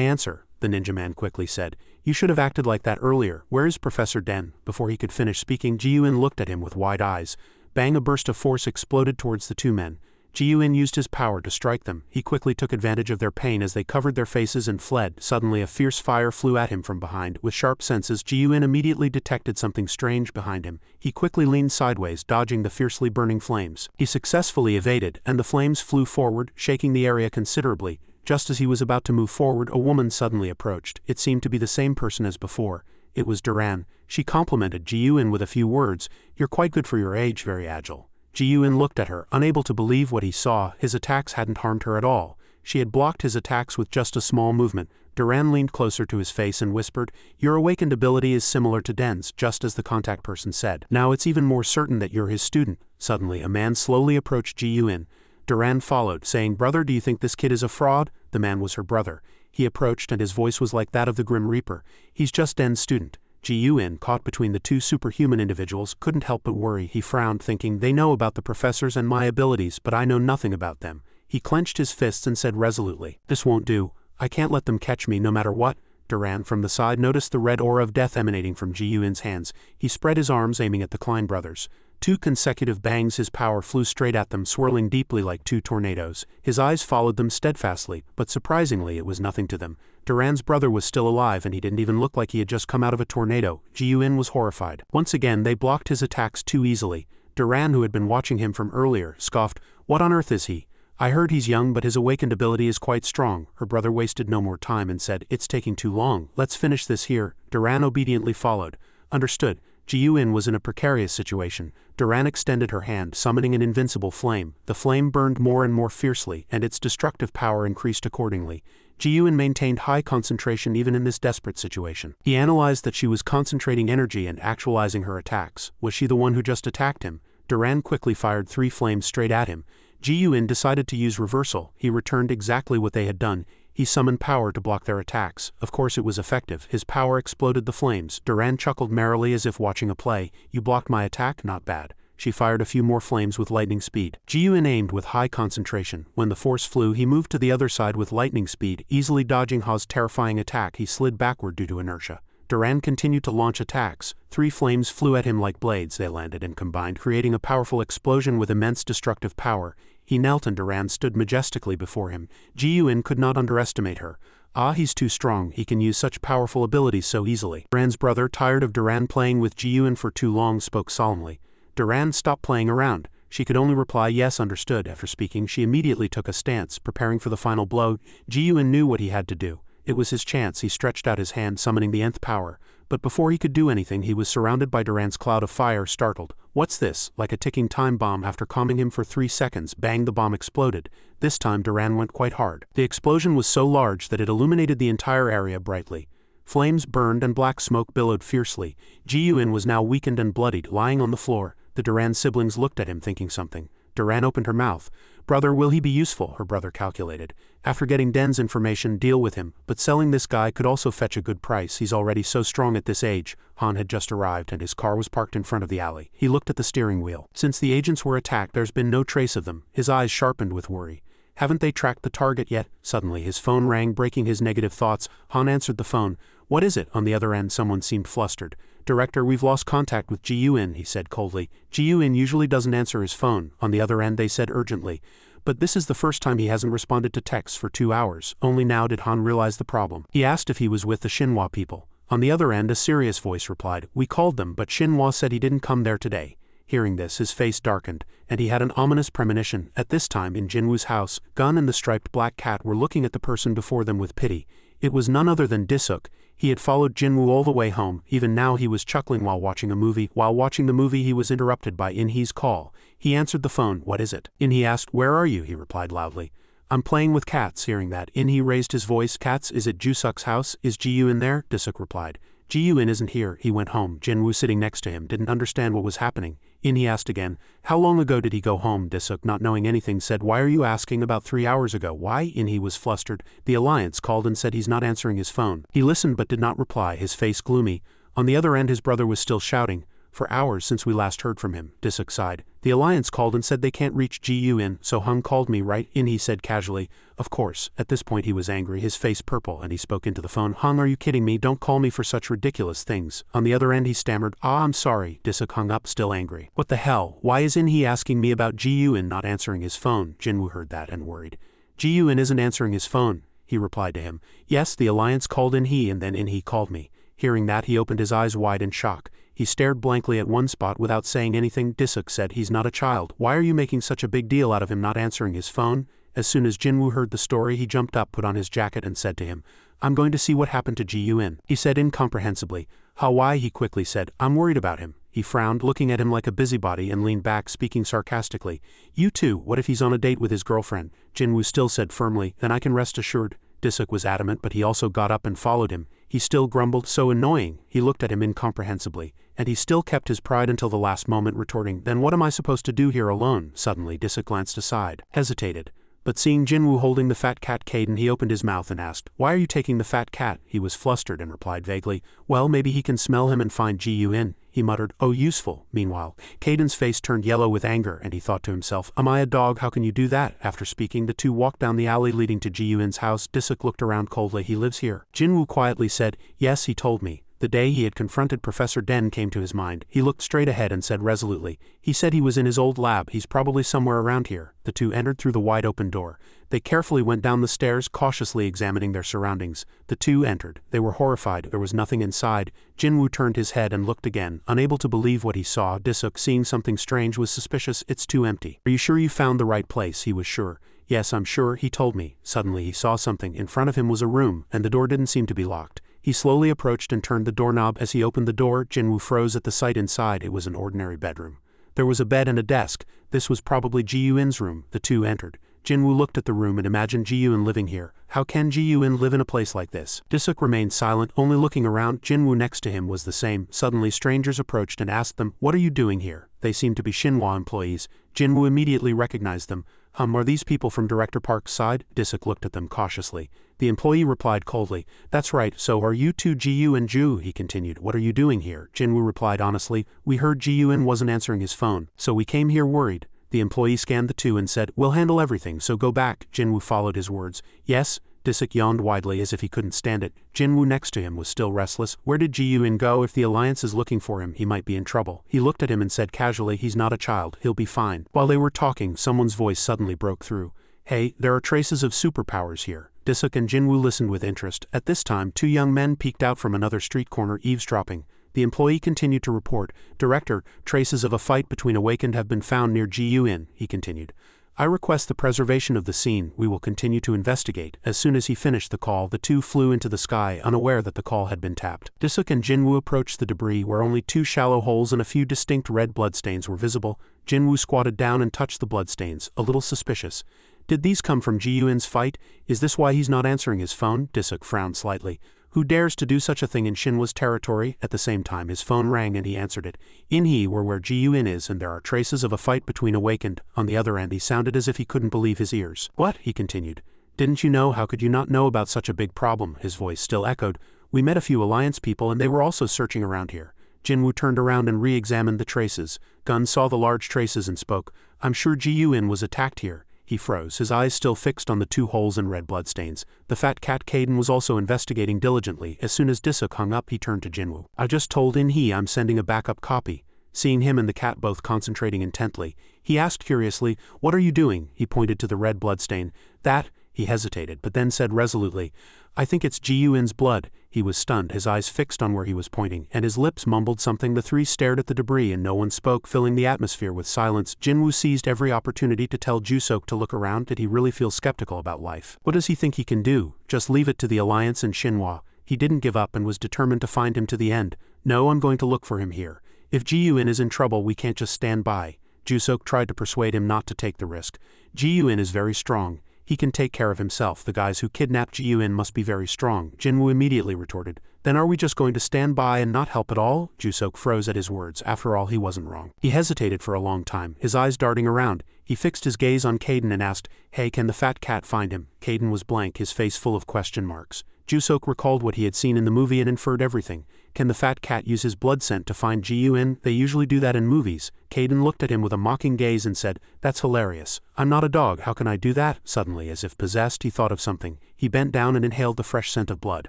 answer?" the ninja man quickly said. "You should have acted like that earlier. Where is Professor Den?" Before he could finish speaking, Ji-yoon looked at him with wide eyes. Bang! A burst of force exploded towards the two men. Ji-Yun used his power to strike them. He quickly took advantage of their pain as they covered their faces and fled. Suddenly a fierce fire flew at him from behind. With sharp senses, Ji-Yun immediately detected something strange behind him. He quickly leaned sideways, dodging the fiercely burning flames. He successfully evaded, and the flames flew forward, shaking the area considerably. Just as he was about to move forward, a woman suddenly approached. It seemed to be the same person as before. It was Duran. She complimented Ji-Yun with a few words. "You're quite good for your age, very agile." Ji-Yun looked at her, unable to believe what he saw. His attacks hadn't harmed her at all. She had blocked his attacks with just a small movement. Duran leaned closer to his face and whispered, "Your awakened ability is similar to Den's, just as the contact person said. Now it's even more certain that you're his student." Suddenly, a man slowly approached Ji-Yun. Duran followed, saying, "Brother, do you think this kid is a fraud?" The man was her brother. He approached, and his voice was like that of the Grim Reaper. "He's just Den's student." Ji-Yun, caught between the two superhuman individuals, couldn't help but worry. He frowned, thinking, "They know about the professors and my abilities, but I know nothing about them." He clenched his fists and said resolutely, "This won't do. I can't let them catch me no matter what." Duran from the side noticed the red aura of death emanating from Ji-Yun's hands. He spread his arms, aiming at the Klein brothers. Two consecutive bangs, his power flew straight at them, swirling deeply like two tornadoes. His eyes followed them steadfastly, but surprisingly it was nothing to them. Duran's brother was still alive, and he didn't even look like he had just come out of a tornado. Ji-Yun was horrified. Once again they blocked his attacks too easily. Duran, who had been watching him from earlier, scoffed, "What on earth is he? I heard he's young, but his awakened ability is quite strong." Her brother wasted no more time and said, "It's taking too long. Let's finish this here." Duran obediently followed. "Understood." Ji-Yun was in a precarious situation. Duran extended her hand, summoning an invincible flame. The flame burned more and more fiercely, and its destructive power increased accordingly. Ji-Yun maintained high concentration even in this desperate situation. He analyzed that she was concentrating energy and actualizing her attacks. Was she the one who just attacked him? Duran quickly fired 3 flames straight at him. Ji-Yun decided to use reversal. He returned exactly what they had done. He summoned power to block their attacks. Of course it was effective. His power exploded the flames. Duran chuckled merrily as if watching a play. "You blocked my attack? Not bad." She fired a few more flames with lightning speed. Ji-Yun aimed with high concentration. When the force flew, he moved to the other side with lightning speed, easily dodging Ha's terrifying attack. He slid backward due to inertia. Duran continued to launch attacks. 3 flames flew at him like blades. They landed and combined, creating a powerful explosion with immense destructive power. He knelt, and Duran stood majestically before him. Ji-Yun could not underestimate her. "Ah, he's too strong. He can use such powerful abilities so easily." Duran's brother, tired of Duran playing with Ji-Yun for too long, spoke solemnly. Duran stopped playing around. She could only reply, "Yes, understood." After speaking, she immediately took a stance, preparing for the final blow. Ji-Yun knew what he had to do. It was his chance. He stretched out his hand, summoning the nth power. But before he could do anything, he was surrounded by Duran's cloud of fire. Startled, "What's this?" Like a ticking time bomb. After calming him for 3 seconds, bang, the bomb exploded. This time Duran went quite hard. The explosion was so large that it illuminated the entire area brightly. Flames burned and black smoke billowed fiercely. Ji-Yun was now weakened and bloodied, lying on the floor. The Duran siblings looked at him, thinking something. Duran opened her mouth. "Brother, will he be useful?" Her brother calculated. "After getting Den's information, deal with him, but selling this guy could also fetch a good price. He's already so strong at this age." Han had just arrived, and his car was parked in front of the alley. He looked at the steering wheel. Since the agents were attacked, there's been no trace of them. His eyes sharpened with worry. Haven't they tracked the target yet? Suddenly his phone rang, breaking his negative thoughts. Han answered the phone. "What is it?" On the other end, someone seemed flustered. "Director, we've lost contact with Ji-Yun," he said coldly. Ji-Yun usually doesn't answer his phone. On the other end, they said urgently. But this is the first time he hasn't responded to texts for 2 hours. Only now did Han realize the problem. He asked if he was with the Xinhua people. On the other end, a serious voice replied, "We called them, but Xinhua said he didn't come there today." Hearing this, his face darkened, and he had an ominous premonition. At this time, in Jinwoo's house, Gun and the striped black cat were looking at the person before them with pity. It was none other than Disuk. He had followed Jinwoo all the way home. Even now he was chuckling while watching a movie. While watching the movie, he was interrupted by In-hee's call. He answered the phone. "What is it?" In-hee asked. "Where are you?" He replied loudly. "I'm playing with cats." Hearing that, In-hee raised his voice. "Cats? Is it Jusuk's house? Is Ji-Yun there?" Disuk replied. "Ji-Yun isn't here. He went home." Jinwoo, sitting next to him, didn't understand what was happening. In-hee asked again, "How long ago did he go home?" Disuk, not knowing anything, said, "Why are you asking? About 3 hours ago." "Why?" In-hee was flustered. "The Alliance called and said he's not answering his phone." He listened but did not reply, his face gloomy. On the other end, his brother was still shouting. "For hours since we last heard from him." Disuk sighed. The Alliance called and said they can't reach Gun, so Hung called me, right? In, he said casually. Of course. At this point he was angry, his face purple, and he spoke into the phone. Hung, are you kidding me? Don't call me for such ridiculous things. On the other end he stammered, I'm sorry. Disuk hung up, still angry. What the hell? Why is In he asking me about Gun not answering his phone? Jinwoo heard that and worried. Gun isn't answering his phone, he replied to him. Yes, the Alliance called In he and then In he called me. Hearing that, he opened his eyes wide in shock. He stared blankly at one spot without saying anything. Disuk said, he's not a child. Why are you making such a big deal out of him not answering his phone? As soon as Jinwoo heard the story, he jumped up, put on his jacket and said to him, I'm going to see what happened to Gun. He said incomprehensibly. How, why? He quickly said, I'm worried about him. He frowned, looking at him like a busybody, and leaned back, speaking sarcastically. You too, what if he's on a date with his girlfriend? Jinwoo still said firmly, then I can rest assured. Disuk was adamant, but he also got up and followed him. He still grumbled, so annoying. He looked at him incomprehensibly. And he still kept his pride until the last moment, retorting, then what am I supposed to do here alone? Suddenly, Disuk glanced aside, hesitated. But seeing Jinwoo holding the fat cat Caden, he opened his mouth and asked, why are you taking the fat cat? He was flustered and replied vaguely, well, maybe he can smell him and find Gun. He muttered, oh, useful. Meanwhile, Caden's face turned yellow with anger, and he thought to himself, am I a dog? How can you do that? After speaking, the two walked down the alley leading to Gun's house. Disuk looked around coldly. He lives here. Jinwoo quietly said, yes, he told me. The day he had confronted Professor Den came to his mind. He looked straight ahead and said resolutely, he said he was in his old lab. He's probably somewhere around here. The two entered through the wide open door. They carefully went down the stairs, cautiously examining their surroundings. The two entered. They were horrified. There was nothing inside. Jinwoo turned his head and looked again, unable to believe what he saw. Disuk, seeing something strange, was suspicious. It's too empty. Are you sure you found the right place? He was sure. Yes, I'm sure, he told me. Suddenly he saw something. In front of him was a room, and the door didn't seem to be locked. He slowly approached and turned the doorknob. As he opened the door, Jinwoo froze at the sight inside. It was an ordinary bedroom. There was a bed and a desk. This was probably Ji-Eun's room. The two entered. Jinwoo looked at the room and imagined Ji-Eun living here. How can Ji-Eun live in a place like this? Disuk remained silent, only looking around. Jinwoo next to him was the same. Suddenly strangers approached and asked them, what are you doing here? They seemed to be Shinhwa employees. Jinwoo immediately recognized them. Are these people from Director Park's side? Disuk looked at them cautiously. The employee replied coldly, that's right, so are you two Ji-Eun and Ju? He continued, what are you doing here? Jinwoo replied honestly, we heard Ji-Eun wasn't answering his phone, so we came here worried. The employee scanned the two and said, we'll handle everything, so go back. Jinwoo followed his words. Yes? Disuk yawned widely as if he couldn't stand it. Jinwoo next to him was still restless. Where did Ji-Eun go? If the Alliance is looking for him, he might be in trouble. He looked at him and said casually, he's not a child, he'll be fine. While they were talking, someone's voice suddenly broke through. Hey, there are traces of superpowers here. Disuk and Jinwoo listened with interest. At this time, two young men peeked out from another street corner, eavesdropping. The employee continued to report, Director, traces of a fight between awakened have been found near Ji-Eun, he continued. I request the preservation of the scene. We will continue to investigate. As soon as he finished the call, the two flew into the sky, unaware that the call had been tapped. Disuk and Jinwoo approached the debris where only two shallow holes and a few distinct red bloodstains were visible. Jinwoo squatted down and touched the bloodstains, a little suspicious. Did these come from Ji-Eun's fight? Is this why he's not answering his phone? Disuk frowned slightly. Who dares to do such a thing in Shinhwa's territory? At the same time his phone rang and he answered it. In he were where Ji-Eun is and there are traces of a fight between awakened. On the other end he sounded as if he couldn't believe his ears. What? He continued. Didn't you know? How could you not know about such a big problem? His voice still echoed. We met a few Alliance people and they were also searching around here. Jinwoo turned around and re-examined the traces. Gun saw the large traces and spoke. I'm sure Ji-Eun was attacked here. He froze, his eyes still fixed on the two holes and red bloodstains. The fat cat Caden was also investigating diligently. As soon as Disuk hung up, he turned to Jinwoo. I just told In he I'm sending a backup copy. Seeing him and the cat both concentrating intently, he asked curiously, what are you doing? He pointed to the red bloodstain. That, he hesitated, but then said resolutely, I think it's Ji-Eun's blood. He was stunned, his eyes fixed on where he was pointing, and his lips mumbled something. The three stared at the debris and no one spoke, filling the atmosphere with silence. Jinwoo seized every opportunity to tell Jusok to look around. Did he really feel skeptical about life? What does he think he can do? Just leave it to the Alliance and Shinhwa. He didn't give up and was determined to find him to the end. No, I'm going to look for him here. If Ji-Eun is in trouble, we can't just stand by. Jusok tried to persuade him not to take the risk. Ji-Eun is very strong. He can take care of himself. The guys who kidnapped Ji-Eun must be very strong. Jinwoo immediately retorted. Then are we just going to stand by and not help at all? Jusok froze at his words. After all, he wasn't wrong. He hesitated for a long time, his eyes darting around. He fixed his gaze on Caden and asked, Hey, can the fat cat find him? Caden was blank, his face full of question marks. Jusok recalled what he had seen in the movie and inferred everything. Can the fat cat use his blood scent to find Gun? They usually do that in movies. Caden looked at him with a mocking gaze and said, "That's hilarious. I'm not a dog, how can I do that?" Suddenly, as if possessed, he thought of something. He bent down and inhaled the fresh scent of blood.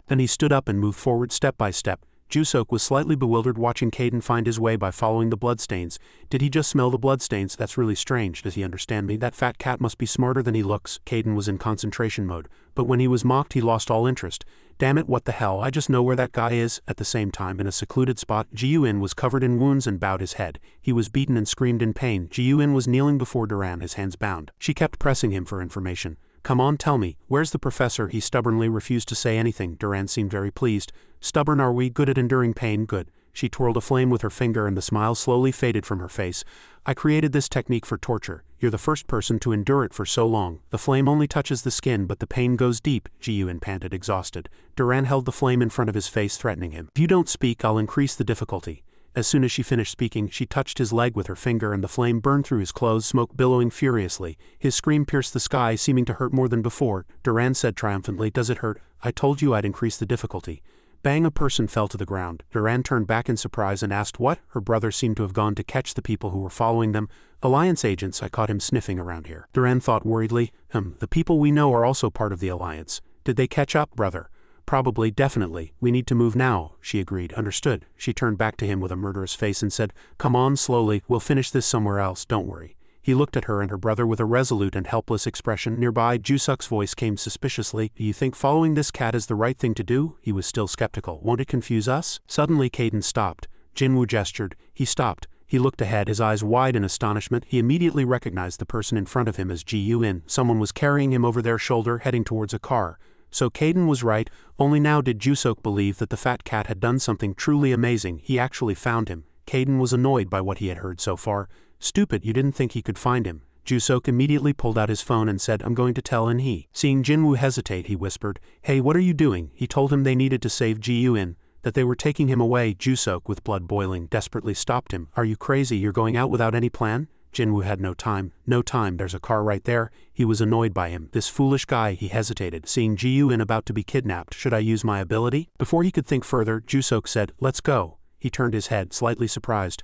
Then he stood up and moved forward step by step. Jusok was slightly bewildered watching Caden find his way by following the bloodstains. Did he just smell the bloodstains? That's really strange. Does he understand me? That fat cat must be smarter than he looks. Caden was in concentration mode, but when he was mocked he lost all interest. Damn it, what the hell, I just know where that guy is. At the same time, in a secluded spot, Gun was covered in wounds and bowed his head. He was beaten and screamed in pain. Gun was kneeling before Duran, his hands bound. She kept pressing him for information. "Come on, tell me, where's the professor?" He stubbornly refused to say anything. Duran seemed very pleased. "Stubborn are we? Good at enduring pain? Good." She twirled a flame with her finger and the smile slowly faded from her face. "I created this technique for torture. You're the first person to endure it for so long. The flame only touches the skin, but the pain goes deep." Gun panted, exhausted. Duran held the flame in front of his face, threatening him. "If you don't speak, I'll increase the difficulty." As soon as she finished speaking, she touched his leg with her finger and the flame burned through his clothes, smoke billowing furiously. His scream pierced the sky, seeming to hurt more than before. Duran said triumphantly, "Does it hurt? I told you I'd increase the difficulty." Bang, a person fell to the ground. Duran turned back in surprise and asked what? Her brother seemed to have gone to catch the people who were following them. "Alliance agents, I caught him sniffing around here." Duran thought worriedly, the people we know are also part of the Alliance. Did they catch up, brother? "Probably, definitely. We need to move now," she agreed. "Understood." She turned back to him with a murderous face and said, "Come on, slowly, we'll finish this somewhere else, don't worry." He looked at her and her brother with a resolute and helpless expression. Nearby, Jusuk's voice came suspiciously. "Do you think following this cat is the right thing to do?" He was still skeptical. "Won't it confuse us?" Suddenly Caden stopped. Jinwoo gestured. He stopped. He looked ahead, his eyes wide in astonishment. He immediately recognized the person in front of him as Gun. Someone was carrying him over their shoulder, heading towards a car. So Caden was right. Only now did Jusuk believe that the fat cat had done something truly amazing. He actually found him. Caden was annoyed by what he had heard so far. "Stupid, you didn't think he could find him." Jusuk immediately pulled out his phone and said, "I'm going to tell he." Seeing Jinwoo hesitate, he whispered, "Hey, what are you doing?" He told him they needed to save Gun, that they were taking him away. Jusuk, with blood boiling, desperately stopped him. "Are you crazy? You're going out without any plan?" Jinwoo had no time. "No time, there's a car right there." He was annoyed by him. This foolish guy, he hesitated, seeing Gun about to be kidnapped. "Should I use my ability?" Before he could think further, Jusuk said, "Let's go." He turned his head, slightly surprised.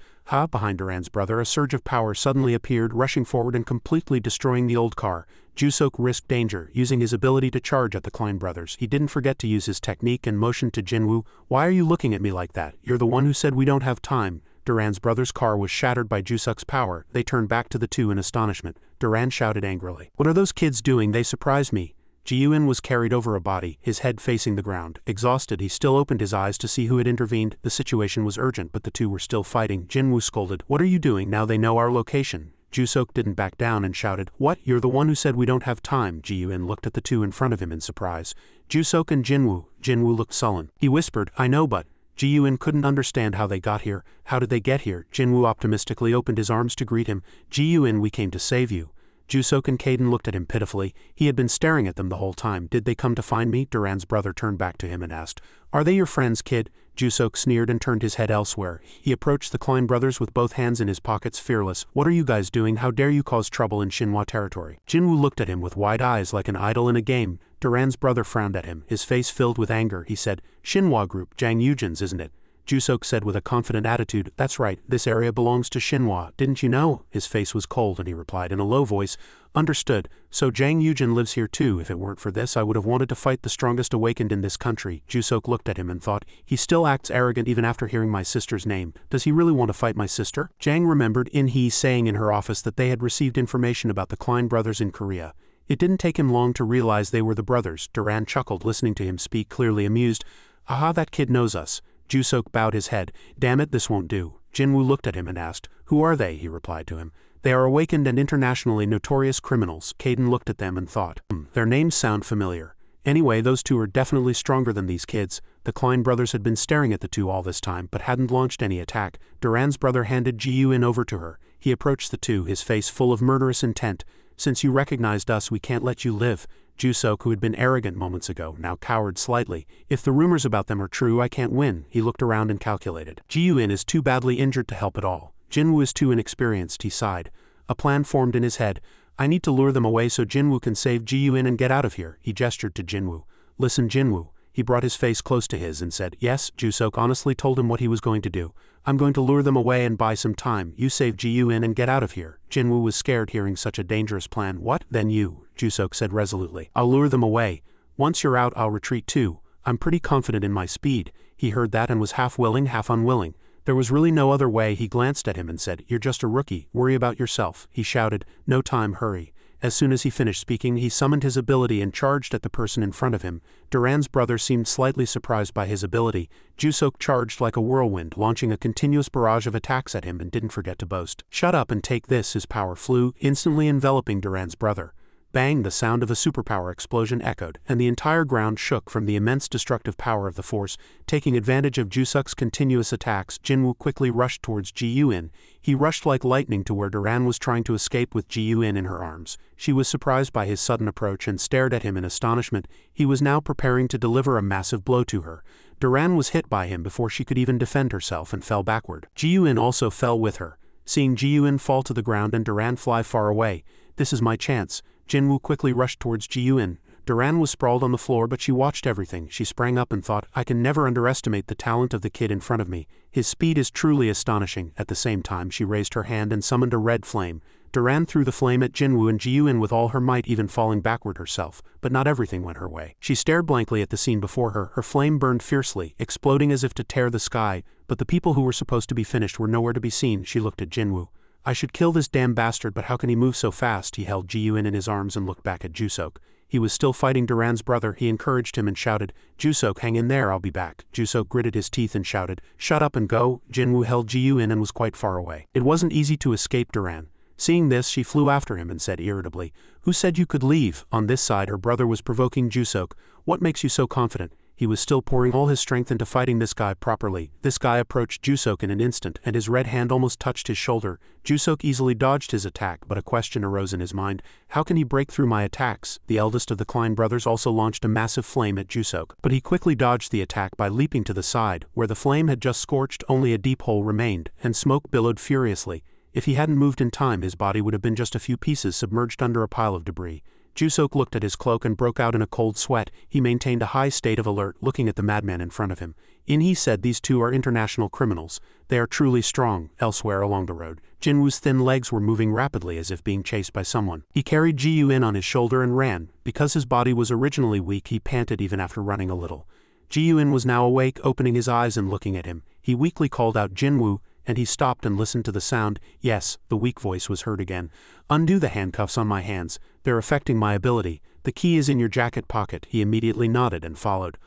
Behind Duran's brother, a surge of power suddenly appeared, rushing forward and completely destroying the old car. Jusuk risked danger, using his ability to charge at the Klein brothers. He didn't forget to use his technique and motioned to Jinwoo. "Why are you looking at me like that? You're the one who said we don't have time." Duran's brother's car was shattered by Jusuk's power. They turned back to the two in astonishment. Duran shouted angrily, "What are those kids doing? They surprised me." Gun was carried over a body, his head facing the ground. Exhausted, he still opened his eyes to see who had intervened. The situation was urgent, but the two were still fighting. Jinwoo scolded, "What are you doing? Now they know our location." Jusuk didn't back down and shouted, "What? You're the one who said we don't have time." Gun looked at the two in front of him in surprise. Jusuk and Jinwoo. Jinwoo looked sullen. He whispered, "I know, but..." Gun couldn't understand how they got here. "How did they get here?" Jinwoo optimistically opened his arms to greet him. "Gun, we came to save you." Jusuk and Caden looked at him pitifully. He had been staring at them the whole time. "Did they come to find me?" Duran's brother turned back to him and asked, "Are they your friends, kid?" Jusuk sneered and turned his head elsewhere. He approached the Klein brothers with both hands in his pockets, fearless. "What are you guys doing? How dare you cause trouble in Shinhwa territory?" Jinwoo looked at him with wide eyes like an idol in a game. Duran's brother frowned at him, his face filled with anger. He said, "Shinhwa group, Jang Yujin's, isn't it?" Jusuk said with a confident attitude, "That's right, this area belongs to Shinhwa. Didn't you know?" His face was cold and he replied in a low voice, "Understood. So Jang Yujin lives here too. If it weren't for this, I would have wanted to fight the strongest awakened in this country." Jusuk looked at him and thought, "He still acts arrogant even after hearing my sister's name. Does he really want to fight my sister?" Jang remembered he saying in her office that they had received information about the Klein brothers in Korea. It didn't take him long to realize they were the brothers. Duran chuckled, listening to him speak, clearly amused. "Aha, that kid knows us." Jusuk bowed his head. "Damn it, this won't do." Jinwoo looked at him and asked, "Who are they?" He replied to him, "They are awakened and internationally notorious criminals." Caden looked at them and thought, their names sound familiar. Anyway, those two are definitely stronger than these kids. The Klein brothers had been staring at the two all this time, but hadn't launched any attack. Duran's brother handed Gun over to her. He approached the two, his face full of murderous intent. "Since you recognized us, we can't let you live." Jusuk, who had been arrogant moments ago, now cowered slightly. "If the rumors about them are true, I can't win." He looked around and calculated. Gun is too badly injured to help at all. Jinwoo is too inexperienced, he sighed. A plan formed in his head. "I need to lure them away so Jinwoo can save Gun and get out of here." He gestured to Jinwoo. "Listen, Jinwoo." He brought his face close to his and said, "Yes." Jusok honestly told him what he was going to do. "I'm going to lure them away and buy some time. You save Ji-Yun and get out of here." Jinwoo was scared hearing such a dangerous plan. "What? Then you," Jusok said resolutely. "I'll lure them away. Once you're out, I'll retreat too. I'm pretty confident in my speed." He heard that and was half willing, half unwilling. There was really no other way. He glanced at him and said, "You're just a rookie. Worry about yourself." He shouted, "No time, hurry." As soon as he finished speaking, he summoned his ability and charged at the person in front of him. Duran's brother seemed slightly surprised by his ability. Jusok charged like a whirlwind, launching a continuous barrage of attacks at him and didn't forget to boast. "Shut up and take this." His power flew, instantly enveloping Duran's brother. Bang! The sound of a superpower explosion echoed, and the entire ground shook from the immense destructive power of the force. Taking advantage of Jusuk's continuous attacks, Jinwoo quickly rushed towards Ji-Yun. He rushed like lightning to where Duran was trying to escape with Ji-Yun in her arms. She was surprised by his sudden approach and stared at him in astonishment. He was now preparing to deliver a massive blow to her. Duran was hit by him before she could even defend herself and fell backward. Ji-Yun also fell with her. Seeing Ji-Yun fall to the ground and Duran fly far away, "This is my chance." Jinwoo quickly rushed towards Ji-Yun. Duran was sprawled on the floor, but she watched everything. She sprang up and thought, "I can never underestimate the talent of the kid in front of me. His speed is truly astonishing." At the same time, she raised her hand and summoned a red flame. Duran threw the flame at Jinwoo and Ji-Yun with all her might, even falling backward herself, but not everything went her way. She stared blankly at the scene before her. Her flame burned fiercely, exploding as if to tear the sky, but the people who were supposed to be finished were nowhere to be seen. She looked at Jinwoo. "I should kill this damn bastard, but how can he move so fast?" He held Ji-Yun in his arms and looked back at Jusok. He was still fighting Duran's brother. He encouraged him and shouted, "Jusok, hang in there, I'll be back." Jusok gritted his teeth and shouted, "Shut up and go." Jinwoo held Ji-Yun and was quite far away. It wasn't easy to escape Duran. Seeing this, she flew after him and said irritably, "Who said you could leave?" On this side, her brother was provoking Jusok. "What makes you so confident?" He was still pouring all his strength into fighting this guy properly. This guy approached Jusok in an instant, and his red hand almost touched his shoulder. Jusok easily dodged his attack, but a question arose in his mind. How can he break through my attacks? The eldest of the Klein brothers also launched a massive flame at Jusok, but he quickly dodged the attack by leaping to the side. Where the flame had just scorched, only a deep hole remained, and smoke billowed furiously. If he hadn't moved in time, his body would have been just a few pieces submerged under a pile of debris. Jusok looked at his cloak and broke out in a cold sweat. He maintained a high state of alert, looking at the madman in front of him. He said, "These two are international criminals. They are truly strong." Elsewhere along the road, Jinwoo's thin legs were moving rapidly as if being chased by someone. He carried Ji-Yun on his shoulder and ran. Because his body was originally weak, he panted even after running a little. Ji-Yun was now awake, opening his eyes and looking at him. He weakly called out, "Jinwoo," and he stopped and listened to the sound. "Yes," the weak voice was heard again. "Undo the handcuffs on my hands. They're affecting my ability. The key is in your jacket pocket." He immediately nodded and followed.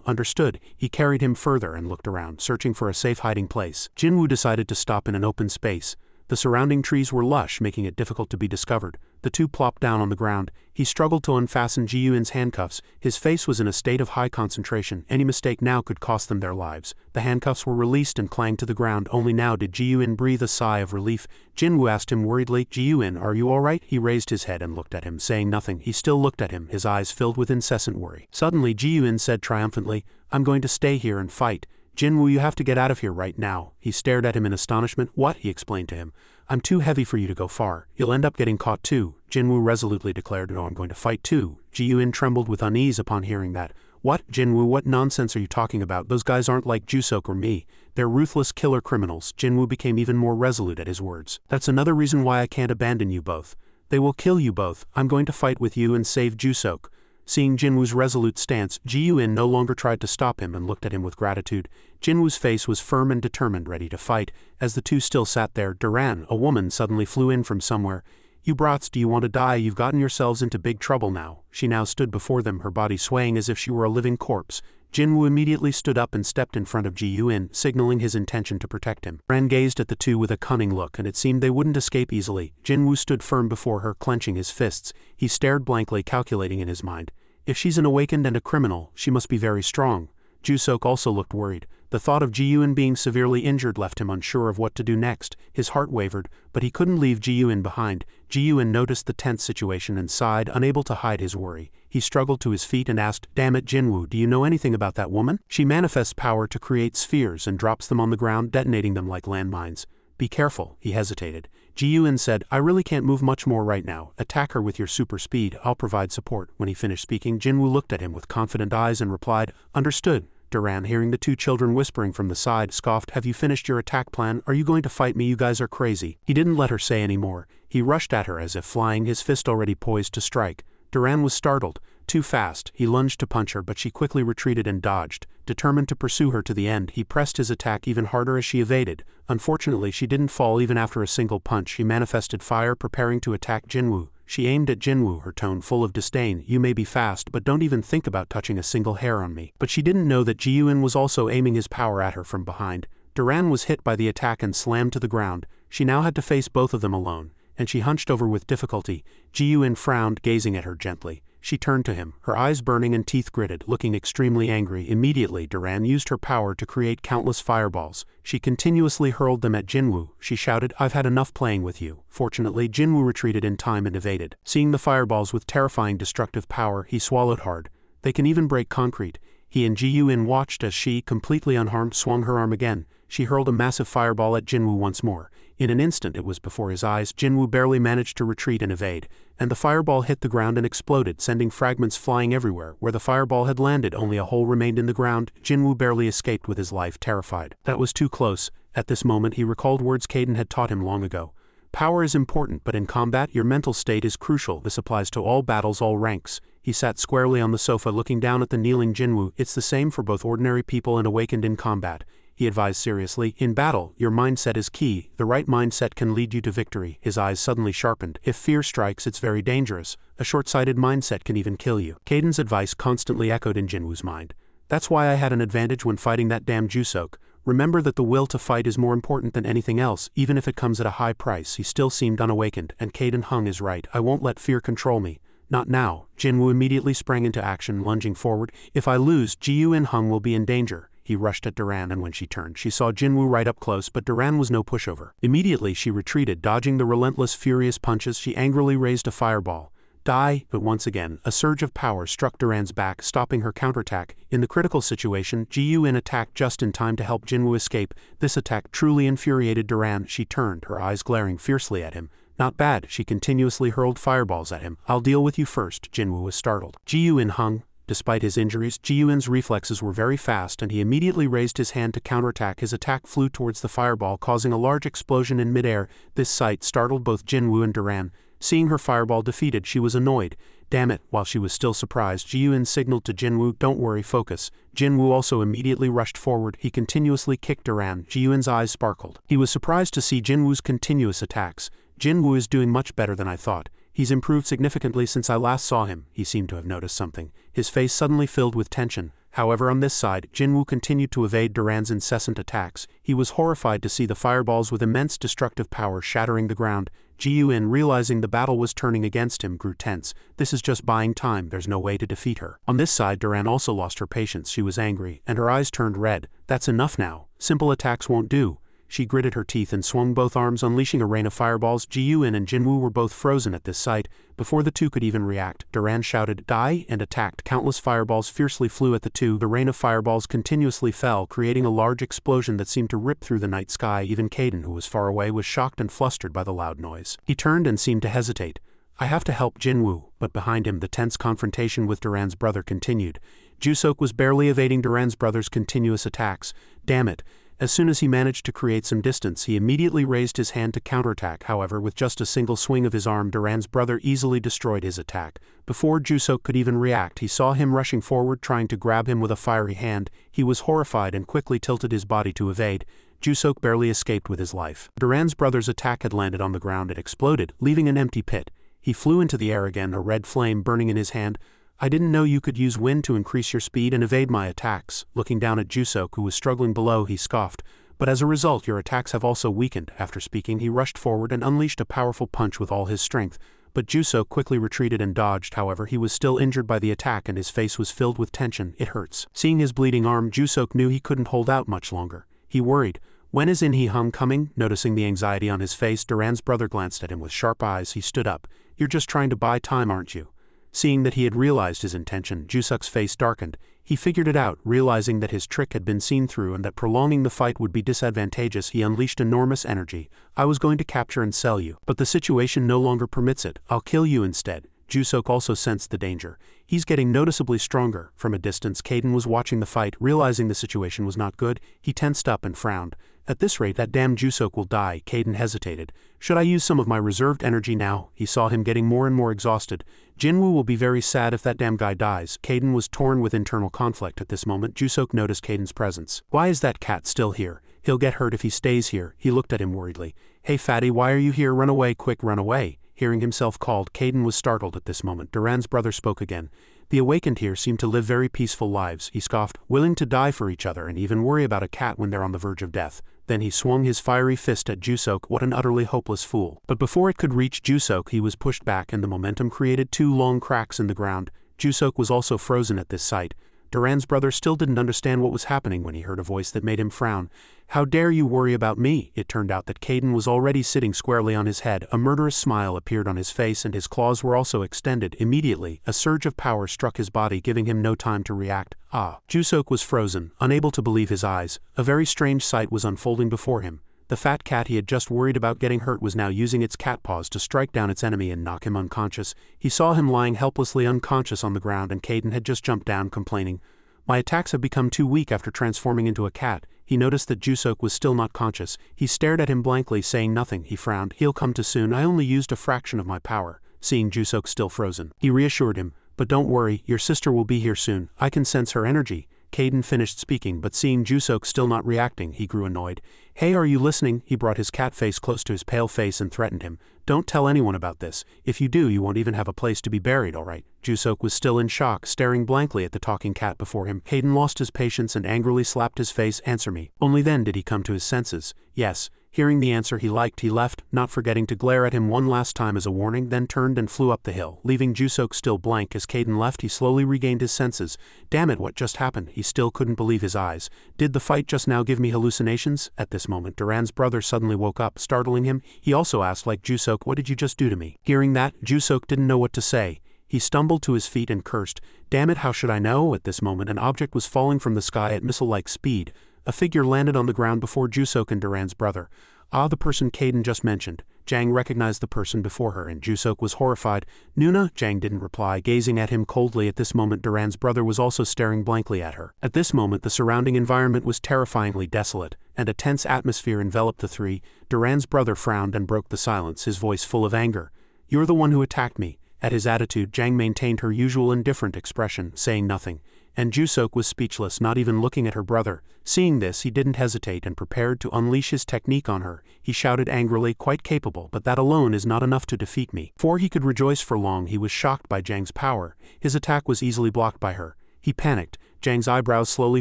Understood." He carried him further and looked around, searching for a safe hiding place. Jinwoo decided to stop in an open space. The surrounding trees were lush, making it difficult to be discovered. The two plopped down on the ground. He struggled to unfasten Ji-Yun's handcuffs. His face was in a state of high concentration. Any mistake now could cost them their lives. The handcuffs were released and clanged to the ground. Only now did Ji-Yun breathe a sigh of relief. Jinwoo asked him worriedly, "Ji-Yun, are you all right?" He raised his head and looked at him, saying nothing. He still looked at him, his eyes filled with incessant worry. Suddenly Ji-Yun said triumphantly, "I'm going to stay here and fight. Jinwoo, you have to get out of here right now." He stared at him in astonishment. "What?" he explained to him. "I'm too heavy for you to go far. You'll end up getting caught too." Jinwoo resolutely declared, "No, I'm going to fight too." Ji-Yun trembled with unease upon hearing that. "What, Jinwoo, what nonsense are you talking about? Those guys aren't like Jusok or me. They're ruthless killer criminals." Jinwoo became even more resolute at his words. "That's another reason why I can't abandon you both. They will kill you both. I'm going to fight with you and save Jusok." Seeing Jinwoo's resolute stance, Ji-Yun no longer tried to stop him and looked at him with gratitude. Jinwoo's face was firm and determined, ready to fight. As the two still sat there, Duran, a woman, suddenly flew in from somewhere. "You brats, do you want to die? You've gotten yourselves into big trouble now." She now stood before them, her body swaying as if she were a living corpse. Jinwoo immediately stood up and stepped in front of Ji-Yun, signaling his intention to protect him. Duran gazed at the two with a cunning look, and it seemed they wouldn't escape easily. Jinwoo stood firm before her, clenching his fists. He stared blankly, calculating in his mind. If she's an awakened and a criminal, she must be very strong. Jusok also looked worried. The thought of Ji-Yun being severely injured left him unsure of what to do next. His heart wavered, but he couldn't leave Ji-Yun behind. Ji-Yun noticed the tense situation and sighed, unable to hide his worry. He struggled to his feet and asked, "Damn it, Jinwoo, do you know anything about that woman? She manifests power to create spheres and drops them on the ground, detonating them like landmines." "Be careful," he hesitated. Ji-Yun said, I really can't move much more right now. Attack her with your super speed. I'll provide support. When he finished speaking, Jinwoo looked at him with confident eyes and replied, Understood. Duran, hearing the two children whispering from the side, scoffed, Have you finished your attack plan? Are you going to fight me? You guys are crazy. He didn't let her say any more. He rushed at her as if flying, his fist already poised to strike. Duran was startled. Too fast. He lunged to punch her, but she quickly retreated and dodged. Determined to pursue her to the end, he pressed his attack even harder as she evaded. Unfortunately, she didn't fall even after a single punch. She manifested fire, preparing to attack Jinwoo. She aimed at Jinwoo, her tone full of disdain. You may be fast, but don't even think about touching a single hair on me. But she didn't know that Ji-Yun was also aiming his power at her from behind. Duran was hit by the attack and slammed to the ground. She now had to face both of them alone, and she hunched over with difficulty. Ji-Yun frowned, gazing at her gently. She turned to him, her eyes burning and teeth gritted, looking extremely angry. Immediately, Duran used her power to create countless fireballs. She continuously hurled them at Jinwoo. She shouted, I've had enough playing with you. Fortunately, Jinwoo retreated in time and evaded. Seeing the fireballs with terrifying destructive power, he swallowed hard. They can even break concrete. He and Ji-Yun watched as she, completely unharmed, swung her arm again. She hurled a massive fireball at Jinwoo once more. In an instant, it was before his eyes. Jinwoo barely managed to retreat and evade, and the fireball hit the ground and exploded, sending fragments flying everywhere. Where the fireball had landed, only a hole remained in the ground. Jinwoo barely escaped with his life, terrified. That was too close. At this moment, he recalled words Caden had taught him long ago. Power is important, but in combat, your mental state is crucial. This applies to all battles, all ranks. He sat squarely on the sofa, looking down at the kneeling Jinwoo. It's the same for both ordinary people and awakened in combat. He advised seriously, in battle, your mindset is key. The right mindset can lead you to victory. His eyes suddenly sharpened. If fear strikes, it's very dangerous. A short-sighted mindset can even kill you. Caden's advice constantly echoed in Jinwoo's mind. That's why I had an advantage when fighting that damn Jusok. Remember that the will to fight is more important than anything else, even if it comes at a high price. He still seemed unawakened, and Caden hung his right. I won't let fear control me. Not now. Jinwoo immediately sprang into action, lunging forward. If I lose, Ji-Yun Hung will be in danger. He rushed at Duran, and when she turned, she saw Jinwoo right up close, but Duran was no pushover. Immediately, she retreated, dodging the relentless, furious punches. She angrily raised a fireball. Die, but once again, a surge of power struck Duran's back, stopping her counterattack. In the critical situation, Ji-Yun attacked just in time to help Jinwoo escape. This attack truly infuriated Duran. She turned, her eyes glaring fiercely at him. Not bad, she continuously hurled fireballs at him. I'll deal with you first. Jinwoo was startled. Ji-Yun hung. Despite his injuries, Ji-Yun's reflexes were very fast, and he immediately raised his hand to counterattack. His attack flew towards the fireball, causing a large explosion in midair. This sight startled both Jinwoo and Duran. Seeing her fireball defeated, she was annoyed. Damn it, while she was still surprised, Ji-Yun signaled to Jinwoo, don't worry, focus. Jinwoo also immediately rushed forward. He continuously kicked Duran. Ji-Yun's eyes sparkled. He was surprised to see Jinwoo's continuous attacks. Jinwoo is doing much better than I thought. He's improved significantly since I last saw him. He seemed to have noticed something. His face suddenly filled with tension. However, on this side, Jinwoo continued to evade Duran's incessant attacks. He was horrified to see the fireballs with immense destructive power shattering the ground. Ji-Yun, realizing the battle was turning against him, grew tense. This is just buying time. There's no way to defeat her. On this side, Duran also lost her patience. She was angry, and her eyes turned red. That's enough now. Simple attacks won't do. She gritted her teeth and swung both arms, unleashing a rain of fireballs. Ji-Yun and Jinwoo were both frozen at this sight. Before the two could even react, Duran shouted, Die, and attacked. Countless fireballs fiercely flew at the two. The rain of fireballs continuously fell, creating a large explosion that seemed to rip through the night sky. Even Caden, who was far away, was shocked and flustered by the loud noise. He turned and seemed to hesitate. I have to help Jinwoo, but behind him the tense confrontation with Duran's brother continued. Jusok was barely evading Duran's brother's continuous attacks. Damn it. As soon as he managed to create some distance, he immediately raised his hand to counterattack. However, with just a single swing of his arm, Duran's brother easily destroyed his attack. Before Jusok could even react, he saw him rushing forward, trying to grab him with a fiery hand. He was horrified and quickly tilted his body to evade. Jusok barely escaped with his life. Duran's brother's attack had landed on the ground. It exploded, leaving an empty pit. He flew into the air again, a red flame burning in his hand. I didn't know you could use wind to increase your speed and evade my attacks. Looking down at Jusok, who was struggling below, he scoffed. But as a result, your attacks have also weakened. After speaking, he rushed forward and unleashed a powerful punch with all his strength. But Jusok quickly retreated and dodged. However, he was still injured by the attack and his face was filled with tension. It hurts. Seeing his bleeding arm, Jusok knew he couldn't hold out much longer. He worried. When is In-hee Hung coming? Noticing the anxiety on his face, Duran's brother glanced at him with sharp eyes. He stood up. You're just trying to buy time, aren't you? Seeing that he had realized his intention, Jusok's face darkened. He figured it out, realizing that his trick had been seen through and that prolonging the fight would be disadvantageous. He unleashed enormous energy. I was going to capture and sell you, but the situation no longer permits it. I'll kill you instead. Jusok also sensed the danger. He's getting noticeably stronger. From a distance, Caden was watching the fight. Realizing the situation was not good, he tensed up and frowned. At this rate, that damn Jusok will die. Caden hesitated. Should I use some of my reserved energy now? He saw him getting more and more exhausted. Jinwoo will be very sad if that damn guy dies. Caden was torn with internal conflict at this moment. Jusok noticed Caden's presence. Why is that cat still here? He'll get hurt if he stays here. He looked at him worriedly. Hey fatty, why are you here? Run away, quick, run away. Hearing himself called, Caden was startled at this moment. Duran's brother spoke again. The awakened here seem to live very peaceful lives, he scoffed, willing to die for each other and even worry about a cat when they're on the verge of death. Then he swung his fiery fist at Jusok. What an utterly hopeless fool. But before it could reach Jusok, he was pushed back and the momentum created 2 long cracks in the ground. Jusok was also frozen at this sight. Duran's brother still didn't understand what was happening when he heard a voice that made him frown. How dare you worry about me? It turned out that Caden was already sitting squarely on his head. A murderous smile appeared on his face and his claws were also extended. Immediately, a surge of power struck his body, giving him no time to react. Jusok was frozen, unable to believe his eyes. A very strange sight was unfolding before him. The fat cat he had just worried about getting hurt was now using its cat paws to strike down its enemy and knock him unconscious. He saw him lying helplessly unconscious on the ground and Caden had just jumped down complaining. My attacks have become too weak after transforming into a cat. He noticed that Jusok was still not conscious. He stared at him blankly, saying nothing. He frowned. He'll come too soon. I only used a fraction of my power. Seeing Jusok still frozen, he reassured him. But don't worry, your sister will be here soon. I can sense her energy. Caden finished speaking, but seeing Jusok still not reacting, he grew annoyed. Hey, are you listening? He brought his cat face close to his pale face and threatened him. Don't tell anyone about this. If you do, you won't even have a place to be buried, alright? Jusok was still in shock, staring blankly at the talking cat before him. Caden lost his patience and angrily slapped his face. Answer me. Only then did he come to his senses. Yes. Hearing the answer he liked, he left, not forgetting to glare at him one last time as a warning, then turned and flew up the hill, leaving Jusok still blank. As Caden left, he slowly regained his senses. Damn it, what just happened? He still couldn't believe his eyes. Did the fight just now give me hallucinations? At this moment, Duran's brother suddenly woke up, startling him. He also asked, like Jusok, what did you just do to me? Hearing that, Jusok didn't know what to say. He stumbled to his feet and cursed. Damn it, how should I know? At this moment, an object was falling from the sky at missile-like speed. A figure landed on the ground before Jusok and Duran's brother. The person Caden just mentioned. Jang recognized the person before her and Jusok was horrified. Nuna? Jang didn't reply, gazing at him coldly. At this moment, Duran's brother was also staring blankly at her. At this moment, the surrounding environment was terrifyingly desolate, and a tense atmosphere enveloped the three. Duran's brother frowned and broke the silence, his voice full of anger. You're the one who attacked me. At his attitude, Jang maintained her usual indifferent expression, saying nothing. And Jusok was speechless, not even looking at her brother. Seeing this, he didn't hesitate and prepared to unleash his technique on her. He shouted angrily, quite capable, but that alone is not enough to defeat me. Before he could rejoice for long, he was shocked by Jang's power. His attack was easily blocked by her. He panicked. Jang's eyebrows slowly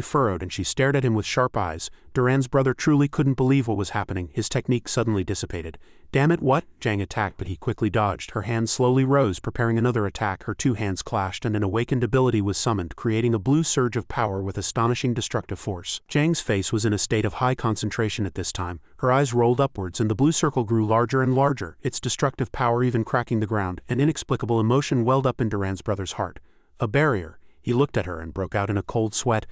furrowed and she stared at him with sharp eyes. Duran's brother truly couldn't believe what was happening. His technique suddenly dissipated. Damn it, what? Jang attacked, but he quickly dodged. Her hand slowly rose, preparing another attack. Her two hands clashed and an awakened ability was summoned, creating a blue surge of power with astonishing destructive force. Jang's face was in a state of high concentration at this time. Her eyes rolled upwards and the blue circle grew larger and larger, its destructive power even cracking the ground. An inexplicable emotion welled up in Duran's brother's heart. A barrier. He looked at her and broke out in a cold sweat.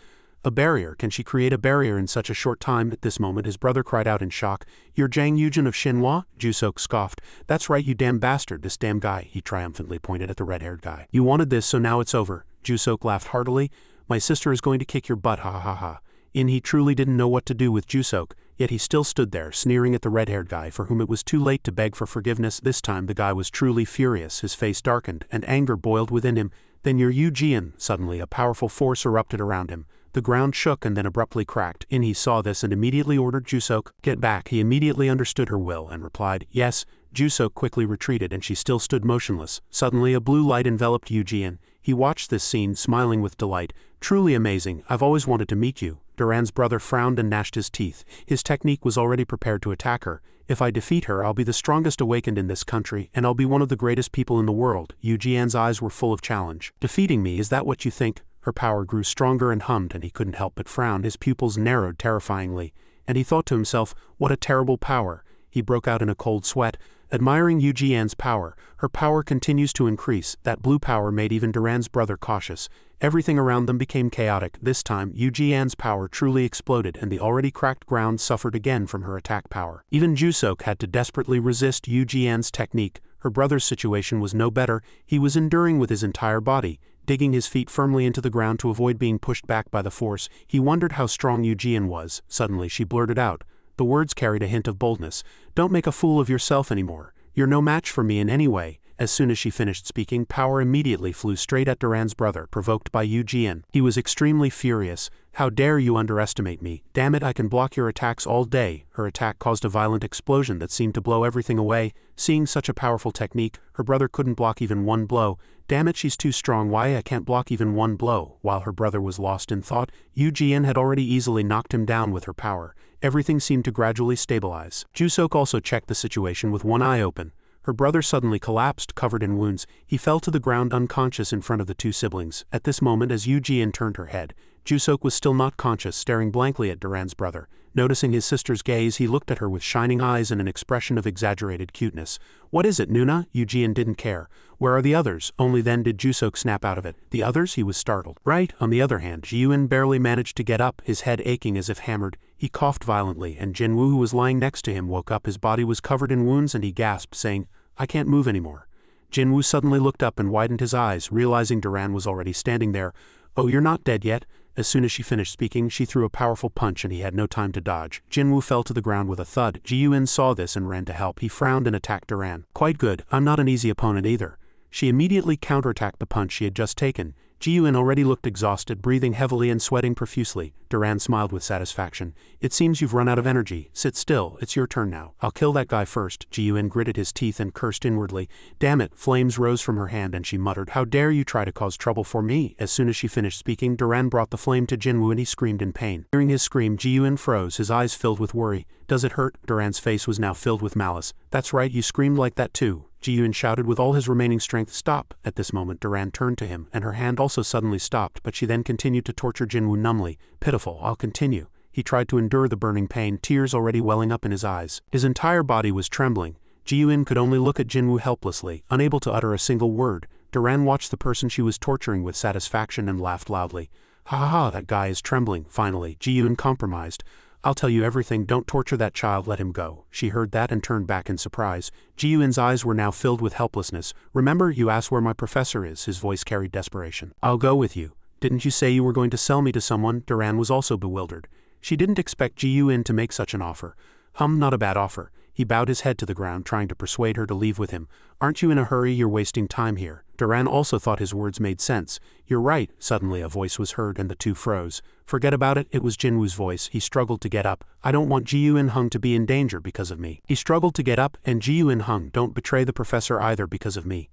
A barrier? Can she create a barrier in such a short time? At this moment his brother cried out in shock. You're Jang Yujin of Shinhwa? Jusok scoffed. That's right, you damn bastard, this damn guy. He triumphantly pointed at the red-haired guy. You wanted this, so now it's over. Jusok laughed heartily. My sister is going to kick your butt, ha ha ha ha. He truly didn't know what to do with Jusok, yet he still stood there, sneering at the red-haired guy for whom it was too late to beg for forgiveness. This time the guy was truly furious, his face darkened, and anger boiled within him. Then you're Yu Jian. Suddenly a powerful force erupted around him. The ground shook and then abruptly cracked. He saw this and immediately ordered Jusok, get back. He immediately understood her will and replied, yes. Jusok quickly retreated and she still stood motionless. Suddenly a blue light enveloped Yu Jian. He watched this scene, smiling with delight. Truly amazing, I've always wanted to meet you. Duran's brother frowned and gnashed his teeth. His technique was already prepared to attack her. If I defeat her, I'll be the strongest awakened in this country, and I'll be one of the greatest people in the world. Yu Jian's eyes were full of challenge. Defeating me, is that what you think? Her power grew stronger and hummed, and he couldn't help but frown. His pupils narrowed terrifyingly, and he thought to himself, what a terrible power. He broke out in a cold sweat, admiring Yu Jian's power. Her power continues to increase. That blue power made even Duran's brother cautious. Everything around them became chaotic. This time, Yu Jian's power truly exploded and the already cracked ground suffered again from her attack power. Even Jusok had to desperately resist Yu Jian's technique. Her brother's situation was no better. He was enduring with his entire body, digging his feet firmly into the ground to avoid being pushed back by the force. He wondered how strong Yu Jian was. Suddenly she blurted out. The words carried a hint of boldness. "Don't make a fool of yourself anymore. You're no match for me in any way." As soon as she finished speaking, power immediately flew straight at Duran's brother, provoked by Yu Jian. He was extremely furious. "How dare you underestimate me? Damn it, I can block your attacks all day." Her attack caused a violent explosion that seemed to blow everything away. Seeing such a powerful technique, her brother couldn't block even one blow. "Damn it, she's too strong. Why I can't block even one blow?" While her brother was lost in thought, Yu Jian had already easily knocked him down with her power. Everything seemed to gradually stabilize. Jusok also checked the situation with one eye open. Her brother suddenly collapsed, covered in wounds. He fell to the ground unconscious in front of the two siblings. At this moment, as Yu Jian turned her head, Jusok was still not conscious, staring blankly at Duran's brother. Noticing his sister's gaze, he looked at her with shining eyes and an expression of exaggerated cuteness. "What is it, Nuna?" Yu Jian didn't care. "Where are the others?" Only then did Jusok snap out of it. "The others?" He was startled. "Right." On the other hand, Jiyun barely managed to get up, his head aching as if hammered. He coughed violently, and Jinwoo, who was lying next to him, woke up. His body was covered in wounds and he gasped, saying, "I can't move anymore." Jinwoo suddenly looked up and widened his eyes, realizing Duran was already standing there. "Oh, you're not dead yet?" As soon as she finished speaking, she threw a powerful punch and he had no time to dodge. Jinwoo fell to the ground with a thud. Jiyun saw this and ran to help. He frowned and attacked Duran. "Quite good. I'm not an easy opponent either." She immediately counterattacked the punch she had just taken. Jiyun already looked exhausted, breathing heavily and sweating profusely. Duran smiled with satisfaction. "It seems you've run out of energy. Sit still. It's your turn now. I'll kill that guy first." Jiyun gritted his teeth and cursed inwardly. "Damn it." Flames rose from her hand and she muttered, "How dare you try to cause trouble for me?" As soon as she finished speaking, Duran brought the flame to Jinwoo and he screamed in pain. Hearing his scream, Jiyun froze, his eyes filled with worry. "Does it hurt?" Duran's face was now filled with malice. "That's right, you screamed like that too." Jiyun shouted with all his remaining strength, "Stop!" At this moment Duran turned to him, and her hand also suddenly stopped, but she then continued to torture Jinwoo numbly. "Pitiful, I'll continue." He tried to endure the burning pain, tears already welling up in his eyes. His entire body was trembling. Jiyun could only look at Jinwoo helplessly, unable to utter a single word. Duran watched the person she was torturing with satisfaction and laughed loudly. "Ha ha ha, that guy is trembling." Finally, Jiyun compromised. "I'll tell you everything. Don't torture that child, let him go." She heard that and turned back in surprise. Jiyun's eyes were now filled with helplessness. "Remember, you asked where my professor is." His voice carried desperation. "I'll go with you." "Didn't you say you were going to sell me to someone?" Duran was also bewildered. She didn't expect Jiyun to make such an offer. Not a bad offer." He bowed his head to the ground, trying to persuade her to leave with him. "Aren't you in a hurry? You're wasting time here." Duran also thought his words made sense. "You're right." Suddenly a voice was heard and the two froze. "Forget about it." It was Jinwoo's voice. He struggled to get up. "I don't want Jiyun Hung to be in danger because of me." He struggled to get up, and Jiyun Hung, "Don't betray the professor either because of me."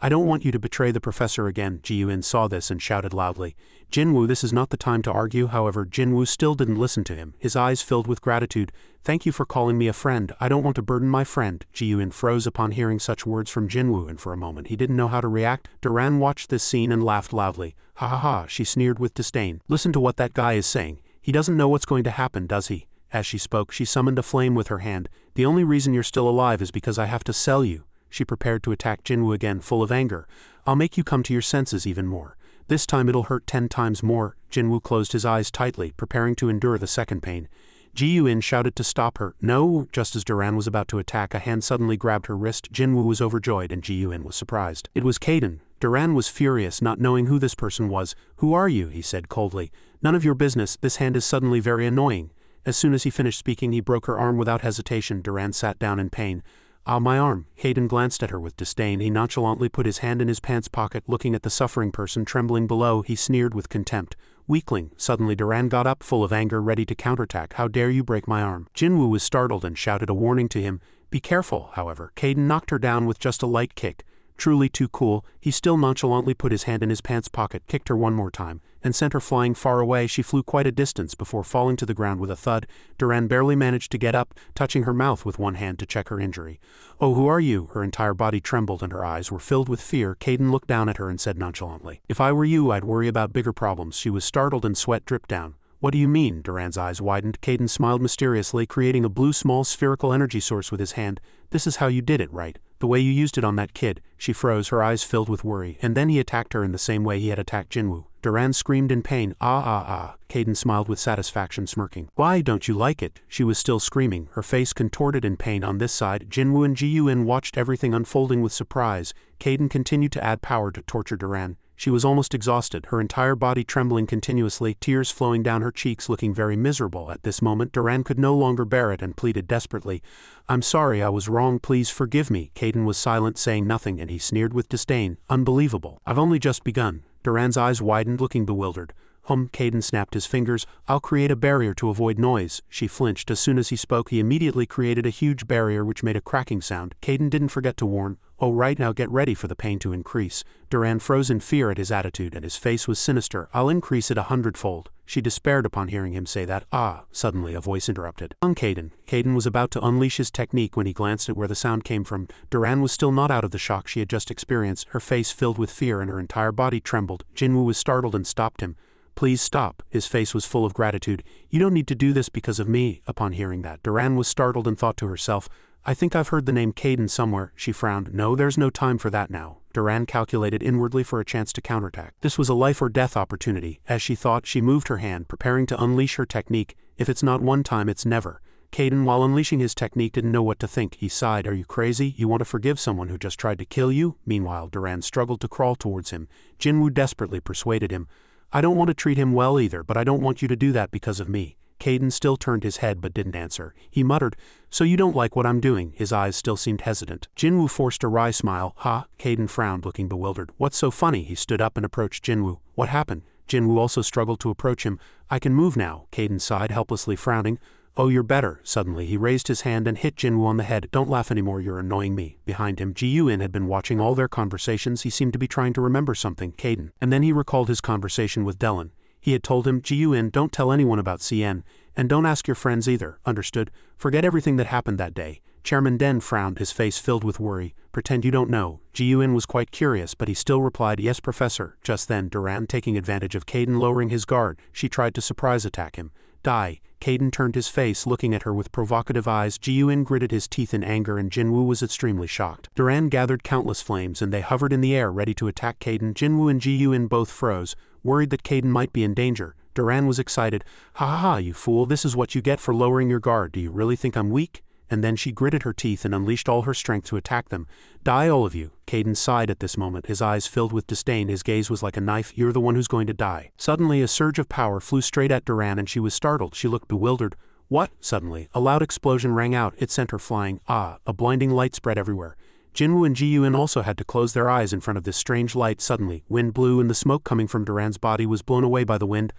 "I don't want you to betray the professor again." Jiyun saw this and shouted loudly. "Jinwoo, this is not the time to argue." However, Jinwoo still didn't listen to him, his eyes filled with gratitude. "Thank you for calling me a friend. I don't want to burden my friend." Jiyun froze upon hearing such words from Jinwoo, and for a moment he didn't know how to react. Duran watched this scene and laughed loudly. "Ha ha ha," she sneered with disdain. "Listen to what that guy is saying. He doesn't know what's going to happen, does he?" As she spoke, she summoned a flame with her hand. "The only reason you're still alive is because I have to sell you." She prepared to attack Jinwoo again, full of anger. "I'll make you come to your senses even more. This time it'll hurt 10 times more." Jinwoo closed his eyes tightly, preparing to endure the second pain. Jiyun shouted to stop her. "No!" Just as Duran was about to attack, a hand suddenly grabbed her wrist. Jinwoo was overjoyed and Jiyun was surprised. It was Kaden. Duran was furious, not knowing who this person was. "Who are you?" he said coldly. "None of your business. This hand is suddenly very annoying." As soon as he finished speaking, he broke her arm without hesitation. Duran sat down in pain. "Ah, my arm." Hayden glanced at her with disdain. He nonchalantly put his hand in his pants pocket, looking at the suffering person trembling below. He sneered with contempt. "Weakling." Suddenly Duran got up, full of anger, ready to counterattack. "How dare you break my arm?" Jinwoo was startled and shouted a warning to him. "Be careful." However, Kaden knocked her down with just a light kick. Truly too cool, he still nonchalantly put his hand in his pants pocket, kicked her one more time, and sent her flying far away. She flew quite a distance before falling to the ground with a thud. Duran barely managed to get up, touching her mouth with one hand to check her injury. "Oh, who are you?" Her entire body trembled and her eyes were filled with fear. Kaden looked down at her and said nonchalantly, "If I were you, I'd worry about bigger problems." She was startled and sweat dripped down. "What do you mean?" Duran's eyes widened. Kaden smiled mysteriously, creating a blue small spherical energy source with his hand. "This is how you did it, right?" The way you used it on that kid. She froze, her eyes filled with worry, and then he attacked her in the same way he had attacked Jinwoo. Duran screamed in pain. Caden smiled with satisfaction, smirking. Why don't you like it? She was still screaming, her face contorted in pain on this side. Jinwoo and Ji-Yun watched everything unfolding with surprise. Caden continued to add power to torture Duran. She was almost exhausted, her entire body trembling continuously, tears flowing down her cheeks, looking very miserable. At this moment Duran could no longer bear it and pleaded desperately. I'm sorry, I was wrong, please forgive me. Caden was silent, saying nothing, and he sneered with disdain. Unbelievable. I've only just begun. Duran's eyes widened, looking bewildered. Caden snapped his fingers. I'll create a barrier to avoid noise. She flinched. As soon as he spoke, he immediately created a huge barrier which made a cracking sound. Caden didn't forget to warn. Oh right, now get ready for the pain to increase. Duran froze in fear at his attitude, and his face was sinister. I'll increase it 100-fold. She despaired upon hearing him say that. Suddenly a voice interrupted. Caden. Caden was about to unleash his technique when he glanced at where the sound came from. Duran was still not out of the shock she had just experienced, her face filled with fear and her entire body trembled. Jinwoo was startled and stopped him. Please stop. His face was full of gratitude. You don't need to do this because of me. Upon hearing that, Duran was startled and thought to herself, I think I've heard the name Caden somewhere. She frowned. No, there's no time for that now. Duran calculated inwardly for a chance to counterattack. This was a life or death opportunity. As she thought, she moved her hand, preparing to unleash her technique. If it's not one time, it's never. Caden, while unleashing his technique, didn't know what to think. He sighed. Are you crazy? You want to forgive someone who just tried to kill you? Meanwhile, Duran struggled to crawl towards him. Jinwoo desperately persuaded him. I don't want to treat him well either, but I don't want you to do that because of me. Caden still turned his head but didn't answer. He muttered, so you don't like what I'm doing? His eyes still seemed hesitant. Jinwoo forced a wry smile. Caden frowned, looking bewildered. What's so funny? He stood up and approached Jinwoo. What happened? Jinwoo also struggled to approach him. I can move now. Caden sighed, helplessly frowning. Oh, you're better. Suddenly he raised his hand and hit Jinwoo on the head. Don't laugh anymore, you're annoying me. Behind him, Ji-Yun had been watching all their conversations. He seemed to be trying to remember something. Caden. And then he recalled his conversation with Dylan. He had told him, Ji-Yun, don't tell anyone about CN, and don't ask your friends either. Understood? Forget everything that happened that day. Chairman Den frowned, his face filled with worry. Pretend you don't know. Ji-Yun was quite curious, but he still replied, yes, Professor. Just then, Duran, taking advantage of Caden lowering his guard, she tried to surprise attack him. Die. Caden turned his face, looking at her with provocative eyes. Ji-Yun gritted his teeth in anger, and Jinwoo was extremely shocked. Duran gathered countless flames, and they hovered in the air, ready to attack Caden. Jinwoo and Ji-Yun both froze, worried that Caden might be in danger. Duran was excited. Ha, you fool, this is what you get for lowering your guard. Do you really think I'm weak? And then she gritted her teeth and unleashed all her strength to attack them. Die, all of you. Caden sighed at this moment, his eyes filled with disdain. His gaze was like a knife. You're the one who's going to die. Suddenly, a surge of power flew straight at Duran, and she was startled. She looked bewildered. What? Suddenly, a loud explosion rang out. It sent her flying. A blinding light spread everywhere. Jinwoo and Ji-Yun also had to close their eyes in front of this strange light. Suddenly, wind blew, and the smoke coming from Duran's body was blown away by the wind.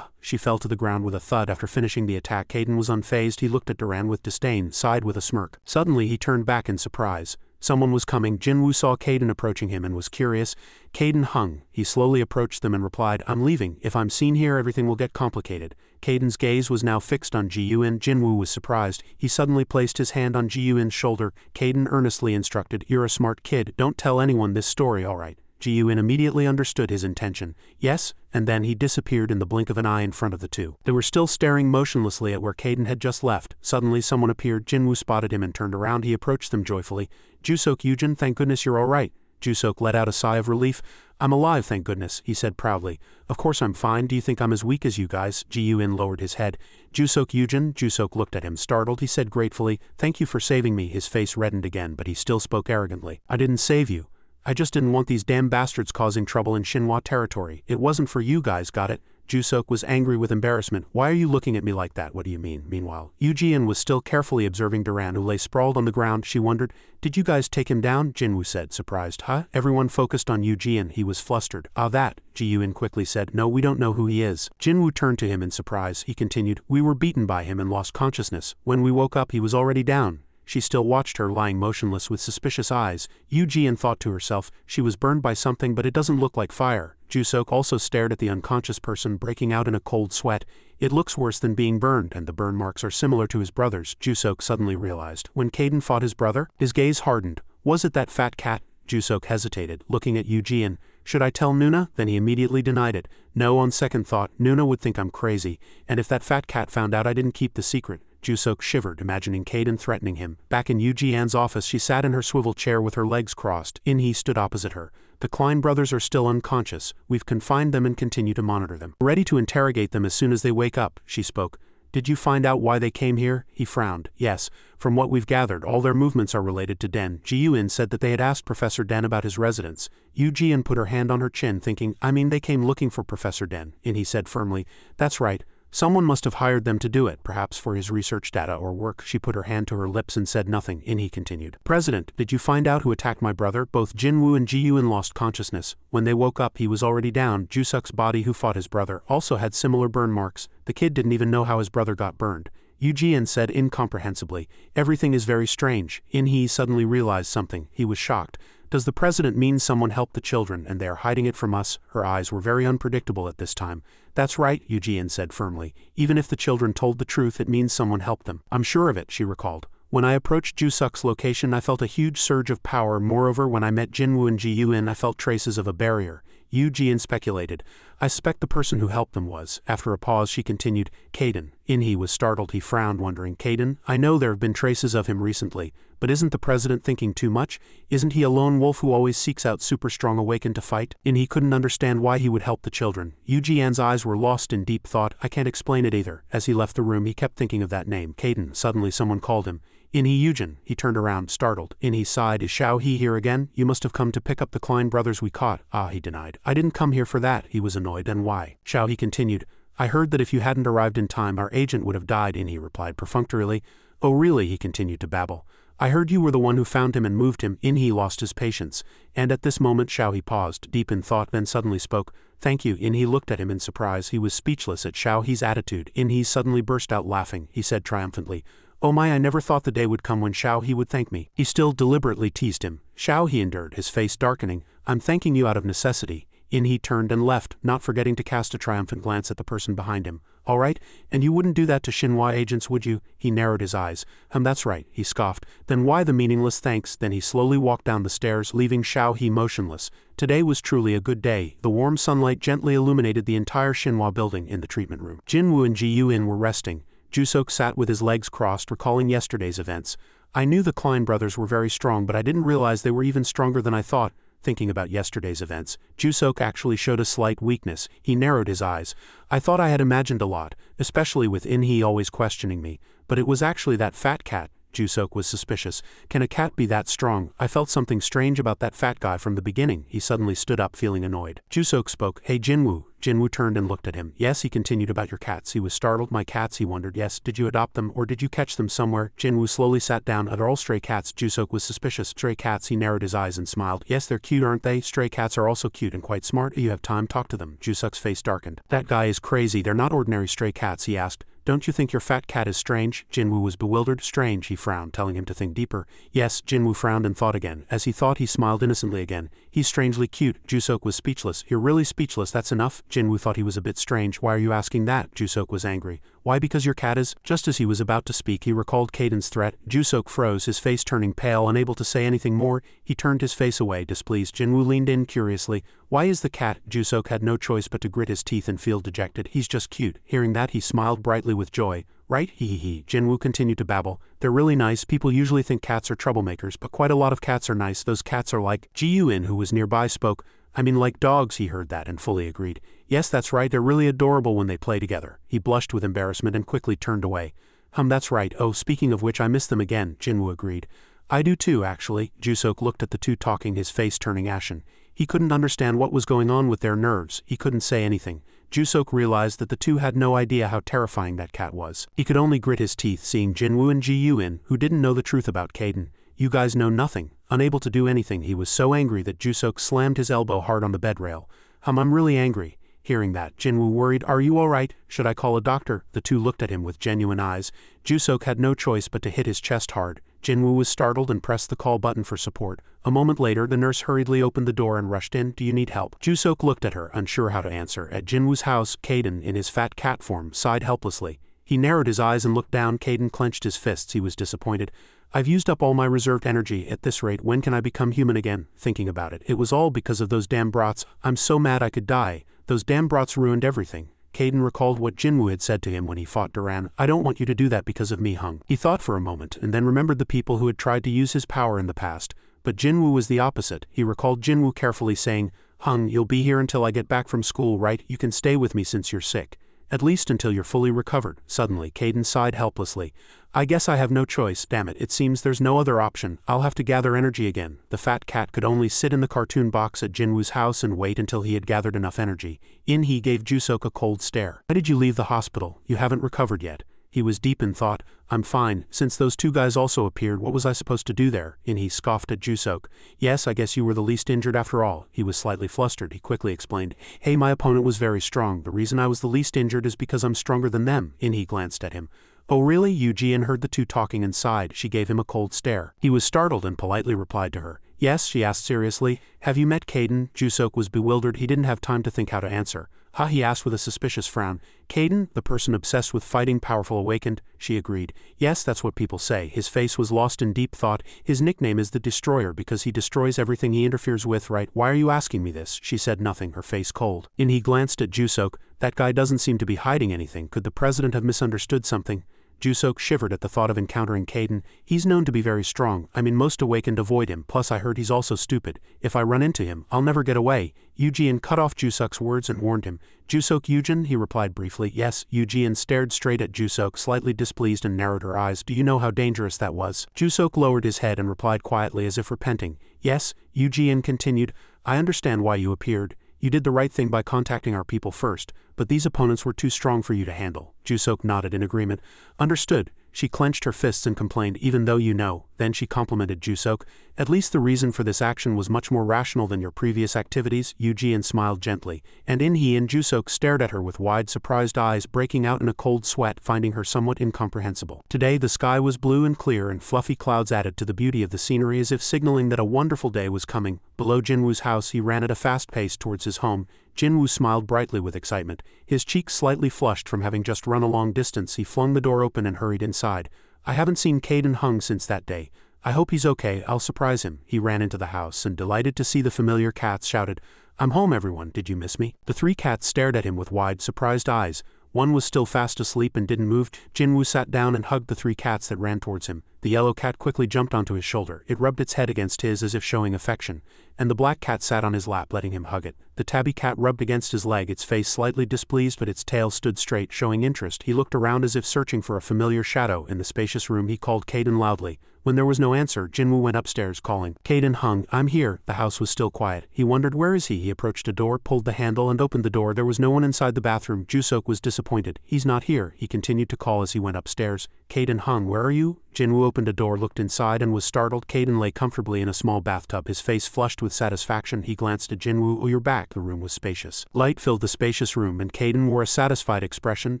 She fell to the ground with a thud. After finishing the attack, Caden was unfazed. He looked at Duran with disdain, sighed with a smirk. Suddenly, he turned back in surprise. Someone was coming. Jinwoo saw Caden approaching him and was curious. Caden hung. He slowly approached them and replied, I'm leaving. If I'm seen here, everything will get complicated. Caden's gaze was now fixed on Ji-Yun. Jinwoo was surprised. He suddenly placed his hand on Ji-Yun's shoulder. Caden earnestly instructed, You're a smart kid. Don't tell anyone this story, all right? Ji-Yun immediately understood his intention. Yes, and then he disappeared in the blink of an eye in front of the two. They were still staring motionlessly at where Caden had just left. Suddenly someone appeared. Jinwoo spotted him and turned around. He approached them joyfully. Jusok Yujin, thank goodness you're all right. Jusok let out a sigh of relief. I'm alive, thank goodness, he said proudly. Of course I'm fine. Do you think I'm as weak as you guys? Ji-Yun lowered his head. Jusok Yujin. Jusok looked at him startled. He said gratefully, Thank you for saving me. His face reddened again, but he still spoke arrogantly. I didn't save you. I just didn't want these damn bastards causing trouble in Shinhwa territory. It wasn't for you guys, got it? Jusok was angry with embarrassment. Why are you looking at me like that? What do you mean? Meanwhile, Eugene was still carefully observing Duran, who lay sprawled on the ground. She wondered, Did you guys take him down? Jinwoo said, surprised. Huh? Everyone focused on Eugene. He was flustered. That, Ji-Yun quickly said. No, we don't know who he is. Jinwoo turned to him in surprise. He continued, We were beaten by him and lost consciousness. When we woke up, he was already down. She still watched her, lying motionless with suspicious eyes. Eugene thought to herself, she was burned by something, but it doesn't look like fire. Jusok also stared at the unconscious person, breaking out in a cold sweat. It looks worse than being burned, and the burn marks are similar to his brother's, Jusok suddenly realized. When Caden fought his brother, his gaze hardened. Was it that fat cat? Jusok hesitated, looking at Eugene. Should I tell Nuna? Then he immediately denied it. No, on second thought, Nuna would think I'm crazy, and if that fat cat found out I didn't keep the secret, Jusuk shivered, imagining Kaden threatening him. Back in Yu Jian's office, she sat in her swivel chair with her legs crossed. In-hee stood opposite her. The Klein brothers are still unconscious. We've confined them and continue to monitor them. Ready to interrogate them as soon as they wake up, she spoke. Did you find out why they came here? He frowned. Yes. From what we've gathered, all their movements are related to Den. Ji-Yuin said that they had asked Professor Den about his residence. Yu Jian put her hand on her chin, thinking, I mean, they came looking for Professor Den. In-hee said firmly, That's right. Someone must have hired them to do it, perhaps for his research data or work. She put her hand to her lips and said nothing. In-hee continued. President, did you find out who attacked my brother? Both Jinwoo and Ji-Yuin lost consciousness. When they woke up, he was already down. Jusuk's body, who fought his brother, also had similar burn marks. The kid didn't even know how his brother got burned. Yu Jian said incomprehensibly, Everything is very strange. In-hee suddenly realized something. He was shocked. Does the president mean someone helped the children and they are hiding it from us? Her eyes were very unpredictable at this time. That's right, Yu Jian said firmly. Even if the children told the truth, it means someone helped them. I'm sure of it, she recalled. When I approached Jusuk's location, I felt a huge surge of power. Moreover, when I met Jinwoo and Ji-Yuin, I felt traces of a barrier. Yu Jian speculated. I suspect the person who helped them was. After a pause, she continued, Kaden. In-hee was startled. He frowned, wondering, Kaden? I know there have been traces of him recently, but isn't the president thinking too much? Isn't he a lone wolf who always seeks out super strong awakened to fight? In-hee couldn't understand why he would help the children. Yu Jian's eyes were lost in deep thought. I can't explain it either. As he left the room, he kept thinking of that name, Kaden. Suddenly someone called him. In-hee Yujin. He turned around, startled. In-hee sighed. Is Xiao-He here again? You must have come to pick up the Klein brothers we caught. Ah, he denied. I didn't come here for that. He was annoyed. Then why? Xiao-He continued. I heard that if you hadn't arrived in time, our agent would have died. In-hee replied perfunctorily. Oh really? He continued to babble. I heard you were the one who found him and moved him. In-hee lost his patience. And at this moment Xiao-He paused, deep in thought, then suddenly spoke. Thank you. In-hee looked at him in surprise. He was speechless at Xiao-He's attitude. In-hee suddenly burst out laughing. He said triumphantly, Oh my, I never thought the day would come when Xiao-He would thank me. He still deliberately teased him. Xiao-He endured, his face darkening. I'm thanking you out of necessity. In-hee turned and left, not forgetting to cast a triumphant glance at the person behind him. All right, and you wouldn't do that to Xinhua agents, would you? He narrowed his eyes. That's right, he scoffed. Then why the meaningless thanks? Then he slowly walked down the stairs, leaving Xiao-He motionless. Today was truly a good day. The warm sunlight gently illuminated the entire Xinhua building. In the treatment room, Jinwoo and Ji-Yuin were resting. Jusuk sat with his legs crossed, recalling yesterday's events. I knew the Klein brothers were very strong, but I didn't realize they were even stronger than I thought. Thinking about yesterday's events, Jusuk actually showed a slight weakness. He narrowed his eyes. I thought I had imagined a lot, especially with In-hee always questioning me, but it was actually that fat cat. Jusuk was suspicious. Can a cat be that strong? I felt something strange about that fat guy from the beginning. He suddenly stood up, feeling annoyed. Jusuk spoke. Hey Jinwoo. Jinwoo turned and looked at him. Yes, he continued, about your cats. He was startled. My cats, he wondered. Yes, did you adopt them or did you catch them somewhere? Jinwoo slowly sat down. Are all stray cats? Jusuk was suspicious. Stray cats? He narrowed his eyes and smiled. Yes, they're cute, aren't they? Stray cats are also cute and quite smart. You have time, talk to them. Jusuk's face darkened. That guy is crazy. They're not ordinary stray cats, he asked. Don't you think your fat cat is strange? Jinwoo was bewildered. Strange, he frowned, telling him to think deeper. Yes, Jinwoo frowned and thought again. As he thought, he smiled innocently again. He's strangely cute. Jusuk was speechless. You're really speechless, that's enough? Jinwoo thought he was a bit strange. Why are you asking that? Jusuk was angry. Why, because your cat is? Just as he was about to speak, he recalled Kaden's threat. Jusuk froze, his face turning pale, unable to say anything more. He turned his face away, displeased. Jinwoo leaned in curiously. Why is the cat? Jusuk had no choice but to grit his teeth and feel dejected. He's just cute. Hearing that, he smiled brightly with joy. Right? Hee. Jinwoo continued to babble. They're really nice. People usually think cats are troublemakers, but quite a lot of cats are nice. Those cats are like. Ji-Yuin, who was nearby, spoke. I mean like dogs. He heard that and fully agreed. Yes, that's right. They're really adorable when they play together. He blushed with embarrassment and quickly turned away. That's right. Oh, speaking of which, I miss them again. Jinwoo agreed. I do too, actually. Jusuk looked at the two talking, his face turning ashen. He couldn't understand what was going on with their nerves. He couldn't say anything. Jusuk realized that the two had no idea how terrifying that cat was. He could only grit his teeth, seeing Jinwoo and Ji-Yuin, who didn't know the truth about Kaden. You guys know nothing. Unable to do anything, he was so angry that Jusuk slammed his elbow hard on the bed rail. I'm really angry. Hearing that, Jinwoo worried. Are you all right? Should I call a doctor? The two looked at him with genuine eyes. Jusuk had no choice but to hit his chest hard. Jinwoo was startled and pressed the call button for support. A moment later, the nurse hurriedly opened the door and rushed in. Do you need help? Jusuk looked at her, unsure how to answer. At Jinwoo's house, Kaden, in his fat cat form, sighed helplessly. He narrowed his eyes and looked down. Kaden clenched his fists. He was disappointed. I've used up all my reserved energy. At this rate, when can I become human again? Thinking about it, it was all because of those damn brats. I'm so mad I could die. Those damn brats ruined everything. Caden recalled what Jinwoo had said to him when he fought Duran. I don't want you to do that because of me, Hung. He thought for a moment and then remembered the people who had tried to use his power in the past. But Jinwoo was the opposite. He recalled Jinwoo carefully saying, Hung, you'll be here until I get back from school, right? You can stay with me since you're sick. At least until you're fully recovered. Suddenly, Caden sighed helplessly. I guess I have no choice, damn it seems there's no other option. I'll have to gather energy again. The fat cat could only sit in the cartoon box at Jinwoo's house and wait until he had gathered enough energy. He gave Jusok a cold stare. Why did you leave the hospital? You haven't recovered yet. He was deep in thought. I'm fine. Since those two guys also appeared, what was I supposed to do there? He scoffed at Jusok. Yes, I guess you were the least injured after all. He was slightly flustered. He quickly explained. Hey, my opponent was very strong. The reason I was the least injured is because I'm stronger than them. He glanced at him. Oh really? Yu-Jian heard the two talking and sighed. She gave him a cold stare. He was startled and politely replied to her. Yes, she asked seriously. Have you met Caden? Jusok was bewildered. He didn't have time to think how to answer. He asked with a suspicious frown. Caden, the person obsessed with fighting powerful awakened, she agreed. Yes, that's what people say. His face was lost in deep thought. His nickname is the Destroyer because he destroys everything he interferes with, right? Why are you asking me this? She said nothing, her face cold. He glanced at Jusok. That guy doesn't seem to be hiding anything. Could the president have misunderstood something? Jusok shivered at the thought of encountering Caden. He's known to be very strong. Most awakened avoid him, plus I heard he's also stupid. If I run into him, I'll never get away. Yu-Jian cut off Jusok's words and warned him. Jusok Yujin? He replied briefly. Yes. Yu-Jian stared straight at Jusok, slightly displeased and narrowed her eyes. Do you know how dangerous that was? Jusok lowered his head and replied quietly as if repenting. Yes. Yu-Jian continued. I understand why you appeared. You did the right thing by contacting our people first, but these opponents were too strong for you to handle. Jusok nodded in agreement. Understood. She clenched her fists and complained, even though you know. Then she complimented Jusok. At least the reason for this action was much more rational than your previous activities. Yu-Jian smiled gently, and he and Jusok stared at her with wide, surprised eyes, breaking out in a cold sweat, finding her somewhat incomprehensible. Today the sky was blue and clear, and fluffy clouds added to the beauty of the scenery as if signaling that a wonderful day was coming. Below Jinwoo's house he ran at a fast pace towards his home. Jinwoo smiled brightly with excitement. His cheeks slightly flushed from having just run a long distance. He flung the door open and hurried inside. I haven't seen Caden Hung since that day. I hope he's okay. I'll surprise him. He ran into the house and, delighted to see the familiar cats, shouted, I'm home, everyone. Did you miss me? The three cats stared at him with wide, surprised eyes. One was still fast asleep and didn't move. Jinwoo sat down and hugged the three cats that ran towards him. The yellow cat quickly jumped onto his shoulder. It rubbed its head against his as if showing affection, and the black cat sat on his lap, letting him hug it. The tabby cat rubbed against his leg, its face slightly displeased, but its tail stood straight, showing interest. He looked around as if searching for a familiar shadow. In the spacious room he called Caden loudly. When there was no answer, Jinwoo went upstairs, calling, Caden Hung, I'm here. The house was still quiet. He wondered, where is he? He approached a door, pulled the handle, and opened the door. There was no one inside the bathroom. Jusok was disappointed. He's not here. He continued to call as he went upstairs. Caden Hung, where are you? Jinwoo opened a door, looked inside, and was startled. Caden lay comfortably in a small bathtub, his face flushed with satisfaction. He glanced at Jinwoo. Oh, you're back. The room was spacious. Light filled the spacious room, and Caden wore a satisfied expression.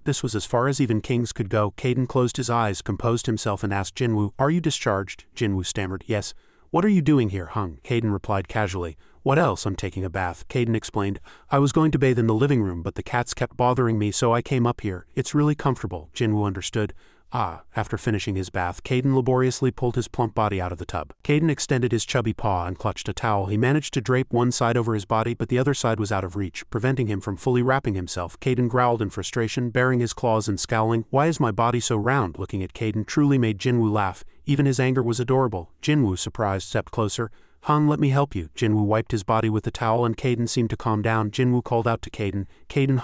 This was as far as even kings could go. Caden closed his eyes, composed himself, and asked Jinwoo, Are you discharged? Jinwoo stammered, Yes. What are you doing here, Hung? Caden replied casually. What else? I'm taking a bath. Caden explained. I was going to bathe in the living room, but the cats kept bothering me, so I came up here. It's really comfortable. Jinwoo understood. After finishing his bath, Caden laboriously pulled his plump body out of the tub. Caden extended his chubby paw and clutched a towel. He managed to drape one side over his body, but the other side was out of reach, preventing him from fully wrapping himself. Caden growled in frustration, baring his claws and scowling. Why is my body so round? Looking at Caden truly made Jinwoo laugh. Even his anger was adorable. Jinwoo, surprised, stepped closer. Hung, let me help you. Jinwoo wiped his body with the towel and Caden seemed to calm down. Jinwoo called out to Caden. Caden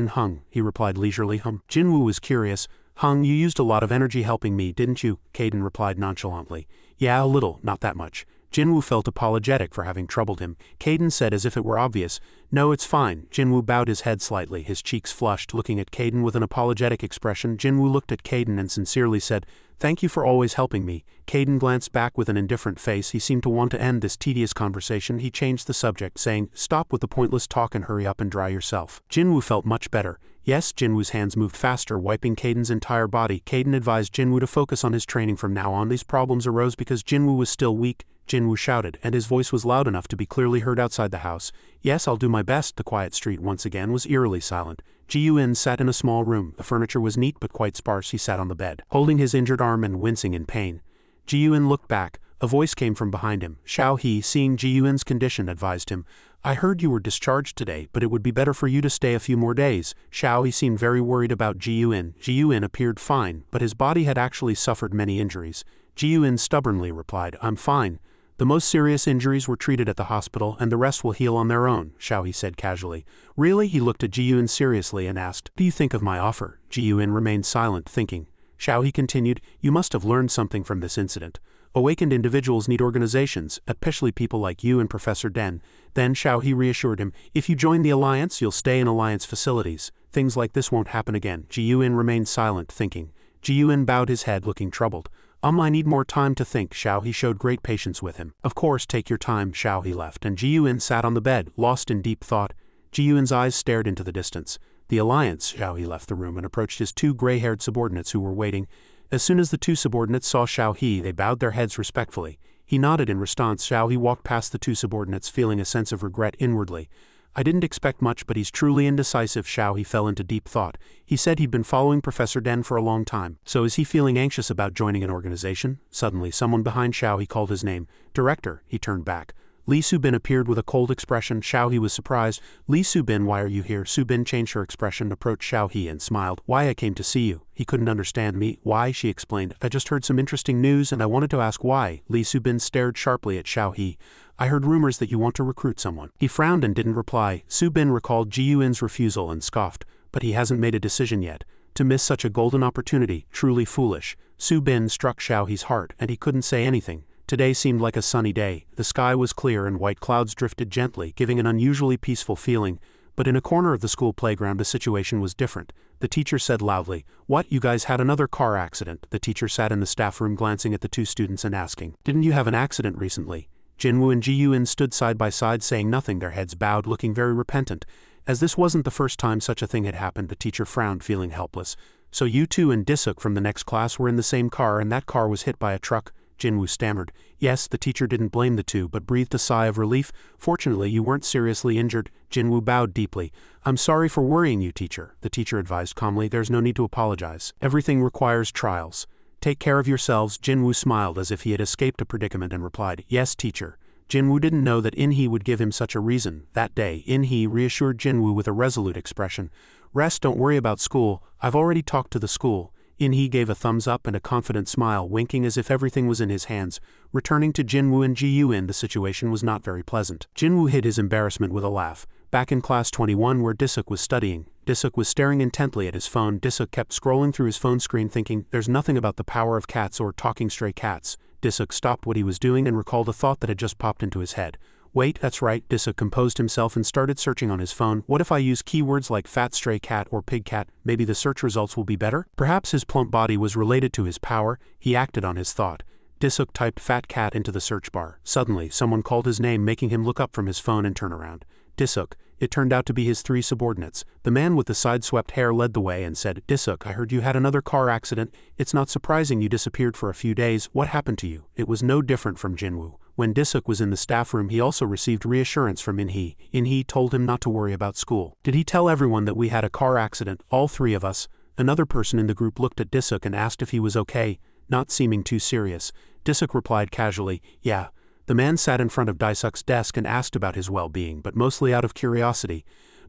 Hung, he replied leisurely. Jinwoo was curious. Hung, you used a lot of energy helping me, didn't you? Caden replied nonchalantly. Yeah, a little, not that much. Jinwoo felt apologetic for having troubled him. Caden said as if it were obvious, No, it's fine. Jinwoo bowed his head slightly, his cheeks flushed, looking at Caden with an apologetic expression. Jinwoo looked at Caden and sincerely said, Thank you for always helping me. Caden glanced back with an indifferent face. He seemed to want to end this tedious conversation. He changed the subject, saying, Stop with the pointless talk and hurry up and dry yourself. Jinwoo felt much better. Yes, Jinwoo's hands moved faster, wiping Caden's entire body. Caden advised Jinwoo to focus on his training from now on. These problems arose because Jinwoo was still weak. Jinwoo shouted, and his voice was loud enough to be clearly heard outside the house. Yes, I'll do my best. The quiet street once again was eerily silent. Ji-Yun sat in a small room. The furniture was neat but quite sparse. He sat on the bed, holding his injured arm and wincing in pain. Ji-Yun looked back. A voice came from behind him. Xiao He, seeing Ji-Yun's condition, advised him, I heard you were discharged today, but it would be better for you to stay a few more days. Xiao He seemed very worried about Ji Yuan. Ji Yuan appeared fine, but his body had actually suffered many injuries. Ji Yuan stubbornly replied, I'm fine. The most serious injuries were treated at the hospital and the rest will heal on their own, Xiao He said casually. Really? He looked at Ji Yuan seriously and asked, do you think of my offer? Ji Yuan remained silent, thinking. Xiao He continued, you must have learned something from this incident. Awakened individuals need organizations, especially people like you and Professor Den. Then Xiao He reassured him, if you join the alliance, you'll stay in alliance facilities. Things like this won't happen again. Ji Yuan remained silent, thinking. Ji Yuan bowed his head, looking troubled. I need more time to think. Xiao He showed great patience with him. Of course, take your time. Xiao He left, and Ji Yuan sat on the bed, lost in deep thought. Ji Yuan's eyes stared into the distance. The alliance. Xiao He left the room and approached his two gray-haired subordinates who were waiting. As soon as the two subordinates saw Xiao He, they bowed their heads respectfully. He nodded in response. Xiao He walked past the two subordinates, feeling a sense of regret inwardly. I didn't expect much, but he's truly indecisive. Xiao He fell into deep thought. He said he'd been following Professor Den for a long time. So is he feeling anxious about joining an organization? Suddenly, someone behind Xiao He called his name. Director. He turned back. Li Subin appeared with a cold expression. Xiao He was surprised. Li Subin, why are you here? Subin changed her expression, approached Xiao He and smiled. Why, I came to see you. He couldn't understand me. Why, she explained. I just heard some interesting news and I wanted to ask why. Li Subin stared sharply at Xiao He. I heard rumors that you want to recruit someone. He frowned and didn't reply. Subin recalled Ji Yuan's refusal and scoffed. But he hasn't made a decision yet. To miss such a golden opportunity, truly foolish. Subin struck Xiao He's heart and he couldn't say anything. Today seemed like a sunny day. The sky was clear and white clouds drifted gently, giving an unusually peaceful feeling. But in a corner of the school playground the situation was different. The teacher said loudly, What, you guys had another car accident? The teacher sat in the staff room glancing at the two students and asking, Didn't you have an accident recently? Jinwoo and Ji Yuan stood side by side saying nothing, their heads bowed, looking very repentant. As this wasn't the first time such a thing had happened, the teacher frowned, feeling helpless. So you two and Disuk from the next class were in the same car and that car was hit by a truck? Jinwoo stammered. Yes, the teacher didn't blame the two but breathed a sigh of relief. Fortunately, you weren't seriously injured. Jinwoo bowed deeply. I'm sorry for worrying you, teacher. The teacher advised calmly. There's no need to apologize. Everything requires trials. Take care of yourselves. Jinwoo smiled as if he had escaped a predicament and replied, Yes, teacher. Jinwoo didn't know that In-hee would give him such a reason. That day, In-hee reassured Jinwoo with a resolute expression. Rest, don't worry about school. I've already talked to the school. In-hee gave a thumbs up and a confident smile, winking as if everything was in his hands. Returning to Jinwoo and Ji Yuan, the situation was not very pleasant. Jinwoo hid his embarrassment with a laugh. Back in class 21 where Disuk was studying, Disuk was staring intently at his phone. Disuk kept scrolling through his phone screen thinking, there's nothing about the power of cats or talking stray cats. Disuk stopped what he was doing and recalled a thought that had just popped into his head. Wait, that's right. Disuk composed himself and started searching on his phone. What if I use keywords like fat stray cat or pig cat? Maybe the search results will be better? Perhaps his plump body was related to his power. He acted on his thought. Disuk typed fat cat into the search bar. Suddenly, someone called his name, making him look up from his phone and turn around. Disuk. It turned out to be his three subordinates. The man with the side-swept hair led the way and said, Disuk, I heard you had another car accident. It's not surprising you disappeared for a few days. What happened to you? It was no different from Jinwoo. When Disuk was in the staff room, he also received reassurance from In-hee. In-hee told him not to worry about school. Did he tell everyone that we had a car accident, all three of us? Another person in the group looked at Disuk and asked if he was okay, not seeming too serious. Disuk replied casually, Yeah. The man sat in front of Disuk's desk and asked about his well-being, but mostly out of curiosity.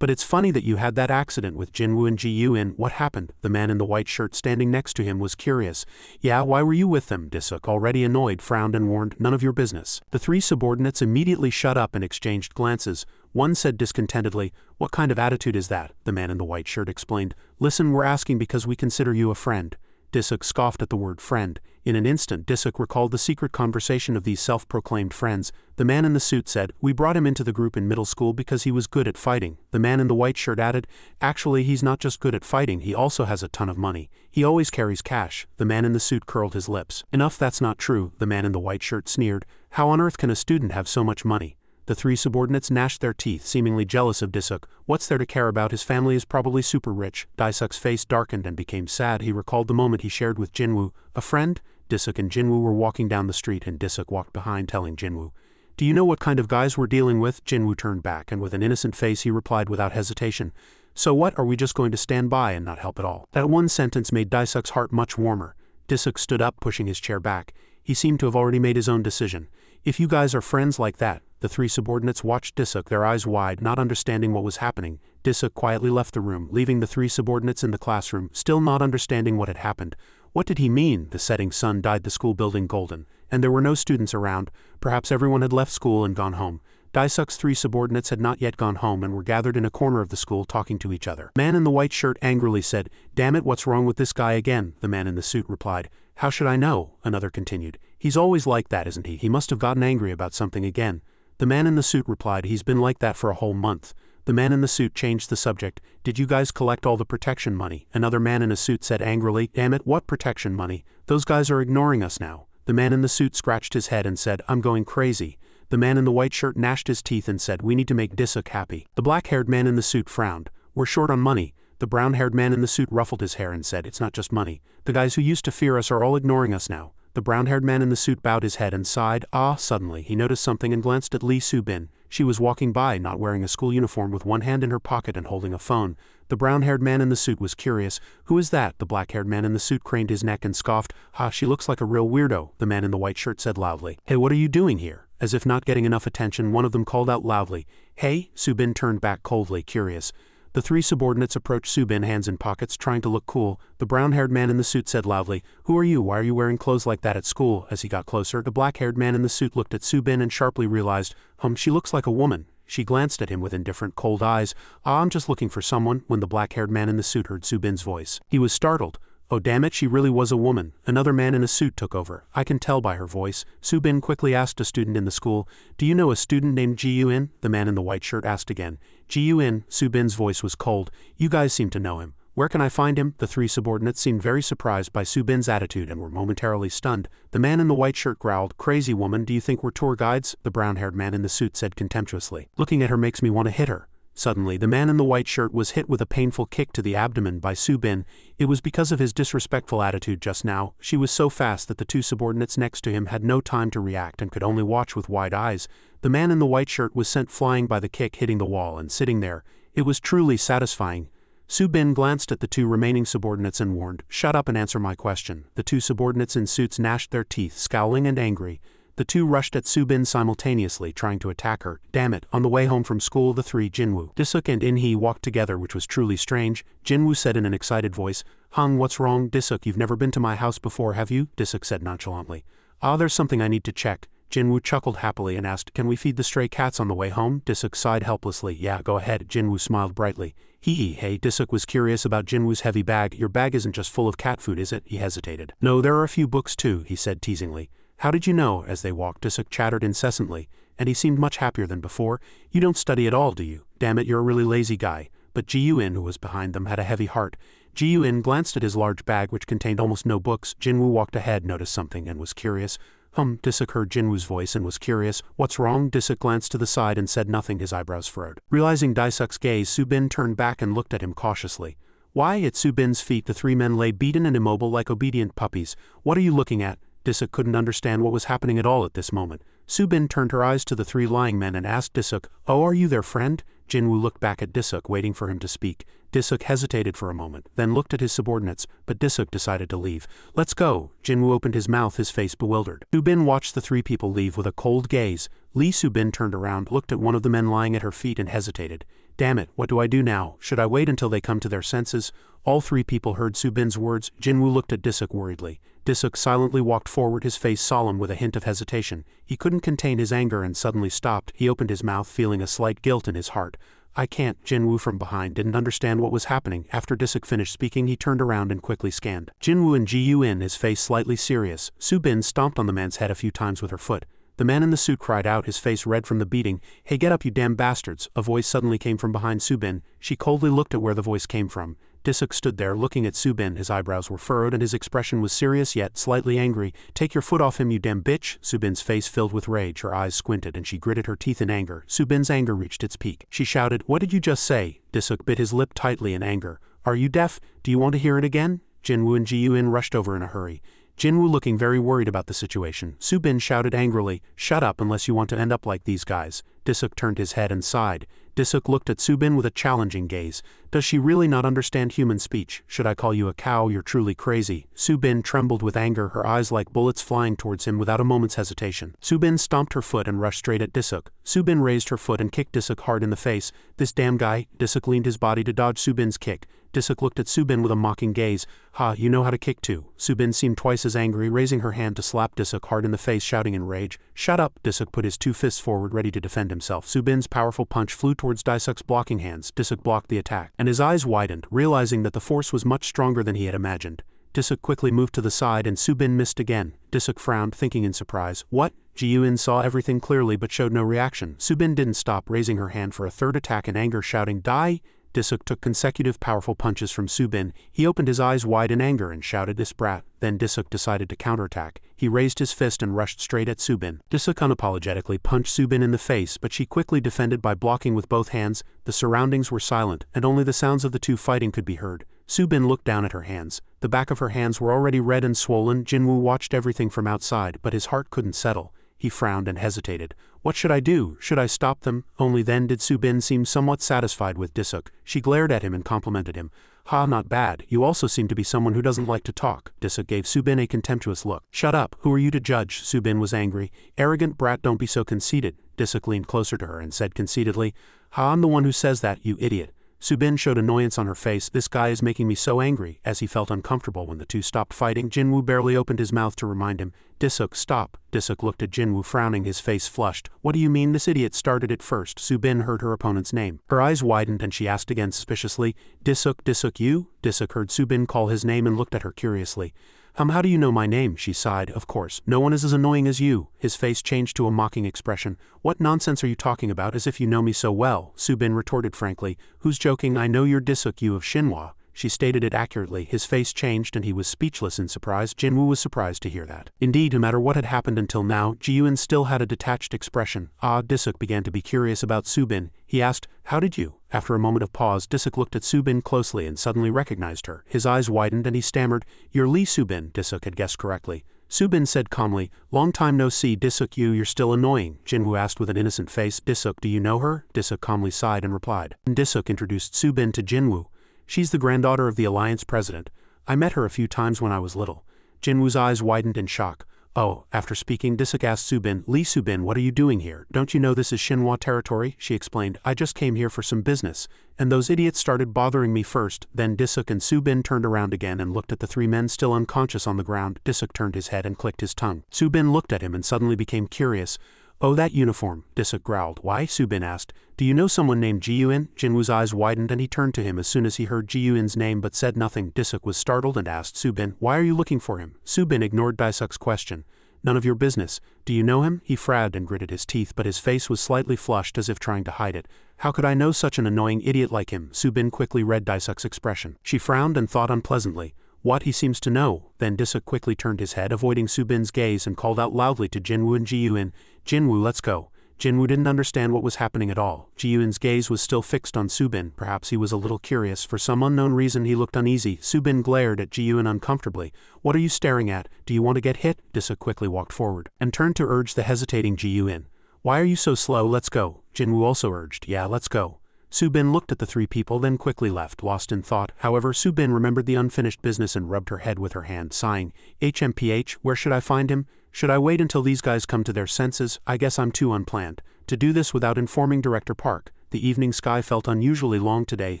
But it's funny that you had that accident with Jinwoo and Ji Yuan. What happened? The man in the white shirt standing next to him was curious. Yeah, why were you with them? Disuk, already annoyed, frowned and warned, none of your business. The three subordinates immediately shut up and exchanged glances. One said discontentedly, What kind of attitude is that? The man in the white shirt explained, Listen, we're asking because we consider you a friend. Disuk scoffed at the word friend. In an instant, Disuk recalled the secret conversation of these self-proclaimed friends. The man in the suit said, We brought him into the group in middle school because he was good at fighting. The man in the white shirt added, Actually, he's not just good at fighting, he also has a ton of money. He always carries cash. The man in the suit curled his lips. Enough, that's not true. The man in the white shirt sneered. How on earth can a student have so much money? The three subordinates gnashed their teeth, seemingly jealous of Disuk. What's there to care about? His family is probably super rich. Disuk's face darkened and became sad. He recalled the moment he shared with Jinwoo. A friend? Disuk and Jinwoo were walking down the street and Disuk walked behind, telling Jinwoo, Do you know what kind of guys we're dealing with? Jinwoo turned back and with an innocent face he replied without hesitation, So what, are we just going to stand by and not help at all? That one sentence made Disuk's heart much warmer. Disuk stood up, pushing his chair back. He seemed to have already made his own decision. If you guys are friends like that, the three subordinates watched Disuk, their eyes wide, not understanding what was happening. Disuk quietly left the room, leaving the three subordinates in the classroom, still not understanding what had happened. What did he mean? The setting sun dyed the school building golden, and there were no students around. Perhaps everyone had left school and gone home. Daisuk's three subordinates had not yet gone home and were gathered in a corner of the school talking to each other. Man in the white shirt angrily said, "Damn it, what's wrong with this guy again?" The man in the suit replied, "How should I know?" Another continued, "He's always like that, isn't he? He must have gotten angry about something again." The man in the suit replied, "He's been like that for a whole month." The man in the suit changed the subject. "Did you guys collect all the protection money?" Another man in a suit said angrily, "Damn it, what protection money? Those guys are ignoring us now." The man in the suit scratched his head and said, "I'm going crazy." The man in the white shirt gnashed his teeth and said, "We need to make Disuk happy." The black-haired man in the suit frowned. "We're short on money." The brown-haired man in the suit ruffled his hair and said, "It's not just money. The guys who used to fear us are all ignoring us now." The brown-haired man in the suit bowed his head and sighed. Suddenly he noticed something and glanced at Lee Soo-bin. She was walking by, not wearing a school uniform, with one hand in her pocket and holding a phone. The brown-haired man in the suit was curious. "Who is that?" The black-haired man in the suit craned his neck and scoffed. She looks like a real weirdo," the man in the white shirt said loudly. "Hey, what are you doing here?" As if not getting enough attention, one of them called out loudly, "Hey!" Soo-bin turned back coldly, curious. The three subordinates approached Soo-bin, hands in pockets, trying to look cool. The brown-haired man in the suit said loudly, "Who are you? Why are you wearing clothes like that at school?" As he got closer, the black-haired man in the suit looked at Soo-bin and sharply realized, she looks like a woman." She glanced at him with indifferent, cold eyes. "I'm just looking for someone," when the black-haired man in the suit heard Soo-bin's voice. He was startled. "Oh damn it, she really was a woman." Another man in a suit took over. "I can tell by her voice." Soo-bin quickly asked a student in the school, "Do you know a student named Ji-Yoon?" The man in the white shirt asked again. "Ji-Yoon," Soo-bin's voice was cold. "You guys seem to know him. Where can I find him?" The three subordinates seemed very surprised by Soo-bin's attitude and were momentarily stunned. The man in the white shirt growled, "Crazy woman, do you think we're tour guides?" The brown-haired man in the suit said contemptuously, "Looking at her makes me want to hit her." Suddenly, the man in the white shirt was hit with a painful kick to the abdomen by Soo-bin. It was because of his disrespectful attitude just now. She was so fast that the two subordinates next to him had no time to react and could only watch with wide eyes. The man in the white shirt was sent flying by the kick, hitting the wall and sitting there. It was truly satisfying. Soo-bin glanced at the two remaining subordinates and warned, "Shut up and answer my question." The two subordinates in suits gnashed their teeth, scowling and angry. The two rushed at Soo-bin simultaneously, trying to attack her. Damn it. On the way home from school, the three, Jinwoo, Disuk and In-hee, walked together, which was truly strange. Jinwoo said in an excited voice, "Hung, what's wrong?" "Disuk, you've never been to my house before, have you?" Disuk said nonchalantly. There's something I need to check." Jinwoo chuckled happily and asked, "Can we feed the stray cats on the way home?" Disuk sighed helplessly. "Yeah, go ahead." Jinwoo smiled brightly. Hey, Disuk was curious about Jinwoo's heavy bag. "Your bag isn't just full of cat food, is it?" He hesitated. "No, there are a few books too," he said teasingly. "How did you know?" As they walked, Disuk chattered incessantly, and he seemed much happier than before. "You don't study at all, do you? Damn it, you're a really lazy guy." But Ji-Yoon, who was behind them, had a heavy heart. Ji-Yoon glanced at his large bag, which contained almost no books. Jinwoo walked ahead, noticed something, and was curious. Disuk heard Jinwoo's voice and was curious. "What's wrong?" Disuk glanced to the side and said nothing, his eyebrows furrowed. Realizing Daisuk's gaze, Soo-bin turned back and looked at him cautiously. Why, at Soo-bin's feet the three men lay beaten and immobile like obedient puppies. "What are you looking at?" Disuk couldn't understand what was happening at all at this moment. Soo-bin turned her eyes to the three lying men and asked Disuk, "Oh, are you their friend?" Jinwoo looked back at Disuk, waiting for him to speak. Disuk hesitated for a moment, then looked at his subordinates, but Disuk decided to leave. "Let's go." Jinwoo opened his mouth, his face bewildered. Soo-bin watched the three people leave with a cold gaze. Lee Soo-bin turned around, looked at one of the men lying at her feet and hesitated. "Damn it, what do I do now? Should I wait until they come to their senses?" All three people heard Soo-bin's words. Jinwoo looked at Disuk worriedly. Disuk silently walked forward, his face solemn with a hint of hesitation. He couldn't contain his anger and suddenly stopped. He opened his mouth, feeling a slight guilt in his heart. "I can't." Jinwoo from behind didn't understand what was happening. After Disuk finished speaking, he turned around and quickly scanned Jinwoo and Ji-Yoon, his face slightly serious. Soo-bin stomped on the man's head a few times with her foot. The man in the suit cried out, his face red from the beating, "Hey, get up, you damn bastards." A voice suddenly came from behind Soo-bin. She coldly looked at where the voice came from. Disuk stood there looking at Soo-bin. His eyebrows were furrowed and his expression was serious yet slightly angry. "Take your foot off him, you damn bitch." Soo-bin's face filled with rage, her eyes squinted and she gritted her teeth in anger. Soo-bin's anger reached its peak. She shouted, "What did you just say?" Disuk bit his lip tightly in anger. "Are you deaf? Do you want to hear it again?" Jinwoo and Ji-Yoon rushed over in a hurry. Jinwoo looking very worried about the situation. Soo-bin shouted angrily, "Shut up unless you want to end up like these guys." Disuk turned his head and sighed. Disuk looked at Subin with a challenging gaze. Does she really not understand human speech? Should I call you a cow? You're truly crazy. Subin trembled with anger, her eyes like bullets flying towards him without a moment's hesitation. Subin stomped her foot and rushed straight at Disuk. Subin raised her foot and kicked Disuk hard in the face. This damn guy. Disuk leaned his body to dodge Subin's kick. Disuk looked at Subin with a mocking gaze. Ha, you know how to kick too. Subin seemed twice as angry, raising her hand to slap Disuk hard in the face, shouting in rage. Shut up. Disuk put his two fists forward, ready to defend himself. Subin's powerful punch flew towards Disuk's blocking hands. Disuk blocked the attack, and his eyes widened, realizing that the force was much stronger than he had imagined. Disuk quickly moved to the side and Subin missed again. Disuk frowned, thinking in surprise. What? Ji-Eun saw everything clearly but showed no reaction. Subin didn't stop, raising her hand for a third attack in anger, shouting, Die! Disuk took consecutive powerful punches from Subin. He opened his eyes wide in anger and shouted, This brat. Then Disuk decided to counterattack. He raised his fist and rushed straight at Subin. Disuk unapologetically punched Subin in the face, but she quickly defended by blocking with both hands. The surroundings were silent, and only the sounds of the two fighting could be heard. Subin looked down at her hands. The back of her hands were already red and swollen. Jinwoo watched everything from outside, but his heart couldn't settle. He frowned and hesitated. What should I do? Should I stop them? Only then did Subin seem somewhat satisfied with Disuk. She glared at him and complimented him. Ha, not bad. You also seem to be someone who doesn't like to talk. Disuk gave Subin a contemptuous look. Shut up. Who are you to judge? Subin was angry. Arrogant brat, don't be so conceited. Disuk leaned closer to her and said conceitedly, Ha, I'm the one who says that, you idiot. Subin showed annoyance on her face. This guy is making me so angry. As he felt uncomfortable when the two stopped fighting, Jinwoo barely opened his mouth to remind him. Disuk, stop. Disuk looked at Jinwoo, frowning, his face flushed. What do you mean? This idiot started it first. Subin heard her opponent's name. Her eyes widened and she asked again suspiciously, Disuk, you? Disuk heard Subin call his name and looked at her curiously. How do you know my name? She sighed. Of course. No one is as annoying as you. His face changed to a mocking expression. What nonsense are you talking about, as if you know me so well? Subin retorted frankly. Who's joking? I know you're Disuk, you of Shinhwa. She stated it accurately. His face changed and he was speechless in surprise. Jinwoo was surprised to hear that. Indeed, no matter what had happened until now, Ji-Eun still had a detached expression. Disuk began to be curious about Subin. He asked, How did you? After a moment of pause, Disuk looked at Subin closely and suddenly recognized her. His eyes widened and he stammered, You're Lee Subin. Disuk had guessed correctly. Subin said calmly, Long time no see, Disuk, you're still annoying. Jinwoo asked with an innocent face, Disuk, do you know her? Disuk calmly sighed and replied. Disuk introduced Subin to Jinwoo. She's the granddaughter of the Alliance president. I met her a few times when I was little. Jinwoo's eyes widened in shock. Oh, after speaking, Disuk asked Subin, Lee Subin, what are you doing here? Don't you know this is Shinhwa territory? She explained, I just came here for some business, and those idiots started bothering me first. Then Disuk and Subin turned around again and looked at the three men still unconscious on the ground. Disuk turned his head and clicked his tongue. Subin looked at him and suddenly became curious. Oh, that uniform, Disuk growled. Why? Subin asked. Do you know someone named Ji-Eun? Jinwoo's eyes widened and he turned to him as soon as he heard Ji-Eun's name but said nothing. Disuk was startled and asked Subin, Why are you looking for him? Subin ignored Disuk's question. None of your business. Do you know him? He frowned and gritted his teeth, but his face was slightly flushed as if trying to hide it. How could I know such an annoying idiot like him? Subin quickly read Disuk's expression. She frowned and thought unpleasantly. What, he seems to know. Then Disuk quickly turned his head, avoiding Subin's gaze, and called out loudly to Jinwoo and Ji-Eun, Jinwoo, let's go. Jinwoo didn't understand what was happening at all. Ji-Eun's gaze was still fixed on Subin. Perhaps he was a little curious. For some unknown reason he looked uneasy. Subin glared at Ji-Eun uncomfortably. What are you staring at? Do you want to get hit? Disuk quickly walked forward and turned to urge the hesitating Ji-Eun. Why are you so slow? Let's go. Jinwoo also urged. Yeah, let's go. Subin looked at the three people, then quickly left, lost in thought. However, Subin remembered the unfinished business and rubbed her head with her hand, sighing. HMPH, where should I find him? Should I wait until these guys come to their senses? I guess I'm too unplanned to do this without informing Director Park. The evening sky felt unusually long today,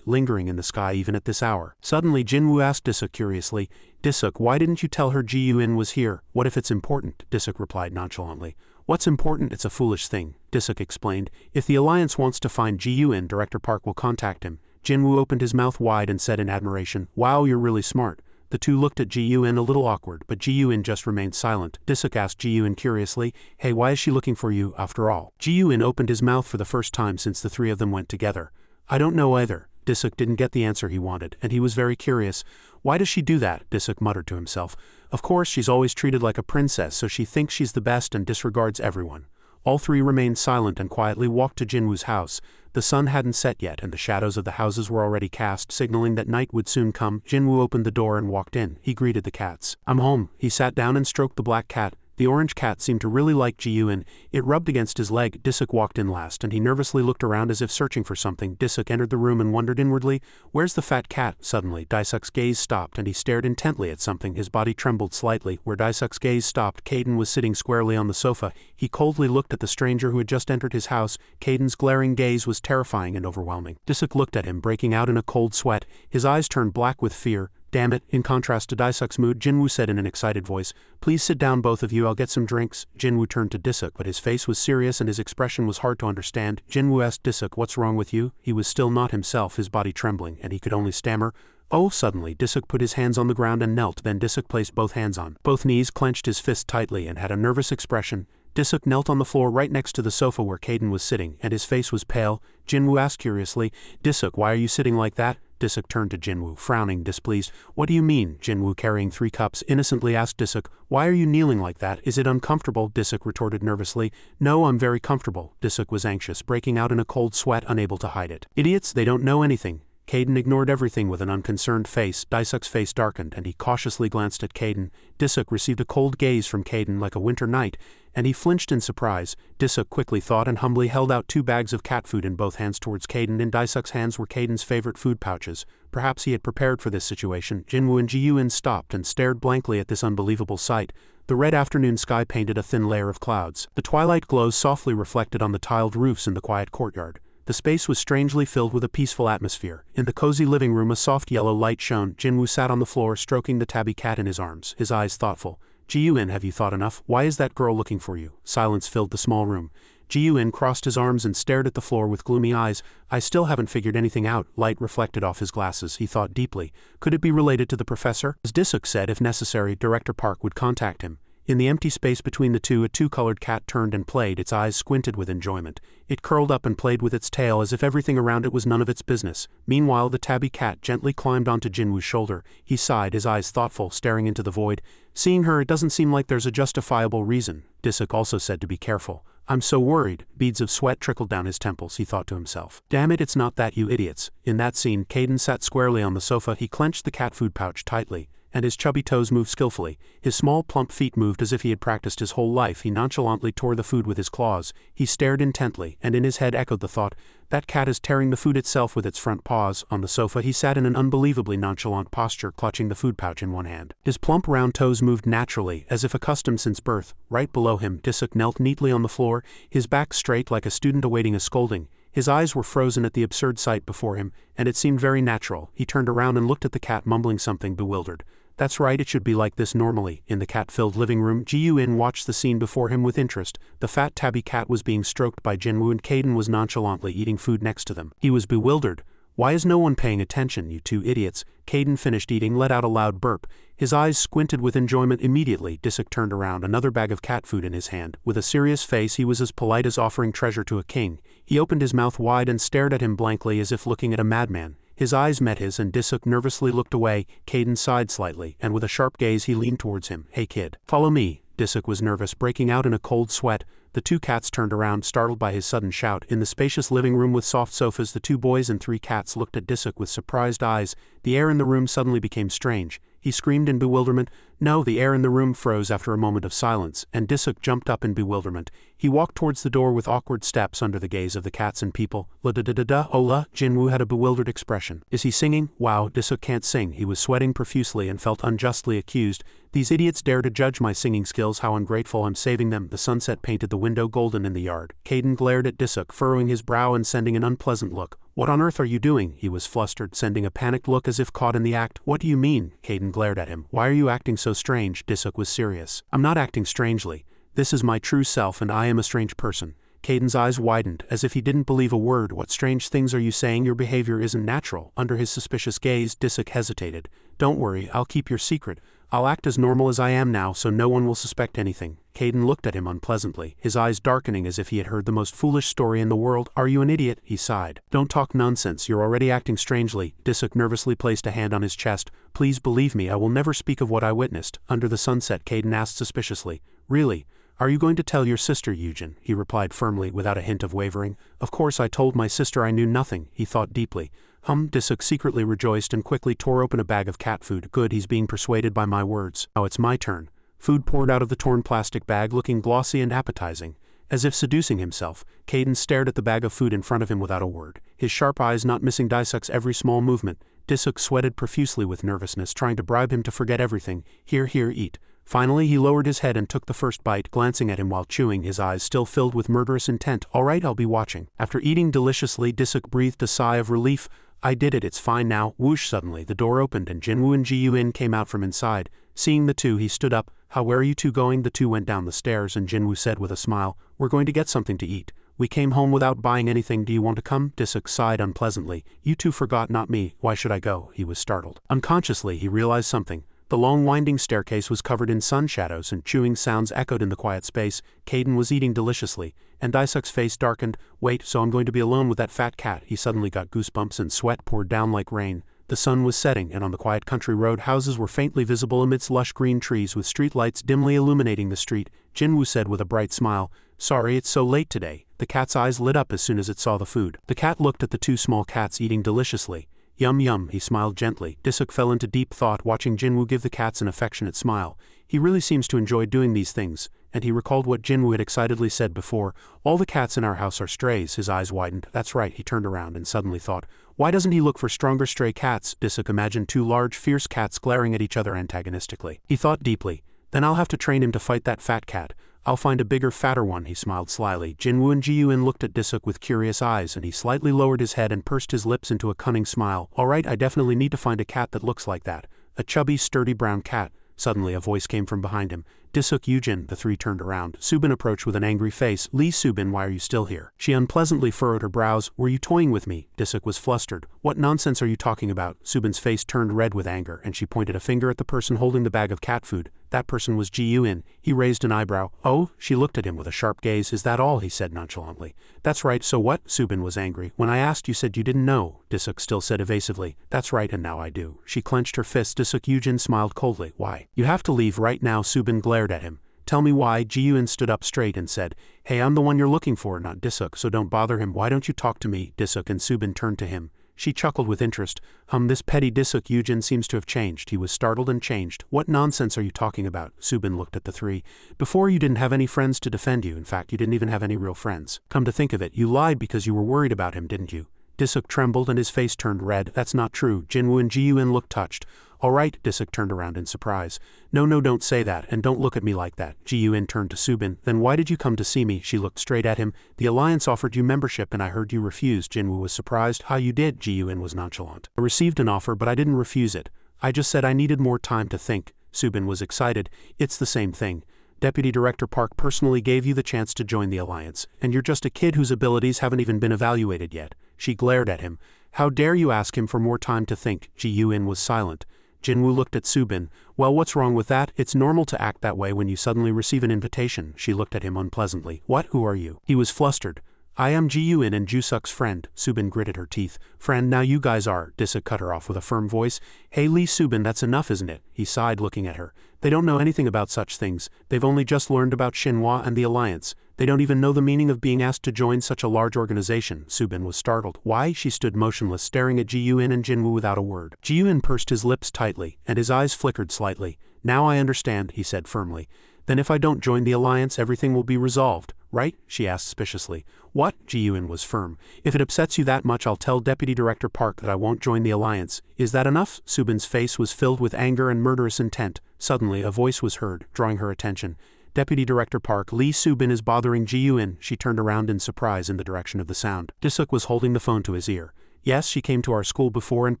lingering in the sky even at this hour. Suddenly Jinwoo asked Disuk curiously, Disuk, why didn't you tell her Ji-Eun was here? What if it's important? Disuk replied nonchalantly. What's important? It's a foolish thing. Disuk explained. If the Alliance wants to find Ji-Eun, Director Park will contact him. Jinwoo opened his mouth wide and said in admiration, Wow, you're really smart. The two looked at Ji-Eun a little awkward, but Ji-Eun just remained silent. Disuk asked Ji-Eun curiously, Hey, why is she looking for you, after all? Ji-Eun opened his mouth for the first time since the three of them went together. I don't know either. Disuk didn't get the answer he wanted, and he was very curious. Why does she do that? Disuk muttered to himself. Of course, she's always treated like a princess, so she thinks she's the best and disregards everyone. All three remained silent and quietly walked to Jinwoo's house. The sun hadn't set yet, and the shadows of the houses were already cast, signaling that night would soon come. Jinwoo opened the door and walked in. He greeted the cats. I'm home. He sat down and stroked the black cat. The orange cat seemed to really like Ji-Yoon. It rubbed against his leg. Disuk walked in last, and he nervously looked around as if searching for something. Disuk entered the room and wondered inwardly, "Where's the fat cat?" Suddenly, Disuk's gaze stopped, and he stared intently at something. His body trembled slightly. Where Disuk's gaze stopped, Caden was sitting squarely on the sofa. He coldly looked at the stranger who had just entered his house. Caden's glaring gaze was terrifying and overwhelming. Disuk looked at him, breaking out in a cold sweat. His eyes turned black with fear. "Damn it." In contrast to Disuk's mood, Jinwoo said in an excited voice, "Please sit down, both of you, I'll get some drinks." Jinwoo turned to Disuk, but his face was serious and his expression was hard to understand. Jinwoo asked Disuk, "What's wrong with you?" He was still not himself, his body trembling, and he could only stammer, "Oh." Suddenly, Disuk put his hands on the ground and knelt. Then Disuk placed both hands on both knees, clenched his fist tightly, and had a nervous expression. Disuk knelt on the floor right next to the sofa where Caden was sitting, and his face was pale. Jinwoo asked curiously, "Disuk, why are you sitting like that?" Disuk turned to Jinwoo, frowning, displeased. "What do you mean?" Jinwoo, carrying 3 cups, innocently asked Disuk, "Why are you kneeling like that? Is it uncomfortable?" Disuk retorted nervously, "No, I'm very comfortable." Disuk was anxious, breaking out in a cold sweat, unable to hide it. "Idiots, they don't know anything." Caden ignored everything with an unconcerned face. Disuk's face darkened, and he cautiously glanced at Caden. Disuk received a cold gaze from Caden like a winter night, and he flinched in surprise. Disuk quickly thought and humbly held out 2 bags of cat food in both hands towards Caden. In Disuk's hands were Caden's favorite food pouches. Perhaps he had prepared for this situation. Jinwoo and Ji-Yoon stopped and stared blankly at this unbelievable sight. The red afternoon sky painted a thin layer of clouds. The twilight glows softly reflected on the tiled roofs in the quiet courtyard. The space was strangely filled with a peaceful atmosphere. In the cozy living room a soft yellow light shone. Jinwoo sat on the floor, stroking the tabby cat in his arms, his eyes thoughtful. "Ji-Yoon, have you thought enough? Why is that girl looking for you?" Silence filled the small room. Ji-Yoon crossed his arms and stared at the floor with gloomy eyes. "I still haven't figured anything out." Light reflected off his glasses. He thought deeply. Could it be related to the professor? As Disuk said, if necessary, Director Park would contact him. In the empty space between the two, a 2-colored cat turned and played, its eyes squinted with enjoyment. It curled up and played with its tail as if everything around it was none of its business. Meanwhile, the tabby cat gently climbed onto Jinwoo's shoulder. He sighed, his eyes thoughtful, staring into the void. "Seeing her, it doesn't seem like there's a justifiable reason." Disuk also said to be careful. "I'm so worried." Beads of sweat trickled down his temples, he thought to himself. "Damn it, it's not that, you idiots." In that scene, Caden sat squarely on the sofa. He clenched the cat food pouch tightly, and his chubby toes moved skillfully. His small plump feet moved as if he had practiced his whole life. He nonchalantly tore the food with his claws. He stared intently, and in his head echoed the thought, "That cat is tearing the food itself with its front paws." On the sofa he sat in an unbelievably nonchalant posture, clutching the food pouch in one hand. His plump round toes moved naturally, as if accustomed since birth. Right below him, Disuk knelt neatly on the floor, his back straight like a student awaiting a scolding. His eyes were frozen at the absurd sight before him, and it seemed very natural. He turned around and looked at the cat, mumbling something, bewildered. "That's right, it should be like this normally." In the cat-filled living room, Ji-Yoon watched the scene before him with interest. The fat tabby cat was being stroked by Jinwoo, and Caden was nonchalantly eating food next to them. He was bewildered. "Why is no one paying attention, you 2 idiots?" Caden finished eating, let out a loud burp. His eyes squinted with enjoyment. Immediately, Disuk turned around, another bag of cat food in his hand. With a serious face, he was as polite as offering treasure to a king. He opened his mouth wide and stared at him blankly as if looking at a madman. His eyes met his, and Disuk nervously looked away. Caden sighed slightly, and with a sharp gaze he leaned towards him. "Hey kid, follow me." Disuk was nervous, breaking out in a cold sweat. The 2 cats turned around, startled by his sudden shout. In the spacious living room with soft sofas, the 2 boys and 3 cats looked at Disuk with surprised eyes. The air in the room suddenly became strange. He screamed in bewilderment. No, the air in the room froze after a moment of silence, and Disuk jumped up in bewilderment. He walked towards the door with awkward steps under the gaze of the cats and people. "La-da-da-da-da, hola." Jinwoo had a bewildered expression. "Is he singing?" "Wow, Disuk can't sing." He was sweating profusely and felt unjustly accused. "These idiots dare to judge my singing skills. How ungrateful, I'm saving them." The sunset painted the window golden in the yard. Caden glared at Disuk, furrowing his brow and sending an unpleasant look. "What on earth are you doing?" He was flustered, sending a panicked look as if caught in the act. "What do you mean?" Caden glared at him. "Why are you acting so strange?" Disuk was serious. "I'm not acting strangely. This is my true self, and I am a strange person." Caden's eyes widened, as if he didn't believe a word. "What strange things are you saying? Your behavior isn't natural." Under his suspicious gaze, Disuk hesitated. "Don't worry, I'll keep your secret. I'll act as normal as I am now, so no one will suspect anything." Caden looked at him unpleasantly, his eyes darkening as if he had heard the most foolish story in the world. "Are you an idiot?" he sighed. "Don't talk nonsense, you're already acting strangely." Disuk nervously placed a hand on his chest. "Please believe me, I will never speak of what I witnessed." Under the sunset, Caden asked suspiciously, "Really? Are you going to tell your sister, Eugen?" He replied firmly, without a hint of wavering. "Of course I told my sister I knew nothing." He thought deeply. Disuk secretly rejoiced and quickly tore open a bag of cat food. "Good, he's being persuaded by my words. Now it's my turn." Food poured out of the torn plastic bag looking glossy and appetizing. As if seducing himself, Caden stared at the bag of food in front of him without a word, his sharp eyes not missing Daisuk's every small movement. Daisuk sweated profusely with nervousness, trying to bribe him to forget everything. Here, eat. Finally he lowered his head and took the first bite, glancing at him while chewing, his eyes still filled with murderous intent. All right, I'll be watching. After eating deliciously, Daisuk breathed a sigh of relief. I did it, it's fine now. Whoosh, suddenly the door opened and Jinwoo and Ji-Yun came out from inside. Seeing the two, he stood up. Where are you two going? The two went down the stairs and Jinwoo said with a smile, we're going to get something to eat. We came home without buying anything, do you want to come? Daisuk sighed unpleasantly. You two forgot, not me. Why should I go? He was startled. Unconsciously he realized something. The long winding staircase was covered in sun shadows and chewing sounds echoed in the quiet space. Caden was eating deliciously, and Daisuk's face darkened. Wait, so I'm going to be alone with that fat cat? He suddenly got goosebumps and sweat poured down like rain. The sun was setting, and on the quiet country road houses were faintly visible amidst lush green trees with street lights dimly illuminating the street. Jinwoo said with a bright smile, sorry it's so late today. The cat's eyes lit up as soon as it saw the food. The cat looked at the two small cats eating deliciously. Yum yum, he smiled gently. Daisuk fell into deep thought watching Jinwoo give the cats an affectionate smile. He really seems to enjoy doing these things, and he recalled what Jinwoo had excitedly said before. All the cats in our house are strays. His eyes widened. That's right, he turned around and suddenly thought, why doesn't he look for stronger stray cats? Daisuk imagined two large, fierce cats glaring at each other antagonistically. He thought deeply, then I'll have to train him to fight that fat cat. I'll find a bigger, fatter one, he smiled slyly. Jinwoo and Ji-Yun looked at Daisuk with curious eyes and he slightly lowered his head and pursed his lips into a cunning smile. Alright, I definitely need to find a cat that looks like that. A chubby, sturdy brown cat. Suddenly a voice came from behind him. Daisuk, Yujin. The three turned around. Subin approached with an angry face. Lee Subin, why are you still here? She unpleasantly furrowed her brows. Were you toying with me? Daisuk was flustered. What nonsense are you talking about? Subin's face turned red with anger and she pointed a finger at the person holding the bag of cat food. That person was Ji-Yun. He raised an eyebrow. Oh? She looked at him with a sharp gaze. Is that all? He said nonchalantly. That's right, so what? Subin was angry. When I asked you said you didn't know. Daisuk still said evasively. That's right, and now I do. She clenched her fist. Daisuk Yujin smiled coldly. Why? You have to leave right now. Subin glared at him. Tell me why. Ji-Yun stood up straight and said, hey, I'm the one you're looking for, not Daisuk, so don't bother him. Why don't you talk to me? Daisuk and Subin turned to him. She chuckled with interest. This petty Daisuk Yujin seems to have changed. He was startled and changed. What nonsense are you talking about? Subin looked at the three. Before you didn't have any friends to defend you. In fact, you didn't even have any real friends. Come to think of it, you lied because you were worried about him, didn't you? Daisuk trembled and his face turned red. That's not true. Jinwoo and Ji-Yun looked touched. All right, Daisuk turned around in surprise. No, don't say that, and don't look at me like that. Ji-Yun turned to Subin. Then why did you come to see me? She looked straight at him. The Alliance offered you membership and I heard you refused. Jinwoo was surprised. How you did? Ji-Yun was nonchalant. I received an offer, but I didn't refuse it. I just said I needed more time to think. Subin was excited. It's the same thing. Deputy Director Park personally gave you the chance to join the Alliance, and you're just a kid whose abilities haven't even been evaluated yet. She glared at him. How dare you ask him for more time to think? Ji-Yun was silent. Jinwoo looked at Subin. Well, what's wrong with that? It's normal to act that way when you suddenly receive an invitation. She looked at him unpleasantly. What? Who are you? He was flustered. I am Ji-Yun and Jusuk's friend. Subin gritted her teeth. Friend, now you guys are. Daisuk cut her off with a firm voice. Hey Lee Subin, that's enough, isn't it? He sighed looking at her. They don't know anything about such things. They've only just learned about Shinhwa and the Alliance. They don't even know the meaning of being asked to join such a large organization. Subin was startled. Why? She stood motionless, staring at Ji-Yun and Jinwoo without a word. Ji-Yun pursed his lips tightly, and his eyes flickered slightly. Now I understand, he said firmly. Then if I don't join the Alliance, everything will be resolved, right? She asked suspiciously. What? Ji-Yun was firm. If it upsets you that much, I'll tell Deputy Director Park that I won't join the Alliance. Is that enough? Subin's face was filled with anger and murderous intent. Suddenly, a voice was heard, drawing her attention. Deputy Director Park, Lee Subin is bothering Ji-Yun. She turned around in surprise in the direction of the sound. Daisuk was holding the phone to his ear. Yes, she came to our school before and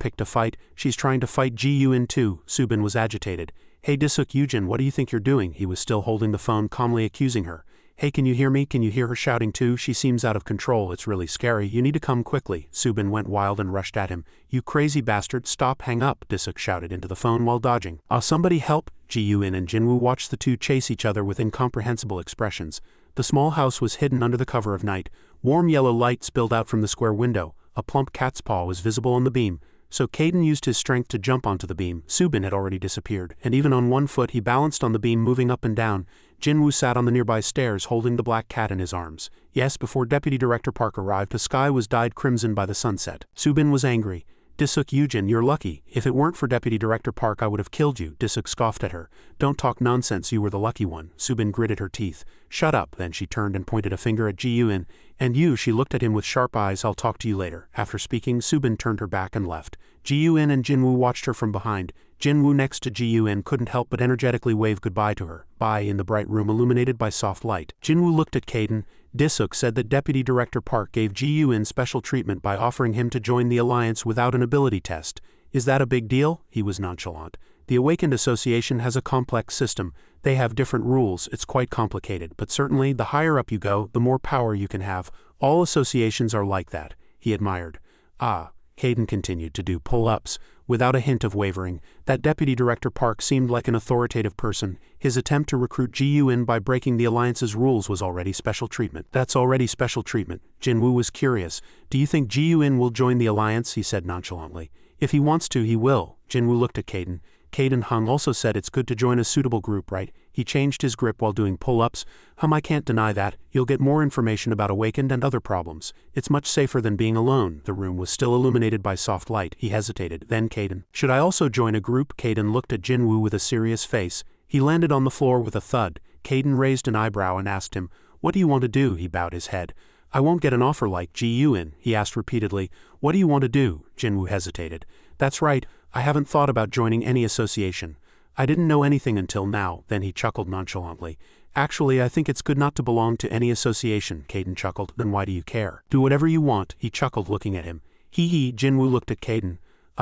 picked a fight. She's trying to fight Ji-Yun too. Subin was agitated. Hey Daisuk Yujin, what do you think you're doing? He was still holding the phone, calmly accusing her. Hey, can you hear me? Can you hear her shouting too? She seems out of control. It's really scary. You need to come quickly. Subin went wild and rushed at him. You crazy bastard, stop, hang up, Daisuk shouted into the phone while dodging. Somebody help. Ji-Yun and Jinwoo watched the two chase each other with incomprehensible expressions. The small house was hidden under the cover of night. Warm yellow light spilled out from the square window. A plump cat's paw was visible on the beam. So Caden used his strength to jump onto the beam. Subin had already disappeared, and even on one foot he balanced on the beam, moving up and down. Jinwoo sat on the nearby stairs holding the black cat in his arms. Yes, before Deputy Director Park arrived, the sky was dyed crimson by the sunset. Subin was angry. Disuk Yujin, you're lucky. If it weren't for Deputy Director Park I would have killed you. Disuk scoffed at her. Don't talk nonsense, you were the lucky one. Subin gritted her teeth. Shut up. Then she turned and pointed a finger at Ji-Yun. And you, she looked at him with sharp eyes, I'll talk to you later. After speaking, Subin turned her back and left. Ji-Yun and Jinwoo watched her from behind. Jinwoo next to Ji-Yun couldn't help but energetically wave goodbye to her. Bye in the bright room illuminated by soft light. Jinwoo looked at Kaden. Disuk said that Deputy Director Park gave Ji-Yun special treatment by offering him to join the alliance without an ability test. Is that a big deal? He was nonchalant. The Awakened Association has a complex system. They have different rules, it's quite complicated, but certainly the higher up you go, the more power you can have. All associations are like that, he admired. Kaden continued to do pull-ups, without a hint of wavering. That Deputy Director Park seemed like an authoritative person. His attempt to recruit Ji-Yun by breaking the alliance's rules was already special treatment. That's already special treatment. Jinwoo was curious. Do you think Ji-Yun will join the alliance? He said nonchalantly. If he wants to, he will. Jinwoo looked at Kaden. Kaden Hung also said it's good to join a suitable group, right? He changed his grip while doing pull-ups. I can't deny that. You'll get more information about Awakened and other problems. It's much safer than being alone. The room was still illuminated by soft light. He hesitated. Then Kaden. Should I also join a group? Kaden looked at Jinwoo with a serious face. He landed on the floor with a thud. Kaden raised an eyebrow and asked him, What do you want to do? He bowed his head. I won't get an offer like Ji-Yun, he asked repeatedly. What do you want to do? Jinwoo hesitated. That's right. I haven't thought about joining any association. I didn't know anything until now. Then he chuckled nonchalantly. Actually, I think it's good not to belong to any association, Kaden chuckled. Then why do you care? Do whatever you want, he chuckled looking at him. Hee. Jinwoo looked at Kaden.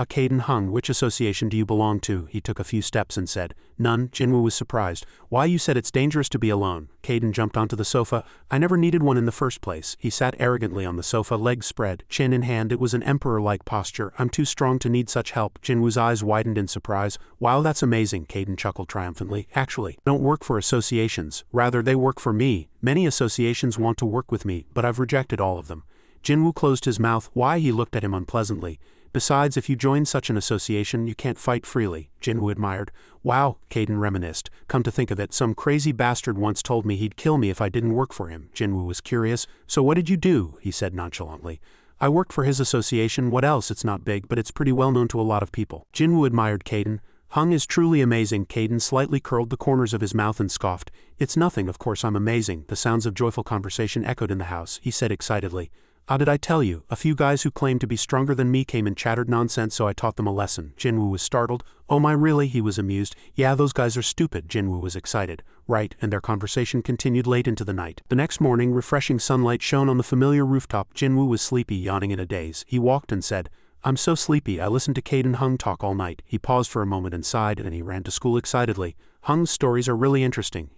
Kaden Hung, which association do you belong to? He took a few steps and said. None. Jinwoo was surprised. Why, you said it's dangerous to be alone. Kaden jumped onto the sofa. I never needed one in the first place. He sat arrogantly on the sofa, legs spread, chin in hand. It was an emperor-like posture. I'm too strong to need such help. Jinwoo's eyes widened in surprise. Wow, that's amazing, Kaden chuckled triumphantly. Actually, don't work for associations. Rather, they work for me. Many associations want to work with me, but I've rejected all of them. Jinwoo closed his mouth. Why? He looked at him unpleasantly. Besides, if you join such an association, you can't fight freely, Jinwoo admired. Wow, Kaden reminisced. Come to think of it, some crazy bastard once told me he'd kill me if I didn't work for him. Jinwoo was curious. So what did you do? He said nonchalantly. I worked for his association. What else? It's not big, but it's pretty well known to a lot of people. Jinwoo admired Kaden. Hung is truly amazing. Kaden slightly curled the corners of his mouth and scoffed. It's nothing, of course I'm amazing. The sounds of joyful conversation echoed in the house. He said excitedly. Did I tell you? A few guys who claimed to be stronger than me came and chattered nonsense, so I taught them a lesson. Jinwoo was startled. Oh my, really? He was amused. Yeah, those guys are stupid. Jinwoo was excited. Right, and their conversation continued late into the night. The next morning, refreshing sunlight shone on the familiar rooftop. Jinwoo was sleepy, yawning in a daze. He walked and said, I'm so sleepy, I listened to Kaden Hung talk all night. He paused for a moment and sighed, and then he ran to school excitedly. Hung's stories are really interesting.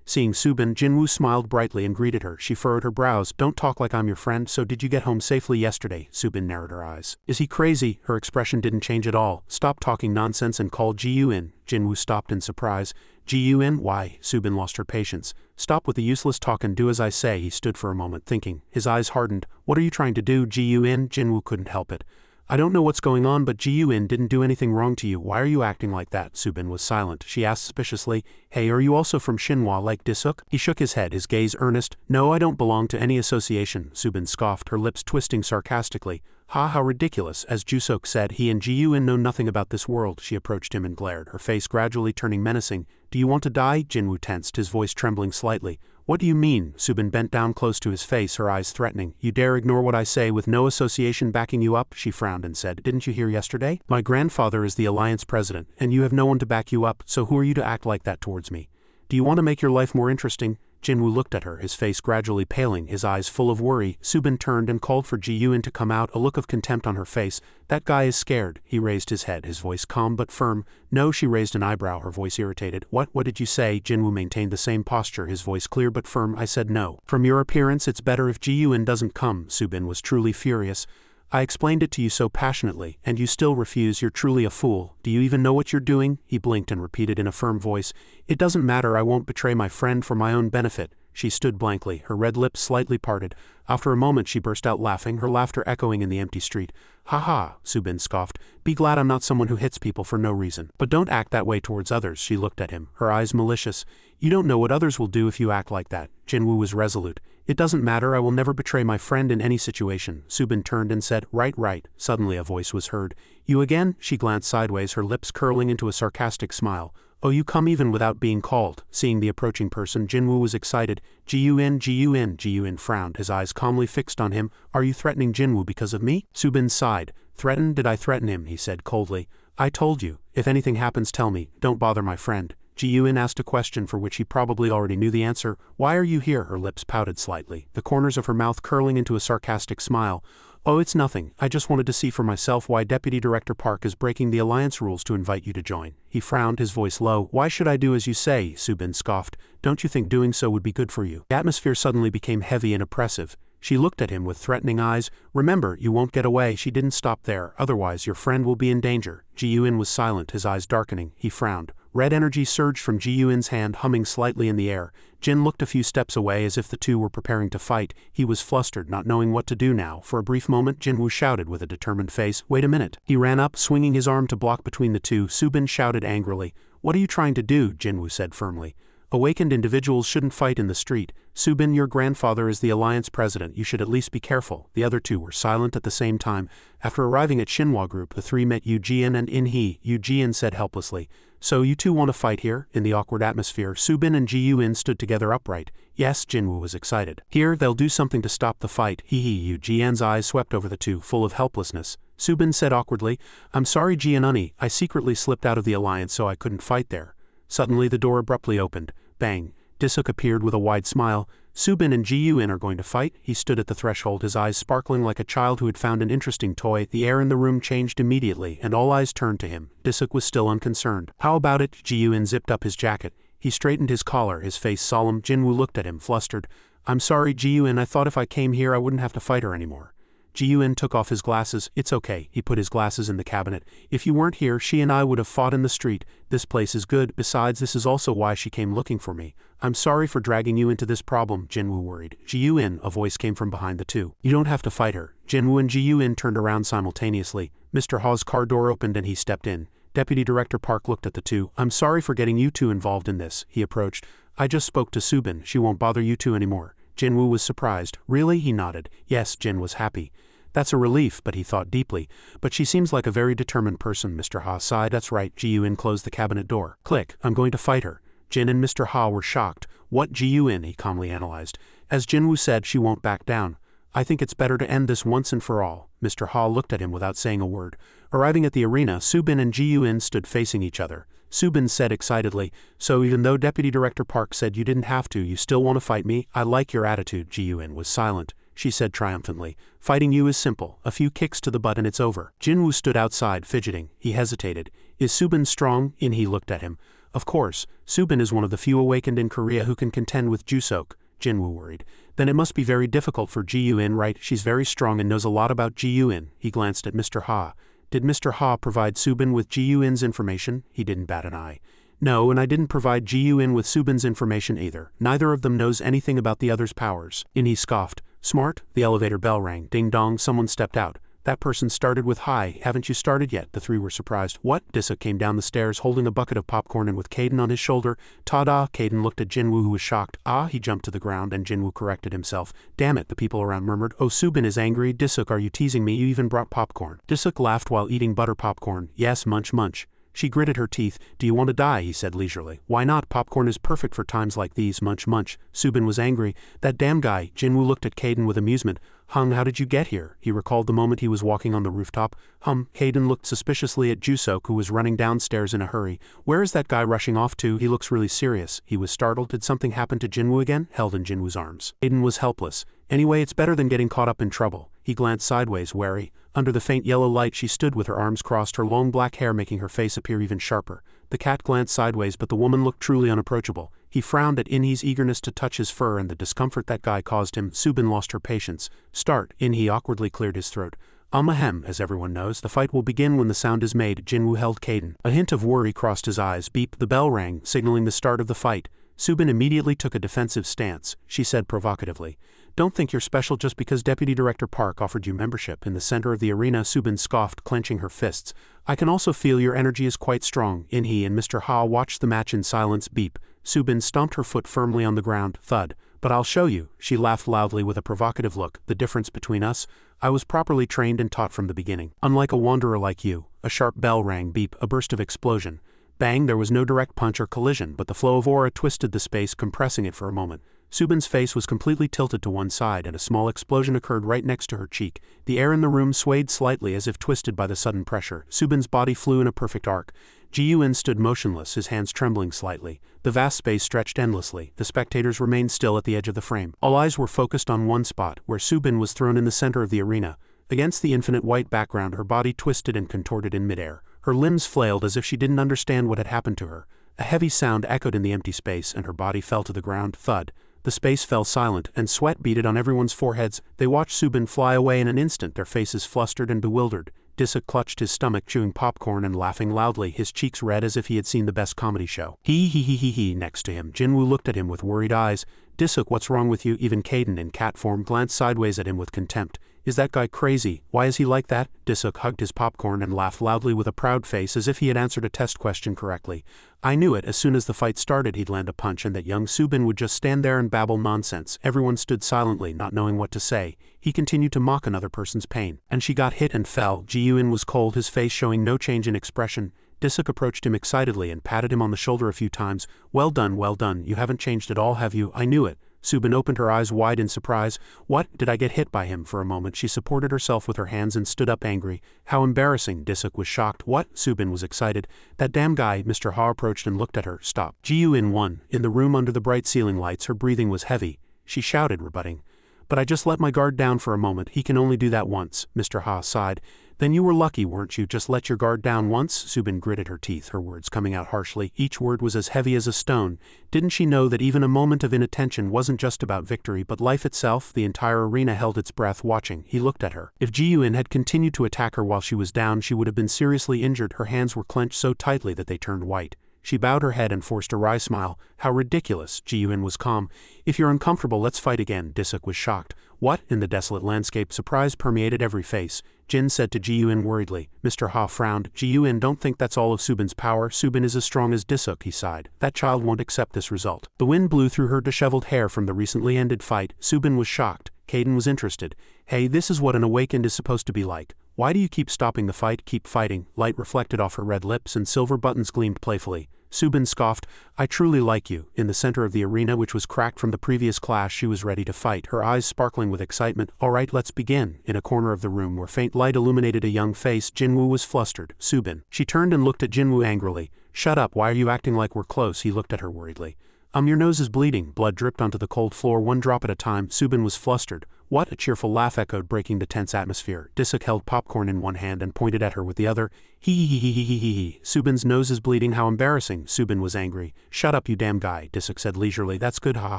Seeing Subin, Jinwoo smiled brightly and greeted her. She furrowed her brows. Don't talk like I'm your friend. So did you get home safely yesterday? Subin narrowed her eyes. Is he crazy? Her expression didn't change at all. Stop talking nonsense and call Ji-Yun. Jinwoo stopped in surprise. Ji-Yun? Why? Subin lost her patience. Stop with the useless talk and do as I say. He stood for a moment thinking. His eyes hardened. What are you trying to do, Ji-Yun? Jinwoo couldn't help it. I don't know what's going on, but Ji-Yun didn't do anything wrong to you. Why are you acting like that? Subin was silent. She asked suspiciously, Hey, are you also from Shinhwa like Disuk? He shook his head, his gaze earnest. No, I don't belong to any association. Subin scoffed, her lips twisting sarcastically. How ridiculous. As Jusok said, he and Ji-Yun know nothing about this world. She approached him and glared, her face gradually turning menacing. Do you want to die? Jinwoo tensed, his voice trembling slightly. What do you mean? Subin bent down close to his face, her eyes threatening. You dare ignore what I say with no association backing you up? She frowned and said, Didn't you hear yesterday? My grandfather is the alliance president, and you have no one to back you up, so who are you to act like that towards me? Do you want to make your life more interesting? Jinwoo looked at her, his face gradually paling, his eyes full of worry. Subin turned and called for Ji-Yun to come out, a look of contempt on her face. That guy is scared. He raised his head, his voice calm but firm. No, she raised an eyebrow, her voice irritated. What did you say? Jinwoo maintained the same posture, his voice clear but firm. I said no. From your appearance, it's better if Ji-Yun doesn't come. Subin was truly furious. I explained it to you so passionately, and you still refuse. You're truly a fool. Do you even know what you're doing? He blinked and repeated in a firm voice. It doesn't matter, I won't betray my friend for my own benefit. She stood blankly, her red lips slightly parted. After a moment she burst out laughing, her laughter echoing in the empty street. Ha, Subin scoffed. Be glad I'm not someone who hits people for no reason. But don't act that way towards others. She looked at him, her eyes malicious. You don't know what others will do if you act like that. Jinwoo was resolute. It doesn't matter, I will never betray my friend in any situation. Subin turned and said, right. Suddenly a voice was heard. You again? She glanced sideways, her lips curling into a sarcastic smile. Oh, you come even without being called. Seeing the approaching person, Jinwoo was excited. Ji-Yun frowned, his eyes calmly fixed on him. Are you threatening Jinwoo because of me? Subin sighed. Threaten? Did I threaten him? He said coldly. I told you. If anything happens, tell me. Don't bother my friend. Ji-Yun asked a question for which he probably already knew the answer. Why are you here? Her lips pouted slightly, the corners of her mouth curling into a sarcastic smile. Oh, it's nothing. I just wanted to see for myself why Deputy Director Park is breaking the alliance rules to invite you to join. He frowned, his voice low. Why should I do as you say? Subin scoffed. Don't you think doing so would be good for you? The atmosphere suddenly became heavy and oppressive. She looked at him with threatening eyes. Remember, you won't get away. She didn't stop there. Otherwise, your friend will be in danger. Ji-Yun was silent, his eyes darkening. He frowned. Red energy surged from Ji-Yun's hand, humming slightly in the air. Jin looked a few steps away as if the two were preparing to fight. He was flustered, not knowing what to do now. For a brief moment, Jinwoo shouted with a determined face, Wait a minute. He ran up, swinging his arm to block between the two. Subin shouted angrily. What are you trying to do? Jinwoo said firmly. Awakened individuals shouldn't fight in the street. Subin, your grandfather is the alliance president. You should at least be careful. The other two were silent at the same time. After arriving at Shinhwa Group, the three met Yu Jian and In-hee. Yu Jian said helplessly, So you two want to fight here? In the awkward atmosphere, Subin and Ji-Yun stood together upright. Yes, Jinwoo was excited. Here, they'll do something to stop the fight. Yu Jian's eyes swept over the two, full of helplessness. Subin said awkwardly, I'm sorry, Jian-unni, I secretly slipped out of the alliance so I couldn't fight there. Suddenly the door abruptly opened. Bang. Disuk appeared with a wide smile. Subin and Ji-Yun are going to fight? He stood at the threshold, his eyes sparkling like a child who had found an interesting toy. The air in the room changed immediately, and all eyes turned to him. Disuk was still unconcerned. How about it? Ji-Yun zipped up his jacket. He straightened his collar, his face solemn. Jinwoo looked at him, flustered. I'm sorry, Ji-Yun, I thought if I came here I wouldn't have to fight her anymore. Ji-Yun took off his glasses. It's okay. He put his glasses in the cabinet. If you weren't here, she and I would have fought in the street. This place is good. Besides, this is also why she came looking for me. I'm sorry for dragging you into this problem, Jinwoo worried. Ji-Yun, a voice came from behind the two. You don't have to fight her. Jinwoo and Ji-Yun turned around simultaneously. Mr. Ha's car door opened and he stepped in. Deputy Director Park looked at the two. I'm sorry for getting you two involved in this. He approached. I just spoke to Subin. She won't bother you two anymore. Jinwoo was surprised. Really? He nodded. Yes, Jin was happy. That's a relief, but he thought deeply. But she seems like a very determined person, Mr. Ha sighed. That's right. Ji-Yun closed the cabinet door. Click. I'm going to fight her. Jin and Mr. Ha were shocked. What? Ji-Yun? He calmly analyzed. As Jinwoo said, she won't back down. I think it's better to end this once and for all. Mr. Ha looked at him without saying a word. Arriving at the arena, Subin and Ji-Yun stood facing each other. Subin said excitedly, So even though Deputy Director Park said you didn't have to, you still want to fight me? I like your attitude. Ji-Yun was silent. She said triumphantly. Fighting you is simple. A few kicks to the butt and it's over. Jinwoo stood outside, fidgeting. He hesitated. Is Subin strong? In-hee looked at him. Of course. Subin is one of the few awakened in Korea who can contend with Jusok. Jinwoo worried. Then it must be very difficult for Ji-Yun, right? She's very strong and knows a lot about Ji-Yun. He glanced at Mr. Ha. Did Mr. Ha provide Subin with Ji-Yun's information? He didn't bat an eye. No, and I didn't provide Ji-Yun with Subin's information either. Neither of them knows anything about the other's powers. In-hee scoffed. Smart? The elevator bell rang. Ding dong, someone stepped out. That person started with hi, haven't you started yet? The three were surprised. What? Disuk came down the stairs holding a bucket of popcorn and with Caden on his shoulder. Ta-da! Caden looked at Jinwoo who was shocked. Ah, he jumped to the ground and Jinwoo corrected himself. Damn it, the people around murmured. Oh, Subin is angry. Disuk, are you teasing me? You even brought popcorn. Disuk laughed while eating butter popcorn. Yes, munch munch. She gritted her teeth. Do you want to die? He said leisurely. Why not? Popcorn is perfect for times like these. Munch munch. Subin was angry. That damn guy. Jinwoo looked at Caden with amusement. How did you get here? He recalled the moment he was walking on the rooftop. Caden looked suspiciously at Jusok who was running downstairs in a hurry. Where is that guy rushing off to? He looks really serious. He was startled. Did something happen to Jinwoo again? Held in Jinwoo's arms. Caden was helpless. Anyway, it's better than getting caught up in trouble. He glanced sideways, wary. Under the faint yellow light she stood with her arms crossed, her long black hair making her face appear even sharper. The cat glanced sideways, but the woman looked truly unapproachable. He frowned at In-hee's eagerness to touch his fur and the discomfort that guy caused him. Subin lost her patience. Start. In-hee awkwardly cleared his throat. Ahem, as everyone knows, the fight will begin when the sound is made. Jinwoo held Caden. A hint of worry crossed his eyes. Beep, the bell rang, signaling the start of the fight. Subin immediately took a defensive stance. She said provocatively, Don't think you're special just because Deputy Director Park offered you membership. In the center of the arena, Subin scoffed, clenching her fists. I can also feel your energy is quite strong. In-hee and Mr. Ha watched the match in silence. Beep. Subin stomped her foot firmly on the ground. Thud. But I'll show you, she laughed loudly with a provocative look. The difference between us? I was properly trained and taught from the beginning. Unlike a wanderer like you. A sharp bell rang, beep, a burst of explosion. Bang, there was no direct punch or collision, but the flow of aura twisted the space, compressing it for a moment. Subin's face was completely tilted to one side and a small explosion occurred right next to her cheek. The air in the room swayed slightly as if twisted by the sudden pressure. Subin's body flew in a perfect arc. Ji-Yun stood motionless, his hands trembling slightly. The vast space stretched endlessly. The spectators remained still at the edge of the frame. All eyes were focused on one spot, where Subin was thrown in the center of the arena. Against the infinite white background, her body twisted and contorted in midair. Her limbs flailed as if she didn't understand what had happened to her. A heavy sound echoed in the empty space and her body fell to the ground. Thud. The space fell silent, and sweat beaded on everyone's foreheads. They watched Subin fly away in an instant, their faces flustered and bewildered. Disuk clutched his stomach, chewing popcorn and laughing loudly, his cheeks red as if he had seen the best comedy show. He. Next to him, Jinwoo looked at him with worried eyes. Disuk, what's wrong with you? Even Kaden, in cat form, glanced sideways at him with contempt. Is that guy crazy? Why is he like that? Disuk hugged his popcorn and laughed loudly with a proud face as if he had answered a test question correctly. I knew it. As soon as the fight started, he'd land a punch and that young Subin would just stand there and babble nonsense. Everyone stood silently, not knowing what to say. He continued to mock another person's pain. And she got hit and fell. Ji-Yun was cold, his face showing no change in expression. Disuk approached him excitedly and patted him on the shoulder a few times. Well done, you haven't changed at all, have you? I knew it. Subin opened her eyes wide in surprise. What? Did I get hit by him? For a moment she supported herself with her hands and stood up angry. How embarrassing. Disuk was shocked. What? Subin was excited. That damn guy. Mr. Ha approached and looked at her. Stop. Ji-Yun won. In the room under the bright ceiling lights, her breathing was heavy. She shouted, rebutting. But I just let my guard down for a moment. He can only do that once. Mr. Ha sighed. Then you were lucky, weren't you? Just let your guard down once? Subin gritted her teeth, her words coming out harshly. Each word was as heavy as a stone. Didn't she know that even a moment of inattention wasn't just about victory but life itself? The entire arena held its breath, watching. He looked at her. If Ji-Yun had continued to attack her while she was down, she would have been seriously injured. Her hands were clenched so tightly that they turned white. She bowed her head and forced a wry smile. How ridiculous. Ji-Yun was calm. If you're uncomfortable, let's fight again. Disuk was shocked. What? In the desolate landscape, surprise permeated every face. Jin said to Ji-Yun worriedly. Mr. Ha frowned. Ji-Yun, don't think that's all of Subin's power. Subin is as strong as Disuk, he sighed. That child won't accept this result. The wind blew through her disheveled hair from the recently ended fight. Subin was shocked. Kaden was interested. Hey, this is what an awakened is supposed to be like. Why do you keep stopping the fight? Keep fighting. Light reflected off her red lips and silver buttons gleamed playfully. Subin scoffed. I truly like you. In the center of the arena, which was cracked from the previous clash, she was ready to fight, her eyes sparkling with excitement. All right, let's begin. In a corner of the room where faint light illuminated a young face, Jinwoo was flustered. Subin. She turned and looked at Jinwoo angrily. Shut up, why are you acting like we're close? He looked at her worriedly. Your nose is bleeding. Blood dripped onto the cold floor, one drop at a time. Subin was flustered. What? A cheerful laugh echoed, breaking the tense atmosphere. Disuk held popcorn in one hand and pointed at her with the other. He. Subin's nose is bleeding. How embarrassing. Subin was angry. Shut up, you damn guy, Disuk said leisurely. That's good, ha ha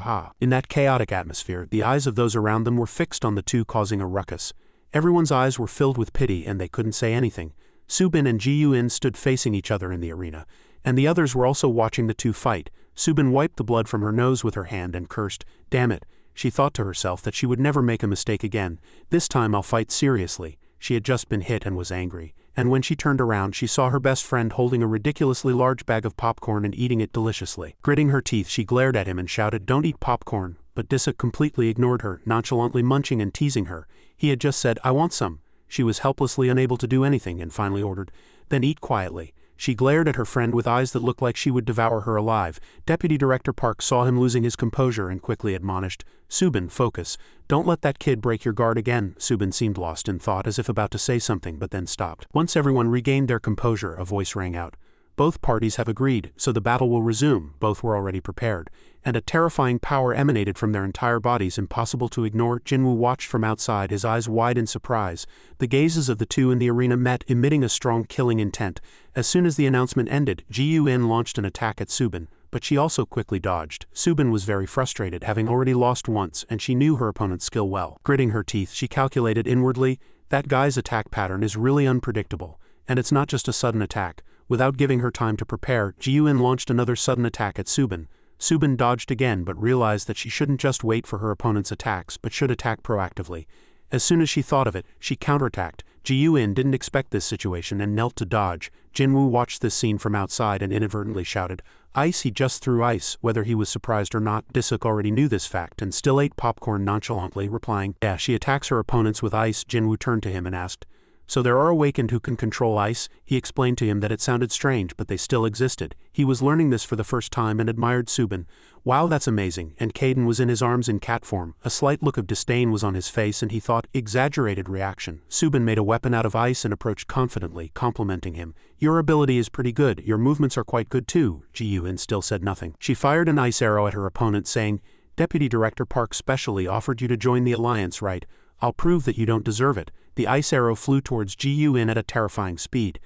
ha. In that chaotic atmosphere, the eyes of those around them were fixed on the two, causing a ruckus. Everyone's eyes were filled with pity and they couldn't say anything. Subin and Ji-Yun stood facing each other in the arena, and the others were also watching the two fight. Subin wiped the blood from her nose with her hand and cursed. Damn it. She thought to herself that she would never make a mistake again. This time I'll fight seriously. She had just been hit and was angry, and when she turned around she saw her best friend holding a ridiculously large bag of popcorn and eating it deliciously. Gritting her teeth, she glared at him and shouted, "Don't eat popcorn." But Disuk completely ignored her, nonchalantly munching and teasing her. He had just said, "I want some." She was helplessly unable to do anything and finally ordered, "Then eat quietly." She glared at her friend with eyes that looked like she would devour her alive. Deputy Director Park saw him losing his composure and quickly admonished, "Subin, focus. Don't let that kid break your guard again." Subin seemed lost in thought, as if about to say something, but then stopped. Once everyone regained their composure, a voice rang out. Both parties have agreed, so the battle will resume. Both were already prepared. And a terrifying power emanated from their entire bodies, impossible to ignore. Jinwoo watched from outside, his eyes wide in surprise. The gazes of the two in the arena met, emitting a strong killing intent. As soon as the announcement ended, Ji-Yun launched an attack at Subin, but she also quickly dodged. Subin was very frustrated, having already lost once, and she knew her opponent's skill well. Gritting her teeth, she calculated inwardly, that guy's attack pattern is really unpredictable, and it's not just a sudden attack. Without giving her time to prepare, Ji-Yun launched another sudden attack at Subin. Subin dodged again but realized that she shouldn't just wait for her opponent's attacks but should attack proactively. As soon as she thought of it, she counterattacked. Ji-Yun didn't expect this situation and knelt to dodge. Jinwoo watched this scene from outside and inadvertently shouted, "Ice!" He just threw ice. Whether he was surprised or not, Disuk already knew this fact and still ate popcorn nonchalantly, replying, "Yeah, she attacks her opponents with ice." Jinwoo turned to him and asked, "So there are awakened who can control ice?" He explained to him that it sounded strange, but they still existed. He was learning this for the first time and admired Subin. "Wow, that's amazing," and Caden was in his arms in cat form. A slight look of disdain was on his face and he thought, exaggerated reaction. Subin made a weapon out of ice and approached confidently, complimenting him. "Your ability is pretty good, your movements are quite good too." Ji-Yoon still said nothing. She fired an ice arrow at her opponent saying, "Deputy Director Park specially offered you to join the alliance, right? I'll prove that you don't deserve it." The ice arrow flew towards Ji-Yoon at a terrifying speed.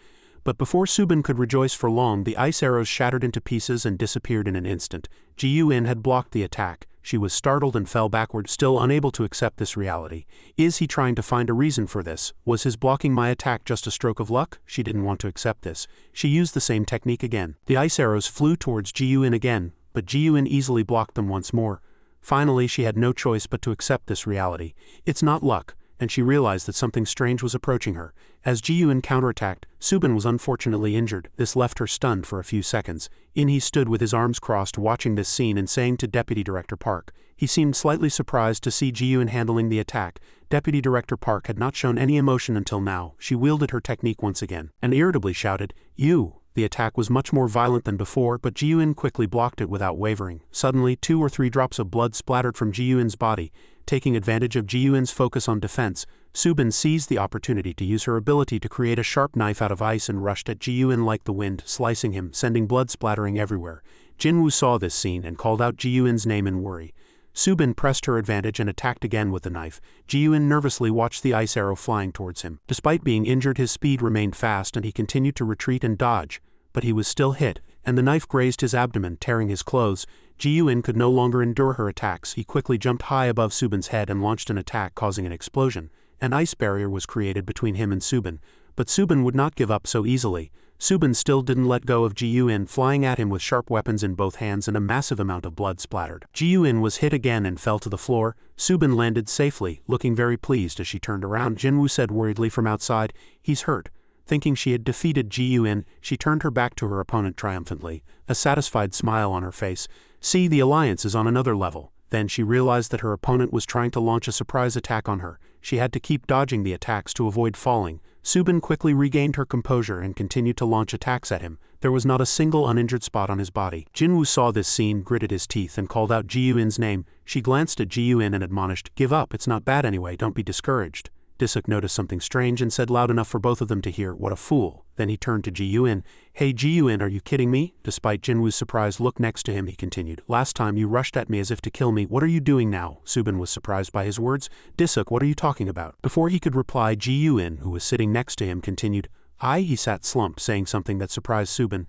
But before Subin could rejoice for long, the ice arrows shattered into pieces and disappeared in an instant. Ji-Yoon had blocked the attack. She was startled and fell backward, still unable to accept this reality. Is he trying to find a reason for this? Was his blocking my attack just a stroke of luck? She didn't want to accept this. She used the same technique again. The ice arrows flew towards Ji-Yoon again, but Ji-Yoon easily blocked them once more. Finally, she had no choice but to accept this reality. It's not luck. And she realized that something strange was approaching her. As Ji-Yoon counterattacked, Subin was unfortunately injured. This left her stunned for a few seconds. He stood with his arms crossed watching this scene and saying to Deputy Director Park. He seemed slightly surprised to see Ji-Yoon handling the attack. Deputy Director Park had not shown any emotion until now. She wielded her technique once again, and irritably shouted, "You!" The attack was much more violent than before, but Ji-Yoon quickly blocked it without wavering. Suddenly, 2 or 3 drops of blood splattered from Ji-Yoon's body. Taking advantage of Ji-Yoon's focus on defense, Subin seized the opportunity to use her ability to create a sharp knife out of ice and rushed at Ji-Yoon like the wind, slicing him, sending blood splattering everywhere. Jinwoo saw this scene and called out Ji-Yoon's name in worry. Subin pressed her advantage and attacked again with the knife. Ji-Yoon nervously watched the ice arrow flying towards him. Despite being injured, his speed remained fast and he continued to retreat and dodge. But he was still hit, and the knife grazed his abdomen, tearing his clothes. Ji-Yoon could no longer endure her attacks. He quickly jumped high above Subin's head and launched an attack, causing an explosion. An ice barrier was created between him and Subin, but Subin would not give up so easily. Subin still didn't let go of Ji-Yoon, flying at him with sharp weapons in both hands, and a massive amount of blood splattered. Ji-Yoon was hit again and fell to the floor. Subin landed safely, looking very pleased as she turned around. Jinwoo said worriedly from outside, "He's hurt." Thinking she had defeated Ji-Yoon, she turned her back to her opponent triumphantly, a satisfied smile on her face. "See, the alliance is on another level." Then she realized that her opponent was trying to launch a surprise attack on her. She had to keep dodging the attacks to avoid falling. Subin quickly regained her composure and continued to launch attacks at him. There was not a single uninjured spot on his body. Jinwoo saw this scene, gritted his teeth, and called out Ji-Yoon's name. She glanced at Ji-Yoon and admonished, "Give up, it's not bad anyway, don't be discouraged." Disuk noticed something strange and said loud enough for both of them to hear, "What a fool." Then he turned to Ji-Yoon. "Hey Ji-Yoon, are you kidding me?" Despite Jinwoo's surprised look next to him, he continued, "Last time you rushed at me as if to kill me. What are you doing now?" Subin was surprised by his words. "Disuk, what are you talking about?" Before he could reply, Ji-Yoon, who was sitting next to him, continued, He sat slumped, saying something that surprised Subin.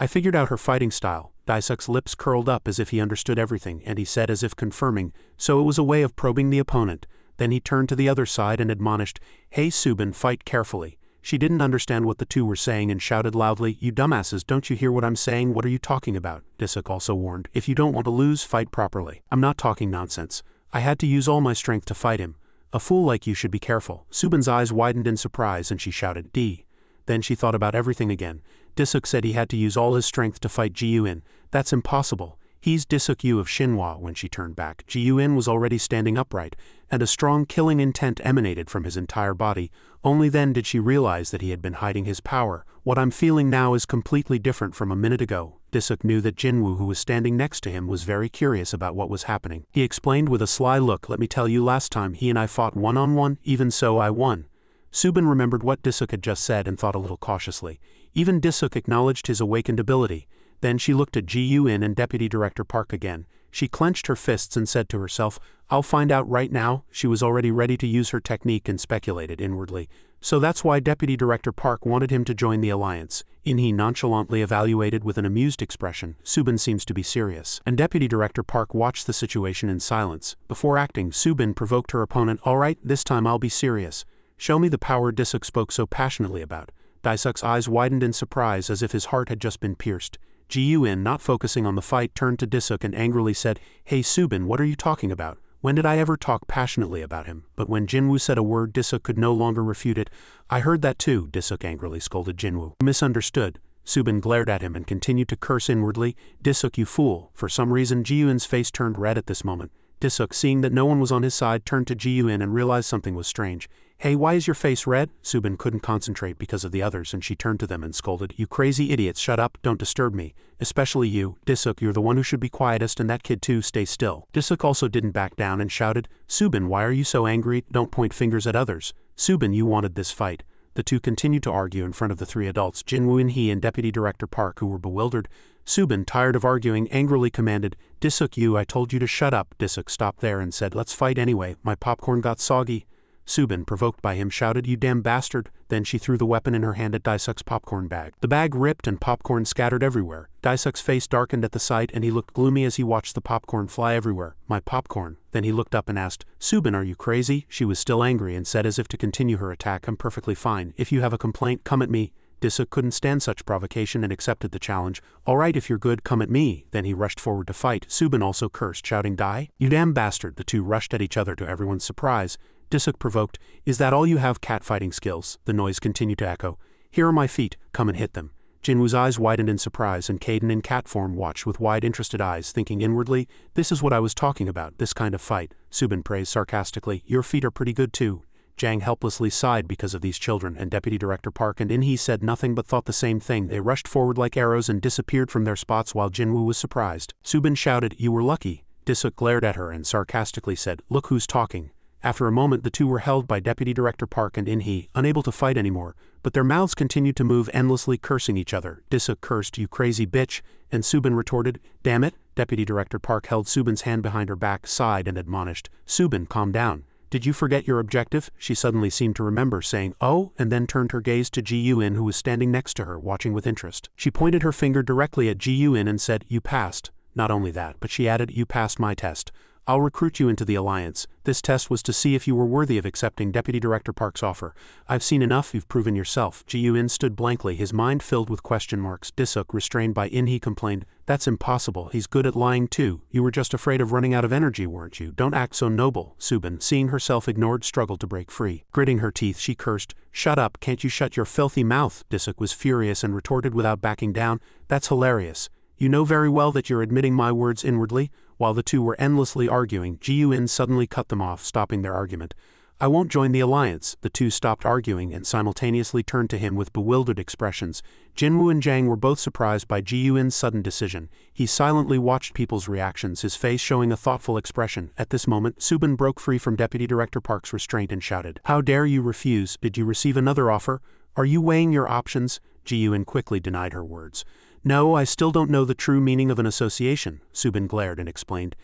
"I figured out her fighting style." Disuk's lips curled up as if he understood everything, and he said as if confirming, "So it was a way of probing the opponent." Then he turned to the other side and admonished, "Hey Subin, fight carefully." She didn't understand what the two were saying and shouted loudly, "You dumbasses, don't you hear what I'm saying? What are you talking about?" Disuk also warned, "If you don't want to lose, fight properly." "I'm not talking nonsense. I had to use all my strength to fight him. A fool like you should be careful." Subin's eyes widened in surprise and she shouted, "D." Then she thought about everything again. Disuk said he had to use all his strength to fight Ji-Yoon. That's impossible. He's Disuk Yu of Shinhwa. When she turned back, Ji-Yoon was already standing upright, and a strong killing intent emanated from his entire body. Only then did she realize that he had been hiding his power. "What I'm feeling now is completely different from a minute ago." Disuk knew that Jinwoo, who was standing next to him, was very curious about what was happening. He explained with a sly look, "Let me tell you, last time he and I fought one-on-one, even so I won." Subin remembered what Disuk had just said and thought a little cautiously. Even Disuk acknowledged his awakened ability. Then she looked at Ji-Yoon and Deputy Director Park again. She clenched her fists and said to herself, "I'll find out right now." She was already ready to use her technique and speculated inwardly. So that's why Deputy Director Park wanted him to join the alliance. He nonchalantly evaluated with an amused expression, "Subin seems to be serious." And Deputy Director Park watched the situation in silence. Before acting, Subin provoked her opponent, "All right, this time I'll be serious. Show me the power Disuk spoke so passionately about." Disuk's eyes widened in surprise as if his heart had just been pierced. Ji-Yoon, not focusing on the fight, turned to Disuk and angrily said, "Hey Subin, what are you talking about? When did I ever talk passionately about him? But when Jinwoo said a word, Disuk could no longer refute it. I heard that too, Disuk angrily scolded Jinwoo. Misunderstood. Subin glared at him and continued to curse inwardly. Disuk, you fool. For some reason, Ji-Yoon's face turned red at this moment. Disuk, seeing that no one was on his side, turned to Ji-Yoon and realized something was strange. Hey, why is your face red? Subin couldn't concentrate because of the others, and she turned to them and scolded. You crazy idiots, shut up, don't disturb me. Especially you, Disuk, you're the one who should be quietest, and that kid too, stay still. Disuk also didn't back down and shouted, Subin, why are you so angry? Don't point fingers at others. Subin, you wanted this fight. The two continued to argue in front of the three adults, Jinwoo and he and Deputy Director Park, who were bewildered. Subin, tired of arguing, angrily commanded, Disuk, I told you to shut up. Disuk stopped there and said, let's fight anyway, my popcorn got soggy. Subin, provoked by him, shouted, you damn bastard. Then she threw the weapon in her hand at Daisuk's popcorn bag. The bag ripped and popcorn scattered everywhere. Daisuk's face darkened at the sight and he looked gloomy as he watched the popcorn fly everywhere. My popcorn. Then he looked up and asked, Subin, are you crazy? She was still angry and said as if to continue her attack, I'm perfectly fine. If you have a complaint, come at me. Disuk couldn't stand such provocation and accepted the challenge. All right, if you're good, come at me. Then he rushed forward to fight. Subin also cursed, shouting, die? You damn bastard. The two rushed at each other to everyone's surprise. Disuk provoked, is that all you have, catfighting skills? The noise continued to echo. Here are my feet, come and hit them. Jinwoo's eyes widened in surprise and Caden in cat form watched with wide interested eyes, thinking inwardly, this is what I was talking about, this kind of fight. Subin praised sarcastically, your feet are pretty good too. Jang helplessly sighed because of these children, and Deputy Director Park and In-hee said nothing but thought the same thing. They rushed forward like arrows and disappeared from their spots while Jinwoo was surprised. Subin shouted, you were lucky. Disuk glared at her and sarcastically said, look who's talking. After a moment, the two were held by Deputy Director Park and In-hee, unable to fight anymore, but their mouths continued to move endlessly, cursing each other. Disuk cursed, you crazy bitch, and Subin retorted, damn it. Deputy Director Park held Subin's hand behind her back, sighed and admonished, Subin, calm down. Did you forget your objective? She suddenly seemed to remember, saying, oh, and then turned her gaze to Ji-Yoon, who was standing next to her, watching with interest. She pointed her finger directly at Ji-Yoon and said, you passed. Not only that, but she added, you passed my test. I'll recruit you into the alliance. This test was to see if you were worthy of accepting Deputy Director Park's offer. I've seen enough, you've proven yourself. Ji-Yoon stood blankly, his mind filled with question marks. Disuk, restrained by In-hee, complained, that's impossible, he's good at lying too. You were just afraid of running out of energy, weren't you? Don't act so noble. Subin, seeing herself ignored, struggled to break free. Gritting her teeth, she cursed, shut up, can't you shut your filthy mouth? Disuk was furious and retorted without backing down, that's hilarious. You know very well that you're admitting my words inwardly. While the two were endlessly arguing, Ji-Yoon suddenly cut them off, stopping their argument. I won't join the alliance. The two stopped arguing and simultaneously turned to him with bewildered expressions. Jinwoo and Jang were both surprised by Ji-Yoon's sudden decision. He silently watched people's reactions, his face showing a thoughtful expression. At this moment, Subin broke free from Deputy Director Park's restraint and shouted, how dare you refuse? Did you receive another offer? Are you weighing your options? Ji-Yoon quickly denied her words. No, I still don't know the true meaning of an association, Subin glared and explained.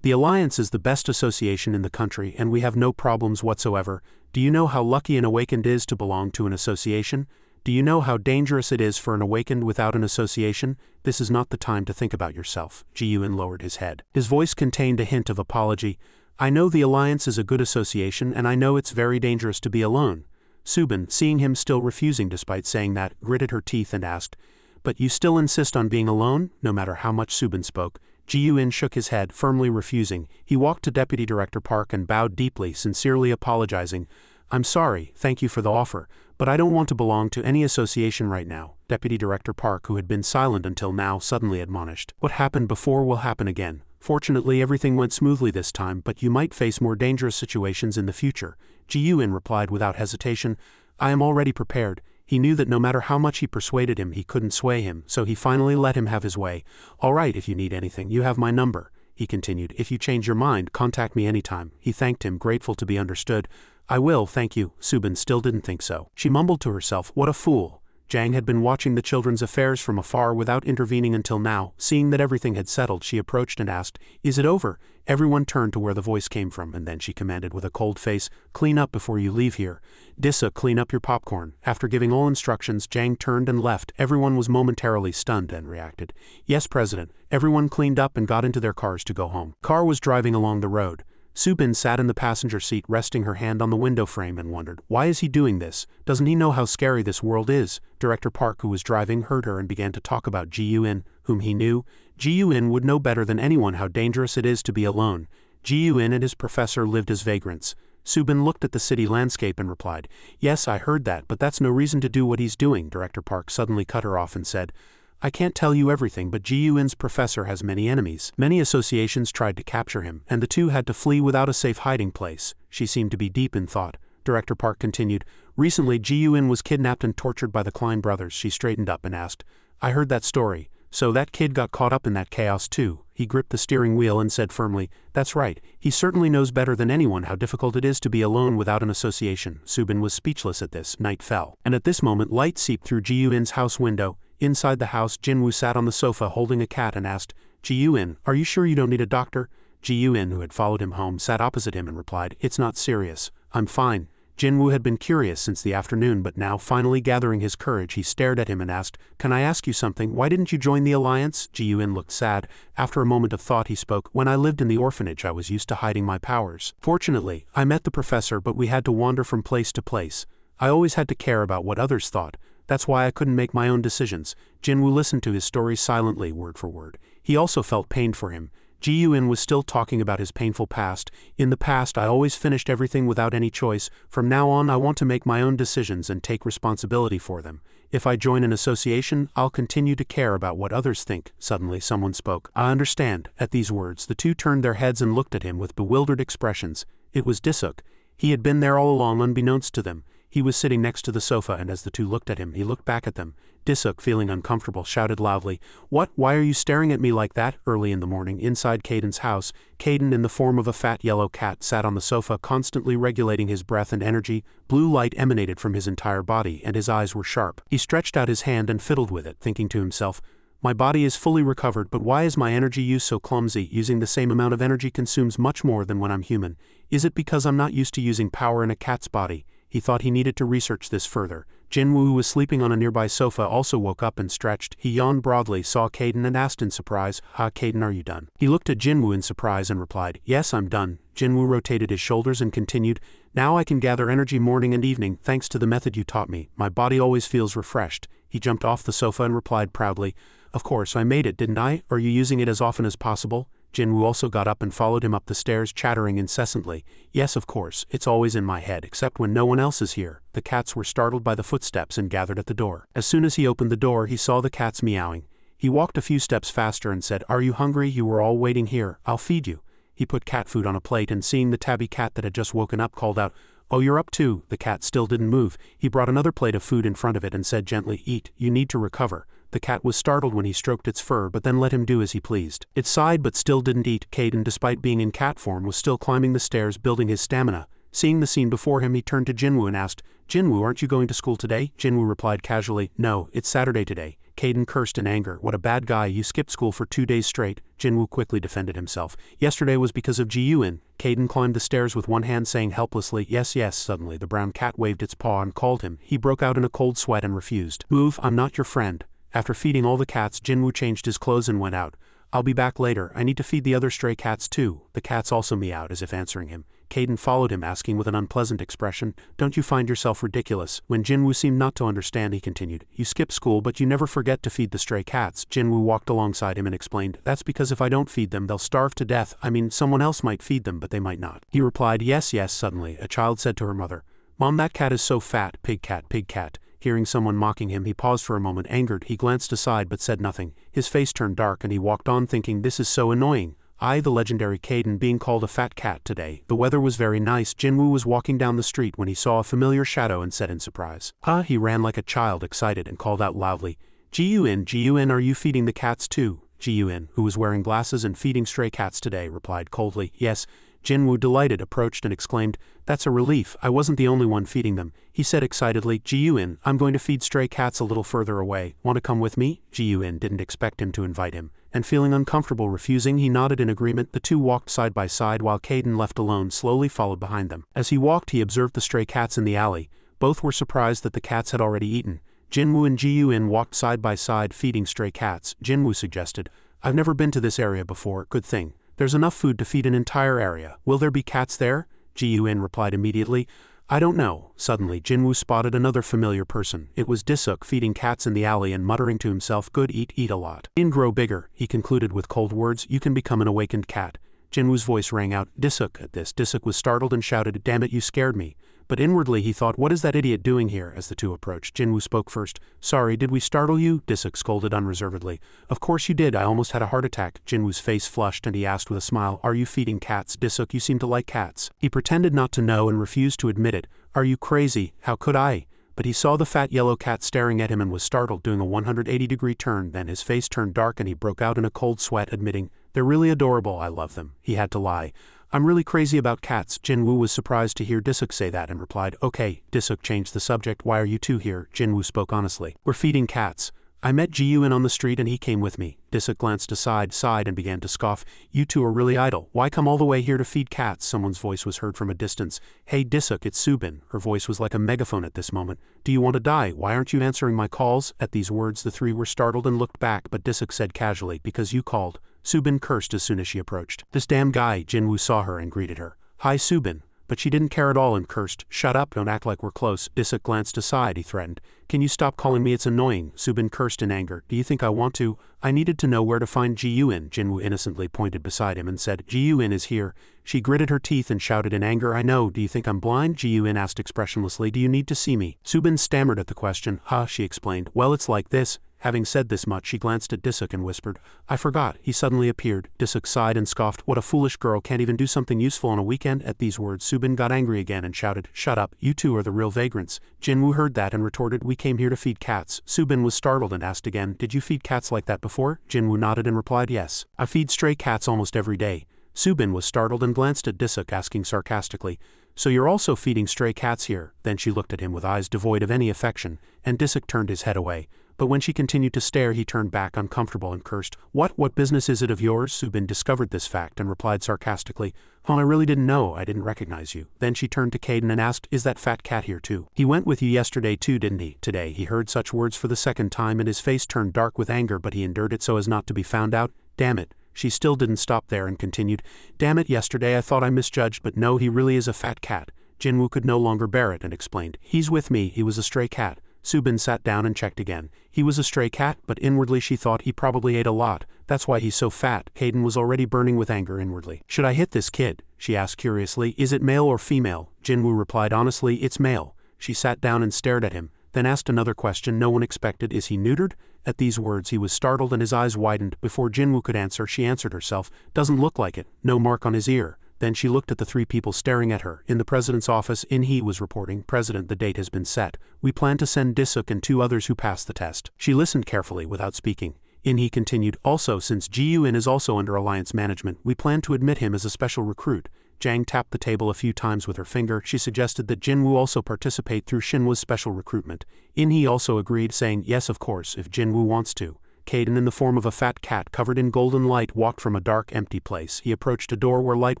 The alliance is the best association in the country and we have no problems whatsoever. Do you know how lucky an awakened is to belong to an association? Do you know how dangerous it is for an awakened without an association? This is not the time to think about yourself. Ji-Yoon lowered his head. His voice contained a hint of apology. I know the alliance is a good association and I know it's very dangerous to be alone. Subin, seeing him still refusing despite saying that, gritted her teeth and asked, but you still insist on being alone? No matter how much Subin spoke, Ji-Yoon shook his head, firmly refusing. He walked to Deputy Director Park and bowed deeply, sincerely apologizing. I'm sorry, thank you for the offer, but I don't want to belong to any association right now. Deputy Director Park, who had been silent until now, suddenly admonished. What happened before will happen again. Fortunately, everything went smoothly this time, but you might face more dangerous situations in the future. Ji-Yoon replied without hesitation, I am already prepared. He knew that no matter how much he persuaded him, he couldn't sway him, so he finally let him have his way. All right, if you need anything, you have my number, he continued. If you change your mind, contact me anytime. He thanked him, grateful to be understood. I will, thank you. Subin still didn't think so. She mumbled to herself, what a fool. Jang had been watching the children's affairs from afar without intervening until now. Seeing that everything had settled, she approached and asked, is it over? Everyone turned to where the voice came from, and then she commanded with a cold face, clean up before you leave here. Disuk, clean up your popcorn. After giving all instructions, Jang turned and left. Everyone was momentarily stunned and reacted. Yes, President. Everyone cleaned up and got into their cars to go home. Car was driving along the road. Subin sat in the passenger seat, resting her hand on the window frame, and wondered, why is he doing this? Doesn't he know how scary this world is? Director Park, who was driving, heard her and began to talk about Ji-Yoon, whom he knew. Ji-Yoon would know better than anyone how dangerous it is to be alone. Ji-Yun and his professor lived as vagrants. Subin looked at the city landscape and replied, "Yes, I heard that, but that's no reason to do what he's doing." Director Park suddenly cut her off and said, "I can't tell you everything, but Ji-Yun's professor has many enemies. Many associations tried to capture him, and the two had to flee without a safe hiding place." She seemed to be deep in thought. Director Park continued, "Recently Ji-Yun was kidnapped and tortured by the Klein brothers." She straightened up and asked, "I heard that story. So that kid got caught up in that chaos too?" He gripped the steering wheel and said firmly, "That's right. He certainly knows better than anyone how difficult it is to be alone without an association." Subin was speechless at this. Night fell. And at this moment light seeped through Ji-Yun's house window. Inside the house, Jinwoo sat on the sofa holding a cat and asked, "Ji-Yun, are you sure you don't need a doctor?" Ji-Yun, who had followed him home, sat opposite him and replied, "It's not serious. I'm fine." Jinwoo had been curious since the afternoon, but now, finally gathering his courage, he stared at him and asked, "Can I ask you something? Why didn't you join the alliance?" Ji-Yun looked sad. After a moment of thought he spoke, "When I lived in the orphanage I was used to hiding my powers. Fortunately, I met the professor, but we had to wander from place to place. I always had to care about what others thought. That's why I couldn't make my own decisions." Jinwoo listened to his story silently, word for word. He also felt pained for him. Ji-Yun was still talking about his painful past. "In the past I always finished everything without any choice. From now on I want to make my own decisions and take responsibility for them. If I join an association, I'll continue to care about what others think." Suddenly someone spoke. "I understand." At these words the two turned their heads and looked at him with bewildered expressions. It was Disuk. He had been there all along unbeknownst to them. He was sitting next to the sofa, and as the two looked at him, he looked back at them. Disuk, feeling uncomfortable, shouted loudly, "What? Why are you staring at me like that?" Early in the morning, inside Caden's house, Caden, in the form of a fat yellow cat, sat on the sofa, constantly regulating his breath and energy. Blue light emanated from his entire body, and his eyes were sharp. He stretched out his hand and fiddled with it, thinking to himself, "My body is fully recovered, but why is my energy use so clumsy? Using the same amount of energy consumes much more than when I'm human. Is it because I'm not used to using power in a cat's body?" He thought he needed to research this further. Jinwoo, who was sleeping on a nearby sofa, also woke up and stretched. He yawned broadly, saw Caden and asked in surprise, Caden, are you done?" He looked at Jinwoo in surprise and replied, "Yes, I'm done." Jinwoo rotated his shoulders and continued, "Now I can gather energy morning and evening, thanks to the method you taught me. My body always feels refreshed." He jumped off the sofa and replied proudly, "Of course, I made it, didn't I? Are you using it as often as possible?" Jinwoo also got up and followed him up the stairs, chattering incessantly, "Yes, of course, it's always in my head, except when no one else is here." The cats were startled by the footsteps and gathered at the door. As soon as he opened the door, he saw the cats meowing. He walked a few steps faster and said, "Are you hungry? You were all waiting here. I'll feed you." He put cat food on a plate and, seeing the tabby cat that had just woken up, called out, "Oh, you're up too." The cat still didn't move. He brought another plate of food in front of it and said gently, "Eat, you need to recover." The cat was startled when he stroked its fur, but then let him do as he pleased. It sighed but still didn't eat. Caden, despite being in cat form, was still climbing the stairs, building his stamina. Seeing the scene before him, he turned to Jinwoo and asked, "Jinwoo, aren't you going to school today?" Jinwoo replied casually, "No, it's Saturday today." Caden cursed in anger. "What a bad guy, you skipped school for 2 days straight." Jinwoo quickly defended himself. "Yesterday was because of Ji-Yun." Caden climbed the stairs with one hand, saying helplessly, "Yes, yes." Suddenly the brown cat waved its paw and called him. He broke out in a cold sweat and refused. "Move, I'm not your friend." After feeding all the cats, Jinwoo changed his clothes and went out. "I'll be back later. I need to feed the other stray cats too." The cats also meowed as if answering him. Caden followed him, asking with an unpleasant expression, "Don't you find yourself ridiculous?" When Jinwoo seemed not to understand, he continued, "You skip school, but you never forget to feed the stray cats." Jinwoo walked alongside him and explained, "That's because if I don't feed them, they'll starve to death. I mean, someone else might feed them, but they might not." He replied, "Yes, yes." Suddenly, a child said to her mother, "Mom, that cat is so fat." Pig cat, pig cat. Hearing someone mocking him, he paused for a moment, angered. He glanced aside but said nothing. His face turned dark and he walked on, thinking, "This is so annoying. I, the legendary Caden, being called a fat cat today." The weather was very nice. Jinwoo was walking down the street when he saw a familiar shadow and said in surprise, "Ah!" He ran like a child, excited, and called out loudly, "Ji-Yun, Ji-Yun, are you feeding the cats too?" Ji-Yun, who was wearing glasses and feeding stray cats today, replied coldly, "Yes." Jinwoo, delighted, approached and exclaimed, "That's a relief. I wasn't the only one feeding them." He said excitedly, "Ji-Yun, I'm going to feed stray cats a little further away. Want to come with me?" Ji-Yun didn't expect him to invite him, and feeling uncomfortable refusing, he nodded in agreement. The two walked side by side while Caden, left alone, slowly followed behind them. As he walked, he observed the stray cats in the alley. Both were surprised that the cats had already eaten. Jinwoo and Ji-Yun walked side by side feeding stray cats. Jinwoo suggested, "I've never been to this area before. Good thing. There's enough food to feed an entire area. Will there be cats there?" Ji-Yun replied immediately, "I don't know." Suddenly, Jinwoo spotted another familiar person. It was Disuk, feeding cats in the alley and muttering to himself, "Good, eat a lot. And grow bigger." He concluded with cold words, "You can become an awakened cat." Jinwoo's voice rang out, Disuk. At this, Disuk was startled and shouted, damn it, you scared me. But inwardly he thought, what is that idiot doing here? As the two approached, Jinwoo spoke first. Sorry, did we startle you? Disuk scolded unreservedly. Of course you did, I almost had a heart attack. Jinwoo's face flushed and he asked with a smile, are you feeding cats? Disuk, you seem to like cats. He pretended not to know and refused to admit it. Are you crazy? How could I? But he saw the fat yellow cat staring at him and was startled, doing a 180-degree turn. Then his face turned dark and he broke out in a cold sweat, admitting, they're really adorable, I love them. He had to lie. I'm really crazy about cats. Jinwoo was surprised to hear Disuk say that and replied, okay. Disuk changed the subject. Why are you two here? Jinwoo spoke honestly. We're feeding cats. I met Ji-Yoon on the street and he came with me. Disuk glanced aside, sighed and began to scoff. You two are really idle. Why come all the way here to feed cats? Someone's voice was heard from a distance. Hey Disuk, it's Subin. Her voice was like a megaphone at this moment. Do you want to die? Why aren't you answering my calls? At these words the three were startled and looked back, but Disuk said casually, because you called. Subin cursed as soon as she approached. This damn guy. Jinwoo saw her and greeted her. Hi Subin. But she didn't care at all and cursed. Shut up, don't act like we're close. Disuk glanced aside, he threatened. Can you stop calling me? It's annoying. Subin cursed in anger. Do you think I want to? I needed to know where to find Ji-Yoon. Jinwoo innocently pointed beside him and said, Ji-Yoon is here. She gritted her teeth and shouted in anger, I know. Do you think I'm blind? Ji-Yoon asked expressionlessly. Do you need to see me? Subin stammered at the question. She explained. Well, it's like this. Having said this much, she glanced at Disuk and whispered, I forgot. He suddenly appeared. Disuk sighed and scoffed. What a foolish girl, can't even do something useful on a weekend. At these words, Subin got angry again and shouted, Shut up, you two are the real vagrants. Jinwoo heard that and retorted, We came here to feed cats. Subin was startled and asked again, Did you feed cats like that before? Jinwoo nodded and replied, Yes. I feed stray cats almost every day. Subin was startled and glanced at Disuk, asking sarcastically, So you're also feeding stray cats here? Then she looked at him with eyes devoid of any affection, and Disuk turned his head away. But when she continued to stare, he turned back uncomfortable and cursed. What business is it of yours? Subin discovered this fact and replied sarcastically, I really didn't know. I didn't recognize you. Then she turned to Caden and asked, Is that fat cat here too? He went with you yesterday too, didn't he? Today he heard such words for the second time and his face turned dark with anger, but he endured it so as not to be found out. Damn it. She still didn't stop there and continued, Damn it, yesterday I thought I misjudged, but no, he really is a fat cat. Jinwoo could no longer bear it and explained, He's with me, he was a stray cat. Subin sat down and checked again. He was a stray cat, but inwardly she thought he probably ate a lot. That's why he's so fat. Caden was already burning with anger inwardly. Should I hit this kid? She asked curiously. Is it male or female? Jinwoo replied honestly, it's male. She sat down and stared at him, then asked another question no one expected. Is he neutered? At these words he was startled and his eyes widened. Before Jinwoo could answer, she answered herself. Doesn't look like it. No mark on his ear. Then she looked at the three people staring at her. In the president's office, he was reporting, President, the date has been set. We plan to send Disuk and 2 others who passed the test. She listened carefully without speaking. He continued, also, since Ji-Yoon is also under alliance management, we plan to admit him as a special recruit. Jang tapped the table a few times with her finger. She suggested that Jinwoo also participate through Shinhwa's special recruitment. He also agreed, saying, yes, of course, if Jinwoo wants to. Caden, in the form of a fat cat covered in golden light, walked from a dark, empty place. He approached a door where light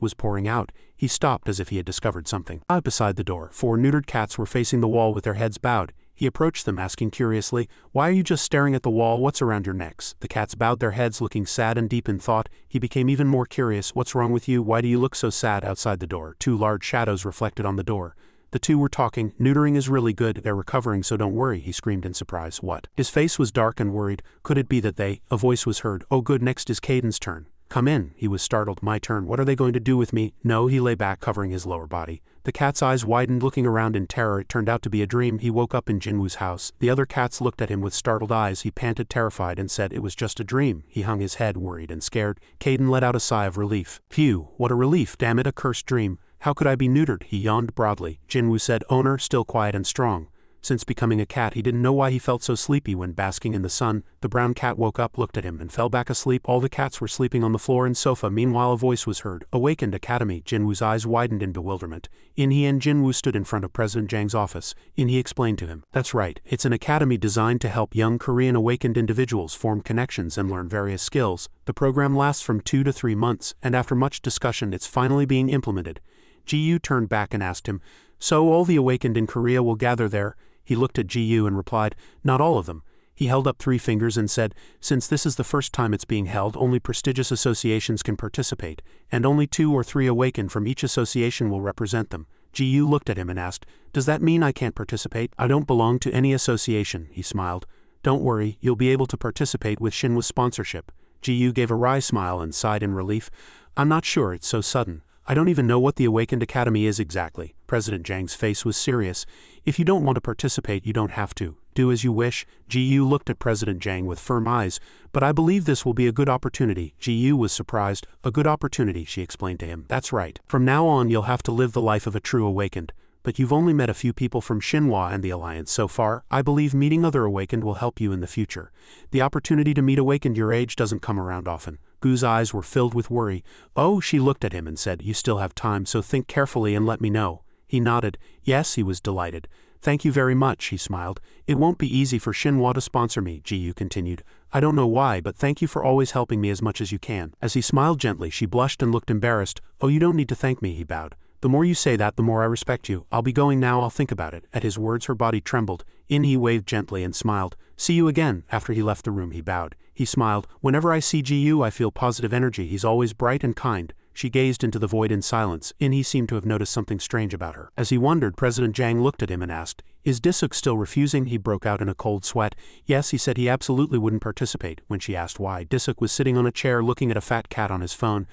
was pouring out. He stopped as if he had discovered something. Beside the door, 4 neutered cats were facing the wall with their heads bowed. He approached them, asking curiously, Why are you just staring at the wall? What's around your necks? The cats bowed their heads, looking sad and deep in thought. He became even more curious. What's wrong with you? Why do you look so sad? Outside the door, 2 large shadows reflected on the door. The 2 were talking. Neutering is really good, they're recovering, so don't worry, he screamed in surprise. What? His face was dark and worried. Could it be that they? A voice was heard. Oh good, next is Caden's turn. Come in. He was startled. My turn. What are they going to do with me? No, he lay back, covering his lower body. The cat's eyes widened, looking around in terror. It turned out to be a dream. He woke up in Jinwoo's house. The other cats looked at him with startled eyes. He panted, terrified, and said it was just a dream. He hung his head, worried and scared. Caden let out a sigh of relief. Phew, what a relief. Damn it, a cursed dream. How could I be neutered? He yawned broadly. Jinwoo said, owner, still quiet and strong. Since becoming a cat, he didn't know why he felt so sleepy when basking in the sun. The brown cat woke up, looked at him, and fell back asleep. All the cats were sleeping on the floor and sofa. Meanwhile, a voice was heard. Awakened Academy. Jinwoo's eyes widened in bewilderment. He and Jinwoo stood in front of President Jang's office. He explained to him. That's right. It's an academy designed to help young Korean awakened individuals form connections and learn various skills. The program lasts from 2 to 3 months, and after much discussion, it's finally being implemented. Ji-Yu turned back and asked him, So all the awakened in Korea will gather there? He looked at Ji-Yu and replied, Not all of them. He held up 3 fingers and said, Since this is the first time it's being held, only prestigious associations can participate, and only 2 or 3 awakened from each association will represent them. Ji-Yu looked at him and asked, Does that mean I can't participate? I don't belong to any association, he smiled. Don't worry, you'll be able to participate with Shinhwa's sponsorship. Ji-Yu gave a wry smile and sighed in relief. I'm not sure, it's so sudden. I don't even know what the Awakened Academy is exactly. President Zhang's face was serious. If you don't want to participate, you don't have to. Do as you wish. Ji looked at President Zhang with firm eyes. But I believe this will be a good opportunity. Ji was surprised. A good opportunity, she explained to him. That's right. From now on you'll have to live the life of a true Awakened. But you've only met a few people from Manhwa and the Alliance so far. I believe meeting other Awakened will help you in the future. The opportunity to meet Awakened your age doesn't come around often. Gu's eyes were filled with worry. Oh, she looked at him and said, you still have time, so think carefully and let me know. He nodded. Yes, he was delighted. Thank you very much, he smiled. It won't be easy for Manhwa to sponsor me, Ji continued. I don't know why, but thank you for always helping me as much as you can. As he smiled gently, she blushed and looked embarrassed. Oh, you don't need to thank me, he bowed. The more you say that, the more I respect you. I'll be going now, I'll think about it. At his words her body trembled. He waved gently and smiled. See you again. After he left the room he bowed. He smiled. Whenever I see Ji I feel positive energy. He's always bright and kind. She gazed into the void in silence. He seemed to have noticed something strange about her. As he wondered, President Zhang looked at him and asked, Is Disuk still refusing? He broke out in a cold sweat. Yes, he said he absolutely wouldn't participate. When she asked why, Disuk was sitting on a chair looking at a fat cat on his phone.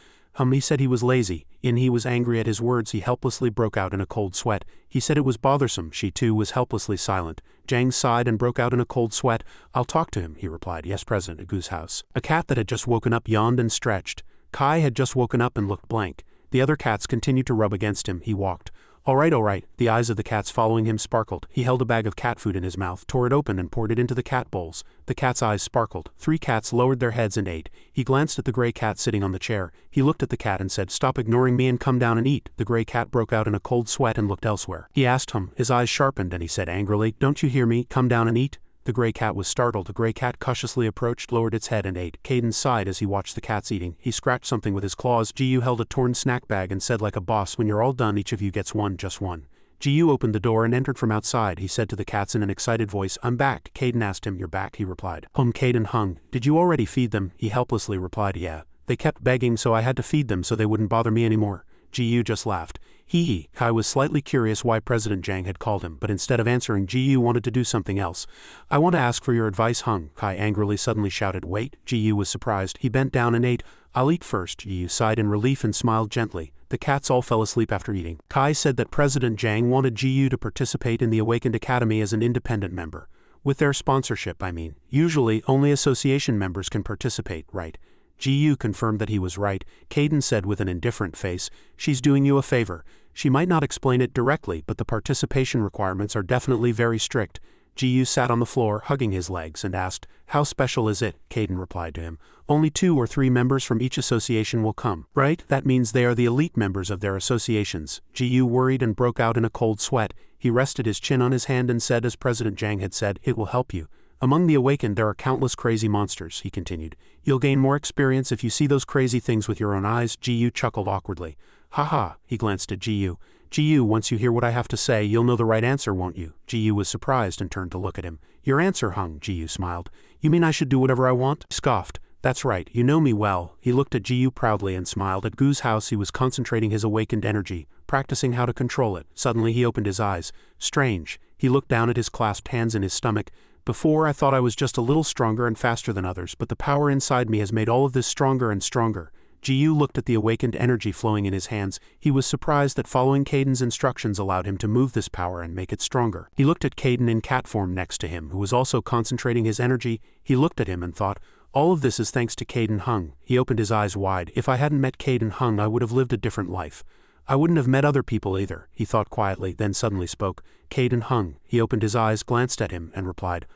He said he was lazy. He was angry at his words. He helplessly broke out in a cold sweat. He said it was bothersome. She too was helplessly silent. Zhang sighed and broke out in a cold sweat. I'll talk to him, he replied. Yes, President, at Gu's house. A cat that had just woken up yawned and stretched. Kai had just woken up and looked blank. The other cats continued to rub against him. He walked. All right. The eyes of the cats following him sparkled. He held a bag of cat food in his mouth, tore it open and poured it into the cat bowls. The cat's eyes sparkled. 3 cats lowered their heads and ate. He glanced at the gray cat sitting on the chair. He looked at the cat and said, Stop ignoring me and come down and eat. The gray cat broke out in a cold sweat and looked elsewhere. He asked him. His eyes sharpened and he said angrily, Don't you hear me? Come down and eat. The gray cat was startled. The gray cat cautiously approached, lowered its head and ate. Caden sighed as he watched the cats eating. He scratched something with his claws. Ji held a torn snack bag and said like a boss, When you're all done, each of you gets one, just one. Ji opened the door and entered from outside. He said to the cats in an excited voice, I'm back. Caden asked him, You're back, he replied. Caden hung. Did you already feed them? He helplessly replied, Yeah. They kept begging, so I had to feed them so they wouldn't bother me anymore. Ji just laughed. Hee. Kai was slightly curious why President Zhang had called him, but instead of answering, Ji wanted to do something else. I want to ask for your advice, Hung. Kai angrily suddenly shouted. Wait. Ji was surprised. He bent down and ate. I'll eat first. Ji sighed in relief and smiled gently. The cats all fell asleep after eating. Kai said that President Zhang wanted Ji to participate in the Awakened Academy as an independent member. With their sponsorship, I mean. Usually, only association members can participate, right? Ji confirmed that he was right. Caden said with an indifferent face, She's doing you a favor. She might not explain it directly, but the participation requirements are definitely very strict. Ji sat on the floor, hugging his legs, and asked, How special is it? Caden replied to him. Only 2 or 3 members from each association will come. Right? That means they are the elite members of their associations. Ji worried and broke out in a cold sweat. He rested his chin on his hand and said, as President Zhang had said, It will help you. Among the Awakened there are countless crazy monsters, he continued. You'll gain more experience if you see those crazy things with your own eyes. Ji chuckled awkwardly. Haha, he glanced at Ji. Ji, once you hear what I have to say, you'll know the right answer, won't you? Ji was surprised and turned to look at him. Your answer, Hung, Ji smiled. You mean I should do whatever I want? Scoffed. That's right, you know me well. He looked at Ji proudly and smiled. At Gu's house he was concentrating his awakened energy, practicing how to control it. Suddenly he opened his eyes. Strange. He looked down at his clasped hands in his stomach. Before I thought I was just a little stronger and faster than others, but the power inside me has made all of this stronger and stronger. Ji looked at the awakened energy flowing in his hands. He was surprised that following Caden's instructions allowed him to move this power and make it stronger. He looked at Caden in cat form next to him, who was also concentrating his energy. He looked at him and thought, all of this is thanks to Caden Hung. He opened his eyes wide. If I hadn't met Caden Hung, I would have lived a different life. I wouldn't have met other people either, he thought quietly, then suddenly spoke. Caden Hung. He opened his eyes, glanced at him, and replied,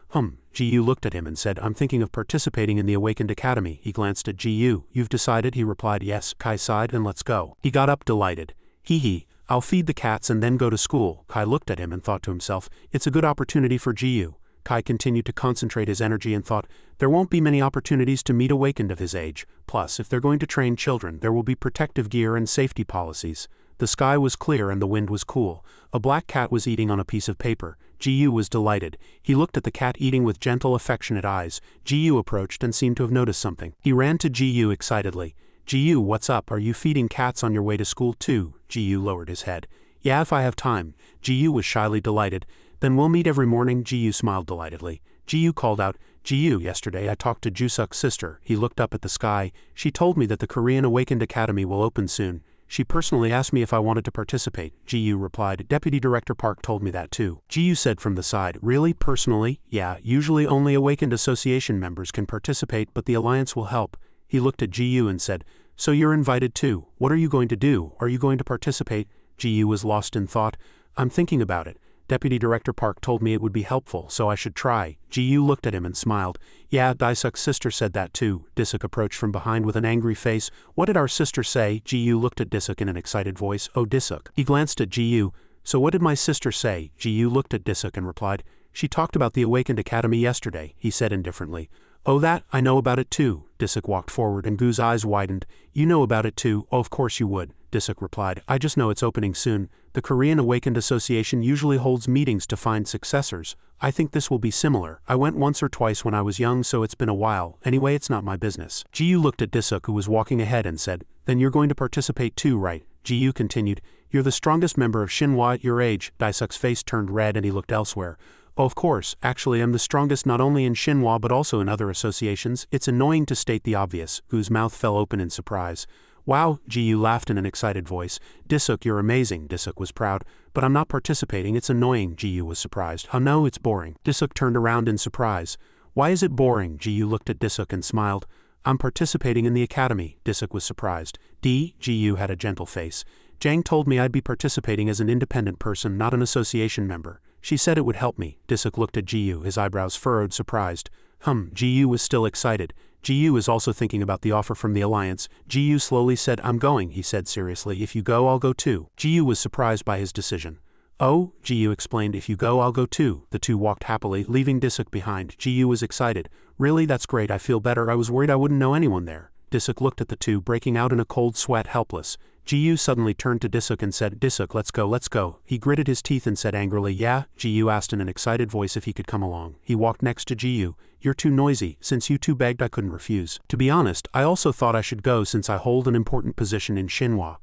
Ji looked at him and said, I'm thinking of participating in the Awakened Academy. He glanced at Ji. You've decided? He replied, yes. Kai sighed, and let's go. He got up delighted. I'll feed the cats and then go to school. Kai looked at him and thought to himself, it's a good opportunity for Ji. Kai continued to concentrate his energy and thought, there won't be many opportunities to meet Awakened of his age. Plus, if they're going to train children, there will be protective gear and safety policies. The sky was clear and the wind was cool. A black cat was eating on a piece of paper. Ji was delighted. He looked at the cat eating with gentle, affectionate eyes. Ji approached and seemed to have noticed something. He ran to Ji excitedly. Ji, what's up? Are you feeding cats on your way to school too? Ji lowered his head. Yeah, if I have time. Ji was shyly delighted. Then we'll meet every morning. Ji smiled delightedly. Ji called out, Ji-yu, yesterday I talked to Jusuk's sister. He looked up at the sky. She told me that the Korean Awakened Academy will open soon. She personally asked me if I wanted to participate. Ji-yu replied. Deputy Director Park told me that too. Ji-yu said from the side. Really? Personally? Yeah, usually only Awakened Association members can participate, but the Alliance will help. He looked at Ji-yu and said, so you're invited too. What are you going to do? Are you going to participate? Ji-yu was lost in thought. I'm thinking about it. Deputy Director Park told me it would be helpful, so I should try. Ji-yu looked at him and smiled. Yeah, Daisuk's sister said that too. Disuk approached from behind with an angry face. What did our sister say? Ji-yu looked at Disuk in an excited voice. Oh, Disuk. He glanced at Ji-yu. So what did my sister say? Ji-yu looked at Disuk and replied. She talked about the Awakened Academy yesterday, he said indifferently. Oh, that? I know about it too. Disuk walked forward and Gu's eyes widened. You know about it too? Oh, of course you would. Disuk replied. I just know it's opening soon. The Korean Awakened Association usually holds meetings to find successors. I think this will be similar. I went once or twice when I was young, so it's been a while. Anyway, it's not my business. Ji-yu looked at Disuk, who was walking ahead, and said, then you're going to participate too, right? Ji-yu continued. You're the strongest member of Shinhwa at your age. Daisuk's face turned red and he looked elsewhere. Oh, of course. Actually, I'm the strongest not only in Shinhwa but also in other associations. It's annoying to state the obvious. Gu's mouth fell open in surprise. Wow, Ji-yu laughed in an excited voice. Disuk, you're amazing. Disuk was proud. But I'm not participating. It's annoying. Ji-yu was surprised. Oh no, it's boring. Disuk turned around in surprise. Why is it boring? Ji-yu looked at Disuk and smiled. I'm participating in the academy. Disuk was surprised. Ji-yu had a gentle face. Jang told me I'd be participating as an independent person, not an association member. She said it would help me. Disuk looked at Ji-yu, his eyebrows furrowed, surprised. Ji-yu was still excited. Ji-yu is also thinking about the offer from the Alliance. Ji-yu slowly said, I'm going, he said seriously. If you go, I'll go too. Ji-yu was surprised by his decision. Oh, Ji-yu explained, if you go, I'll go too. The two walked happily, leaving Disuk behind. Ji-yu was excited. Really, that's great, I feel better. I was worried I wouldn't know anyone there. Disuk looked at the two, breaking out in a cold sweat, helpless. Ji-yu suddenly turned to Disuk and said, Disuk, let's go, let's go. He gritted his teeth and said angrily, yeah? Ji-yu asked in an excited voice if he could come along. He walked next to Ji-yu. You're too noisy. Since you two begged, I couldn't refuse. To be honest, I also thought I should go since I hold an important position in Shinhwa.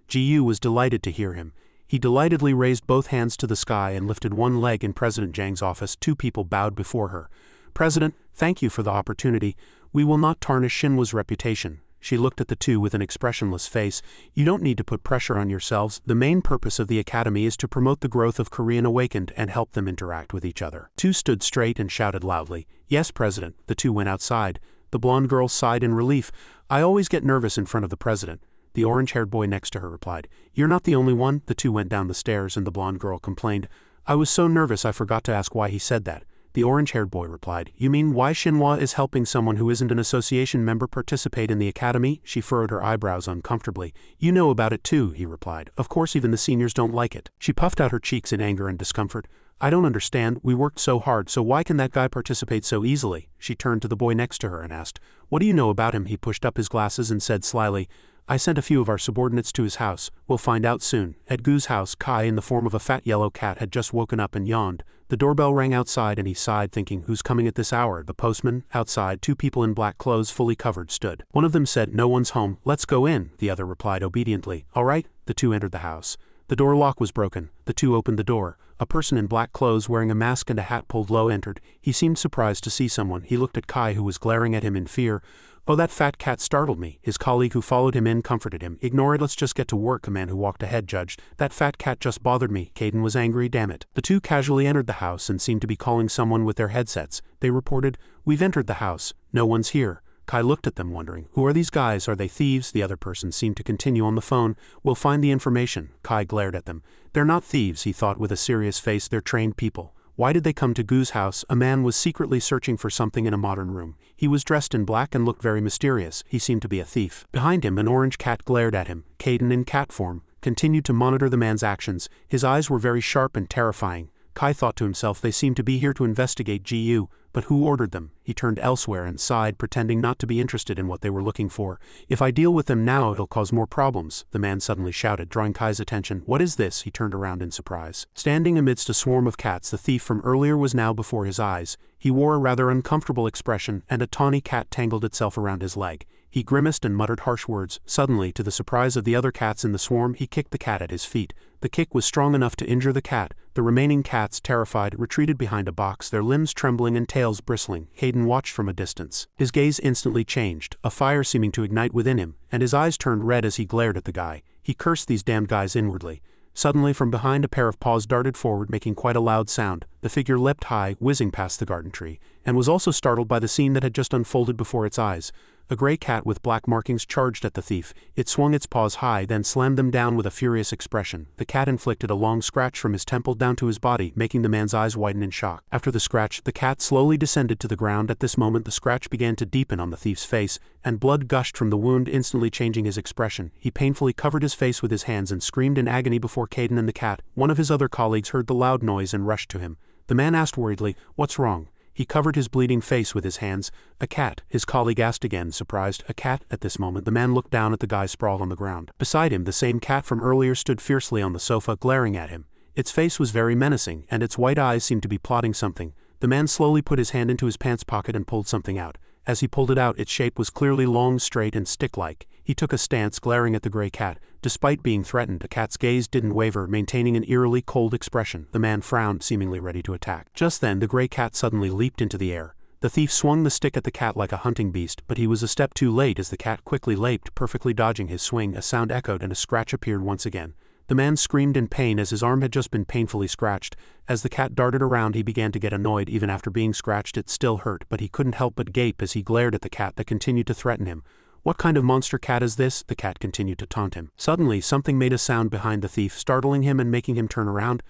Ji-yu was delighted to hear him. He delightedly raised both hands to the sky and lifted one leg in President Jang's office. Two people bowed before her. President, thank you for the opportunity. We will not tarnish Shinhwa's reputation. She looked at the two with an expressionless face. You don't need to put pressure on yourselves. The main purpose of the academy is to promote the growth of Korean Awakened and help them interact with each other. Two stood straight and shouted loudly. Yes, President. The two went outside. The blonde girl sighed in relief. I always get nervous in front of the President. The orange-haired boy next to her replied. You're not the only one. The two went down the stairs and the blonde girl complained. I was so nervous I forgot to ask why he said that. The orange-haired boy replied, You mean why Shinhwa is helping someone who isn't an association member participate in the academy? She furrowed her eyebrows uncomfortably. You know about it too, he replied. Of course even the seniors don't like it. She puffed out her cheeks in anger and discomfort. I don't understand, we worked so hard, so why can that guy participate so easily? She turned to the boy next to her and asked, What do you know about him? He pushed up his glasses and said slyly, I sent a few of our subordinates to his house. We'll find out soon. At Gu's house, Kai, in the form of a fat yellow cat, had just woken up and yawned. The doorbell rang outside and he sighed, thinking, who's coming at this hour? The postman. Outside, two people in black clothes fully covered stood. One of them said, No one's home. Let's go in. The other replied obediently. All right. The two entered the house. The door lock was broken. The two opened the door. A person in black clothes wearing a mask and a hat pulled low entered. He seemed surprised to see someone. He looked at Kai, who was glaring at him in fear. Oh, that fat cat startled me. His colleague who followed him in comforted him. Ignore it, let's just get to work, a man who walked ahead judged. That fat cat just bothered me. Caden was angry, damn it. The two casually entered the house and seemed to be calling someone with their headsets. They reported, We've entered the house. No one's here. Kai looked at them, wondering, Who are these guys? Are they thieves? The other person seemed to continue on the phone. We'll find the information. Kai glared at them. They're not thieves, he thought with a serious face. They're trained people. Why did they come to Gu's house? A man was secretly searching for something in a modern room. He was dressed in black and looked very mysterious. He seemed to be a thief. Behind him, an orange cat glared at him. Caden, in cat form, continued to monitor the man's actions. His eyes were very sharp and terrifying. Kai thought to himself, they seem to be here to investigate GU, but who ordered them? He turned elsewhere and sighed, pretending not to be interested in what they were looking for. If I deal with them now, it'll cause more problems, the man suddenly shouted, drawing Kai's attention. What is this? He turned around in surprise. Standing amidst a swarm of cats, the thief from earlier was now before his eyes. He wore a rather uncomfortable expression, and a tawny cat tangled itself around his leg. He grimaced and muttered harsh words. Suddenly, to the surprise of the other cats in the swarm, he kicked the cat at his feet. The kick was strong enough to injure the cat The remaining cats, terrified, retreated behind a box, their limbs trembling and tails bristling. Caden watched from a distance. His gaze instantly changed, a fire seeming to ignite within him, and his eyes turned red as he glared at the guy. He cursed these damned guys inwardly. Suddenly, from behind, a pair of paws darted forward, making quite a loud sound. The figure leapt high, whizzing past the garden tree, and was also startled by the scene that had just unfolded before its eyes. A gray cat with black markings charged at the thief. It swung its paws high, then slammed them down with a furious expression. The cat inflicted a long scratch from his temple down to his body, making the man's eyes widen in shock. After the scratch, the cat slowly descended to the ground. At this moment, the scratch began to deepen on the thief's face, and blood gushed from the wound, instantly changing his expression. He painfully covered his face with his hands and screamed in agony before Caden and the cat. One of his other colleagues heard the loud noise and rushed to him. The man asked worriedly, "What's wrong?" He covered his bleeding face with his hands. "A cat," his colleague asked again, surprised. "A cat?" At this moment, the man looked down at the guy sprawled on the ground. Beside him, the same cat from earlier stood fiercely on the sofa, glaring at him. Its face was very menacing, and its white eyes seemed to be plotting something. The man slowly put his hand into his pants pocket and pulled something out. As he pulled it out, its shape was clearly long, straight, and stick-like. He took a stance, glaring at the gray cat. Despite being threatened, the cat's gaze didn't waver, maintaining an eerily cold expression. The man frowned, seemingly ready to attack. Just then, the gray cat suddenly leaped into the air. The thief swung the stick at the cat like a hunting beast, but he was a step too late as the cat quickly leaped, perfectly dodging his swing. A sound echoed and a scratch appeared once again. The man screamed in pain as his arm had just been painfully scratched. As the cat darted around, he began to get annoyed. Even after being scratched, it still hurt, but he couldn't help but gape as he glared at the cat that continued to threaten him. "What kind of monster cat is this?" the cat continued to taunt him. Suddenly, something made a sound behind the thief, startling him and making him turn around.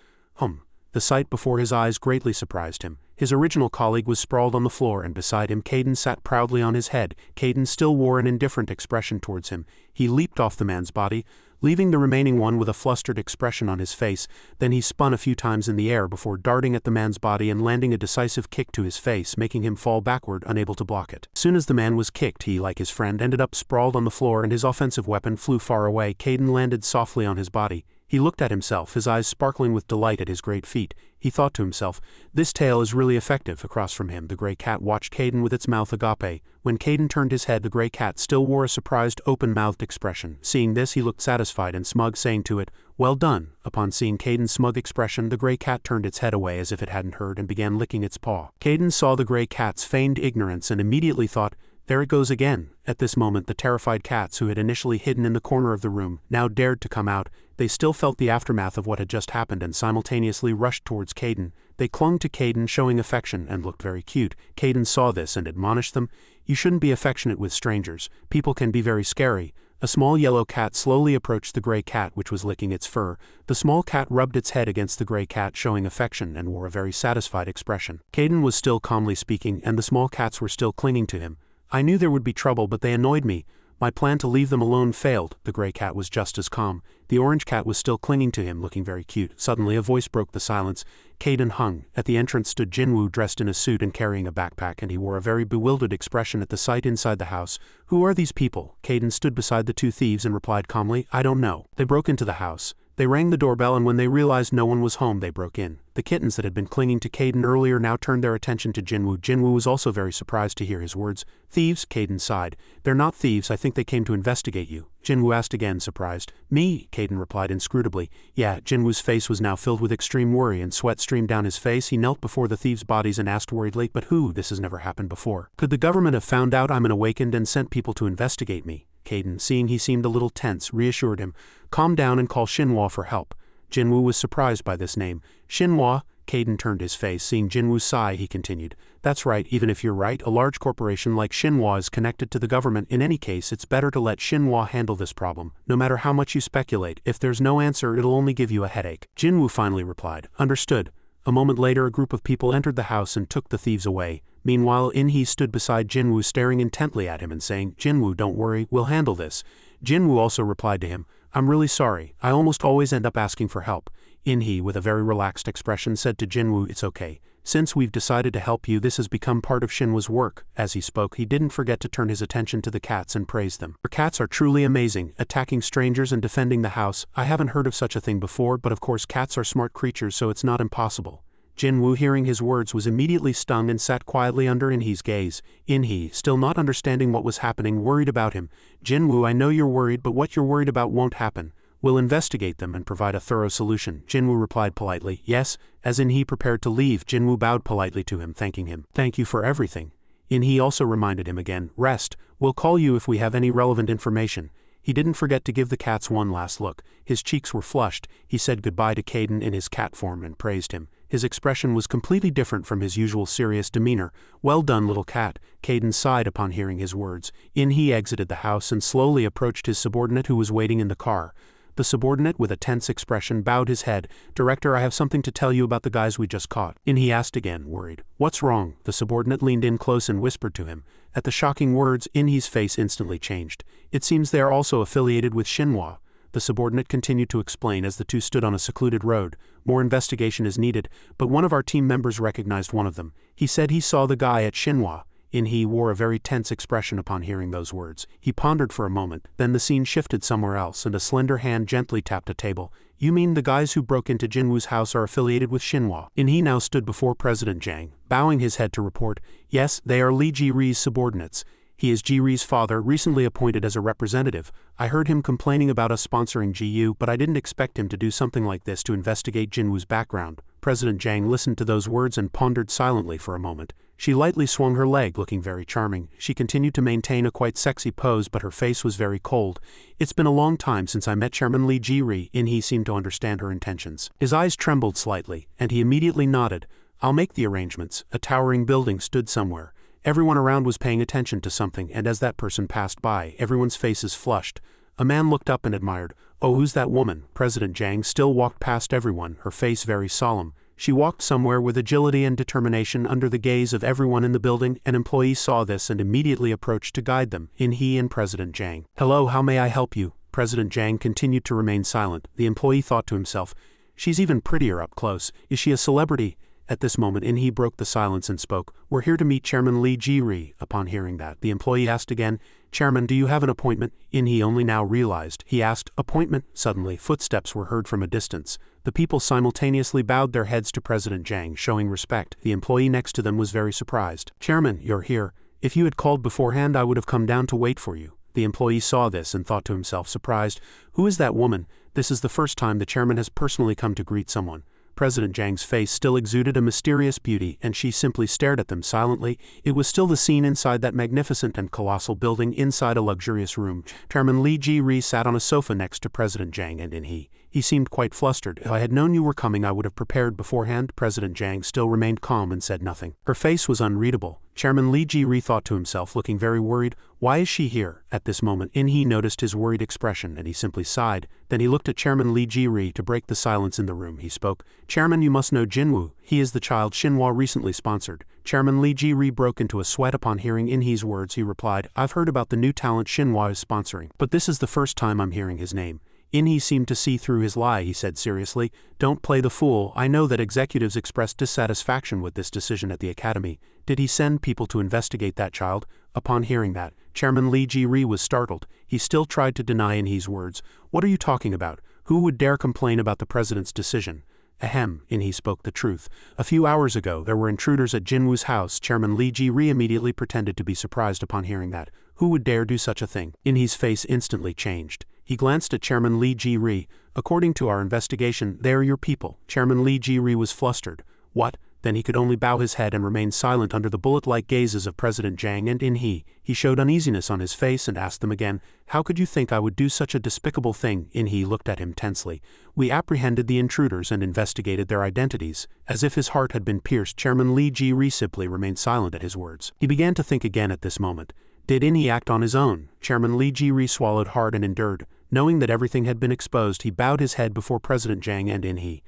The sight before his eyes greatly surprised him. His original colleague was sprawled on the floor, and beside him Caden sat proudly on his head. Caden still wore an indifferent expression towards him. He leaped off the man's body, leaving the remaining one with a flustered expression on his face. Then he spun a few times in the air before darting at the man's body and landing a decisive kick to his face, making him fall backward, unable to block it. As soon as the man was kicked, he, like his friend, ended up sprawled on the floor, and his offensive weapon flew far away. Caden landed softly on his body. He looked at himself, his eyes sparkling with delight at his great feat. He thought to himself, "This tail is really effective." Across from him, the gray cat watched Caden with its mouth agape. When Caden turned his head, the gray cat still wore a surprised, open-mouthed expression. Seeing this, he looked satisfied and smug, saying to it, "Well done." Upon seeing Caden's smug expression, the gray cat turned its head away as if it hadn't heard and began licking its paw. Caden saw the gray cat's feigned ignorance and immediately thought, "There it goes again." At this moment, the terrified cats, who had initially hidden in the corner of the room, now dared to come out. They still felt the aftermath of what had just happened and simultaneously rushed towards Caden. They clung to Caden, showing affection, and looked very cute. Caden saw this and admonished them, "You shouldn't be affectionate with strangers. People can be very scary." A small yellow cat slowly approached the gray cat, which was licking its fur. The small cat rubbed its head against the gray cat, showing affection, and wore a very satisfied expression. Caden was still calmly speaking, and the small cats were still clinging to him. "I knew there would be trouble, but they annoyed me. My plan to leave them alone failed." The gray cat was just as calm. The orange cat was still clinging to him, looking very cute. Suddenly, a voice broke the silence. Caden hung. At the entrance stood Jinwoo, dressed in a suit and carrying a backpack, and he wore a very bewildered expression at the sight inside the house. "Who are these people?" Caden stood beside the two thieves and replied calmly, "I don't know. They broke into the house. They rang the doorbell, and when they realized no one was home, they broke in." The kittens that had been clinging to Caden earlier now turned their attention to Jinwoo. Jinwoo was also very surprised to hear his words. "Thieves?" Caden sighed. "They're not thieves. I think they came to investigate you." Jinwoo asked again, surprised. "Me?" Caden replied inscrutably. "Yeah." Jinwoo's face was now filled with extreme worry, and sweat streamed down his face. He knelt before the thieves' bodies and asked worriedly, "But who? This has never happened before. Could the government have found out I'm an awakened and sent people to investigate me?" Caden, seeing he seemed a little tense, reassured him. "Calm down and call Shinhwa for help." Jinwoo was surprised by this name. "Shinhwa?" Caden turned his face. Seeing Jinwoo's sigh, he continued, "That's right. Even if you're right, a large corporation like Shinhwa is connected to the government. In any case, it's better to let Shinhwa handle this problem. No matter how much you speculate, if there's no answer, it'll only give you a headache." Jinwoo finally replied, "Understood." A moment later, a group of people entered the house and took the thieves away. Meanwhile, In-hee stood beside Jinwoo, staring intently at him and saying, "Jinwoo, don't worry, we'll handle this." Jinwoo also replied to him, "I'm really sorry. I almost always end up asking for help." In-hee, with a very relaxed expression, said to Jinwoo, "It's okay. Since we've decided to help you, this has become part of Shinhwa's work." As he spoke, he didn't forget to turn his attention to the cats and praise them. "Your cats are truly amazing, attacking strangers and defending the house. I haven't heard of such a thing before, but of course cats are smart creatures, so it's not impossible." Jinwoo, hearing his words, was immediately stung and sat quietly under In-hee's gaze. In-hee, still not understanding what was happening, worried about him. "Jinwoo, I know you're worried, but what you're worried about won't happen. We'll investigate them and provide a thorough solution. Jinwoo replied politely. Yes, as In-hee prepared to leave, Jinwoo bowed politely to him, thanking him. Thank you for everything. In-hee also reminded him again, rest, we'll call you if we have any relevant information. He didn't forget to give the cats one last look. His cheeks were flushed. He said goodbye to Caden in his cat form and praised him. His expression was completely different from his usual serious demeanor. Well done, little cat. Caden sighed upon hearing his words. In-hee exited the house and slowly approached his subordinate who was waiting in the car. The subordinate, with a tense expression, bowed his head. Director, I have something to tell you about the guys we just caught. In-hee asked again, worried. What's wrong? The subordinate leaned in close and whispered to him. At the shocking words, In-hee's face instantly changed. It seems they are also affiliated with Shinhwa. The subordinate continued to explain as the two stood on a secluded road. More investigation is needed, but one of our team members recognized one of them. He said he saw the guy at Shinhwa. In-hee wore a very tense expression upon hearing those words. He pondered for a moment, then the scene shifted somewhere else and a slender hand gently tapped a table. You mean the guys who broke into Jinwoo's house are affiliated with Shinhwa? In-hee now stood before President Jang, bowing his head to report. Yes, they are Lee Ji-ri's subordinates. He is Ji-ri's father, recently appointed as a representative. I heard him complaining about us sponsoring GU, but I didn't expect him to do something like this to investigate Jinwoo's background. President Jang listened to those words and pondered silently for a moment. She lightly swung her leg, looking very charming. She continued to maintain a quite sexy pose, but her face was very cold. It's been a long time since I met Chairman Lee Ji-ri. In-hee seemed to understand her intentions. His eyes trembled slightly, and he immediately nodded. I'll make the arrangements. A towering building stood somewhere. Everyone around was paying attention to something, and as that person passed by, everyone's faces flushed. A man looked up and admired. Oh, who's that woman? President Jang still walked past everyone, her face very solemn. She walked somewhere with agility and determination under the gaze of everyone in the building. An employee saw this and immediately approached to guide them. In-hee and President Jang. Hello, how may I help you? President Jang continued to remain silent. The employee thought to himself, she's even prettier up close. Is she a celebrity? At this moment, In-hee broke the silence and spoke. We're here to meet Chairman Lee Ji-ri. Upon hearing that, the employee asked again, Chairman, do you have an appointment? In-hee only now realized. He asked, appointment? Suddenly, footsteps were heard from a distance. The people simultaneously bowed their heads to President Jang, showing respect. The employee next to them was very surprised. Chairman, you're here. If you had called beforehand, I would have come down to wait for you. The employee saw this and thought to himself, surprised, who is that woman? This is the first time the chairman has personally come to greet someone. President Jang's face still exuded a mysterious beauty, and she simply stared at them silently. It was still the scene inside that magnificent and colossal building, inside a luxurious room. Chairman Lee Ji-ri sat on a sofa next to President Jang and In-hee. He seemed quite flustered. If I had known you were coming, I would have prepared beforehand. President Jang still remained calm and said nothing. Her face was unreadable. Chairman Lee Ji-ri thought to himself, looking very worried, why is she here? At this moment, In-hee noticed his worried expression, and he simply sighed. Then he looked at Chairman Lee Ji-ri to break the silence in the room. He spoke, Chairman, you must know Jinwoo. He is the child Shinhwa recently sponsored. Chairman Lee Ji-ri broke into a sweat upon hearing In-hee's words. He replied, I've heard about the new talent Shinhwa is sponsoring, but this is the first time I'm hearing his name. In-hee seemed to see through his lie. He said seriously, don't play the fool. I know that executives expressed dissatisfaction with this decision at the academy. Did he send people to investigate that child? Upon hearing that, Chairman Lee Ji-ri was startled. He still tried to deny In-hee's words. What are you talking about? Who would dare complain about the president's decision? Ahem, In-hee spoke the truth. A few hours ago, there were intruders at Jinwoo's house. Chairman Lee Ji-ri immediately pretended to be surprised upon hearing that. Who would dare do such a thing? In-hee's face instantly changed. He glanced at Chairman Lee Ji-ri. According to our investigation, they are your people. Chairman Lee Ji-ri was flustered. What? Then he could only bow his head and remain silent under the bullet-like gazes of President Jang and In-hee. He showed uneasiness on his face and asked them again, how could you think I would do such a despicable thing? In-hee looked at him tensely. We apprehended the intruders and investigated their identities. As if his heart had been pierced, Chairman Lee Ji-ri simply remained silent at his words. He began to think again at this moment. Did In-hee act on his own? Chairman Lee Ji-ri swallowed hard and endured. Knowing that everything had been exposed, he bowed his head before President Jang and In-hee.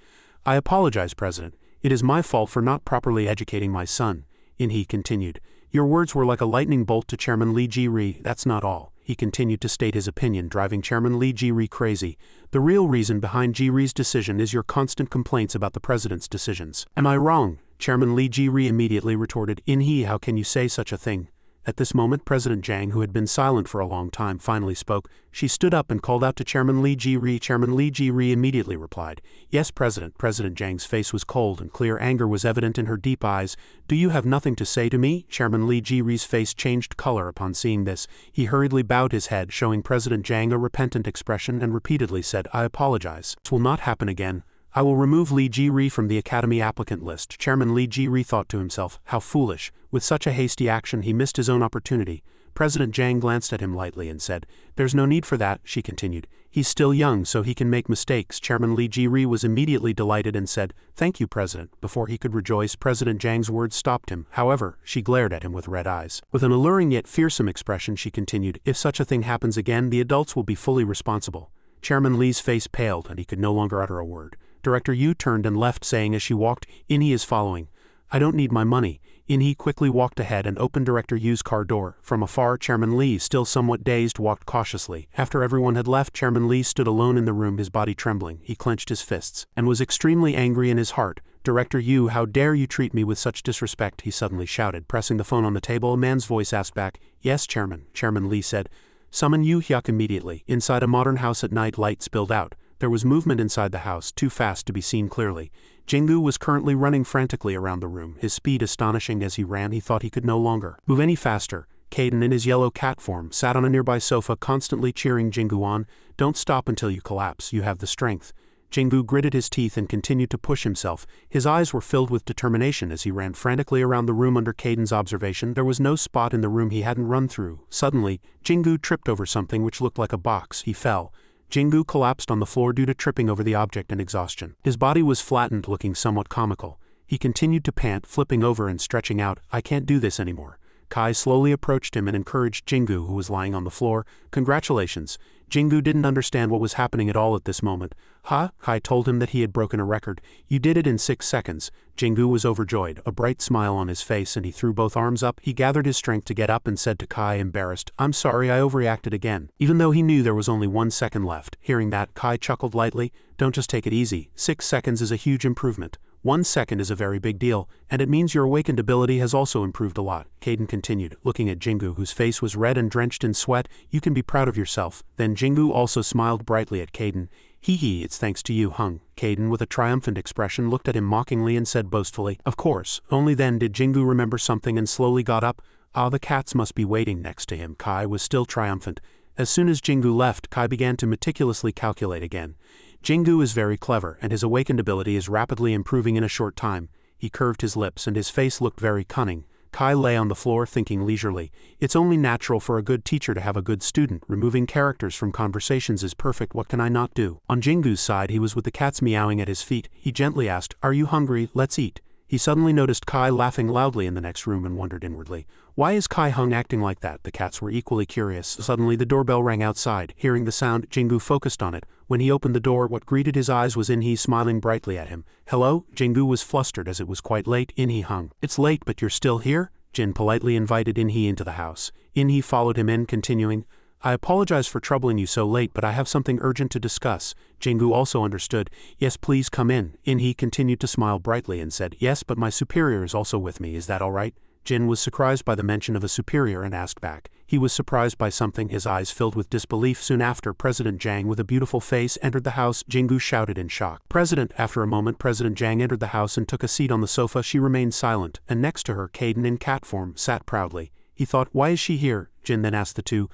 I apologize, President. It is my fault for not properly educating my son. In-hee continued. Your words were like a lightning bolt to Chairman Lee Ji-ri. That's not all. He continued to state his opinion, driving Chairman Lee Ji-ri crazy. The real reason behind Ji-ri's decision is your constant complaints about the president's decisions. Am I wrong? Chairman Lee Ji-ri immediately retorted. In-hee, how can you say such a thing? At this moment President Jiang, who had been silent for a long time, finally spoke. She stood up and called out to Chairman Li Ji-ri. Chairman Li Ji-ri immediately replied, "Yes, President." President Jiang's face was cold and clear anger was evident in her deep eyes. "Do you have nothing to say to me?" Chairman Li Ji-ri's face changed color upon seeing this. He hurriedly bowed his head, showing President Jiang a repentant expression, and repeatedly said, "I apologize. This will not happen again. I will remove Li Ji-ri from the Academy applicant list." Chairman Li Ji-ri thought to himself, how foolish. With such a hasty action he missed his own opportunity. President Jiang glanced at him lightly and said, "There's no need for that," she continued. "He's still young, so he can make mistakes." Chairman Li Ji-ri was immediately delighted and said, "Thank you, President." Before he could rejoice, President Jiang's words stopped him. However, she glared at him with red eyes. With an alluring yet fearsome expression she continued, "If such a thing happens again, the adults will be fully responsible." Chairman Li's face paled and he could no longer utter a word. Director Yu turned and left, saying as she walked, "In-hee is following. I don't need my money." In-hee quickly walked ahead and opened Director Yu's car door. From afar, Chairman Li, still somewhat dazed, walked cautiously. After everyone had left, Chairman Li stood alone in the room, his body trembling. He clenched his fists and was extremely angry in his heart. "Director Yu, how dare you treat me with such disrespect?" he suddenly shouted. Pressing the phone on the table, a man's voice asked back, "Yes, Chairman." Chairman Li said, "Summon Yu Hyuk immediately." Inside a modern house at night, light spilled out. There was movement inside the house, too fast to be seen clearly. Jingu was currently running frantically around the room, his speed astonishing. As he ran, he thought he could no longer move any faster. Caden, in his yellow cat form, sat on a nearby sofa, constantly cheering Jingu on. "Don't stop until you collapse, you have the strength." Jingu gritted his teeth and continued to push himself. His eyes were filled with determination as he ran frantically around the room under Caden's observation. There was no spot in the room he hadn't run through. Suddenly, Jingu tripped over something which looked like a box. He fell. Jingu collapsed on the floor due to tripping over the object and exhaustion. His body was flattened, looking somewhat comical. He continued to pant, flipping over and stretching out. "I can't do this anymore." Kai slowly approached him and encouraged Jingu, who was lying on the floor. "Congratulations." Jingu didn't understand what was happening at all at this moment. "Ha?" Kai told him that he had broken a record. "You did it in 6 seconds. Jingu was overjoyed, a bright smile on his face, and he threw both arms up. He gathered his strength to get up and said to Kai, embarrassed, "I'm sorry, I overreacted again." Even though he knew there was only 1 second left. Hearing that, Kai chuckled lightly. "Don't just take it easy. 6 seconds is a huge improvement. 1 second is a very big deal, and it means your awakened ability has also improved a lot." Caden continued, looking at Jingu, whose face was red and drenched in sweat. "You can be proud of yourself." Then Jingu also smiled brightly at Caden. "Hee, it's thanks to you, Hung." Caden, with a triumphant expression, looked at him mockingly and said boastfully, "Of course." Only then did Jingu remember something and slowly got up. "Ah, the cats must be waiting next to him." Kai was still triumphant. As soon as Jingu left, Kai began to meticulously calculate again. Jingu is very clever, and his awakened ability is rapidly improving in a short time. He curved his lips, and his face looked very cunning. Kai lay on the floor thinking leisurely. It's only natural for a good teacher to have a good student. Removing characters from conversations is perfect. What can I not do? On Jingu's side, he was with the cats meowing at his feet. He gently asked, "Are you hungry? Let's eat." He suddenly noticed Kai laughing loudly in the next room and wondered inwardly, why is Kai Hung acting like that? The cats were equally curious. Suddenly the doorbell rang outside. Hearing the sound, Jingu focused on it. When he opened the door, what greeted his eyes was In-hee smiling brightly at him. "Hello?" Jingu was flustered as it was quite late. In-hee hung. "It's late, but you're still here?" Jin politely invited In-hee into the house. In-hee followed him in, continuing, "I apologize for troubling you so late, but I have something urgent to discuss." Jingu also understood. "Yes, please come in." In-hee continued to smile brightly and said, "Yes, but my superior is also with me. Is that all right?" Jin was surprised by the mention of a superior and asked back. He was surprised by something. His eyes filled with disbelief. Soon after, President Jiang, with a beautiful face, entered the house. Jingu shouted in shock, "President!" After a moment, President Jiang entered the house and took a seat on the sofa. She remained silent, and next to her, Caden, in cat form, sat proudly. He thought, "Why is she here?" Jin then asked the two,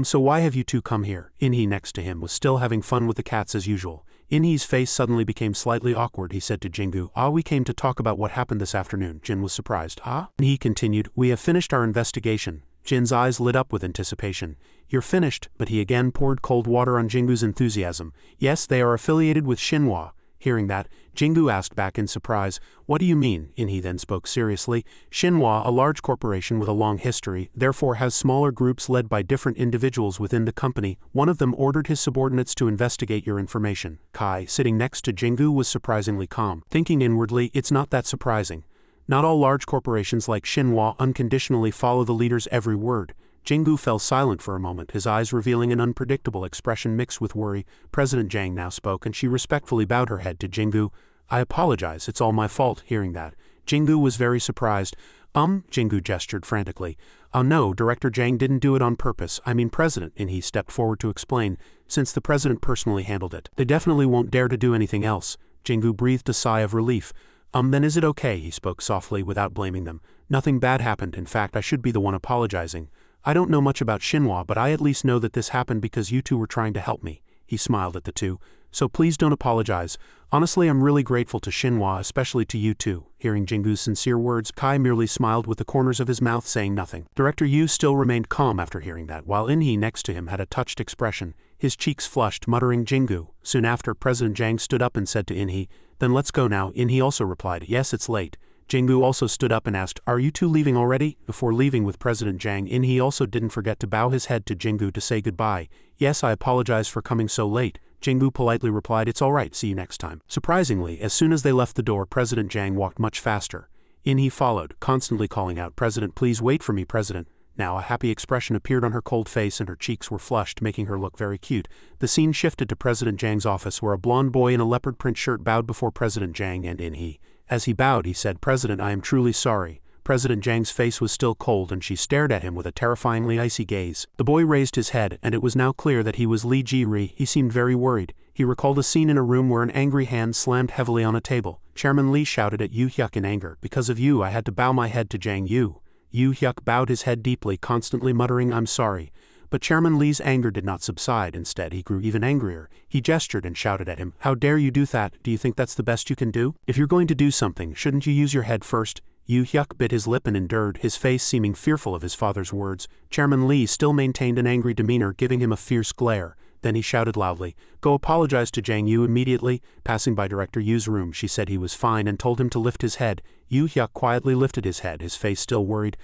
So why have you two come here?" In-hee next to him was still having fun with the cats as usual. In-hee's face suddenly became slightly awkward. He said to Jingu, "We came to talk about what happened this afternoon." Jin was surprised. In-hee continued, "We have finished our investigation." Jin's eyes lit up with anticipation. "You're finished?" But he again poured cold water on Jingu's enthusiasm. "Yes, they are affiliated with Manhwa." Hearing that, Jingu asked back in surprise, "What do you mean?" In-hee then spoke seriously. "Manhwa, a large corporation with a long history, therefore has smaller groups led by different individuals within the company. One of them ordered his subordinates to investigate your information." Kai, sitting next to Jingu, was surprisingly calm, thinking inwardly, it's not that surprising. Not all large corporations like Manhwa unconditionally follow the leader's every word. Jingu fell silent for a moment, his eyes revealing an unpredictable expression mixed with worry. President Jiang now spoke, and she respectfully bowed her head to Jingu. "I apologize, it's all my fault." Hearing that, Jingu was very surprised. Jingu gestured frantically. "Oh no, Director Jang didn't do it on purpose. I mean President," and he stepped forward to explain, since the president personally handled it. "They definitely won't dare to do anything else." Jingu breathed a sigh of relief. Then is it okay?" He spoke softly without blaming them. "Nothing bad happened. In fact, I should be the one apologizing. I don't know much about Shinhwa, but I at least know that this happened because you two were trying to help me." He smiled at the two. "So please don't apologize. Honestly, I'm really grateful to Shinhwa, especially to you two." Hearing Jingu's sincere words, Kai merely smiled with the corners of his mouth, saying nothing. Director Yu still remained calm after hearing that, while Inhee next to him had a touched expression, his cheeks flushed, muttering Jingu. Soon after, President Jang stood up and said to Inhee, "Then let's go now." Inhee also replied, "Yes, it's late." Jingu also stood up and asked, "Are you two leaving already?" Before leaving with President Jang, Inhee also didn't forget to bow his head to Jingu to say goodbye. "Yes, I apologize for coming so late." Jingu politely replied, "It's alright, see you next time." Surprisingly, as soon as they left the door, President Jang walked much faster. Inhee followed, constantly calling out, "President, please wait for me, President." Now a happy expression appeared on her cold face and her cheeks were flushed, making her look very cute. The scene shifted to President Jang's office, where a blonde boy in a leopard print shirt bowed before President Jang and Inhee. As he bowed, he said, "President, I am truly sorry." President Jang's face was still cold and she stared at him with a terrifyingly icy gaze. The boy raised his head, and it was now clear that he was Lee Ji-ri. He seemed very worried. He recalled a scene in a room where an angry hand slammed heavily on a table. Chairman Lee shouted at Yu Hyuk in anger, "Because of you, I had to bow my head to Jang Yu." Yu Hyuk bowed his head deeply, constantly muttering, "I'm sorry." But Chairman Lee's anger did not subside. Instead, he grew even angrier. He gestured and shouted at him, "How dare you do that? Do you think that's the best you can do? If you're going to do something, shouldn't you use your head first?" Yu Hyuk bit his lip and endured, his face seeming fearful of his father's words. Chairman Lee still maintained an angry demeanor, giving him a fierce glare. Then he shouted loudly, "Go apologize to Jang Yu immediately." Passing by Director Yu's room, she said he was fine and told him to lift his head. Yu Hyuk quietly lifted his head, his face still worried.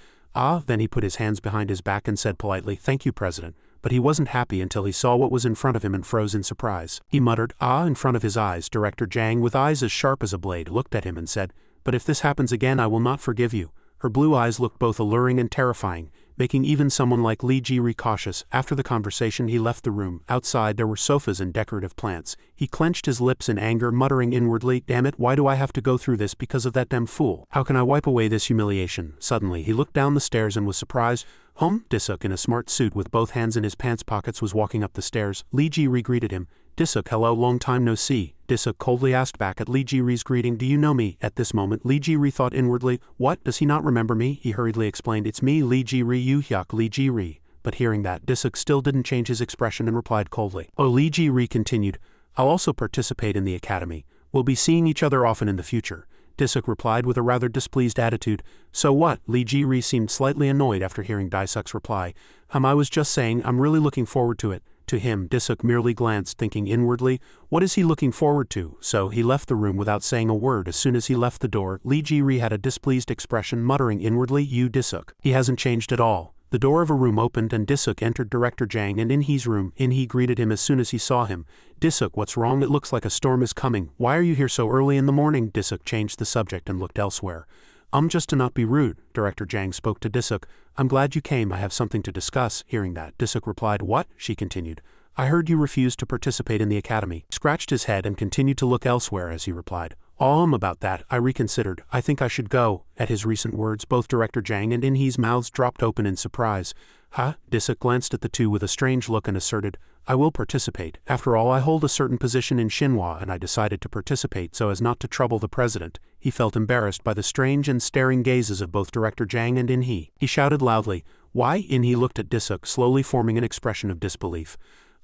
Then he put his hands behind his back and said politely, "Thank you, President." But he wasn't happy until he saw what was in front of him and froze in surprise. He muttered, in front of his eyes. Director Jang, with eyes as sharp as a blade, looked at him and said, "But if this happens again, I will not forgive you." Her blue eyes looked both alluring and terrifying, making even someone like Lee Ji-ri cautious. After the conversation, he left the room. Outside, there were sofas and decorative plants. He clenched his lips in anger, muttering inwardly, "Damn it, why do I have to go through this because of that damn fool? How can I wipe away this humiliation?" Suddenly, he looked down the stairs and was surprised. Disuk, in a smart suit with both hands in his pants pockets, was walking up the stairs. Lee Ji-ri greeted him. "Disuk, hello, long time no see." Disuk coldly asked back at Lee Ji-ri's greeting, "Do you know me?" At this moment, Lee Ji-ri thought inwardly, "What, does he not remember me?" He hurriedly explained, "It's me, Lee Ji-ri, Yu Hyuk, Lee Ji-ri." But hearing that, Disuk still didn't change his expression and replied coldly. Lee Ji-ri continued, "I'll also participate in the academy. We'll be seeing each other often in the future." Disuk replied with a rather displeased attitude. "So what?" Lee Ji-ri seemed slightly annoyed after hearing Disuk's reply. I was just saying, I'm really looking forward to it." To him, Disuk merely glanced, thinking inwardly, what is he looking forward to? So he left the room without saying a word. As soon as he left the door, Lee Ji-ri had a displeased expression, muttering inwardly, "You Disuk. He hasn't changed at all." The door of a room opened and Disuk entered Director Jang and Inhee's room. Inhee greeted him as soon as he saw him. "Disuk, what's wrong? It looks like a storm is coming. Why are you here so early in the morning?" Disuk changed the subject and looked elsewhere. Just to not be rude," Director Jang spoke to Disuk. "I'm glad you came, I have something to discuss." Hearing that, Disuk replied, "What?" She continued, "I heard you refused to participate in the academy." Scratched his head and continued to look elsewhere as he replied, About that, I reconsidered. I think I should go." At his recent words, both Director Jang and Inhee's mouths dropped open in surprise. "Huh?" Disuk glanced at the two with a strange look and asserted, "I will participate. After all, I hold a certain position in Shinhwa and I decided to participate so as not to trouble the president." He felt embarrassed by the strange and staring gazes of both Director Jang and Inhee. He shouted loudly, "Why?" Inhee looked at Disuk, slowly forming an expression of disbelief.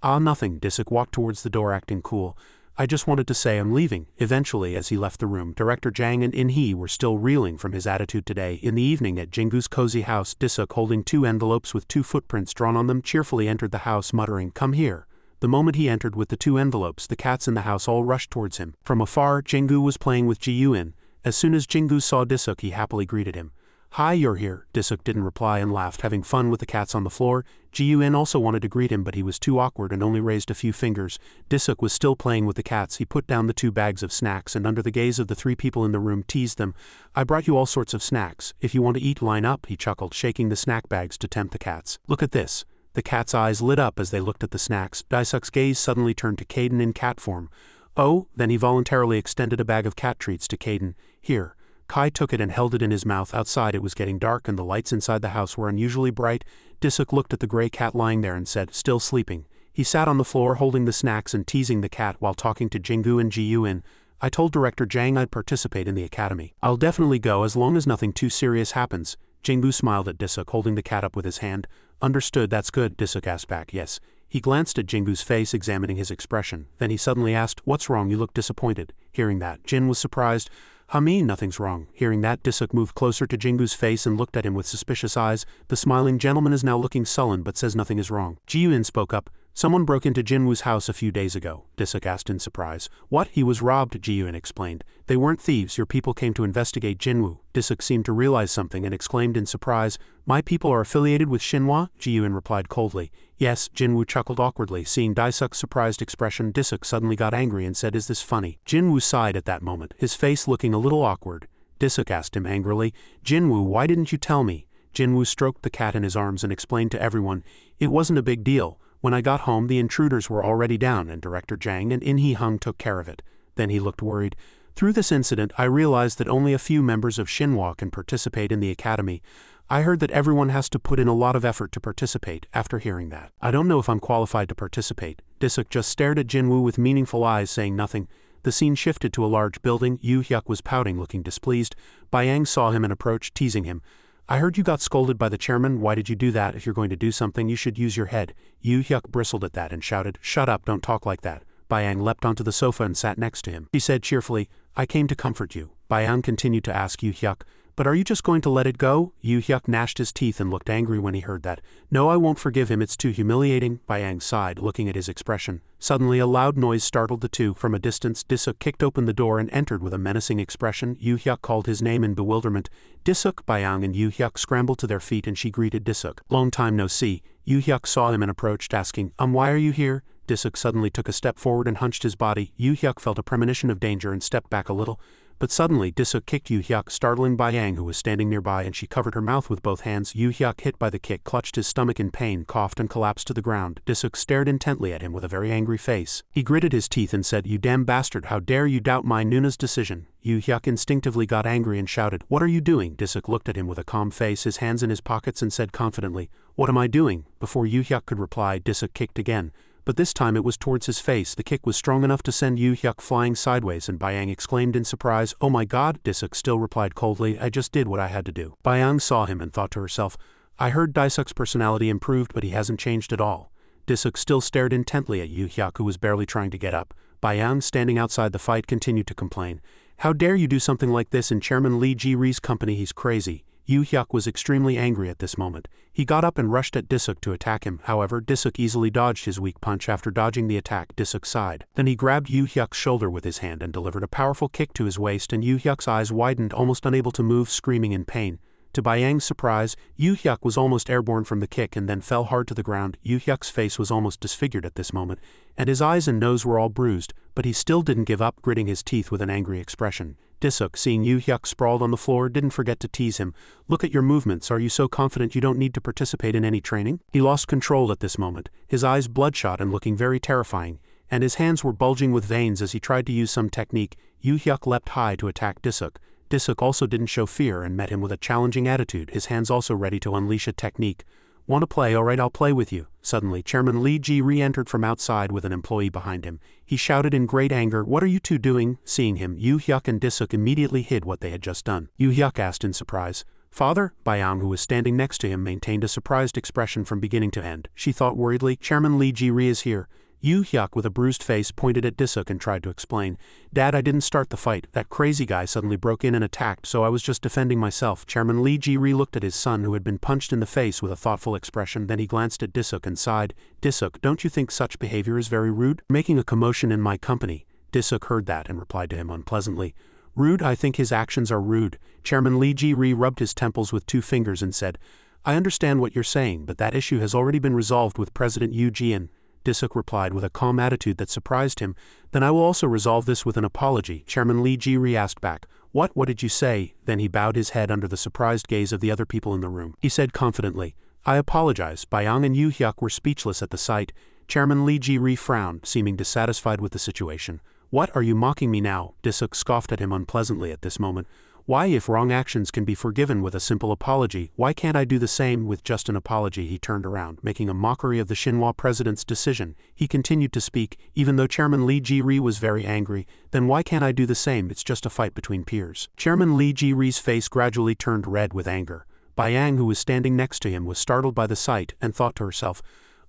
Nothing." Disuk walked towards the door acting cool. "I just wanted to say I'm leaving." Eventually, as he left the room, Director Jang and Inhee were still reeling from his attitude today. In the evening at Jingu's cozy house, Disuk, holding 2 envelopes with 2 footprints drawn on them, cheerfully entered the house, muttering, "Come here." The moment he entered with the 2 envelopes, the cats in the house all rushed towards him. From afar, Jingu was playing with Ji-Yun. As soon as Jingu saw Disuk, he happily greeted him. "Hi, you're here." Disuk didn't reply and laughed, having fun with the cats on the floor. Ji-Yun also wanted to greet him, but he was too awkward and only raised a few fingers. Disuk was still playing with the cats. He put down the 2 bags of snacks and under the gaze of the 3 people in the room teased them. "I brought you all sorts of snacks. If you want to eat, line up," he chuckled, shaking the snack bags to tempt the cats. "Look at this." The cats' eyes lit up as they looked at the snacks. Disuk's gaze suddenly turned to Caden in cat form. Then he voluntarily extended a bag of cat treats to Caden. "Here." Kai took it and held it in his mouth. Outside it was getting dark and the lights inside the house were unusually bright. Disuk looked at the gray cat lying there and said, "Still sleeping." He sat on the floor holding the snacks and teasing the cat while talking to Jingu and Ji-Yun. "I told Director Jang I'd participate in the academy. I'll definitely go as long as nothing too serious happens." Jingu smiled at Disuk, holding the cat up with his hand. "Understood, that's good," Disuk asked back. "Yes." He glanced at Jingu's face, examining his expression. Then he suddenly asked, "What's wrong? You look disappointed." Hearing that, Jin was surprised. Nothing's wrong." Hearing that, Disuk moved closer to Jingu's face and looked at him with suspicious eyes. The smiling gentleman is now looking sullen but says nothing is wrong. Ji-Yun spoke up. "Someone broke into Jinwoo's house a few days ago," Disuk asked in surprise. "What? He was robbed," Ji-Yun explained. "They weren't thieves, your people came to investigate Jinwoo." Disuk seemed to realize something and exclaimed in surprise, "My people are affiliated with Shinhwa?" Ji-Yun replied coldly. "Yes." Jinwoo chuckled awkwardly. Seeing Disuk's surprised expression, Disuk suddenly got angry and said, "Is this funny?" Jinwoo sighed at that moment, his face looking a little awkward. Disuk asked him angrily, "Jinwoo, why didn't you tell me?" Jinwoo stroked the cat in his arms and explained to everyone, "It wasn't a big deal. When I got home the intruders were already down and Director Jang and In Hee Hung took care of it." Then he looked worried. "Through this incident I realized that only a few members of Shinhwa can participate in the academy. I heard that everyone has to put in a lot of effort to participate." After hearing that, "I don't know if I'm qualified to participate." Disuk just stared at Jinwoo with meaningful eyes, saying nothing. The scene shifted to a large building. Yu Hyuk was pouting, looking displeased. Bayang saw him and approached, teasing him. "I heard you got scolded by the chairman. Why did you do that? If you're going to do something, you should use your head." Yu Hyuk bristled at that and shouted, "Shut up, don't talk like that." Bayang leapt onto the sofa and sat next to him. She said cheerfully, "I came to comfort you." Bayang continued to ask Yu Hyuk, "But are you just going to let it go?" Yu Hyuk gnashed his teeth and looked angry when he heard that. "No, I won't forgive him, it's too humiliating." Bayang sighed, looking at his expression. Suddenly a loud noise startled the two. From a distance, Disuk kicked open the door and entered with a menacing expression. Yu Hyuk called his name in bewilderment. "Disuk!" Bayang and Yu Hyuk scrambled to their feet and she greeted Disuk. "Long time no see." Yu Hyuk saw him and approached, asking, "Why are you here?" Disuk suddenly took a step forward and hunched his body. Yu Hyuk felt a premonition of danger and stepped back a little. But suddenly Disuk kicked Yu Hyuk, startling Bayang, who was standing nearby, and she covered her mouth with both hands. Yu Hyuk, hit by the kick, clutched his stomach in pain, coughed and collapsed to the ground. Disuk stared intently at him with a very angry face. He gritted his teeth and said, "You damn bastard, how dare you doubt my Nuna's decision?" Yu Hyuk instinctively got angry and shouted, "What are you doing?" Disuk looked at him with a calm face, his hands in his pockets, and said confidently, "What am I doing?" Before Yu Hyuk could reply, Disuk kicked again. But this time it was towards his face. The kick was strong enough to send Yu Hyuk flying sideways, and Bayang exclaimed in surprise, "Oh my god!" Disuk still replied coldly, "I just did what I had to do." Bayang saw him and thought to herself, "I heard Disuk's personality improved, but he hasn't changed at all." Disuk still stared intently at Yu Hyuk, who was barely trying to get up. Bayang, standing outside the fight, continued to complain. "How dare you do something like this in Chairman Lee Ji-Ri's company? He's crazy." Yu Hyuk was extremely angry at this moment. He got up and rushed at Disuk to attack him. However, Disuk easily dodged his weak punch. After dodging the attack, Disuk sighed. Then he grabbed Yu Hyuk's shoulder with his hand and delivered a powerful kick to his waist, and Yu Hyuk's eyes widened, almost unable to move, screaming in pain. To Bayang's surprise, Yu Hyuk was almost airborne from the kick and then fell hard to the ground. Yu Hyuk's face was almost disfigured at this moment, and his eyes and nose were all bruised, but he still didn't give up, gritting his teeth with an angry expression. Disuk, seeing Yu Hyuk sprawled on the floor, didn't forget to tease him. "Look at your movements. Are you so confident you don't need to participate in any training?" He lost control at this moment, his eyes bloodshot and looking very terrifying, and his hands were bulging with veins as he tried to use some technique. Yu Hyuk leapt high to attack Disuk. Disuk also didn't show fear and met him with a challenging attitude, his hands also ready to unleash a technique. "Want to play? Alright, I'll play with you." Suddenly, Chairman Lee Ji re-entered from outside with an employee behind him. He shouted in great anger, "What are you two doing?" Seeing him, Yu Hyuk and Disuk immediately hid what they had just done. Yu Hyuk asked in surprise, "Father?" Bayang, who was standing next to him, maintained a surprised expression from beginning to end. She thought worriedly, "Chairman Lee Ji-Ri is here." Yu Hyuk, with a bruised face, pointed at Disuk and tried to explain. "Dad, I didn't start the fight. That crazy guy suddenly broke in and attacked, so I was just defending myself." Chairman Lee Ji-Ri looked at his son, who had been punched in the face, with a thoughtful expression. Then he glanced at Disuk and sighed. "Disuk, don't you think such behavior is very rude? Making a commotion in my company." Disuk heard that and replied to him unpleasantly, "Rude? I think his actions are rude." Chairman Lee Ji-Ri rubbed his temples with 2 fingers and said, "I understand what you're saying, but that issue has already been resolved with President Yu Jian." Disuk replied with a calm attitude that surprised him. "Then I will also resolve this with an apology." Chairman Lee Ji-Ri asked back, What did you say?" Then he bowed his head under the surprised gaze of the other people in the room. He said confidently, "I apologize." Bayang and Yu Hyuk were speechless at the sight. Chairman Lee Ji-Ri frowned, seeming dissatisfied with the situation. "What, are you mocking me now?" Disuk scoffed at him unpleasantly at this moment. Why, if wrong actions can be forgiven with a simple apology, why can't I do the same with just an apology? He turned around, making a mockery of the Shinhwa president's decision. He continued to speak, even though Chairman Lee Ji-ri was very angry. Then why can't I do the same? It's just a fight between peers. Chairman Lee Ji-ri's face gradually turned red with anger. Yang, who was standing next to him, was startled by the sight and thought to herself,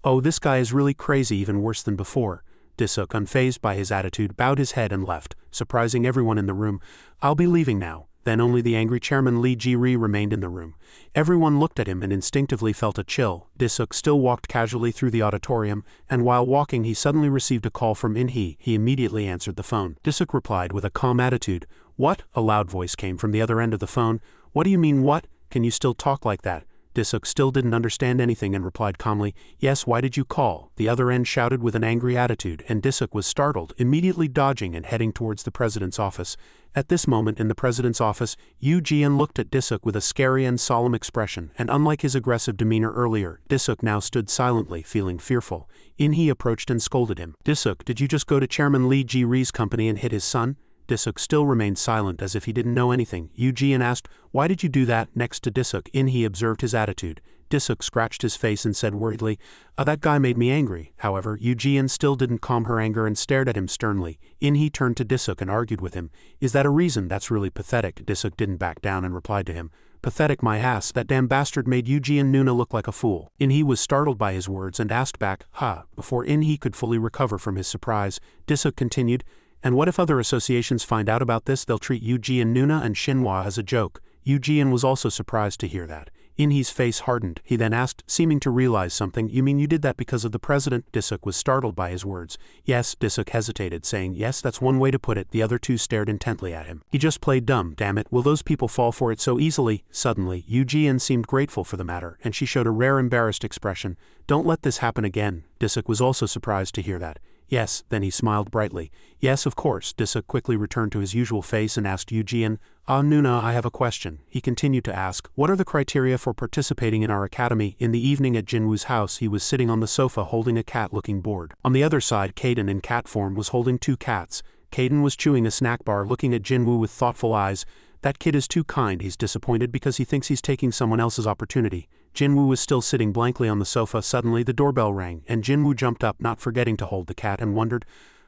"Oh, this guy is really crazy, even worse than before." Disuk, unfazed by his attitude, bowed his head and left, surprising everyone in the room. "I'll be leaving now." Then only the angry Chairman Lee Ji-ri remained in the room. Everyone looked at him and instinctively felt a chill. Disuk still walked casually through the auditorium, and while walking he suddenly received a call from In-hee. He immediately answered the phone. Disuk replied with a calm attitude. "What?" A loud voice came from the other end of the phone. "What do you mean what? Can you still talk like that?" Disuk still didn't understand anything and replied calmly, "Yes, why did you call?" The other end shouted with an angry attitude, and Disuk was startled, immediately dodging and heading towards the president's office. At this moment in the president's office, Yu Jian looked at Disuk with a scary and solemn expression, and unlike his aggressive demeanor earlier, Disuk now stood silently, feeling fearful. In-hee approached and scolded him. "Disuk, did you just go to Chairman Lee Ji-ri's company and hit his son?" Disuk still remained silent as if he didn't know anything. Yu Jian asked, "Why did you do that?" Next to Disuk, In-hee observed his attitude. Disuk scratched his face and said worriedly, "That guy made me angry." However, Yu Jian still didn't calm her anger and stared at him sternly. In-hee turned to Disuk and argued with him. "Is that a reason? That's really pathetic." Disuk didn't back down and replied to him, "Pathetic my ass, that damn bastard made Yuji and Nuna look like a fool." In-hee was startled by his words and asked back, "Ha?" Before In-hee could fully recover from his surprise, Disuk continued, "And what if other associations find out about this? They'll treat Yuji and Nuna and Shinhwa as a joke." Yu Jian was also surprised to hear that. In-hee's face hardened. He then asked, seeming to realize something, "You mean you did that because of the president?" Disuk was startled by his words. "Yes." Disuk hesitated, saying, "Yes, that's one way to put it." The other two stared intently at him. "He just played dumb, damn it. Will those people fall for it so easily?" Suddenly, Yu Jian seemed grateful for the matter, and she showed a rare embarrassed expression. "Don't let this happen again." Disuk was also surprised to hear that. "Yes." Then he smiled brightly. "Yes, of course." Disuk quickly returned to his usual face and asked Yu Jian, Nuna, I have a question." He continued to ask, "What are the criteria for participating in our academy?" In the evening at Jinwoo's house, he was sitting on the sofa holding a cat looking bored. On the other side, Kaden in cat form was holding two cats. Kaden was chewing a snack bar looking at Jinwoo with thoughtful eyes. "That kid is too kind. He's disappointed because he thinks he's taking someone else's opportunity." Jinwoo was still sitting blankly on the sofa. Suddenly the doorbell rang, and Jinwoo jumped up, not forgetting to hold the cat, and wondered,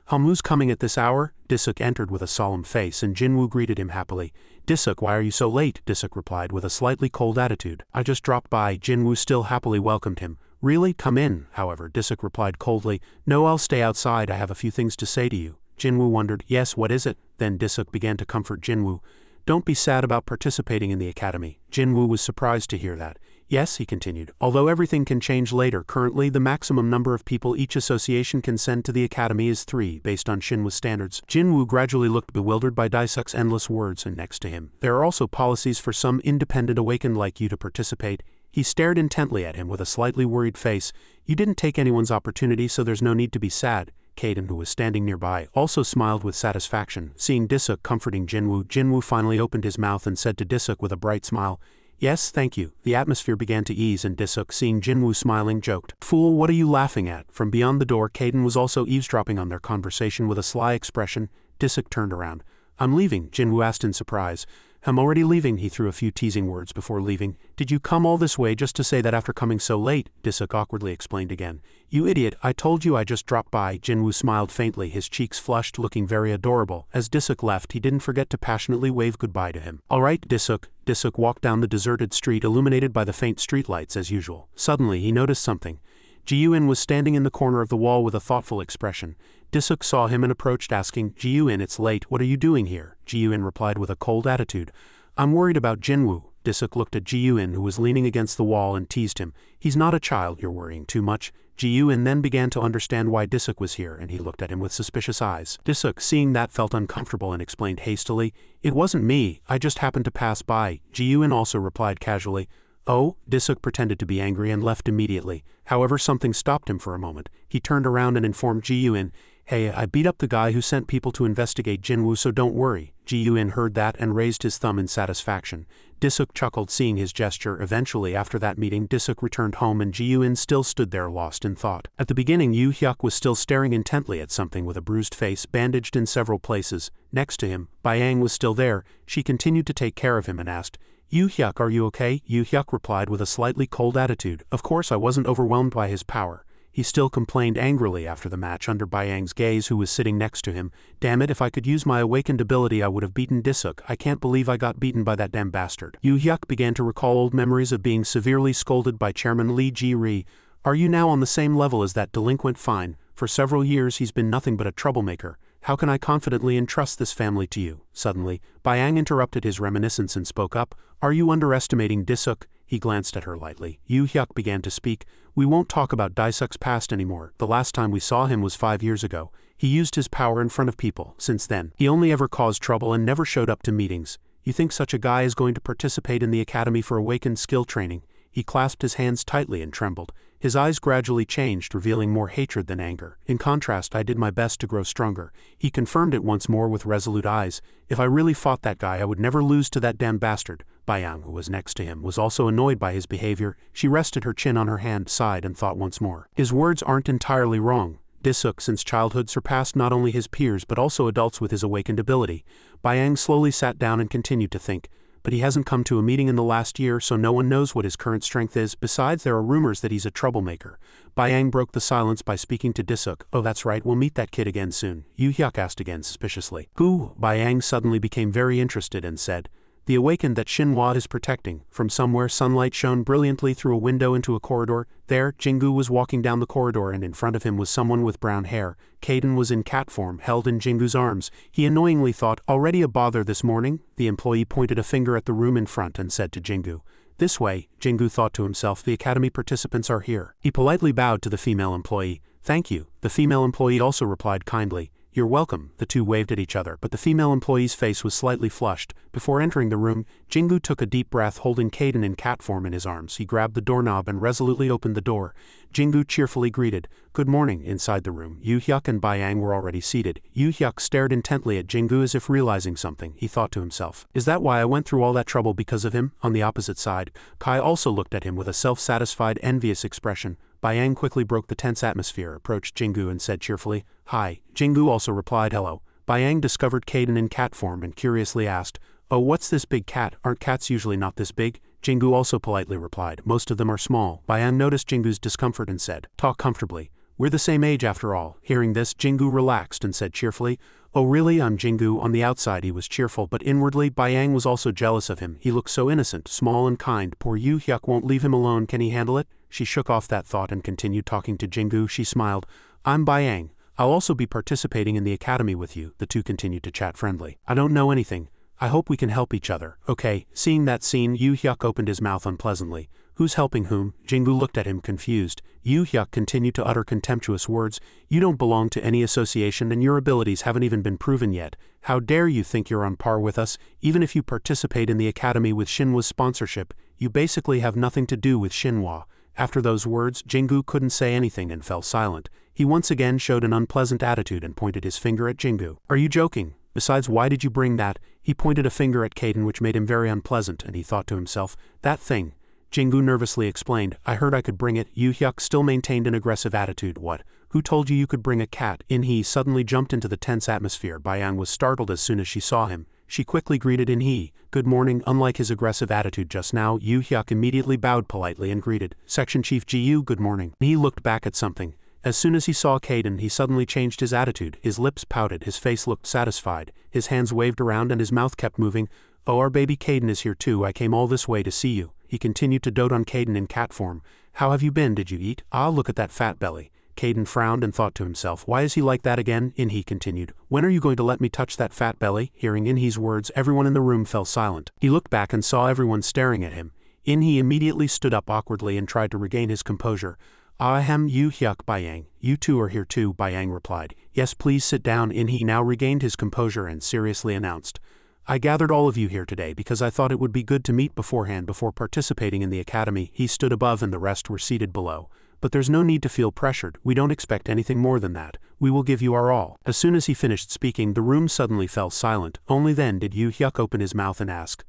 "Who's coming at this hour?" Disuk entered with a solemn face, and Jinwoo greeted him happily. "Disuk, why are you so late?" Disuk replied with a slightly cold attitude. "I just dropped by." Jinwoo still happily welcomed him. "Really? Come in." However, Disuk replied coldly, "No, I'll stay outside. I have a few things to say to you." Jinwoo wondered, "Yes, what is it?" Then Disuk began to comfort Jinwoo. "Don't be sad about participating in the academy." Jinwoo was surprised to hear that. "Yes," he continued, "although everything can change later, currently the maximum number of people each association can send to the academy is 3, based on Shinhwa standards." Jinwoo gradually looked bewildered by Daisuk's endless words, and next to him, "There are also policies for some independent awakened like you to participate." He stared intently at him with a slightly worried face. "You didn't take anyone's opportunity, so there's no need to be sad." Kaden, who was standing nearby, also smiled with satisfaction. Seeing Disuk comforting Jinwoo, Jinwoo finally opened his mouth and said to Disuk with a bright smile, "Yes, thank you." The atmosphere began to ease, and Disuk, seeing Jinwoo smiling, joked, "Fool, what are you laughing at?" From beyond the door, Kaden was also eavesdropping on their conversation with a sly expression. Disuk turned around. "I'm leaving," Jinwoo asked in surprise. "I'm already leaving." He threw a few teasing words before leaving. "Did you come all this way just to say that after coming so late?" Disuk awkwardly explained again. "You idiot, I told you I just dropped by." Jinwoo smiled faintly, his cheeks flushed, looking very adorable. As Disuk left, he didn't forget to passionately wave goodbye to him. "All right, Disuk." Disuk walked down the deserted street illuminated by the faint streetlights as usual. Suddenly, he noticed something. Ji-Yoon was standing in the corner of the wall with a thoughtful expression. Disuk saw him and approached, asking, "Ji-Yoon, it's late. What are you doing here?" Ji-Yoon replied with a cold attitude, "I'm worried about Jinwoo." Disuk looked at Ji-Yoon, who was leaning against the wall, and teased him. "He's not a child. You're worrying too much." Ji-Yoon then began to understand why Disuk was here, and he looked at him with suspicious eyes. Disuk, seeing that, felt uncomfortable and explained hastily, "It wasn't me. I just happened to pass by." Ji-Yoon also replied casually, "Oh?" Disuk pretended to be angry and left immediately. However, something stopped him for a moment. He turned around and informed Ji-Yoon, Hey, I beat up the guy who sent people to investigate Jinwoo, so don't worry. Ji-Yoon heard that and raised his thumb in satisfaction. Disuk chuckled seeing his gesture. Eventually, after that meeting, Disuk returned home and Ji-Yoon still stood there lost in thought. At the beginning, Yoo Hyuk was still staring intently at something with a bruised face bandaged in several places. Next to him, Byang was still there. She continued to take care of him and asked, Yoo Hyuk, are you okay? Yoo Hyuk replied with a slightly cold attitude. Of course I wasn't overwhelmed by his power. He still complained angrily after the match under Byang's gaze, who was sitting next to him. Damn it, if I could use my awakened ability I would have beaten Disuk. I can't believe I got beaten by that damn bastard. Yoo Hyuk began to recall old memories of being severely scolded by Chairman Lee Ji-ri. Are you now on the same level as that delinquent? Fine. For several years he's been nothing but a troublemaker. How can I confidently entrust this family to you? Suddenly, Byang interrupted his reminiscence and spoke up. Are you underestimating Disuk? He glanced at her lightly. Yoo Hyuk began to speak. We won't talk about Daisuk's past anymore. The last time we saw him was 5 years ago. He used his power in front of people. Since then, he only ever caused trouble and never showed up to meetings. You think such a guy is going to participate in the Academy for Awakened Skill Training? He clasped his hands tightly and trembled. His eyes gradually changed, revealing more hatred than anger. In contrast, I did my best to grow stronger. He confirmed it once more with resolute eyes. If I really fought that guy, I would never lose to that damn bastard. Byang, who was next to him, was also annoyed by his behavior. She rested her chin on her hand, sighed, and thought once more. His words aren't entirely wrong. Disuk since childhood surpassed not only his peers but also adults with his awakened ability. Byang slowly sat down and continued to think. But he hasn't come to a meeting in the last year, so no one knows what his current strength is. Besides, there are rumors that he's a troublemaker. Byang broke the silence by speaking to Disuk. Oh, that's right, we'll meet that kid again soon. Yoo Hyuk asked again suspiciously. Who? Byang suddenly became very interested and said, the awakened that Shinhwa is protecting. From somewhere, sunlight shone brilliantly through a window into a corridor. There, Jingu was walking down the corridor and in front of him was someone with brown hair. Kaden was in cat form, held in Jingu's arms. He annoyingly thought, already a bother this morning? The employee pointed a finger at the room in front and said to Jingu, this way. Jingu thought to himself, the academy participants are here. He politely bowed to the female employee. Thank you. The female employee also replied kindly. You're welcome. The two waved at each other, but the female employee's face was slightly flushed. Before entering the room, Jingu took a deep breath, holding Kaden in cat form in his arms. He grabbed the doorknob and resolutely opened the door. Jingu cheerfully greeted, good morning. Inside the room, Yoo Hyuk and Byang were already seated. Yoo Hyuk stared intently at Jingu as if realizing something. He thought to himself, is that why I went through all that trouble because of him? On the opposite side, Kai also looked at him with a self-satisfied, envious expression. Byang quickly broke the tense atmosphere, approached Jingu and said cheerfully, hi. Jingu also replied hello. Byang discovered Kaden in cat form and curiously asked, oh, what's this big cat? Aren't cats usually not this big? Jingu also politely replied, most of them are small. Byang noticed Jingu's discomfort and said, talk comfortably. We're the same age after all. Hearing this, Jingu relaxed and said cheerfully, oh really? I'm Jingu. On the outside he was cheerful, but inwardly Byang was also jealous of him. He looked so innocent, small and kind. Poor Yoo Hyuk won't leave him alone. Can he handle it? She shook off that thought and continued talking to Jingu. She smiled. I'm Byang. I'll also be participating in the academy with you. The two continued to chat friendly. I don't know anything. I hope we can help each other. Okay. Seeing that scene, Yoo Hyuk opened his mouth unpleasantly. Who's helping whom? Jingu looked at him confused. Yoo Hyuk continued to utter contemptuous words. You don't belong to any association and your abilities haven't even been proven yet. How dare you think you're on par with us? Even if you participate in the academy with Shinhwa's sponsorship, you basically have nothing to do with Shinhwa. After those words, Jingu couldn't say anything and fell silent. He once again showed an unpleasant attitude and pointed his finger at Jingu. Are you joking? Besides, why did you bring that? He pointed a finger at Kaden, which made him very unpleasant, and he thought to himself, that thing. Jingu nervously explained, I heard I could bring it. Yoo Hyuk still maintained an aggressive attitude. What? Who told you could bring a cat? He suddenly jumped into the tense atmosphere. Byang was startled as soon as she saw him. She quickly greeted he. Good morning. Unlike his aggressive attitude just now, Yoo Hyuk immediately bowed politely and greeted, Section Chief Ji-Yu, good morning. He looked back at something. As soon as he saw Kaden, he suddenly changed his attitude. His lips pouted, his face looked satisfied, his hands waved around and his mouth kept moving. Oh, our baby Kaden is here too. I came all this way to see you. He continued to dote on Kaden in cat form. How have you been? Did you eat? Ah, look at that fat belly. Kaden frowned and thought to himself, why is he like that again? He continued, when are you going to let me touch that fat belly? Hearing Inhe's words, everyone in the room fell silent. He looked back and saw everyone staring at him. Inhe immediately stood up awkwardly and tried to regain his composure. Ahem, Yoo Hyuk, Byang. You two are here too, Byang replied. Yes, please sit down. Inhe now regained his composure and seriously announced, I gathered all of you here today because I thought it would be good to meet beforehand before participating in the academy. He stood above and the rest were seated below. But there's no need to feel pressured, we don't expect anything more than that. We will give you our all. As soon as he finished speaking, the room suddenly fell silent. Only then did Yu Hyuk open his mouth and ask,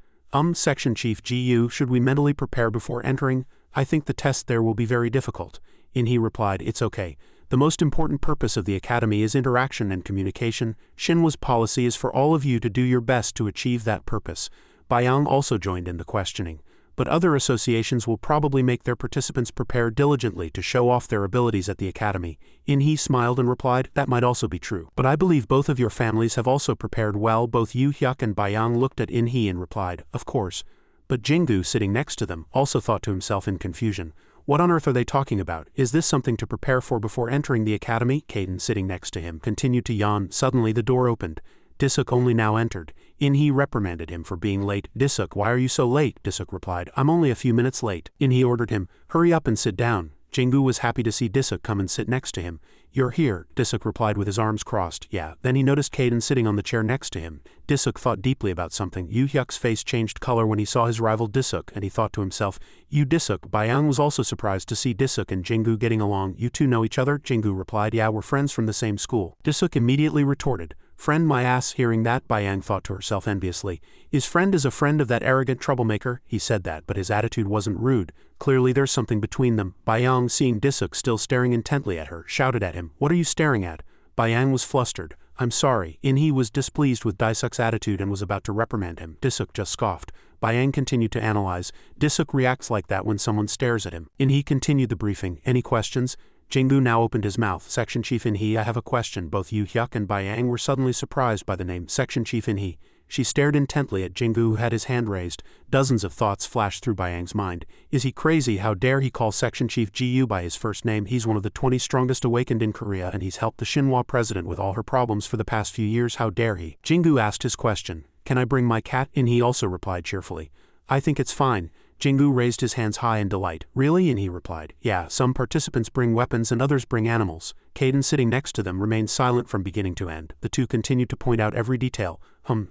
Section Chief GU, should we mentally prepare before entering? I think the test there will be very difficult. He replied, it's okay. The most important purpose of the academy is interaction and communication. Shinhwa's policy is for all of you to do your best to achieve that purpose. Bayang also joined in the questioning. But other associations will probably make their participants prepare diligently to show off their abilities at the academy. He smiled and replied, that might also be true. But I believe both of your families have also prepared well. Both Yu Hyuk and Bayang looked at In-hee and replied, of course. But Jingu, sitting next to them, also thought to himself in confusion, what on earth are they talking about? Is this something to prepare for before entering the academy? Kaden, sitting next to him, continued to yawn. Suddenly the door opened. Disuk only now entered. In-hee reprimanded him for being late. Disuk, why are you so late? Disuk replied, I'm only a few minutes late. In-hee ordered him, hurry up and sit down. Jingu was happy to see Disuk come and sit next to him. You're here, Disuk replied with his arms crossed. Yeah. Then he noticed Kaden sitting on the chair next to him. Disuk thought deeply about something. Yu Hyuk's face changed color when he saw his rival Disuk, and he thought to himself, you Disuk. Bayang was also surprised to see Disuk and Jingu getting along. You two know each other? Jingu replied, yeah, we're friends from the same school. Disuk immediately retorted, friend my ass. Hearing that, Bayang thought to herself enviously, his friend is a friend of that arrogant troublemaker. He said that, but his attitude wasn't rude. Clearly there's something between them. Bayang, seeing Disuk still staring intently at her, shouted at him, what are you staring at? Bayang was flustered. I'm sorry. In-hee was displeased with Disuk's attitude and was about to reprimand him. Disuk just scoffed. Bayang continued to analyze. Disuk reacts like that when someone stares at him. In-hee continued the briefing. Any questions? Jingu now opened his mouth. Section Chief In-hee, I have a question. Both Yu Hyuk and Bayang were suddenly surprised by the name Section Chief In-hee. She stared intently at Jingu, who had his hand raised. Dozens of thoughts flashed through Bayang's mind. Is he crazy? How dare he call Section Chief GU by his first name? He's one of the 20 strongest awakened in Korea, and he's helped the Shinhwa president with all her problems for the past few years. How dare he? Jingu asked his question. Can I bring my cat? In-hee also replied cheerfully. I think it's fine. Jingu raised his hands high in delight. Really? In-hee replied. Yeah, some participants bring weapons and others bring animals. Kaden, sitting next to them, remained silent from beginning to end. The two continued to point out every detail.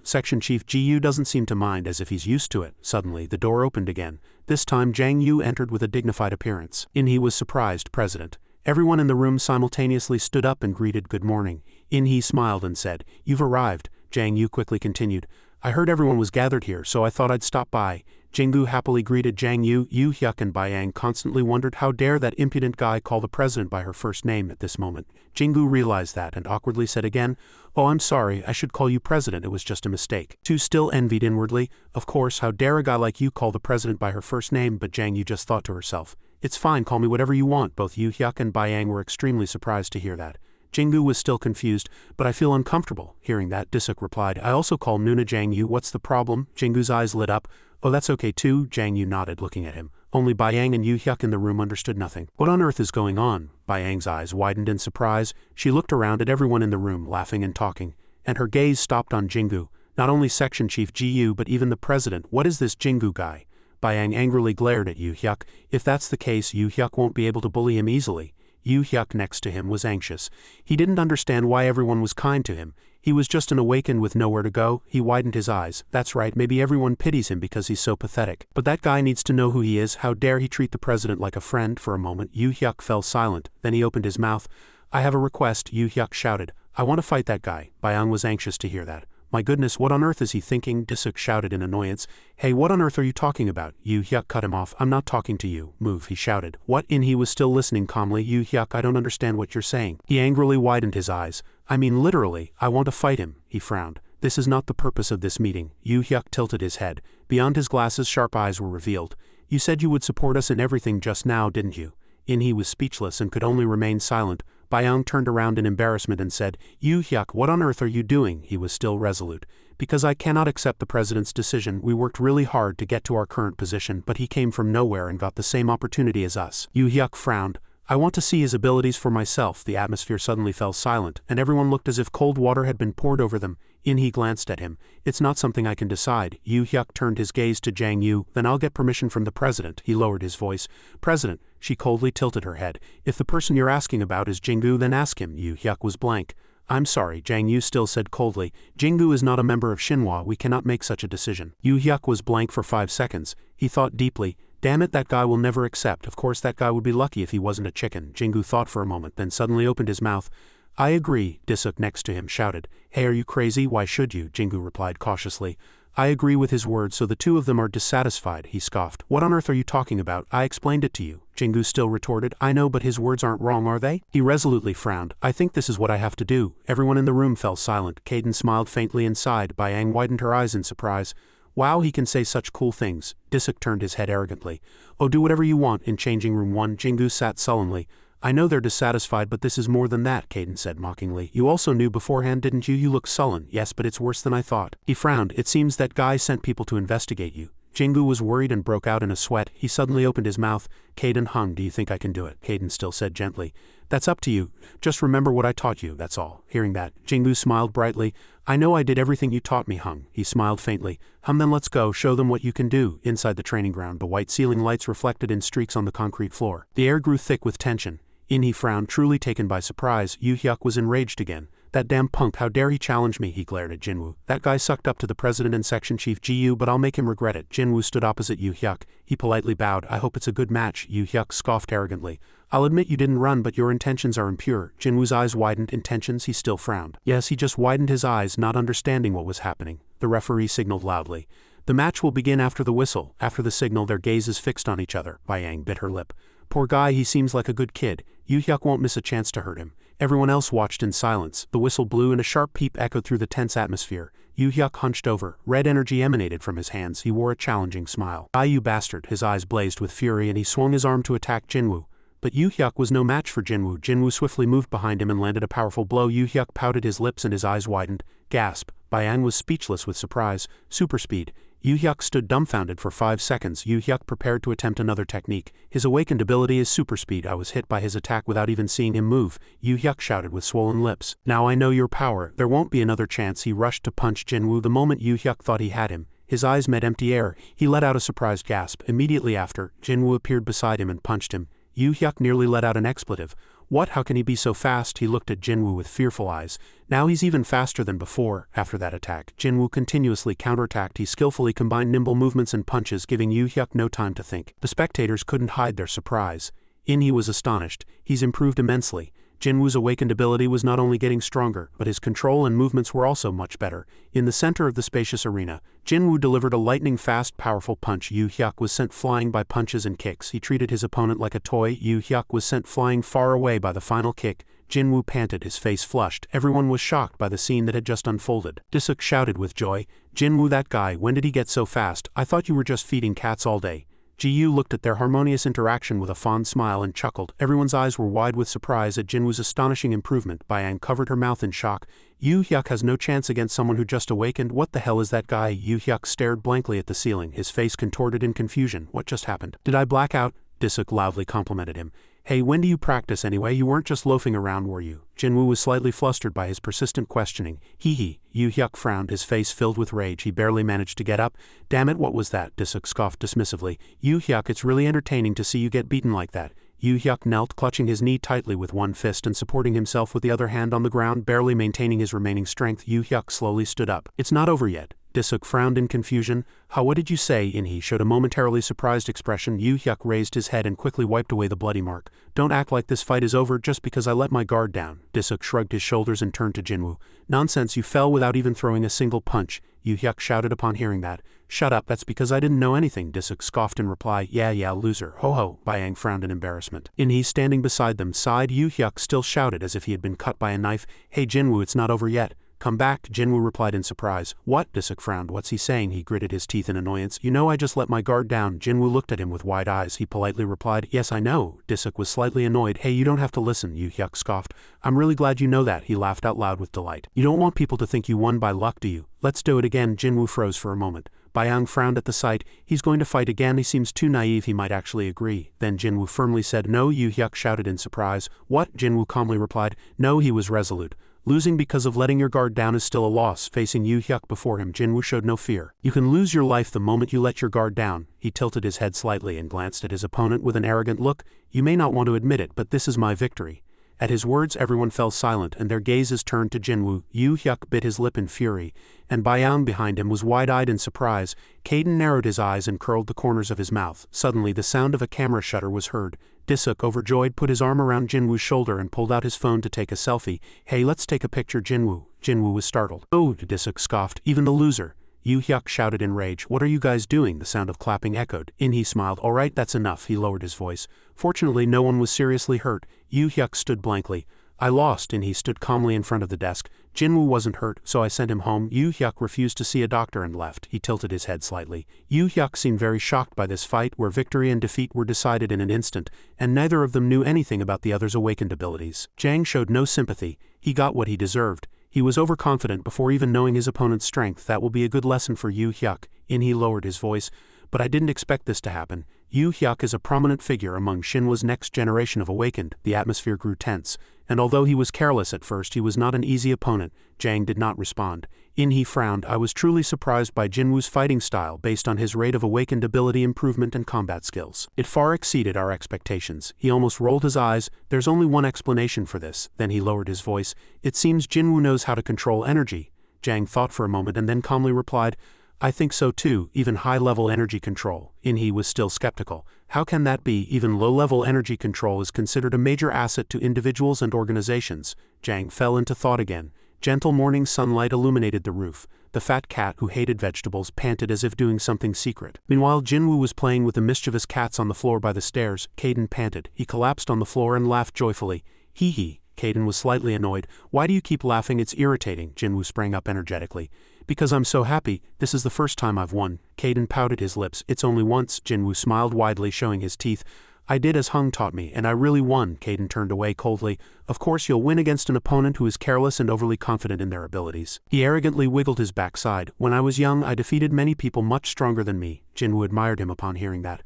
Section Chief GU doesn't seem to mind, as if he's used to it. Suddenly, the door opened again. This time Jang Yu entered with a dignified appearance. In-hee was surprised. President. Everyone in the room simultaneously stood up and greeted good morning. In-hee smiled and said, you've arrived. Jang Yu quickly continued, I heard everyone was gathered here, so I thought I'd stop by. Jingu happily greeted Jang Yu. Yu Hyuk and Bayang constantly wondered how dare that impudent guy call the president by her first name at this moment. Jingu realized that and awkwardly said again, oh, I'm sorry, I should call you president, it was just a mistake. Two still envied inwardly. Of course, how dare a guy like you call the president by her first name? But Jang Yu just thought to herself, it's fine, call me whatever you want. Both Yu Hyuk and Bayang were extremely surprised to hear that. Jingu was still confused, but I feel uncomfortable. Hearing that, Disuk replied, I also call Nuna Jang Yu. What's the problem? Jingu's eyes lit up. Oh, that's okay too, Jang Yu nodded, looking at him. Only Bayang and Yu Hyuk in the room understood nothing. What on earth is going on? Bayang's eyes widened in surprise. She looked around at everyone in the room, laughing and talking, and her gaze stopped on Jingu. Not only Section Chief GU but even the president. What is this Jingu guy? Bayang angrily glared at Yu Hyuk. If that's the case, Yu Hyuk won't be able to bully him easily. Yu Hyuk next to him was anxious. He didn't understand why everyone was kind to him. He was just an awakened with nowhere to go. He widened his eyes. That's right, maybe everyone pities him because he's so pathetic. But that guy needs to know who he is. How dare he treat the president like a friend? For a moment, Yu Hyuk fell silent. Then he opened his mouth. I have a request, Yu Hyuk shouted. I want to fight that guy. Bayang was anxious to hear that. My goodness, what on earth is he thinking? Disuk shouted in annoyance. Hey, what on earth are you talking about? Yu Hyuk cut him off. I'm not talking to you. Move, he shouted. What? In-hee was still listening calmly. Yu Hyuk, I don't understand what you're saying. He angrily widened his eyes. I mean literally, I want to fight him. He frowned. This is not the purpose of this meeting. Yu Hyuk tilted his head. Beyond his glasses, sharp eyes were revealed. You said you would support us in everything just now, didn't you? In-hee was speechless and could only remain silent. Bayang turned around in embarrassment and said, Yu Hyuk, what on earth are you doing? He was still resolute. Because I cannot accept the president's decision. We worked really hard to get to our current position, but he came from nowhere and got the same opportunity as us. Yu Hyuk frowned. I want to see his abilities for myself. The atmosphere suddenly fell silent, and everyone looked as if cold water had been poured over them. In-hee glanced at him. It's not something I can decide. Yu Hyuk turned his gaze to Jang Yu. Then I'll get permission from the president. He lowered his voice. President. She coldly tilted her head. If the person you're asking about is Jingu, then ask him. Yu Hyuk was blank. I'm sorry, Jang Yu still said coldly. Jingu is not a member of Shinhwa. We cannot make such a decision. Yu Hyuk was blank for 5 seconds. He thought deeply. Damn it, that guy will never accept. Of course that guy would be lucky if he wasn't a chicken. Jingu thought for a moment, then suddenly opened his mouth. I agree, Disuk next to him shouted. Hey, are you crazy? Why should you? Jingu replied cautiously. I agree with his words, so the two of them are dissatisfied, he scoffed. What on earth are you talking about? I explained it to you. Jingu still retorted. I know, but his words aren't wrong, are they? He resolutely frowned. I think this is what I have to do. Everyone in the room fell silent. Kaden smiled faintly and sighed. Bayang widened her eyes in surprise. Wow, he can say such cool things. Disuk turned his head arrogantly. Oh, do whatever you want. In changing room 1, Jingu sat sullenly. I know they're dissatisfied, but this is more than that, Kaden said mockingly. You also knew beforehand, didn't you? You look sullen. Yes, but it's worse than I thought. He frowned. It seems that guy sent people to investigate you. Jingu was worried and broke out in a sweat. He suddenly opened his mouth. Kaden hung. Do you think I can do it? Kaden still said gently. That's up to you. Just remember what I taught you, that's all. Hearing that, Jingu smiled brightly. I know I did everything you taught me, Hung. He smiled faintly. Then let's go, show them what you can do. Inside the training ground, the white ceiling lights reflected in streaks on the concrete floor. The air grew thick with tension. He frowned, truly taken by surprise. Yu Hyuk was enraged again. That damn punk, how dare he challenge me, he glared at Jinwoo. That guy sucked up to the president and section chief Ji-Yu, but I'll make him regret it. Jinwoo stood opposite Yu Hyuk. He politely bowed. I hope it's a good match. Yu Hyuk scoffed arrogantly. I'll admit you didn't run, but your intentions are impure. Jinwoo's eyes widened. Intentions? He still frowned. Yes, he just widened his eyes, not understanding what was happening. The referee signaled loudly. The match will begin after the whistle. After the signal, their gazes fixed on each other. Bayang bit her lip. Poor guy, he seems like a good kid. Yu Hyuk won't miss a chance to hurt him. Everyone else watched in silence. The whistle blew and a sharp peep echoed through the tense atmosphere. Yu Hyuk hunched over. Red energy emanated from his hands. He wore a challenging smile. Ah, you bastard. His eyes blazed with fury and he swung his arm to attack Jinwoo. But Yu Hyuk was no match for Jinwoo. Jinwoo swiftly moved behind him and landed a powerful blow. Yu Hyuk pouted his lips and his eyes widened. Gasp. Bayang was speechless with surprise. Superspeed. Yu Hyuk stood dumbfounded for 5 seconds. Yu Hyuk prepared to attempt another technique. His awakened ability is superspeed. I was hit by his attack without even seeing him move. Yu Hyuk shouted with swollen lips. Now I know your power. There won't be another chance. He rushed to punch Jinwoo the moment Yu Hyuk thought he had him. His eyes met empty air. He let out a surprised gasp. Immediately after, Jinwoo appeared beside him and punched him. Yu Hyuk nearly let out an expletive. What? How can he be so fast? He looked at Jinwoo with fearful eyes. Now he's even faster than before. After that attack, Jinwoo continuously counterattacked. He skillfully combined nimble movements and punches, giving Yu Hyuk no time to think. The spectators couldn't hide their surprise. He was astonished. He's improved immensely. Jinwoo's awakened ability was not only getting stronger, but his control and movements were also much better. In the center of the spacious arena, Jinwoo delivered a lightning-fast, powerful punch. Yu Hyuk was sent flying by punches and kicks. He treated his opponent like a toy. Yu Hyuk was sent flying far away by the final kick. Jinwoo panted, his face flushed. Everyone was shocked by the scene that had just unfolded. Disuk shouted with joy. Jinwoo, that guy, when did he get so fast? I thought you were just feeding cats all day. Ji-Yu looked at their harmonious interaction with a fond smile and chuckled. Everyone's eyes were wide with surprise at Jinwoo's astonishing improvement. Bayang covered her mouth in shock. Yu Hyuk has no chance against someone who just awakened. What the hell is that guy? Yu Hyuk stared blankly at the ceiling, his face contorted in confusion. What just happened? Did I black out? Disuk loudly complimented him. Hey, when do you practice anyway? You weren't just loafing around, were you? Jinwoo was slightly flustered by his persistent questioning. Hee. Yu Hyuk frowned, his face filled with rage. He barely managed to get up. Damn it, what was that? Disuk scoffed dismissively. Yu Hyuk, it's really entertaining to see you get beaten like that. Yu Hyuk knelt, clutching his knee tightly with one fist and supporting himself with the other hand on the ground, barely maintaining his remaining strength. Yu Hyuk slowly stood up. It's not over yet. Disuk frowned in confusion. What did you say? He showed a momentarily surprised expression. Yu Hyuk raised his head and quickly wiped away the bloody mark. Don't act like this fight is over just because I let my guard down. Disuk shrugged his shoulders and turned to Jinwoo. Nonsense, you fell without even throwing a single punch. Yu Hyuk shouted upon hearing that. Shut up, that's because I didn't know anything. Disuk scoffed in reply. Yeah, loser. Ho. Bayang frowned in embarrassment. He, standing beside them, sighed. Yu Hyuk still shouted as if he had been cut by a knife. Hey Jinwoo, it's not over yet. Come back, Jinwoo replied in surprise. What? Disuk frowned. What's he saying? He gritted his teeth in annoyance. You know I just let my guard down. Jinwoo looked at him with wide eyes. He politely replied, yes, I know. Disuk was slightly annoyed. Hey, you don't have to listen, Yu Hyuk scoffed. I'm really glad you know that. He laughed out loud with delight. You don't want people to think you won by luck, do you? Let's do it again. Jinwoo froze for a moment. Bayang frowned at the sight. He's going to fight again. He seems too naive. He might actually agree. Then Jinwoo firmly said no. Yu Hyuk shouted in surprise. What? Jinwoo calmly replied. No, he was resolute. Losing because of letting your guard down is still a loss. Facing Yu Hyuk before him, Jinwoo showed no fear. You can lose your life the moment you let your guard down. He tilted his head slightly and glanced at his opponent with an arrogant look. You may not want to admit it, but this is my victory. At his words everyone fell silent and their gazes turned to Jinwoo. Yu Hyuk bit his lip in fury, and Byung behind him was wide-eyed in surprise. Caden narrowed his eyes and curled the corners of his mouth. Suddenly the sound of a camera shutter was heard. Disuk, overjoyed, put his arm around Jinwoo's shoulder and pulled out his phone to take a selfie. Hey, let's take a picture, Jinwoo. Jinwoo was startled. Oh, Disuk scoffed, even the loser. Yu Hyuk shouted in rage. What are you guys doing? The sound of clapping echoed. He smiled. All right, that's enough. He lowered his voice. Fortunately, no one was seriously hurt. Yu Hyuk stood blankly. I lost, and he stood calmly in front of the desk. Jinwoo wasn't hurt, so I sent him home. Yu Hyuk refused to see a doctor and left. He tilted his head slightly. Yu Hyuk seemed very shocked by this fight where victory and defeat were decided in an instant, and neither of them knew anything about the other's awakened abilities. Jang showed no sympathy. He got what he deserved. He was overconfident before even knowing his opponent's strength. That will be a good lesson for Yu Hyuk. He lowered his voice. But I didn't expect this to happen. Yu Hyuk is a prominent figure among Shinhwa's next generation of awakened. The atmosphere grew tense, and although he was careless at first, he was not an easy opponent. Jang did not respond. He frowned. I was truly surprised by Jinwoo's fighting style based on his rate of awakened ability improvement and combat skills. It far exceeded our expectations. He almost rolled his eyes. There's only one explanation for this. Then he lowered his voice. It seems Jinwoo knows how to control energy. Jang thought for a moment and then calmly replied, I think so too, even high-level energy control. He was still skeptical. How can that be? Even low-level energy control is considered a major asset to individuals and organizations. Jang fell into thought again. Gentle morning sunlight illuminated the roof. The fat cat, who hated vegetables, panted as if doing something secret. Meanwhile, Jinwoo was playing with the mischievous cats on the floor by the stairs. Caden panted. He collapsed on the floor and laughed joyfully. Hee hee. Caden was slightly annoyed. Why do you keep laughing? It's irritating. Jinwoo sprang up energetically. Because I'm so happy. This is the first time I've won. Caden pouted his lips. It's only once. Jinwoo smiled widely, showing his teeth. I did as Hung taught me, and I really won. Caden turned away coldly. Of course you'll win against an opponent who is careless and overly confident in their abilities. He arrogantly wiggled his backside. When I was young, I defeated many people much stronger than me. Jinwoo admired him upon hearing that.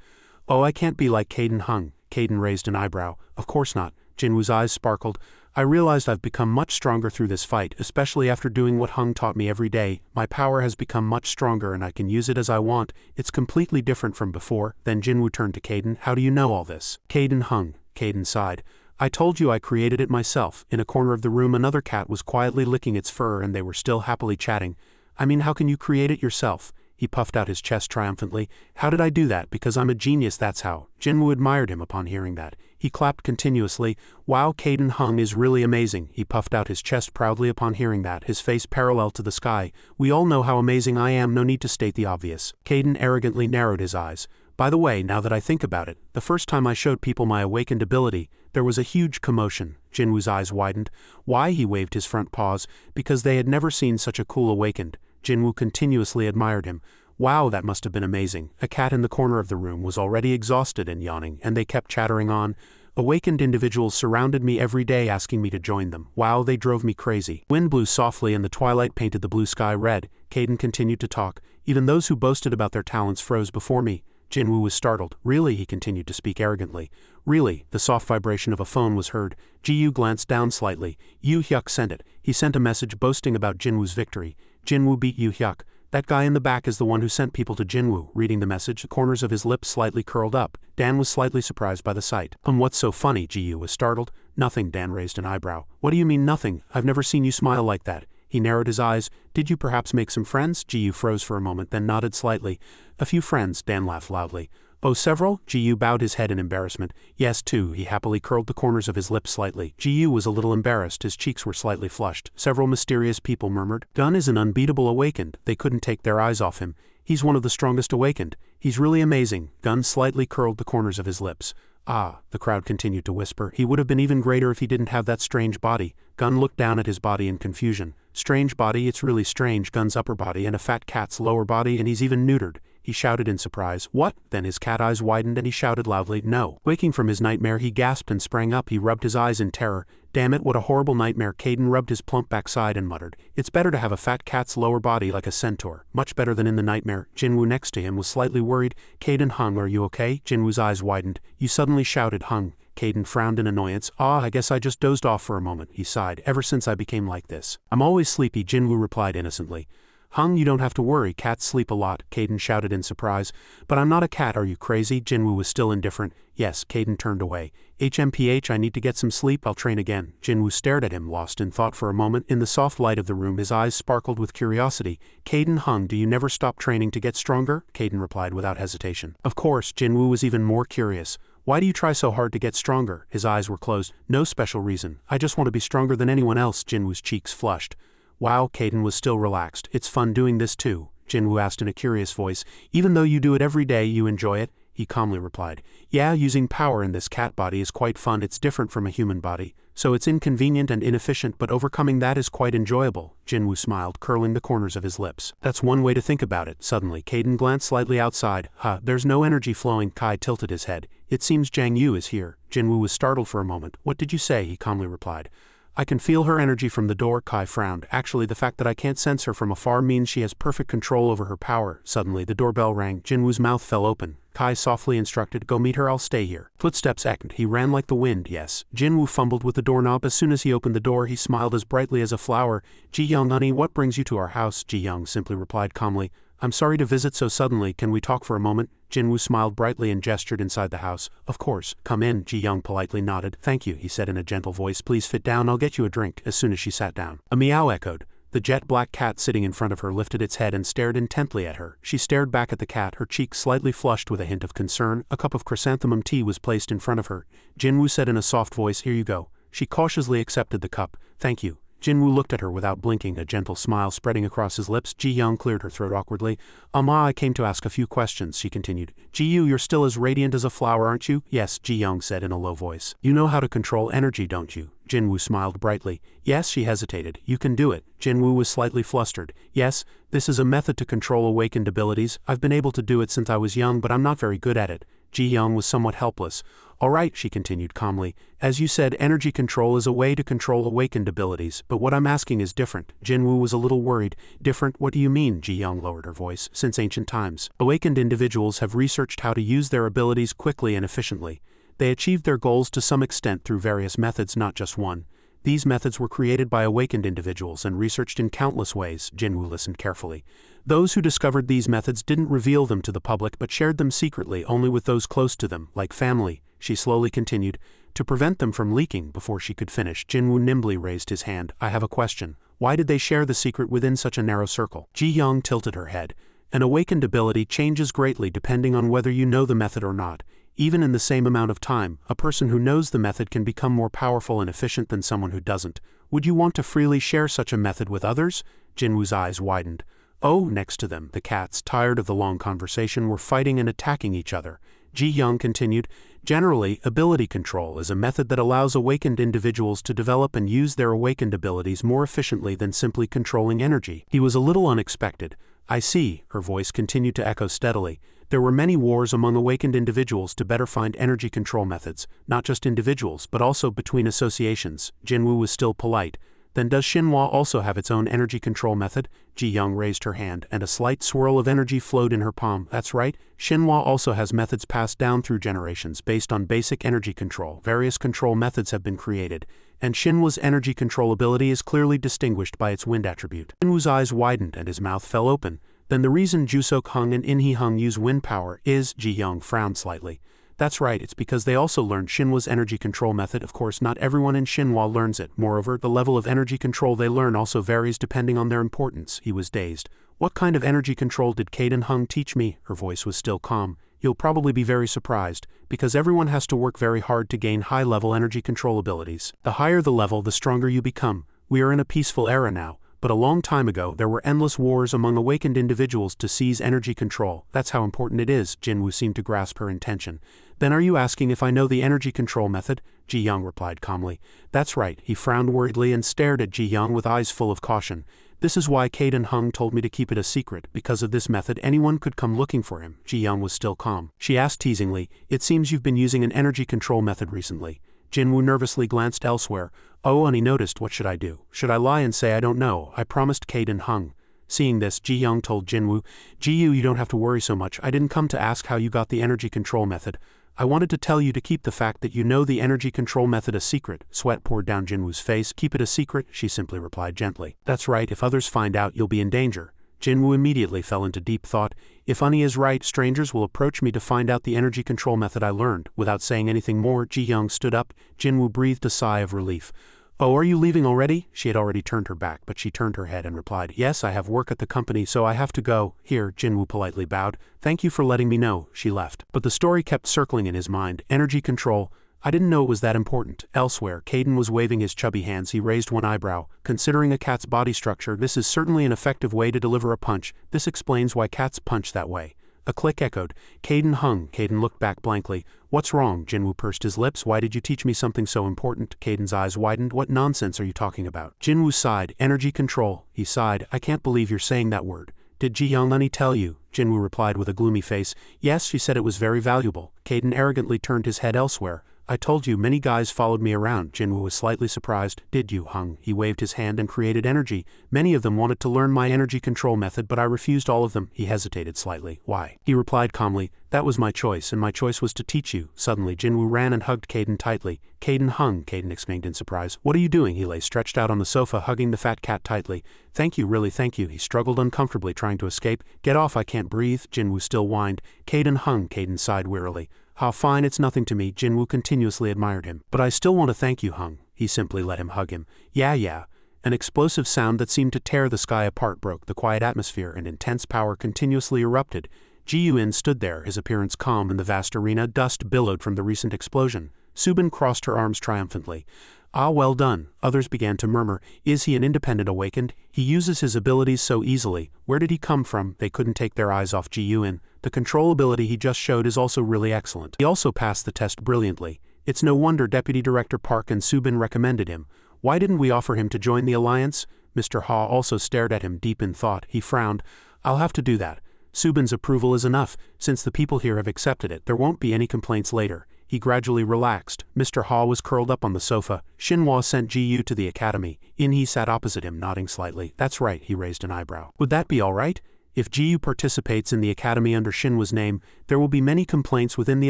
Oh, I can't be like Caden Hung. Caden raised an eyebrow. Of course not. Jinwoo's eyes sparkled. I realized I've become much stronger through this fight, especially after doing what Hung taught me every day. My power has become much stronger and I can use it as I want. It's completely different from before. Then Jinwoo turned to Caden. How do you know all this? Caden Hung. Caden sighed. I told you I created it myself. In a corner of the room another cat was quietly licking its fur and they were still happily chatting. I mean, how can you create it yourself? He puffed out his chest triumphantly. How did I do that? Because I'm a genius, that's how. Jinwoo admired him upon hearing that. He clapped continuously. Wow, Caden Hung is really amazing. He puffed out his chest proudly upon hearing that, his face parallel to the sky. We all know how amazing I am, no need to state the obvious. Caden arrogantly narrowed his eyes. By the way, now that I think about it, the first time I showed people my awakened ability, there was a huge commotion. Jinwoo's eyes widened. Why? He waved his front paws. Because they had never seen such a cool awakened. Jinwoo continuously admired him. Wow, that must have been amazing. A cat in the corner of the room was already exhausted and yawning, and they kept chattering on. Awakened individuals surrounded me every day asking me to join them. Wow, they drove me crazy. Wind blew softly and the twilight painted the blue sky red. Caden continued to talk. Even those who boasted about their talents froze before me. Jinwoo was startled. Really? He continued to speak arrogantly. Really? The soft vibration of a phone was heard. Ji-Yu glanced down slightly. Yu Hyuk sent it. He sent a message boasting about Jinwoo's victory. Jinwoo beat Yu Hyuk. That guy in the back is the one who sent people to Jinwoo. Reading the message, the corners of his lips slightly curled up. Dan was slightly surprised by the sight. What's so funny? Ji-Yu was startled. Nothing. Dan raised an eyebrow. What do you mean nothing? I've never seen you smile like that. He narrowed his eyes. Did you perhaps make some friends? Ji-Yu froze for a moment, then nodded slightly. A few friends. Dan laughed loudly. Oh, several? Ji-Yu bowed his head in embarrassment. Yes, two. He happily curled the corners of his lips slightly. Ji-Yu was a little embarrassed. His cheeks were slightly flushed. Several mysterious people murmured. Gun is an unbeatable awakened. They couldn't take their eyes off him. He's one of the strongest awakened. He's really amazing. Gun slightly curled the corners of his lips. Ah, the crowd continued to whisper. He would have been even greater if he didn't have that strange body. Gun looked down at his body in confusion. Strange body? It's really strange. Gun's upper body and a fat cat's lower body, and he's even neutered. He shouted in surprise. What? Then his cat eyes widened and he shouted loudly, no. Waking from his nightmare, he gasped and sprang up. He rubbed his eyes in terror. Damn it, what a horrible nightmare. Caden rubbed his plump backside and muttered. It's better to have a fat cat's lower body like a centaur. Much better than in the nightmare. Jinwoo next to him was slightly worried. Caden Hung, are you okay? Jinwoo's eyes widened. You suddenly shouted, Hung. Caden frowned in annoyance. I guess I just dozed off for a moment. He sighed. Ever since I became like this. I'm always sleepy, Jinwoo replied innocently. Hung, you don't have to worry, cats sleep a lot, Caden shouted in surprise. But I'm not a cat, are you crazy? Jinwoo was still indifferent. Yes, Caden turned away. HMPH, I need to get some sleep, I'll train again. Jinwoo stared at him, lost in thought for a moment. In the soft light of the room his eyes sparkled with curiosity. Caden, Hung, do you never stop training to get stronger? Caden replied without hesitation. Of course. Jinwoo was even more curious. Why do you try so hard to get stronger? His eyes were closed. No special reason. I just want to be stronger than anyone else. Jinwoo's cheeks flushed. Wow, Caden was still relaxed. It's fun doing this too, Jinwoo asked in a curious voice. Even though you do it every day, you enjoy it? He calmly replied. Yeah, using power in this cat body is quite fun. It's different from a human body, so it's inconvenient and inefficient, but overcoming that is quite enjoyable. Jinwoo smiled, curling the corners of his lips. That's one way to think about it. Suddenly, Caden glanced slightly outside. There's no energy flowing. Kai tilted his head. It seems Jang Yu is here. Jinwoo was startled for a moment. What did you say? He calmly replied. I can feel her energy from the door. Kai frowned. Actually, the fact that I can't sense her from afar means she has perfect control over her power. Suddenly, the doorbell rang. Jinwoo's mouth fell open. Kai softly instructed, go meet her, I'll stay here. Footsteps echoed. He ran like the wind, yes. Jinwoo fumbled with the doorknob. As soon as he opened the door, he smiled as brightly as a flower. Ji-young, honey, what brings you to our house? Ji-young simply replied calmly. I'm sorry to visit so suddenly. Can we talk for a moment? Jinwoo smiled brightly and gestured inside the house. Of course. Come in. Ji-young politely nodded. Thank you, he said in a gentle voice. Please sit down. I'll get you a drink. As soon as she sat down, a meow echoed. The jet-black cat sitting in front of her lifted its head and stared intently at her. She stared back at the cat, her cheeks slightly flushed with a hint of concern. A cup of chrysanthemum tea was placed in front of her. Jinwoo said in a soft voice, here you go. She cautiously accepted the cup. Thank you. Jinwoo looked at her without blinking, a gentle smile spreading across his lips. Ji-young cleared her throat awkwardly. I came to ask a few questions, she continued. Ji-yu, you're still as radiant as a flower, aren't you? Yes, Ji-young said in a low voice. You know how to control energy, don't you? Jinwoo smiled brightly. Yes, she hesitated. You can do it. Jinwoo was slightly flustered. Yes, this is a method to control awakened abilities. I've been able to do it since I was young, but I'm not very good at it. Ji-young was somewhat helpless. All right, she continued calmly. As you said, energy control is a way to control awakened abilities, but what I'm asking is different. Jinwoo was a little worried. Different? What do you mean? Ji-young lowered her voice. Since ancient times, awakened individuals have researched how to use their abilities quickly and efficiently. They achieved their goals to some extent through various methods, not just one. These methods were created by awakened individuals and researched in countless ways. Jinwoo listened carefully. Those who discovered these methods didn't reveal them to the public but shared them secretly only with those close to them, like family. She slowly continued, to prevent them from leaking. Before she could finish, Jinwoo nimbly raised his hand. I have a question. Why did they share the secret within such a narrow circle? Ji-young tilted her head. An awakened ability changes greatly depending on whether you know the method or not. Even in the same amount of time, a person who knows the method can become more powerful and efficient than someone who doesn't. Would you want to freely share such a method with others? Jinwoo's eyes widened. Oh, next to them, the cats, tired of the long conversation, were fighting and attacking each other. Ji-young continued, generally, ability control is a method that allows awakened individuals to develop and use their awakened abilities more efficiently than simply controlling energy. He was a little unexpected. I see, her voice continued to echo steadily. There were many wars among awakened individuals to better find energy control methods, not just individuals, but also between associations. Jinwoo was still polite. Then does Shinhwa also have its own energy control method? Ji-young raised her hand, and a slight swirl of energy flowed in her palm. That's right, Shinhwa also has methods passed down through generations based on basic energy control. Various control methods have been created, and Shinhwa's energy control ability is clearly distinguished by its wind attribute. Jinwoo's eyes widened and his mouth fell open. Then the reason Jusok Hung and In-hee Hung use wind power is, Ji-young frowned slightly. That's right, it's because they also learned Shinhwa's energy control method. Of course, not everyone in Shinhwa learns it. Moreover, the level of energy control they learn also varies depending on their importance. He was dazed. What kind of energy control did Caden Hung teach me? Her voice was still calm. You'll probably be very surprised, because everyone has to work very hard to gain high-level energy control abilities. The higher the level, the stronger you become. We are in a peaceful era now. But a long time ago, there were endless wars among awakened individuals to seize energy control. That's how important it is. Jinwoo seemed to grasp her intention. Then are you asking if I know the energy control method? Ji-young replied calmly. That's right. He frowned worriedly and stared at Ji-young with eyes full of caution. This is why Caden Hung told me to keep it a secret. Because of this method, anyone could come looking for him. Ji-young was still calm. She asked teasingly, it seems you've been using an energy control method recently. Jinwoo nervously glanced elsewhere. Oh, and he noticed. What should I do? Should I lie and say I don't know? I promised Caden Hung. Seeing this, Ji-young told Jinwoo, Ji-yu, you don't have to worry so much. I didn't come to ask how you got the energy control method. I wanted to tell you to keep the fact that you know the energy control method a secret. Sweat poured down Jinwoo's face. Keep it a secret, she simply replied gently. That's right, if others find out, you'll be in danger. Jinwoo immediately fell into deep thought. If Unnie is right, strangers will approach me to find out the energy control method I learned. Without saying anything more, Ji-young stood up. Jinwoo breathed a sigh of relief. Oh, are you leaving already? She had already turned her back, but she turned her head and replied, yes, I have work at the company, so I have to go. Here, Jinwoo politely bowed. Thank you for letting me know. She left. But the story kept circling in his mind. Energy control. I didn't know it was that important. Elsewhere, Caden was waving his chubby hands. He raised one eyebrow. Considering a cat's body structure, this is certainly an effective way to deliver a punch. This explains why cats punch that way. A click echoed. Caden hung. Caden looked back blankly. What's wrong? Jinwoo pursed his lips. Why did you teach me something so important? Caden's eyes widened. What nonsense are you talking about? Jinwoo sighed. Energy control. He sighed. I can't believe you're saying that word. Did Ji-young Unnie tell you? Jinwoo replied with a gloomy face. Yes, she said it was very valuable. Caden arrogantly turned his head elsewhere. I told you, many guys followed me around. Jinwoo was slightly surprised. Did you, Hung? He waved his hand and created energy. Many of them wanted to learn my energy control method, but I refused all of them. He hesitated slightly. Why? He replied calmly. That was my choice, and my choice was to teach you. Suddenly, Jinwoo ran and hugged Caden tightly. Caden hung, Caden exclaimed in surprise. What are you doing? He lay stretched out on the sofa, hugging the fat cat tightly. Thank you, really thank you. He struggled uncomfortably, trying to escape. Get off, I can't breathe. Jinwoo still whined. Caden hung, Caden sighed wearily. How fine, it's nothing to me. Jinwoo continuously admired him. But I still want to thank you, Hung. He simply let him hug him. Yeah. An explosive sound that seemed to tear the sky apart broke the quiet atmosphere, and intense power continuously erupted. Ji-yoon stood there, his appearance calm in the vast arena. Dust billowed from the recent explosion. Subin crossed her arms triumphantly. Ah, well done. Others began to murmur. Is he an independent awakened? He uses his abilities so easily. Where did he come from? They couldn't take their eyes off Ji-yoon. The control ability he just showed is also really excellent. He also passed the test brilliantly. It's no wonder Deputy Director Park and Subin recommended him. Why didn't we offer him to join the alliance? Mr. Ha also stared at him deep in thought. He frowned. I'll have to do that. Subin's approval is enough. Since the people here have accepted it, there won't be any complaints later. He gradually relaxed. Mr. Ha was curled up on the sofa. Shinhwa sent Ji-yu to the academy. He sat opposite him, nodding slightly. That's right, he raised an eyebrow. Would that be all right? If Ji-yu participates in the academy under Shinhwa's name, there will be many complaints within the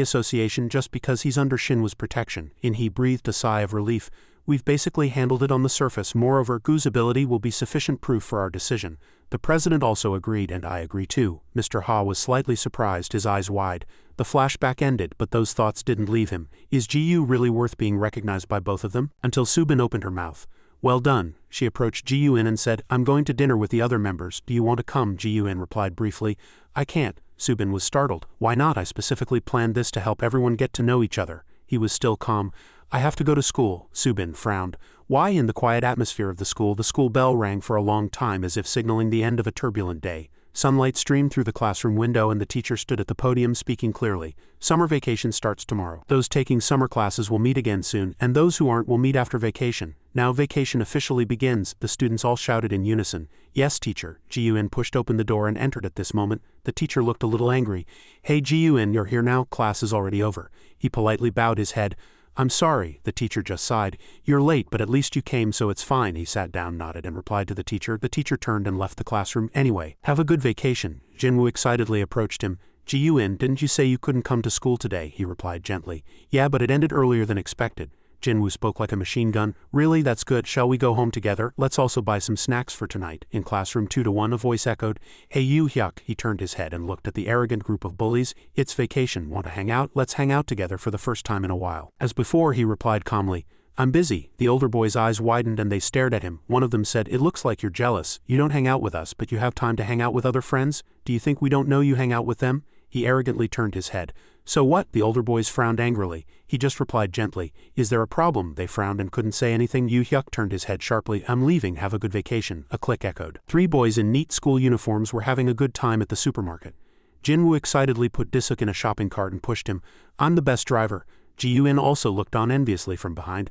association just because he's under Shinhwa's protection. He breathed a sigh of relief. We've basically handled it on the surface. Moreover, Gu's ability will be sufficient proof for our decision. The president also agreed, and I agree too. Mr. Ha was slightly surprised, his eyes wide. The flashback ended, but those thoughts didn't leave him. Is Ji-yu really worth being recognized by both of them? Until Subin opened her mouth. Well done. She approached Ji-yoon and said, I'm going to dinner with the other members. Do you want to come? Ji-yoon replied briefly. I can't. Subin was startled. Why not? I specifically planned this to help everyone get to know each other. He was still calm. I have to go to school. Subin frowned. Why? In the quiet atmosphere of the school bell rang for a long time as if signaling the end of a turbulent day. Sunlight streamed through the classroom window and the teacher stood at the podium speaking clearly. Summer vacation starts tomorrow. Those taking summer classes will meet again soon, and those who aren't will meet after vacation. Now vacation officially begins, the students all shouted in unison. Yes, teacher. Ji-yoon pushed open the door and entered at this moment. The teacher looked a little angry. Hey Ji-yoon, you're here now, class is already over. He politely bowed his head. I'm sorry, the teacher just sighed. You're late, but at least you came, so it's fine. He sat down, nodded, and replied to the teacher. The teacher turned and left the classroom. Anyway, have a good vacation. Jinwoo excitedly approached him. Ji-yoon, didn't you say you couldn't come to school today? He replied gently. Yeah, but it ended earlier than expected. Jinwoo spoke like a machine gun. Really, that's good. Shall we go home together? Let's also buy some snacks for tonight. In classroom 2-1 a voice echoed. Hey you, Hyuk. He turned his head and looked at the arrogant group of bullies. It's vacation. Want to hang out? Let's hang out together for the first time in a while. As before, he replied calmly. I'm busy. The older boys' eyes widened and they stared at him. One of them said, It looks like you're jealous. You don't hang out with us, but you have time to hang out with other friends? Do you think we don't know you hang out with them? He arrogantly turned his head. So what? The older boys frowned angrily. He just replied gently. Is there a problem? They frowned and couldn't say anything. Yu Hyuk turned his head sharply. I'm leaving. Have a good vacation. A click echoed. 3 boys in neat school uniforms were having a good time at the supermarket. Jinwoo excitedly put Disuk in a shopping cart and pushed him. I'm the best driver. Ji-yoon also looked on enviously from behind.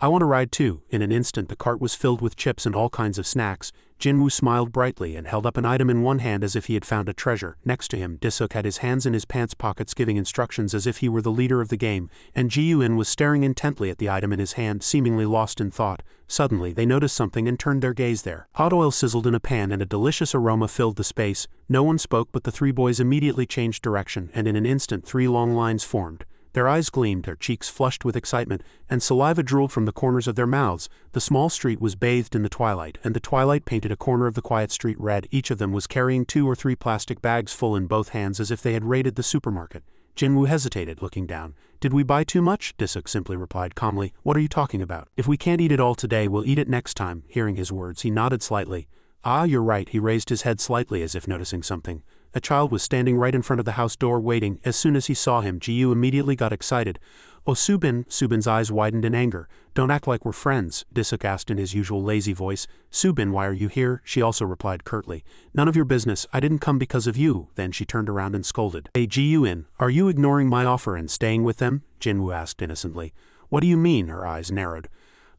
I want to ride too. In an instant the cart was filled with chips and all kinds of snacks. Jinwoo smiled brightly and held up an item in one hand as if he had found a treasure. Next to him, Disuk had his hands in his pants pockets giving instructions as if he were the leader of the game, and Ji-yoon was staring intently at the item in his hand, seemingly lost in thought. Suddenly, they noticed something and turned their gaze there. Hot oil sizzled in a pan and a delicious aroma filled the space. No one spoke, but the 3 boys immediately changed direction, and in an instant 3 long lines formed. Their eyes gleamed, their cheeks flushed with excitement, and saliva drooled from the corners of their mouths. The small street was bathed in the twilight, and the twilight painted a corner of the quiet street red. Each of them was carrying 2 or 3 plastic bags full in both hands as if they had raided the supermarket. Jinwoo hesitated, looking down. "Did we buy too much?" Disuk simply replied calmly. "What are you talking about? If we can't eat it all today, we'll eat it next time." Hearing his words, he nodded slightly. "Ah, you're right." He raised his head slightly as if noticing something. A child was standing right in front of the house door waiting. As soon as he saw him, Ji-yu immediately got excited. "Oh, Subin." Subin's eyes widened in anger. "Don't act like we're friends," Disuk asked in his usual lazy voice. "Subin, why are you here?" She also replied curtly. "None of your business. I didn't come because of you." Then she turned around and scolded. "Hey Ji-yu, are you ignoring my offer and staying with them?" Jinwoo asked innocently. "What do you mean?" Her eyes narrowed.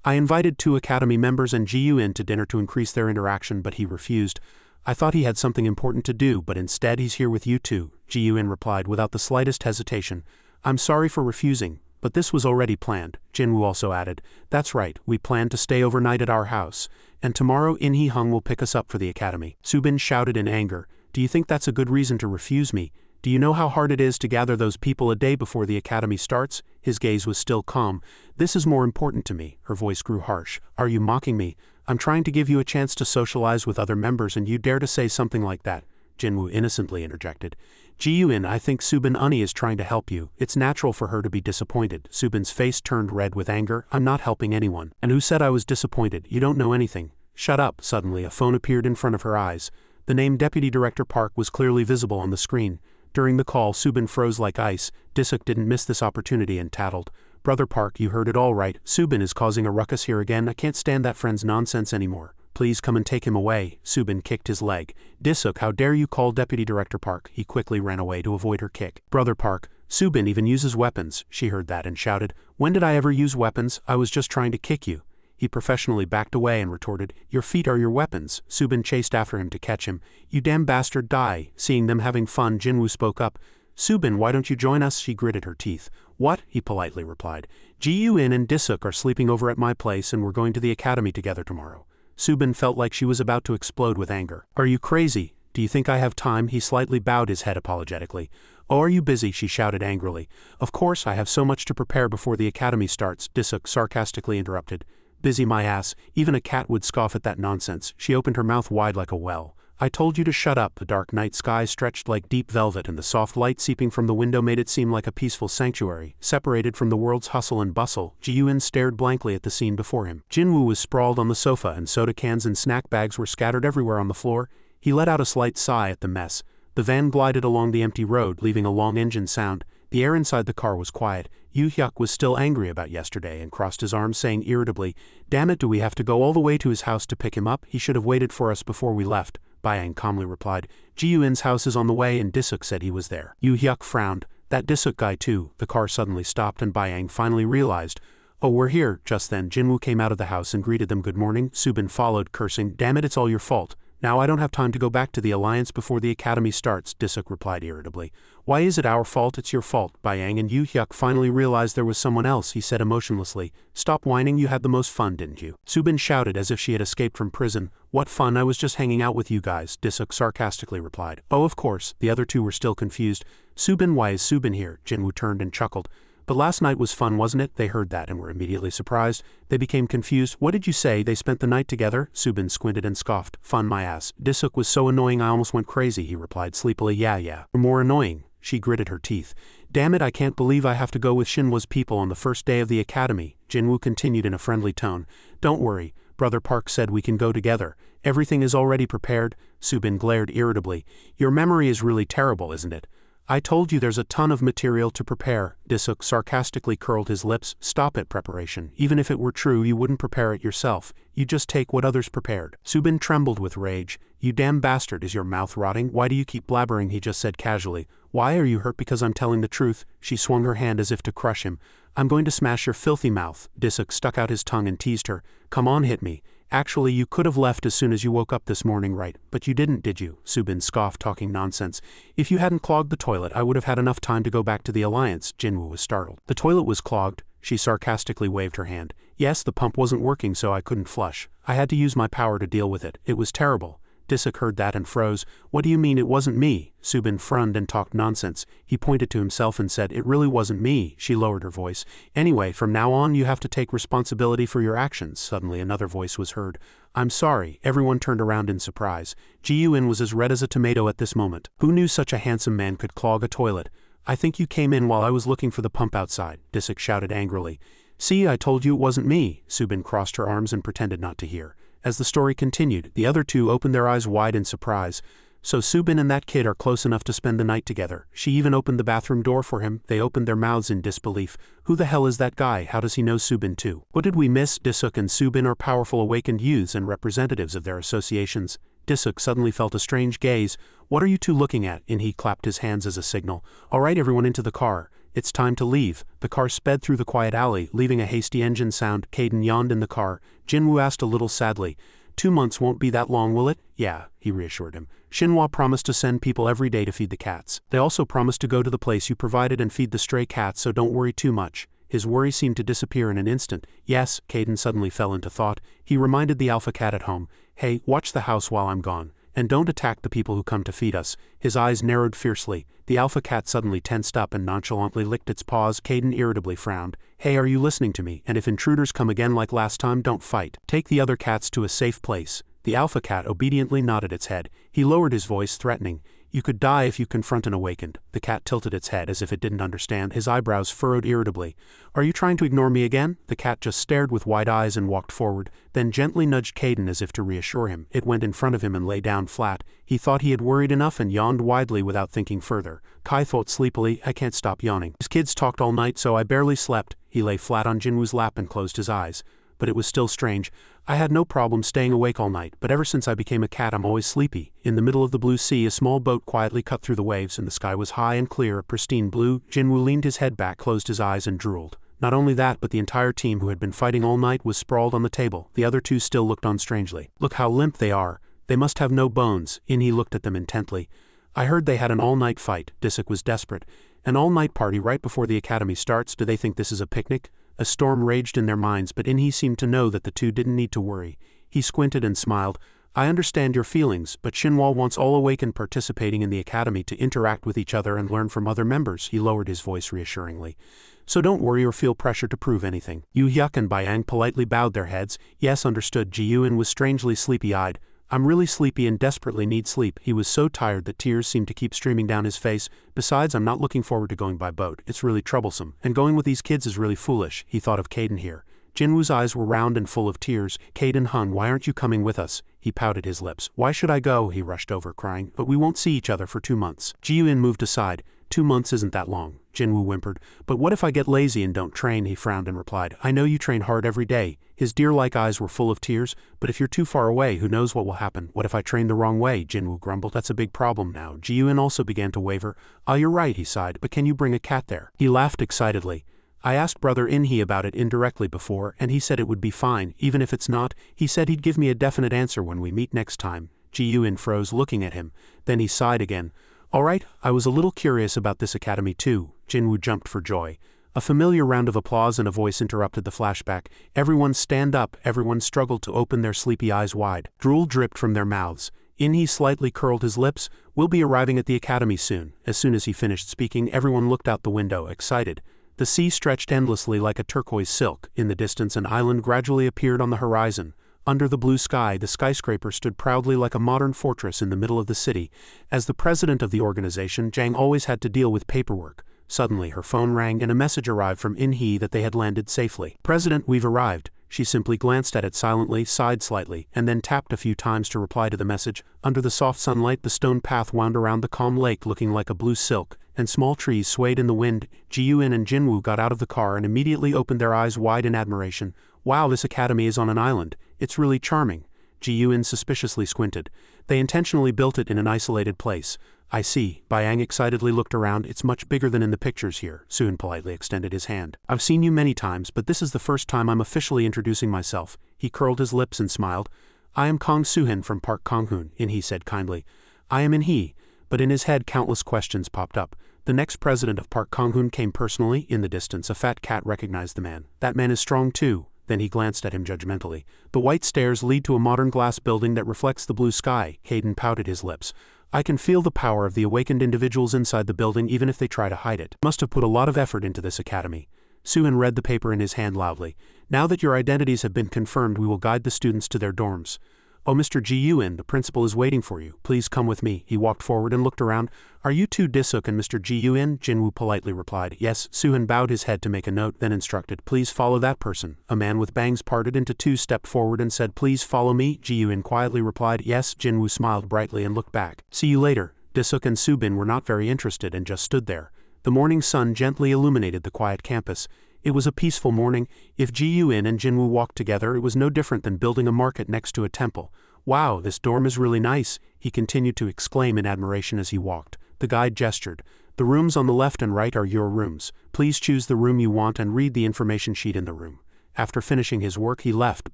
"I invited 2 academy members and Ji-yu to dinner to increase their interaction, but he refused. I thought he had something important to do, but instead he's here with you 2, Ji-yu replied without the slightest hesitation. "I'm sorry for refusing, but this was already planned." Jinwoo also added, "That's right, we planned to stay overnight at our house, and tomorrow In Hee-hung will pick us up for the academy." Subin shouted in anger, "Do you think that's a good reason to refuse me? Do you know how hard it is to gather those people a day before the academy starts?" His gaze was still calm. "This is more important to me." Her voice grew harsh. "Are you mocking me? I'm trying to give you a chance to socialize with other members and you dare to say something like that." Jinwoo innocently interjected. "Ji-yoon, I think Subin Unni is trying to help you. It's natural for her to be disappointed." Subin's face turned red with anger. "I'm not helping anyone." "And who said I was disappointed? You don't know anything." "Shut up." Suddenly a phone appeared in front of her eyes. The name Deputy Director Park was clearly visible on the screen. During the call, Subin froze like ice. Disuk didn't miss this opportunity and tattled. "Brother Park, you heard it all right. Subin is causing a ruckus here again. I can't stand that friend's nonsense anymore. Please come and take him away." Subin kicked his leg. "Disuk, how dare you call Deputy Director Park?" He quickly ran away to avoid her kick. "Brother Park, Subin even uses weapons." She heard that and shouted, "When did I ever use weapons? I was just trying to kick you." He professionally backed away and retorted, "Your feet are your weapons." Subin chased after him to catch him. "You damn bastard, die." Seeing them having fun, Jinwoo spoke up. "Subin, why don't you join us?" She gritted her teeth. "What?" he politely replied. "Ji-yoon and Disuk are sleeping over at my place and we're going to the academy together tomorrow." Subin felt like she was about to explode with anger. "Are you crazy? Do you think I have time?" He slightly bowed his head apologetically. "Oh, are you busy?" she shouted angrily. "Of course, I have so much to prepare before the academy starts," Disuk sarcastically interrupted. "Busy my ass, even a cat would scoff at that nonsense." She opened her mouth wide like a well. "I told you to shut up." The dark night sky stretched like deep velvet and the soft light seeping from the window made it seem like a peaceful sanctuary, separated from the world's hustle and bustle. Ji-yoon stared blankly at the scene before him. Jinwoo was sprawled on the sofa and soda cans and snack bags were scattered everywhere on the floor. He let out a slight sigh at the mess. The van glided along the empty road, leaving a long engine sound. The air inside the car was quiet. Yoo-hyuk was still angry about yesterday and crossed his arms saying irritably, "Damn it, do we have to go all the way to his house to pick him up? He should have waited for us before we left." Bayang calmly replied, "Ji-yoon's house is on the way and Disuk said he was there." Yoo-hyuk frowned. "That Disuk guy too." The car suddenly stopped and Bayang finally realized. "Oh, we're here." Just then Jinwoo came out of the house and greeted them good morning. Subin followed, cursing, "Damn it, it's all your fault. Now I don't have time to go back to the alliance before the academy starts," Disuk replied irritably. "Why is it our fault? It's your fault." Bayang and Yoo-hyuk finally realized there was someone else. He said emotionlessly, "Stop whining, you had the most fun, didn't you?" Subin shouted as if she had escaped from prison. "What fun, I was just hanging out with you guys," Disuk sarcastically replied. "Oh, of course." The other two were still confused. "Subin, why is Subin here?" Jinwoo turned and chuckled. "But last night was fun, wasn't it?" They heard that and were immediately surprised. They became confused. "What did you say? They spent the night together?" Subin squinted and scoffed. "Fun my ass. Disuk was so annoying I almost went crazy," he replied sleepily. Yeah. More annoying." She gritted her teeth. "Damn it, I can't believe I have to go with Shinhwa's people on the first day of the academy." Jinwoo continued in a friendly tone. "Don't worry. Brother Park said we can go together. Everything is already prepared." Subin glared irritably. "Your memory is really terrible, isn't it? I told you there's a ton of material to prepare." Disuk sarcastically curled his lips. "Stop it, preparation. Even if it were true, you wouldn't prepare it yourself. You just take what others prepared." Subin trembled with rage. "You damn bastard, is your mouth rotting? Why do you keep blabbering?" he just said casually. "Why, are you hurt because I'm telling the truth?" She swung her hand as if to crush him. "I'm going to smash your filthy mouth." Disuk stuck out his tongue and teased her. "Come on, hit me. Actually, you could have left as soon as you woke up this morning, right? But you didn't, did you?" Subin scoffed, talking nonsense. "If you hadn't clogged the toilet, I would have had enough time to go back to the alliance." Jinwoo was startled. "The toilet was clogged?" She sarcastically waved her hand. "Yes, the pump wasn't working so I couldn't flush. I had to use my power to deal with it. It was terrible." Disuk heard that and froze. What do you mean it wasn't me? Subin frowned and talked nonsense. He pointed to himself and said, it really wasn't me. She lowered her voice. Anyway, from now on you have to take responsibility for your actions. Suddenly another voice was heard. I'm sorry. Everyone turned around in surprise. Ji-Eun was as red as a tomato at this moment. Who knew such a handsome man could clog a toilet? I think you came in while I was looking for the pump outside, Disuk shouted angrily. See, I told you it wasn't me. Subin crossed her arms and pretended not to hear. As the story continued, the other two opened their eyes wide in surprise. So Subin and that kid are close enough to spend the night together. She even opened the bathroom door for him. They opened their mouths in disbelief. Who the hell is that guy? How does he know Subin too? What did we miss? Disuk and Subin are powerful awakened youths and representatives of their associations. Disuk suddenly felt a strange gaze. What are you two looking at? He clapped his hands as a signal. All right, everyone into the car. It's time to leave. The car sped through the quiet alley, leaving a hasty engine sound. Caden yawned in the car. Jinwoo asked a little sadly, 2 months won't be that long, will it? Yeah, he reassured him. Shinhwa promised to send people every day to feed the cats. They also promised to go to the place you provided and feed the stray cats, so don't worry too much. His worry seemed to disappear in an instant. Yes, Caden suddenly fell into thought. He reminded the alpha cat at home, hey, watch the house while I'm gone. And don't attack the people who come to feed us. His eyes narrowed fiercely. The alpha cat suddenly tensed up and nonchalantly licked its paws. Caden irritably frowned. Hey, are you listening to me? And if intruders come again like last time, don't fight. Take the other cats to a safe place. The alpha cat obediently nodded its head. He lowered his voice, threatening. You could die if you confront an awakened. The cat tilted its head as if it didn't understand. His eyebrows furrowed irritably. Are you trying to ignore me again? The cat just stared with wide eyes and walked forward, then gently nudged Caden as if to reassure him. It went in front of him and lay down flat. He thought he had worried enough and yawned widely without thinking further. Kai thought sleepily, I can't stop yawning. His kids talked all night, so I barely slept. He lay flat on Jinwoo's lap and closed his eyes. But it was still strange. I had no problem staying awake all night, but ever since I became a cat I'm always sleepy. In the middle of the blue sea a small boat quietly cut through the waves and the sky was high and clear, a pristine blue. Jinwoo leaned his head back, closed his eyes and drooled. Not only that, but the entire team who had been fighting all night was sprawled on the table. The other two still looked on strangely. Look how limp they are. They must have no bones. He looked at them intently. I heard they had an all-night fight. Disuk was desperate. An all-night party right before the academy starts? Do they think this is a picnic? A storm raged in their minds, but he seemed to know that the two didn't need to worry. He squinted and smiled. I understand your feelings, but Shinhwa wants all awakened participating in the academy to interact with each other and learn from other members. He lowered his voice reassuringly. So don't worry or feel pressure to prove anything. Yu Hyuk and Byang politely bowed their heads. Yes, understood. Ji-Eun was strangely sleepy-eyed. I'm really sleepy and desperately need sleep. He was so tired that tears seemed to keep streaming down his face. Besides, I'm not looking forward to going by boat. It's really troublesome. And going with these kids is really foolish. He thought of Caden here. Jinwoo's eyes were round and full of tears. Caden hung. Why aren't you coming with us? He pouted his lips. Why should I go? He rushed over, crying. But we won't see each other for 2 months. Ji-Eun moved aside. 2 months isn't that long. Jinwoo whimpered. But what if I get lazy and don't train? He frowned and replied. I know you train hard every day. His deer-like eyes were full of tears. But if you're too far away, who knows what will happen? What if I train the wrong way? Jinwoo grumbled. That's a big problem now. Ji-Eun also began to waver. Ah, you're right, he sighed. But can you bring a cat there? He laughed excitedly. I asked Brother In-hee about it indirectly before, and he said it would be fine, even if it's not. He said he'd give me a definite answer when we meet next time. Ji-Eun froze, looking at him. Then he sighed again. All right, I was a little curious about this academy too. Jinwoo jumped for joy. A familiar round of applause and a voice interrupted the flashback. Everyone stand up. Everyone struggled to open their sleepy eyes wide. Drool dripped from their mouths. In-hee slightly curled his lips. We'll be arriving at the academy soon. As soon as he finished speaking, everyone looked out the window, excited. The sea stretched endlessly like a turquoise silk. In the distance an island gradually appeared on the horizon. Under the blue sky, the skyscraper stood proudly like a modern fortress in the middle of the city. As the president of the organization, Jang always had to deal with paperwork. Suddenly her phone rang and a message arrived from In-hee that they had landed safely. President, we've arrived. She simply glanced at it silently, sighed slightly, and then tapped a few times to reply to the message. Under the soft sunlight, the stone path wound around the calm lake looking like a blue silk, and small trees swayed in the wind. Ji-Eun and Jinwoo got out of the car and immediately opened their eyes wide in admiration. Wow, this academy is on an island. It's really charming. Ji-Eun suspiciously squinted. They intentionally built it in an isolated place. I see. Byang excitedly looked around. It's much bigger than in the pictures here. Soon politely extended his hand. I've seen you many times, but this is the first time I'm officially introducing myself. He curled his lips and smiled. I am Kong Soo-hin from Park Kong-hoon, In-hee said kindly. I am In-hee. But in his head countless questions popped up. The next president of Park Kong-hoon came personally. In the distance a fat cat recognized the man. That man is strong too. then he glanced at him judgmentally. The white stairs lead to a modern glass building that reflects the blue sky. Caden pouted his lips. I can feel the power of the awakened individuals inside the building even if they try to hide it. Must have put a lot of effort into this academy. Suhan read the paper in his hand loudly. Now that your identities have been confirmed, we will guide the students to their dorms. Oh, Mr. Ji-Yun, the principal is waiting for you. Please come with me. He walked forward and looked around. Are you two Disuk and Mr. Ji-Yun? Jinwoo politely replied. Yes. Suhan bowed his head to make a note, then instructed. Please follow that person. A man with bangs parted into two stepped forward and said, Please follow me. Ji-Yun quietly replied, Yes. Jinwoo smiled brightly and looked back. See you later. Disuk and Subin were not very interested and just stood there. The morning sun gently illuminated the quiet campus. It was a peaceful morning. If Ji-Yun and Jinwoo walked together, it was no different than building a market next to a temple. Wow, this dorm is really nice, he continued to exclaim in admiration as he walked. The guide gestured. The rooms on the left and right are your rooms. Please choose the room you want and read the information sheet in the room. After finishing his work, he left, but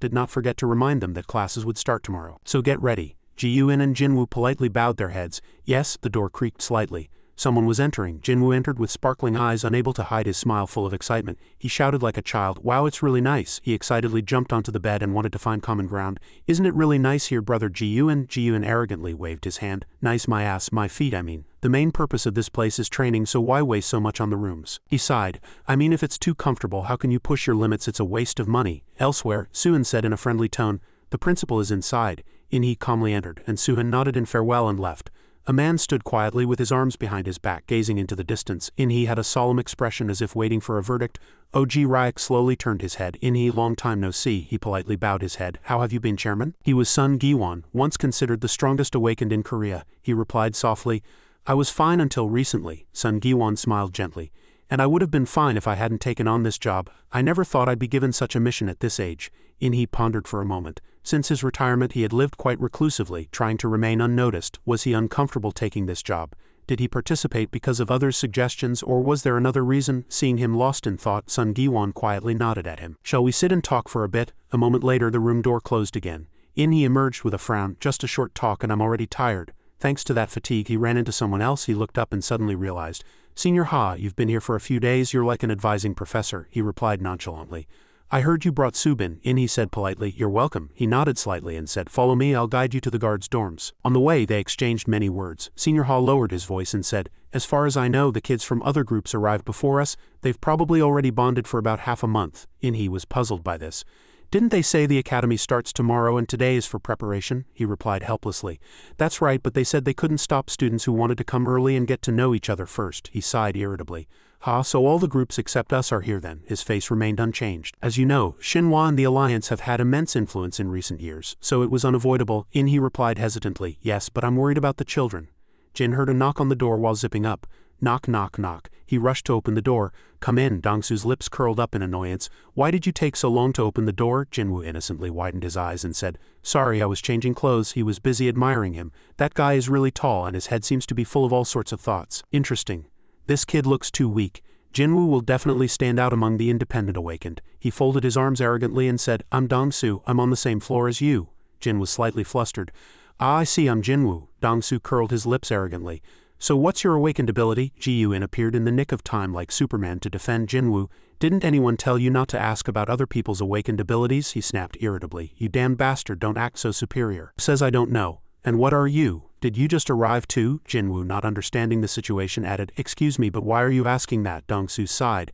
did not forget to remind them that classes would start tomorrow. So get ready. Ji-Yun and Jinwoo politely bowed their heads. Yes, the door creaked slightly. Someone was entering. Jinwoo entered with sparkling eyes, unable to hide his smile full of excitement. He shouted like a child, Wow, it's really nice. He excitedly jumped onto the bed and wanted to find common ground. Isn't it really nice here, brother Ji-Yun? Ji-Yun arrogantly waved his hand. Nice my ass, my feet I mean. The main purpose of this place is training, so why waste so much on the rooms? He sighed. I mean, if it's too comfortable, how can you push your limits? It's a waste of money. Elsewhere, Suhan said in a friendly tone, The principal is inside. In-hee calmly entered, and Suhan nodded in farewell and left. A man stood quietly with his arms behind his back, gazing into the distance. In-hee had a solemn expression as if waiting for a verdict. Og Ryak slowly turned his head. In-hee, long time no see. He politely bowed his head. How have you been, chairman? He was Sun Giwon, once considered the strongest awakened in Korea. He replied softly. I was fine until recently. Sun Giwon smiled gently. And I would have been fine if I hadn't taken on this job. I never thought I'd be given such a mission at this age. In-hee pondered for a moment. Since his retirement he had lived quite reclusively, trying to remain unnoticed. Was he uncomfortable taking this job? Did he participate because of others' suggestions, or was there another reason? Seeing him lost in thought, Sun Giwon quietly nodded at him. Shall we sit and talk for a bit? A moment later the room door closed again. In-hee emerged with a frown. Just a short talk and I'm already tired. Thanks to that fatigue he ran into someone else. He looked up and suddenly realized. Senior Ha, you've been here for a few days. You're like an advising professor, he replied nonchalantly. I heard you brought Subin. In-hee said politely. You're welcome. He nodded slightly and said, Follow me, I'll guide you to the guards' dorms. On the way they exchanged many words. Senior Ha lowered his voice and said, As far as I know, the kids from other groups arrived before us. They've probably already bonded for about half a month. In-hee was puzzled by this. Didn't they say the academy starts tomorrow and today is for preparation? He replied helplessly. That's right, but they said they couldn't stop students who wanted to come early and get to know each other first. He sighed irritably. Ha, so all the groups except us are here then. His face remained unchanged. As you know, Shinhwa and the Alliance have had immense influence in recent years, so it was unavoidable. In-hee replied hesitantly. Yes, but I'm worried about the children. Jin heard a knock on the door while zipping up. Knock, knock, knock. He rushed to open the door. Come in. Dongsu's lips curled up in annoyance. Why did you take so long to open the door? Jinwoo innocently widened his eyes and said, Sorry, I was changing clothes. He was busy admiring him. That guy is really tall and his head seems to be full of all sorts of thoughts. Interesting. This kid looks too weak. Jinwoo will definitely stand out among the independent awakened. He folded his arms arrogantly and said, I'm Dongsu. I'm on the same floor as you. Jin was slightly flustered. Ah, I see, I'm Jinwoo. Dongsu curled his lips arrogantly. So what's your awakened ability? Ji-Yun appeared in the nick of time like Superman to defend Jinwoo. Didn't anyone tell you not to ask about other people's awakened abilities? He snapped irritably. You damn bastard, don't act so superior. Says I don't know. And what are you? Did you just arrive too? Jinwoo, not understanding the situation, added, Excuse me, but why are you asking that? Dongsu sighed.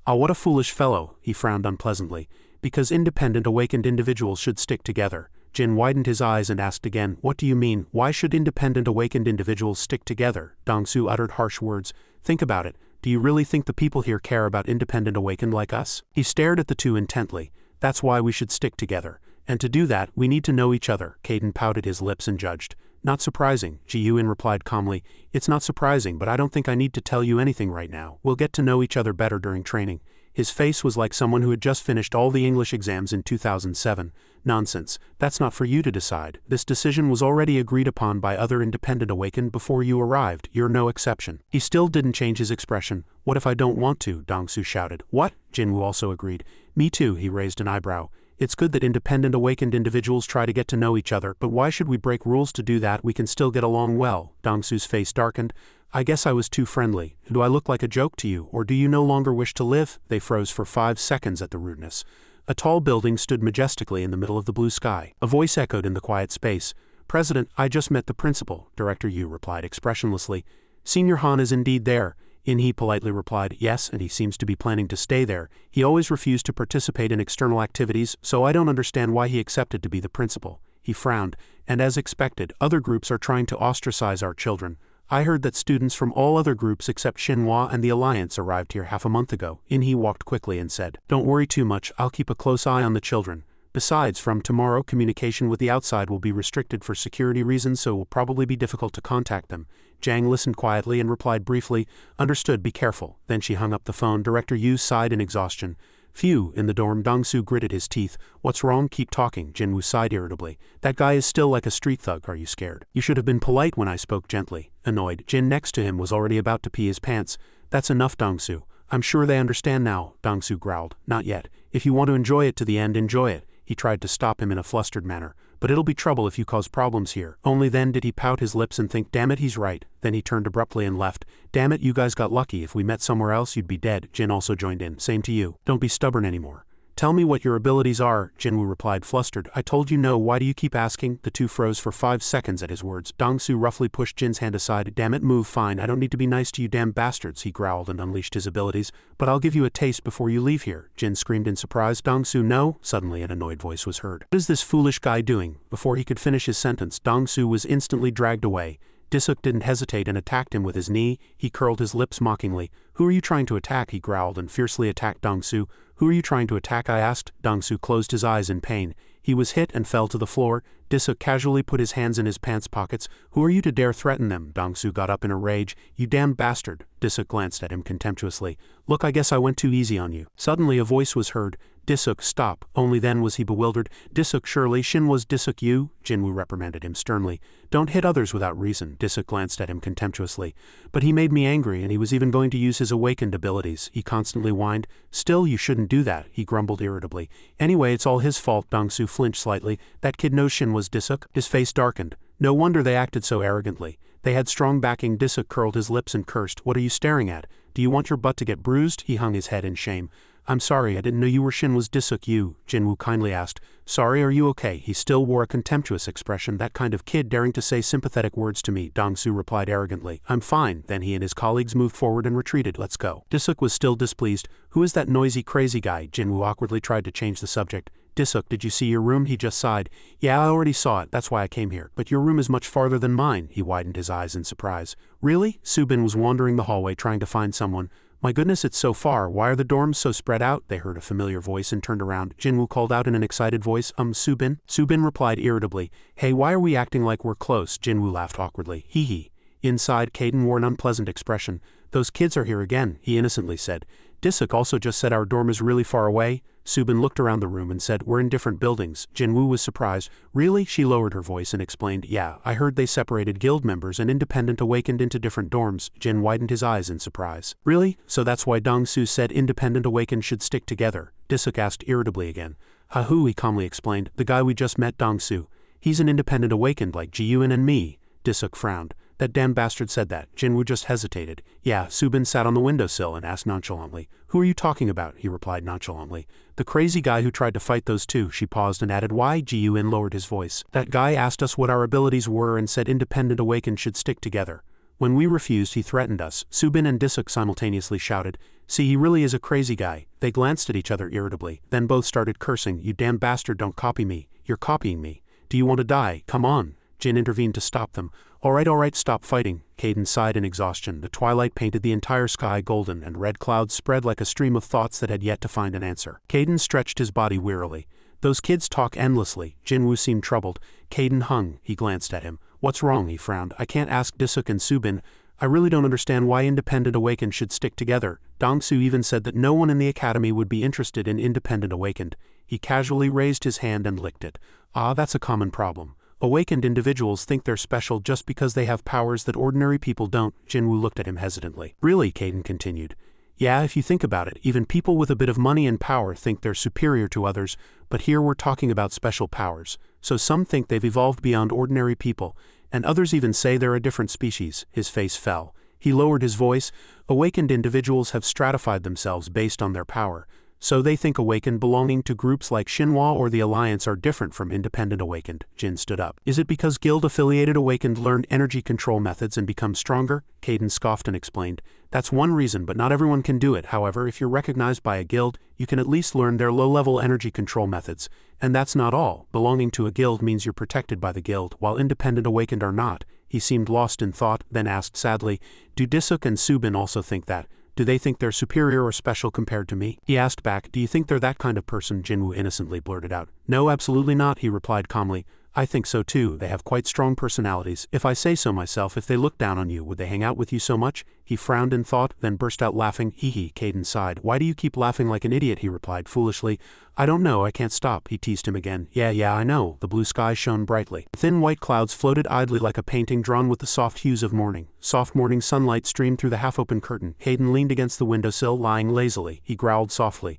Ah, what a foolish fellow. He frowned unpleasantly. Because independent awakened individuals should stick together. Jin widened his eyes and asked again, What do you mean? Why should independent awakened individuals stick together? Dongsu uttered harsh words. Think about it. Do you really think the people here care about independent awakened like us? He stared at the two intently. That's why we should stick together. And to do that, we need to know each other. Caden pouted his lips and judged. Not surprising, Ji-Yun replied calmly. It's not surprising, but I don't think I need to tell you anything right now. We'll get to know each other better during training. His face was like someone who had just finished all the English exams in 2007. Nonsense. That's not for you to decide. This decision was already agreed upon by other independent awakened before you arrived. You're no exception. He still didn't change his expression. What if I don't want to? Dongsu shouted. What? Jinwoo also agreed. Me too, he raised an eyebrow. It's good that independent awakened individuals try to get to know each other, but why should we break rules to do that? We can still get along well. Dongsu's face darkened. I guess I was too friendly. Do I look like a joke to you, or do you no longer wish to live? They froze for 5 seconds at the rudeness. A tall building stood majestically in the middle of the blue sky. A voice echoed in the quiet space. "President, I just met the principal," Director Yu replied expressionlessly. "Senior Han is indeed there." He politely replied, "Yes, and he seems to be planning to stay there. He always refused to participate in external activities, so I don't understand why he accepted to be the principal." He frowned, "And as expected, other groups are trying to ostracize our children. I heard that students from all other groups except Shinhwa and the Alliance arrived here half a month ago." He walked quickly and said, "Don't worry too much, I'll keep a close eye on the children. Besides, from tomorrow communication with the outside will be restricted for security reasons, so it will probably be difficult to contact them." Jang listened quietly and replied briefly, "Understood, be careful." Then she hung up the phone. Director Yu sighed in exhaustion. "Phew." In the dorm, Dong-su gritted his teeth. "What's wrong? Keep talking." Jinwoo sighed irritably. "That guy is still like a street thug. Are you scared? You should have been polite when I spoke gently." Annoyed, Jin next to him was already about to pee his pants. "That's enough, Dong-su. I'm sure they understand now." Dong-su growled. "Not yet. If you want to enjoy it to the end, enjoy it." He tried to stop him in a flustered manner. "But it'll be trouble if you cause problems here." Only then did he pout his lips and think, "Damn it, he's right." Then he turned abruptly and left. "Damn it, you guys got lucky. If we met somewhere else, you'd be dead." Jin also joined in. "Same to you. Don't be stubborn anymore." "Tell me what your abilities are," Jinwoo replied, flustered. "I told you no, why do you keep asking?" The two froze for 5 seconds at his words. Dong-su roughly pushed Jin's hand aside. "Damn it, move. Fine, I don't need to be nice to you damn bastards," he growled and unleashed his abilities. "But I'll give you a taste before you leave here." Jin screamed in surprise. "Dong-su, no!" Suddenly an annoyed voice was heard. "What is this foolish guy doing?" Before he could finish his sentence, Dong-su was instantly dragged away. Disuk didn't hesitate and attacked him with his knee. He curled his lips mockingly. "Who are you trying to attack?" he growled and fiercely attacked Dong-su. "Who are you trying to attack?" I asked. Dong-su closed his eyes in pain. He was hit and fell to the floor. Disuk casually put his hands in his pants pockets. "Who are you to dare threaten them?" Dong-su got up in a rage. "You damn bastard." Disuk glanced at him contemptuously. "Look, I guess I went too easy on you." Suddenly a voice was heard. "Disuk, stop." Only then was he bewildered. "Disuk, surely Shinhwa's Disuk you?" Jinwoo reprimanded him sternly. "Don't hit others without reason." Disuk glanced at him contemptuously. "But he made me angry and he was even going to use his awakened abilities," he constantly whined. "Still, you shouldn't do that," he grumbled irritably. "Anyway, it's all his fault." Dong-su flinched slightly. "That kid knows Shinhwa's Disuk." His face darkened. No wonder they acted so arrogantly. They had strong backing. Disuk curled his lips and cursed. "What are you staring at? Do you want your butt to get bruised?" He hung his head in shame. "I'm sorry, I didn't know you were Shinhwa's Disuk you," Jinwoo kindly asked. "Sorry, are you okay?" He still wore a contemptuous expression. "That kind of kid daring to say sympathetic words to me," Dong-su replied arrogantly. "I'm fine." Then he and his colleagues moved forward and retreated. "Let's go." Disuk was still displeased. "Who is that noisy crazy guy?" Jinwoo awkwardly tried to change the subject. "Disuk, did you see your room?" He just sighed. "Yeah, I already saw it, that's why I came here. But your room is much farther than mine." He widened his eyes in surprise. "Really?" Subin was wandering the hallway trying to find someone. "My goodness, it's so far. Why are the dorms so spread out?" They heard a familiar voice and turned around. Jinwoo called out in an excited voice, Subin?" Subin replied irritably, "Hey, why are we acting like we're close?" Jinwoo laughed awkwardly. "Hee hee." Inside, Caden wore an unpleasant expression. "Those kids are here again," he innocently said. "Disuk also just said our dorm is really far away." Subin looked around the room and said, "We're in different buildings." Jinwoo was surprised. "Really?" She lowered her voice and explained, "Yeah, I heard they separated guild members and independent awakened into different dorms." Jin widened his eyes in surprise. "Really? So that's why Dong-su said independent awakened should stick together?" Disuk asked irritably again. "Ha-hoo," he calmly explained. "The guy we just met, Dong-su. He's an independent awakened like Ji-Yun and me." Disuk frowned. "That damn bastard said that." Jinwoo just hesitated. "Yeah." Subin sat on the windowsill and asked nonchalantly. "Who are you talking about?" He replied nonchalantly. "The crazy guy who tried to fight those two." She paused and added, "Why?" Ji-Yun lowered his voice. "That guy asked us what our abilities were and said independent awakened should stick together. When we refused, he threatened us." Subin and Disuk simultaneously shouted, "See, he really is a crazy guy." They glanced at each other irritably. Then both started cursing. "You damn bastard, don't copy me. You're copying me. Do you want to die? Come on." Jin intervened to stop them. All right, stop fighting." Caden sighed in exhaustion. The twilight painted the entire sky golden, and red clouds spread like a stream of thoughts that had yet to find an answer. Caden stretched his body wearily. "Those kids talk endlessly." Jinwoo seemed troubled. Caden hung. He glanced at him. "What's wrong?" he frowned. "I can't ask Disuk and Subin. I really don't understand why independent awakened should stick together." Dong-su even said that no one in the academy would be interested in independent awakened. He casually raised his hand and licked it. "Ah, that's a common problem. Awakened individuals think they're special just because they have powers that ordinary people don't." Jinwoo looked at him hesitantly. "Really?" Caden continued. "Yeah, if you think about it, even people with a bit of money and power think they're superior to others, but here we're talking about special powers. So some think they've evolved beyond ordinary people, and others even say they're a different species." His face fell. He lowered his voice. "Awakened individuals have stratified themselves based on their power. So they think awakened belonging to groups like Shinhwa or the Alliance are different from independent awakened. Jin stood up. Is it because guild-affiliated awakened learned energy control methods and become stronger? Caden scoffed and explained. That's one reason, but not everyone can do it. However, if you're recognized by a guild, you can at least learn their low-level energy control methods. And that's not all. Belonging to a guild means you're protected by the guild, while independent awakened are not. He seemed lost in thought, then asked sadly, do Disuk and Subin also think that? Do they think they're superior or special compared to me? He asked back, do you think they're that kind of person? Jinwoo innocently blurted out. No, absolutely not, he replied calmly. I think so too. They have quite strong personalities. If I say so myself, if they look down on you, would they hang out with you so much? He frowned in thought, then burst out laughing. Hee hee, Caden sighed. Why do you keep laughing like an idiot? He replied foolishly. I don't know, I can't stop. He teased him again. Yeah, I know. The blue sky shone brightly. Thin white clouds floated idly like a painting drawn with the soft hues of morning. Soft morning sunlight streamed through the half-open curtain. Caden leaned against the windowsill, lying lazily. He growled softly.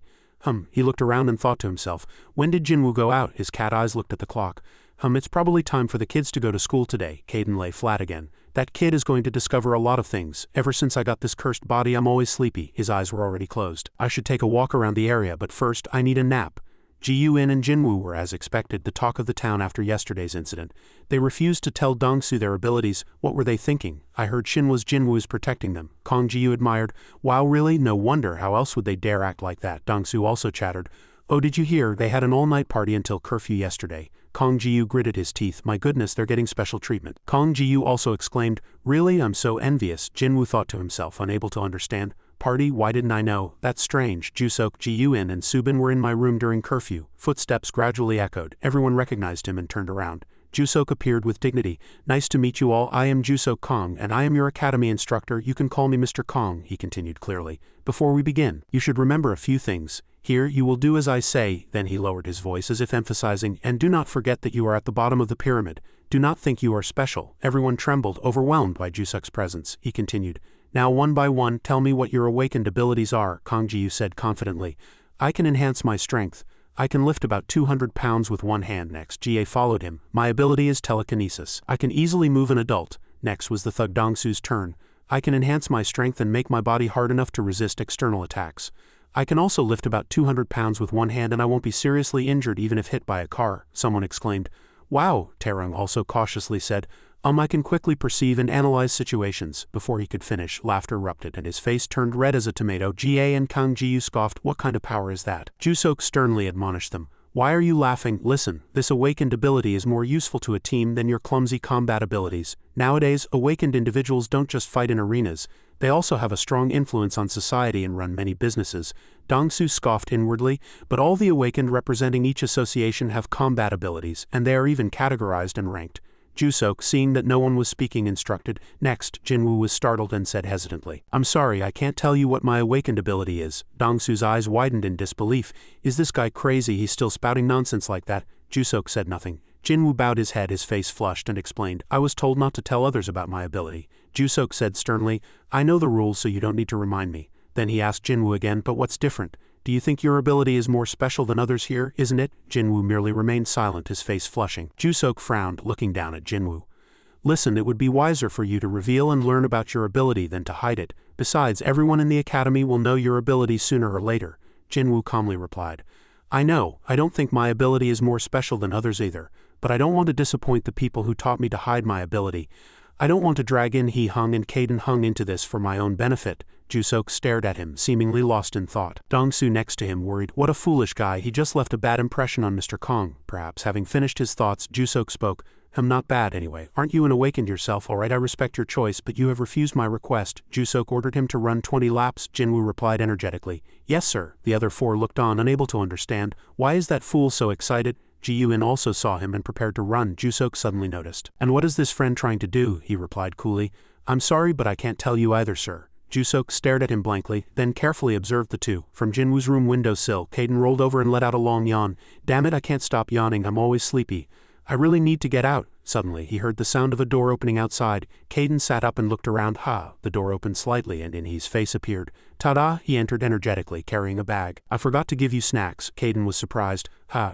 He looked around and thought to himself. When did Jinwoo go out? His cat eyes looked at the clock. It's probably time for the kids to go to school today. Caden lay flat again. That kid is going to discover a lot of things. Ever since I got this cursed body, I'm always sleepy. His eyes were already closed. I should take a walk around the area, but first, I need a nap. Ji-Yoon and Jinwoo were, as expected, the talk of the town after yesterday's incident. They refused to tell Dongsu their abilities. What were they thinking? I heard Shinhwa's Jinwoo is protecting them. Kong Ji-Yu admired. Wow, really? No wonder. How else would they dare act like that? Dongsu also chattered. Oh, did you hear? They had an all-night party until curfew yesterday. Kong Ji-Yu gritted his teeth. My goodness, they're getting special treatment. Kong Ji-Yu also exclaimed, really? I'm so envious. Jinwoo thought to himself, unable to understand. Party? Why didn't I know? That's strange. Jusok, Ji-Yoon and Subin were in my room during curfew. Footsteps gradually echoed. Everyone recognized him and turned around. Jusok appeared with dignity. Nice to meet you all. I am Jusok Kong, and I am your academy instructor. You can call me Mr. Kong, he continued clearly. Before we begin, you should remember a few things. Here, you will do as I say, then he lowered his voice as if emphasizing, and do not forget that you are at the bottom of the pyramid. Do not think you are special. Everyone trembled, overwhelmed by Jusok's presence. He continued. Now one by one, tell me what your awakened abilities are, Kong Ji-Yu said confidently. I can enhance my strength. I can lift about 200 pounds with one hand. Next, Jie followed him. My ability is telekinesis. I can easily move an adult. Next was the thug Dongsu's turn. I can enhance my strength and make my body hard enough to resist external attacks. I can also lift about 200 pounds with one hand and I won't be seriously injured even if hit by a car, someone exclaimed. Wow, Taerung also cautiously said. I can quickly perceive and analyze situations. Before he could finish, laughter erupted and his face turned red as a tomato. Jie and Kang Ji-Yu scoffed. What kind of power is that? Jusok sternly admonished them. Why are you laughing? Listen, this awakened ability is more useful to a team than your clumsy combat abilities. Nowadays, awakened individuals don't just fight in arenas. They also have a strong influence on society and run many businesses. Dongsu scoffed inwardly, but all the awakened representing each association have combat abilities, and they are even categorized and ranked. Jusok, seeing that no one was speaking, instructed. Next, Jinwoo was startled and said hesitantly, I'm sorry, I can't tell you what my awakened ability is. Dongsu's eyes widened in disbelief. Is this guy crazy? He's still spouting nonsense like that? Jusok said nothing. Jinwoo bowed his head, his face flushed, and explained, I was told not to tell others about my ability. Jusok said sternly, I know the rules so you don't need to remind me. Then he asked Jinwoo again, but what's different? Do you think your ability is more special than others here, isn't it? Jinwoo merely remained silent, his face flushing. Jusok frowned, looking down at Jinwoo. Listen, it would be wiser for you to reveal and learn about your ability than to hide it. Besides, everyone in the academy will know your ability sooner or later. Jinwoo calmly replied. I know, I don't think my ability is more special than others either, but I don't want to disappoint the people who taught me to hide my ability. I don't want to drag in He Hung and Caden Hung into this for my own benefit. Jusok stared at him, seemingly lost in thought. Dongsu next to him worried. What a foolish guy, he just left a bad impression on Mr. Kong. Perhaps having finished his thoughts, Jusok spoke. Not bad anyway. Aren't you an awakened yourself? Alright, I respect your choice, but you have refused my request. Jusok ordered him to run 20 laps. Jinwoo replied energetically. Yes, sir. The other four looked on, unable to understand. Why is that fool so excited? Ji-Yoon also saw him and prepared to run. Jusok suddenly noticed. And what is this friend trying to do? He replied coolly. I'm sorry, but I can't tell you either, sir. Jusok stared at him blankly, then carefully observed the two. From Jinwoo's room windowsill, Caden rolled over and let out a long yawn. Damn it, I can't stop yawning, I'm always sleepy. I really need to get out. Suddenly, he heard the sound of a door opening outside. Caden sat up and looked around. The door opened slightly and in his face appeared. Ta-da! He entered energetically, carrying a bag. I forgot to give you snacks. Caden was surprised.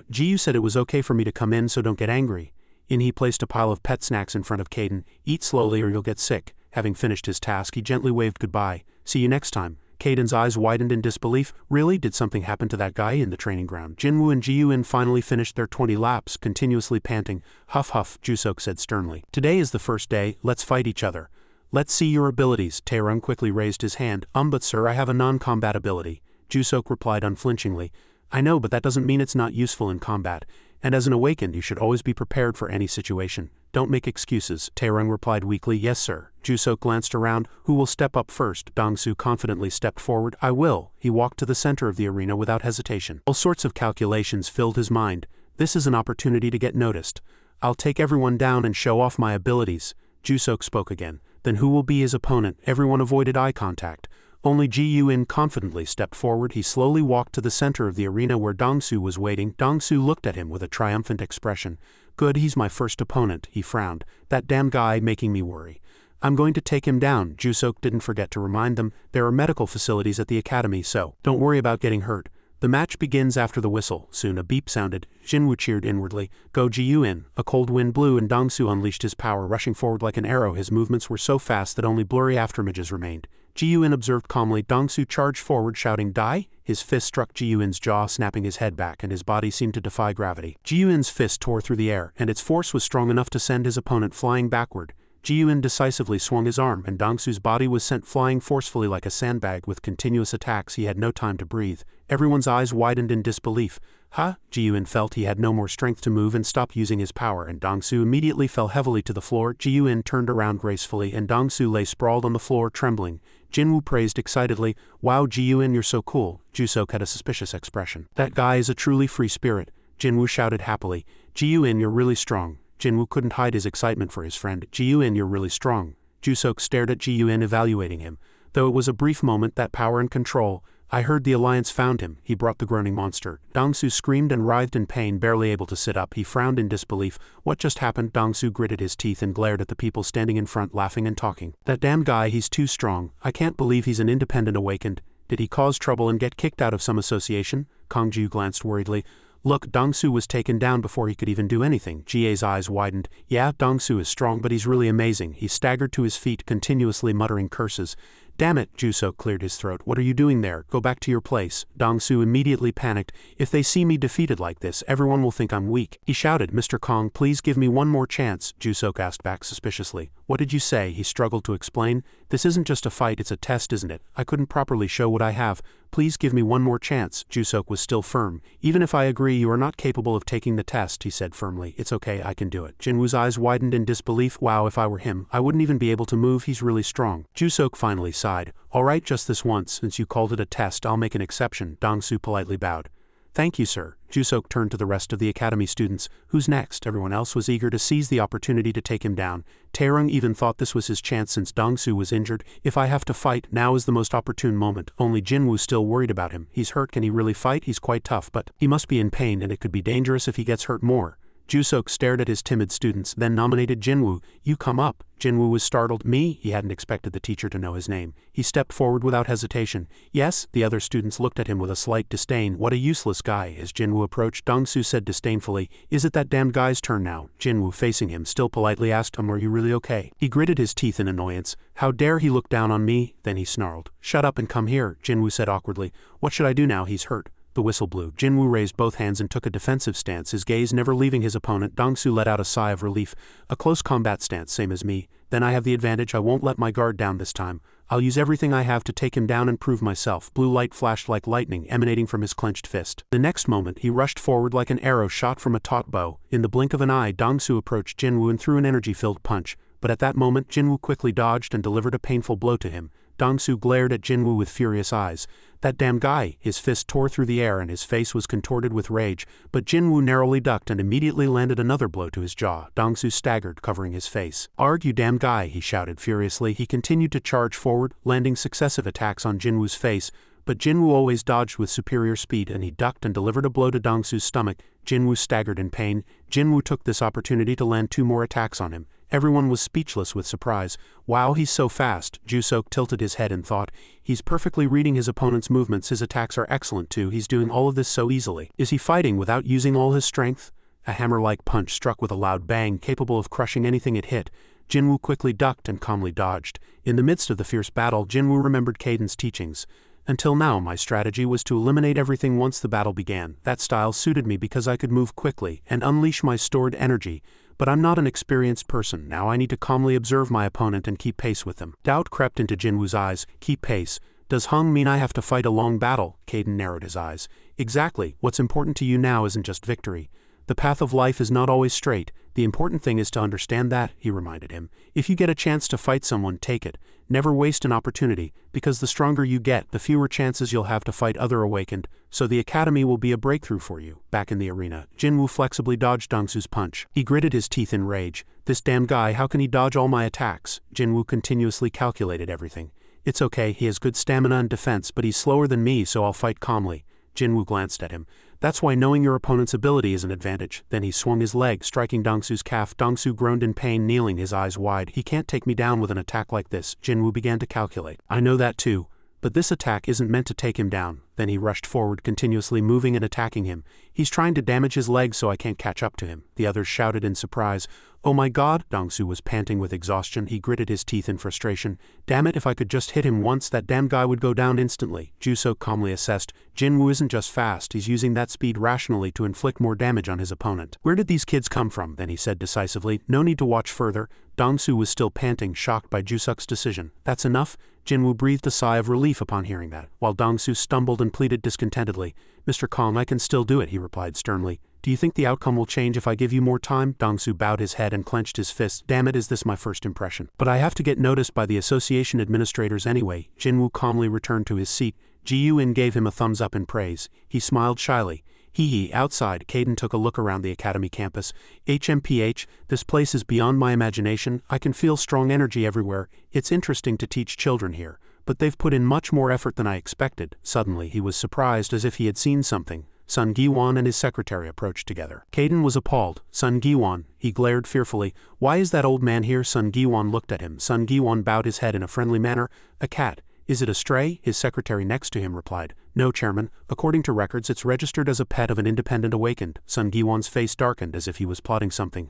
Ji-Yu said it was okay for me to come in, so don't get angry. He placed a pile of pet snacks in front of Caden. Eat slowly or you'll get sick. Having finished his task, he gently waved goodbye. See you next time. Kaiden's eyes widened in disbelief. Really? Did something happen to that guy in the training ground? Jinwoo and Ji-Yun finally finished their 20 laps, continuously panting. Huff huff, Jusok said sternly. Today is the first day, let's fight each other. Let's see your abilities. Taerung quickly raised his hand. But sir, I have a non-combat ability. Jusok replied unflinchingly. I know, but that doesn't mean it's not useful in combat. And as an awakened, you should always be prepared for any situation. Don't make excuses, Taerung replied weakly. Yes sir. Jusok glanced around. Who will step up first? Dongsu confidently stepped forward. I will. He walked to the center of the arena without hesitation. All sorts of calculations filled his mind. This is an opportunity to get noticed. I'll take everyone down and show off my abilities. Jusok spoke again. Then who will be his opponent? Everyone avoided eye contact. Only Ji-Yun confidently stepped forward. He slowly walked to the center of the arena where Dongsu was waiting. Dongsu looked at him with a triumphant expression. Good, he's my first opponent, he frowned. That damn guy making me worry. I'm going to take him down. Jusok didn't forget to remind them. There are medical facilities at the academy, so don't worry about getting hurt. The match begins after the whistle. Soon a beep sounded. Jinwoo cheered inwardly. Go Ji-Yun. A cold wind blew and Dongsu unleashed his power, rushing forward like an arrow. His movements were so fast that only blurry afterimages remained. Ji-Yun observed calmly. Dongsu charged forward, shouting, Die! His fist struck Ji-Yun's jaw, snapping his head back, and his body seemed to defy gravity. Ji-Yun's fist tore through the air, and its force was strong enough to send his opponent flying backward. Ji-Yun decisively swung his arm, and Dongsu's body was sent flying forcefully like a sandbag. With continuous attacks, he had no time to breathe. Everyone's eyes widened in disbelief. Huh? Ji-Yun felt he had no more strength to move and stopped using his power, and Dongsu immediately fell heavily to the floor. Ji-Yun turned around gracefully, and Dongsu lay sprawled on the floor, trembling. Jinwoo praised excitedly. Wow, Ji-Yun, you're so cool. Jusok had a suspicious expression. That guy is a truly free spirit. Jinwoo shouted happily. Ji-Yun, you're really strong. Jinwoo couldn't hide his excitement for his friend. Ji-Yun, you're really strong. Jusok stared at Ji-Yun, evaluating him. Though it was a brief moment, that power and control. I heard the Alliance found him. He brought the groaning monster. Dongsu screamed and writhed in pain, barely able to sit up. He frowned in disbelief. What just happened? Dongsu gritted his teeth and glared at the people standing in front, laughing and talking. That damn guy, he's too strong. I can't believe he's an independent awakened. Did he cause trouble and get kicked out of some association? Kongju glanced worriedly. Look, Dongsu was taken down before he could even do anything. Jie's eyes widened. Yeah, Dongsu is strong, but he's really amazing. He staggered to his feet, continuously muttering curses. Damn it, Jusok cleared his throat. What are you doing there? Go back to your place. Dongsu immediately panicked. If they see me defeated like this, everyone will think I'm weak. He shouted, Mr. Kong, please give me one more chance. Jusok asked back suspiciously. What did you say? He struggled to explain. This isn't just a fight, it's a test, isn't it? I couldn't properly show what I have. Please give me one more chance. Jusok was still firm. Even if I agree you are not capable of taking the test, he said firmly. It's okay, I can do it. Jinwoo's eyes widened in disbelief. Wow, if I were him, I wouldn't even be able to move. He's really strong. Jusok finally sighed. All right, just this once, since you called it a test, I'll make an exception. Dongsu politely bowed. Thank you, sir. Jusok turned to the rest of the academy students. Who's next? Everyone else was eager to seize the opportunity to take him down. Taerung even thought this was his chance since Dongsu was injured. If I have to fight, now is the most opportune moment. Only Jinwoo still worried about him. He's hurt. Can he really fight? He's quite tough, but he must be in pain, and it could be dangerous if he gets hurt more. Jusok stared at his timid students, then nominated Jinwoo. You come up. Jinwoo was startled. Me? He hadn't expected the teacher to know his name. He stepped forward without hesitation. Yes? The other students looked at him with a slight disdain. What a useless guy. As Jinwoo approached, Dongsu said disdainfully, Is it that damned guy's turn now? Jinwoo, facing him, still politely asked him, Are you really okay? He gritted his teeth in annoyance. How dare he look down on me? Then he snarled. Shut up and come here, Jinwoo said awkwardly. What should I do now? He's hurt. The whistle blew. Jinwoo raised both hands and took a defensive stance, his gaze never leaving his opponent. Dongsu let out a sigh of relief. A close combat stance, same as me. Then I have the advantage. I won't let my guard down this time. I'll use everything I have to take him down and prove myself. Blue light flashed like lightning, emanating from his clenched fist. The next moment, he rushed forward like an arrow shot from a taut bow. In the blink of an eye, Dongsu approached Jinwoo and threw an energy-filled punch. But at that moment, Jinwoo quickly dodged and delivered a painful blow to him. Dongsu glared at Jinwoo with furious eyes. That damn guy! His fist tore through the air and his face was contorted with rage, but Jinwoo narrowly ducked and immediately landed another blow to his jaw. Dongsu staggered, covering his face. Arg, you damn guy! He shouted furiously. He continued to charge forward, landing successive attacks on Jinwoo's face, but Jinwoo always dodged with superior speed, and he ducked and delivered a blow to Dongsu's stomach. Jinwoo staggered in pain. Jinwoo took this opportunity to land 2 more attacks on him. Everyone was speechless with surprise. Wow, he's so fast. Jusok tilted his head and thought, he's perfectly reading his opponent's movements. His attacks are excellent too. He's doing all of this so easily. Is he fighting without using all his strength? A hammer-like punch struck with a loud bang, capable of crushing anything it hit. Jinwoo quickly ducked and calmly dodged. In the midst of the fierce battle, Jinwoo remembered Kaiden's teachings. Until now, my strategy was to eliminate everything once the battle began. That style suited me because I could move quickly and unleash my stored energy. But I'm not an experienced person. Now I need to calmly observe my opponent and keep pace with them. Doubt crept into Jinwoo's eyes. Keep pace. Does Hung mean I have to fight a long battle? Kaiden narrowed his eyes. Exactly. What's important to you now isn't just victory. The path of life is not always straight. The important thing is to understand that, he reminded him. If you get a chance to fight someone, take it. Never waste an opportunity, because the stronger you get, the fewer chances you'll have to fight other awakened, so the academy will be a breakthrough for you. Back in the arena, Jinwoo flexibly dodged Dongsu's punch. He gritted his teeth in rage. This damn guy, how can he dodge all my attacks? Jinwoo continuously calculated everything. It's okay, he has good stamina and defense, but he's slower than me, so I'll fight calmly. Jinwoo glanced at him. That's why knowing your opponent's ability is an advantage. Then he swung his leg, striking Dongsu's calf. Dongsu groaned in pain, kneeling, his eyes wide. He can't take me down with an attack like this. Jinwoo began to calculate. I know that too. But this attack isn't meant to take him down. Then he rushed forward, continuously moving and attacking him. He's trying to damage his legs so I can't catch up to him. The others shouted in surprise. Oh my god, Dongsu was panting with exhaustion. He gritted his teeth in frustration. Damn it, if I could just hit him once, that damn guy would go down instantly. Jusok calmly assessed. Jinwoo isn't just fast, he's using that speed rationally to inflict more damage on his opponent. Where did these kids come from? Then he said decisively. No need to watch further. Dongsu was still panting, shocked by Jusuk's decision. That's enough? Jinwoo breathed a sigh of relief upon hearing that, while Dongsu stumbled and pleaded discontentedly. Mr. Kong, I can still do it, he replied sternly. Do you think the outcome will change if I give you more time? Dongsu bowed his head and clenched his fists. Damn it, is this my first impression? But I have to get noticed by the association administrators anyway. Jinwoo calmly returned to his seat. Ji-Yun gave him a thumbs up in praise. He smiled shyly. Hee. Outside, Kaiden took a look around the academy campus. HMPH, this place is beyond my imagination. I can feel strong energy everywhere. It's interesting to teach children here, but they've put in much more effort than I expected. Suddenly, he was surprised as if he had seen something. Sun Giwon and his secretary approached together. Kaiden was appalled. Sun Giwon, he glared fearfully. Why is that old man here? Sun Giwon looked at him. Sun Giwon bowed his head in a friendly manner. A cat. Is it a stray? His secretary next to him replied. No, Chairman. According to records, it's registered as a pet of an independent awakened. Sun Giwon's face darkened as if he was plotting something.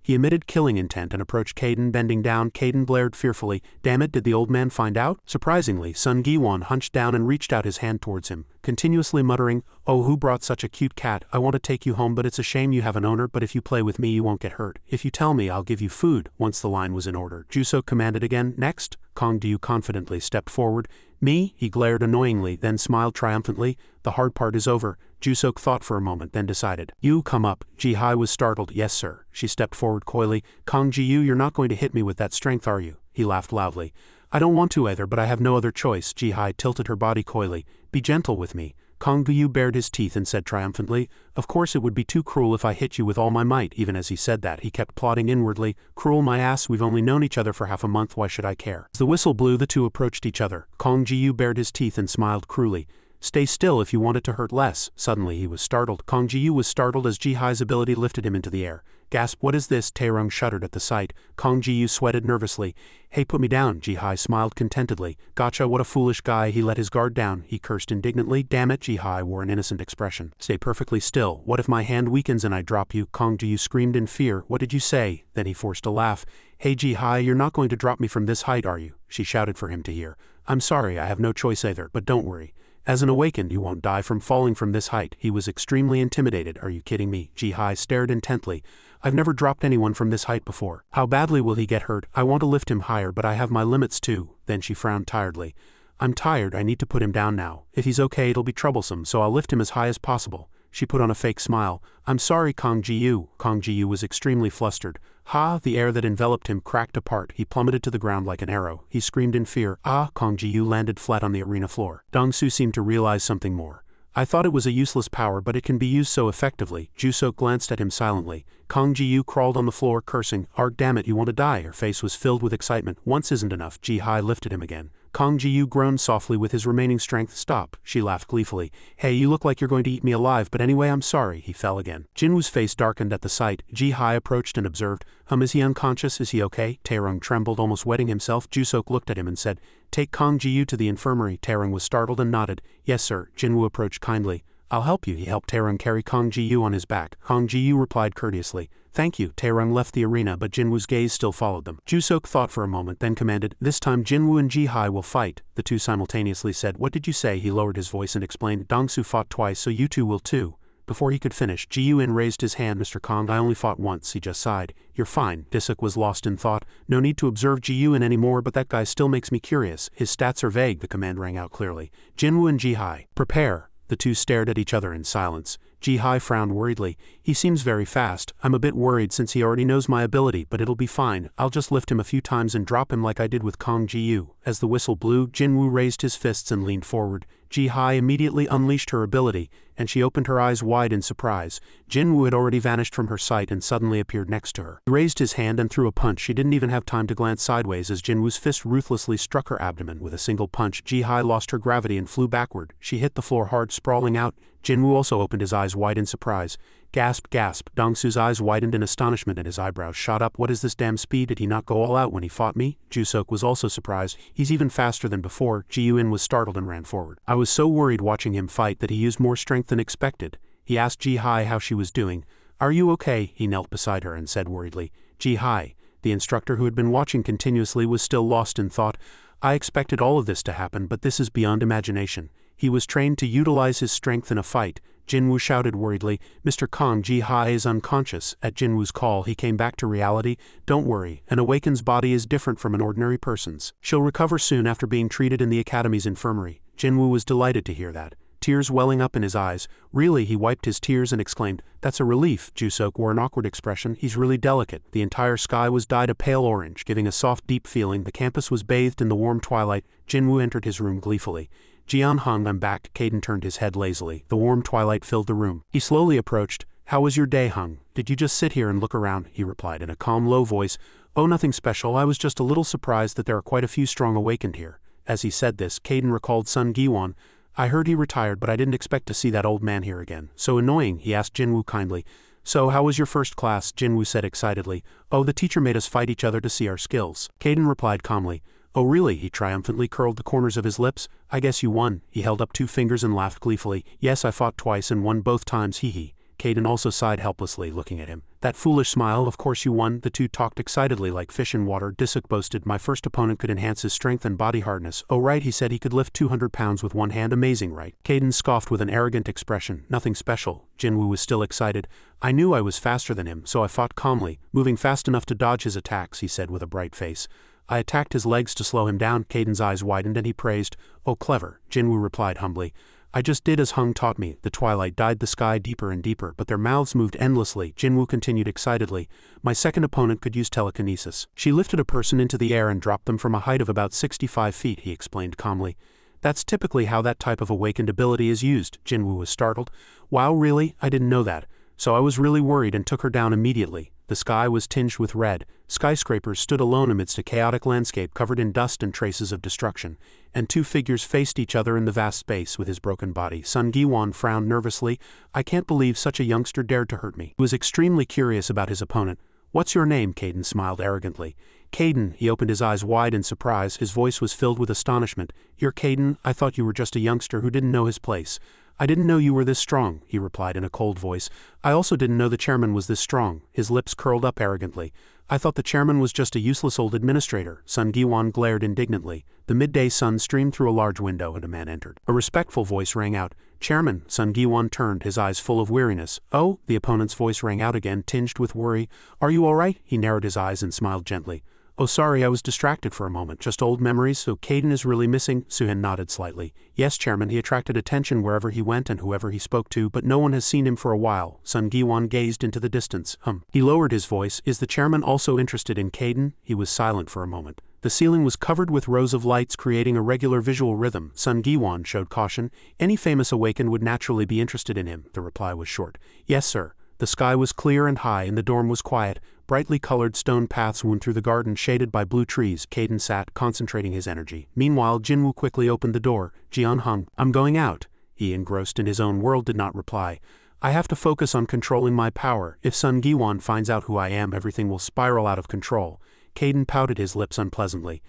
He emitted killing intent and approached Kaiden, bending down. Kaiden blared fearfully. Damn it, did the old man find out? Surprisingly, Sun Giwon hunched down and reached out his hand towards him, continuously muttering, Oh, who brought such a cute cat? I want to take you home, but it's a shame you have an owner, but if you play with me you won't get hurt. If you tell me, I'll give you food. Once the line was in order, Jusok commanded again. Next? Kong Du confidently stepped forward. Me? He glared annoyingly, then smiled triumphantly. The hard part is over. Jusok thought for a moment, then decided. You come up. Ji-Hai was startled. Yes, sir. She stepped forward coyly. Kong Ji-Yu, you're not going to hit me with that strength, are you? He laughed loudly. I don't want to either, but I have no other choice. Ji-Hai tilted her body coyly. Be gentle with me. Kong Gu bared his teeth and said triumphantly, Of course it would be too cruel if I hit you with all my might. Even as he said that, he kept plotting inwardly. Cruel my ass, we've only known each other for half a month, why should I care? As the whistle blew, the two approached each other. Kong Ji-Yu bared his teeth and smiled cruelly. Stay still if you want it to hurt less. Suddenly he was startled. Kong Ji-Yu was startled as Ji-Hai's ability lifted him into the air. Gasp, what is this? Taerung shuddered at the sight. Kong Ji-Yu sweated nervously. Hey, put me down. Ji-Hai smiled contentedly. Gotcha, what a foolish guy. He let his guard down. He cursed indignantly. Damn it, Ji-Hai wore an innocent expression. Stay perfectly still. What if my hand weakens and I drop you? Kong Ji-Yu screamed in fear. What did you say? Then he forced a laugh. Hey Ji-Hai, you're not going to drop me from this height, are you? She shouted for him to hear. I'm sorry, I have no choice either, but don't worry. As an awakened, you won't die from falling from this height. He was extremely intimidated. Are you kidding me? Ji-Hai stared intently. I've never dropped anyone from this height before. How badly will he get hurt? I want to lift him higher, but I have my limits too. Then she frowned tiredly. I'm tired, I need to put him down now. If he's okay, it'll be troublesome, so I'll lift him as high as possible. She put on a fake smile. I'm sorry, Kong Ji-Yu. Kong Ji-Yu was extremely flustered. Ha! The air that enveloped him cracked apart. He plummeted to the ground like an arrow. He screamed in fear. Ah! Kong Ji-Yu landed flat on the arena floor. Dongsu seemed to realize something more. I thought it was a useless power, but it can be used so effectively. Jusok glanced at him silently. Kong Ji-Yu crawled on the floor, cursing. Arg, damn it, you want to die. Her face was filled with excitement. Once isn't enough. Ji-Hai lifted him again. Kong Ji-Yu groaned softly with his remaining strength. Stop. She laughed gleefully. Hey, you look like you're going to eat me alive, but anyway, I'm sorry. He fell again. Jinwoo's face darkened at the sight. Ji-Hai approached and observed. Is he unconscious? Is he okay? Taerung trembled, almost wetting himself. Jusok looked at him and said, Take Kong Ji-Yu to the infirmary. Taerung was startled and nodded. Yes, sir. Jinwoo approached kindly. I'll help you. He helped Taerung carry Kang Ji-yu on his back. Kang Ji-yu replied courteously, "Thank you." Taerung left the arena, but Jinwoo's gaze still followed them. Jusok thought for a moment, then commanded, "This time Jinwoo and Ji-hai will fight." The two simultaneously said, "What did you say?" He lowered his voice and explained, "Dongsu fought twice, so you two will too." Before he could finish, Ji-Yun raised his hand. "Mr. Kang, I only fought once." He just sighed. "You're fine." Disuk was lost in thought. No need to observe Ji-Yun anymore, but that guy still makes me curious. His stats are vague, the command rang out clearly. Jinwoo and Ji-hai, prepare. The two stared at each other in silence. Ji-hai frowned worriedly. "He seems very fast. I'm a bit worried since he already knows my ability, but it'll be fine. I'll just lift him a few times and drop him like I did with Kang Ji-yu." As the whistle blew, Jinwoo raised his fists and leaned forward. Ji-hai immediately unleashed her ability, and she opened her eyes wide in surprise. Jinwoo had already vanished from her sight and suddenly appeared next to her. He raised his hand and threw a punch. She didn't even have time to glance sideways as Jinwoo's fist ruthlessly struck her abdomen. With a single punch, Ji-hai lost her gravity and flew backward. She hit the floor hard, sprawling out. Jinwoo also opened his eyes wide in surprise. Gasp, gasp. Dongsu's eyes widened in astonishment and his eyebrows shot up. "What is this damn speed? Did he not go all out when he fought me?" Jusok was also surprised. "He's even faster than before." Ji-Yun was startled and ran forward. "I was so worried watching him fight that he used more strength than expected." He asked Ji-hai how she was doing. "Are you okay?" He knelt beside her and said worriedly. "Ji-hai." The instructor, who had been watching continuously, was still lost in thought. "I expected all of this to happen, but this is beyond imagination. He was trained to utilize his strength in a fight." Jinwoo shouted worriedly, "Mr. Kang, Ji-hai is unconscious." At Jinwoo's call, he came back to reality. "Don't worry, an awakened's body is different from an ordinary person's. She'll recover soon after being treated in the academy's infirmary." Jinwoo was delighted to hear that, tears welling up in his eyes. "Really?" He wiped his tears and exclaimed, "That's a relief." Jusok wore an awkward expression. "He's really delicate." The entire sky was dyed a pale orange, giving a soft, deep feeling. The campus was bathed in the warm twilight. Jinwoo entered his room gleefully. "Jian-hung, I'm back." Caden turned his head lazily. The warm twilight filled the room. He slowly approached. "How was your day, Hung?" "Did you just sit here and look around?" he replied in a calm, low voice. "Oh, nothing special. I was just a little surprised that there are quite a few strong awakened here." As he said this, Caden recalled Sun Giwon. "I heard he retired, but I didn't expect to see that old man here again. So annoying." He asked Jinwoo kindly. "So how was your first class?" Jinwoo said excitedly. "Oh, the teacher made us fight each other to see our skills." Caden replied calmly. "Oh really?" He triumphantly curled the corners of his lips. "I guess you won." He held up two fingers and laughed gleefully. "Yes, I fought twice and won both times, hee. Caden also sighed helplessly, looking at him. "That foolish smile, of course you won." The two talked excitedly like fish in water. Disuk boasted, "My first opponent could enhance his strength and body hardness." "Oh right," he said, "he could lift 200 pounds with one hand. Amazing, right?" Caden scoffed with an arrogant expression. "Nothing special." Jinwoo was still excited. "I knew I was faster than him, so I fought calmly, moving fast enough to dodge his attacks," he said with a bright face. "I attacked his legs to slow him down." Caden's eyes widened and he praised. "Oh clever." Jinwoo replied humbly. "I just did as Hung taught me." The twilight dyed the sky deeper and deeper, but their mouths moved endlessly. Jinwoo continued excitedly. "My second opponent could use telekinesis. She lifted a person into the air and dropped them from a height of about 65 feet, he explained calmly. "That's typically how that type of awakened ability is used." Jinwoo was startled. "Wow, really? I didn't know that. So I was really worried and took her down immediately." The sky was tinged with red. Skyscrapers stood alone amidst a chaotic landscape covered in dust and traces of destruction, and two figures faced each other in the vast space with his broken body. Sun Giwon frowned nervously. "I can't believe such a youngster dared to hurt me." He was extremely curious about his opponent. "What's your name?" Caden smiled arrogantly. "Caden." He opened his eyes wide in surprise. His voice was filled with astonishment. "You're Caden? I thought you were just a youngster who didn't know his place." "I didn't know you were this strong," he replied in a cold voice. "I also didn't know the chairman was this strong." His lips curled up arrogantly. "I thought the chairman was just a useless old administrator." Sun Giwon glared indignantly. The midday sun streamed through a large window and a man entered. A respectful voice rang out. "Chairman." Sun Giwon turned, his eyes full of weariness. "Oh?" The opponent's voice rang out again, tinged with worry. "Are you all right?" He narrowed his eyes and smiled gently. "Oh sorry, I was distracted for a moment. Just old memories. So Caden is really missing?" Suhin nodded slightly. "Yes, Chairman, he attracted attention wherever he went and whoever he spoke to, but no one has seen him for a while." Sun Giwon gazed into the distance. He lowered his voice. "Is the chairman also interested in Caden?" He was silent for a moment. The ceiling was covered with rows of lights creating a regular visual rhythm. Sun Giwon showed caution. "Any famous awakened would naturally be interested in him." The reply was short. "Yes, sir." The sky was clear and high and the dorm was quiet. Brightly colored stone paths wound through the garden shaded by blue trees. Caden sat, concentrating his energy. Meanwhile, Jinwoo quickly opened the door. "Jian-hung, I'm going out." He, engrossed in his own world, did not reply. "I have to focus on controlling my power. If Sun Giwon finds out who I am, everything will spiral out of control." Caden pouted his lips unpleasantly.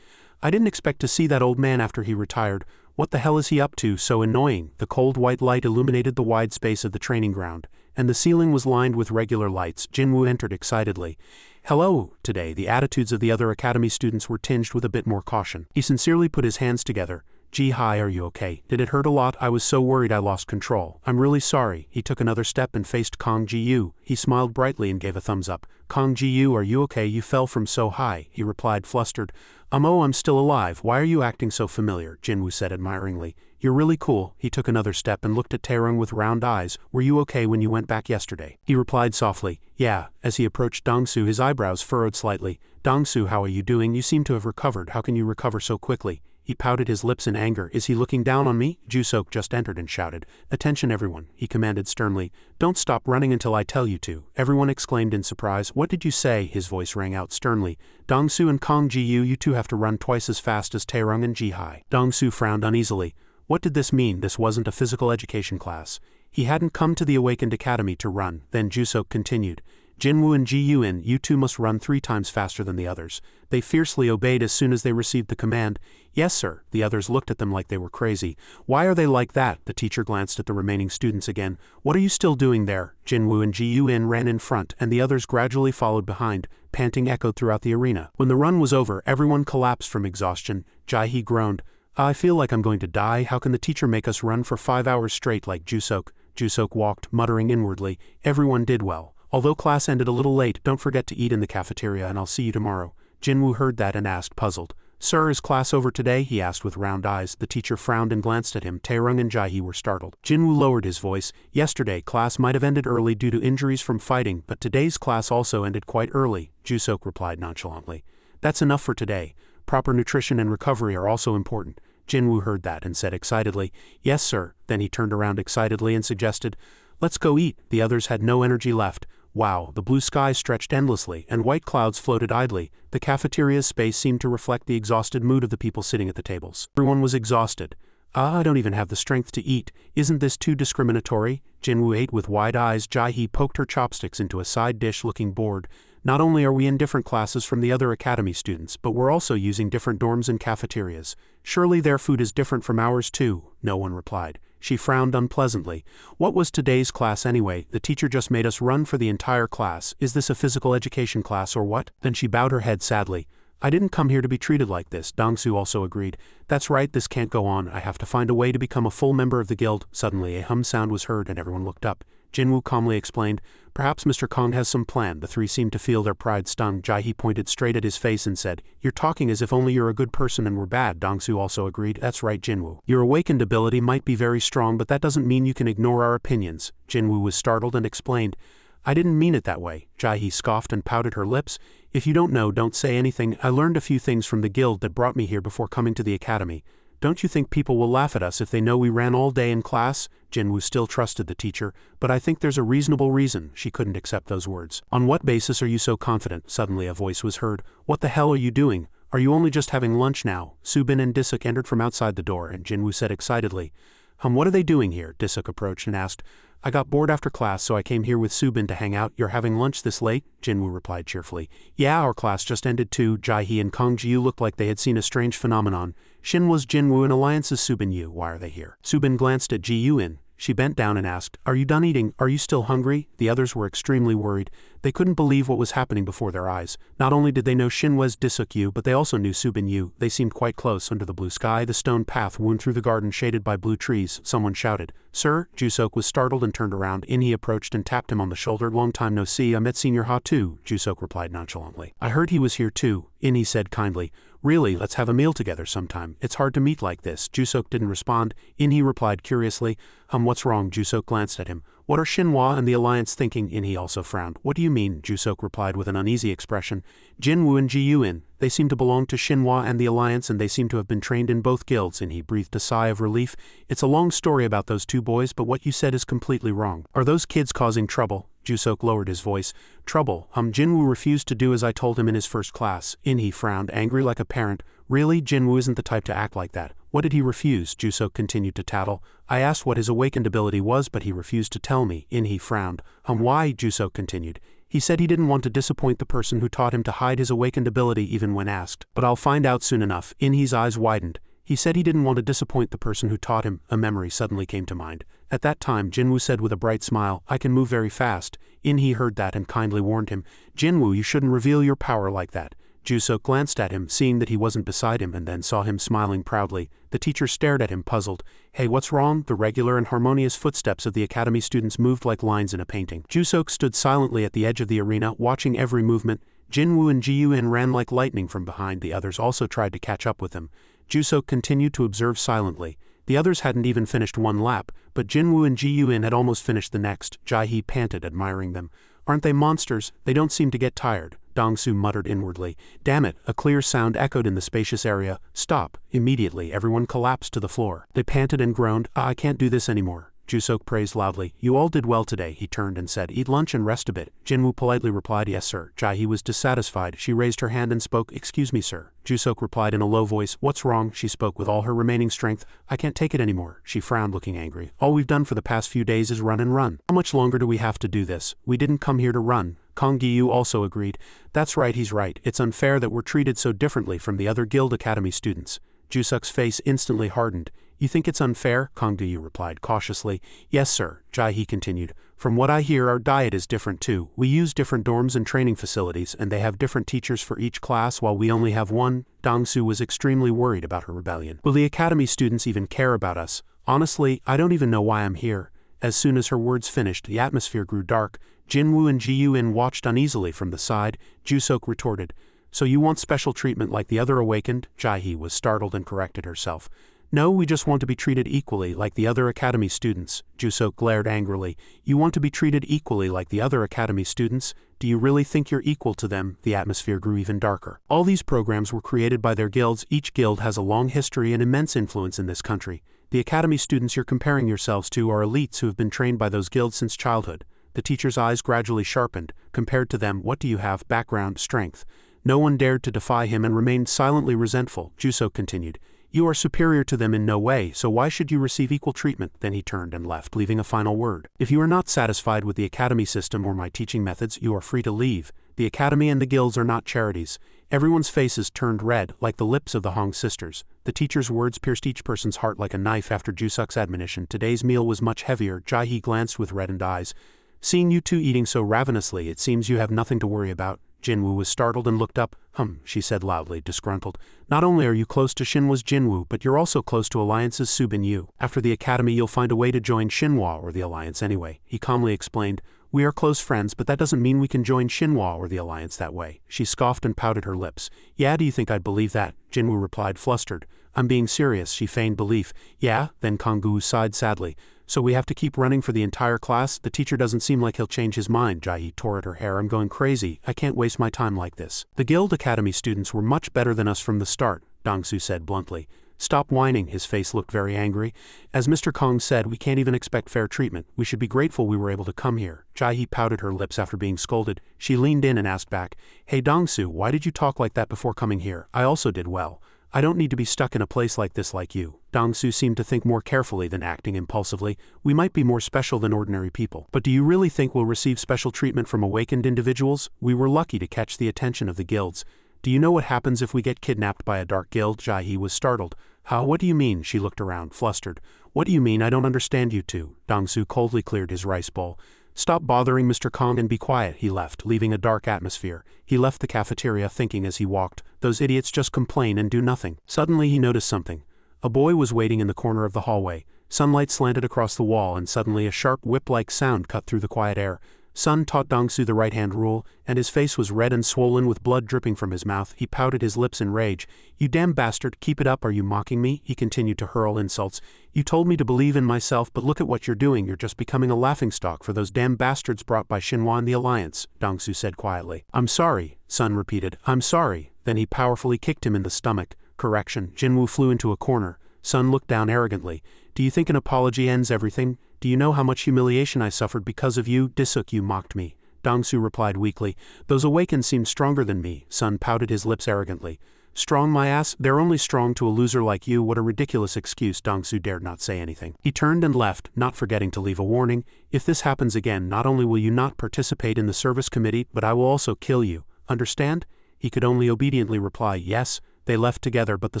"I didn't expect to see that old man after he retired. What the hell is he up to so annoying? The cold white light illuminated the wide space of the training ground, and the ceiling was lined with regular lights. Jinwoo entered excitedly. Hello. Today the attitudes of the other academy students were tinged with a bit more caution. He sincerely put his hands together. Gee, hi, are you okay? Did it hurt a lot? I was so worried I lost control. I'm really sorry. He took another step and faced Kong Ji-yu. He smiled brightly and gave a thumbs up. Kong Ji-yu, are you okay? You fell from so high, he replied flustered. Oh, I'm still alive. Why are you acting so familiar? Jinwoo said admiringly. You're really cool. He took another step and looked at Taerung with round eyes. Were you okay when you went back yesterday? He replied softly. Yeah. As he approached Dongsu, his eyebrows furrowed slightly. Dongsu, how are you doing? You seem to have recovered. How can you recover so quickly? He pouted his lips in anger. Is he looking down on me? Jusok just entered and shouted. Attention everyone, he commanded sternly. Don't stop running until I tell you to. Everyone exclaimed in surprise. What did you say? His voice rang out sternly. Dongsu and Kong Ji-yu, you two have to run twice as fast as Taerung and Ji-hai. Dongsu frowned uneasily. What did this mean? This wasn't a physical education class. He hadn't come to the Awakened Academy to run. Then Jusok continued. Jinwoo and Ji-Yun, you two must run 3 times faster than the others. They fiercely obeyed as soon as they received the command. Yes, sir. The others looked at them like they were crazy. Why are they like that? The teacher glanced at the remaining students again. What are you still doing there? Jinwoo and Ji-Yun ran in front, and the others gradually followed behind. Panting echoed throughout the arena. When the run was over, everyone collapsed from exhaustion. Jae-hee groaned. I feel like I'm going to die. How can the teacher make us run for 5 hours straight like Jusok? Jusok walked, muttering inwardly. Everyone did well. Although class ended a little late, don't forget to eat in the cafeteria and I'll see you tomorrow. Jinwoo heard that and asked, puzzled. Sir, is class over today? He asked with round eyes. The teacher frowned and glanced at him. Taerung and Jae-hee were startled. Jinwoo lowered his voice. Yesterday, class might have ended early due to injuries from fighting, but today's class also ended quite early, Jusok replied nonchalantly. That's enough for today. Proper nutrition and recovery are also important. Jinwoo heard that and said excitedly, Yes, sir. Then he turned around excitedly and suggested, Let's go eat. The others had no energy left. Wow, the blue sky stretched endlessly, and white clouds floated idly. The cafeteria's space seemed to reflect the exhausted mood of the people sitting at the tables. Everyone was exhausted. I don't even have the strength to eat. Isn't this too discriminatory? Jinwoo ate with wide eyes. Jae-hee poked her chopsticks into a side dish looking bored. Not only are we in different classes from the other academy students, but we're also using different dorms and cafeterias. Surely their food is different from ours too, no one replied. She frowned unpleasantly. What was today's class anyway? The teacher just made us run for the entire class. Is this a physical education class or what? Then she bowed her head sadly. I didn't come here to be treated like this. Dongsu also agreed. That's right, this can't go on. I have to find a way to become a full member of the guild. Suddenly a hum sound was heard and everyone looked up. Jinwoo calmly explained, Perhaps Mr. Kong has some plan. The 3 seemed to feel their pride stung. Jae-hee pointed straight at his face and said, You're talking as if only you're a good person and we're bad. Dongsu also agreed. That's right, Jinwoo. Your awakened ability might be very strong, but that doesn't mean you can ignore our opinions. Jinwoo was startled and explained, I didn't mean it that way. Jae-hee scoffed and pouted her lips. If you don't know, don't say anything. I learned a few things from the guild that brought me here before coming to the academy. Don't you think people will laugh at us if they know we ran all day in class? Jinwoo still trusted the teacher, but I think there's a reasonable reason. She couldn't accept those words. On what basis are you so confident? Suddenly a voice was heard. What the hell are you doing? Are you only just having lunch now? Subin and Disuk entered from outside the door and Jinwoo said excitedly, What are they doing here? Disuk approached and asked. I got bored after class, so I came here with Subin to hang out. You're having lunch this late? Jinwoo replied cheerfully. Yeah, our class just ended too. Jae-hee and Kong Ji-yu looked like they had seen a strange phenomenon. Shinwa's Jinwoo and Alliance's Subin Yu. Why are they here? Subin glanced at Ji-Yun. She bent down and asked, Are you done eating? Are you still hungry? The others were extremely worried. They couldn't believe what was happening before their eyes. Not only did they know Shinwa's Disuk Yu, but they also knew Subin Yu. They seemed quite close. Under the blue sky, the stone path wound through the garden shaded by blue trees. Someone shouted, Sir? Jusok was startled and turned around. In he approached and tapped him on the shoulder. Long time no see. I met Senior Ha too, Jusok replied nonchalantly. I heard he was here too. In he said kindly. Really, let's have a meal together sometime. It's hard to meet like this. Jusok didn't respond. In he replied curiously. What's wrong? Jusok glanced at him. What are Shinhwa and the Alliance thinking? In he also frowned. What do you mean? Jusok replied with an uneasy expression. Jinwoo and Ji-Yun. They seem to belong to Shinhwa and the Alliance and they seem to have been trained in both guilds. And he breathed a sigh of relief. It's a long story about those 2 boys, but what you said is completely wrong. Are those kids causing trouble? Jusok lowered his voice. Trouble? Jinwoo refused to do as I told him in his first class. In he frowned, angry like a parent. Really? Jinwoo isn't the type to act like that. What did he refuse? Jusok continued to tattle. I asked what his awakened ability was, but he refused to tell me. In he frowned. Why? Jusok continued. He said he didn't want to disappoint the person who taught him to hide his awakened ability even when asked. But I'll find out soon enough. In he's eyes widened. He said he didn't want to disappoint the person who taught him. A memory suddenly came to mind. At that time, Jinwoo said with a bright smile, "I can move very fast." He heard that and kindly warned him, "Jinwoo, you shouldn't reveal your power like that." Jusuk glanced at him, seeing that he wasn't beside him, and then saw him smiling proudly. The teacher stared at him, puzzled. "Hey, what's wrong?" The regular and harmonious footsteps of the academy students moved like lines in a painting. Jusuk stood silently at the edge of the arena, watching every movement. Jinwoo and Ji-Yun ran like lightning from behind. The others also tried to catch up with them. Jusuk continued to observe silently. The others hadn't even finished one lap, but Jinwoo and Ji-Yun had almost finished the next. Jae-hee panted, admiring them. "Aren't they monsters? They don't seem to get tired." Dong-su muttered inwardly. "Damn it," a clear sound echoed in the spacious area. "Stop." Immediately, everyone collapsed to the floor. They panted and groaned. "I can't do this anymore." Jusuk praised loudly. "You all did well today." He turned and said, "Eat lunch and rest a bit." Jinwoo politely replied, "Yes, sir." Jae-hee was dissatisfied. She raised her hand and spoke, "Excuse me, sir." Jusuk replied in a low voice, "What's wrong?" She spoke with all her remaining strength. "I can't take it anymore." She frowned, looking angry. "All we've done for the past few days is run and run. How much longer do we have to do this? We didn't come here to run." Kong Gi-yu also agreed. "That's right, he's right. It's unfair that we're treated so differently from the other Guild Academy students." Jusuk's face instantly hardened. "You think it's unfair?" Kong Gi-yu replied cautiously. "Yes, sir." Jae-hee continued. "From what I hear, our diet is different too. We use different dorms and training facilities, and they have different teachers for each class while we only have one." Dong-su was extremely worried about her rebellion. "Will the academy students even care about us? Honestly, I don't even know why I'm here." As soon as her words finished, the atmosphere grew dark. Jinwoo and Ji-Yun watched uneasily from the side. Jusuk retorted, "So you want special treatment like the other awakened?" Jae-hee was startled and corrected herself. "No, we just want to be treated equally like the other academy students." Jusuk glared angrily. "You want to be treated equally like the other academy students? Do you really think you're equal to them?" The atmosphere grew even darker. "All these programs were created by their guilds. Each guild has a long history and immense influence in this country. The academy students you're comparing yourselves to are elites who have been trained by those guilds since childhood." The teacher's eyes gradually sharpened. "Compared to them, what do you have? Background, strength." No one dared to defy him and remained silently resentful. Jusuk continued, "You are superior to them in no way, so why should you receive equal treatment?" Then he turned and left, leaving a final word. "If you are not satisfied with the academy system or my teaching methods, you are free to leave. The academy and the guilds are not charities." Everyone's faces turned red, like the lips of the Hong sisters. The teacher's words pierced each person's heart like a knife after Jusuk's admonition. Today's meal was much heavier. Jae-hee glanced with reddened eyes. "Seeing you two eating so ravenously, it seems you have nothing to worry about." Jinwoo was startled and looked up. She said loudly, disgruntled. "Not only are you close to Shinhwa's Jinwoo, but you're also close to Alliance's Subin Yu. After the academy you'll find a way to join Shinhwa or the Alliance anyway." He calmly explained, "We are close friends, but that doesn't mean we can join Shinhwa or the Alliance that way." She scoffed and pouted her lips. "Yeah, do you think I'd believe that?" Jinwoo replied, flustered. "I'm being serious." She feigned belief. "Yeah?" Then Kong-gu sighed sadly. "So we have to keep running for the entire class? The teacher doesn't seem like he'll change his mind." Jae-hee tore at her hair. "I'm going crazy. I can't waste my time like this." "The Guild Academy students were much better than us from the start," Dong-su said bluntly. "Stop whining." His face looked very angry. "As Mr. Kong said, we can't even expect fair treatment. We should be grateful we were able to come here." Jae-hee pouted her lips after being scolded. She leaned in and asked back, "Hey Dong-su, why did you talk like that before coming here? I also did well. I don't need to be stuck in a place like this like you." Dong-su seemed to think more carefully than acting impulsively. "We might be more special than ordinary people. But do you really think we'll receive special treatment from awakened individuals? We were lucky to catch the attention of the guilds. Do you know what happens if we get kidnapped by a dark guild?" Jae-hee was startled. "How? What do you mean?" She looked around, flustered. "What do you mean? I don't understand you two." Dong-su coldly cleared his rice bowl. "Stop bothering Mr. Kong and be quiet." He left, leaving a dark atmosphere. He left the cafeteria thinking as he walked, "Those idiots just complain and do nothing." Suddenly he noticed something. A boy was waiting in the corner of the hallway. Sunlight slanted across the wall and suddenly a sharp whip-like sound cut through the quiet air. Sun taught Dong-su the right-hand rule, and his face was red and swollen with blood dripping from his mouth. He pouted his lips in rage. "You damn bastard, keep it up, are you mocking me?" He continued to hurl insults. "You told me to believe in myself, but look at what you're doing. You're just becoming a laughingstock for those damn bastards brought by Shinhwa and the Alliance." Dong-su said quietly. "I'm sorry," Sun repeated. "I'm sorry." Then he powerfully kicked him in the stomach. Correction. Jinwoo flew into a corner. Sun looked down arrogantly. "Do you think an apology ends everything? Do you know how much humiliation I suffered because of you? Disuk, you mocked me." Dong-su replied weakly. "Those awakened seem stronger than me." Sun pouted his lips arrogantly. "Strong, my ass? They're only strong to a loser like you. What a ridiculous excuse." Dong-su dared not say anything. He turned and left, not forgetting to leave a warning. "If this happens again, not only will you not participate in the service committee, but I will also kill you. Understand?" He could only obediently reply, "Yes." They left together, but the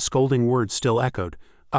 scolding words still echoed.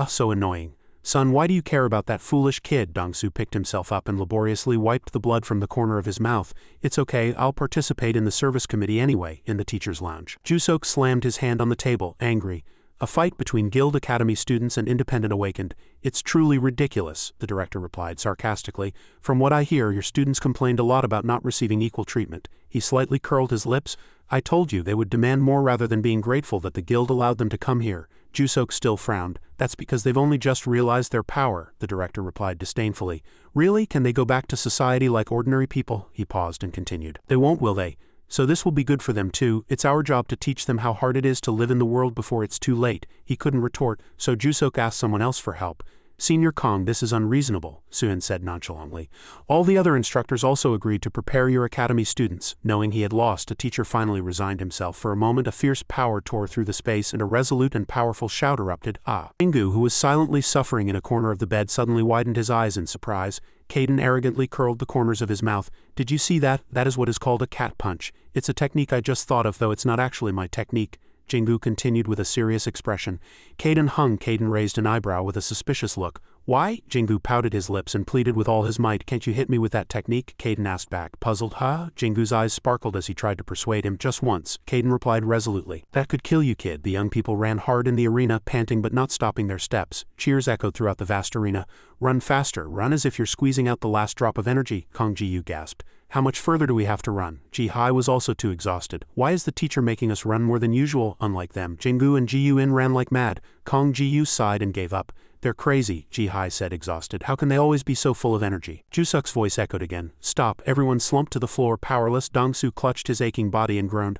So annoying. Son, why do you care about that foolish kid? Dong-su picked himself up and laboriously wiped the blood from the corner of his mouth. It's okay, I'll participate in the service committee anyway, in the teacher's lounge. Jusok slammed his hand on the table, angry. A fight between Guild Academy students and Independent Awakened. It's truly ridiculous, the director replied sarcastically. From what I hear, your students complained a lot about not receiving equal treatment. He slightly curled his lips. I told you they would demand more rather than being grateful that the guild allowed them to come here. Jusok still frowned. That's because they've only just realized their power, the director replied disdainfully. Really? Can they go back to society like ordinary people? He paused and continued. They won't, will they? So this will be good for them too. It's our job to teach them how hard it is to live in the world before it's too late. He couldn't retort, so Jusok asked someone else for help. Senior Kong, this is unreasonable, Suin said nonchalantly. All the other instructors also agreed to prepare your academy students. Knowing he had lost, a teacher finally resigned himself. For a moment a fierce power tore through the space and a resolute and powerful shout erupted. Jingu, who was silently suffering in a corner of the bed, suddenly widened his eyes in surprise. Caden arrogantly curled the corners of his mouth. Did you see that? That is what is called a cat punch. It's a technique I just thought of, though it's not actually my technique. Jingu continued with a serious expression. Caden raised an eyebrow with a suspicious look. Why? Jingu pouted his lips and pleaded with all his might. Can't you hit me with that technique? Caden asked back, puzzled. Jingu's eyes sparkled as he tried to persuade him. Just once, Caden replied resolutely. That could kill you, kid. The young people ran hard in the arena, panting but not stopping their steps. Cheers echoed throughout the vast arena. Run faster, run as if you're squeezing out the last drop of energy, Kong Ji-yu gasped. How much further do we have to run? Ji-hai was also too exhausted. Why is the teacher making us run more than usual? Unlike them, Jingu and Ji-yu-in ran like mad. Kong Ji-yu sighed and gave up. They're crazy, Ji-hai said exhausted. How can they always be so full of energy? Jusuk's voice echoed again. Stop. Everyone slumped to the floor, powerless. Dong-su clutched his aching body and groaned.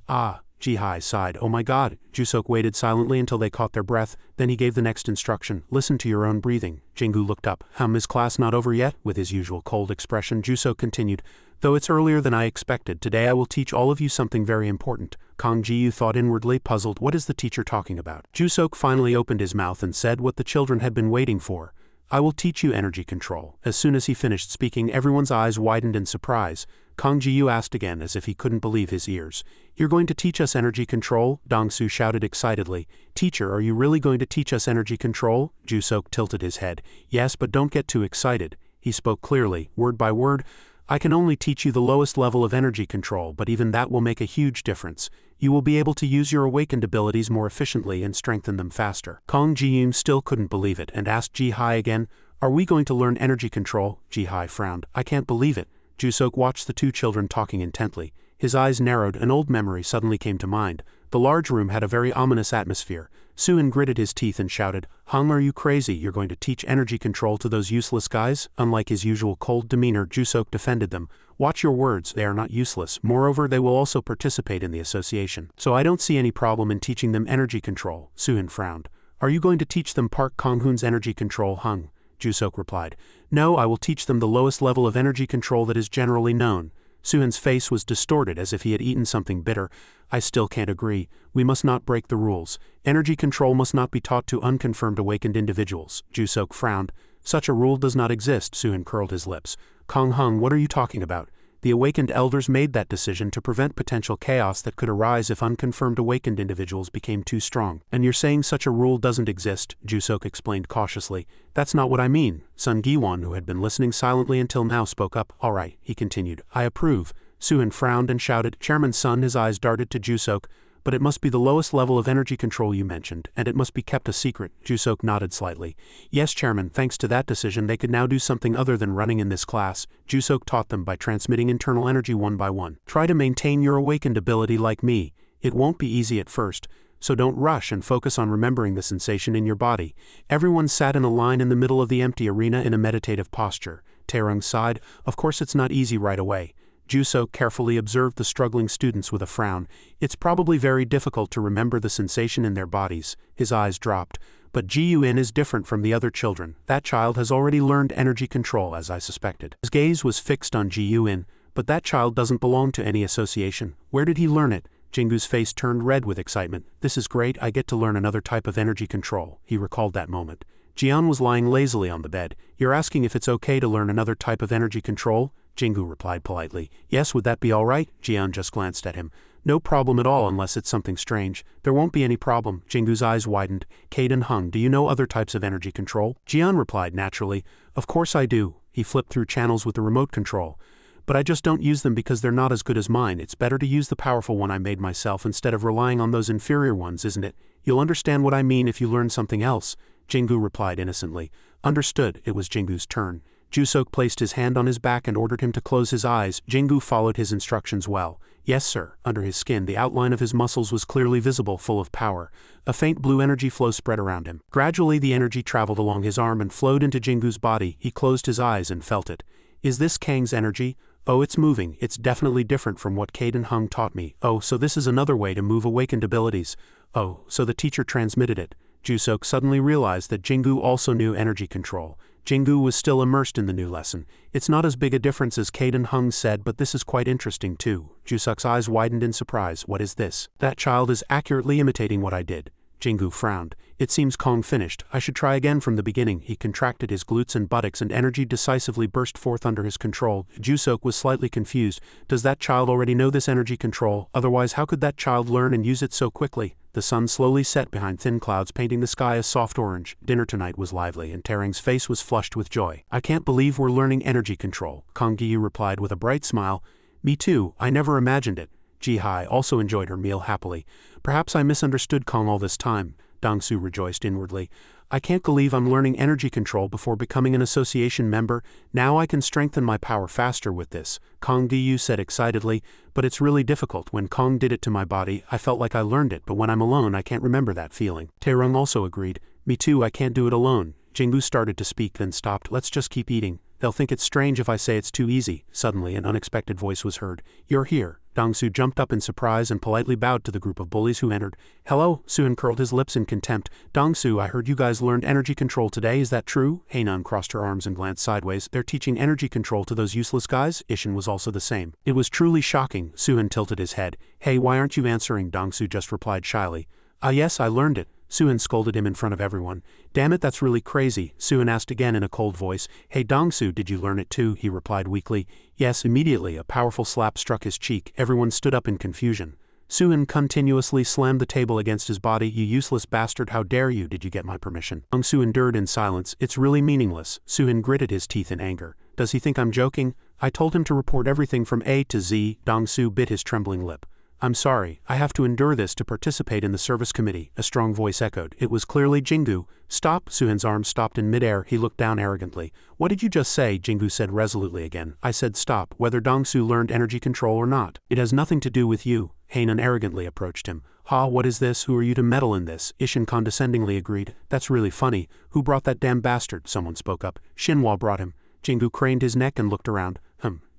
Ji-hai sighed. Oh my god. Jusuk waited silently until they caught their breath, then he gave the next instruction. Listen to your own breathing. Jingu looked up. Is class not over yet? With his usual cold expression, Jusuk continued. Though it's earlier than I expected, today I will teach all of you something very important. Kong Ji-yu thought inwardly, puzzled. What is the teacher talking about? Jusuk finally opened his mouth and said what the children had been waiting for. I will teach you energy control. As soon as he finished speaking, everyone's eyes widened in surprise. Kong Ji-yu asked again as if he couldn't believe his ears. You're going to teach us energy control? Dong-su shouted excitedly. Teacher, are you really going to teach us energy control? Jusuk tilted his head. Yes, but don't get too excited. He spoke clearly, word by word. I can only teach you the lowest level of energy control, but even that will make a huge difference. You will be able to use your awakened abilities more efficiently and strengthen them faster. Kong Ji-yoon still couldn't believe it and asked Ji-hai again, Are we going to learn energy control? Ji-hai frowned. I can't believe it. Jusuk watched the two children talking intently. His eyes narrowed. An old memory suddenly came to mind. The large room had a very ominous atmosphere. Suin gritted his teeth and shouted, Hung, are you crazy? You're going to teach energy control to those useless guys? Unlike his usual cold demeanor, Jusuk defended them. Watch your words, they are not useless. Moreover, they will also participate in the association. So I don't see any problem in teaching them energy control. Suin frowned. Are you going to teach them Park Kong-hoon's energy control, Hung? Jusuk replied. No, I will teach them the lowest level of energy control that is generally known. Suin's face was distorted as if he had eaten something bitter. I still can't agree. We must not break the rules. Energy control must not be taught to unconfirmed awakened individuals. Jusuk frowned. Such a rule does not exist. Suin curled his lips. Kong Hung, what are you talking about? The awakened elders made that decision to prevent potential chaos that could arise if unconfirmed awakened individuals became too strong. And you're saying such a rule doesn't exist, Jusuk explained cautiously. That's not what I mean. Sun Giwon, who had been listening silently until now, spoke up. All right, he continued. I approve. Suin frowned and shouted. Chairman Sun, his eyes darted to Jusuk. But it must be the lowest level of energy control you mentioned, and it must be kept a secret. Jusuk nodded slightly. Yes, Chairman, thanks to that decision they could now do something other than running in this class. Jusuk taught them by transmitting internal energy one by one. Try to maintain your awakened ability like me. It won't be easy at first, so don't rush and focus on remembering the sensation in your body. Everyone sat in a line in the middle of the empty arena in a meditative posture. Taerung sighed. Of course it's not easy right away. Jusuk carefully observed the struggling students with a frown. It's probably very difficult to remember the sensation in their bodies. His eyes dropped. But Ji-Yun is different from the other children. That child has already learned energy control, as I suspected. His gaze was fixed on Ji-Yun. But that child doesn't belong to any association. Where did he learn it? Jingu's face turned red with excitement. This is great, I get to learn another type of energy control. He recalled that moment. Jian was lying lazily on the bed. You're asking if it's okay to learn another type of energy control? Jingu replied politely. Yes, would that be all right? Jian just glanced at him. No problem at all unless it's something strange. There won't be any problem. Jingu's eyes widened. Caden hung. Do you know other types of energy control? Jian replied naturally. Of course I do. He flipped through channels with the remote control. But I just don't use them because they're not as good as mine. It's better to use the powerful one I made myself instead of relying on those inferior ones, isn't it? You'll understand what I mean if you learn something else. Jingu replied innocently. Understood. It was Jingu's turn. Jusok placed his hand on his back and ordered him to close his eyes. Jingu followed his instructions well. Yes, sir. Under his skin, the outline of his muscles was clearly visible, full of power. A faint blue energy flow spread around him. Gradually, the energy traveled along his arm and flowed into Jingu's body. He closed his eyes and felt it. Is this Kang's energy? Oh, it's moving. It's definitely different from what Caden Hung taught me. Oh, so this is another way to move awakened abilities. Oh, so the teacher transmitted it. Jusok suddenly realized that Jingu also knew energy control. Jingu was still immersed in the new lesson. It's not as big a difference as Caden Hung said, but this is quite interesting too. Jusok's eyes widened in surprise. What is this? That child is accurately imitating what I did. Jingu frowned. It seems Kong finished. I should try again from the beginning. He contracted his glutes and buttocks and energy decisively burst forth under his control. Jusok was slightly confused. Does that child already know this energy control? Otherwise, how could that child learn and use it so quickly? The sun slowly set behind thin clouds, painting the sky a soft orange. Dinner tonight was lively, and Tarang's face was flushed with joy. I can't believe we're learning energy control, Kong Giyu replied with a bright smile. Me too. I never imagined it. Ji-hai also enjoyed her meal happily. Perhaps I misunderstood Kong all this time. Dong-su rejoiced inwardly. I can't believe I'm learning energy control before becoming an association member. Now I can strengthen my power faster with this, Kong Giyu said excitedly, but it's really difficult. When Kong did it to my body, I felt like I learned it, but when I'm alone I can't remember that feeling. Taerung also agreed. Me too, I can't do it alone. Jingu started to speak then stopped. Let's just keep eating. They'll think it's strange if I say it's too easy. Suddenly an unexpected voice was heard. You're here. Dong-su jumped up in surprise and politely bowed to the group of bullies who entered. Hello? Suin curled his lips in contempt. Dong-su, I heard you guys learned energy control today, is that true? Hainan crossed her arms and glanced sideways. They're teaching energy control to those useless guys? Ishin was also the same. It was truly shocking. Suin tilted his head. Hey, why aren't you answering? Dong-su just replied shyly. Ah yes, I learned it. Suin scolded him in front of everyone. Damn it, that's really crazy. Suin asked again in a cold voice. Hey Dong-su, did you learn it too? He replied weakly. Yes, immediately. A powerful slap struck his cheek. Everyone stood up in confusion. Suin continuously slammed the table against his body. You useless bastard, how dare you? Did you get my permission? Dong-su endured in silence. It's really meaningless. Suin gritted his teeth in anger. Does he think I'm joking? I told him to report everything from A to Z. Dong-su bit his trembling lip. I'm sorry, I have to endure this to participate in the service committee, a strong voice echoed. It was clearly Jingu. Stop! Suin's arm stopped in midair. He looked down arrogantly. What did you just say? Jingu said resolutely again. I said stop, whether Dong-su learned energy control or not. It has nothing to do with you. Hainan arrogantly approached him. Ha, what is this? Who are you to meddle in this? Ishin condescendingly agreed. That's really funny. Who brought that damn bastard? Someone spoke up. Shinhwa brought him. Jingu craned his neck and looked around.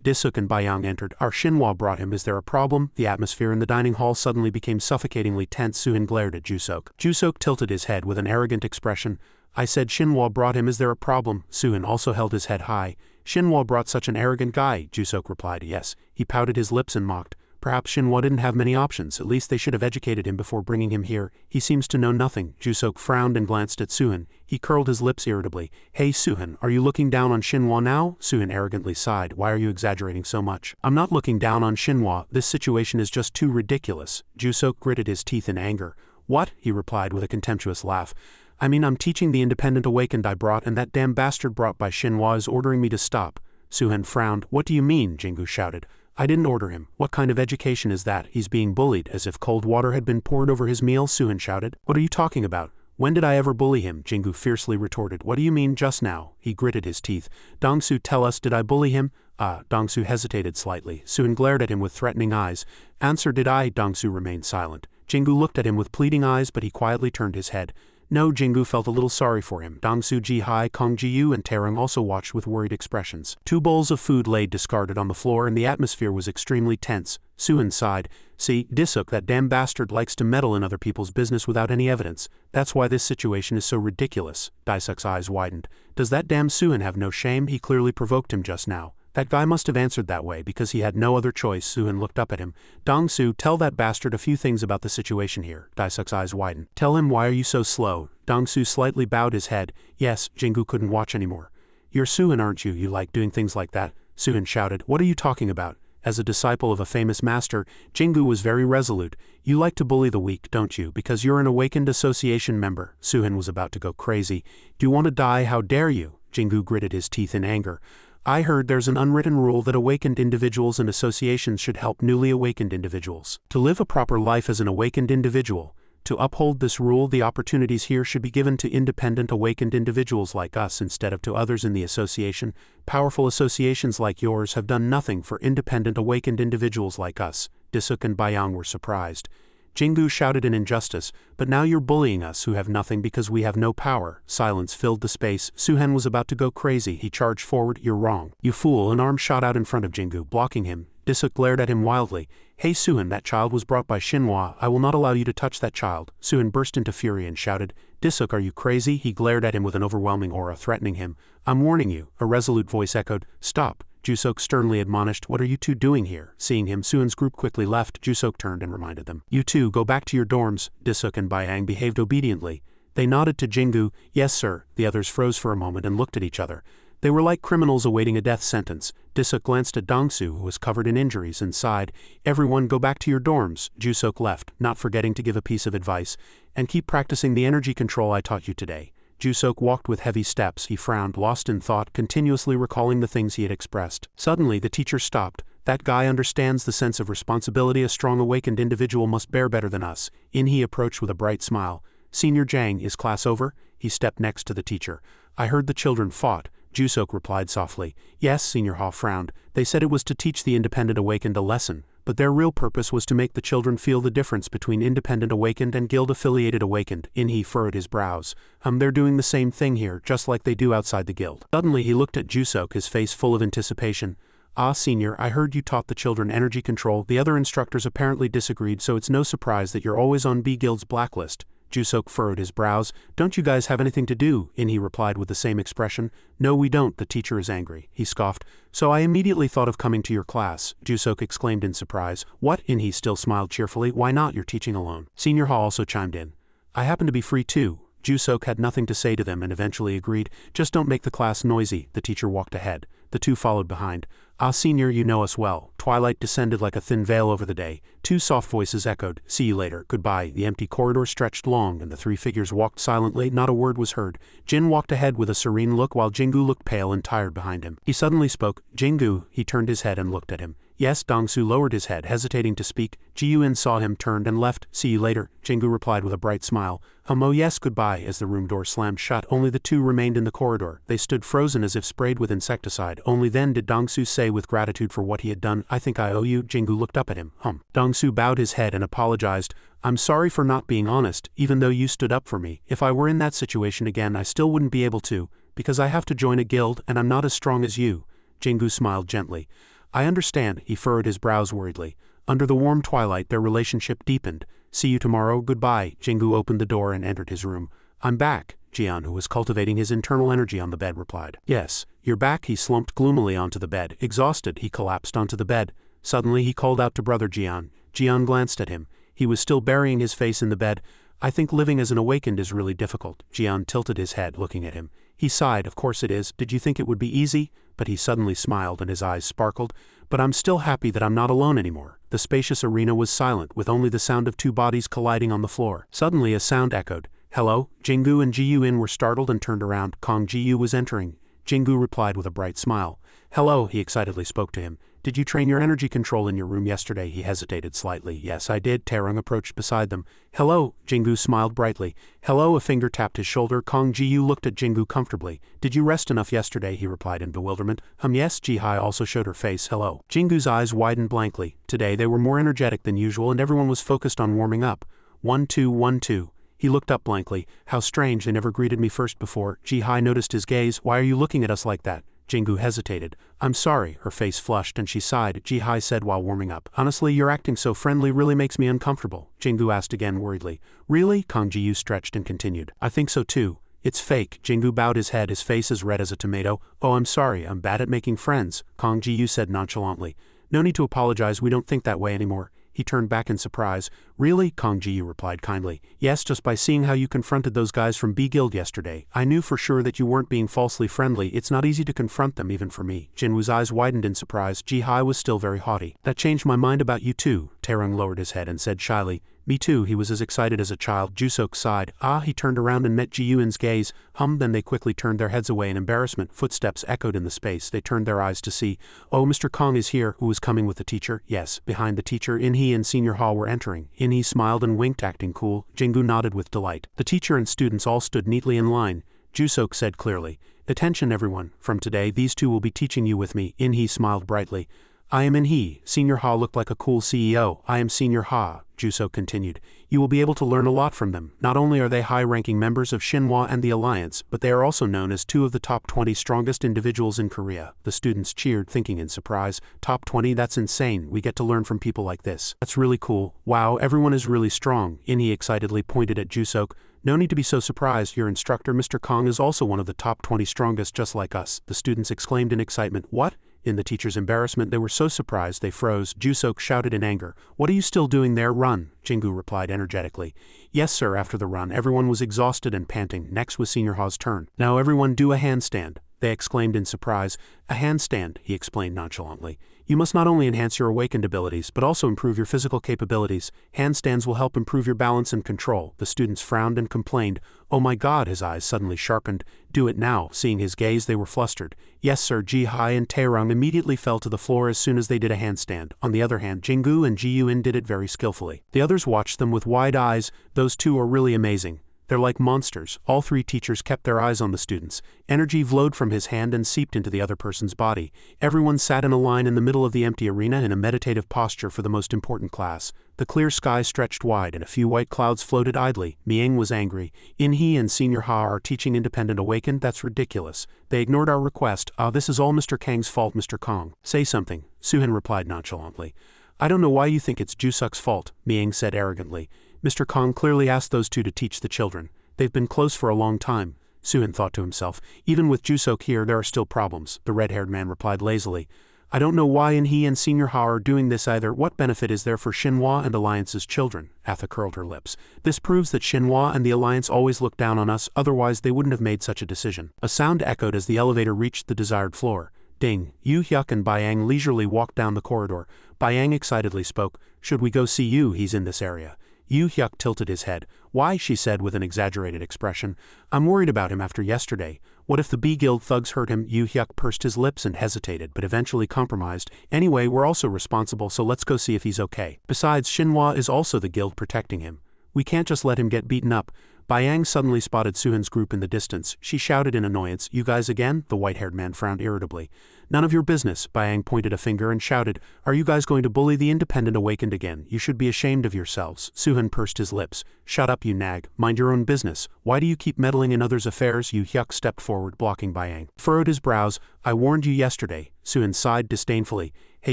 Disuk and Bayang entered. Our Shinhwa brought him. Is there a problem? The atmosphere in the dining hall suddenly became suffocatingly tense. Suin glared at Jusok. Jusok tilted his head with an arrogant expression. I said Shinhwa brought him. Is there a problem? Suin also held his head high. Shinhwa brought such an arrogant guy. Jusok replied yes. He pouted his lips and mocked. Perhaps Shinhwa didn't have many options. At least they should have educated him before bringing him here. He seems to know nothing. Jusok frowned and glanced at Suin. He curled his lips irritably. Hey Suin, are you looking down on Shinhwa now? Suin arrogantly sighed. Why are you exaggerating so much? I'm not looking down on Shinhwa. This situation is just too ridiculous. Jusok gritted his teeth in anger. What? He replied with a contemptuous laugh. I mean, I'm teaching the independent awakened I brought, and that damn bastard brought by Shinhwa is ordering me to stop. Suin frowned. What do you mean? Jingu shouted. I didn't order him. What kind of education is that? He's being bullied, as if cold water had been poured over his meal, Suin shouted. What are you talking about? When did I ever bully him? Jingu fiercely retorted. What do you mean just now? He gritted his teeth. Dong-su, tell us, did I bully him? Dong-su hesitated slightly. Suin glared at him with threatening eyes. Answer, did I? Dong-su remained silent. Jingu looked at him with pleading eyes, but he quietly turned his head. No, Jingu felt a little sorry for him. Dong-su, Ji-hai, Kong Ji-yu and Taerung also watched with worried expressions. 2 bowls of food lay discarded on the floor and the atmosphere was extremely tense. Suin sighed. See, Disuk, that damn bastard likes to meddle in other people's business without any evidence. That's why this situation is so ridiculous. Daisuk's eyes widened. Does that damn Suin have no shame? He clearly provoked him just now. That guy must have answered that way because he had no other choice. Suin looked up at him. Dong-su, tell that bastard a few things about the situation here. Daisuk's eyes widened. Tell him why are you so slow? Dong-su slightly bowed his head. Yes, Jingu couldn't watch anymore. You're Suin, aren't you? You like doing things like that? Suin shouted. What are you talking about? As a disciple of a famous master, Jingu was very resolute. You like to bully the weak, don't you, because you're an awakened association member? Suhan was about to go crazy. Do you want to die? How dare you? Jingu gritted his teeth in anger. I heard there's an unwritten rule that awakened individuals and associations should help newly awakened individuals to live a proper life as an awakened individual. To uphold this rule, the opportunities here should be given to independent awakened individuals like us instead of to others in the association. Powerful associations like yours have done nothing for independent awakened individuals like us. Disuk and Bayang were surprised. Jingu shouted an injustice, but now you're bullying us who have nothing because we have no power. Silence filled the space. Suhan was about to go crazy. He charged forward. You're wrong. You fool. An arm shot out in front of Jingu, blocking him. Disuk glared at him wildly. Hey Suhan, that child was brought by Shinhwa. I will not allow you to touch that child. Suhan burst into fury and shouted. Disuk, are you crazy? He glared at him with an overwhelming aura, threatening him. I'm warning you. A resolute voice echoed. Stop. Jusok sternly admonished. What are you two doing here? Seeing him, Suhan's group quickly left. Jusok turned and reminded them. You two, go back to your dorms. Disuk and Bayang behaved obediently. They nodded to Jingu. Yes sir. The others froze for a moment and looked at each other. They were like criminals awaiting a death sentence. Disuk glanced at Dongsu, who was covered in injuries, and sighed. Everyone go back to your dorms. Jusok left, not forgetting to give a piece of advice. And keep practicing the energy control I taught you today. Jusok walked with heavy steps. He frowned, lost in thought, continuously recalling the things he had expressed. Suddenly the teacher stopped. That guy understands the sense of responsibility a strong awakened individual must bear better than us. In he approached with a bright smile. Senior Jang, is class over? He stepped next to the teacher. I heard the children fought. Jusok replied softly. Yes, Senior Ha frowned. They said it was to teach the independent awakened a lesson, but their real purpose was to make the children feel the difference between independent awakened and guild-affiliated awakened. He furrowed his brows. They're doing the same thing here, just like they do outside the guild. Suddenly he looked at Jusok, his face full of anticipation. Ah, Senior, I heard you taught the children energy control. The other instructors apparently disagreed, so it's no surprise that you're always on B Guild's blacklist. Jusok furrowed his brows. Don't you guys have anything to do? He replied with the same expression. No, we don't. The teacher is angry. He scoffed. So I immediately thought of coming to your class. Jusok exclaimed in surprise. What? He still smiled cheerfully. Why not? You're teaching alone. Senior Ha also chimed in. I happen to be free too. Jusok had nothing to say to them and eventually agreed. Just don't make the class noisy. The teacher walked ahead. The two followed behind. Ah, Senior, you know us well. Twilight descended like a thin veil over the day. Two soft voices echoed. See you later. Goodbye. The empty corridor stretched long, and the three figures walked silently. Not a word was heard. Jin walked ahead with a serene look while Jingu looked pale and tired behind him. He suddenly spoke. Jingu. He turned his head and looked at him. Yes, Dongsu lowered his head, hesitating to speak. Ji-Yun saw him, turned and left. See you later. Jingu replied with a bright smile. Oh yes, goodbye. As the room door slammed shut, only the two remained in the corridor. They stood frozen as if sprayed with insecticide. Only then did Dongsu say with gratitude for what he had done, I think I owe you. Jingu looked up at him. Dongsu bowed his head and apologized. I'm sorry for not being honest, even though you stood up for me. If I were in that situation again, I still wouldn't be able to, because I have to join a guild and I'm not as strong as you. Jingu smiled gently. I understand. He furrowed his brows worriedly. Under the warm twilight, their relationship deepened. See you tomorrow. Goodbye. Jingu opened the door and entered his room. I'm back. Jian, who was cultivating his internal energy on the bed, replied. Yes, you're back. He slumped gloomily onto the bed. Exhausted, he collapsed onto the bed. Suddenly he called out to brother Jian. Jian glanced at him. He was still burying his face in the bed. I think living as an awakened is really difficult. Jian tilted his head, looking at him. He sighed. Of course it is. Did you think it would be easy? But he suddenly smiled and his eyes sparkled. But I'm still happy that I'm not alone anymore. The spacious arena was silent, with only the sound of two bodies colliding on the floor. Suddenly a sound echoed. Hello? Jingu and Ji-Yun were startled and turned around. Kong Ji-Yu was entering. Jingu replied with a bright smile. Hello, he excitedly spoke to him. Did you train your energy control in your room yesterday? He hesitated slightly. Yes, I did. Taerung approached beside them. Hello, Jingu smiled brightly. Hello, a finger tapped his shoulder. Kong Ji-Yu looked at Jingu comfortably. Did you rest enough yesterday? He replied in bewilderment. Yes, Ji-Hai also showed her face. Hello. Jingu's eyes widened blankly. Today they were more energetic than usual and everyone was focused on warming up. 1 2 1 2. He looked up blankly. How strange, they never greeted me first before. Ji-Hai noticed his gaze. Why are you looking at us like that? Jingu hesitated. I'm sorry. Her face flushed and she sighed. Ji-Hai said while warming up. Honestly, you're acting so friendly really makes me uncomfortable. Jingu asked again worriedly. Really? Kong Ji-Yu stretched and continued. I think so too. It's fake. Jingu bowed his head, his face as red as a tomato. Oh, I'm sorry. I'm bad at making friends. Kong Ji-Yu said nonchalantly. No need to apologize. We don't think that way anymore. he turned back in surprise. Really? Kong Ji replied kindly. Yes, just by seeing how you confronted those guys from B Guild yesterday, I knew for sure that you weren't being falsely friendly. It's not easy to confront them even for me. Jinwoo's eyes widened in surprise. Ji Hai was still very haughty. That changed my mind about you too. Taerung lowered his head and said shyly. Me too, he was as excited as a child. Jusok sighed. He turned around and met Ji Yuan's gaze. Then they quickly turned their heads away in embarrassment. Footsteps echoed in the space. They turned their eyes to see. Oh, Mr. Kong is here. Who was coming with the teacher? Yes. Behind the teacher, In-hee and Senior Ha were entering. In-hee smiled and winked, acting cool. Jingu nodded with delight. The teacher and students all stood neatly in line. Jusok said clearly. Attention everyone. From today, these two will be teaching you with me. In-hee smiled brightly. I am In-hee. Senior Ha looked like a cool CEO. I am Senior Ha, Jusok continued. You will be able to learn a lot from them. Not only are they high-ranking members of Shinhwa and the Alliance, but they are also known as two of the top 20 strongest individuals in Korea. The students cheered, thinking in surprise. Top 20? That's insane. We get to learn from people like this. That's really cool. Wow, everyone is really strong. In-hee excitedly pointed at Jusok. No need to be so surprised. Your instructor, Mr. Kong, is also one of the top 20 strongest just like us. The students exclaimed in excitement. What? In the teacher's embarrassment, they were so surprised they froze. Jusok shouted in anger. What are you still doing there? Run, Jingu replied energetically. Yes, sir. After the run, everyone was exhausted and panting. Next was Senior Ha's turn. Now everyone do a handstand, they exclaimed in surprise. A handstand, he explained nonchalantly. You must not only enhance your awakened abilities, but also improve your physical capabilities. Handstands will help improve your balance and control. The students frowned and complained. Oh my God, his eyes suddenly sharpened. Do it now. Seeing his gaze, they were flustered. Yes, sir. Ji Hai and Taerung immediately fell to the floor as soon as they did a handstand. On the other hand, Jingu and Ji Yuan did it very skillfully. The others watched them with wide eyes. Those two are really amazing. They're like monsters. All three teachers kept their eyes on the students. Energy flowed from his hand and seeped into the other person's body. Everyone sat in a line in the middle of the empty arena in a meditative posture for the most important class. The clear sky stretched wide and a few white clouds floated idly. Mieng was angry. In-hee and Senior Ha are teaching independent awakened? That's ridiculous. They ignored our request. This is all Mr. Kang's fault, Mr. Kong. Say something, Suhin replied nonchalantly. I don't know why you think it's Jusuk's fault, Mieng said arrogantly. Mr. Kong clearly asked those two to teach the children. They've been close for a long time. Suhin thought to himself. Even with Jusok here, there are still problems, the red-haired man replied lazily. I don't know why In-hee and Senior Ha are doing this either. What benefit is there for Shinhwa and Alliance's children? Atha curled her lips. This proves that Shinhwa and the Alliance always look down on us, otherwise they wouldn't have made such a decision. A sound echoed as the elevator reached the desired floor. Ding. Yu Hyuk and Bayang leisurely walked down the corridor. Bayang excitedly spoke. Should we go see Yu? He's in this area. Yu Hyuk tilted his head. Why? She said with an exaggerated expression. I'm worried about him after yesterday. What if the B Guild thugs hurt him? Yu Hyuk pursed his lips and hesitated, but eventually compromised. Anyway, we're also responsible, so let's go see if he's okay. Besides, Shinhwa is also the guild protecting him. We can't just let him get beaten up. Bayang suddenly spotted Suhin's group in the distance. She shouted in annoyance, You guys again? The white-haired man frowned irritably. None of your business, Bayang pointed a finger and shouted, Are you guys going to bully the independent awakened again? You should be ashamed of yourselves. Suhin pursed his lips. Shut up, you nag. Mind your own business. Why do you keep meddling in others' affairs? Yu Hyuk stepped forward, blocking Bayang. Furrowed his brows. I warned you yesterday. Suhin sighed disdainfully. Hey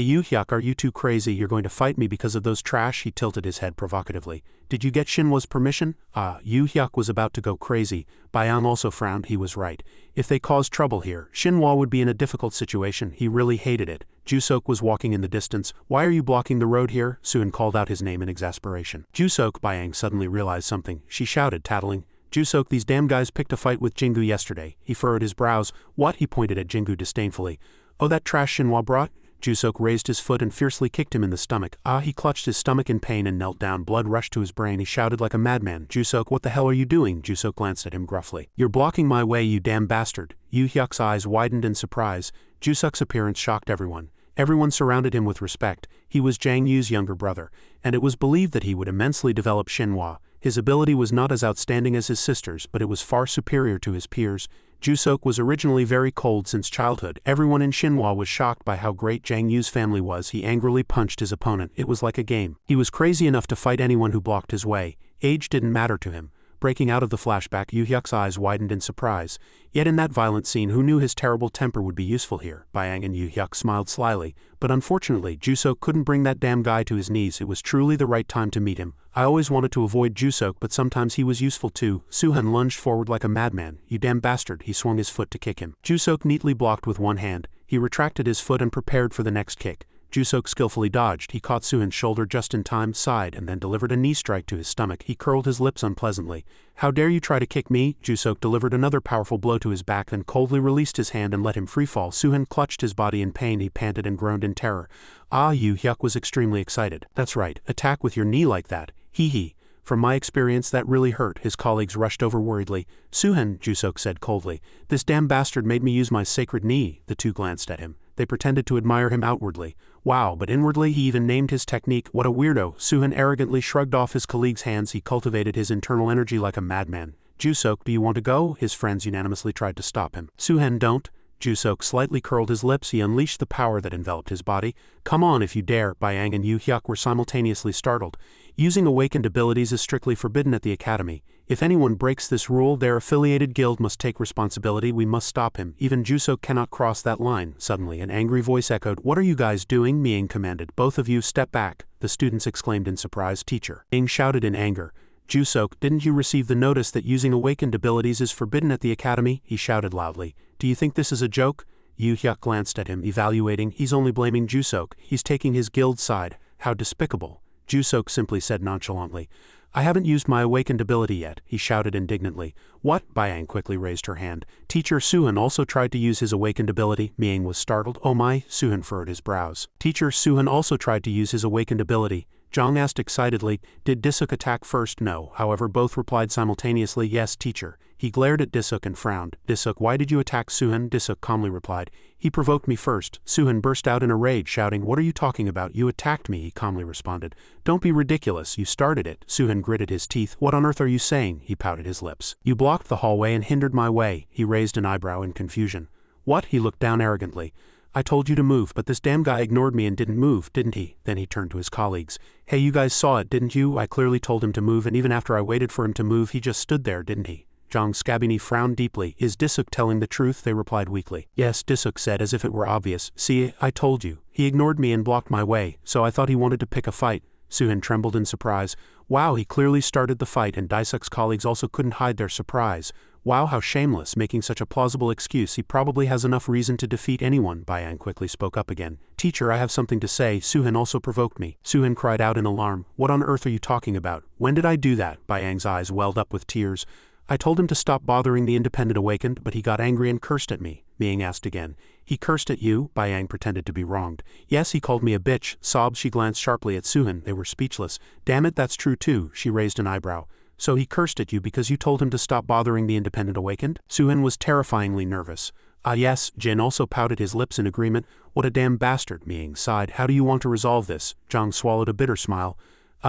Yu Hyuk, are you too crazy? You're going to fight me because of those trash? He tilted his head provocatively. Did you get Shinhwa's permission? Yu Hyuk was about to go crazy. Bayang also frowned. He was right. If they caused trouble here, Shinhwa would be in a difficult situation. He really hated it. Jusok was walking in the distance. Why are you blocking the road here? Suhin called out his name in exasperation. Jusok, Bayang suddenly realized something. She shouted, tattling. Jusok, these damn guys picked a fight with Jingu yesterday. He furrowed his brows. What? He pointed at Jingu disdainfully. Oh, that trash Shinhwa brought? Jusok raised his foot and fiercely kicked him in the stomach. He clutched his stomach in pain and knelt down. Blood rushed to his brain. He shouted like a madman. Jusok, what the hell are you doing? Jusok glanced at him gruffly. You're blocking my way, you damn bastard. Yu Hyuk's eyes widened in surprise. Jusok's appearance shocked everyone. Everyone surrounded him with respect. He was Jang Yu's younger brother, and it was believed that he would immensely develop Shinhwa. His ability was not as outstanding as his sister's, but it was far superior to his peers. Jusok was originally very cold since childhood. Everyone in Shinhwa was shocked by how great Jang Yu's family was. He angrily punched his opponent. It was like a game. He was crazy enough to fight anyone who blocked his way. Age didn't matter to him. Breaking out of the flashback, Yu Hyuk's eyes widened in surprise. Yet in that violent scene, who knew his terrible temper would be useful here? Bayang and Yu Hyuk smiled slyly. But unfortunately, Jusok couldn't bring that damn guy to his knees. It was truly the right time to meet him. I always wanted to avoid Jusok, but sometimes he was useful too. Suhan lunged forward like a madman. You damn bastard. He swung his foot to kick him. Jusok neatly blocked with one hand. He retracted his foot and prepared for the next kick. Jusok skillfully dodged. He caught Suhan's shoulder just in time, sighed, and then delivered a knee strike to his stomach. He curled his lips unpleasantly. How dare you try to kick me? Jusok delivered another powerful blow to his back, then coldly released his hand and let him freefall. Suhan clutched his body in pain. He panted and groaned in terror. Ah, Yu Hyuk was extremely excited. That's right, attack with your knee like that. Hee hee. From my experience, that really hurt. His colleagues rushed over worriedly. Suhan, Jusok said coldly. This damn bastard made me use my sacred knee. The two glanced at him. They pretended to admire him outwardly. Wow, but inwardly he even named his technique. What a weirdo. Suhan arrogantly shrugged off his colleague's hands. He cultivated his internal energy like a madman. Jusok, do you want to go? His friends unanimously tried to stop him. Suhan, don't. Jusok slightly curled his lips. He unleashed the power that enveloped his body. Come on if you dare. Bayang and Yu Hyuk were simultaneously startled. Using awakened abilities is strictly forbidden at the academy. If anyone breaks this rule, their affiliated guild must take responsibility. We must stop him. Even Jusok cannot cross that line. Suddenly, an angry voice echoed. What are you guys doing? Miang commanded. Both of you step back. The students exclaimed in surprise. Teacher. Miang shouted in anger. Jusok, didn't you receive the notice that using awakened abilities is forbidden at the academy? He shouted loudly. Do you think this is a joke? Yu Hyuk glanced at him, evaluating. He's only blaming Jusok. He's taking his guild's side. How despicable. Jusok simply said nonchalantly. I haven't used my awakened ability yet, he shouted indignantly. What? Bayang quickly raised her hand. Teacher Suhan also tried to use his awakened ability. Miang was startled. Oh my, Suhan furrowed his brows. Teacher Suhan also tried to use his awakened ability. Zhang asked excitedly, did Disuk attack first? No, however both replied simultaneously, yes, teacher. He glared at Disuk and frowned. Disuk, why did you attack Suhan? Disuk calmly replied, he provoked me first. Suhan burst out in a rage, shouting, what are you talking about? You attacked me, he calmly responded. Don't be ridiculous, you started it. Suhan gritted his teeth. What on earth are you saying? He pouted his lips. You blocked the hallway and hindered my way. He raised an eyebrow in confusion. What? He looked down arrogantly. I told you to move, but this damn guy ignored me and didn't move, didn't he? Then he turned to his colleagues. Hey, you guys saw it, didn't you? I clearly told him to move, and even after I waited for him to move, he just stood there, didn't he? Zhang Scabini frowned deeply. Is Disuk telling the truth? They replied weakly. Yes, Disuk said as if it were obvious. See, I told you. He ignored me and blocked my way, so I thought he wanted to pick a fight. Suhan trembled in surprise. Wow, he clearly started the fight, and Disuk's colleagues also couldn't hide their surprise. Wow, how shameless, making such a plausible excuse. He probably has enough reason to defeat anyone. Bayang quickly spoke up again. Teacher, I have something to say. Suhan also provoked me. Suhan cried out in alarm. What on earth are you talking about? When did I do that? Bayang's eyes welled up with tears. I told him to stop bothering the independent awakened, but he got angry and cursed at me. Miang asked again. He cursed at you? Bayang pretended to be wronged. Yes, he called me a bitch. Sobbed. She glanced sharply at Suhan. They were speechless. Damn it, that's true too. She raised an eyebrow. So he cursed at you because you told him to stop bothering the independent awakened? Suhan was terrifyingly nervous. Ah yes, Jin also pouted his lips in agreement. What a damn bastard, Miang sighed. How do you want to resolve this? Zhang swallowed a bitter smile.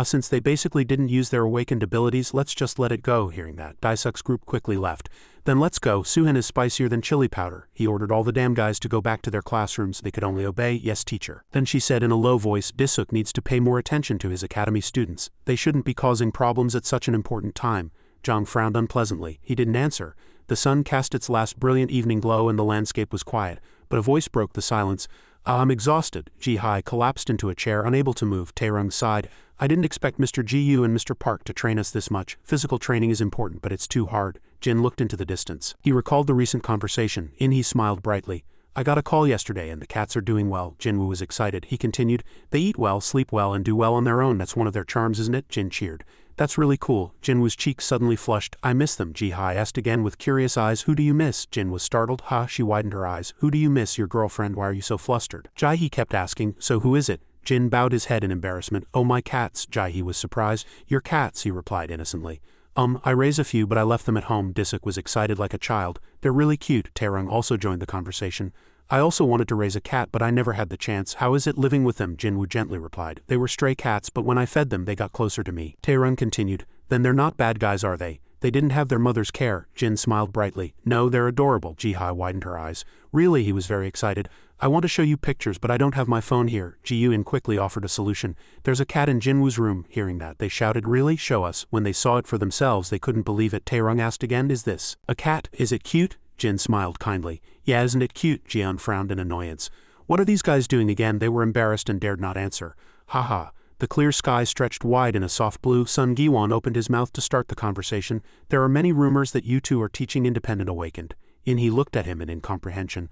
Since they basically didn't use their awakened abilities, let's just let it go. Hearing that, Disuk's group quickly left. Then let's go. Suhan is spicier than chili powder. He ordered all the damn guys to go back to their classrooms. They could only obey. Yes, teacher. Then she said in a low voice, Disuk needs to pay more attention to his academy students. They shouldn't be causing problems at such an important time. Zhang frowned unpleasantly. He didn't answer. The sun cast its last brilliant evening glow and the landscape was quiet, but a voice broke the silence. I'm exhausted. Ji Hai collapsed into a chair, unable to move. Taerung sighed. I didn't expect Mr. Ji Yu and Mr. Park to train us this much. Physical training is important, but it's too hard. Jin looked into the distance. He recalled the recent conversation. He smiled brightly. I got a call yesterday and the cats are doing well. Jinwoo was excited. He continued, they eat well, sleep well, and do well on their own. That's one of their charms, isn't it? Jin cheered. That's really cool. Jinwoo's cheeks suddenly flushed. I miss them, Ji Hai asked again with curious eyes. Who do you miss? Jin was startled. She widened her eyes. Who do you miss? Your girlfriend. Why are you so flustered? Jai-hee kept asking. So who is it? Jin bowed his head in embarrassment. Oh, my cats. Jai-hee was surprised. Your cats, he replied innocently. I raise a few, but I left them at home. Disuk was excited like a child. They're really cute. Taerung also joined the conversation. I also wanted to raise a cat, but I never had the chance. How is it living with them? Jinwoo gently replied. They were stray cats, but when I fed them, they got closer to me. Taerung continued. Then they're not bad guys, are they? They didn't have their mother's care. Jin smiled brightly. No, they're adorable. Ji Hai widened her eyes. Really, he was very excited. I want to show you pictures, but I don't have my phone here. Ji Yun quickly offered a solution. There's a cat in Jinwoo's room. Hearing that, they shouted, really? Show us. When they saw it for themselves, they couldn't believe it. Taerung asked again, is this a cat? Is it cute? Jin smiled kindly. Yeah, isn't it cute? Jian frowned in annoyance. What are these guys doing again? They were embarrassed and dared not answer. Haha. The clear sky stretched wide in a soft blue. Sun Giwon opened his mouth to start the conversation. There are many rumors that you two are teaching independent awakened. He looked at him in incomprehension.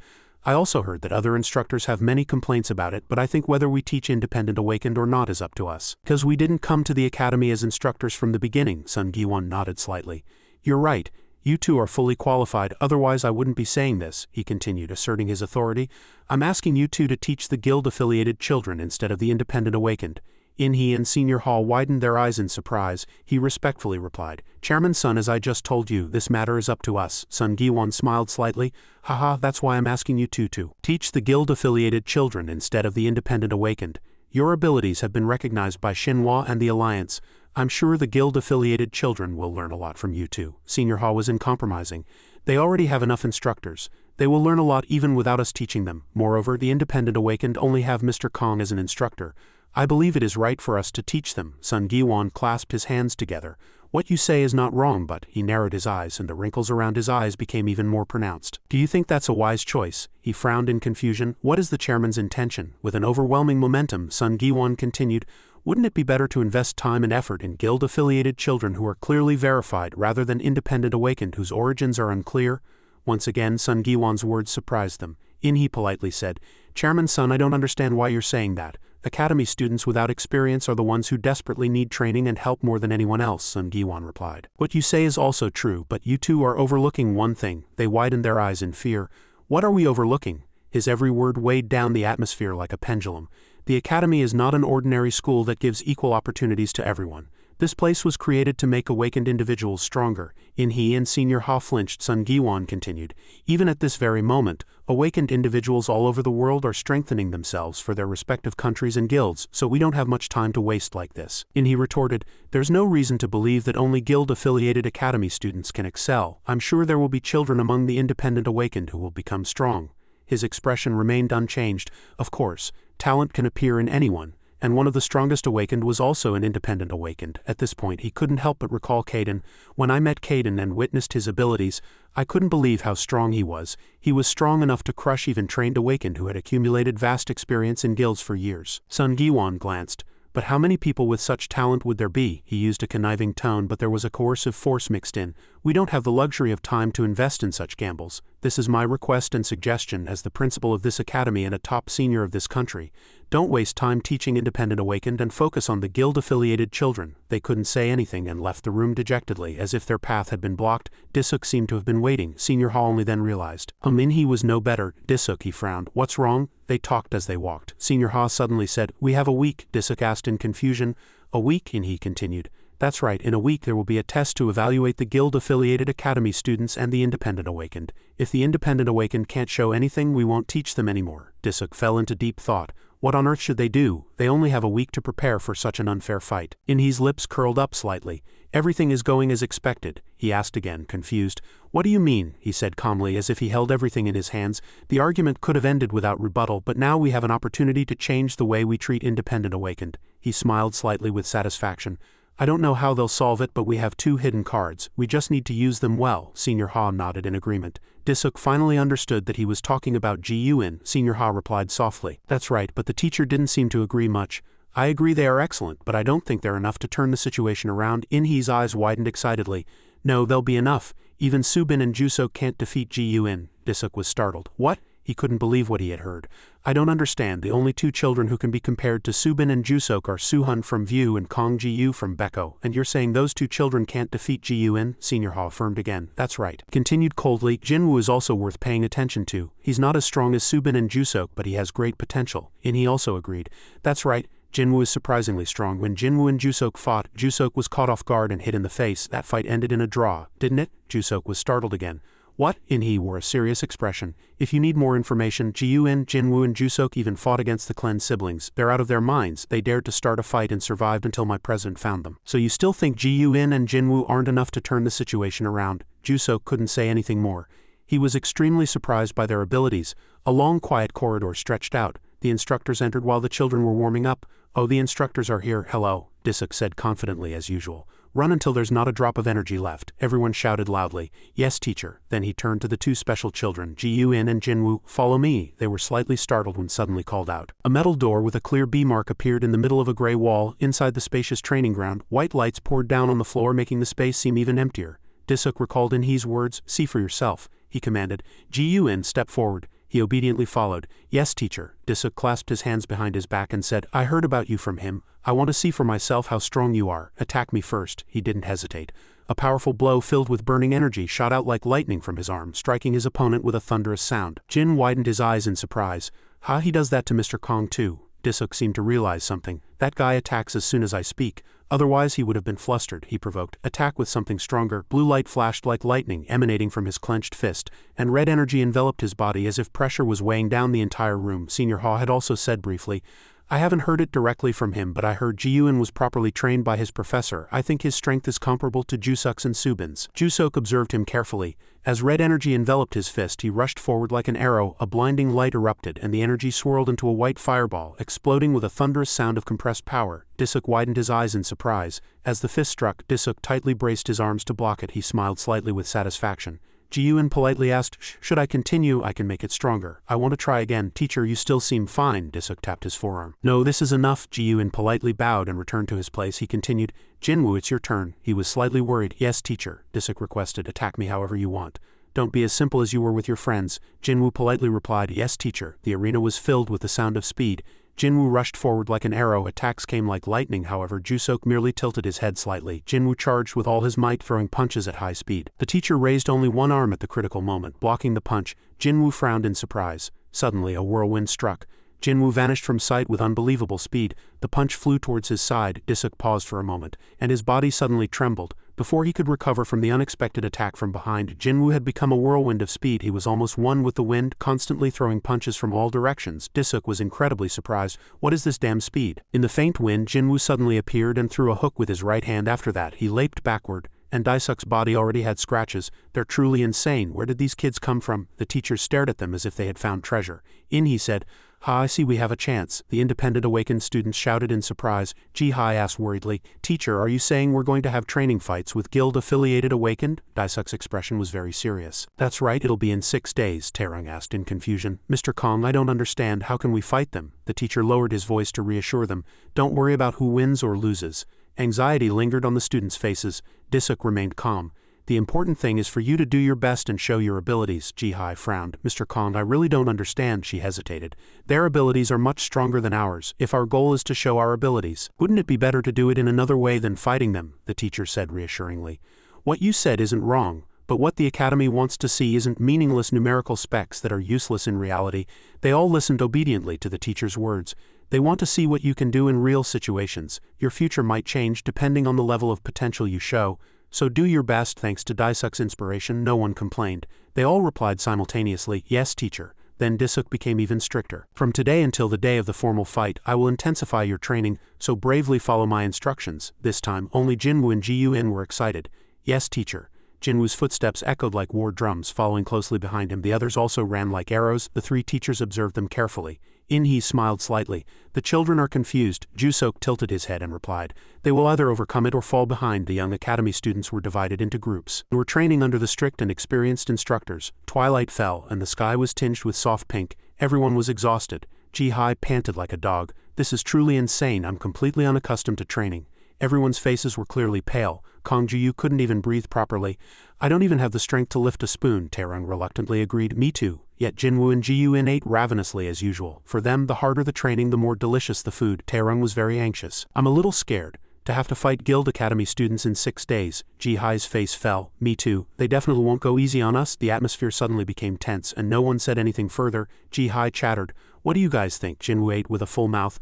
I also heard that other instructors have many complaints about it, but I think whether we teach independent awakened or not is up to us. Because we didn't come to the academy as instructors from the beginning, Sun Gi-won nodded slightly. You're right. You two are fully qualified, otherwise I wouldn't be saying this, he continued, asserting his authority. I'm asking you two to teach the guild-affiliated children instead of the independent awakened. In-hee and Senior Hall widened their eyes in surprise. He respectfully replied, Chairman Sun, as I just told you, this matter is up to us. Sun Gi-won smiled slightly. Haha, that's why I'm asking you two to teach the guild-affiliated children instead of the independent awakened. Your abilities have been recognized by Shinhwa and the Alliance. I'm sure the guild-affiliated children will learn a lot from you two. Senior Hall was uncompromising. They already have enough instructors. They will learn a lot even without us teaching them. Moreover, the independent awakened only have Mr. Kong as an instructor. I believe it is right for us to teach them. Sun Gi-won clasped his hands together. What you say is not wrong, but he narrowed his eyes and the wrinkles around his eyes became even more pronounced. Do you think that's a wise choice? He frowned in confusion. What is the chairman's intention? With an overwhelming momentum, Sun Gi-won continued, wouldn't it be better to invest time and effort in guild-affiliated children who are clearly verified rather than independent awakened whose origins are unclear? Once again, Sun Gi-won's words surprised them. In-hee politely said, Chairman Sun, I don't understand why you're saying that. Academy students without experience are the ones who desperately need training and help more than anyone else, Sun Gi-won replied. What you say is also true, but you two are overlooking one thing. They widened their eyes in fear. What are we overlooking? His every word weighed down the atmosphere like a pendulum. The Academy is not an ordinary school that gives equal opportunities to everyone. This place was created to make awakened individuals stronger. In-hee and Senior Ha flinched. Sun Gi-won continued. Even at this very moment, awakened individuals all over the world are strengthening themselves for their respective countries and guilds, so we don't have much time to waste like this. In-hee retorted, there's no reason to believe that only guild-affiliated academy students can excel. I'm sure there will be children among the independent awakened who will become strong. His expression remained unchanged. Of course, talent can appear in anyone. And one of the strongest awakened was also an independent awakened. At this point he couldn't help but recall Caden. When I met Caden and witnessed his abilities, I couldn't believe how strong he was. He was strong enough to crush even trained awakened who had accumulated vast experience in guilds for years. Sun Gi-won glanced. But how many people with such talent would there be? He used a conniving tone, but there was a coercive force mixed in. We don't have the luxury of time to invest in such gambles. This is my request and suggestion as the principal of this academy and a top senior of this country. Don't waste time teaching independent awakened and focus on the guild-affiliated children. They couldn't say anything and left the room dejectedly, as if their path had been blocked. Disuk seemed to have been waiting. Senior Ha only then realized. In-hee was no better. Disuk, he frowned. What's wrong? They talked as they walked. Senior Ha suddenly said, we have a week. Disuk asked in confusion. A week? In-hee continued. That's right, in a week there will be a test to evaluate the guild-affiliated academy students and the independent awakened. If the independent awakened can't show anything, we won't teach them anymore. Disuk fell into deep thought. What on earth should they do? They only have a week to prepare for such an unfair fight. In-hee's lips curled up slightly. Everything is going as expected, he asked again, confused. What do you mean? He said calmly, as if he held everything in his hands. The argument could have ended without rebuttal, but now we have an opportunity to change the way we treat independent awakened. He smiled slightly with satisfaction. I don't know how they'll solve it, but we have 2 hidden cards. We just need to use them well. Senior Ha nodded in agreement. Disuk finally understood that he was talking about Ji-Yuin. Senior Ha replied softly. That's right, but the teacher didn't seem to agree much. I agree they are excellent, but I don't think they're enough to turn the situation around. In-hee's eyes widened excitedly. No, they'll be enough. Even Subin and Jusok can't defeat Ji-Yuin. Disuk was startled. What? He couldn't believe what he had heard. I don't understand. The only 2 children who can be compared to Subin and Jusok are Suhun from View and Kong Ji-Yu from Beko. And you're saying those 2 children can't defeat Ji-Yuin? Senior Ha affirmed again. That's right. Continued coldly, Jinwoo is also worth paying attention to. He's not as strong as Subin and Jusok, but he has great potential. In-hee also agreed. That's right. Jinwoo is surprisingly strong. When Jinwoo and Jusok fought, Jusok was caught off guard and hit in the face. That fight ended in a draw, didn't it? Jusok was startled again. What? In-hee wore a serious expression. If you need more information, Ji-Yuin, Jinwoo and Jusok even fought against the clan siblings. They're out of their minds. They dared to start a fight and survived until my president found them. So you still think Ji-Yuin and Jinwoo aren't enough to turn the situation around? Jusok couldn't say anything more. He was extremely surprised by their abilities. A long quiet corridor stretched out. The instructors entered while the children were warming up. Oh, the instructors are here. Hello, Disuk said confidently as usual. Run until there's not a drop of energy left. Everyone shouted loudly. Yes, teacher. Then he turned to the 2 special children, Ji-Yuin and Jinwoo. Follow me. They were slightly startled when suddenly called out. A metal door with a clear B mark appeared in the middle of a gray wall. Inside the spacious training ground, white lights poured down on the floor, making the space seem even emptier. Disuk recalled In-hee's words. See for yourself, he commanded. Ji-Yuin stepped forward. He obediently followed. Yes, teacher. Disuk clasped his hands behind his back and said, I heard about you from him. I want to see for myself how strong you are. Attack me first. He didn't hesitate. A powerful blow filled with burning energy shot out like lightning from his arm, striking his opponent with a thunderous sound. Jin widened his eyes in surprise. Ha, he does that to Mr. Kong too. Disuk seemed to realize something. That guy attacks as soon as I speak. Otherwise he would have been flustered, he provoked. Attack with something stronger. Blue light flashed like lightning emanating from his clenched fist, and red energy enveloped his body as if pressure was weighing down the entire room. Senior Ha had also said briefly, I haven't heard it directly from him, but I heard Ji-Eun was properly trained by his professor. I think his strength is comparable to Jusuk's and Subin's. Jusuk observed him carefully. As red energy enveloped his fist, he rushed forward like an arrow. A blinding light erupted, and the energy swirled into a white fireball, exploding with a thunderous sound of compressed power. Disuk widened his eyes in surprise. As the fist struck, Disuk tightly braced his arms to block it. He smiled slightly with satisfaction. Ji-Eun politely asked, should I continue? I can make it stronger. I want to try again. Teacher, you still seem fine. Disuk tapped his forearm. No, this is enough. Ji-Eun politely bowed and returned to his place. He continued, Jinwoo, it's your turn. He was slightly worried. Yes, teacher. Disuk requested, attack me however you want. Don't be as simple as you were with your friends. Jinwoo politely replied, yes, teacher. The arena was filled with the sound of speed. Jinwoo rushed forward like an arrow. Attacks came like lightning, however Jusuk merely tilted his head slightly. Jinwoo charged with all his might, throwing punches at high speed. The teacher raised only one arm at the critical moment, blocking the punch. Jinwoo frowned in surprise. Suddenly a whirlwind struck. Jinwoo vanished from sight with unbelievable speed. The punch flew towards his side. Disuk paused for a moment, and his body suddenly trembled. Before he could recover from the unexpected attack from behind, Jinwoo had become a whirlwind of speed. He was almost one with the wind, constantly throwing punches from all directions. Disuk was incredibly surprised. What is this damn speed? In the faint wind, Jinwoo suddenly appeared and threw a hook with his right hand. After that, he leaped backward, and Disuk's body already had scratches. They're truly insane. Where did these kids come from? The teacher stared at them as if they had found treasure. He said, Ha, I see we have a chance. The independent awakened students shouted in surprise. Ji-Hai asked worriedly, Teacher, are you saying we're going to have training fights with guild-affiliated awakened? Disuk's expression was very serious. That's right, it'll be in 6 days, Taerung asked in confusion. Mr. Kong, I don't understand. How can we fight them? The teacher lowered his voice to reassure them. Don't worry about who wins or loses. Anxiety lingered on the students' faces. Disuk remained calm. The important thing is for you to do your best and show your abilities. Ji-Hai frowned. Mr. Kong, I really don't understand, she hesitated. Their abilities are much stronger than ours. If our goal is to show our abilities, wouldn't it be better to do it in another way than fighting them? The teacher said reassuringly. What you said isn't wrong, but what the Academy wants to see isn't meaningless numerical specs that are useless in reality. They all listened obediently to the teacher's words. They want to see what you can do in real situations. Your future might change depending on the level of potential you show. So do your best. Thanks to Disuk's inspiration, no one complained. They all replied simultaneously, yes, teacher. Then Disuk became even stricter. From today until the day of the formal fight, I will intensify your training, so bravely follow my instructions. This time, only Jinwoo and Ji-Eun were excited. Yes, teacher. Jinwoo's footsteps echoed like war drums, following closely behind him. The others also ran like arrows. The 3 teachers observed them carefully. He smiled slightly. The children are confused. Jusuk tilted his head and replied, they will either overcome it or fall behind. The young academy students were divided into groups. They were training under the strict and experienced instructors. Twilight fell, and the sky was tinged with soft pink. Everyone was exhausted. Ji-Hai panted like a dog. This is truly insane. I'm completely unaccustomed to training. Everyone's faces were clearly pale. Kong Ju-Yu couldn't even breathe properly. I don't even have the strength to lift a spoon, Taerung reluctantly agreed. Me too. Yet Jinwoo and Ji-Eun ate ravenously as usual. For them, the harder the training, the more delicious the food. Taerung was very anxious. I'm a little scared. To have to fight Guild Academy students in 6 days. Ji-Hai's face fell. Me too. They definitely won't go easy on us. The atmosphere suddenly became tense, and no one said anything further. Ji-Hai chattered. What do you guys think? Jinwoo ate with a full mouth.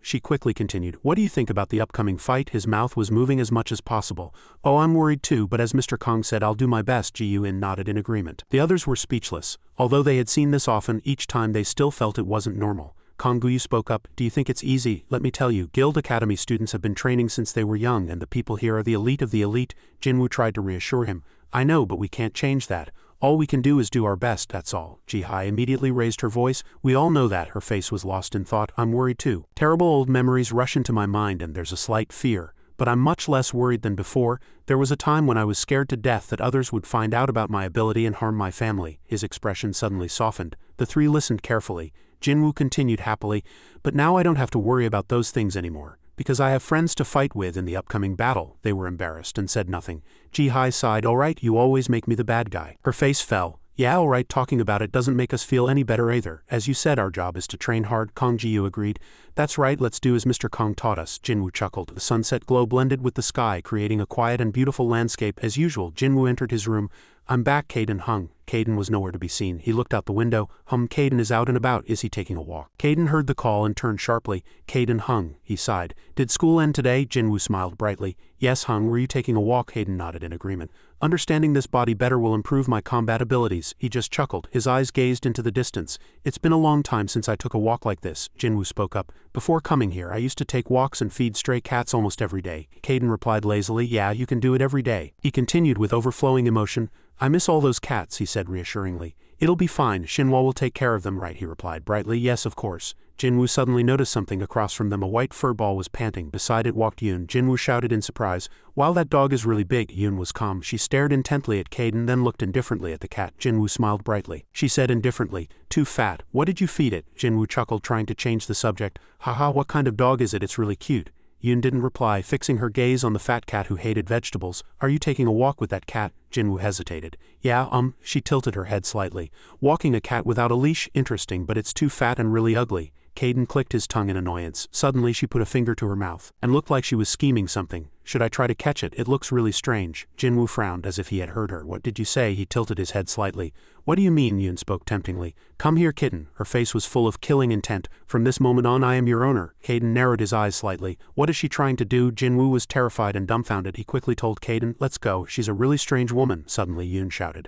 She quickly continued. What do you think about the upcoming fight? His mouth was moving as much as possible. Oh, I'm worried too, but as Mr. Kong said, I'll do my best. Ji-Eun nodded in agreement. The others were speechless. Although they had seen this often, each time they still felt it wasn't normal. Kong Gu-yu spoke up. Do you think it's easy? Let me tell you, Guild Academy students have been training since they were young, and the people here are the elite of the elite. Jinwoo tried to reassure him. I know, but we can't change that. All we can do is do our best, that's all. Ji-Hai immediately raised her voice. We all know that. Her face was lost in thought. I'm worried too. Terrible old memories rush into my mind and there's a slight fear. But I'm much less worried than before. There was a time when I was scared to death that others would find out about my ability and harm my family. His expression suddenly softened. The 3 listened carefully. Jinwoo continued happily. But now I don't have to worry about those things anymore. Because I have friends to fight with in the upcoming battle. They were embarrassed and said nothing. Ji-Hai sighed. All right, you always make me the bad guy. Her face fell. Yeah, alright, talking about it doesn't make us feel any better either. As you said, our job is to train hard, Kong Ji-yu agreed. That's right, let's do as Mr. Kong taught us, Jinwoo chuckled. The sunset glow blended with the sky, creating a quiet and beautiful landscape. As usual, Jinwoo entered his room. I'm back, Caden hung. Caden was nowhere to be seen. He looked out the window. Caden is out and about. Is he taking a walk? Caden heard the call and turned sharply. Caden hung. He sighed. Did school end today? Jinwoo smiled brightly. Yes, hung. Were you taking a walk? Caden nodded in agreement. Understanding this body better will improve my combat abilities. He just chuckled. His eyes gazed into the distance. It's been a long time since I took a walk like this. Jinwoo spoke up. Before coming here, I used to take walks and feed stray cats almost every day. Caden replied lazily. Yeah, you can do it every day. He continued with overflowing emotion. I miss all those cats, he said reassuringly. It'll be fine. Shinhwa will take care of them, right? He replied brightly. Yes, of course. Jinwoo suddenly noticed something across from them. A white fur ball was panting. Beside it walked Yoon. Jinwoo shouted in surprise. Wow, that dog is really big. Yoon was calm. She stared intently at Caden, then looked indifferently at the cat. Jinwoo smiled brightly. She said indifferently, too fat. What did you feed it? Jinwoo chuckled, trying to change the subject. Haha, what kind of dog is it? It's really cute. Yoon didn't reply, fixing her gaze on the fat cat who hated vegetables. Are you taking a walk with that cat? Jinwoo hesitated. Yeah, she tilted her head slightly. Walking a cat without a leash? Interesting, but it's too fat and really ugly. Caden clicked his tongue in annoyance. Suddenly she put a finger to her mouth, and looked like she was scheming something. Should I try to catch it? It looks really strange. Jinwoo frowned as if he had heard her. What did you say? He tilted his head slightly. What do you mean? Yoon spoke temptingly. Come here, kitten. Her face was full of killing intent. From this moment on, I am your owner. Caden narrowed his eyes slightly. What is she trying to do? Jinwoo was terrified and dumbfounded. He quickly told Caden, let's go. She's a really strange woman. Suddenly Yoon shouted.